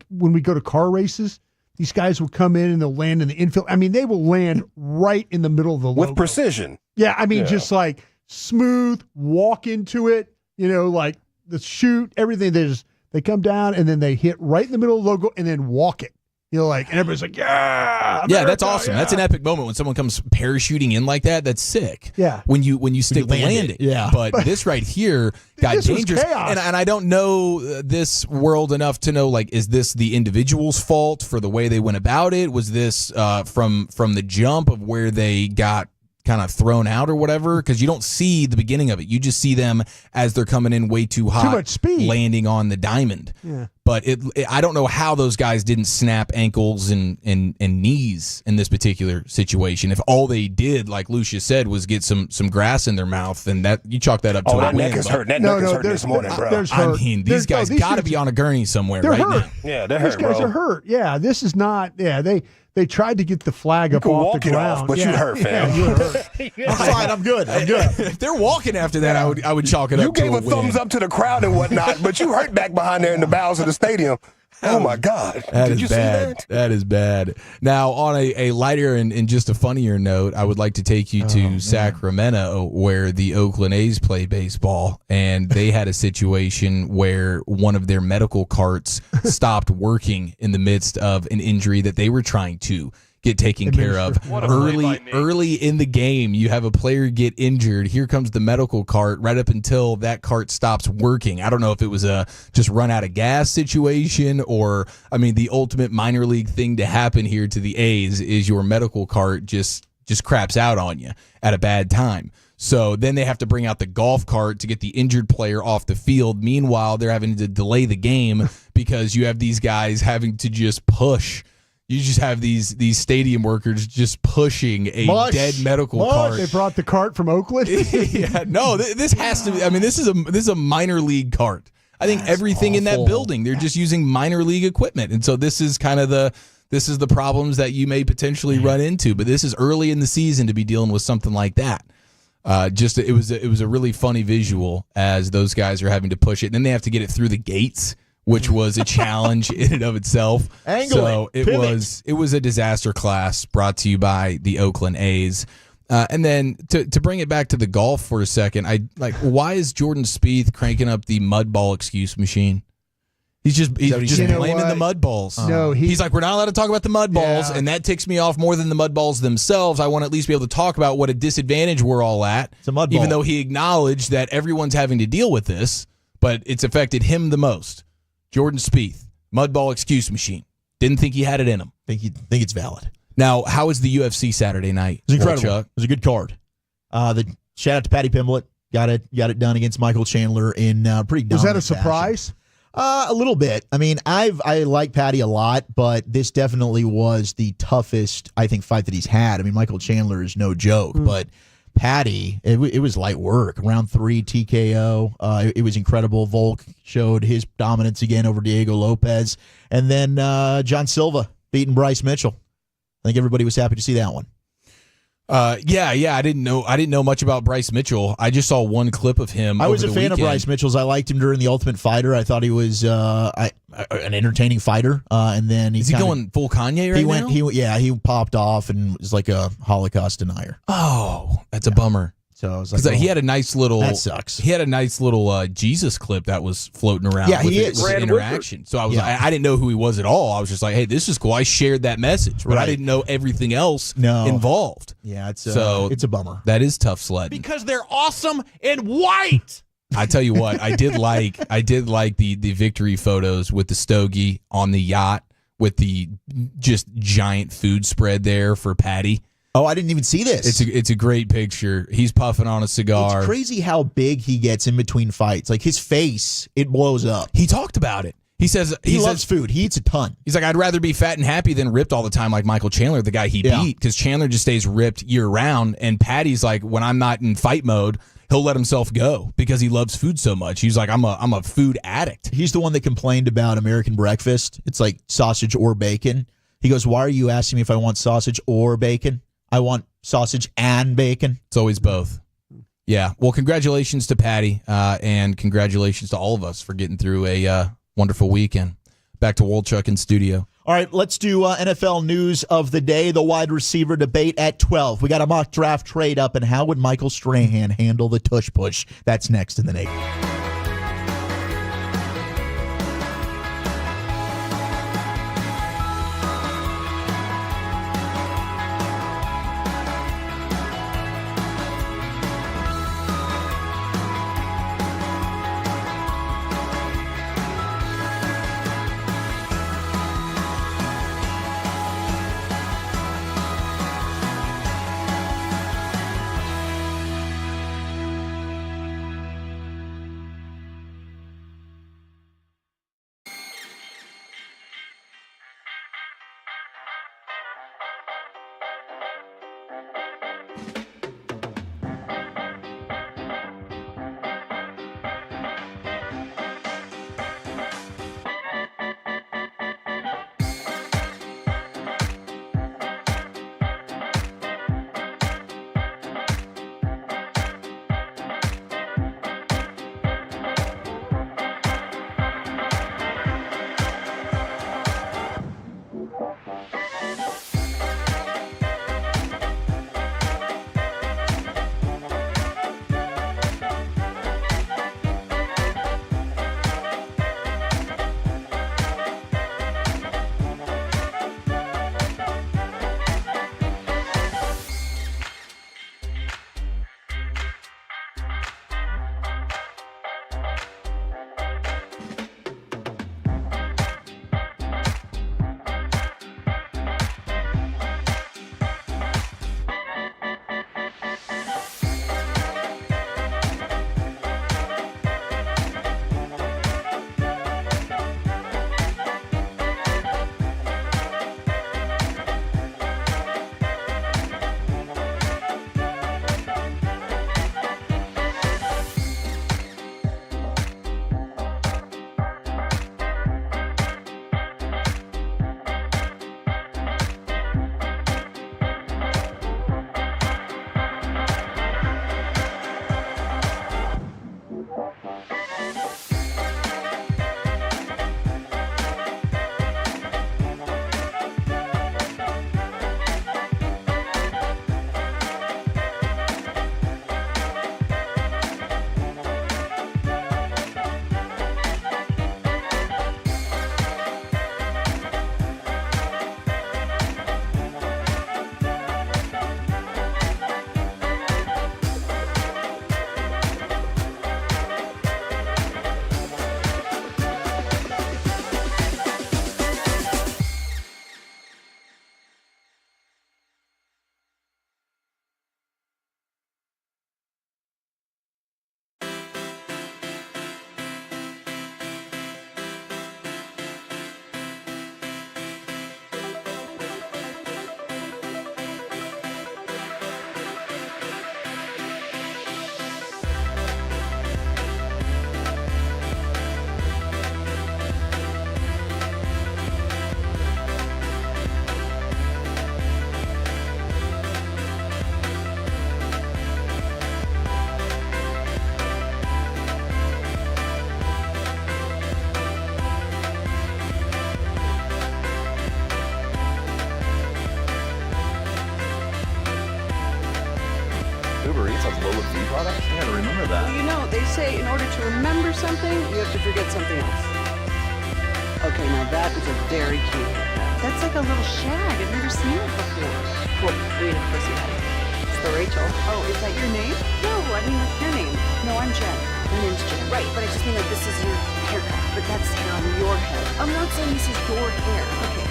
when we go to car races. These guys will come in and they'll land in the infield. I mean, they will land right in the middle of the logo. With precision. Yeah, I mean, just like smooth, walk into it, like the shoot, everything. They come down and then they hit right in the middle of the logo and then walk it. And everybody's like, yeah, America, yeah, that's awesome. Yeah. That's an epic moment when someone comes parachuting in like that. That's sick. Yeah, when you stick the landing. Yeah, but this right here got dangerous. And I don't know this world enough to know is this the individual's fault for the way they went about it? Was this from the jump of where they got kind of thrown out or whatever? Because you don't see the beginning of it. You just see them as they're coming in way too hot, too much speed, landing on the diamond. Yeah. But I don't know how those guys didn't snap ankles and knees in this particular situation. If all they did, like Lucius said, was get some grass in their mouth, and that you chalk that up to a that win. neck is hurt. That neck is hurt this morning, bro. I mean, these guys got to be on a gurney somewhere right hurt. now. Yeah, they're hurt, These guys are hurt. Yeah, this is not. Yeah, they tried to get the flag up off the ground, but you hurt, fam. You hurt. I'm fine. I'm good. If they're walking after that, I would chalk it up to a win. You gave a thumbs up to the crowd and whatnot, but you hurt back behind there in the bowels of the stadium. Oh, my God. Did you see that? That is bad. Now, on a lighter and just a funnier note, I would like to take you to Sacramento, where the Oakland A's play baseball, and they had a situation where one of their medical carts stopped working in the midst of an injury that they were trying to get taken care of. Early in the game, you have a player get injured. Here comes the medical cart right up until that cart stops working. I don't know if it was a just run out of gas situation or, the ultimate minor league thing to happen here to the A's is your medical cart just craps out on you at a bad time. So then they have to bring out the golf cart to get the injured player off the field. Meanwhile, they're having to delay the game because you have these guys having to just push. You just have these stadium workers just pushing a dead medical cart. They brought the cart from Oakland. Yeah, no, this has to be. I mean, this is a minor league cart. I think everything in that building, they're just using minor league equipment, and so this is kind of the problems that you may potentially run into. But this is early in the season to be dealing with something like that. It was a really funny visual as those guys are having to push it, and then they have to get it through the gates, which was a challenge in and of itself. It was a disaster class brought to you by the Oakland A's. And then to bring it back to the golf for a second, why is Jordan Spieth cranking up the mud ball excuse machine? He's just blaming the mud balls. No, he's like, we're not allowed to talk about the mud balls, and that ticks me off more than the mud balls themselves. I want to at least be able to talk about what a disadvantage we're all at. It's a mud ball. Even though he acknowledged that everyone's having to deal with this, but it's affected him the most. Jordan Spieth, mud ball excuse machine. Didn't think he had it in him. Think it's valid. Now, how was the UFC Saturday night? It was incredible. Chuck? It was a good card. Shout out to Patty Pimblett. Got it done against Michael Chandler in pretty dominant Was that a surprise? Fashion. A little bit. I mean, I like Patty a lot, but this definitely was the toughest, I think, fight that he's had. I mean, Michael Chandler is no joke, but Patty, it was light work. Round 3 TKO. It was incredible. Volk showed his dominance again over Diego Lopez. And then John Silva beating Bryce Mitchell. I think everybody was happy to see that one. Yeah. I didn't know much about Bryce Mitchell. I just saw one clip of him. I was a fan of Bryce Mitchell's. I liked him during the Ultimate Fighter. I thought he was an entertaining fighter. And then is he going full Kanye right now? He popped off and was like a Holocaust denier. Oh, that's a bummer. So I was like, he had a nice little. That sucks. He had a nice little Jesus clip that was floating around. Yeah, with he is. With interaction. So I was I didn't know who he was at all. I was just like, hey, this is cool. I shared that message, but I didn't know everything else involved. Yeah, it's a bummer. That is tough sledding because they're awesome and white. I tell you what, I did like the victory photos with the stogie on the yacht with the just giant food spread there for Patty. Oh, I didn't even see this. It's a great picture. He's puffing on a cigar. It's crazy how big he gets in between fights. Like his face, it blows up. He talked about it. He says he loves food. He eats a ton. He's like, I'd rather be fat and happy than ripped all the time like Michael Chandler, the guy he beat, because Chandler just stays ripped year round. And Patty's like, when I'm not in fight mode, he'll let himself go because he loves food so much. He's like, I'm a food addict. He's the one that complained about American breakfast. It's like sausage or bacon. He goes, why are you asking me if I want sausage or bacon? I want sausage and bacon. It's always both. Yeah. Well, congratulations to Patty, and congratulations to all of us for getting through a wonderful weekend. Back to Wolchuk in studio. All right, let's do NFL news of the day, the wide receiver debate at 12. We got a mock draft trade up, and how would Michael Strahan handle the tush push? That's next in the Nate. remember that. Well, you know, they say in order to remember something, you have to forget something else. Okay, now that is a very cute haircut. That's like a little shag. I've never seen it before. Well, I mean, of course you have. It's the Rachel. Oh, is that your name? No, I mean, what's your name? No, I'm Jen. My name's Jen. Right, but I just mean that this is your haircut. But that's hair on your head. I'm not saying this is your hair. Okay.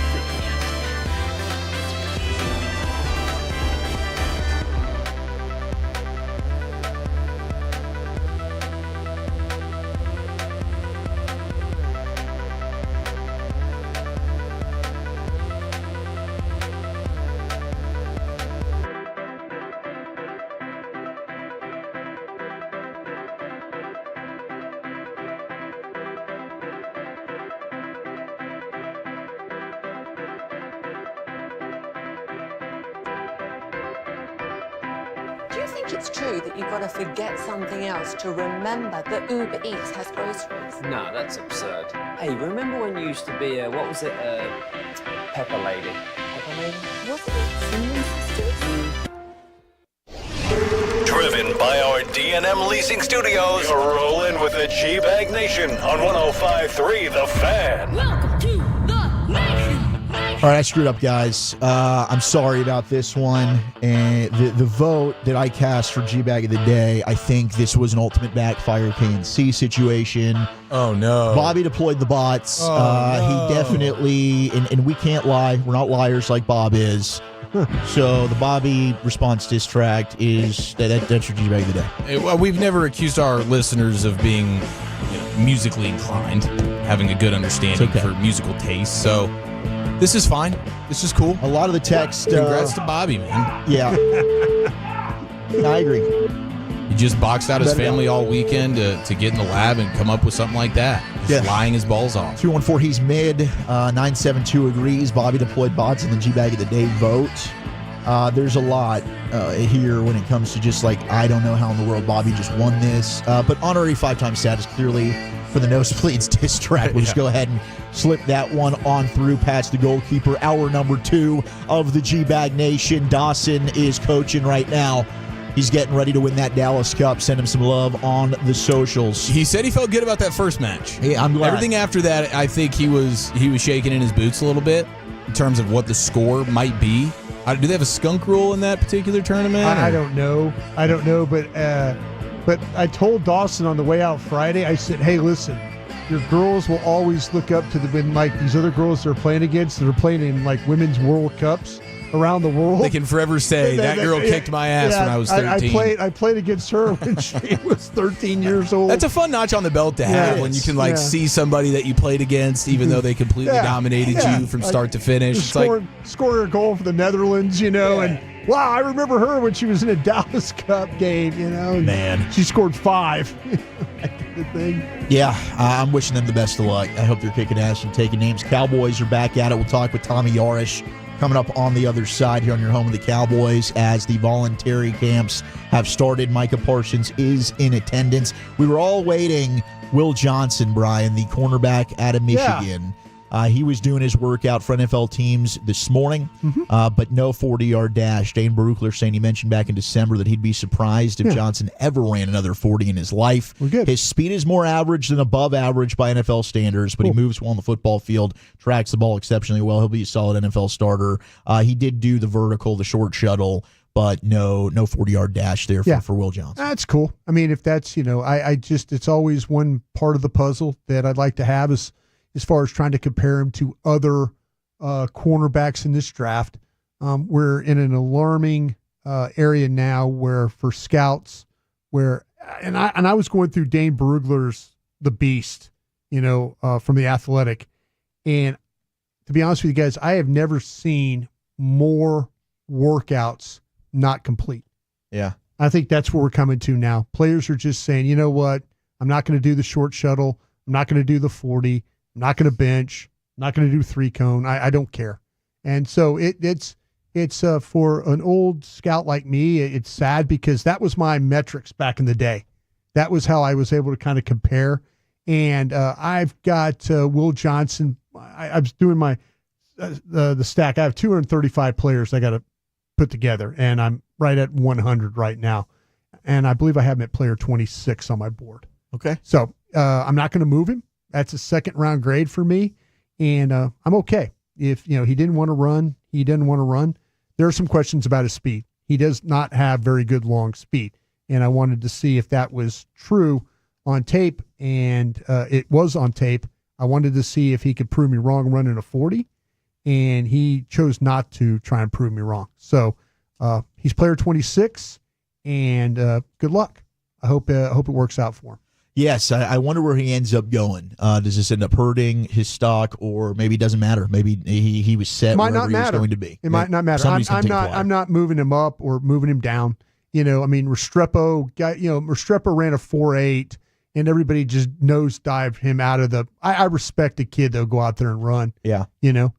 Do you think it's true that you've got to forget something else to remember that Uber Eats has groceries? No, that's absurd. Hey, remember when you used to be a, what was it, Pepper Lady? Pepper Lady? Wasn't it Cinnamon Sisters? Driven by our D&M Leasing Studios, you're rolling with the G-Bag Nation on 105.3 The Fan. Welcome to the nation. All right, I screwed up, guys. I'm sorry about this one. And the vote that I cast for G-Bag of the Day, I think this was an ultimate backfire KNC situation. Oh, no. Bobby deployed the bots. No. He definitely, and we can't lie. We're not liars like Bob is. So the Bobby response distract is that's your G-Bag of the Day. Well, we've never accused our listeners of being musically inclined, having a good understanding for musical taste. So this is fine. This is cool. A lot of the text. Congrats to Bobby, man. Yeah. I agree. He just boxed out his family all weekend to get in the lab and come up with something like that. Just lying his balls off. 214, he's mid. 972 agrees. Bobby deployed bots in the G-Bag of the Day vote. There's a lot here when it comes to just like, I don't know how in the world Bobby just won this. But honorary 5-time status clearly for the nosebleeds diss track. We'll just go ahead and slip that one on through. Pat's the goalkeeper. Hour number 2 of the G-Bag Nation. Dawson is coaching right now. He's getting ready to win that Dallas Cup. Send him some love on the socials. He said he felt good about that first match. Yeah, I'm glad. Everything after that, I think he was shaking in his boots a little bit in terms of what the score might be. Do they have a skunk rule in that particular tournament? I don't know. But I told Dawson on the way out Friday, I said, hey, listen, your girls will always look up to these other girls they're playing against that are playing in like women's World Cups around the world. They can forever say, that girl kicked my ass when I was 13. I played against her when she was 13 years old. That's a fun notch on the belt to have when you can see somebody that you played against, even though they completely dominated you from start to finish. It's scored a goal for the Netherlands, and wow, I remember her when she was in a Dallas Cup game, Man. She scored 5. Good thing. Yeah, I'm wishing them the best of luck. I hope they're kicking ass and taking names. Cowboys are back at it. We'll talk with Tommy Yarish coming up on the other side here on your home of the Cowboys as the voluntary camps have started. Micah Parsons is in attendance. We were all waiting. Will Johnson, Brian, the cornerback out of Michigan. He was doing his workout for NFL teams this morning, but no 40-yard dash. Dane Baruchler saying he mentioned back in December that he'd be surprised if Johnson ever ran another 40 in his life. His speed is more average than above average by NFL standards, but he moves well on the football field, tracks the ball exceptionally well. He'll be a solid NFL starter. He did do the vertical, the short shuttle, but no 40-yard dash there for Will Johnson. That's cool. I mean, if that's, it's always one part of the puzzle that I'd like to have is as far as trying to compare him to other cornerbacks in this draft. We're in an alarming area now where for scouts, and I was going through Dane Baruchler's The Beast, from The Athletic. And to be honest with you guys, I have never seen more workouts not complete. Yeah. I think that's where we're coming to now. Players are just saying, you know what? I'm not going to do the short shuttle. I'm not going to do the 40. I'm not going to bench. I'm not going to do 3-cone. I don't care. And so it's for an old scout like me, it's sad because that was my metrics back in the day. That was how I was able to kind of compare. And I've got Will Johnson. I was doing my the stack. I have 235 players I got to put together, and I'm right at 100 right now. and I believe I have him at player 26 on my board. Okay. So I'm not going to move him. That's a second-round grade for me, and I'm okay. If he didn't want to run, he didn't want to run. There are some questions about his speed. He does not have very good long speed, and I wanted to see if that was true on tape, and it was on tape. I wanted to see if he could prove me wrong running a 40, and he chose not to try and prove me wrong. So he's player 26, and good luck. I hope it works out for him. Yes, I wonder where he ends up going. Does this end up hurting his stock, or maybe it doesn't matter? Maybe he was set wherever he was going to be. It might not matter. I'm not moving him up or moving him down. Restrepo ran a 4.8, and everybody just nosedived him out of the. I respect a kid that'll go out there and run. Yeah. And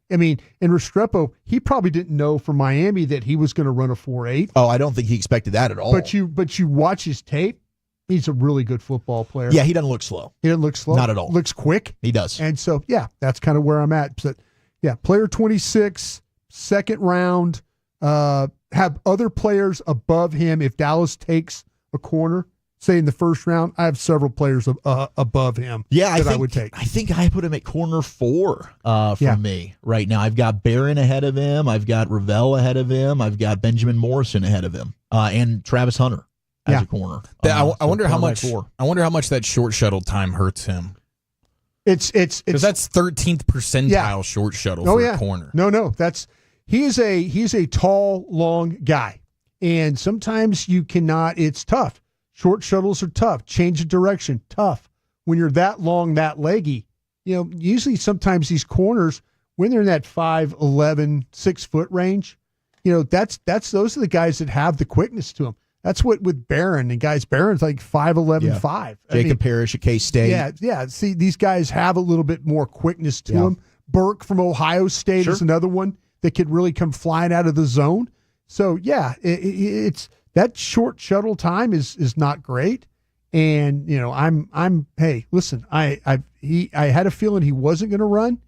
Restrepo, he probably didn't know from Miami that he was going to run a 4.8. Oh, I don't think he expected that at all. But you watch his tape. He's a really good football player. Yeah, he doesn't look slow. He doesn't look slow. Not at all. Looks quick. He does. And so, that's kind of where I'm at. But, player 26, second round, have other players above him. If Dallas takes a corner, say in the first round, I have several players above him I would take. I think I put him at corner 4 me right now. I've got Barron ahead of him. I've got Ravel ahead of him. I've got Benjamin Morrison ahead of him, and Travis Hunter as a corner. I wonder how much. I wonder how much that short shuttle time hurts him. It's because that's 13th percentile short shuttle for a corner. No, he's a tall, long guy, and sometimes you cannot. It's tough. Short shuttles are tough. Change of direction, tough. When you're that long, that leggy, usually sometimes these corners, when they're in that 5'11", 6 foot range, those are the guys that have the quickness to them. That's what with Barron and guys. Barron's like 5'11", 5. Jacob Parrish at K-State. Yeah. See, these guys have a little bit more quickness to them. Burke from Ohio State is another one that could really come flying out of the zone. So it's that short shuttle time is not great. And hey, listen, I had a feeling he wasn't going to run,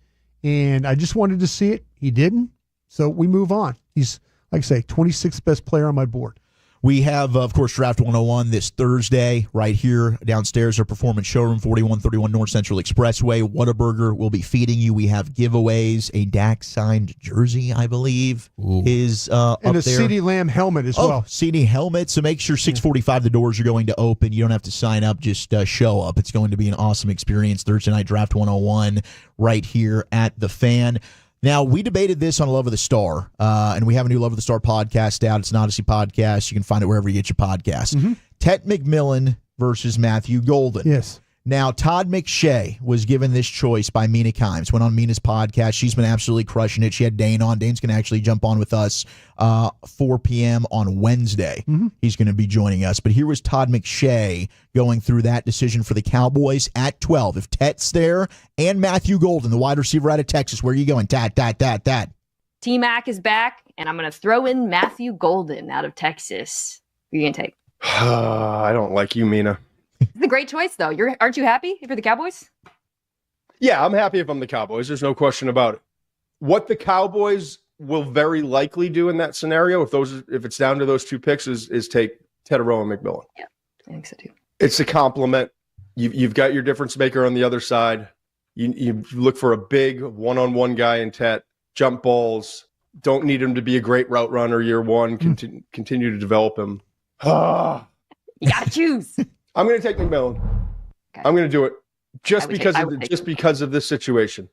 and I just wanted to see it. He didn't, so we move on. He's, like I say, 26th best player on my board. We have, of course, Draft 101 this Thursday right here downstairs, our performance showroom, 4131 North Central Expressway. Whataburger will be feeding you. We have giveaways. A Dak signed jersey, I believe, is up there. And a CeeDee Lamb helmet as well. CeeDee helmet. So make sure 6:45 the doors are going to open. You don't have to sign up. Just show up. It's going to be an awesome experience. Thursday night Draft 101 right here at The Fan. Now, we debated this on Love of the Star, and we have a new Love of the Star podcast out. It's an Odyssey podcast. You can find it wherever you get your podcasts. Mm-hmm. Tet McMillan versus Matthew Golden. Yes. Now, Todd McShay was given this choice by Mina Kimes. Went on Mina's podcast. She's been absolutely crushing it. She had Dane on. Dane's going to actually jump on with us 4 p.m. on Wednesday. Mm-hmm. He's going to be joining us. But here was Todd McShay going through that decision for the Cowboys at 12. If Tet's there and Matthew Golden, the wide receiver out of Texas, where are you going? Tat. T-Mac is back, and I'm going to throw in Matthew Golden out of Texas. Who are you going to take? I don't like you, Mina. It's a great choice, though. Aren't you happy if you're the Cowboys? Yeah, I'm happy if I'm the Cowboys. There's no question about it. What the Cowboys will very likely do in that scenario, if it's down to those two picks, is take Tetairoa McMillan. Yeah, I think so too. It's a compliment. You've got your difference maker on the other side. You look for a big one-on-one guy in Tet, jump balls. Don't need him to be a great route runner year one. Continue to develop him. You got to choose. I'm going to take McMillan. Okay. I'm going to do it just because of this situation.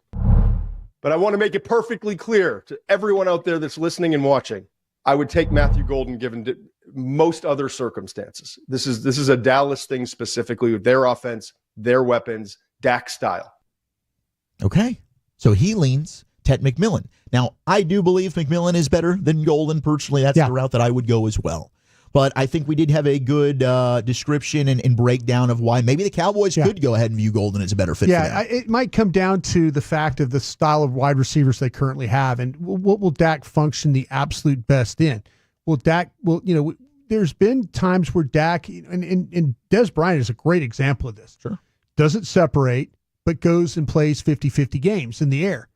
But I want to make it perfectly clear to everyone out there that's listening and watching. I would take Matthew Golden given most other circumstances. This is a Dallas thing specifically with their offense, their weapons, Dak style. Okay. So he leans Tet McMillan. Now, I do believe McMillan is better than Golden. Personally, that's the route that I would go as well. But I think we did have a good description and breakdown of why maybe the Cowboys could go ahead and view Golden as a better fit for them. It might come down to the fact of the style of wide receivers they currently have, and what will Dak function the absolute best in? There's been times where Dak, and Des Bryant is a great example of this. Sure. Doesn't separate, but goes and plays 50-50 games in the air.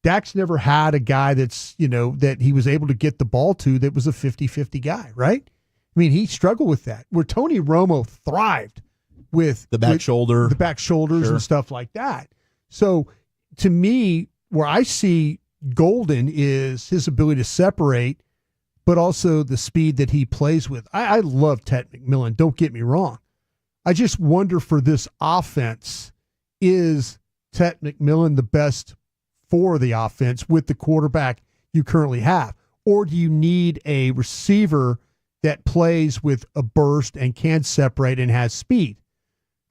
Dak's never had a guy that's, that he was able to get the ball to that was a 50-50 guy, right? I mean, he struggled with that. Where Tony Romo thrived with the back shoulders and stuff like that. So to me, where I see Golden is his ability to separate, but also the speed that he plays with. I love Ted McMillan, don't get me wrong. I just wonder for this offense, is Ted McMillan the best for the offense with the quarterback you currently have? Or do you need a receiver that plays with a burst and can separate and has speed?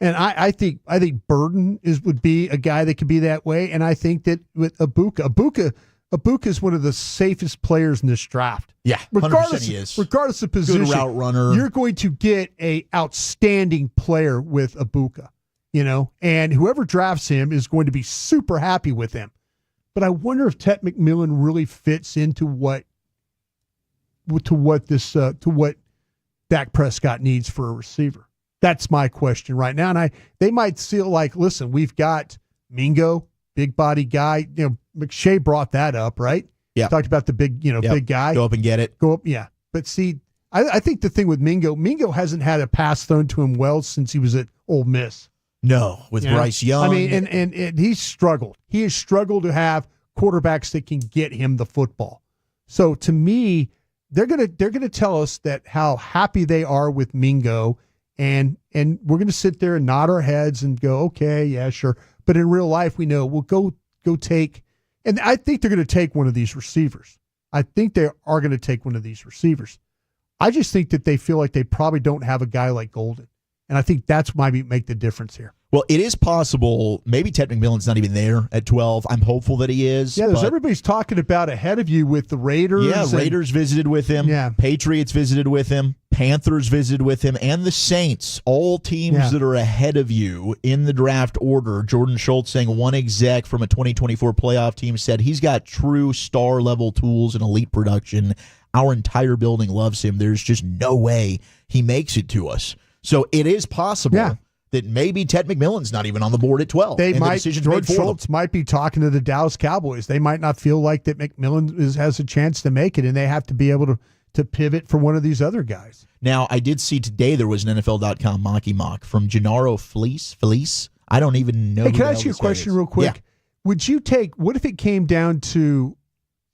And I think Burden would be a guy that could be that way. And I think that with Ibuka is one of the safest players in this draft. Yeah, 100% he is. Regardless of position, good route runner. You're going to get a outstanding player with Ibuka, and whoever drafts him is going to be super happy with him. But I wonder if Ted McMillan really fits into what Dak Prescott needs for a receiver. That's my question right now. And they might feel like, listen, we've got Mingo, big body guy. McShay brought that up, right? Yeah. Talked about the big, big guy. Go up and get it. Go up, yeah. But see, I think the thing with Mingo hasn't had a pass thrown to him well since he was at Ole Miss. No, with Bryce Young. I mean, and he's struggled. He has struggled to have quarterbacks that can get him the football. So to me, they're gonna tell us that how happy they are with Mingo. And we're going to sit there and nod our heads and go, okay, yeah, sure. But in real life, we know we'll go take, and I think they're going to take one of these receivers. I think they are going to take one of these receivers. I just think that they feel like they probably don't have a guy like Golden. And I think that's might make the difference here. Well, it is possible. Maybe Ted McMillan's not even there at 12. I'm hopeful that he is. Yeah, everybody's talking about ahead of you with the Raiders. Yeah, Raiders visited with him. Yeah. Patriots visited with him. Panthers visited with him. And the Saints. All teams that are ahead of you in the draft order. Jordan Schultz saying one exec from a 2024 playoff team said he's got true star-level tools and elite production. Our entire building loves him. There's just no way he makes it to us. So it is possible that maybe Ted McMillan's not even on the board at 12. George Schultz might be talking to the Dallas Cowboys. They might not feel like that McMillan has a chance to make it, and they have to be able to pivot for one of these other guys. Now, I did see today there was an NFL.com mock from Gennaro Felice. I don't even know. Hey, can I ask you a question real quick? Yeah. Would you take, what if it came down to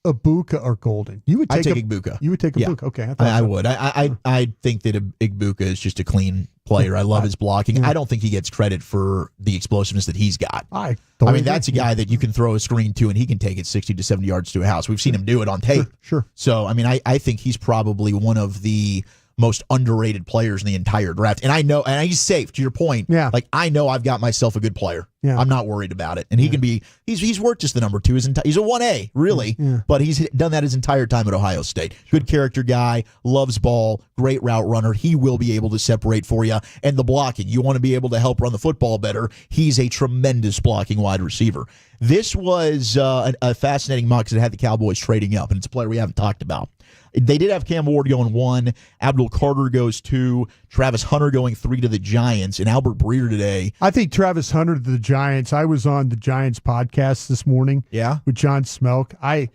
Ibuka or Golden? You would take Ibuka. You would take Ibuka. Yeah. Okay. I would. I think that Ibuka is just a clean player. I love his blocking. I don't think he gets credit for the explosiveness that he's got. I mean, that's a guy that you can throw a screen to and he can take it 60 to 70 yards to a house. We've seen him do it on tape. Sure. So, I mean, I think he's probably one of the most underrated players in the entire draft. And I know, and he's safe, to your point. Yeah. Like, I know I've got myself a good player. Yeah. I'm not worried about it. And he can be, he's worked as the number 2. He's a 1A, really. Yeah. But he's done that his entire time at Ohio State. Good character guy, loves ball, great route runner. He will be able to separate for you. And the blocking, you want to be able to help run the football better. He's a tremendous blocking wide receiver. This was a fascinating mock because it had the Cowboys trading up, and it's a player we haven't talked about. They did have Cam Ward going 1, Abdul Carter goes 2, Travis Hunter going 3 to the Giants, and Albert Breer today. I think Travis Hunter to the Giants. I was on the Giants podcast this morning with John Smelk. A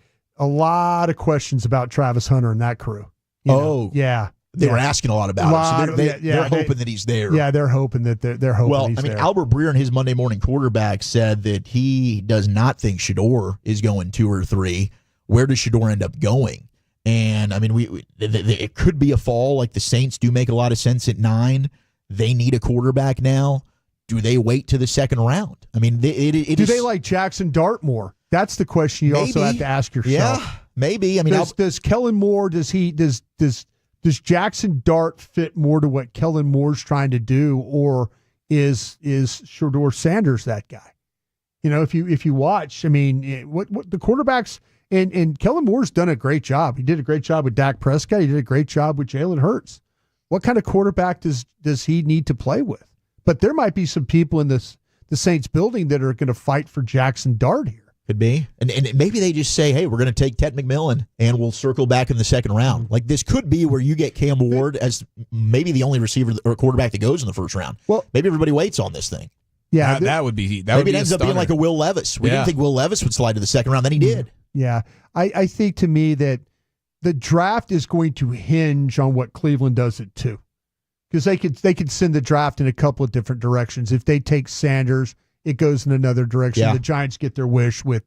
lot of questions about Travis Hunter and that crew. Yeah. They were asking a lot about him. So they're hoping that he's there. Yeah, they're hoping that they're hoping he's there. Well, Albert Breer in his Monday morning quarterback said that he does not think Shedeur is going 2 or 3. Where does Shedeur end up going? And, I mean, it could be a fall. Like, the Saints do make a lot of sense at 9. They need a quarterback now. Do they wait to the second round? I mean, do they like Jackson Dart more? That's the question you also have to ask yourself. Yeah, maybe. I mean, does Kellen Moore, does Jackson Dart fit more to what Kellen Moore's trying to do, or is Shedeur Sanders that guy? If you watch, I mean, what the quarterbacks. And Kellen Moore's done a great job. He did a great job with Dak Prescott. He did a great job with Jalen Hurts. What kind of quarterback does he need to play with? But there might be some people in the Saints building that are going to fight for Jackson Dart here. Could be. And maybe they just say, hey, we're going to take Ted McMillan and we'll circle back in the second round. Like, this could be where you get Cam Ward as maybe the only receiver or quarterback that goes in the first round. Well, maybe everybody waits on this thing. Yeah, that would be. Maybe it ends up being like a Will Levis. We didn't think Will Levis would slide to the second round. Then he did. Yeah, I think to me that the draft is going to hinge on what Cleveland does at 2. Because they could send the draft in a couple of different directions. If they take Sanders, it goes in another direction. Yeah. The Giants get their wish with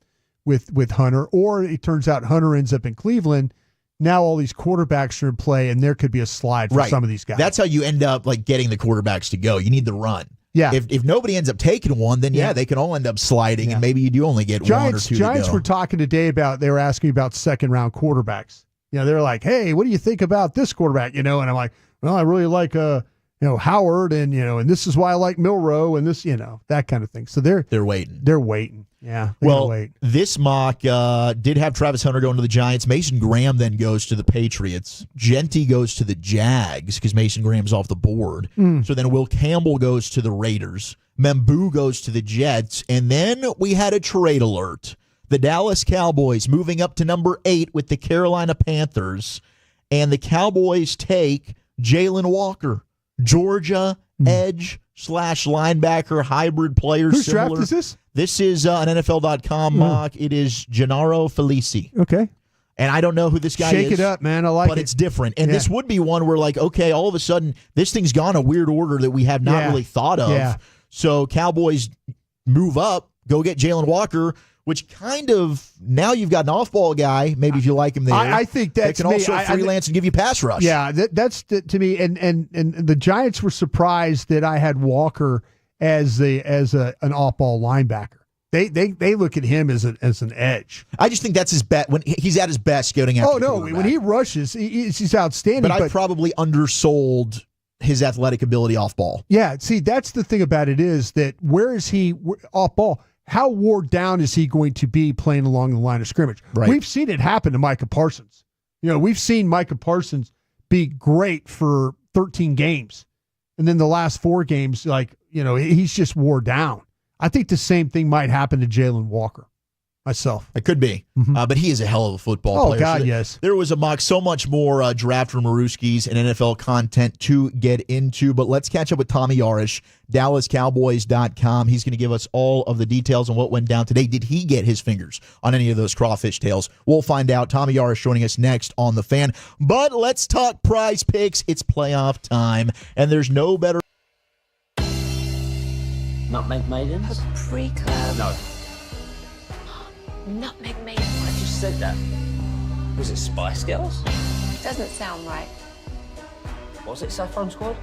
Hunter, or it turns out Hunter ends up in Cleveland. Now all these quarterbacks are in play, and there could be a slide for some of these guys. That's how you end up like getting the quarterbacks to go. You need the run. Yeah. If nobody ends up taking one, then they can all end up sliding, and maybe you do only get one or two. Giants to go. were talking today they were asking about second-round quarterbacks. They're like, hey, what do you think about this quarterback? And I'm like, well, I really like Howard, and this is why I like Milroe, and this, that kind of thing. So they're waiting. They're waiting. Yeah. Wait. This mock did have Travis Hunter going to the Giants. Mason Graham then goes to the Patriots. Genty goes to the Jags because Mason Graham's off the board. So then Will Campbell goes to the Raiders. Membu goes to the Jets. And then we had a trade alert. The Dallas Cowboys moving up to number 8 with the Carolina Panthers. And the Cowboys take Jalen Walker, Georgia edge / linebacker hybrid player. Whose draft is this? This is an NFL.com mock. It is Gennaro Felici. Okay. And I don't know who this guy is. Shake it up, man. I like it. But it's different. And this would be one where, like, okay, all of a sudden, this thing's gone a weird order that we have not really thought of. Yeah. So Cowboys move up, go get Jalen Walker, which kind of, now you've got an off-ball guy, maybe if you like him there. I think that's that can also freelance and give you pass rush. Yeah, that's to me. And the Giants were surprised that I had Walker as an off-ball linebacker. They look at him as an edge. I just think that's his bet when he's at his best getting after. Oh no, when he rushes, he's outstanding. But I probably undersold his athletic ability off ball. Yeah, see, that's the thing about it is that where is he off ball? How wore down is he going to be playing along the line of scrimmage? Right. We've seen it happen to Micah Parsons. We've seen Micah Parsons be great for 13 games. And then the last 4 games, he's just wore down. I think the same thing might happen to Jalen Walker. Myself. It could be. But he is a hell of a football player. Oh, God, so yes. There was a mock, so much more draft room Maruskis and NFL content to get into. But let's catch up with Tommy Yarish, DallasCowboys.com. He's going to give us all of the details on what went down today. Did he get his fingers on any of those crawfish tails? We'll find out. Tommy Yarish joining us next on The Fan. But let's talk prize picks. It's playoff time, and there's no better. Nutmeg maidens? Pre-club. No. Nutmeg maidens. I just said that. Was it Spice Girls? Doesn't sound right. Was it Saffron Squad?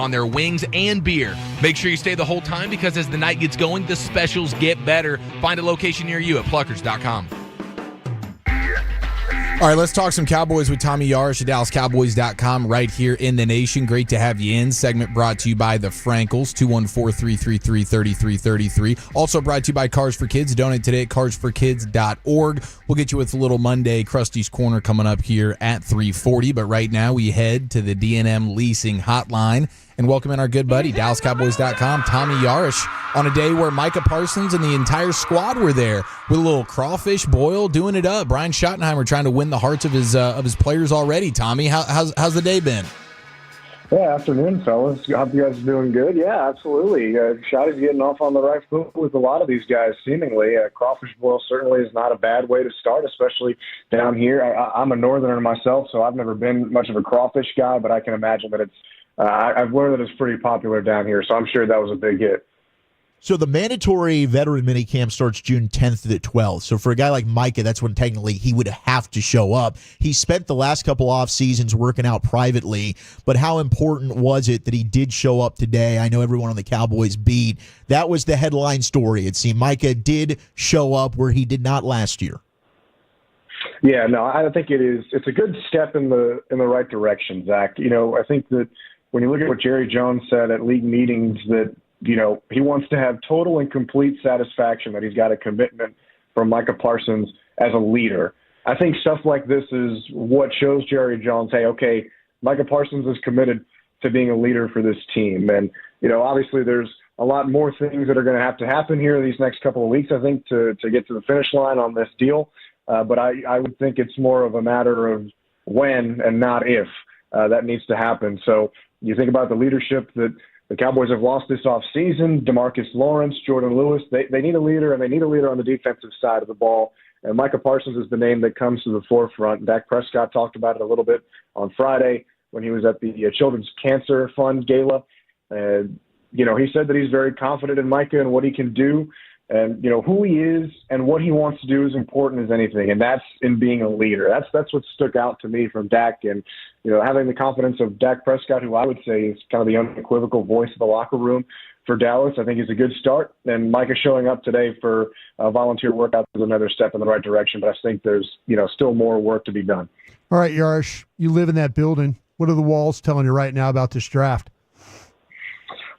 on their wings and beer. Make sure you stay the whole time because as the night gets going, the specials get better. Find a location near you at pluckers.com. All right, let's talk some Cowboys with Tommy Yarish at DallasCowboys.com right here in the nation. Great to have you in. Segment brought to you by the Frankels, 214-333-3333. Also brought to you by Cars for Kids. Donate today at carsforkids.org. We'll get you with a little Monday Krusty's Corner coming up here at 3:40. But right now we head to the D&M Leasing Hotline and welcome in our good buddy, DallasCowboys.com, Tommy Yarish, on a day where Micah Parsons and the entire squad were there with a little crawfish boil, doing it up. Brian Schottenheimer trying to win the hearts of his players already. Tommy, how's the day been? Yeah, afternoon, fellas. Hope you guys are doing good. Yeah, absolutely. Shotty's getting off on the right foot with a lot of these guys, seemingly. Crawfish boil certainly is not a bad way to start, especially down here. I'm a northerner myself, so I've never been much of a crawfish guy, but I can imagine that it's I've learned that it's pretty popular down here, so I'm sure that was a big hit. So the mandatory veteran minicamp starts June 10th to the 12th. So for a guy like Micah, that's when technically he would have to show up. He spent the last couple off seasons working out privately, but how important was it that he did show up today? I know everyone on the Cowboys beat. That was the headline story. It seemed Micah did show up where he did not last year. Yeah, no, I think it is. It's a good step in the right direction, Zach. You know, I think that when you look at what Jerry Jones said at league meetings, that, you know, he wants to have total and complete satisfaction that he's got a commitment from Micah Parsons as a leader. I think stuff like this is what shows Jerry Jones, hey, okay, Micah Parsons is committed to being a leader for this team. And, you know, obviously there's a lot more things that are going to happen here these next couple of weeks, I think, to get to the finish line on this deal. But I would think it's more of a matter of when and not if that needs to happen. So you think about the leadership that the Cowboys have lost this offseason, DeMarcus Lawrence, Jordan Lewis. They need a leader, and they need a leader on the defensive side of the ball. And Micah Parsons is the name that comes to the forefront. Dak Prescott talked about it a little bit on Friday when he was at the Children's Cancer Fund Gala. You know, he said that he's very confident in Micah and what he can do. And, you know, who he is and what he wants to do is important as anything, and that's in being a leader. That's what stuck out to me from Dak. And, you know, having the confidence of Dak Prescott, who I would say is kind of the unequivocal voice of the locker room for Dallas, I think is a good start. And Micah showing up today for a volunteer workout is another step in the right direction, but I think there's, you know, still more work to be done. All right, Yarish, you live in that building. What are the walls telling you right now about this draft?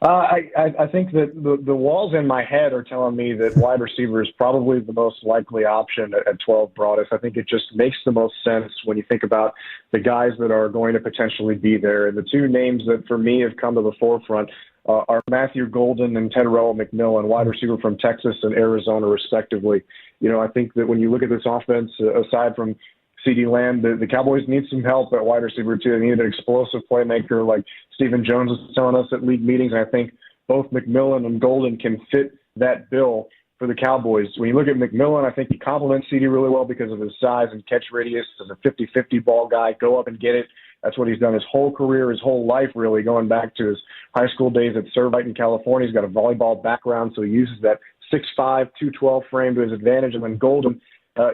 I think that the walls in my head are telling me that wide receiver is probably the most likely option at 12 broadest. I think it just makes the most sense when you think about the guys that are going to potentially be there. And the two names that for me have come to the forefront are Matthew Golden and Tedrell McMillan, wide receiver from Texas and Arizona, respectively. You know, I think that when you look at this offense, aside from CeeDee Lamb, the Cowboys need some help at wide receiver, too. They need an explosive playmaker like Stephen Jones was telling us at league meetings. And I think both McMillan and Golden can fit that bill for the Cowboys. When you look at McMillan, I think he complements CeeDee really well because of his size and catch radius. As a 50-50 ball guy, go up and get it. That's what he's done his whole career, his whole life, really, going back to his high school days at Servite in California. He's got a volleyball background, so he uses that 6'5", 212 frame to his advantage. And then Golden,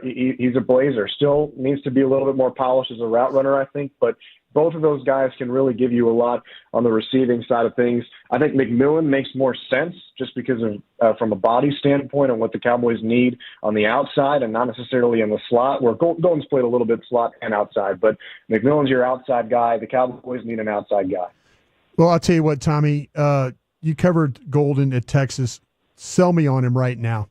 he's a blazer. Still needs to be a little bit more polished as a route runner, I think, but both of those guys can really give you a lot on the receiving side of things. I think McMillan makes more sense just because of from a body standpoint and what the Cowboys need on the outside and not necessarily in the slot, where Golden's played a little bit slot and outside, but McMillan's your outside guy. The Cowboys need an outside guy. Well, I'll tell you what, Tommy, you covered Golden at Texas. Sell me on him right now.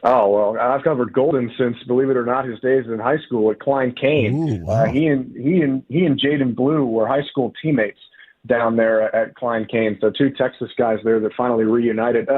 Oh, well, I've covered Golden since, believe it or not, his days in high school at Klein Cain. Wow. He and Jaden Blue were high school teammates down there at Klein Cain. So two Texas guys there that finally reunited.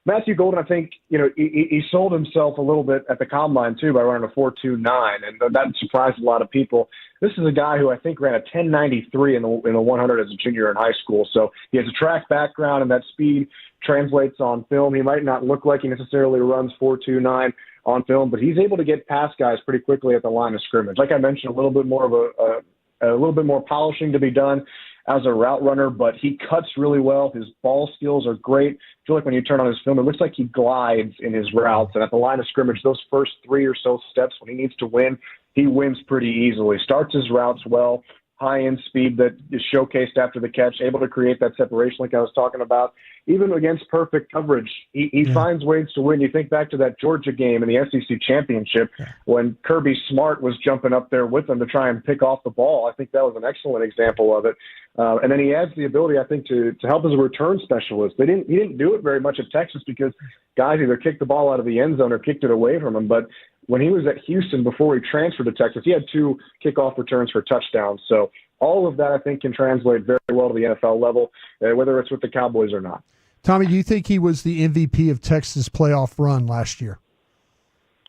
Matthew Golden, I think, you know, he sold himself a little bit at the combine too by running a 4.29, and that surprised a lot of people. This is a guy who I think ran a 10.93 in the 100 as a junior in high school. So he has a track background, and that speed translates on film. He might not look like he necessarily runs 4.29 on film, but he's able to get past guys pretty quickly at the line of scrimmage. Like I mentioned, a little bit more of a little bit more polishing to be done as a route runner, but he cuts really well. His ball skills are great. I feel like when you turn on his film, it looks like he glides in his routes. And at the line of scrimmage, those first 3 or so steps when he needs to win, he wins pretty easily. Starts his routes well, high-end speed that is showcased after the catch, able to create that separation like I was talking about. Even against perfect coverage, he finds ways to win. You think back to that Georgia game in the SEC championship when Kirby Smart was jumping up there with him to try and pick off the ball. I think that was an excellent example of it. And then he has the ability, I think, to help as a return specialist. He didn't do it very much at Texas because guys either kicked the ball out of the end zone or kicked it away from him. But when he was at Houston before he transferred to Texas, he had 2 kickoff returns for touchdowns. So all of that, I think, can translate very well to the NFL level, whether it's with the Cowboys or not. Tommy, do you think he was the MVP of Texas' playoff run last year?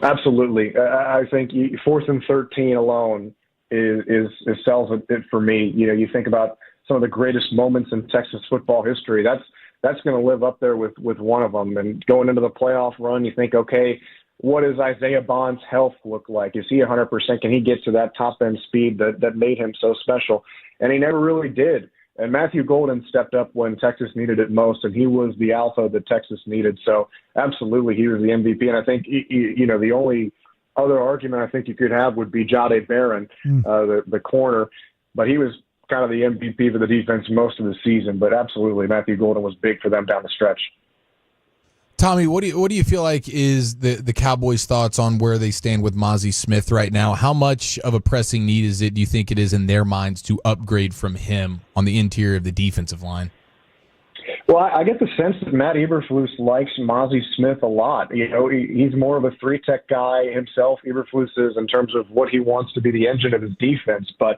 Absolutely. I think 4th and 13 alone is sells it for me. You know, you think about some of the greatest moments in Texas football history. That's going to live up there with one of them. And going into the playoff run, you think, okay, what does Isaiah Bond's health look like? Is he 100%? Can he get to that top-end speed that made him so special? And he never really did. And Matthew Golden stepped up when Texas needed it most, and he was the alpha that Texas needed. So absolutely, he was the MVP. And I think, you know, the only other argument I think you could have would be Jahdae Barron, the corner. But he was kind of the MVP for the defense most of the season. But absolutely, Matthew Golden was big for them down the stretch. Tommy, what do you feel like is the Cowboys' thoughts on where they stand with Mazi Smith right now? How much of a pressing need do you think it is in their minds to upgrade from him on the interior of the defensive line? Well, I get the sense that Matt Eberflus likes Mazi Smith a lot. You know, he's more of a 3-tech guy himself, Eberflus is, in terms of what he wants to be the engine of his defense. But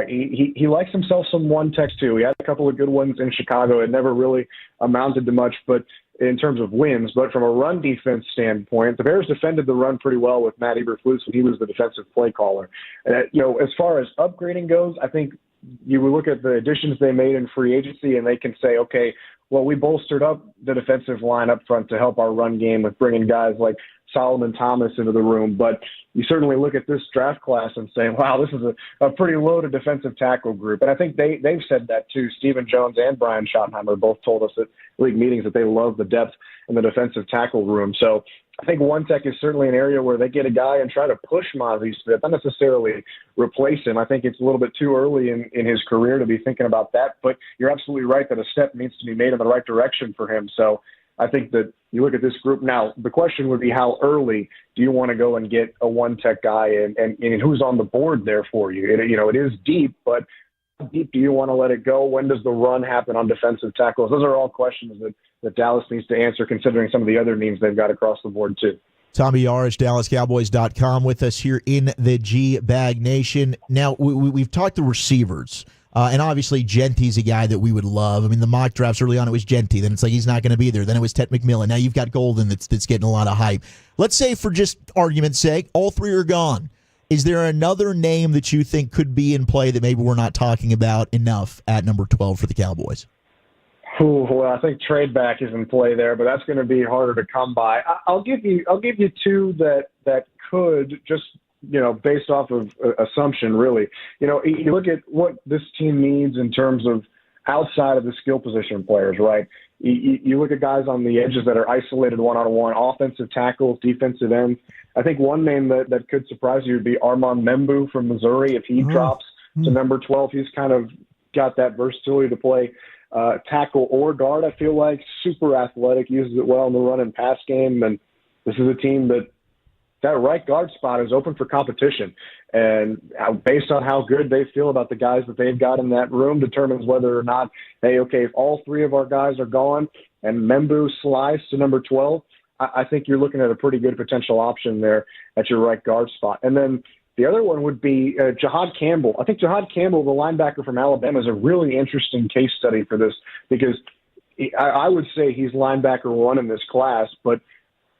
he likes himself some 1-techs too. He had a couple of good ones in Chicago. It never really amounted to much, but in terms of wins. But from a run defense standpoint, the Bears defended the run pretty well with Matt Eberflus when he was the defensive play caller. You know, as far as upgrading goes, I think you would look at the additions they made in free agency and they can say, okay, well, we bolstered up the defensive line up front to help our run game with bringing guys like Solomon Thomas into the room. But you certainly look at this draft class and say, wow, this is a pretty loaded defensive tackle group. And I think they've said that too. Stephen Jones and Brian Schottenheimer both told us at league meetings that they love the depth in the defensive tackle room. So I think 1-tech is certainly an area where they get a guy and try to push Mazi Smith, not necessarily replace him. I think it's a little bit too early in his career to be thinking about that. But you're absolutely right that a step needs to be made in the right direction for him. So I think that you look at this group now, the question would be how early do you want to go and get a 1-tech guy and who's on the board there for you? It is deep, but how deep do you want to let it go? When does the run happen on defensive tackles? Those are all questions that Dallas needs to answer, considering some of the other needs they've got across the board too. Tommy Yarish, DallasCowboys.com, with us here in the G-Bag Nation. Now, we've talked to receivers. And obviously, Genty's a guy that we would love. I mean, the mock drafts early on, it was Genty. Then it's like he's not going to be there. Then it was Ted McMillan. Now you've got Golden that's getting a lot of hype. Let's say, for just argument's sake, all 3 are gone. Is there another name that you think could be in play that maybe we're not talking about enough at number 12 for the Cowboys? Well, I think trade back is in play there, but that's going to be harder to come by. I'll give you 2 that could just, based off of assumption, really. You look at what this team needs in terms of outside of the skill position players, right? You look at guys on the edges that are isolated one-on-one, offensive tackles, defensive ends. I think one name that could surprise you would be Armand Membu from Missouri. If he drops to number 12, he's kind of got that versatility to play tackle or guard. I feel like super athletic, uses it well in the run and pass game, and this is a team that right guard spot is open for competition. And based on how good they feel about the guys that they've got in that room determines whether or not, hey, okay, if all 3 of our guys are gone and Membu slides to number 12, I think you're looking at a pretty good potential option there at your right guard spot. And then the other one would be Jahad Campbell. I think Jahad Campbell, the linebacker from Alabama, is a really interesting case study for this because I would say he's linebacker 1 in this class, but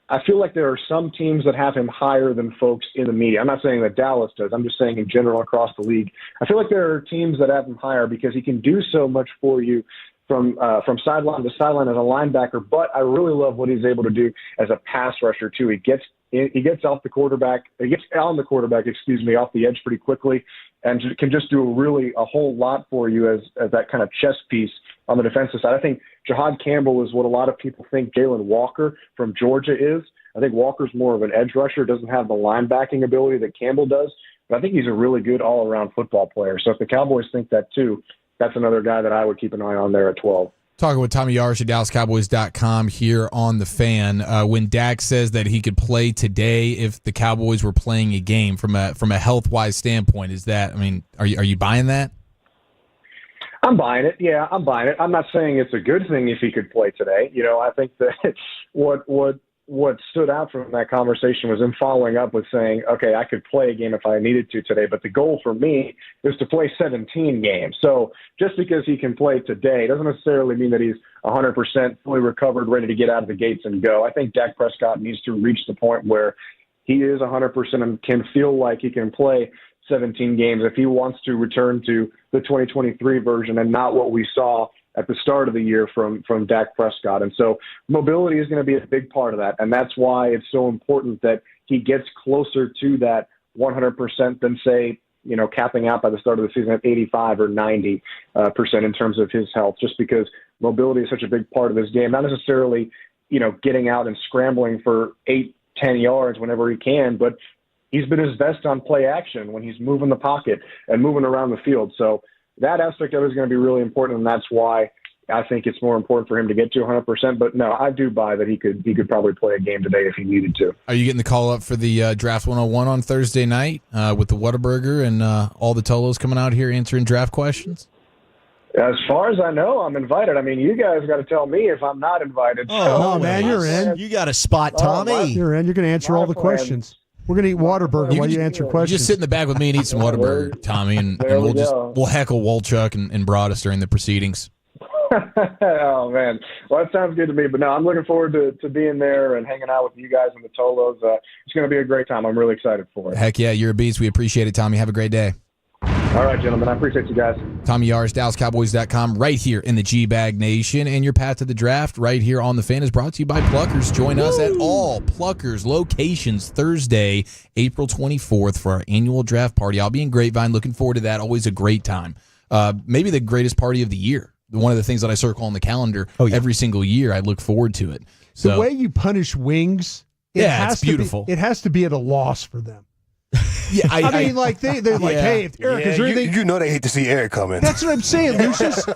I feel like there are some teams that have him higher than folks in the media. I'm not saying that Dallas does. I'm just saying in general across the league. I feel like there are teams that have him higher because he can do so much for you from sideline to sideline as a linebacker. But I really love what he's able to do as a pass rusher too. He gets off the quarterback. He gets on the quarterback, off the edge pretty quickly, and can just do a whole lot for you as that kind of chess piece on the defensive side. I think Jahad Campbell is what a lot of people think Jalen Walker from Georgia is. I think Walker's more of an edge rusher, doesn't have the linebacking ability that Campbell does. But I think he's a really good all-around football player. So if the Cowboys think that too, that's another guy that I would keep an eye on there at 12. Talking with Tommy Yarish at DallasCowboys.com here on The Fan. When Dak says that he could play today if the Cowboys were playing a game from a health-wise standpoint, is that, I mean, are you buying that? I'm buying it. Yeah, I'm buying it. I'm not saying it's a good thing if he could play today. You know, I think that what stood out from that conversation was him following up with saying, okay, I could play a game if I needed to today, but the goal for me is to play 17 games. So just because he can play today doesn't necessarily mean that he's 100% fully recovered, ready to get out of the gates and go. I think Dak Prescott needs to reach the point where he is 100% and can feel like he can play 17 games if he wants to return to the 2023 version and not what we saw at the start of the year from Dak Prescott. And so mobility is going to be a big part of that. And that's why it's so important that he gets closer to that 100% than, say, you know, capping out by the start of the season at 85 or 90% in terms of his health, just because mobility is such a big part of his game. Not necessarily, you know, getting out and scrambling for 8-10 yards whenever he can, but he's been his best on play action when he's moving the pocket and moving around the field. So that aspect of it is going to be really important, and that's why I think it's more important for him to get to 100%. But no, I do buy that he could probably play a game today if he needed to. Are you getting the call up for the Draft 101 on Thursday night with the Whataburger and all the Tolos coming out here answering draft questions? As far as I know, I'm invited. I mean, you guys got to tell me if I'm not invited. Oh, man, you're in. You got a spot, Tommy. You're in. You're going to answer all the questions. We're going to eat Whataburger while you answer questions. You just sit in the back with me and eat some Whataburger, Tommy, and we'll heckle Wolchuk and Broadus during the proceedings. Oh, man. Well, that sounds good to me. But no, I'm looking forward to being there and hanging out with you guys and the Tolos. It's going to be a great time. I'm really excited for it. Heck yeah, you're a beast. We appreciate it, Tommy. Have a great day. All right, gentlemen. I appreciate you guys. Tommy Yarish, DallasCowboys.com, right here in the G-Bag Nation. And your path to the draft right here on The Fan is brought to you by Pluckers. Join us at all Pluckers locations Thursday, April 24th for our annual draft party. I'll be in Grapevine. Looking forward to that. Always a great time. Maybe the greatest party of the year. One of the things that I circle on the calendar every single year. I look forward to it. So, the way you punish wings, it's beautiful. It has to be at a loss for them. Yeah, I mean, like they're like, hey, if Eric, is there anything? You know they hate to see Eric coming. That's what I'm saying, Lucius.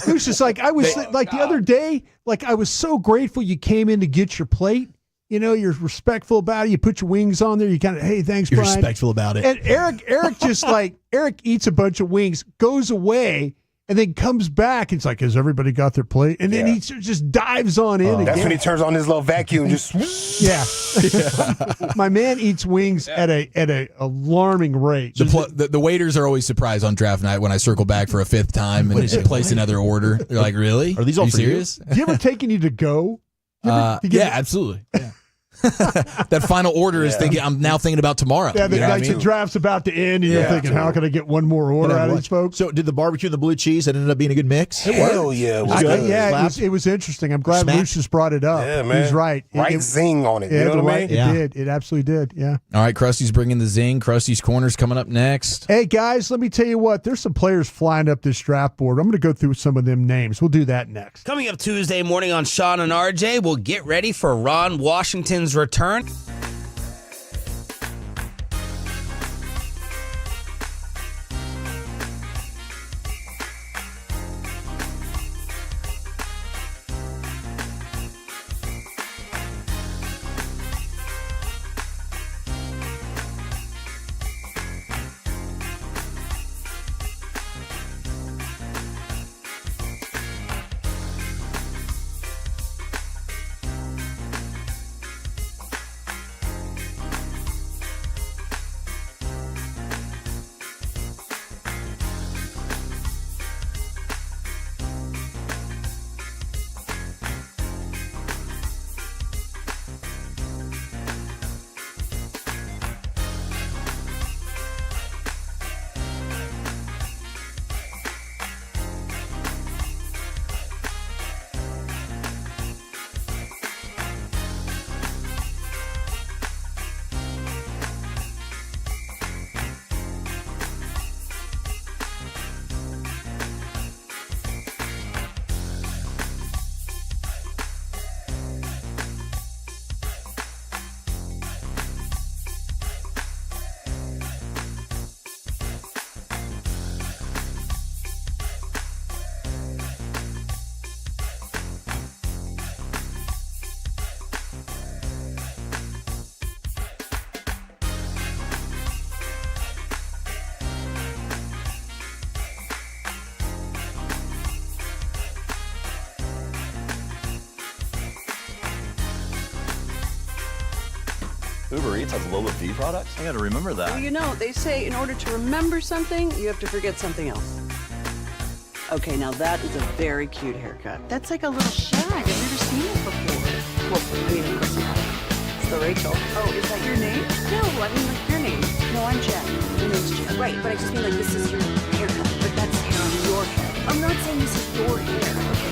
Lucius, like I was like the other day, like I was so grateful you came in to get your plate. You know, you're respectful about it. You put your wings on there. You kind of, hey, thanks, You're Brian. respectful about it. And Eric just like Eric eats a bunch of wings, goes away, and then comes back. And it's like, has everybody got their plate? And then he just dives on in again. That's when he turns on his little vacuum. Just My man eats wings at a alarming rate. The waiters are always surprised on draft night when I circle back for a fifth time and place another order. They're like, really? Are these all you for serious? Do you ever take any to go? Yeah, absolutely. Yeah. That final order is thinking. I'm now thinking about tomorrow. Yeah, the draft's about to end, and you're thinking, how can I get one more order out of these folks? So, did the barbecue and the blue cheese that ended up being a good mix? Hell yeah, it was good. It was interesting. I'm glad Lucius brought it up. Yeah, man. He's right. Right zing on it. You know what I mean? It did. It absolutely did. Yeah. All right, Krusty's bringing the zing. Krusty's Corner's coming up next. Hey, guys, let me tell you what. There's some players flying up this draft board. I'm going to go through some of them names. We'll do that next. Coming up Tuesday morning on Sean and RJ, we'll get ready for Ron Washington's return. Uber Eats has Lola V products? I gotta remember that. Well, you know, they say in order to remember something, you have to forget something else. Okay, now that is a very cute haircut. That's like a little shag. I've never seen it before. Well, I mean, of course you haven't. It's the Rachel. Oh, is that your name? No, I mean like your name. No, I'm Jen. Your name's Jen. Right, but I just mean like this is your haircut. But that's hair on your head. I'm not saying this is your hair. Okay.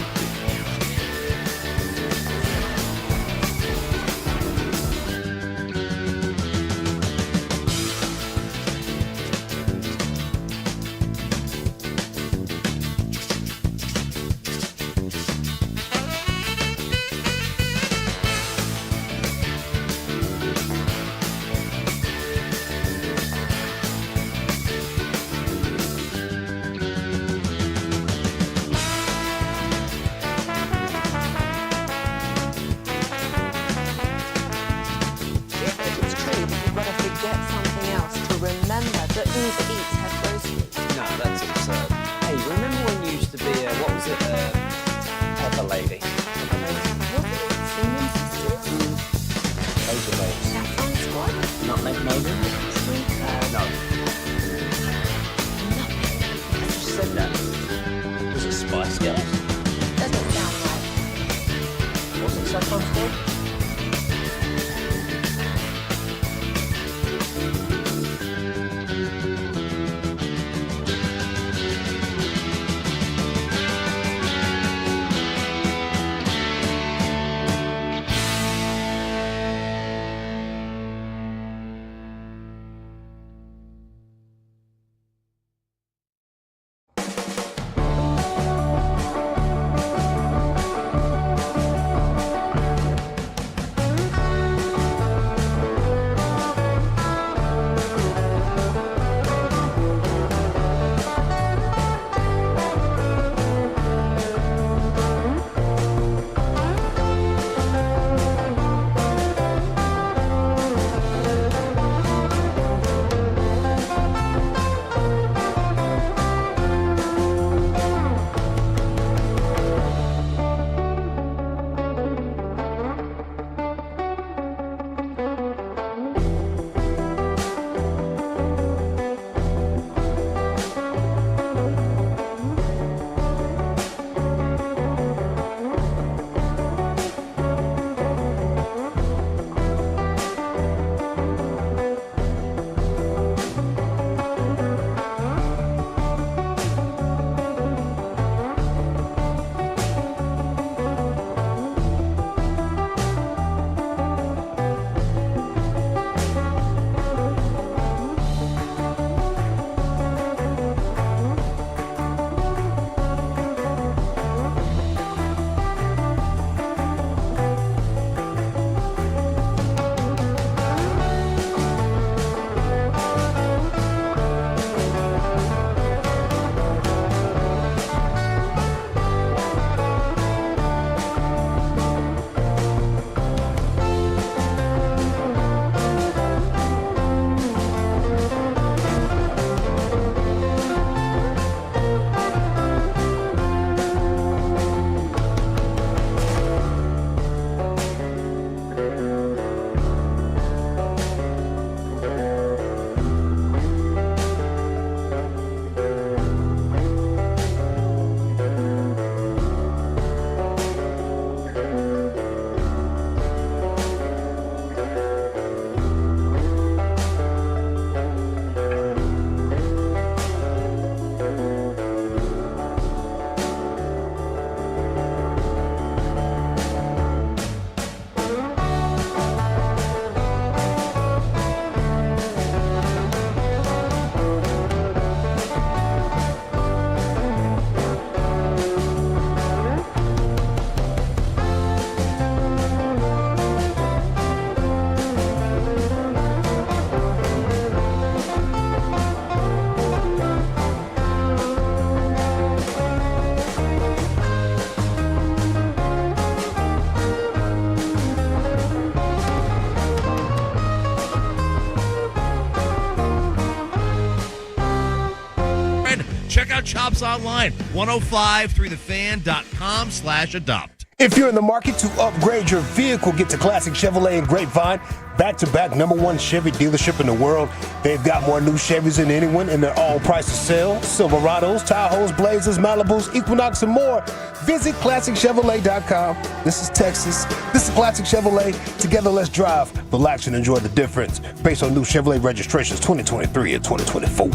Check out Chops online, 1053thefan.com/adopt. If you're in the market to upgrade your vehicle, get to Classic Chevrolet in Grapevine, back-to-back #1 Chevy dealership in the world. They've got more new Chevys than anyone, and they're all priced to sell. Silverados, Tahoes, Blazers, Malibus, Equinox, and more. Visit ClassicChevrolet.com. This is Texas. This is Classic Chevrolet. Together, let's drive, relax, and enjoy the difference. Based on new Chevrolet registrations 2023 and 2024.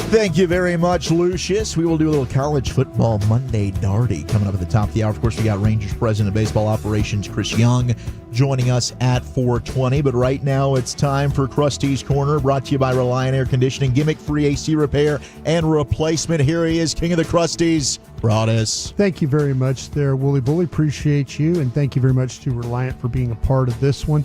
Thank you very much, Lucius. We will do a little college football Monday Darty coming up at the top of the hour. Of course, we got Rangers President of Baseball Operations, Chris Young, joining us at 4:20. But right now, it's time for Krusty's Corner, brought to you by Reliant Air Conditioning. Gimmick-free AC repair and replacement. Here he is, King of the Krusties, Broadus. Thank you very much there, Wooly Bully. Appreciate you. And thank you very much to Reliant for being a part of this one.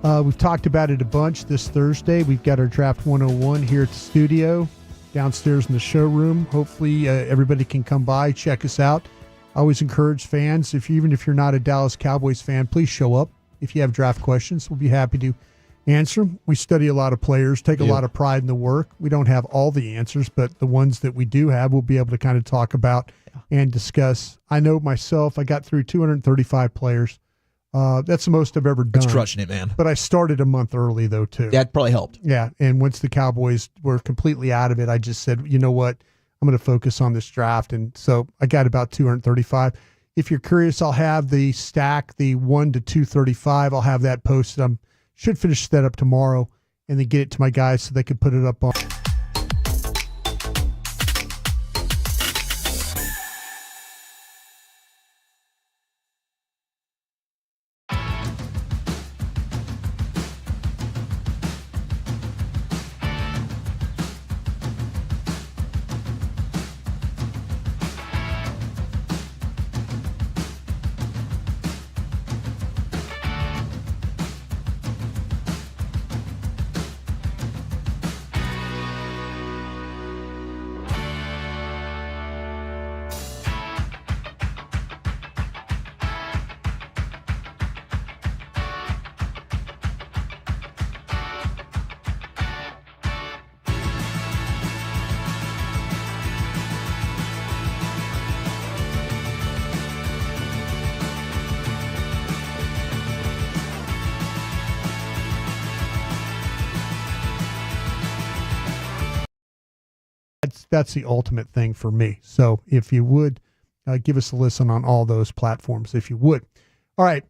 We've talked about it a bunch this Thursday. We've got our Draft 101 here at the studio, downstairs in the showroom. Hopefully everybody can come by, check us out. I always encourage fans, even if you're not a Dallas Cowboys fan, please show up. If you have draft questions, we'll be happy to answer them. We study a lot of players, take a lot of pride in the work. We don't have all the answers, but the ones that we do have, we'll be able to kind of talk about and discuss. I know myself, I got through 235 players. That's the most I've ever done. It's crushing it, man. But I started a month early, though, too. That probably helped. Yeah, and once the Cowboys were completely out of it, I just said, you know what, I'm going to focus on this draft. And so I got about 235. If you're curious, I'll have the stack, the 1 to 235. I'll have that posted. I should finish that up tomorrow and then get it to my guys so they can put it up on. That's the ultimate thing for me. So if you would give us a listen on all those platforms, if you would. All right,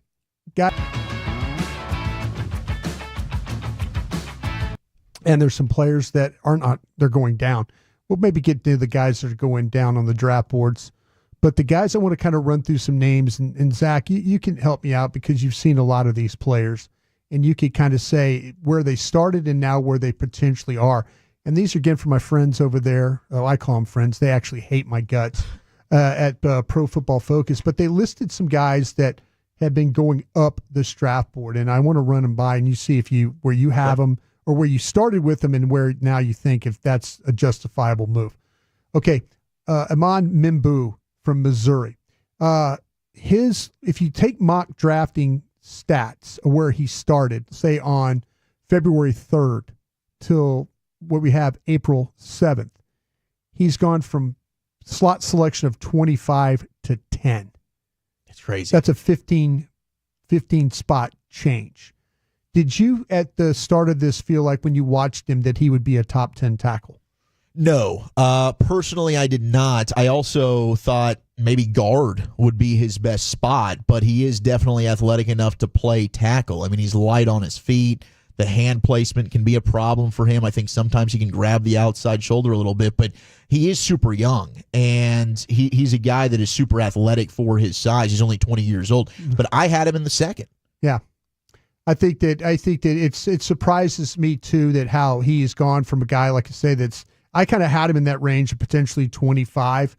and there's some players that are not, they're going down. We'll maybe get to the guys that are going down on the draft boards, but the guys I want to kind of run through some names, and Zach, you can help me out because you've seen a lot of these players, and you could kind of say where they started and now where they potentially are. And these are, again, for my friends over there. Oh, I call them friends. They actually hate my guts at Pro Football Focus. But they listed some guys that have been going up this draft board. And I want to run them by and you see where you have them or where you started with them and where now you think if that's a justifiable move. Okay, Amon Mimbu from Missouri. If you take mock drafting stats where he started, say on February 3rd till what we have April 7th, he's gone from slot selection of 25 to 10. It's crazy. That's a 15 spot change. Did you at the start of this feel like when you watched him that he would be a top 10 tackle? No. Personally, I did not. I also thought maybe guard would be his best spot, but he is definitely athletic enough to play tackle. I mean, he's light on his feet. The hand placement can be a problem for him. I think sometimes he can grab the outside shoulder a little bit, but he is super young, and he's a guy that is super athletic for his size. He's only 20 years old, but I had him in the second. Yeah. I think that it surprises me too that how he has gone from a guy, like I say, I kind of had him in that range of potentially 25,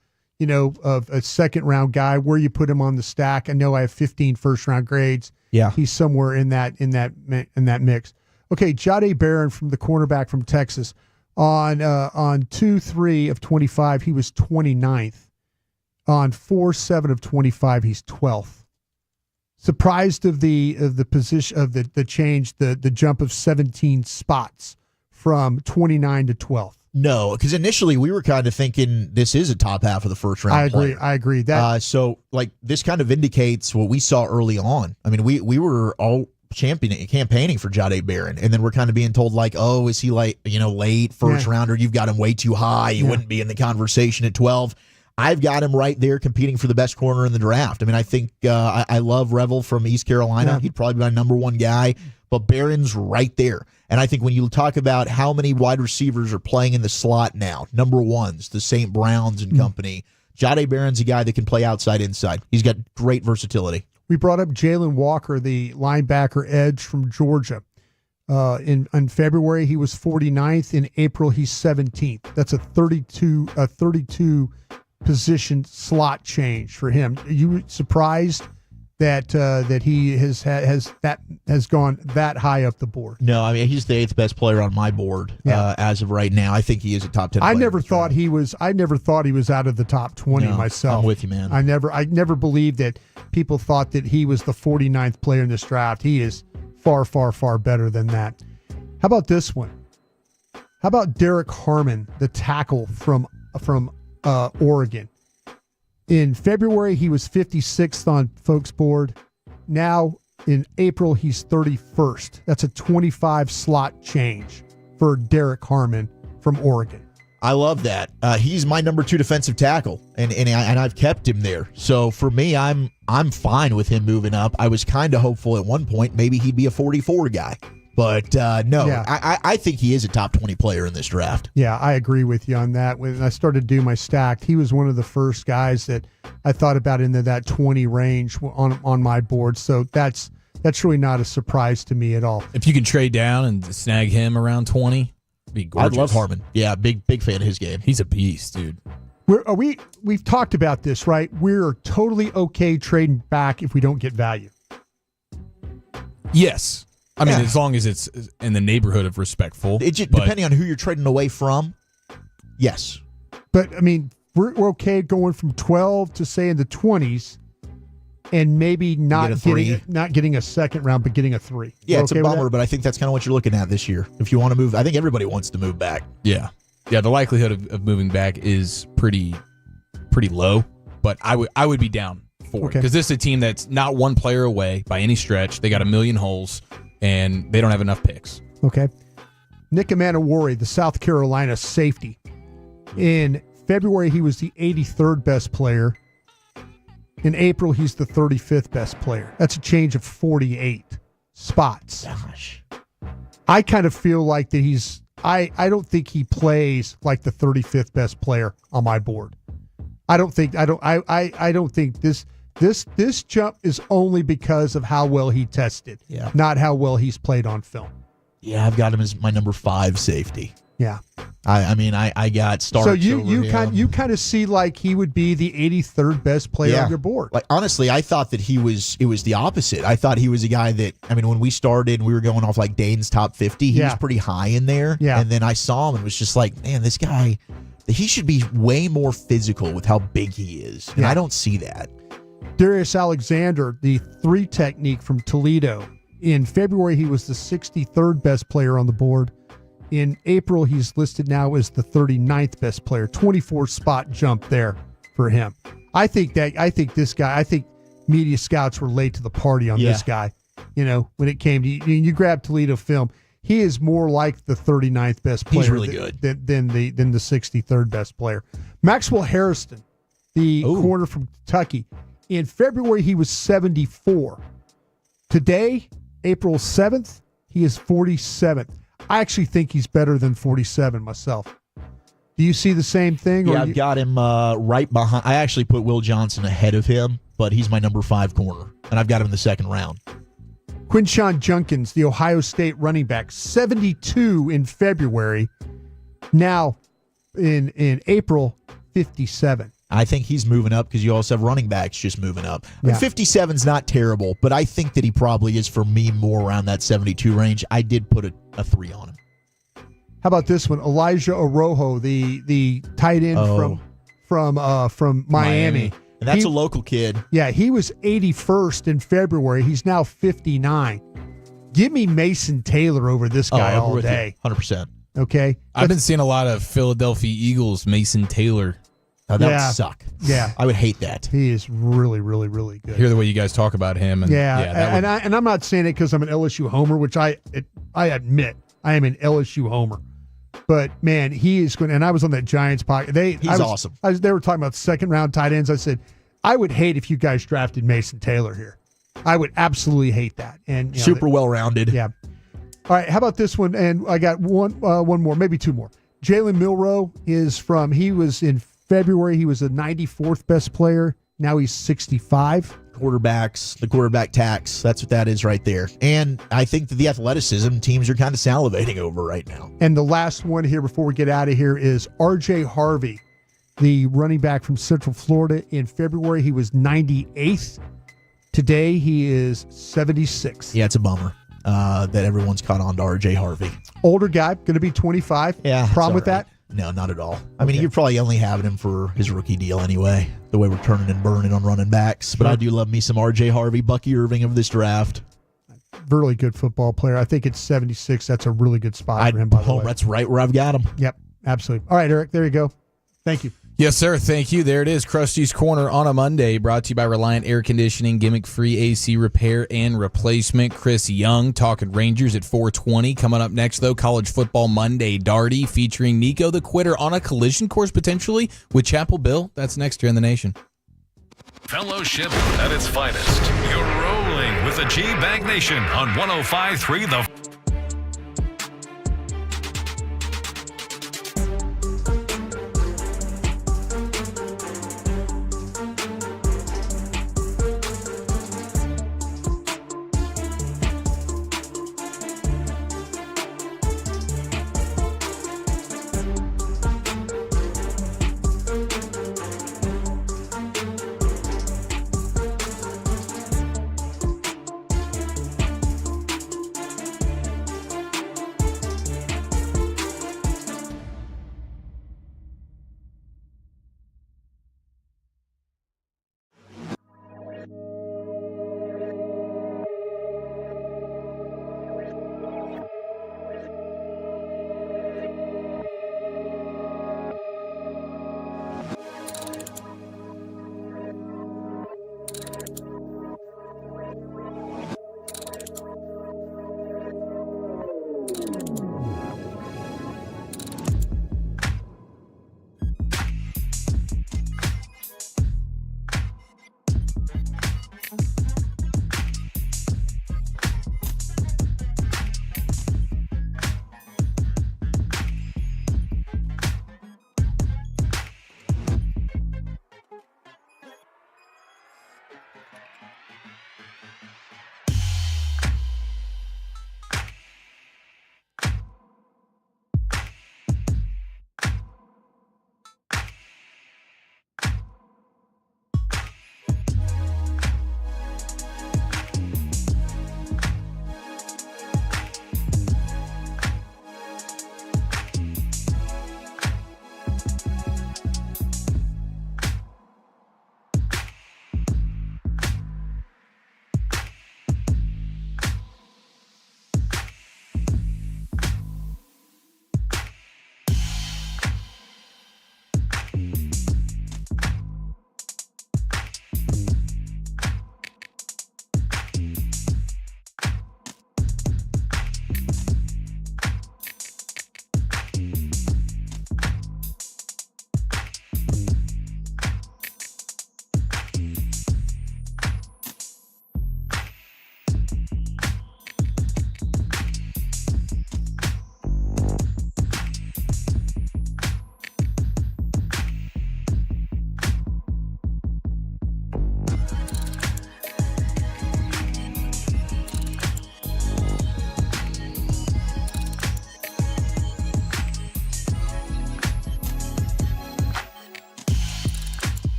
of a second round guy. Where you put him on the stack. I know I have 15 first round grades. Yeah. He's somewhere in that mix. Okay, Jahdae Barron from the cornerback from Texas. On 2-3 of 25, he was 29th. On 4-7 of 25, he's 12th. Surprised of the position of the change, the jump of 17 spots from 29 to 12th. No, because initially we were kind of thinking this is a top half of the first round. I agree. That so like this kind of indicates what we saw early on. I mean, we were all campaigning for Jahdae Barron, and then we're kind of being told like, oh, is he like late first rounder? You've got him way too high. He wouldn't be in the conversation at 12. I've got him right there competing for the best corner in the draft. I mean, I think I love Revel from East Carolina. He'd probably be my number one guy, but Barron's right there. And I think when you talk about how many wide receivers are playing in the slot now, number ones, the St. Browns and company, Jahdae Barron's a guy that can play outside, inside. He's got great versatility. We brought up Jalen Walker, the linebacker edge from Georgia. In February, he was 49th. In April, he's 17th. That's a 32 position slot change for him. Are you surprised that he has gone that high up the board? No, I mean he's the 8th best player on my board as of right now. I think he is a top 10. I never thought he was out of the top 20 myself. I'm with you, man. I never believed that people thought that he was the 49th player in this draft. He is far, far, far better than that. How about this one? How about Derek Harmon, the tackle from Oregon? In February, he was 56th on folks' board. Now, in April, he's 31st. That's a 25 slot change for Derek Harmon from Oregon. I love that. He's my number 2 defensive tackle, and I've kept him there. So for me, I'm fine with him moving up. I was kind of hopeful at one point maybe he'd be a 44 guy. But no, I think he is a top 20 player in this draft. Yeah, I agree with you on that. When I started to do my stack, he was one of the first guys that I thought about into that 20 range on my board. So that's really not a surprise to me at all. If you can trade down and snag him around 20, it'd be gorgeous. I love Harmon. Yeah, big fan of his game. He's a beast, dude. We've talked about this, right? We're totally okay trading back if we don't get value. Yes. I mean, as long as it's in the neighborhood of respectful. Depending on who you're trading away from, yes. But, I mean, we're okay going from 12 to, say, in the 20s and maybe not getting a second round, but getting a 3. Yeah, it's a bummer, but I think that's kind of what you're looking at this year. If you want to move, I think everybody wants to move back. Yeah. Yeah, the likelihood of moving back is pretty low, but I would be down for it. Because this is a team that's not one player away by any stretch. They got a million holes. And they don't have enough picks. Okay. Nick Amanawari, the South Carolina safety. In February, he was the 83rd best player. In April, he's the 35th best player. That's a change of 48 spots. Gosh. I kind of feel like that I don't think he plays like the 35th best player on my board. I don't think this jump is only because of how well he tested, not how well he's played on film. Yeah, I've got him as my number 5 safety. Yeah, I got Starks. So you kind of see like he would be the 83rd best player on your board. Like honestly, I thought that it was the opposite. I thought he was a guy that when we started, we were going off like Dane's top 50. He was pretty high in there. Yeah, and then I saw him and was just like, man, this guy, he should be way more physical with how big he is, and I don't see that. Darius Alexander, the 3 technique from Toledo. In February, he was the 63rd best player on the board. In April, he's listed now as the 39th best player. 24 spot jump there for him. I think media scouts were late to the party on this guy. When it came to you grab Toledo film, he is more like the 39th best player. He's really good than the 63rd best player. Maxwell Harrison, the corner from Kentucky. In February, he was 74. Today, April 7th, he is 47th. I actually think he's better than 47 myself. Do you see the same thing? Yeah, I've got him right behind. I actually put Will Johnson ahead of him, but he's my number 5 corner, and I've got him in the second round. Quinshon Judkins, the Ohio State running back, 72 in February. Now, in April, 57. I think he's moving up because you also have running backs just moving up. Yeah. 57's not terrible, but I think that he probably is, for me, more around that 72 range. I did put a 3 on him. How about this one? Elijah Orojo, the tight end from Miami. And that's a local kid. Yeah, he was 81st in February. He's now 59. Give me Mason Taylor over this guy all day. 100%. Okay, I've been seeing a lot of Philadelphia Eagles Mason Taylor. Oh, that would suck. Yeah, I would hate that. He is really, really, really good. Hear the way you guys talk about him. And and I'm not saying it because I'm an LSU homer, which I admit I am an LSU homer. But man, he is going. And I was on that Giants podcast. He's awesome. They were talking about second round tight ends. I said, I would hate if you guys drafted Mason Taylor here. I would absolutely hate that. And super well rounded. Yeah. All right. How about this one? And I got one more, maybe two more. Jalen Milroe he was in February. He was the 94th best player. Now he's 65. Quarterbacks, the quarterback tax. That's what that is right there. And I think that the athleticism teams are kind of salivating over right now. And the last one here before we get out of here is R.J. Harvey, the running back from Central Florida. In February, he was 98th. Today, he is 76. Yeah, it's a bummer that everyone's caught on to R.J. Harvey. Older guy, going to be 25. Yeah. Problem with that? No, not at all. I mean, you're probably only having him for his rookie deal anyway, the way we're turning and burning on running backs. But I do love me some R.J. Harvey, Bucky Irving of this draft. Really good football player. I think it's 76. That's a really good spot for him, by the way. That's right where I've got him. Yep, absolutely. All right, Eric, there you go. Thank you. Yes, sir. Thank you. There it is. Krusty's Corner on a Monday, brought to you by Reliant Air Conditioning, gimmick-free AC repair and replacement. Chris Young talking Rangers at 4:20. Coming up next, though, College Football Monday Darty featuring Nico the Quitter on a collision course potentially with Chapel Bill. That's next here in the nation. Fellowship at its finest. You're rolling with the G-Bag Nation on 105.3 The...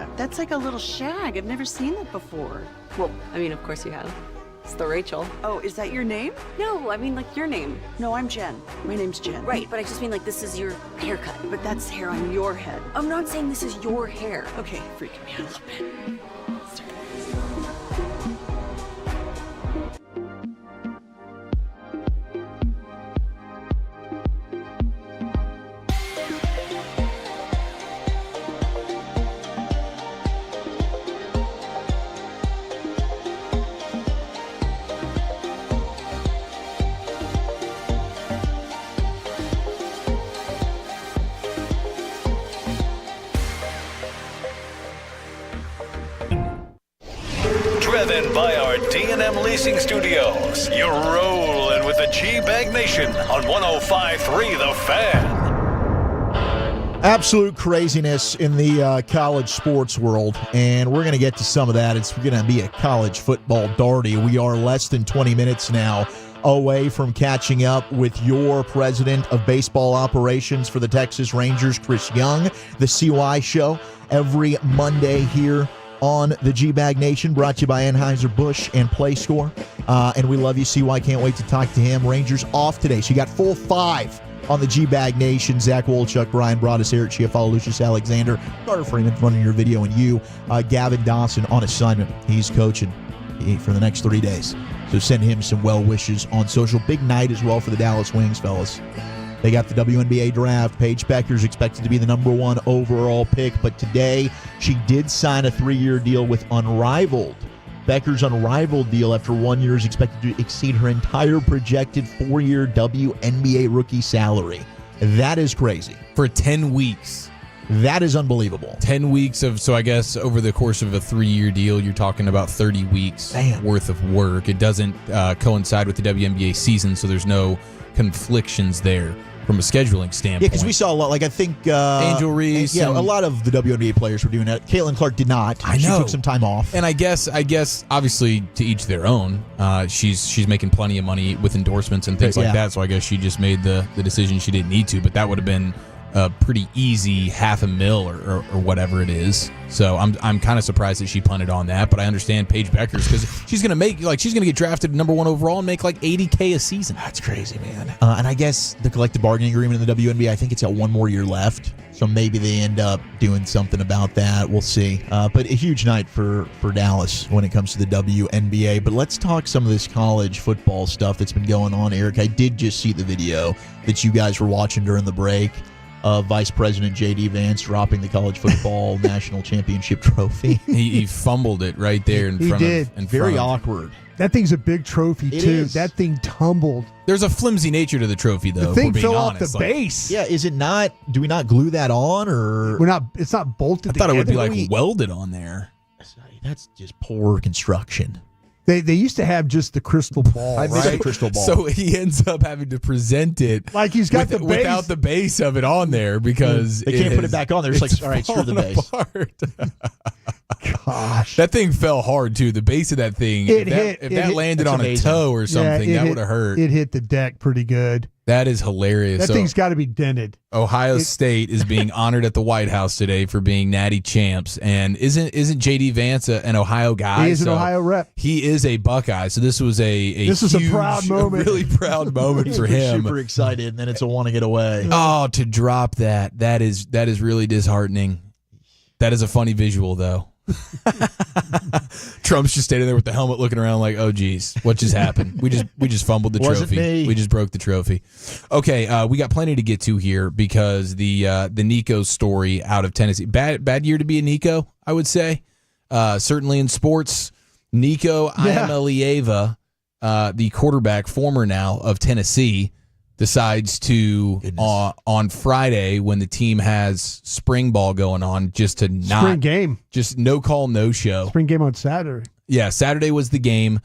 haircut. That's like a little shag. I've never seen that before. Well, I mean, of course you have. It's the Rachel. Oh, is that your name? No, I mean, like, your name. No, I'm Jen. My name's Jen. Right, but I just mean, like, this is your haircut. But that's hair on your head. I'm not saying this is your hair. Okay, freaking me out a little bit. Driven by our D&M Leasing Studios, you're rolling with the G-Bag Nation on 105.3 The Fan. Absolute craziness in the college sports world, and we're going to get to some of that. It's going to be a college football darty. We are less than 20 minutes now away from catching up with your president of baseball operations for the Texas Rangers, Chris Young. The CY Show every Monday here on the G-Bag Nation, brought to you by Anheuser-Busch and PlayScore. And we love you, CY. Can't wait to talk to him. Rangers off today, so you got full 5 on the G-Bag Nation. Zach Wolchuk, Brian Broaddus, Eric Chiafalo, Lucius Alexander, Carter Freeman running your video, and you, Gavin Dawson, on assignment. He's coaching for the next 3 days. So send him some well wishes on social. Big night as well for the Dallas Wings, fellas. They got the WNBA draft. Paige Becker's expected to be the number 1 overall pick, but today she did sign a 3-year deal with Unrivaled. Becker's Unrivaled deal after 1 year is expected to exceed her entire projected 4-year WNBA rookie salary. That is crazy. For 10 weeks. That is unbelievable. 10 weeks of, so I guess over the course of a 3-year deal, you're talking about 30 weeks worth of work. It doesn't coincide with the WNBA season, so there's no conflictions there from a scheduling standpoint. Yeah, because we saw a lot. Like, I think Angel Reese. Yeah, a lot of the WNBA players were doing that. Caitlin Clark did not. I know. She took some time off. And I guess obviously to each their own. She's making plenty of money with endorsements and things like that. So I guess she just made the decision she didn't need to. But that would have been a pretty easy $500,000 or whatever it is. So I'm kind of surprised that she punted on that, but I understand Paige Becker's because she's gonna get drafted number 1 overall and make like $80K a season. That's crazy, man. And I guess the collective bargaining agreement in the WNBA, I think it's got 1 more year left, so maybe they end up doing something about that. We'll see. But a huge night for Dallas when it comes to the WNBA. But let's talk some of this college football stuff that's been going on, Eric. I did just see the video that you guys were watching during the break of Vice President J.D. Vance dropping the college football national championship trophy. He fumbled it right there in front of him. Very awkward. That thing's a big trophy, too. That thing tumbled. There's a flimsy nature to the trophy, though. The thing fell off the base. Yeah, is it not? Do we not glue that on, or It's not bolted together. I thought it would be like welded on there. That's just poor construction. They used to have just the crystal ball, I miss the crystal ball. So he ends up having to present it like he's got the base without the base of it on there because they can't put it back on there. It's like, all right, screw the base. Gosh, that thing fell hard too. The base of that thing, if that landed on a toe or something, that would have hurt. It hit the deck pretty good. That is hilarious. That thing's got to be dented. Ohio State is being honored at the White House today for being natty champs, and isn't J.D. Vance an Ohio guy? He is an Ohio rep. He is a Buckeye, so this was a proud moment, a really proud moment for him. Super excited, and then it's a want to get away. Oh, to drop that is really disheartening. That is a funny visual, though. Trump's just standing there with the helmet looking around like, oh geez, what just happened? We just fumbled the trophy. Me. We just broke the trophy. Okay, we got plenty to get to here because the Nico story out of Tennessee. Bad year to be a Nico, I would say. Certainly in sports. Nico Iamaleava, the quarterback, former now of Tennessee, decides to on Friday when the team has spring ball going on just to not spring game, just no call, no show. Spring game on Saturday. Yeah, Saturday was the game.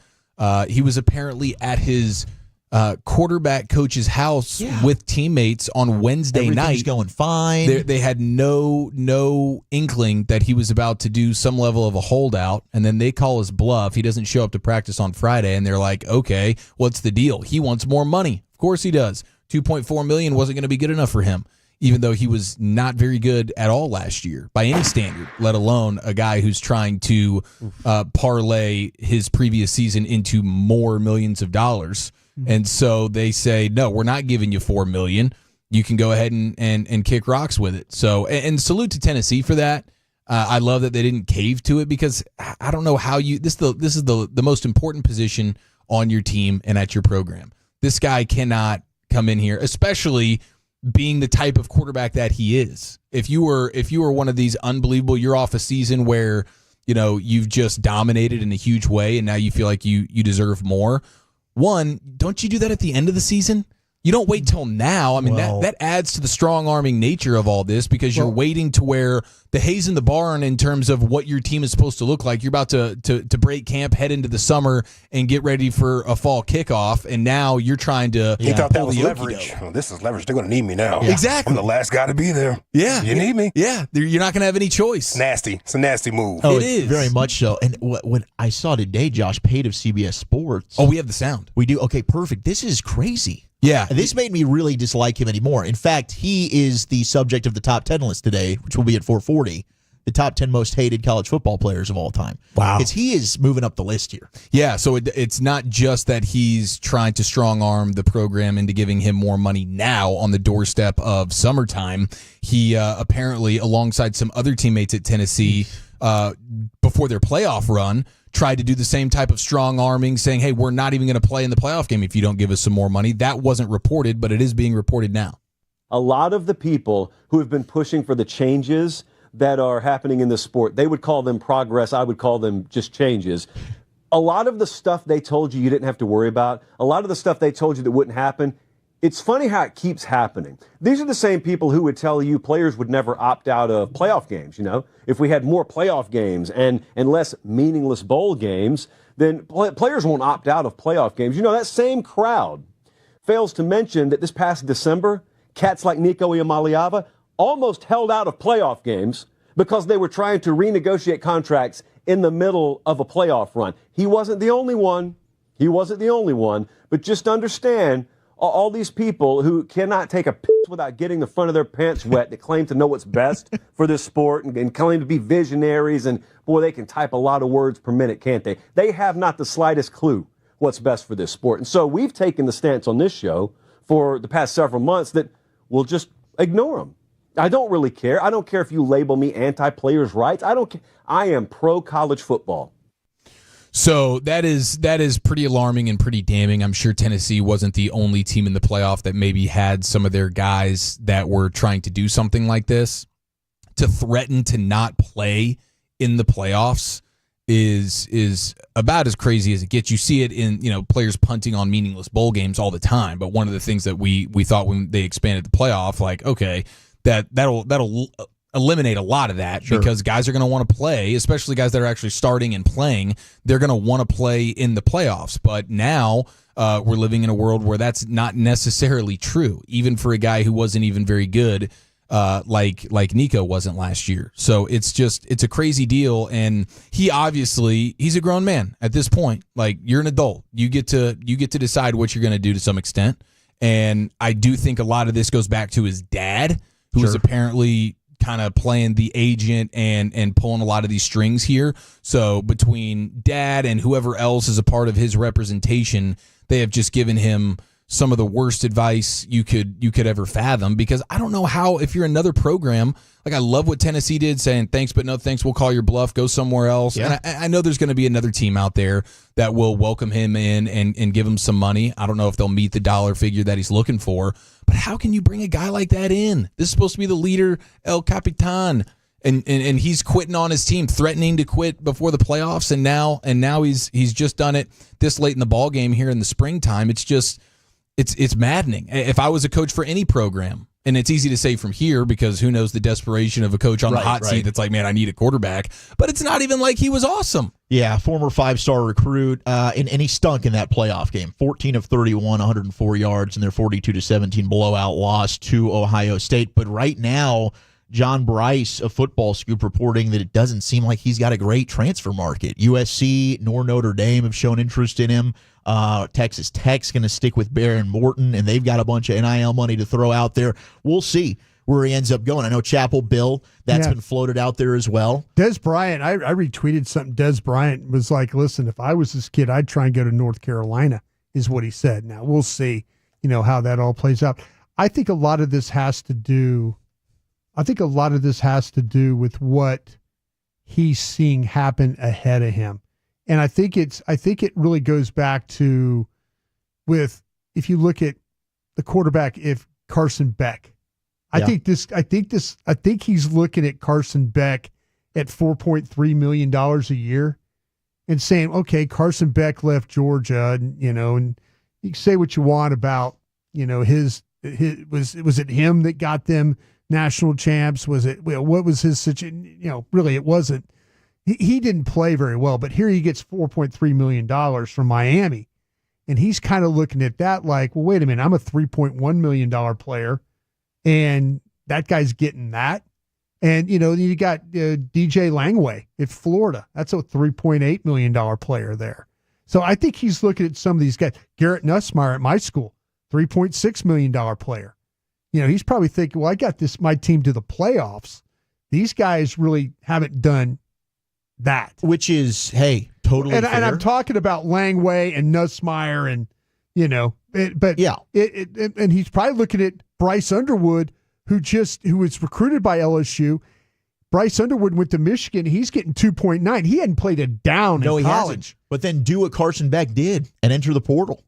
He was apparently at his quarterback coach's house with teammates on Wednesday night. Everything's going fine. They had no inkling that he was about to do some level of a holdout, and then they call his bluff. He doesn't show up to practice on Friday, and they're like, okay, what's the deal? He wants more money. Of course he does. $2.4 million wasn't going to be good enough for him. even though he was not very good at all last year by any standard, let alone a guy who's trying to parlay his previous season into more millions of dollars. And so they say, no, we're not giving you $4 million. You can go ahead and kick rocks with it. So, and salute to Tennessee for that. I love that they didn't cave to it, because I don't know how this is the most important position on your team and at your program. This guy cannot come in here, especially being the type of quarterback that he is. If you were one of these unbelievable, you're off a season where, you've just dominated in a huge way and now you feel like you deserve more. One, don't you do that at the end of the season? You don't wait till now. I mean, that adds to the strong-arming nature of all this, because you're waiting to where the hay's in the barn in terms of what your team is supposed to look like. You're about to break camp, head into the summer, and get ready for a fall kickoff, and now you're trying to He thought that was the leverage. Oh, this is leverage. They're going to need me now. Yeah. Exactly. I'm the last guy to be there. Yeah. You need me. Yeah. You're not going to have any choice. Nasty. It's a nasty move. Oh, it is. Very much so. And what I saw today, Josh Pate of CBS Sports. Oh, we have the sound. We do? Okay, perfect. This is crazy. Yeah. And this made me really dislike him anymore. In fact, he is the subject of the top 10 list today, which will be at 440. The top 10 most hated college football players of all time. Wow. Because he is moving up the list here. Yeah, so it's not just that he's trying to strong-arm the program into giving him more money now on the doorstep of summertime. He apparently, alongside some other teammates at Tennessee, before their playoff run, tried to do the same type of strong-arming, saying, hey, we're not even going to play in the playoff game if you don't give us some more money. That wasn't reported, but it is being reported now. A lot of the people who have been pushing for the changes that are happening in the sport, they would call them progress. I would call them just changes. A lot of the stuff they told you didn't have to worry about, a lot of the stuff they told you that wouldn't happen, it's funny how it keeps happening. These are the same people who would tell you players would never opt out of playoff games. If we had more playoff games and less meaningless bowl games, then players won't opt out of playoff games. That same crowd fails to mention that this past December, cats like Nico Iamaleava almost held out of playoff games because they were trying to renegotiate contracts in the middle of a playoff run. He wasn't the only one. But just understand, all these people who cannot take a piss without getting the front of their pants wet, that claim to know what's best for this sport and claim to be visionaries, and boy, they can type a lot of words per minute, can't they? They have not the slightest clue what's best for this sport. And so we've taken the stance on this show for the past several months that we'll just ignore them. I don't really care. I don't care if you label me anti-players' rights. I don't care. I am pro-college football. So that is pretty alarming and pretty damning. I'm sure Tennessee wasn't the only team in the playoff that maybe had some of their guys that were trying to do something like this. To threaten to not play in the playoffs is about as crazy as it gets. You see it in players punting on meaningless bowl games all the time. But one of the things that we thought when they expanded the playoff, like, okay, that'll eliminate a lot of that, because guys are going to want to play, especially guys that are actually starting and playing. They're going to want to play in the playoffs. But now we're living in a world where that's not necessarily true, even for a guy who wasn't even very good, like Nico wasn't last year. So it's a crazy deal. And he's a grown man at this point. Like, you're an adult. You get to decide what you're going to do to some extent. And I do think a lot of this goes back to his dad, who is apparently kind of playing the agent and pulling a lot of these strings here. So between dad and whoever else is a part of his representation, they have just given him some of the worst advice you could ever fathom. Because I don't know how, if you're another program, like, I love what Tennessee did, saying thanks but no thanks, we'll call your bluff, go somewhere else. Yeah. And I know there's going to be another team out there that will welcome him in and give him some money. I don't know if they'll meet the dollar figure that he's looking for, but how can you bring a guy like that in? This is supposed to be the leader, El Capitan, and he's quitting on his team, threatening to quit before the playoffs, and now he's just done it this late in the ball game here in the springtime. It's maddening. If I was a coach for any program, and it's easy to say from here because who knows the desperation of a coach on the hot seat that's like, man, I need a quarterback. But it's not even like he was awesome. Yeah, former 5-star recruit, and he stunk in that playoff game. 14 of 31, 104 yards in their 42-17 blowout loss to Ohio State. But right now, John Bryce of Football Scoop reporting that it doesn't seem like he's got a great transfer market. USC nor Notre Dame have shown interest in him. Texas Tech's going to stick with Baron Morton, and they've got a bunch of NIL money to throw out there. We'll see. where he ends up going. I know Chapel Bill, that's been floated out there as well. Des Bryant, I retweeted something. Des Bryant was like, listen, if I was this kid, I'd try and go to North Carolina, is what he said. Now, we'll see, how that all plays out. I think a lot of this has to do with what he's seeing happen ahead of him. And I think it really goes back to if you look at the quarterback, if Carson Beck, I think he's looking at Carson Beck at $4.3 million a year and saying, okay, Carson Beck left Georgia, and you can say what you want about, was it him that got them national champs? Was it, what was his situation? Really it wasn't. He didn't play very well, but here he gets $4.3 million from Miami. And he's kind of looking at that like, well, wait a minute, I'm a $3.1 million player, and that guy's getting that. And, you got DJ Langway at Florida. That's a $3.8 million player there. So I think he's looking at some of these guys. Garrett Nussmeier at my school, $3.6 million player. He's probably thinking, well, I got my team to the playoffs. These guys really haven't done that. Which is, hey, totally fair. And I'm talking about Langway and Nussmeier and, and he's probably looking at Bryce Underwood, who was recruited by LSU. Bryce Underwood went to Michigan. He's getting 2.9. He hadn't played a down in college. Hasn't. But then do what Carson Beck did and enter the portal.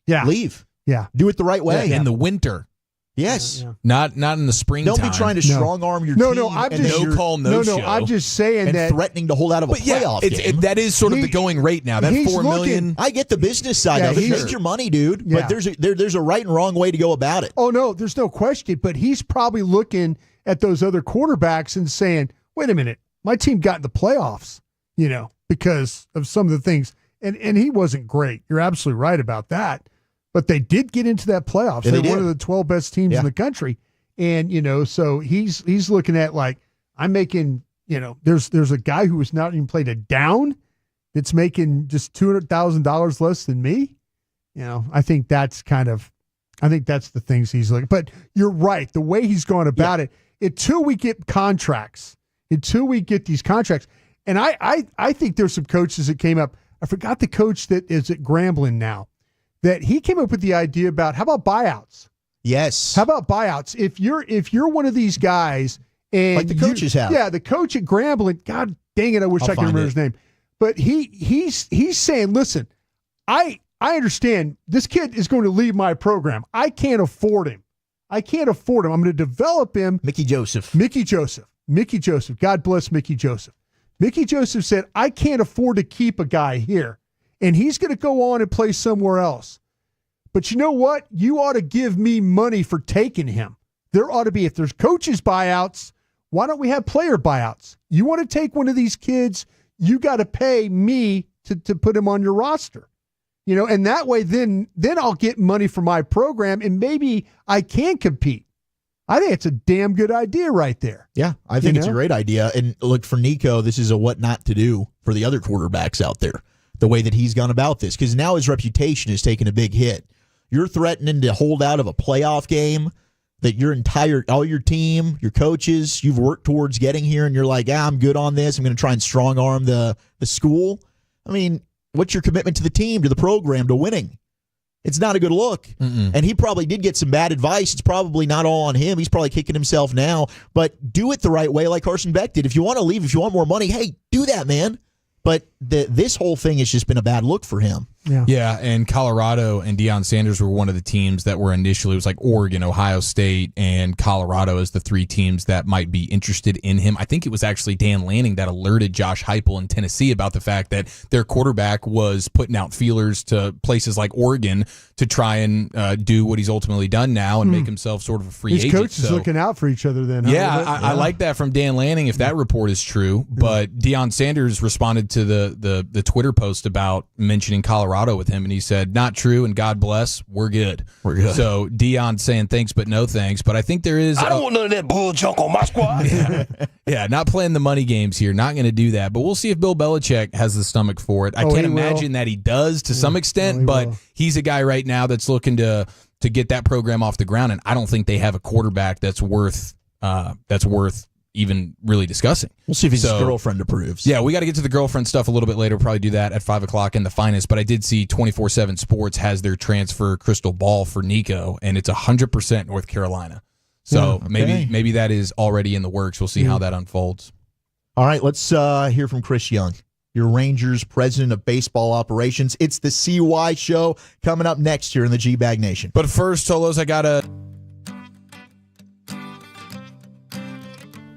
Yeah. Leave. Yeah. Do it the right way. In the winter. Yes. Not in the springtime. Don't be trying to strong arm your team. I'm just saying and that threatening to hold out of a playoff game. That is sort of the going rate now. That $4 million. I get the business side of it. Make your money, dude. Yeah. But there's a right and wrong way to go about it. Oh no, there's no question. But he's probably looking at those other quarterbacks and saying, "Wait a minute, my team got in the playoffs, because of some of the things." And he wasn't great. You're absolutely right about that. But they did get into that playoffs. They're one of the 12 best teams in the country. And, so he's looking at like, I'm making, there's a guy who has not even played a down that's making just $200,000 less than me. I think that's the things he's looking. But you're right. The way he's going about it, until we get these contracts. And I think there's some coaches that came up. I forgot the coach that is at Grambling now. That he came up with the idea about, how about buyouts? Yes. How about buyouts? If you're one of these guys, and like the coaches have, the coach at Grambling, God dang it, I wish I could remember his name, but he's saying, listen, I understand this kid is going to leave my program. I can't afford him. I'm going to develop him. Mickey Joseph. God bless Mickey Joseph. Mickey Joseph said, I can't afford to keep a guy here. And he's going to go on and play somewhere else. But you know what? You ought to give me money for taking him. There ought to be, if there's coaches buyouts, why don't we have player buyouts? You want to take one of these kids, you got to pay me to put him on your roster. And that way then I'll get money for my program and maybe I can compete. I think it's a damn good idea right there. Yeah, I think it's a great idea. And look, for Nico, this is a what not to do for the other quarterbacks out there. The way that he's gone about this, because now his reputation is taking a big hit. You're threatening to hold out of a playoff game that all your team, your coaches, you've worked towards getting here, and you're like, I'm good on this. I'm going to try and strong arm the school. I mean, what's your commitment to the team, to the program, to winning? It's not a good look. And he probably did get some bad advice. It's probably not all on him. He's probably kicking himself now. But do it the right way, like Carson Beck did. If you want to leave, if you want more money, hey, do that, man. But this whole thing has just been a bad look for him. Yeah, and Colorado and Deion Sanders were one of the teams that were initially, it was like Oregon, Ohio State, and Colorado as the three teams that might be interested in him. I think it was actually Dan Lanning that alerted Josh Heupel in Tennessee about the fact that their quarterback was putting out feelers to places like Oregon to try and do what he's ultimately done now and make himself sort of a free agent. These coaches looking out for each other then. Yeah, I like that from Dan Lanning if that report is true. But Deion Sanders responded to the Twitter post about mentioning Colorado with him, and he said, not true, and God bless, we're good. So Deion saying thanks but no thanks. But I think there is... I don't want none of that bull junk on my squad. Yeah, not playing the money games here. Not going to do that. But we'll see if Bill Belichick has the stomach for it. I can't imagine that he does to some extent, but he's a guy right now that's looking to to get that program off the ground, and I don't think they have a quarterback that's worth even really discussing. We'll see if his girlfriend approves. Yeah, we got to get to the girlfriend stuff a little bit later. We'll probably do that at 5 o'clock in the finest. But I did see 24/7 Sports has their transfer crystal ball for Nico, and it's 100% North Carolina. So maybe that is already in the works. We'll see how that unfolds. All right, let's hear from Chris Young, your Rangers president of baseball operations. It's the CY show coming up next here in the G-Bag Nation. But first, Solos, I got to...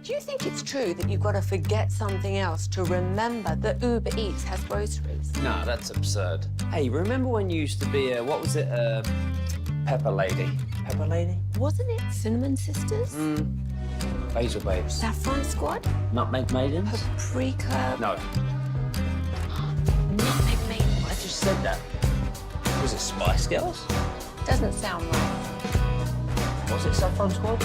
Do you think it's true that you've got to forget something else to remember that Uber Eats has groceries? No, that's absurd. Hey, remember when you used to be a pepper lady? Pepper lady? Wasn't it Cinnamon Sisters? Basil Babes. Saffron Squad? Nutmeg Maidens? Paprika? No. Nutmeg Maidens. I just said that. Was it Spice Girls? Doesn't sound right. Was it Saffron Squad?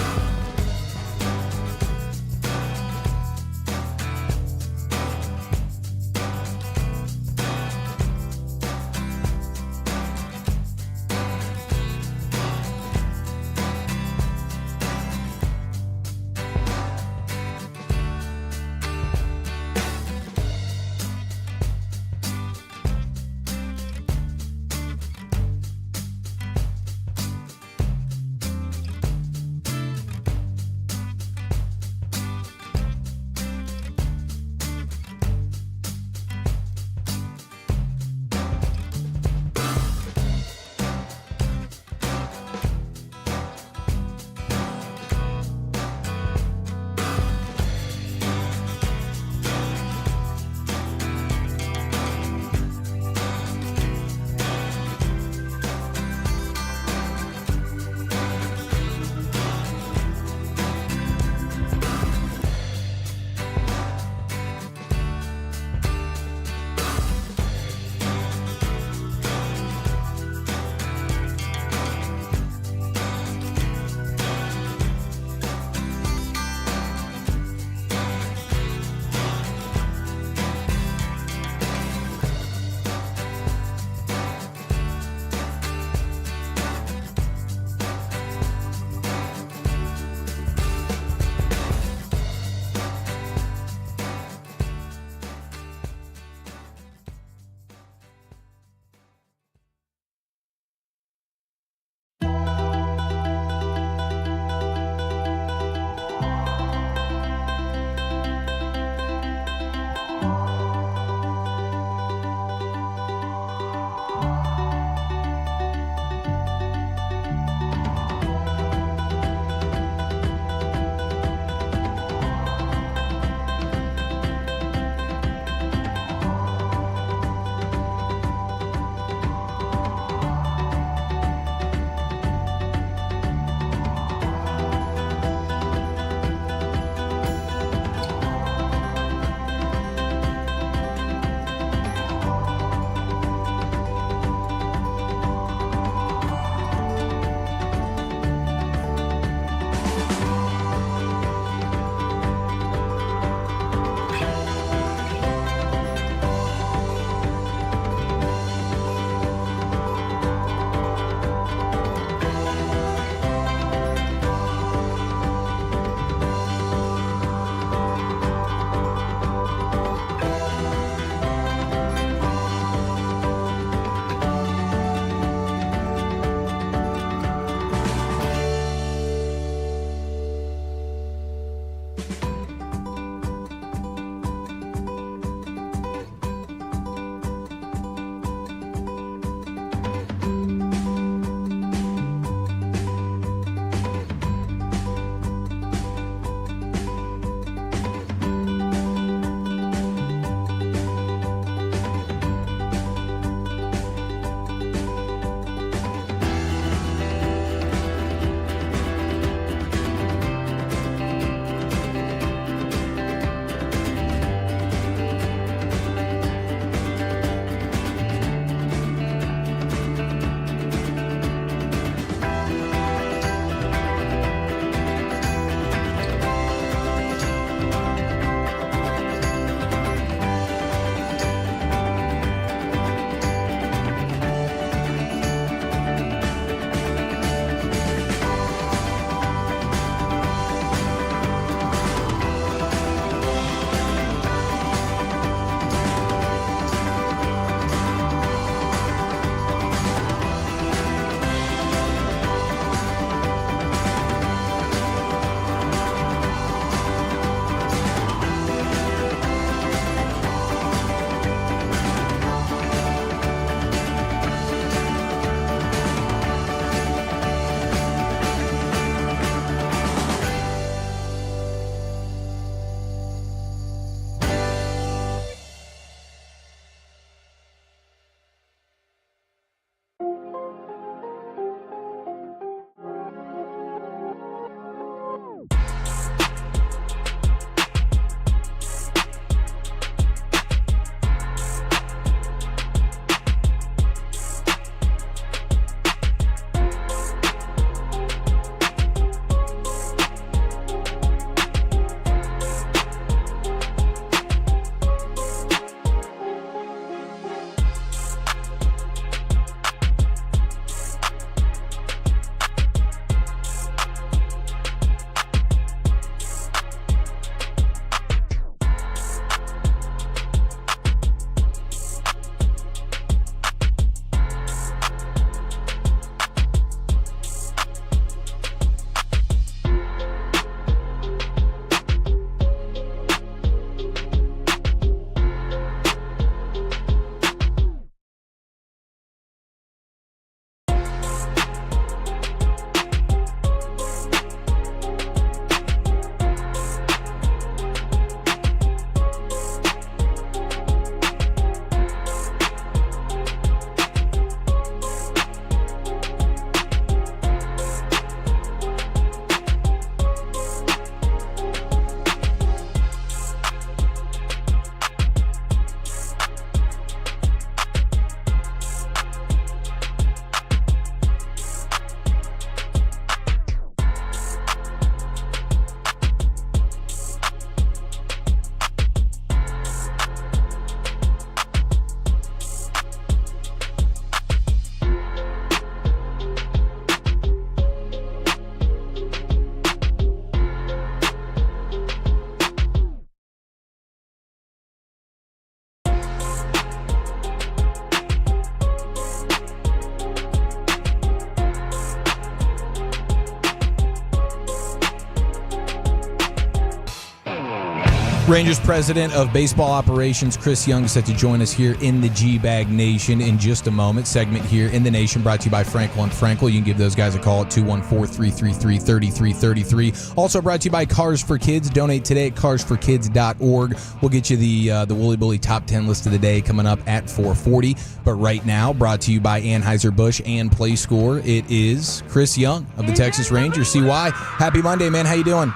Rangers president of baseball operations, Chris Young, is set to join us here in the G-Bag Nation in just a moment. Segment here in the Nation brought to you by Frankel & Frankel. You can give those guys a call at 214-333-3333. Also brought to you by Cars for Kids. Donate today at carsforkids.org. We'll get you the Wooly Bully Top 10 list of the day coming up at 4:40. But right now, brought to you by Anheuser-Busch and PlayScore, it is Chris Young of the Texas Rangers. CY, happy Monday, man. How you doing?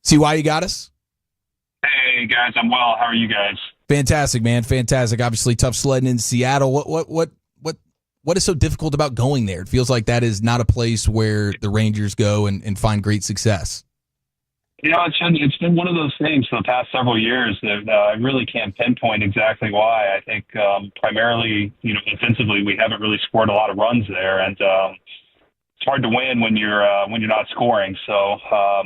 CY, you got us? Hey guys, I'm well. How are you guys? Fantastic, man. Fantastic. Obviously, tough sledding in Seattle. What is so difficult about going there? It feels like that is not a place where the Rangers go and find great success. You know, it's been one of those things for the past several years that I really can't pinpoint exactly why. I think primarily, offensively, we haven't really scored a lot of runs there, and it's hard to win when you're not scoring. So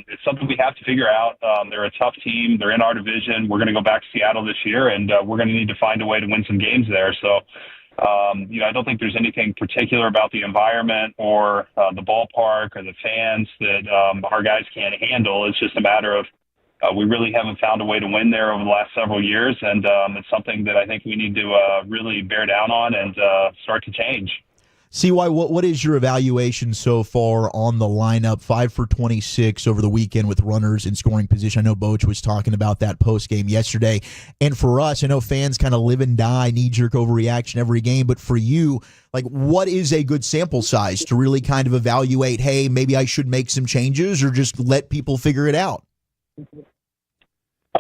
it's something we have to figure out. They're a tough team. They're in our division. We're going to go back to Seattle this year, and we're going to need to find a way to win some games there. So, I don't think there's anything particular about the environment or the ballpark or the fans that our guys can't handle. It's just a matter of we really haven't found a way to win there over the last several years, and it's something that I think we need to really bear down on and start to change. CY, what is your evaluation so far on the lineup? 5 for 26 over the weekend with runners in scoring position. I know Boch was talking about that post-game yesterday. And for us, I know fans kind of live and die, knee-jerk overreaction every game. But for you, what is a good sample size to really kind of evaluate, hey, maybe I should make some changes or just let people figure it out?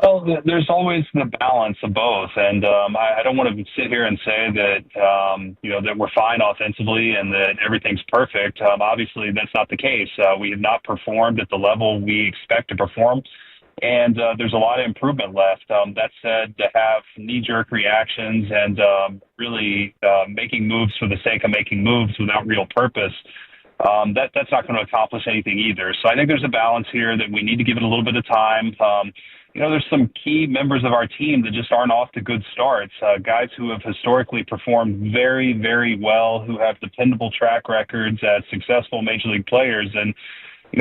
Well, there's always the balance of both, and I don't want to sit here and say that that we're fine offensively and that everything's perfect. Obviously, that's not the case. We have not performed at the level we expect to perform, and there's a lot of improvement left. That said, to have knee-jerk reactions and really making moves for the sake of making moves without real purpose, that's not going to accomplish anything either. So I think there's a balance here that we need to give it a little bit of time. There's some key members of our team that just aren't off to good starts. Guys who have historically performed very, very well, who have dependable track records as successful major league players. And,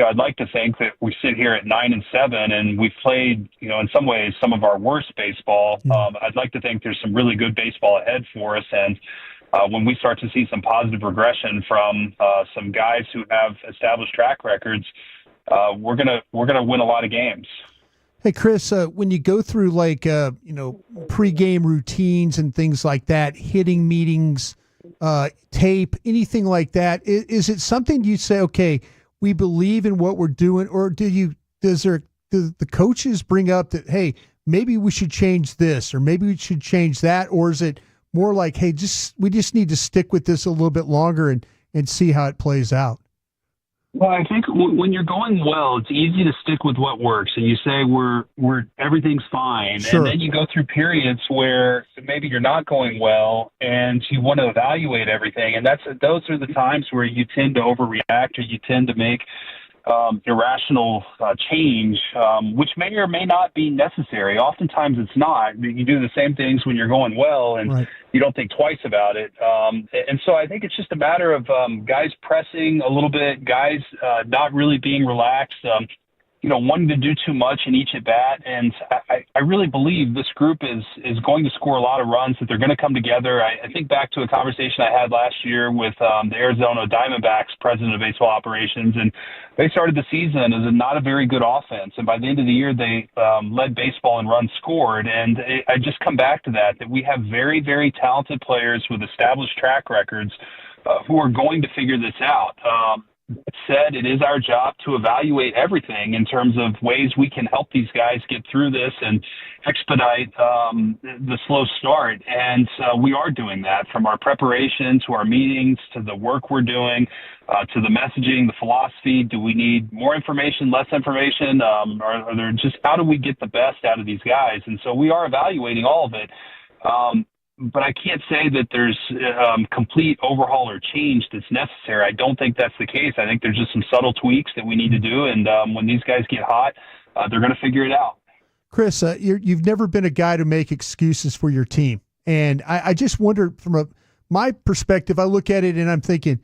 I'd like to think that we sit here at 9-7 and we've played, in some ways, some of our worst baseball. I'd like to think there's some really good baseball ahead for us. And when we start to see some positive regression from some guys who have established track records, we're gonna win a lot of games. Hey, Chris, when you go through pregame routines and things like that, hitting meetings, tape, anything like that, is it something you say, okay, we believe in what we're doing, or do the coaches bring up that, hey, maybe we should change this or maybe we should change that, or is it more like, hey, we just need to stick with this a little bit longer and see how it plays out? Well, I think when you're going well, it's easy to stick with what works, and you say we're everything's fine, Sure. And then you go through periods where maybe you're not going well, and you want to evaluate everything, and those are the times where you tend to overreact or you tend to make irrational change, which may or may not be necessary. Oftentimes it's not. You do the same things when you're going well, and Right. You don't think twice about it. And so I think it's just a matter of guys pressing a little bit, guys not really being relaxed, wanting to do too much in each at bat. And I really believe this group is going to score a lot of runs, that they're going to come together. I think back to a conversation I had last year with the Arizona Diamondbacks president of baseball operations, and they started the season as not a very good offense. And by the end of the year, they led baseball in runs scored. And I just come back to that we have very, very talented players with established track records who are going to figure this out. That said, it is our job to evaluate everything in terms of ways we can help these guys get through this and expedite the slow start. And we are doing that, from our preparation to our meetings to the work we're doing to the messaging, the philosophy. Do we need more information, less information? Are there just, how do we get the best out of these guys? And so we are evaluating all of it. But I can't say that there's complete overhaul or change that's necessary. I don't think that's the case. I think there's just some subtle tweaks that we need to do. And when these guys get hot, they're going to figure it out. Chris, you've never been a guy to make excuses for your team. And I just wonder, from my perspective, I look at it and I'm thinking,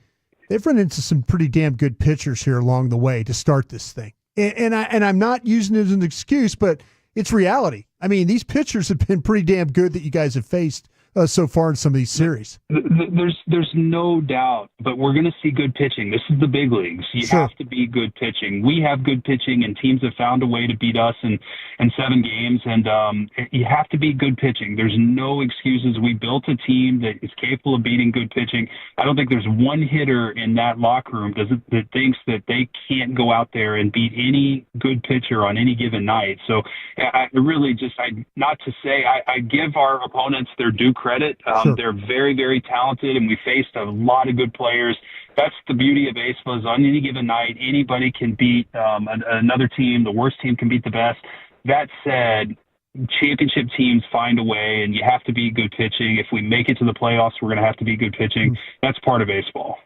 They've run into some pretty damn good pitchers here along the way to start this thing. And I'm not using it as an excuse, but it's reality. I mean, these pitchers have been pretty damn good that you guys have faced so far in some of these series. There's no doubt, but we're going to see good pitching. This is the big leagues. You have to be good pitching. We have good pitching, and teams have found a way to beat us in 7 games, and you have to be good pitching. There's no excuses. We built a team that is capable of beating good pitching. I don't think there's one hitter in that locker room that thinks that they can't go out there and beat any good pitcher on any given night. So I give our opponents their due credit. They're very, very talented, and we faced a lot of good players. That's the beauty of baseball, is on any given night, anybody can beat another team. The worst team can beat the best. That said, championship teams find a way, and you have to be good pitching. If we make it to the playoffs, we're going to have to be good pitching. That's part of baseball.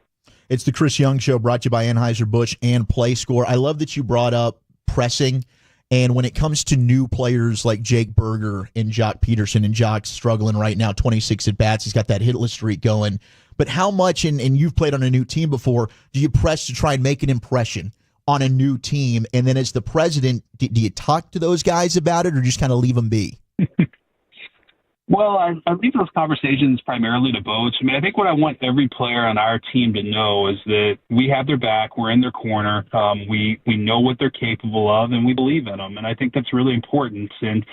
It's the Chris Young Show, brought to you by Anheuser-Busch and PlayScore. I love that you brought up pressing. And when it comes to new players like Jake Berger and Jock Peterson, and Jock's struggling right now, 26 at-bats, he's got that hitless streak going. But how much, and you've played on a new team before, do you press to try and make an impression on a new team? And then as the president, do you talk to those guys about it, or just kind of leave them be? Well, I leave those conversations primarily to Boach. I mean, I think what I want every player on our team to know is that we have their back. We're in their corner. We know what they're capable of, and we believe in them. And I think that's really important. And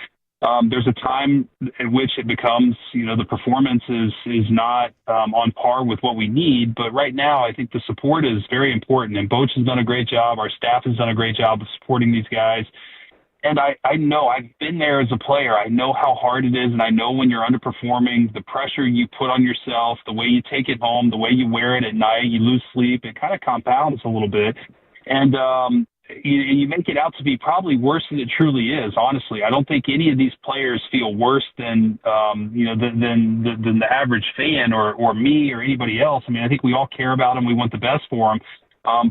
there's a time at which it becomes, the performance is not on par with what we need. But right now, I think the support is very important. And Boach has done a great job. Our staff has done a great job of supporting these guys. And I know, I've been there as a player. I know how hard it is, and I know when you're underperforming, the pressure you put on yourself, the way you take it home, the way you wear it at night, you lose sleep, it kind of compounds a little bit. And you make it out to be probably worse than it truly is, honestly. I don't think any of these players feel worse than the average fan or me or anybody else. I mean, I think we all care about them. We want the best for them.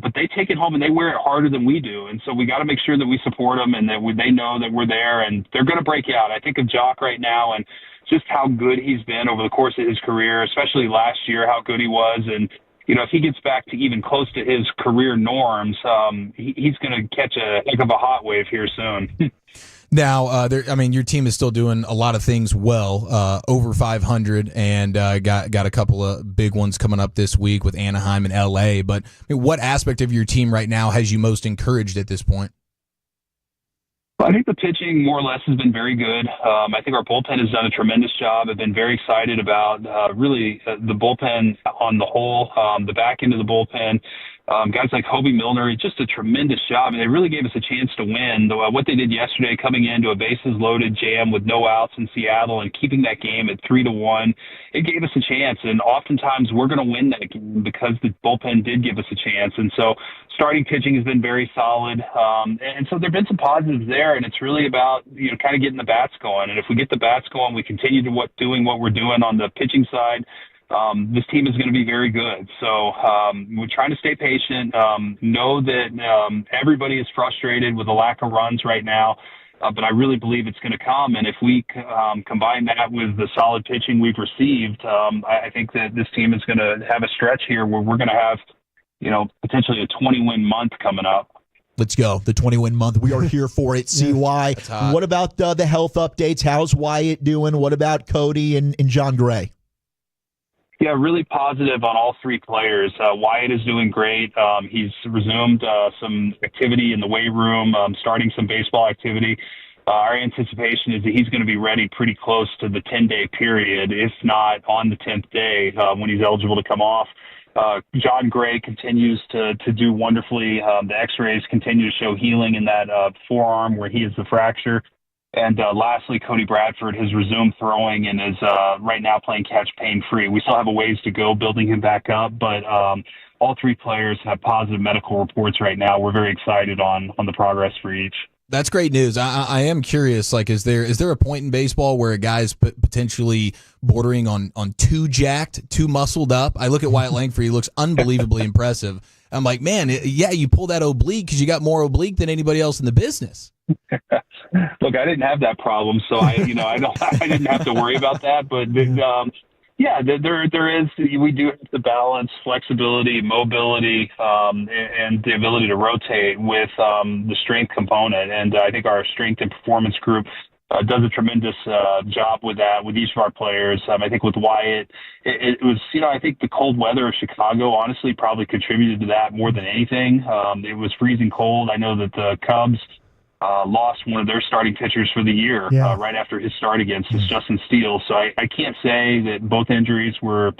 But they take it home and they wear it harder than we do. And so we got to make sure that we support them and that they know that we're there, and they're going to break out. I think of Jock right now and just how good he's been over the course of his career, especially last year, how good he was. And, if he gets back to even close to his career norms, he's going to catch a heck of a hot wave here soon. Now, your team is still doing a lot of things well, over 500, and got a couple of big ones coming up this week with Anaheim and LA. But what aspect of your team right now has you most encouraged at this point? I think the pitching more or less has been very good. I think our bullpen has done a tremendous job. I've been very excited about the bullpen on the whole, the back end of the bullpen. Guys like Hobie Milner, just a tremendous job, and they really gave us a chance to win. What they did yesterday, coming into a bases-loaded jam with no outs in Seattle and keeping that game at 3-1, it gave us a chance. And oftentimes we're going to win that game because the bullpen did give us a chance. And so starting pitching has been very solid. And so there have been some positives there, and it's really about kind of getting the bats going. And if we get the bats going, we continue doing what we're doing on the pitching side. This team is going to be very good. So we're trying to stay patient, know that everybody is frustrated with the lack of runs right now, but I really believe it's going to come. And if we combine that with the solid pitching we've received, I think that this team is going to have a stretch here where we're going to have, potentially a 20-win month coming up. Let's go. The 20-win month. We are here for it. CY. What about the health updates? How's Wyatt doing? What about Cody and John Gray? Yeah, really positive on all three players. Wyatt is doing great. He's resumed some activity in the weight room, starting some baseball activity. Our anticipation is that he's going to be ready pretty close to the 10-day period, if not on the 10th day when he's eligible to come off. John Gray continues to do wonderfully. The x-rays continue to show healing in that forearm where he has the fracture. And lastly, Cody Bradford has resumed throwing and is right now playing catch pain-free. We still have a ways to go building him back up, but all three players have positive medical reports right now. We're very excited on the progress for each. That's great news. I am curious, is there a point in baseball where a guy's potentially bordering on too jacked, too muscled up? I look at Wyatt Langford. He looks unbelievably impressive. I'm like, man, you pull that oblique because you got more oblique than anybody else in the business. Look, I didn't have that problem, so I didn't have to worry about that. But Yeah, there is. We do have to balance flexibility, mobility, and the ability to rotate with the strength component. And I think our strength and performance group does a tremendous job with that, with each of our players. I think with Wyatt, it was, I think the cold weather of Chicago honestly probably contributed to that more than anything. It was freezing cold. I know that the Cubs lost one of their starting pitchers for the year right after his start against us, Justin Steele. So I can't say that both injuries were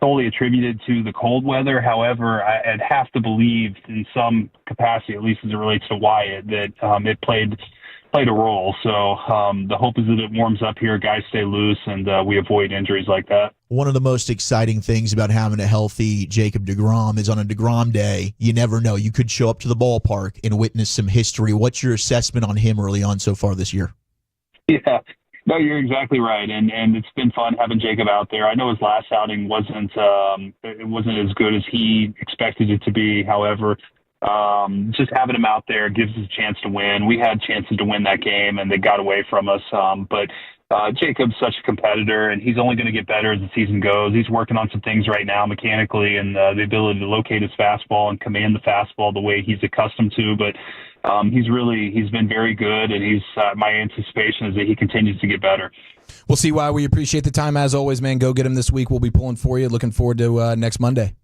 solely attributed to the cold weather. However, I'd have to believe in some capacity, at least as it relates to Wyatt, that it played a role. So the hope is that it warms up here, guys stay loose, and we avoid injuries like that. One of the most exciting things about having a healthy Jacob deGrom is on a deGrom day, you never know. You could show up to the ballpark and witness some history. What's your assessment on him early on so far this year? Yeah, no, you're exactly right, and it's been fun having Jacob out there. I know his last outing wasn't as good as he expected it to be. However, just having him out there gives us a chance to win. We had chances to win that game, and they got away from us. But Jacob's such a competitor, and he's only going to get better as the season goes. He's working on some things right now mechanically, and the ability to locate his fastball and command the fastball the way he's accustomed to. But he's been very good, and my anticipation is that he continues to get better. We'll see why. We appreciate the time as always, man. Go get him this week. We'll be pulling for you. Looking forward to next Monday.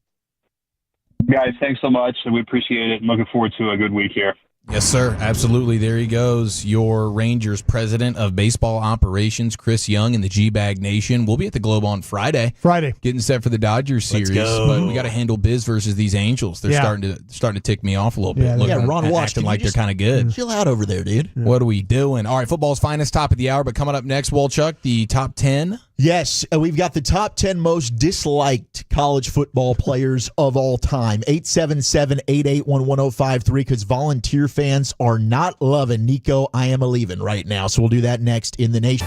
Guys, thanks so much. We appreciate it. I'm looking forward to a good week here. Yes, sir. Absolutely. There he goes. Your Rangers president of baseball operations, Chris Young, in the G-Bag Nation. We'll be at the Globe on Friday. Getting set for the Dodgers series. But we got to handle biz versus these Angels. They're starting to tick me off a little bit. Ron Walsh, acting like they're kind of good. Chill out over there, dude. What are we doing? All right, football's finest, top of the hour. But coming up next, Walchuk, the top 10. Yes, we've got the top 10 most disliked college football players of all time. 877-881-1053, because volunteer fans are not loving Nico I am a leaving right now. So we'll do that next in the nation.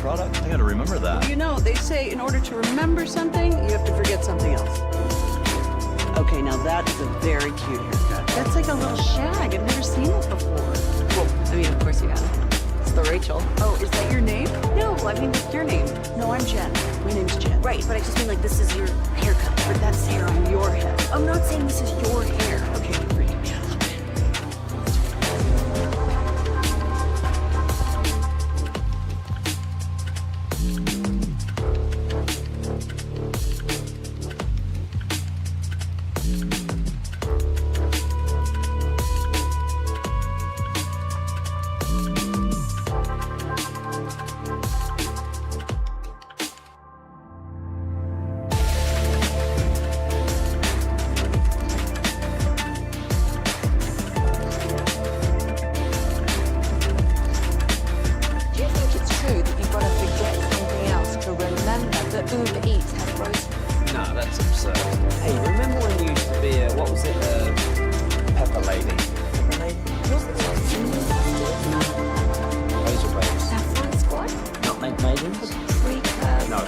product? I gotta remember that. You know, they say in order to remember something, you have to forget something else. Okay, now that is a very cute haircut. That's like a little shag. I've never seen it before. Well, I mean, of course you have. It's the Rachel. Oh, is that your name? No, I mean, it's your name. No, I'm Jen. My name's Jen. Right, but I just mean like this is your haircut. But that's hair on your head. I'm not saying this is your hair. Okay, you're freaking me out a little bit. Uber Eats has groceries? No, that's absurd. Hey, remember when you used to be a, what was it, Pepper Lady? Pepper Lady? Wasn't there a senior? Razor Babes. Saffron Squad? Nutmeg Maidens? Pre-curve? No.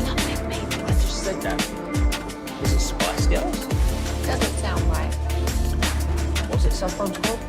Nutmeg Maidens? I just said that. Was it Spice Girls? Doesn't sound right. Was it Saffron Squad?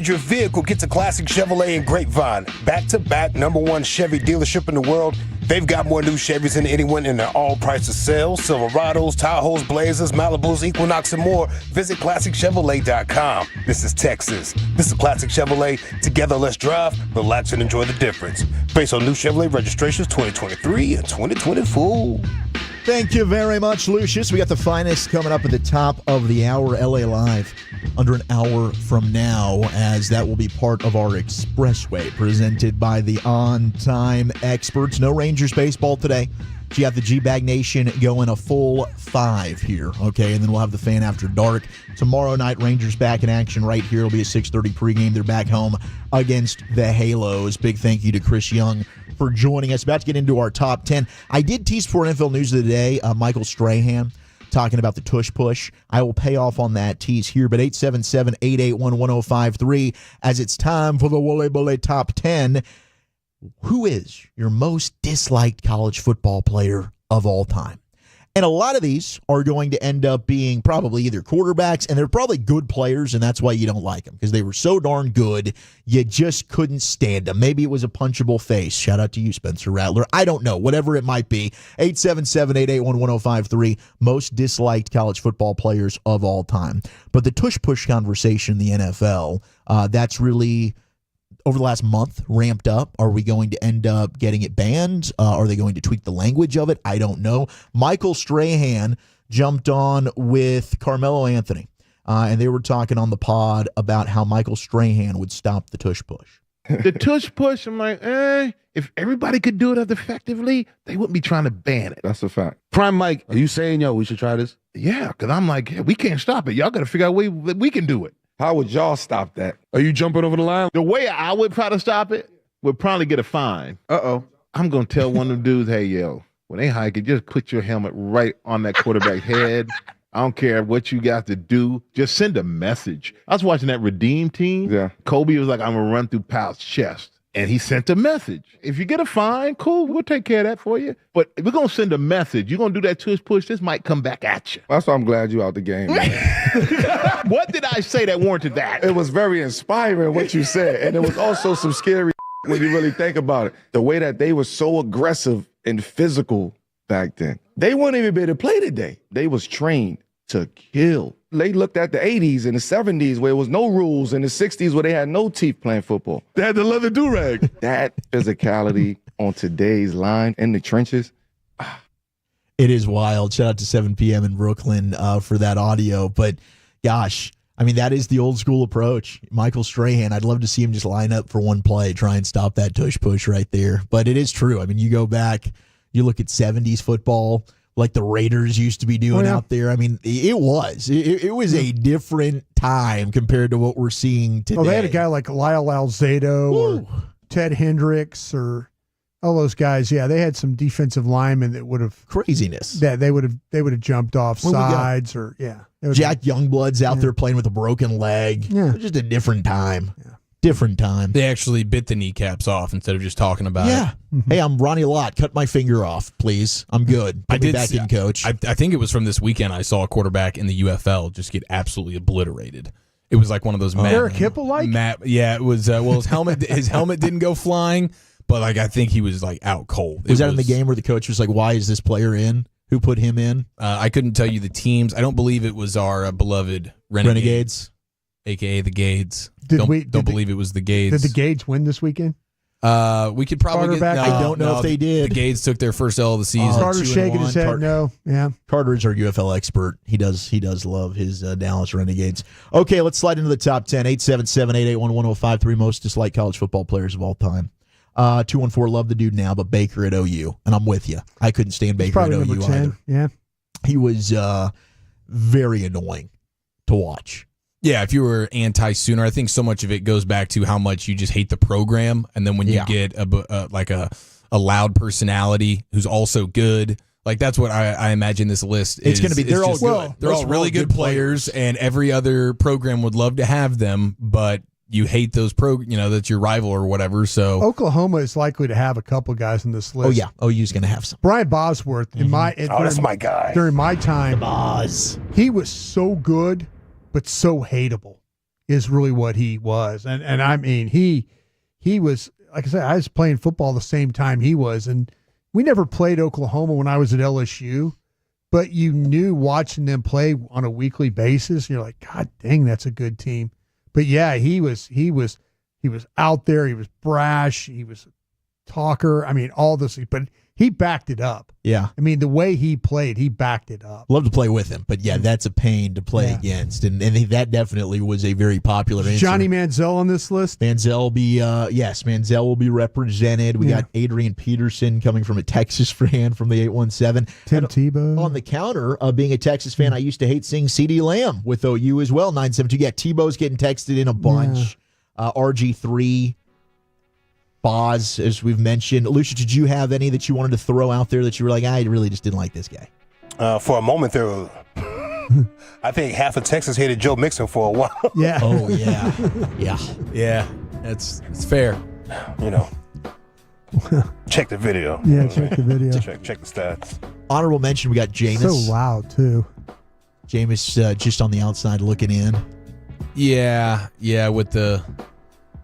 Your vehicle gets a classic Chevrolet and Grapevine. Back-to-back #1 Chevy dealership in the world. They've got more new Chevys than anyone in their all-prices sales. Silverados, Tahoes, Blazers, Malibus, Equinox, and more. Visit ClassicChevrolet.com. This is Texas. This is Classic Chevrolet. Together, let's drive, relax, and enjoy the difference. Based on new Chevrolet registrations 2023 and 2024. Thank you very much, Lucius. We got the finest coming up at the top of the hour. LA Live under an hour from now, as that will be part of our Expressway presented by the On Time Experts. No Rangers baseball today. So you got the G-Bag Nation going a full 5 here, okay? And then we'll have the Fan After Dark. Tomorrow night, Rangers back in action right here. It'll be a 6:30 pregame. They're back home against the Halos. Big thank you to Chris Young for joining us. About to get into our top 10. I did tease for NFL News of the Day, Michael Strahan talking about the tush push. I will pay off on that tease here, but 877-881-1053 as it's time for the Wole Bole Top 10. Who is your most disliked college football player of all time? And a lot of these are going to end up being probably either quarterbacks, and they're probably good players, and that's why you don't like them, because they were so darn good, you just couldn't stand them. Maybe it was a punchable face. Shout out to you, Spencer Rattler. I don't know. Whatever it might be. 877-881-1053, most disliked college football players of all time. But the tush-push conversation in the NFL, that's really, over the last month, ramped up. Are we going to end up getting it banned? Are they going to tweak the language of it? I don't know. Michael Strahan jumped on with Carmelo Anthony, and they were talking on the pod about how Michael Strahan would stop the tush push. The tush push, I'm like, if everybody could do it as effectively, they wouldn't be trying to ban it. That's a fact. Prime Mike, are you saying, yo, we should try this? Yeah, because I'm like, we can't stop it. Y'all got to figure out a way that we can do it. How would y'all stop that? Are you jumping over the line? The way I would try to stop it would probably get a fine. Uh-oh. I'm going to tell one of them dudes, hey, yo, when they hike it, just put your helmet right on that quarterback's head. I don't care what you got to do. Just send a message. I was watching that Redeem team. Yeah. Kobe was like, I'm going to run through Powell's chest. And he sent a message. If you get a fine, cool, we'll take care of that for you. But we're going to send a message. You're going to do that tush push, this might come back at you. That's why I'm glad you out the game, man. What did I say that warranted that? It was very inspiring what you said. And it was also some scary when you really think about it. The way that they were so aggressive and physical back then. They wouldn't even be able to play today. They was trained to kill. They looked at the 80s and the 70s where there was no rules, and the 60s where they had no teeth playing football. They had the leather do-rag. That physicality on today's line in the trenches. It is wild. Shout out to 7 p.m. in Brooklyn for that audio. But gosh, I mean, that is the old school approach. Michael Strahan, I'd love to see him just line up for one play, try and stop that tush push right there. But it is true. I mean, you go back, you look at 70s football, like the Raiders used to be doing out there. I mean, it was a different time compared to what we're seeing today. Oh, they had a guy like Lyle Alzado or Ted Hendricks or all those guys. Yeah, they had some defensive linemen that would have craziness. That they would have jumped off sides or Jack Youngblood's out there playing with a broken leg. Yeah, just a different time. Yeah. Different time. They actually bit the kneecaps off instead of just talking about it. Hey, I'm Ronnie Lott. Cut my finger off, please. I'm good. Put me back in, coach. I think it was from this weekend I saw a quarterback in the UFL just get absolutely obliterated. It was like one of those Eric Hipple-like? Yeah, it was. Well, his helmet didn't go flying, but like I think he was like out cold. Was that in the game where the coach was like, "Why is this player in? Who put him in?" I couldn't tell you the teams. I don't believe it was our beloved Renegades. AKA the Gades. Don't believe it was the Gades. Did the Gades win this weekend? We could probably get. I don't know if they did. The Gades took their first L of the season. Carter's shaking his head. No, yeah. Carter's our UFL expert. He does love his Dallas Renegades. Okay, let's slide into the top 10. 877-881-1053 most disliked college football players of all time. 214 love the dude now, but Baker at OU, and I'm with you. I couldn't stand Baker at OU either. Yeah, he was very annoying to watch. Yeah, if you were anti-Sooner, I think so much of it goes back to how much you just hate the program, and then when you get a loud personality who's also good, like that's what I imagine this list is. It's going to be. They're all good. They're all really good players, and every other program would love to have them, but you hate those that's your rival or whatever. So Oklahoma is likely to have a couple guys in this list. Oh yeah, OU's going to have some. Brian Bosworth that's my guy. During my time, Boz, he was so good, but so hateable is really what he was. And I mean, he was, like I said, I was playing football the same time he was. And we never played Oklahoma when I was at LSU, but you knew watching them play on a weekly basis. You're like, God dang, that's a good team. But yeah, he was out there. He was brash. He was a talker. I mean, all this, but he backed it up. Yeah. I mean, the way he played, he backed it up. Love to play with him, but yeah, that's a pain to play against, and that definitely was a very popular answer. Johnny Manziel on this list. Manziel will be Manziel will be represented. We got Adrian Peterson coming from a Texas fan from the 817. Tim Tebow on the counter of being a Texas fan. I used to hate seeing CeeDee Lamb with OU as well. 972. Yeah, Tebow's getting texted in a bunch. RG3. Boz, as we've mentioned. Lucia, did you have any that you wanted to throw out there that you were like, I really just didn't like this guy? For a moment there, I think half of Texas hated Joe Mixon for a while. Yeah. Oh, yeah. Yeah. Yeah. It's fair. You know. Check the video. Yeah, check the video. Check the stats. Honorable mention, we got Jameis. So loud, too. Jameis just on the outside looking in. Yeah, with the...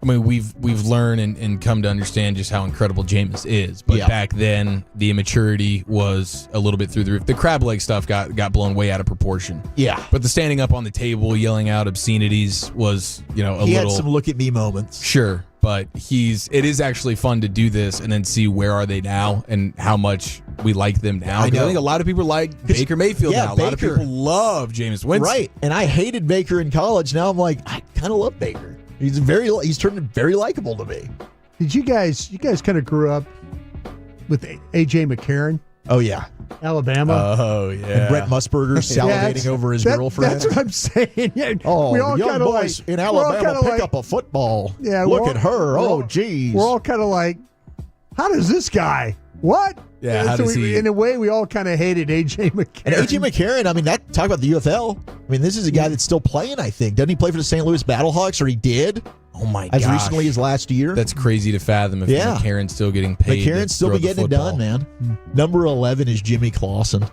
I mean, we've learned and come to understand just how incredible Jameis is. But back then, the immaturity was a little bit through the roof. The crab leg stuff got blown way out of proportion. Yeah. But the standing up on the table, yelling out obscenities was, he had some look at me moments. Sure. But it is actually fun to do this and then see where are they now and how much we like them now. I think a lot of people like Baker Mayfield now. A lot of people love Jameis Winston. Right. And I hated Baker in college. Now I'm like, I kind of love Baker. He's turned very likable to me. Did you guys kind of grew up with A.J. McCarron? Oh, yeah. Alabama. Oh, yeah. And Brett Musburger salivating over his girlfriend. That's what I'm saying. Yeah, oh, we all young boys in Alabama pick up a football. Yeah, look at her. Oh, geez. We're all kind of like, how does this guy? What? Yeah, how does he? In a way, we all kind of hated A.J. McCarron. And A.J. McCarron, I mean, talk about the UFL. I mean, this is a guy that's still playing, I think. Doesn't he play for the St. Louis Battlehawks, or he did? Oh, my gosh. As recently as last year. That's crazy to fathom if McCarron's still getting paid. McCarron's still be getting it done, man. Number 11 is Jimmy Clausen.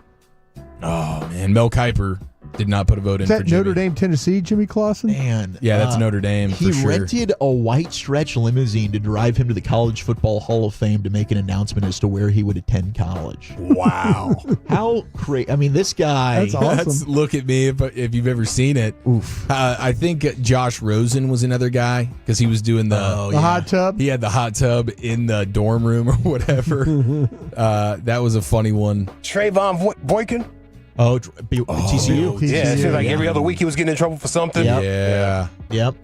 Oh, man. Mel Kiper did not put a vote in for Jimmy. Is that Notre Dame, Tennessee, Jimmy Clausen? Man. Yeah, that's Notre Dame for He sure. rented a white stretch limousine to drive him to the College Football Hall of Fame to make an announcement as to where he would attend college. Wow. How crazy. I mean, this guy. That's awesome. Look at me if you've ever seen it. Oof. I think Josh Rosen was another guy because he was doing the hot tub. He had the hot tub in the dorm room or whatever. That was a funny one. Trayvon Boykin. Oh, TCU. Yeah, it seems like every other week he was getting in trouble for something. Yep. Yep.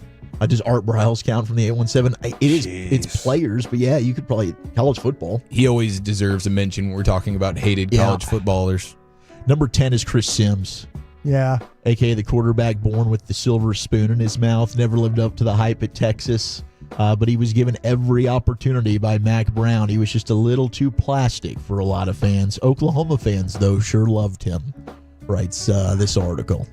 Does Art Briles count from the 817? It's players, but yeah, you could probably college football. He always deserves a mention when we're talking about hated college footballers. Number 10 is Chris Sims. Yeah. AKA the quarterback born with the silver spoon in his mouth. Never lived up to the hype at Texas. But he was given every opportunity by Mac Brown. He was just a little too plastic for a lot of fans. Oklahoma fans, though, sure loved him, writes this article.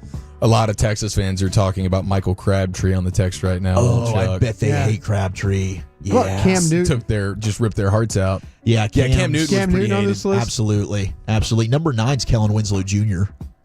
A lot of Texas fans are talking about Michael Crabtree on the text right now. Oh, I bet they hate Crabtree. Yeah, Look, Cam Newton just ripped their hearts out. Yeah, Cam Newton on this list. Absolutely. Number 9's Kellen Winslow Jr.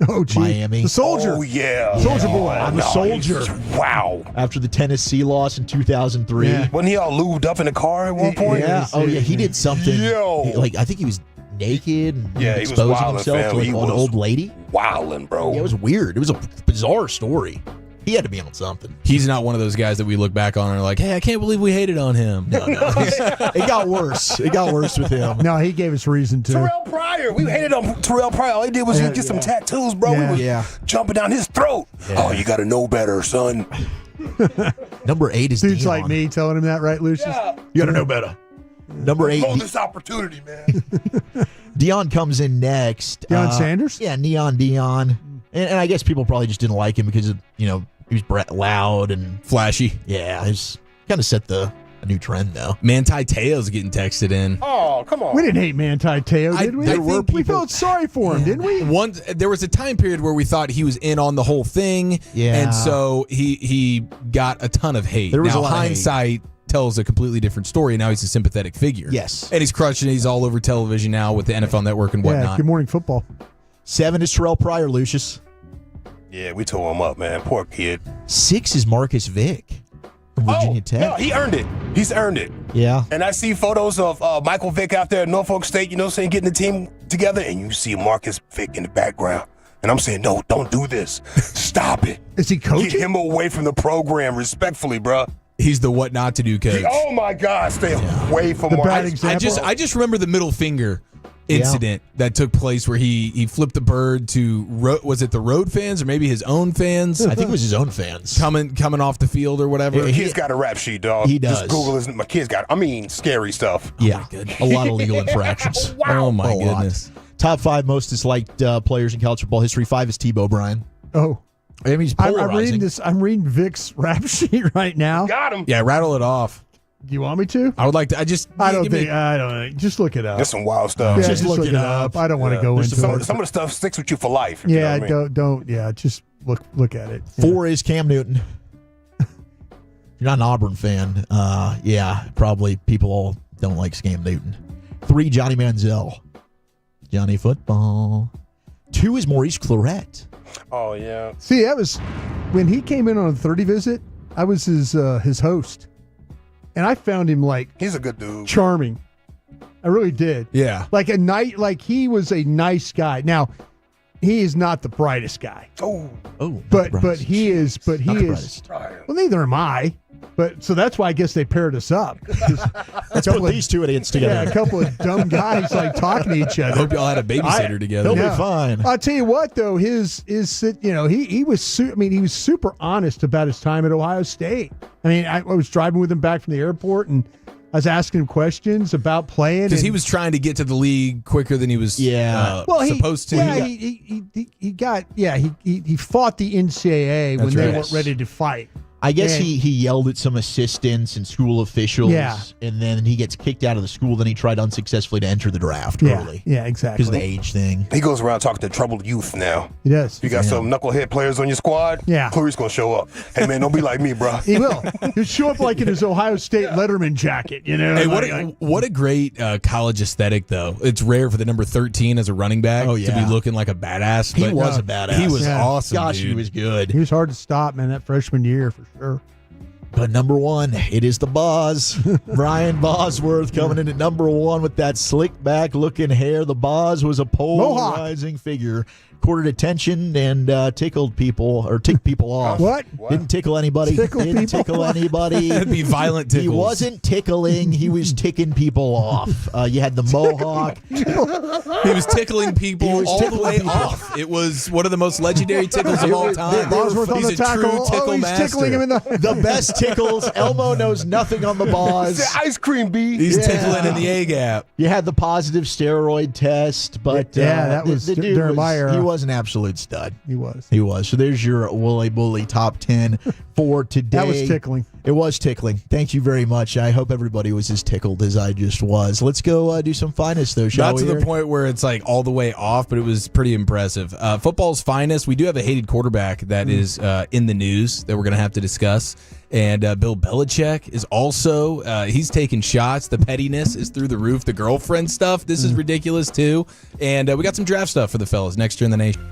Oh, gee. Miami. The Soldier. Oh, yeah. Soldier Boy. I'm the Soldier. Wow. After the Tennessee loss in 2003. Yeah. Wasn't he all lubed up in the car at one point? Yeah. Oh, yeah. He did something. Yo. I think he was naked and he was exposing wildin', himself fam. to He an was old lady. Wildin', bro. Yeah, it was weird. It was a bizarre story. He had to be on something. He's not one of those guys that we look back on and are like, hey, I can't believe we hated on him. No. It got worse. It got worse with him. No, he gave us reason to. Terrell Pryor. We hated on Terrell Pryor. All he did was get some tattoos, bro. Yeah. We was jumping down his throat. Yeah. Oh, you got to know better, son. Number 8 is Dudes Dion. like me telling him that, right, Lucius? Yeah. You got to know better. Number 8. Hold this opportunity, man. Dion comes in next. Deion Sanders? Yeah, Neon Dion. And I guess people probably just didn't like him because, he was loud and flashy. Yeah, he's kind of set a new trend, though. Manti Te'o's getting texted in. Oh, come on. We didn't hate Manti Te'o, did we? We felt sorry for him, didn't we? There was a time period where we thought he was in on the whole thing. Yeah. And so he got a ton of hate. There was now, a lot of hindsight tells a completely different story. Now he's a sympathetic figure. Yes. And he's crushing it. He's all over television now with the NFL Network and whatnot. Yeah, Good Morning Football. 7 is Terrell Pryor, Lucius. Yeah, we tore him up, man. Poor kid. 6 is Marcus Vick from Virginia Tech. No, he earned it. He's earned it. Yeah. And I see photos of Michael Vick out there at Norfolk State, getting the team together, and you see Marcus Vick in the background. And I'm saying, no, don't do this. Stop it. Is he coaching? Get him away from the program respectfully, bro. He's the what not to do coach. Oh my God! Stay away from The bad Mark. example. I just remember the middle finger incident that took place where he flipped the bird to was it the road fans or maybe his own fans? I think it was his own fans coming off the field or whatever. Yeah, he's got a rap sheet, dog. He does. Just Google his. My kid's got. Scary stuff. Yeah, a lot of legal infractions. Oh my A lot. goodness. Top 5 most disliked players in college football history. 5 is Tebow Bryan. Oh, I mean, he's I'm polarizing. reading this. I'm reading Vic's rap sheet right now. Got him. Yeah, rattle it off. Do you want me to? I would like to. I don't know. Just look it up. There's some wild stuff. Yeah, just look it up. I don't want to go into some it. of the stuff sticks with you for life. if Yeah, you know what I mean. don't. Yeah, just look at it. 4 is Cam Newton. If you're not an Auburn fan, probably people don't like Cam Newton. 3, Johnny Manziel. Johnny Football. 2 is Maurice Claret. Oh yeah. See, that was when he came in on a 30 visit. I was his host, and I found him he's a good dude, charming. I really did. Yeah, he was a nice guy. Now, he is not the brightest guy. Oh, but he is. But he is. Right. Well, neither am I. But so that's why I guess they paired us up. Let's put these two idiots together. Yeah, a couple of dumb guys talking to each other. I hope y'all had a babysitter together. They'll be fine. I'll tell you what, though, he was super honest about his time at Ohio State. I mean, I was driving with him back from the airport, and I was asking him questions about playing because he was trying to get to the league quicker than he was supposed to. Yeah, he fought the NCAA when they weren't ready to fight. I guess he yelled at some assistants and school officials, and then he gets kicked out of the school. Then he tried unsuccessfully to enter the draft early. Yeah, exactly. Because of the age thing. He goes around talking to troubled youth now. He does. You got some knucklehead players on your squad? Yeah. Clarice going to show up. Hey, man, don't be like me, bro. He will. He'll show up in his Ohio State Letterman jacket, Hey, what a great college aesthetic, though. It's rare for the number 13 as a running back to be looking like a badass. He was a badass. He was awesome, Gosh, dude. he was good. He was hard to stop, man, that freshman year for sure. But number 1, it is the Boz. Brian Bosworth coming in at number 1 with that slick back looking hair. The Boz was a polarizing figure. Courted attention and tickled people or ticked people off. What? Didn't tickle anybody. Didn't tickle anybody. It'd be violent tickles. He wasn't tickling. He was ticking people off. You had the mohawk. He was tickling people all the way off. It was one of the most legendary tickles of all time. Bosworth on He's the a true tackle. tickle He's master. tickling him in The best tickles. Elmo knows nothing on the Boz. The ice cream bee. He's tickling in the A gap. You had the positive steroid test, but that was the dude during my era. He was an absolute stud. He was. So there's your Wooly Bully top 10 for today. That was tickling. It was tickling. Thank you very much. I hope everybody was as tickled as I just was. Let's go do some finest, though, shall we? Not to the point where it's all the way off, but it was pretty impressive. Football's finest. We do have a hated quarterback that is in the news that we're going to have to discuss. And Bill Belichick is also, he's taking shots. The pettiness is through the roof. The girlfriend stuff, this is ridiculous, too. And we got some draft stuff for the fellas next year in the nation.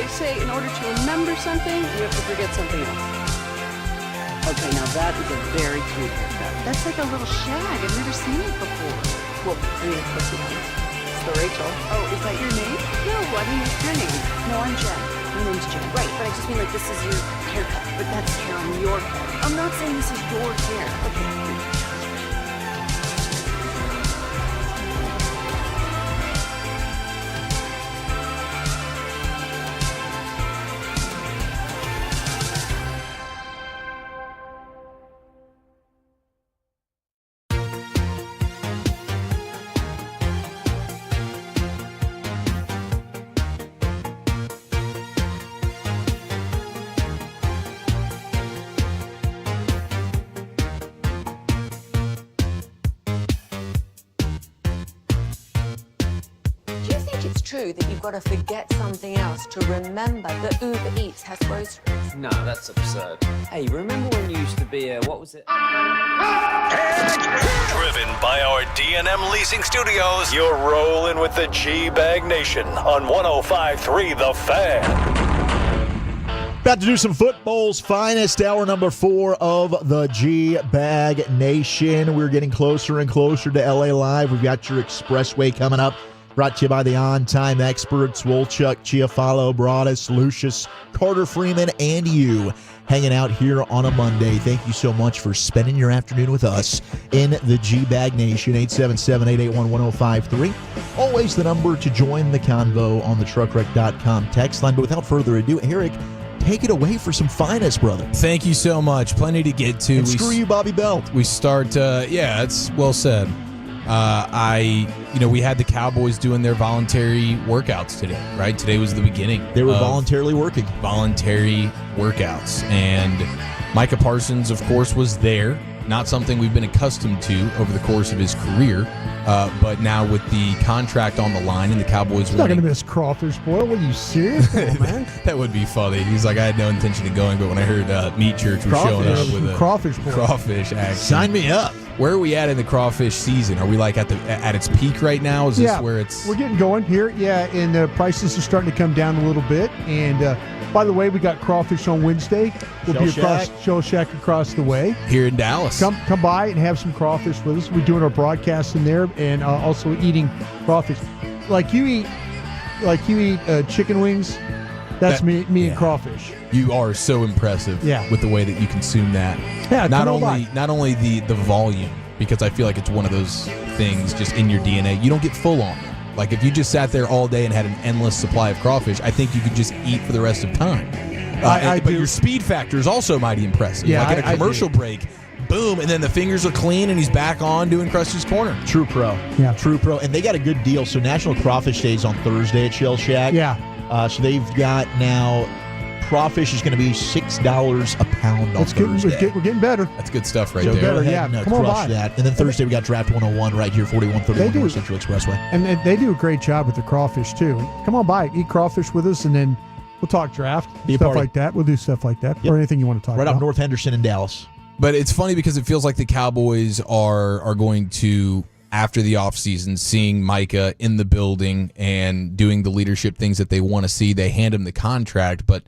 they say in order to remember something, you have to forget something else. Okay, now that is a very cute haircut. That's like a little shag. I've never seen it before. Well, I mean, of course you haven't. It's the Rachel. Oh, is that your name? No, I mean, it's your name. No, I'm Jen. My name's Jen. Right, but I just mean like this is your haircut. But that's hair on your head. I'm not saying this is your hair. Okay. True that you've got to forget something else to remember that Uber Eats has groceries. No, that's absurd. Hey, remember when you used to be a, what was it? Driven by our D&M Leasing Studios, you're rolling with the G-Bag Nation on 105.3 The Fan. About to do some football's finest, hour number 4 of the G-Bag Nation. We're getting closer and closer to LA Live. We've got your expressway coming up. Brought to you by the on-time experts, Wolchuk, Chiafalo, Broadus, Lucius, Carter Freeman, and you hanging out here on a Monday. Thank you so much for spending your afternoon with us in the G-Bag Nation, 877-881-1053. Always the number to join the convo on the truckwreck.com text line. But without further ado, Eric, take it away for some finest, brother. Thank you so much. Plenty to get to. And screw you, Bobby Belt. We start, yeah, it's well said. We had the Cowboys doing their voluntary workouts today, right? Today was the beginning. They were voluntarily working. Voluntary workouts. And Micah Parsons, of course, was there. Not something we've been accustomed to over the course of his career. But now with the contract on the line and the Cowboys He's not going to miss crawfish boil. What are you serious? Come on, man. That would be funny. He's like, I had no intention of going, but when I heard Meat Church was showing up with a crawfish boil. Crawfish action. Sign me up. Where are we at in the crawfish season? Are we like at its peak right now? Is this where it's... We're getting going here, yeah, and the prices are starting to come down a little bit. And by the way, we got crawfish on Wednesday. We'll be across Shell Shack across the way. Here in Dallas. Come by and have some crawfish with us. We're doing our broadcast in there and also eating crawfish. Like you eat chicken wings, that's me and crawfish. You are so impressive with the way that you consume that. Yeah, not only the volume, because I feel like it's one of those things just in your DNA. You don't get full on them. Like if you just sat there all day and had an endless supply of crawfish, I think you could just eat for the rest of time. But your speed factor is also mighty impressive. Yeah, like in a commercial break, boom, and then the fingers are clean and he's back on doing Krusty's Corner. True pro. Yeah. True pro. And they got a good deal. So National Crawfish Day is on Thursday at Shell Shack. Yeah. So they've got now crawfish is going to be $6 a pound on Thursday. We're getting better. That's good stuff right so there. Go ahead and come on crush by. that. And then Thursday we got Draft 101 right here, 4131 North Central Expressway. And they do a great job with the crawfish too. Come on by, eat crawfish with us, and then we'll talk draft, stuff like that. We'll do stuff like that or anything you want to talk about. Right up North Henderson in Dallas. But it's funny because it feels like the Cowboys are going to, after the offseason, seeing Micah in the building and doing the leadership things that they want to see. They hand him the contract, but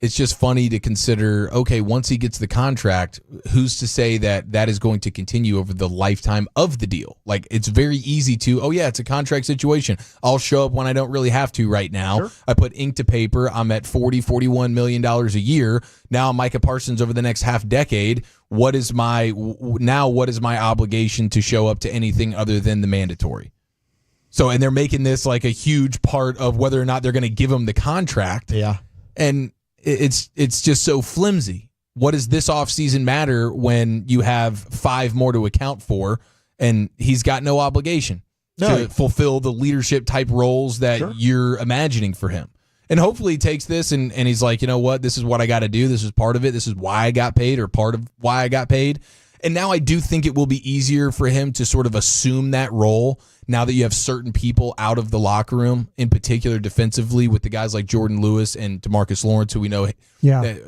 it's just funny to consider, okay, once he gets the contract, who's to say that that is going to continue over the lifetime of the deal? Like, it's very easy to, it's a contract situation. I'll show up when I don't really have to right now. Sure. I put ink to paper. I'm at $41 million a year. Now Micah Parsons over the next half decade. What is my obligation to show up to anything other than the mandatory? So, and they're making this like a huge part of whether or not they're going to give him the contract. Yeah. And it's just so flimsy. What does this offseason matter when you have 5 more to account for and he's got no obligation to fulfill the leadership type roles that you're imagining for him? And hopefully he takes this and he's like, you know what, this is what I got to do. This is part of it. This is why I got paid or part of why I got paid. And now I do think it will be easier for him to sort of assume that role now that you have certain people out of the locker room, in particular defensively with the guys like Jordan Lewis and DeMarcus Lawrence, who we know they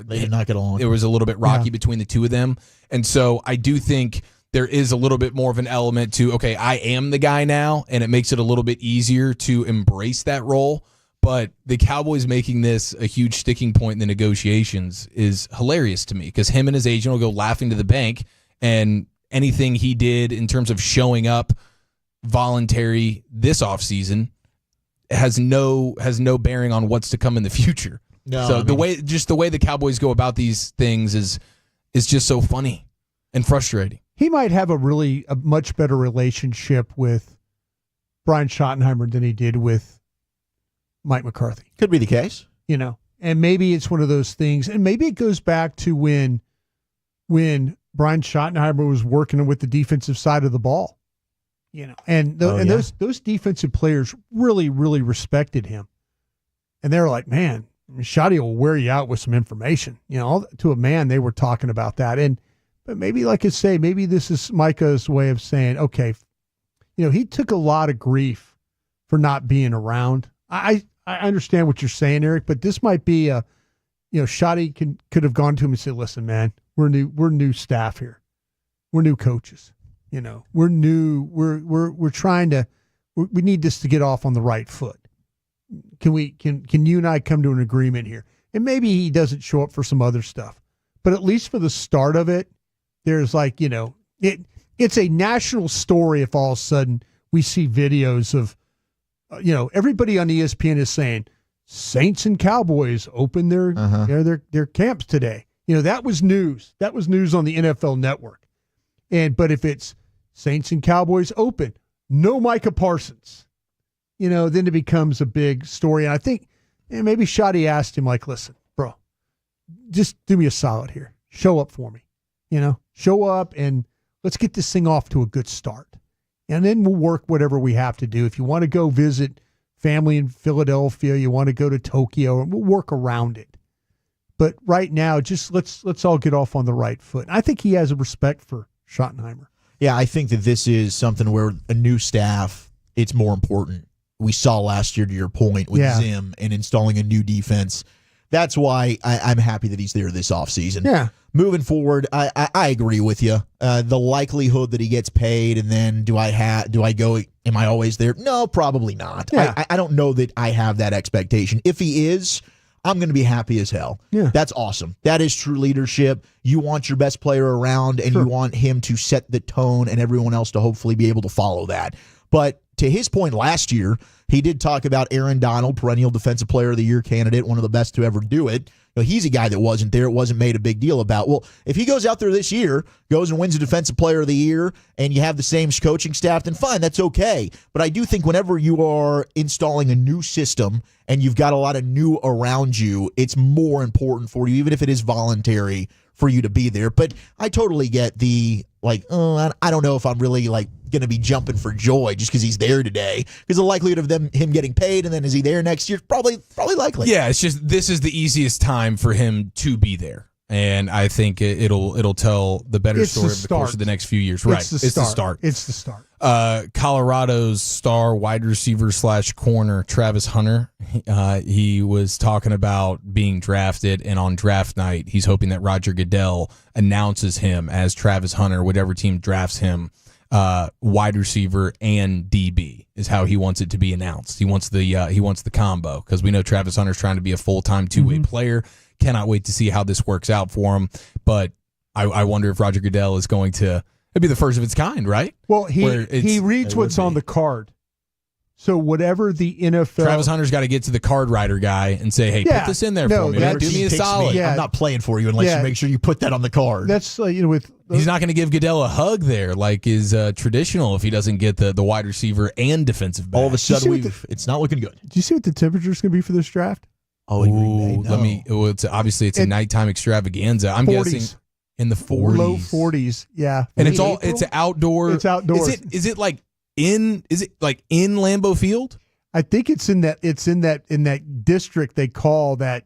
did not get along. It was a little bit rocky between the two of them. And so I do think there is a little bit more of an element to, okay, I am the guy now, and it makes it a little bit easier to embrace that role. But the Cowboys making this a huge sticking point in the negotiations is hilarious to me because him and his agent will go laughing to the bank, and anything he did in terms of showing up voluntary this offseason has no bearing on what's to come in the future. No, so the way the Cowboys go about these things is just so funny and frustrating. He might have a much better relationship with Brian Schottenheimer than he did with Mike McCarthy. Could be the case. And maybe it's one of those things, and maybe it goes back to when Brian Schottenheimer was working with the defensive side of the ball. Those defensive players really, really respected him. And they were like, man, Shotty will wear you out with some information. To a man, they were talking about that. But maybe, like I say, maybe this is Micah's way of saying, okay, he took a lot of grief for not being around. I understand what you're saying, Eric, but this might be Shotty could have gone to him and said, listen, man, we're new staff here. We're new coaches. We're new. We're trying to. We need this to get off on the right foot. Can you and I come to an agreement here? And maybe he doesn't show up for some other stuff, but at least for the start of it, there's it's a national story if all of a sudden we see videos of, everybody on ESPN is saying Saints and Cowboys open their camps today. That was news. That was news on the NFL Network. But if it's Saints and Cowboys open, no Micah Parsons, then it becomes a big story. And I think maybe Shotty asked him, like, listen, bro, just do me a solid here. Show up for me. Show up and let's get this thing off to a good start. And then we'll work whatever we have to do. If you want to go visit family in Philadelphia, you want to go to Tokyo, and we'll work around it. But right now, just let's all get off on the right foot. And I think he has a respect for Schottenheimer. Yeah, I think that this is something where a new staff, it's more important. We saw last year, to your point, with Zim and installing a new defense. That's why I'm happy that he's there this offseason. Yeah. Moving forward, I agree with you. The likelihood that he gets paid, and then do I go, am I always there? No, probably not. Yeah. I don't know that I have that expectation. If he is, I'm going to be happy as hell. Yeah. That's awesome. That is true leadership. You want your best player around, and you want him to set the tone and everyone else to hopefully be able to follow that. But to his point last year, he did talk about Aaron Donald, perennial Defensive Player of the Year candidate, one of the best to ever do it. He's a guy that wasn't there. It wasn't made a big deal about. Well, if he goes out there this year, goes and wins a Defensive Player of the Year, and you have the same coaching staff, then fine, that's okay. But I do think whenever you are installing a new system and you've got a lot of new around you, it's more important for you, even if it is voluntary, for you to be there. But I totally get the, I don't know if I'm really, going to be jumping for joy just because he's there today. Because the likelihood of him getting paid, and then is he there next year? Probably likely. Yeah, it's just this is the easiest time for him to be there, and I think it'll tell the better story of the course of the next few years. Right, it's the start. It's the start. Colorado's star wide receiver / corner Travis Hunter. He was talking about being drafted, and on draft night, he's hoping that Roger Goodell announces him as Travis Hunter, whatever team drafts him. Wide receiver and DB is how he wants it to be announced. He wants the combo, because we know Travis Hunter's trying to be a full-time two-way player. Cannot wait to see how this works out for him. But I wonder if Roger Goodell is going to be the first of its kind, right? Well, he reads what's on the card. So whatever the NFL... Travis Hunter's got to get to the card writer guy and say, hey, put this in there for me. Do me a solid. I'm not playing for you unless you make sure you put that on the card. That's, he's not going to give Goodell a hug there like is traditional if he doesn't get the wide receiver and defensive back. All of a sudden, it's not looking good. Do you see what the temperature is going to be for this draft? Oh, it's a nighttime extravaganza. I'm 40s. guessing in the 40s. Low 40s, yeah. And it's outdoor. It's outdoors. Is it like in Lambeau Field? I think it's in that district they call that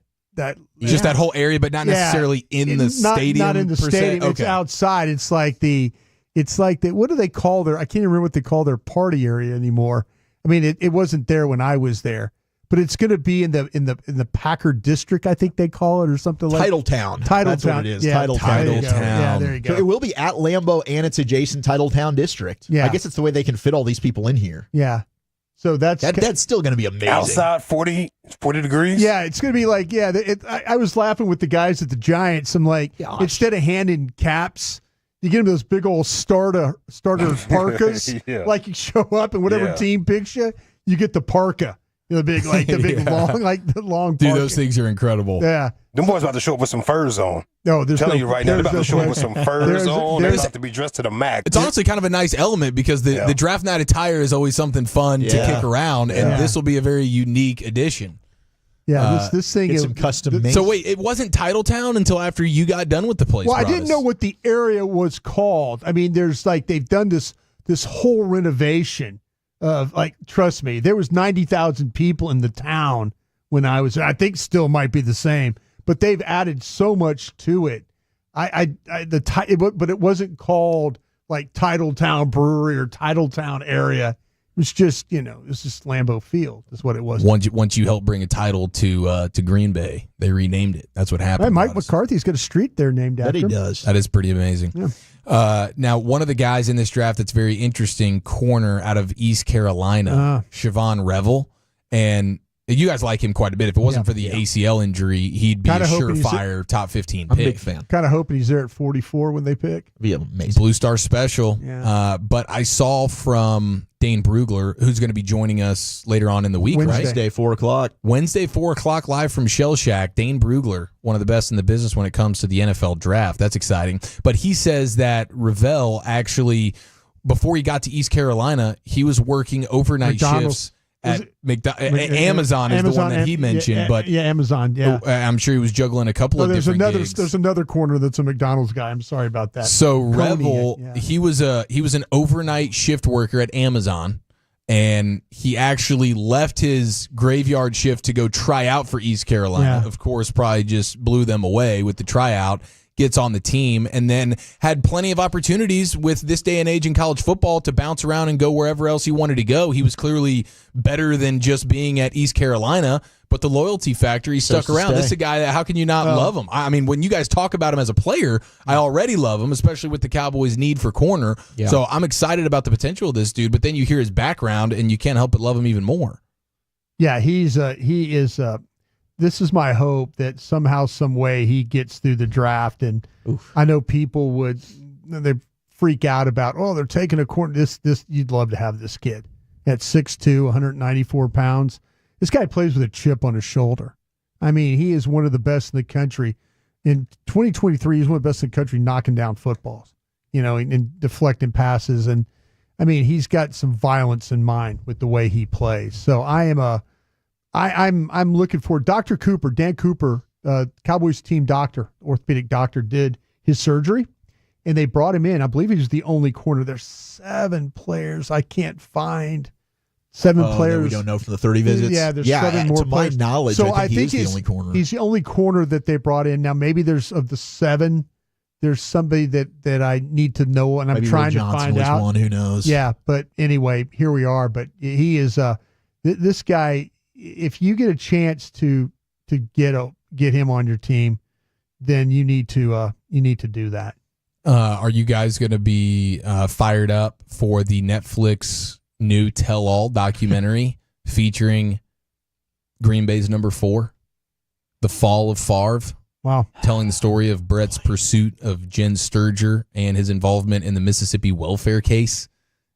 just that whole area, but not necessarily in the stadium. Not in the stadium. Okay. It's outside. It's like what do they call their? I can't even remember what they call their party area anymore. I mean, it wasn't there when I was there, but it's going to be in the Packard district, I think they call it, or something like Titletown. That's what it is. Yeah, Titletown. Yeah, there you go. So it will be at Lambeau and its adjacent Titletown district. Yeah. I guess it's the way they can fit all these people in here. Yeah. So that's still going to be amazing. Outside 40 degrees? Yeah, it's going to be like, I was laughing with the guys at the Giants. I'm like, instead of handing caps, you get them those big old starter parkas. Yeah. Like you show up and whatever team picks you, you get the parka. The big long Dude, parka. those things are incredible. Yeah. Them boys about to show up with some furs on. No, there's telling no, you right now, they're about to show up with some furs on. They're about to be dressed to the max. It's honestly kind of a nice element because the draft night attire is always something fun to kick around, and this will be a very unique addition. Yeah, this thing is some custom made. So wait, it wasn't Titletown until after you got done with the place. Well, I didn't know what the area was called. I mean, there's they've done this whole renovation of trust me, there was 90,000 people in the town when I was there. I think still might be the same, but they've added so much to it. But it wasn't called like Titletown Brewery or Titletown area. It was just, it's just Lambeau Field is what it was. Once you helped bring a title to Green Bay, they renamed it. That's what happened. Mike McCarthy's got a street there named after him. He does. That is pretty amazing. Yeah. Now, one of the guys in this draft that's very interesting, corner out of East Carolina, Siobhan Revel, and you guys like him quite a bit. If it wasn't for the ACL injury, he'd be a surefire top 15 pick. I'm a big fan. Kind of hoping he's there at 44 when they pick. Be amazing. Blue Star special. Yeah. But I saw from Dane Brugler, who's going to be joining us later on in the week, Wednesday, 4 o'clock. Wednesday, 4 o'clock, live from Shell Shack. Dane Brugler, one of the best in the business when it comes to the NFL draft. That's exciting. But he says that Revel actually, before he got to East Carolina, he was working overnight shifts at Amazon is the one that he mentioned. Amazon. Yeah, I'm sure he was juggling a couple of different gigs. There's another corner that's a McDonald's guy. I'm sorry about that. So Revel, he was an overnight shift worker at Amazon, and he actually left his graveyard shift to go try out for East Carolina. Yeah. Of course, probably just blew them away with the tryout. Gets on the team, and then had plenty of opportunities with this day and age in college football to bounce around and go wherever else he wanted to go. He was clearly better than just being at East Carolina, but the loyalty factor, he stuck around. This is a guy that, how can you not love him? I mean, when you guys talk about him as a player, I already love him, especially with the Cowboys' need for corner. Yeah. So I'm excited about the potential of this dude, but then you hear his background, and you can't help but love him even more. Yeah, he is. This is my hope that somehow, some way, he gets through the draft. And I know people they freak out about, they're taking a corner. This you'd love to have this kid at 6'2", 194 pounds. This guy plays with a chip on his shoulder. I mean, he is one of the best in the country. In 2023, he's one of the best in the country knocking down footballs, and deflecting passes. And I mean, he's got some violence in mind with the way he plays. So I'm looking for Dr. Cooper, Dan Cooper, Cowboys team doctor, orthopedic doctor, did his surgery, and they brought him in. I believe he's the only corner. There's 7 players. I can't find 7 players. We don't know from the 30 visits. Yeah, there's 7 more to players. my knowledge, so I think he's the only corner. He's the only corner that they brought in. Now, maybe there's of the 7, there's somebody that I need to know, and I'm maybe trying Will to Johnson find was out. One, who knows? Yeah, but anyway, here we are. But he is this guy. If you get a chance to get him on your team, then you need to do that. Are you guys going to be fired up for the Netflix new Tell All documentary featuring Green Bay's number 4, The Fall of Favre? Wow. Telling the story of Brett's pursuit of Jen Sturger and his involvement in the Mississippi welfare case.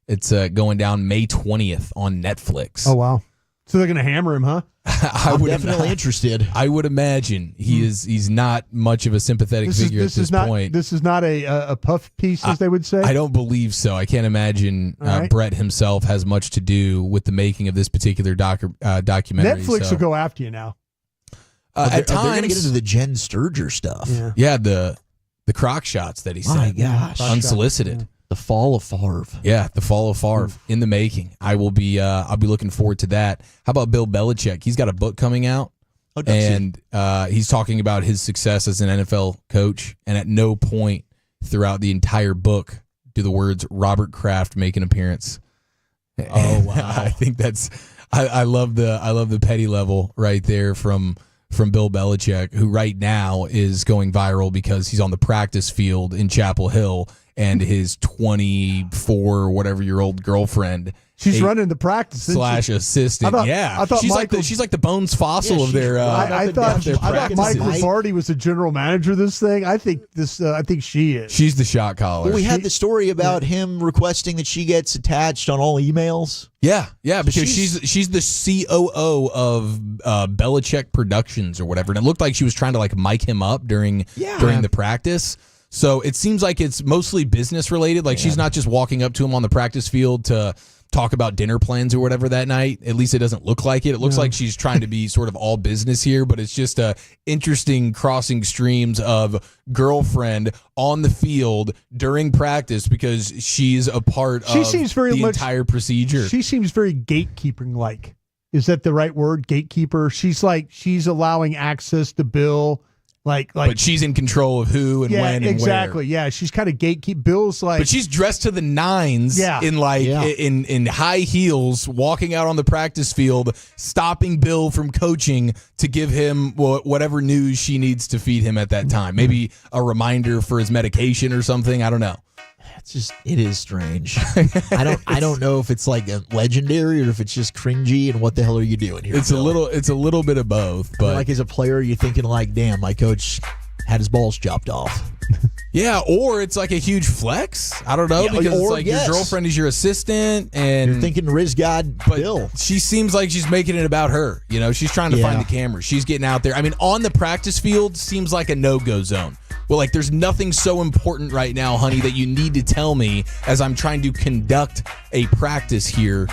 It's going down May 20th on Netflix. Oh, wow. So they're going to hammer him, huh? I'm definitely interested. I would imagine he's not much of a sympathetic figure at this point. This is not a puff piece, as they would say? I don't believe so. I can't imagine Brett himself has much to do with the making of this particular documentary. Netflix will go after you now. At times, they're going to get into the Jen Sturger stuff. Yeah, the crock shots that he sent. My gosh. Unsolicited. Yeah. The Fall of Favre. Yeah, the Fall of Favre in the making. I'll be looking forward to that. How about Bill Belichick? He's got a book coming out, and he's talking about his success as an NFL coach. And at no point throughout the entire book do the words Robert Kraft make an appearance. Oh wow! I think that's I love the petty level right there from Bill Belichick, who right now is going viral because he's on the practice field in Chapel Hill. and his 24 whatever year old girlfriend. She's running the practice / assistant. I thought she's like the bones fossil of their. I thought Mike Riccardi was the general manager of this thing. I think she is. She's the shot caller. Well, we had the story about him requesting that she gets attached on all emails. Yeah, because she's the COO of Belichick Productions or whatever, and it looked like she was trying to like mic him up during the practice. So it seems like it's mostly business related. Like she's not just walking up to him on the practice field to talk about dinner plans or whatever that night. At least it doesn't look like it. It looks like she's trying to be sort of all business here, but it's just a interesting crossing streams of girlfriend on the field during practice because she's a part of the entire procedure. She seems very gatekeeping like. Is that the right word? Gatekeeper? She's allowing access to Bill. But she's in control of who and when and exactly. where. Yeah, she's kind of gatekeep. Bill's like, but she's dressed to the nines. In high heels, walking out on the practice field, stopping Bill from coaching to give him whatever news she needs to feed him at that time. Maybe a reminder for his medication or something. I don't know. It is strange. I don't know if it's like a legendary or if it's just cringy and what the hell are you doing here? It's a little bit of both, but like as a player you're thinking like, damn, my coach had his balls chopped off. Yeah, or it's like a huge flex. I don't know, because it's like your girlfriend is your assistant and you're thinking Riz God Bill. She seems like she's making it about her. You know, she's trying to find the camera. She's getting out there. I mean, on the practice field seems like a no-go zone. Well, like there's nothing so important right now, honey, that you need to tell me as I'm trying to conduct a practice here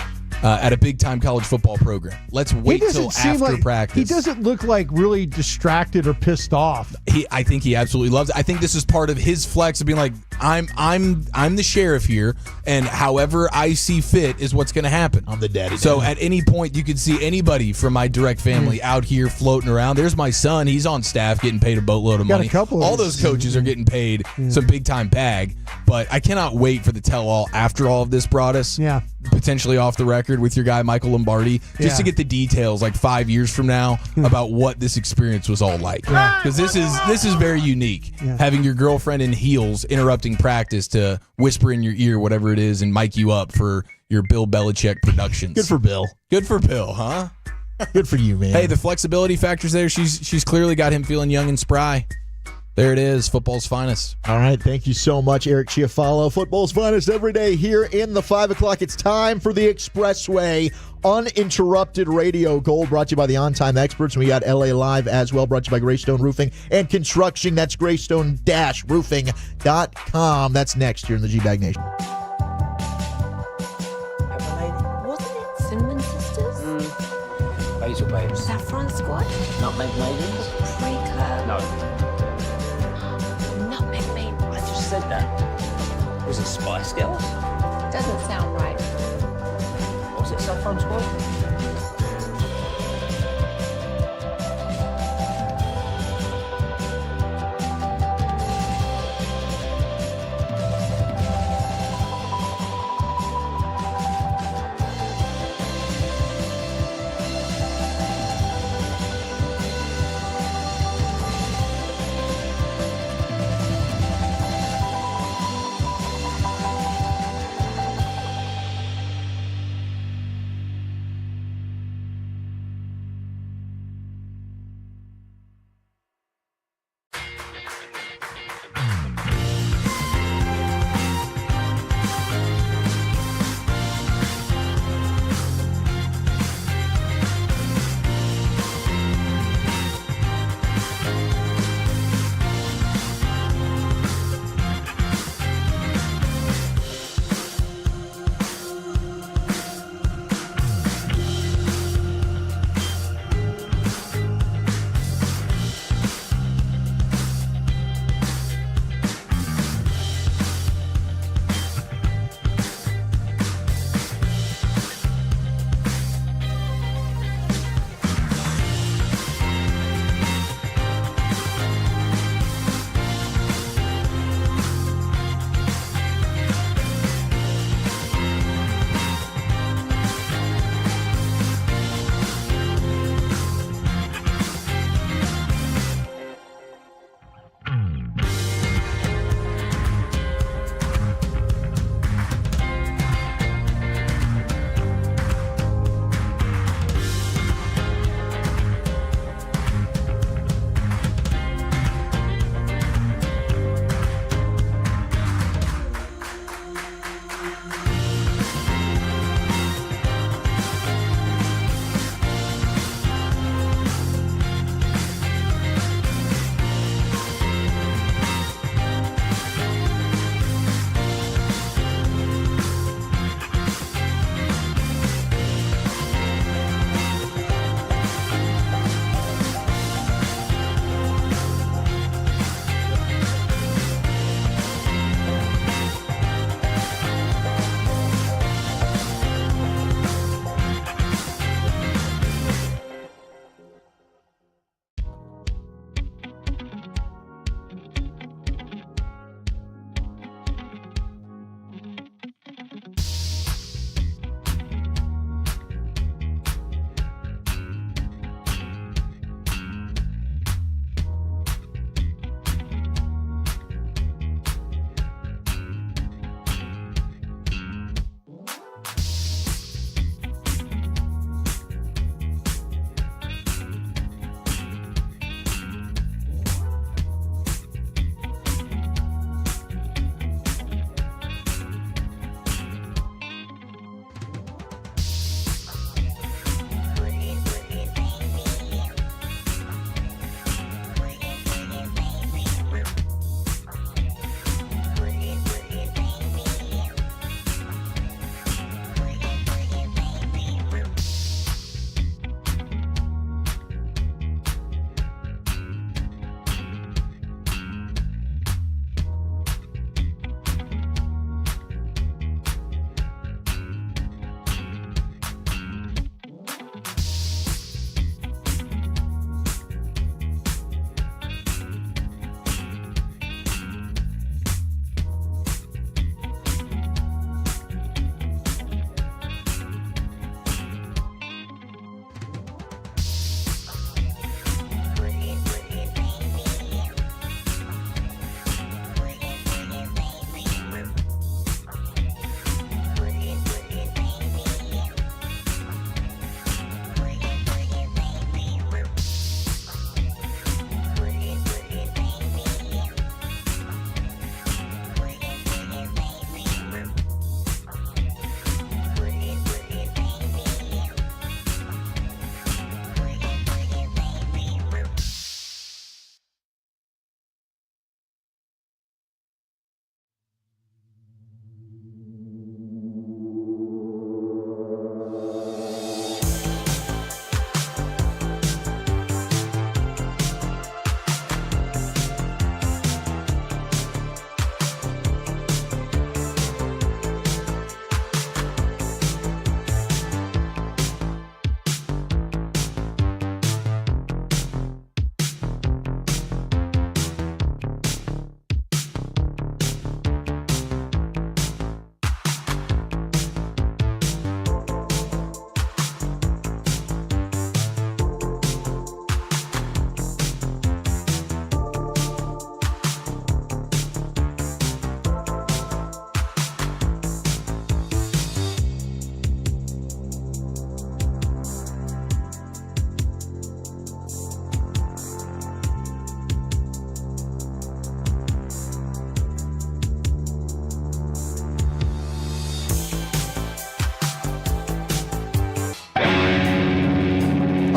at a big-time college football program. Let's wait till after practice. He doesn't look like really distracted or pissed off. I think he absolutely loves it. I think this is part of his flex of being like, I'm the sheriff here, and however I see fit is what's going to happen. I'm the daddy. So at any point, you could see anybody from my direct family out here floating around. There's my son. He's on staff getting paid a boatload of money. All those coaches are getting paid some big-time bag, but I cannot wait for the tell-all after all of this brought us. Yeah. Potentially off the record with your guy Michael Lombardi, just to get the details like 5 years from now about what this experience was all like. Because this is very unique. Having your girlfriend in heels interrupting practice to whisper in your ear whatever it is and mic you up for your Bill Belichick Productions. Good for Bill. Good for Bill, huh? Good for you, man. Hey, the flexibility factors there. She's clearly got him feeling young and spry. There it is, football's finest. All right, thank you so much, Eric Chiafalo. Football's finest every day here in the 5 o'clock. It's time for the Expressway Uninterrupted Radio Gold, brought to you by the On-Time Experts. We got LA Live as well, brought to you by Greystone Roofing and Construction. That's greystone-roofing.com. That's next here in the G-Bag Nation. Wasn't it Cinnamon Sisters? Basil Babes. Saffron Squad? Nutmeg Maidens? Pre-curd? No. Nutmeg Maidens. I just said that. Was it Spice Girls? Doesn't sound right. Was it Saffron Squad?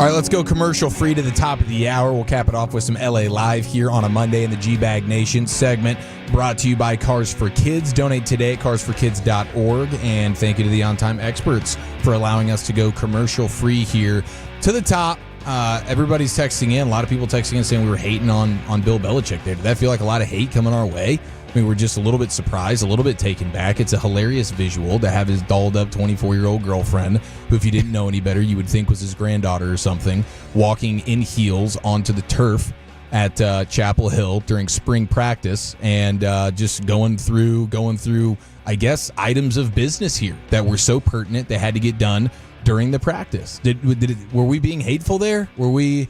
All right, let's go commercial free to the top of the hour. We'll cap it off with some LA Live here on a Monday in the G-Bag Nation segment brought to you by Cars for Kids. Donate today at carsforkids.org. And thank you to the On-Time experts for allowing us to go commercial free here to the top. Everybody's texting in. A lot of people texting in saying we were hating on Bill Belichick there. Did that feel like a lot of hate coming our way? I mean, we're just a little bit surprised, a little bit taken back. It's a hilarious visual to have his dolled-up 24-year-old girlfriend, who, if you didn't know any better, you would think was his granddaughter or something, walking in heels onto the turf at Chapel Hill during spring practice and just going through, I guess, items of business here that were so pertinent they had to get done during the practice. Were we being hateful there? Were we?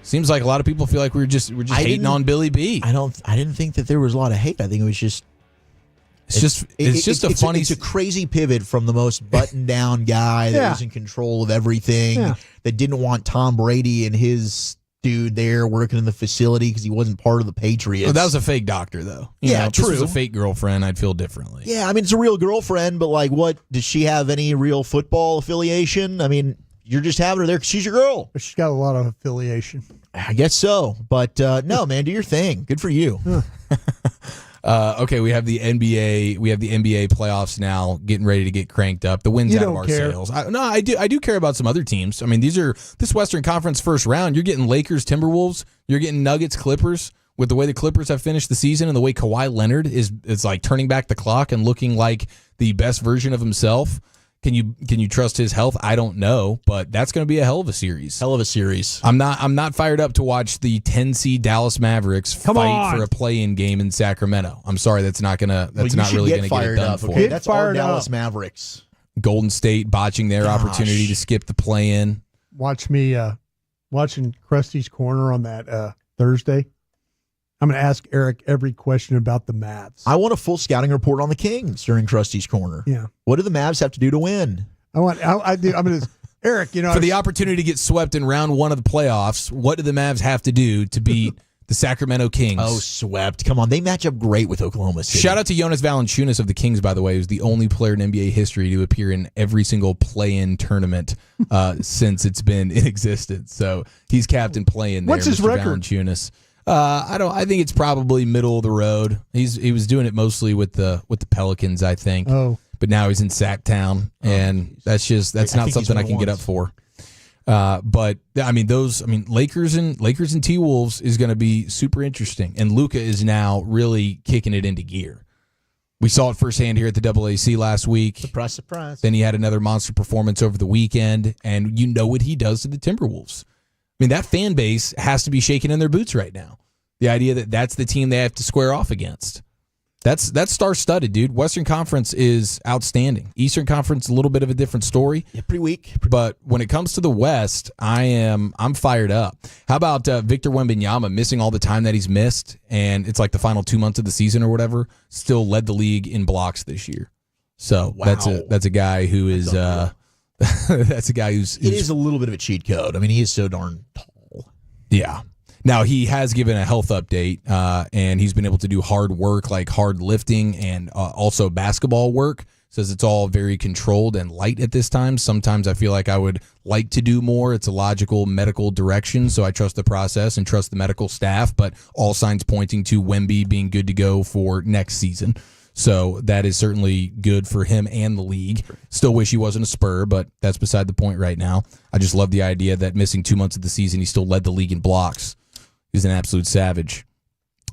Seems like a lot of people feel like we're just hating on Billy B. I didn't think that there was a lot of hate. I think it was just. It's a crazy pivot from the most buttoned down guy that was in control of everything, that didn't want Tom Brady and his dude there working in the facility because he wasn't part of the Patriots. Well, that was a fake doctor, though. True. If this was a fake girlfriend, I'd feel differently. Yeah, I mean, it's a real girlfriend, but like, what does she have any real football affiliation? I mean, you're just having her there because she's your girl. She's got a lot of affiliation. I guess so, but no, man, do your thing. Good for you. Okay, we have the NBA. We have the NBA playoffs now, getting ready to get cranked up. The wind's out of our sails. I do care about some other teams. I mean, this Western Conference first round. You're getting Lakers, Timberwolves. You're getting Nuggets, Clippers. With the way the Clippers have finished the season and the way Kawhi Leonard is like turning back the clock and looking like the best version of himself. Can you trust his health? I don't know, but that's going to be a hell of a series. I'm not fired up to watch the 10 seed Dallas Mavericks fight for a play-in game in Sacramento. I'm sorry, that's not really going to get it done for. Okay, that's our Dallas Mavericks. Golden State botching their opportunity to skip the play-in. Watch me watching Krusty's Corner on that Thursday. I'm going to ask Eric every question about the Mavs. I want a full scouting report on the Kings during Krusty's Corner. Yeah. What do the Mavs have to do to win? I'm going to, Eric, for the opportunity to get swept in round one of the playoffs, what do the Mavs have to do to beat the Sacramento Kings? Oh, swept. Come on. They match up great with Oklahoma City. Shout out to Jonas Valanciunas of the Kings, by the way, who's the only player in NBA history to appear in every single play-in tournament since it's been in existence. So he's captain play-in there. What's his record? Valanciunas. I think it's probably middle of the road. He was doing it mostly with the Pelicans, I think. Oh. But now he's in Sacktown, and that's not something I can get up for. But Lakers and T-Wolves is going to be super interesting, and Luka is now really kicking it into gear. We saw it firsthand here at the AAC last week. Surprise. Then he had another monster performance over the weekend, and you know what he does to the Timberwolves. I mean, that fan base has to be shaking in their boots right now. The idea that that's the team they have to square off against. That's star-studded, dude. Western Conference is outstanding. Eastern Conference, a little bit of a different story. Yeah, pretty weak. But when it comes to the West, I'm fired up. How about Victor Wembanyama missing all the time that he's missed, and it's like the final 2 months of the season or whatever, still led the league in blocks this year. So that's a guy who is that's a guy who's it is a little bit of a cheat code. I mean, he is so darn tall. Yeah. Now, he has given a health update, and he's been able to do hard work, like hard lifting and also basketball work. Says it's all very controlled and light at this time. Sometimes I feel like I would like to do more. It's a logical medical direction, so I trust the process and trust the medical staff, but all signs pointing to Wemby being good to go for next season. So that is certainly good for him and the league. Still wish he wasn't a Spur, but that's beside the point right now. I just love the idea that missing 2 months of the season, he still led the league in blocks. He's an absolute savage.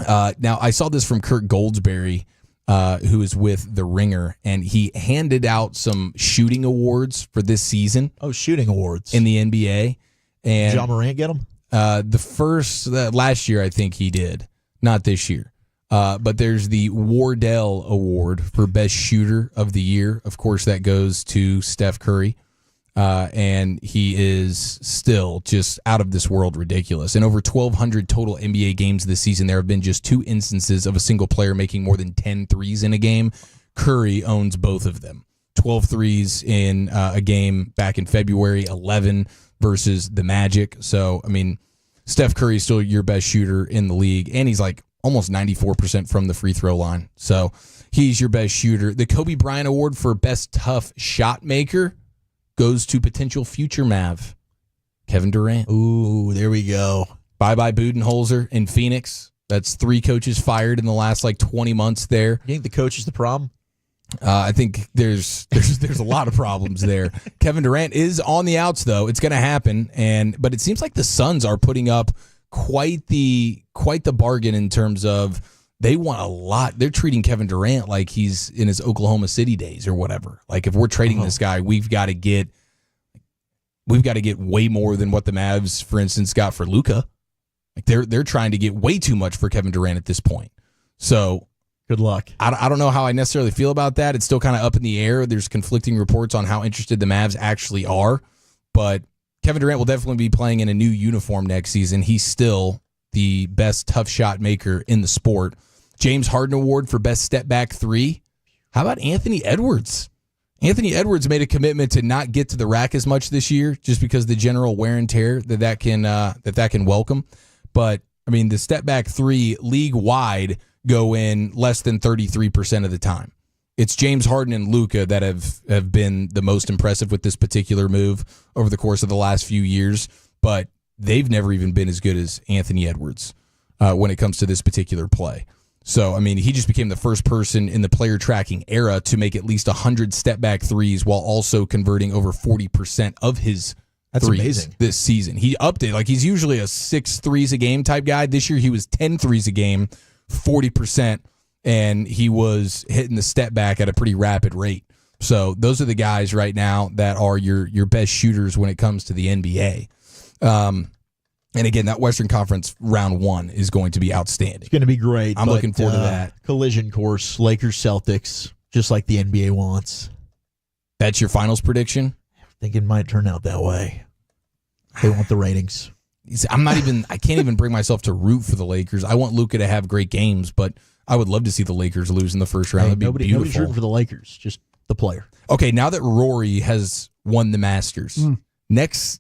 Now, I saw this from Kurt Goldsberry, who is with The Ringer, and he handed out some shooting awards for this season. Oh, shooting awards. In the NBA. And John Morant get them? Last year, I think he did. Not this year. But there's the Wardell Award for Best Shooter of the Year. Of course, that goes to Steph Curry. And he is still just out of this world ridiculous. In over 1,200 total NBA games this season, there have been just 2 instances of a single player making more than 10 threes in a game. Curry owns both of them. 12 threes in a game back in February, 11 versus the Magic. So, I mean, Steph Curry is still your best shooter in the league, and he's like almost 94% from the free throw line. So he's your best shooter. The Kobe Bryant Award for Best Tough Shot Maker goes to potential future Mav, Kevin Durant. Ooh, there we go. Bye-bye Budenholzer in Phoenix. That's 3 coaches fired in the last 20 months there. You think the coach is the problem? I think there's a lot of problems there. Kevin Durant is on the outs though. It's going to happen, but it seems like the Suns are putting up quite the bargain in terms of they want a lot. They're treating Kevin Durant like he's in his Oklahoma City days or whatever. Like if we're trading this guy, we've got to get way more than what the Mavs, for instance, got for Luka. Like they're trying to get way too much for Kevin Durant at this point. So good luck. I don't know how I necessarily feel about that. It's still kind of up in the air. There's conflicting reports on how interested the Mavs actually are. But Kevin Durant will definitely be playing in a new uniform next season. He's still the best tough shot maker in the sport. James Harden Award for best step back 3. How about Anthony Edwards? Anthony Edwards made a commitment to not get to the rack as much this year just because the general wear and tear that can welcome. But, I mean, the step back 3 league-wide go in less than 33% of the time. It's James Harden and Luka that have been the most impressive with this particular move over the course of the last few years, but they've never even been as good as Anthony Edwards when it comes to this particular play. So, I mean, he just became the first person in the player tracking era to make at least 100 step-back threes while also converting over 40% of his That's threes amazing. This season. He updated, he's usually a 6 threes a game type guy. This year he was 10 threes a game, 40%, and he was hitting the step back at a pretty rapid rate. So those are the guys right now that are your best shooters when it comes to the NBA. And again, that Western Conference round 1 is going to be outstanding. It's going to be great. I'm looking forward to that. Collision course, Lakers Celtics, just like the NBA wants. That's your finals prediction? I think it might turn out that way. They want the ratings. I can't even bring myself to root for the Lakers. I want Luka to have great games, but I would love to see the Lakers lose in the first round. That'd be Nobody's rooting for the Lakers, just the player. Okay, now that Rory has won the Masters, next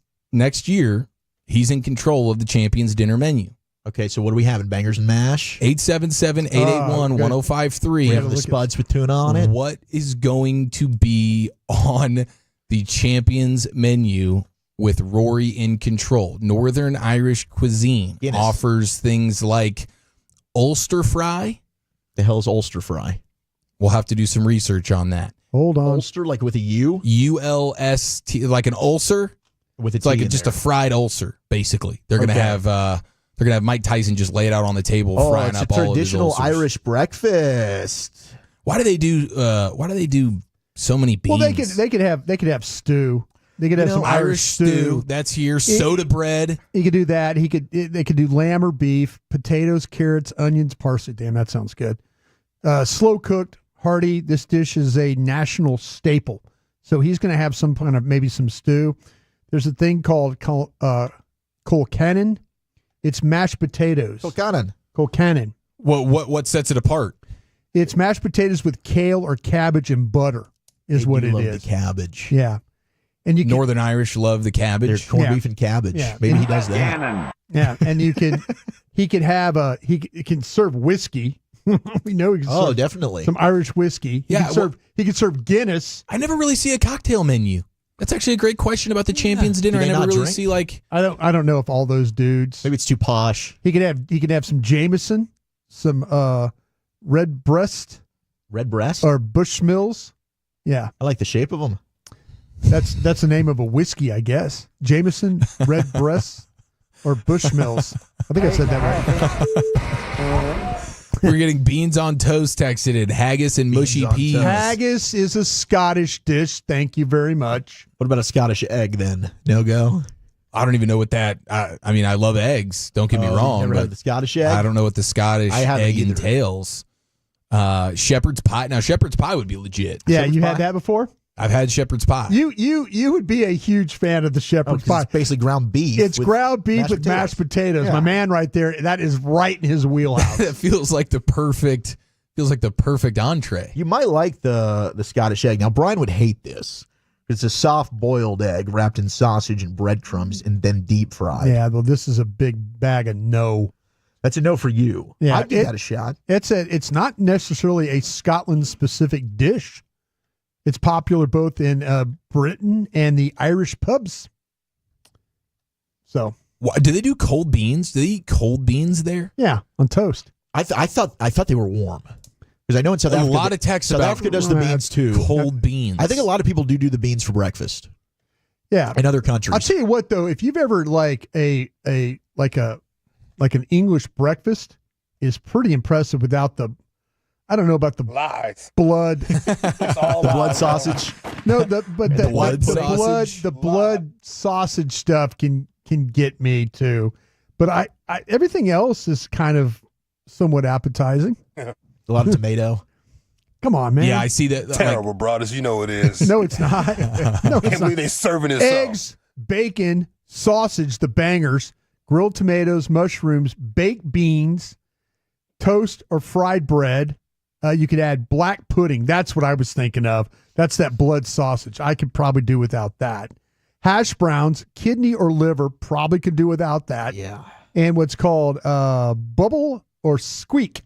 year, he's in control of the Champions Dinner menu. Okay, so what do we have in Bangers and Mash? 877-881-1053. We have the spuds with tuna on it. What is going to be on the Champions menu with Rory in control? Northern Irish cuisine offers things like Ulster fry. The hell's Ulster fry? We'll have to do some research on that. Hold on. Ulster, like with a U? ULST, like an ulcer. It's like just a fried ulcer, basically. They're gonna have Mike Tyson just lay it out on the table, frying up all of his ulcers. Traditional Irish breakfast. Why do they do so many beans? Well, they could have stew. They could have some Irish stew. That's here. Soda bread. He could do that. They could do lamb or beef, potatoes, carrots, onions, parsley. Damn, that sounds good. Slow cooked, hearty. This dish is a national staple. So he's going to have some kind of maybe some stew. There's a thing called colcannon. It's mashed potatoes. Colcannon. What sets it apart? It's mashed potatoes with kale or cabbage and butter. Is what it is. The cabbage. Yeah. And Northern Irish love the cabbage. There's corned beef and cabbage. Yeah. Maybe he does that. Yeah, and he can serve whiskey. We know he can definitely some Irish whiskey. He can serve Guinness. I never really see a cocktail menu. That's actually a great question about the Champions Dinner. I never really see I don't know if all those dudes. Maybe it's too posh. He could have some Jameson, some Redbreast, or Bushmills. Yeah, I like the shape of them. That's the name of a whiskey, I guess. Jameson, Redbreast, or Bushmills. I think I said that right. We're getting beans on toast texted in, haggis and mushy peas. Haggis is a Scottish dish. Thank you very much. What about a Scottish egg then? No go? I don't even know what that. I mean, I love eggs. Don't get me wrong. Never had the Scottish egg? I don't know what the Scottish egg entails. Shepherd's pie. Now, shepherd's pie would be legit. Yeah, you had that before? I've had shepherd's pie. You would be a huge fan of the shepherd's pie. It's basically ground beef. It's ground beef with mashed potatoes. Yeah. My man right there, that is right in his wheelhouse. It feels like the perfect entree. You might like the Scottish egg. Now, Brian would hate this. It's a soft boiled egg wrapped in sausage and breadcrumbs and then deep fried. Yeah, well, this is a big bag of no. That's a no for you. Yeah, I'd give that a shot. It's not necessarily a Scotland specific dish. It's popular both in Britain and the Irish pubs. So, do they do cold beans? Do they eat cold beans there? Yeah, on toast. I thought they were warm. Because I know in South Africa, a lot of texts South about Africa does the beans too. Cold beans. I think a lot of people do the beans for breakfast. Yeah, in other countries. I'll tell you what, though, if you've ever like an English breakfast is pretty impressive without the, I don't know about the lies, blood, the blood sausage. No, the blood blood sausage stuff can get me too, but I everything else is kind of somewhat appetizing. A lot of tomato. Come on, man. Yeah, I see that. Terrible, brothers. You know it is. No, it's not. No, Can't believe they serving this eggs, bacon, sausage, the bangers, grilled tomatoes, mushrooms, baked beans, toast or fried bread. You could add black pudding. That's what I was thinking of. That's that blood sausage. I could probably do without that. Hash browns, kidney or liver, probably could do without that. Yeah. And what's called bubble or squeak.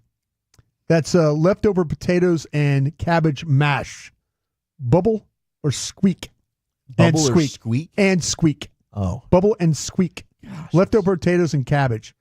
That's leftover potatoes and cabbage mash. Bubble or squeak. Bubble and or squeak. squeak? And squeak. Oh. Bubble and squeak. Leftover potatoes and cabbage.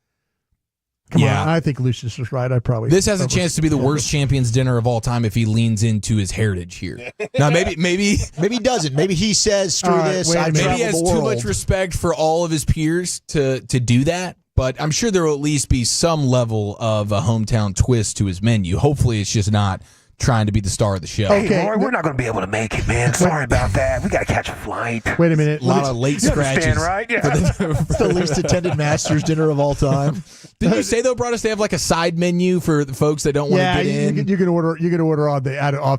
Come on, I think Lucius is right. This has a chance to be the worst champions dinner of all time if he leans into his heritage here. Now, maybe he doesn't. Maybe he says, "Screw this." Maybe he has too much respect for all of his peers to do that. But I'm sure there will at least be some level of a hometown twist to his menu. Hopefully, it's just not trying to be the star of the show. Hey, Rory, we're not going to be able to make it, man. Sorry about that. We got to catch a flight. Wait a minute. A lot of late scratches. Right? Yeah. It's the least attended Masters dinner of all time. Did you say though, Broadus, they have like a side menu for the folks that don't want to get in? You can order off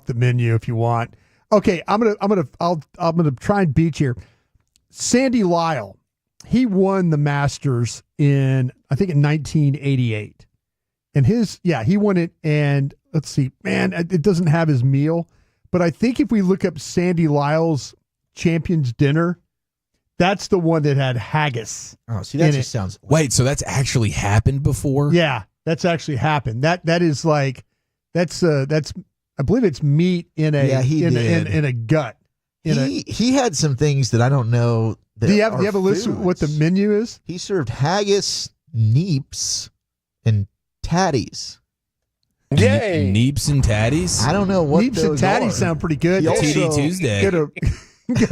the menu if you want. Okay, I'm gonna try and beat you here. Sandy Lyle, he won the Masters in 1988, and he won it. And let's see, man, it doesn't have his meal, but I think if we look up Sandy Lyle's Champions Dinner, that's the one that had haggis. Oh, see, that just sounds. Wait, so that's actually happened before? Yeah, that's actually happened. That is like that's I believe it's meat in a in a gut. He had some things that I don't know. Do you have a list of what the menu is? He served haggis, neeps, and tatties. Yay! Neeps and tatties? I don't know what neeps and tatties sound pretty good. TD Tuesday. Go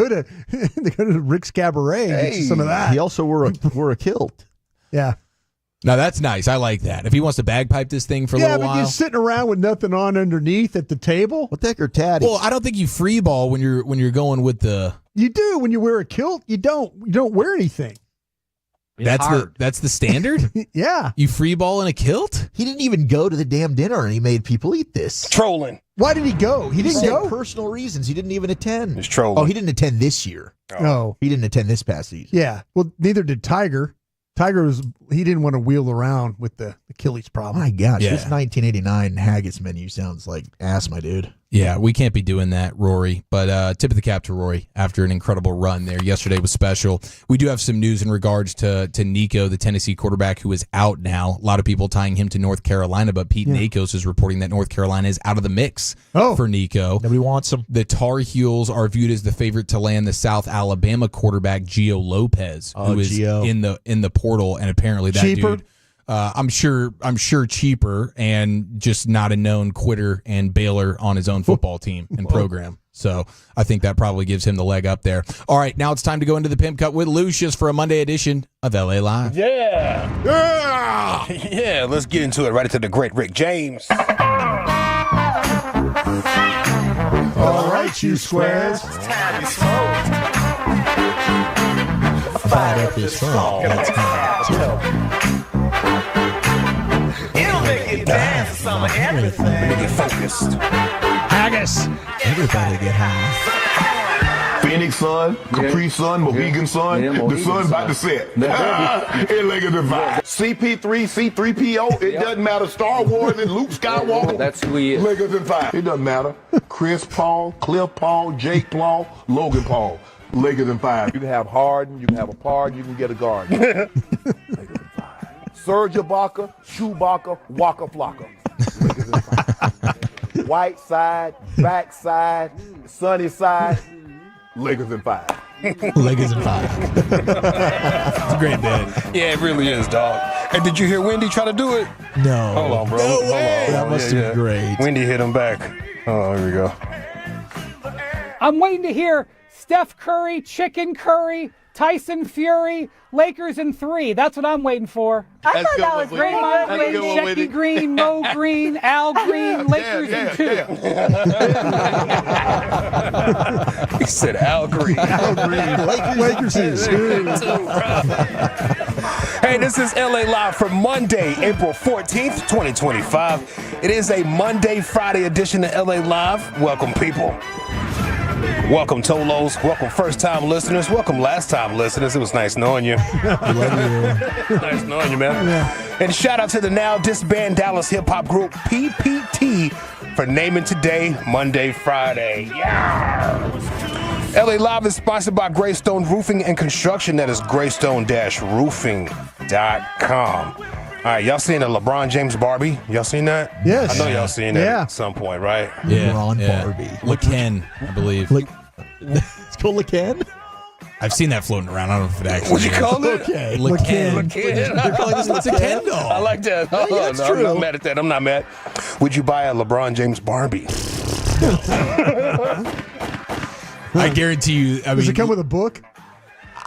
to Rick's Cabaret and get you some of that. He also wore a kilt. Yeah. Now that's nice. I like that. If he wants to bagpipe this thing for a little while. Yeah, but you're sitting around with nothing on underneath at the table. What the heck are tatties? Well, I don't think you free ball when you're going with the. You do when you wear a kilt. You don't wear anything. That's the standard? Yeah. You free ball in a kilt? He didn't even go to the damn dinner and he made people eat this. Trolling. Why did he go? He didn't go? Personal reasons. He didn't even attend. He's trolling. Oh, he didn't attend this year. Oh. He didn't attend this past season. Yeah. Well, neither did Tiger. He didn't want to wheel around with the Achilles problem. My gosh, Yeah. this 1989 haggis menu sounds like ass, my dude. Yeah, we can't be doing that, Rory. But tip of the cap to Rory after an incredible run there. Yesterday was special. We do have some news in regards to Nico, the Tennessee quarterback who is out now. A lot of people tying him to North Carolina, but Pete Nakos is reporting that North Carolina is out of the mix for Nico. Nobody wants him. The Tar Heels are viewed as the favorite to land the South Alabama quarterback Gio Lopez, who is in the portal, and apparently that Cheaper? dude. I'm sure cheaper and just not a known quitter and bailer on his own football team and program. So I think that probably gives him the leg up there. All right, now it's time to go into the Pimp Cut with Lucius for a Monday edition of LA Live. Yeah. Yeah, let's get into it. Right into the great Rick James. All right, you squares. Time to smoke. Fire up this phone. It'll make you dance to some of everything. Get focused. Haggis. Everybody get high. Phoenix Sun, Capri Sun, Mohegan Sun, the sun about to set. It like a divide. CP3, C3PO, it doesn't matter. Star Wars and Luke Skywalker. That's who he is. Lakers and five. It doesn't matter. Chris Paul, Cliff Paul, Jake Paul, Logan Paul. Lakers and five. You can have Harden, you can have a Pard, you can get a guard. Lakers and five. Serge Ibaka, Chewbacca, Waka Flocka. Lakers and five. White side, back side, sunny side. Lakers in five. Lakers in 5. It's a great band. Yeah, it really is, dog. And did you hear Wendy try to do it? No. Hold on, bro. No Hold way. on. That must have been great. Wendy hit him back. Oh, here we go. I'm waiting to hear Steph Curry, Chicken Curry, Tyson Fury, Lakers in 3. That's what I'm waiting for. I thought that was pretty Draymond good. Green, Shecky Green, Mo Green, Al Green, Lakers in 2. He said Al Green. Al Green. Lakers in 2. Hey, this is LA Live for Monday, April 14th, 2025. It is a Monday, Friday edition of LA Live. Welcome, people. Welcome, Tolos. Welcome, first-time listeners. Welcome, last-time listeners. It was nice knowing you. Nice knowing you, man. Yeah. And shout out to the now disbanded Dallas hip-hop group PPT for naming today Monday, Friday. Yeah. LA Live is sponsored by Greystone Roofing and Construction. That is greystone-roofing.com. All right, y'all seen the LeBron James Barbie? Y'all seen that? Yes. I know y'all seen that at some point, right? Yeah. LeBron Barbie. LeCan, I believe. It's called LeCan? I've seen that floating around. I don't know if it actually What'd you call it? Okay. LeCan. They're calling this It's a Ken doll. I like that. Yeah, Oh, that's no, true. I'm not mad at that. I'm not mad. Would you buy a LeBron James Barbie? I guarantee you. I Does mean, it come with a book?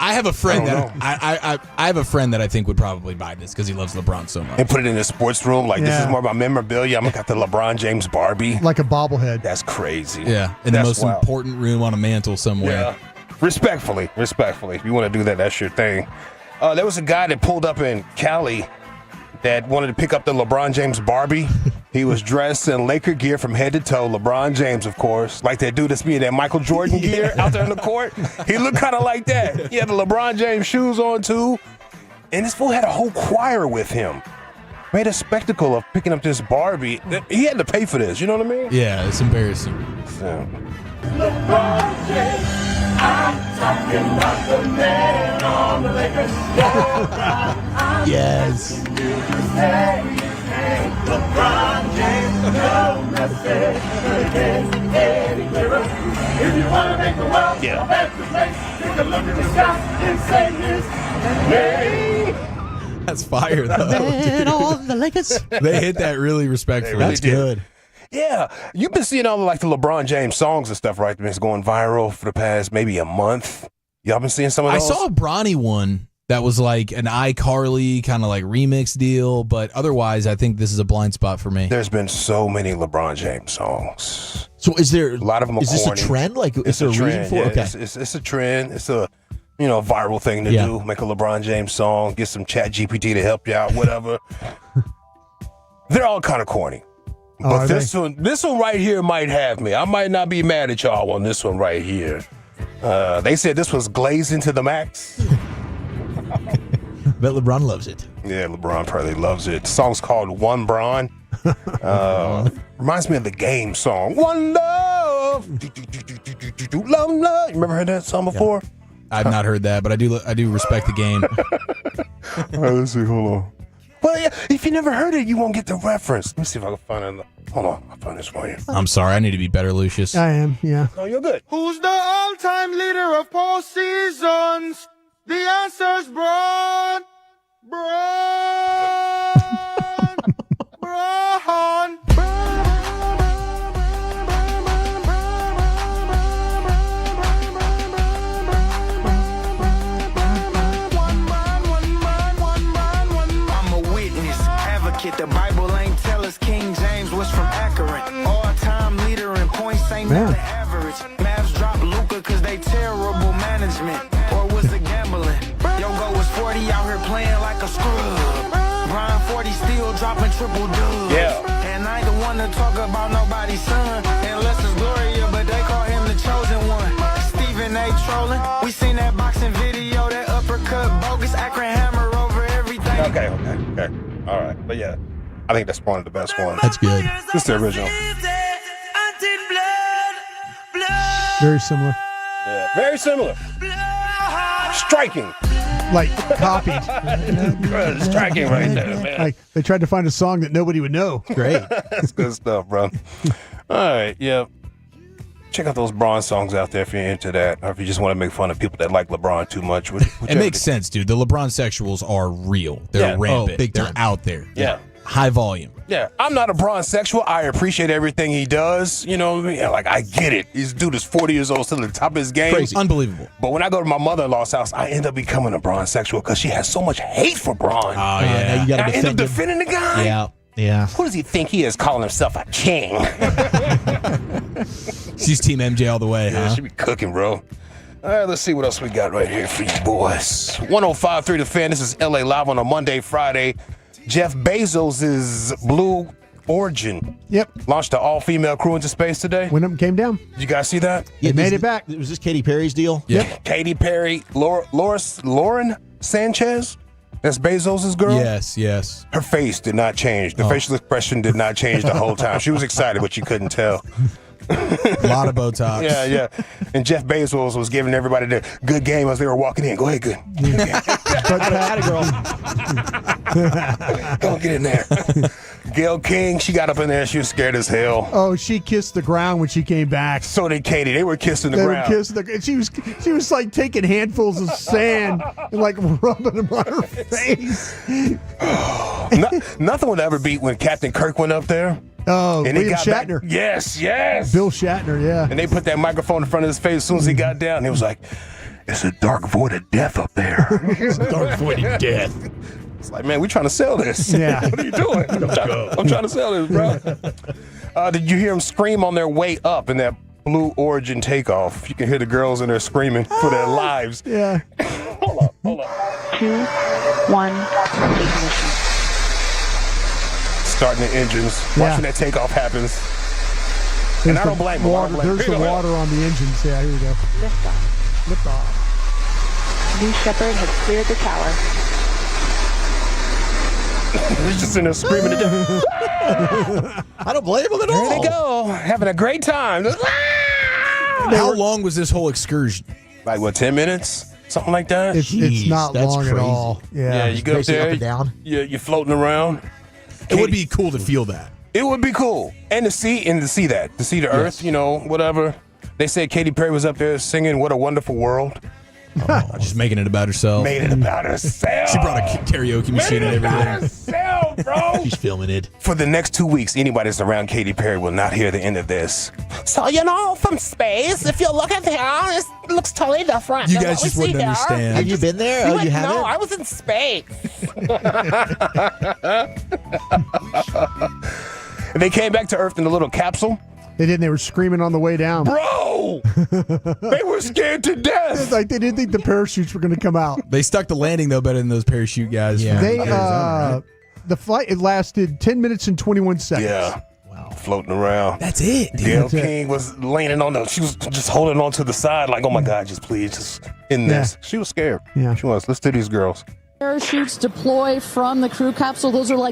I have a friend I that don't I have a friend that I think would probably buy this because he loves LeBron so much. And put it in his sports room. Like, this Yeah. is more about memorabilia. I'm going to got the LeBron James Barbie. Like a bobblehead. That's crazy. Yeah, in the That's most wild. important room on a mantle somewhere. Yeah. Respectfully. If you want to do that, that's your thing. There was a guy that pulled up in Cali that wanted to pick up the LeBron James Barbie. He was dressed in Laker gear from head to toe. LeBron James, of course. Like that dude that's me in that Michael Jordan gear out there in the court. He looked kind of like that. He had the LeBron James shoes on, too. And this fool had a whole choir with him. Made a spectacle of picking up this Barbie. He had to pay for this. You know what I mean? Yeah, it's embarrassing. Yeah. LeBron James, I'm talking about the man on the Lakers. Yes. LeBron James, no message against any mirror. If you want to make the world a better place, take a look at the sky and say this. Hey. That's fire, though. Man on the Lakers. They hit that really respectfully. Really That's did. good. Yeah, you've been seeing all the, like the LeBron James songs and stuff, right? That's going viral for the past maybe a month. Y'all been seeing some of I those? saw a Bronny one that was like an iCarly kind of like remix deal, but otherwise, I think this is a blind spot for me. There's been so many LeBron James songs. So is there A lot of them are is this corny. a trend? Like, is It's there a a trend. reason for Yeah, it? Okay. it's a trend. It's a viral thing to Yeah. do. Make a LeBron James song, get some Chat GPT to help you out, whatever. They're all kind of corny. Oh, But are this one right here might have me. I might not be mad at y'all on this one right here. They said this was glazing to the max. Bet LeBron loves it. Yeah, LeBron probably loves it. The song's called One Bron. Reminds me of the game song. One Love. Love, love. You remember heard that song before? I've not heard that, but I do respect the game. All right, let's see. Hold on. Well, yeah, if you never heard it, you won't get the reference. Let me see if I can find it. Hold on. I'll find this for you. I'm sorry. I need to be better, Lucius. I am, yeah. No, you're good. Who's the all-time leader of postseasons? The answer's Bron. Bron. I'm a witness, advocate. The Bible ain't tell us King James was from Akron. All-time leader in points ain't Man. not the average. Mavs dropped Luka cause they terrible management. Or was it gambling? Yogo was 40 out here playing like a scrub. Brian 40 still dropping triple dubs. Yeah. And I ain't the one to talk about nobody's son. Unless it's Gloria, but they call him the chosen one. Stephen A. trolling. We seen that boxing video, that uppercut bogus Akron hammer over everything. Okay. All right. But yeah, I think that's one of the best ones. That's good. This is the original. Very similar. Yeah. Very similar. Striking. Like copied. Striking right there, man. Like they tried to find a song that nobody would know. Great. That's good stuff, bro. All right. Yeah. Check out those Bron songs out there if you're into that, or if you just want to make fun of people that like LeBron too much. It makes sense, dude. The LeBron sexuals are real. They're rampant. big They're time. out there. Yeah. High volume. Yeah, I'm not a Bron sexual. I appreciate everything he does. You know what I mean? Like, I get it. This dude is 40 years old, still at the top of his game. Crazy. Unbelievable. But when I go to my mother-in-law's house, I end up becoming a Bron sexual because she has so much hate for Bron. Oh, yeah. Now you got I to end up defend him. defending the guy. Yeah. Who does he think he is calling himself a king? She's Team MJ all the way, Yeah, huh? she be cooking, bro. All right, let's see what else we got right here for you boys. 105.3 The Fan. This is LA Live on a Monday, Friday. Jeff Bezos' Blue Origin. Yep. Launched an all-female crew into space today. Went up and came down. Did you guys see that? They made it back. Was this Katy Perry's deal? Yep. Katy Perry, Lauren Sanchez. That's Bezos' girl? Yes. Her face did not change. The facial expression did not change the whole time. She was excited, but you couldn't tell. A lot of Botox. Yeah. And Jeff Bezos was giving everybody the good game as they were walking in. Go ahead, good. But girl. Go on, get in there. Gail King, she got up in there. She was scared as hell. Oh, she kissed the ground when she came back. So did Katie. They were kissing the They ground. were kissing the. She was like taking handfuls of sand and like rubbing them on her face. Nothing would ever beat when Captain Kirk went up there. Oh, And he William got back- Shatner. Yes. Bill Shatner, yeah. And they put that microphone in front of his face as soon as he got down. He was like, "It's a dark void of death up there." It's a dark void of death. It's like, man, we trying to sell this. Yeah. What are you doing? I'm trying to sell this, bro. Did you hear them scream on their way up in that Blue Origin takeoff? You can hear the girls in there screaming for their lives. Yeah. Hold up. 2, 1, ignition. Starting the engines, watching that takeoff happens. And I don't blame them. Water, there's the water on the engines. Yeah, here we go. Liftoff. Lift off. New Shepard has cleared the tower. He's just in there screaming at them. I don't blame him at all. There they go, having a great time. How long was this whole excursion? Like, what, 10 minutes? Something like that? It's not that's long at crazy. all. Yeah. You go up Basically there, up and down. You're floating around. It would be cool to feel that. It would be cool. And to see the earth, whatever. They said Katy Perry was up there singing What a Wonderful World. Just making it about herself. Made it about herself. She brought a karaoke machine and everything. herself, bro. She's filming it. For the next 2 weeks, anybody that's around Katy Perry will not hear the end of this. So, from space, if you look at here, it looks totally different. You guys just wouldn't understand. Have you been there? Oh, you haven't? No, I was in space. And they came back to Earth in a little capsule. They didn't. They were screaming on the way down. Bro! They were scared to death. Like they didn't think the parachutes were going to come out. They stuck the landing, though, better than those parachute guys. Yeah. They the flight it lasted 10 minutes and 21 seconds. Yeah. Wow. Floating around. That's it. Gail King was leaning on she was just holding on to the side, like, oh my God, just please, just in this. Yeah. She was scared. Yeah. She was. Let's do these girls. Parachutes deploy from the crew capsule. Those are like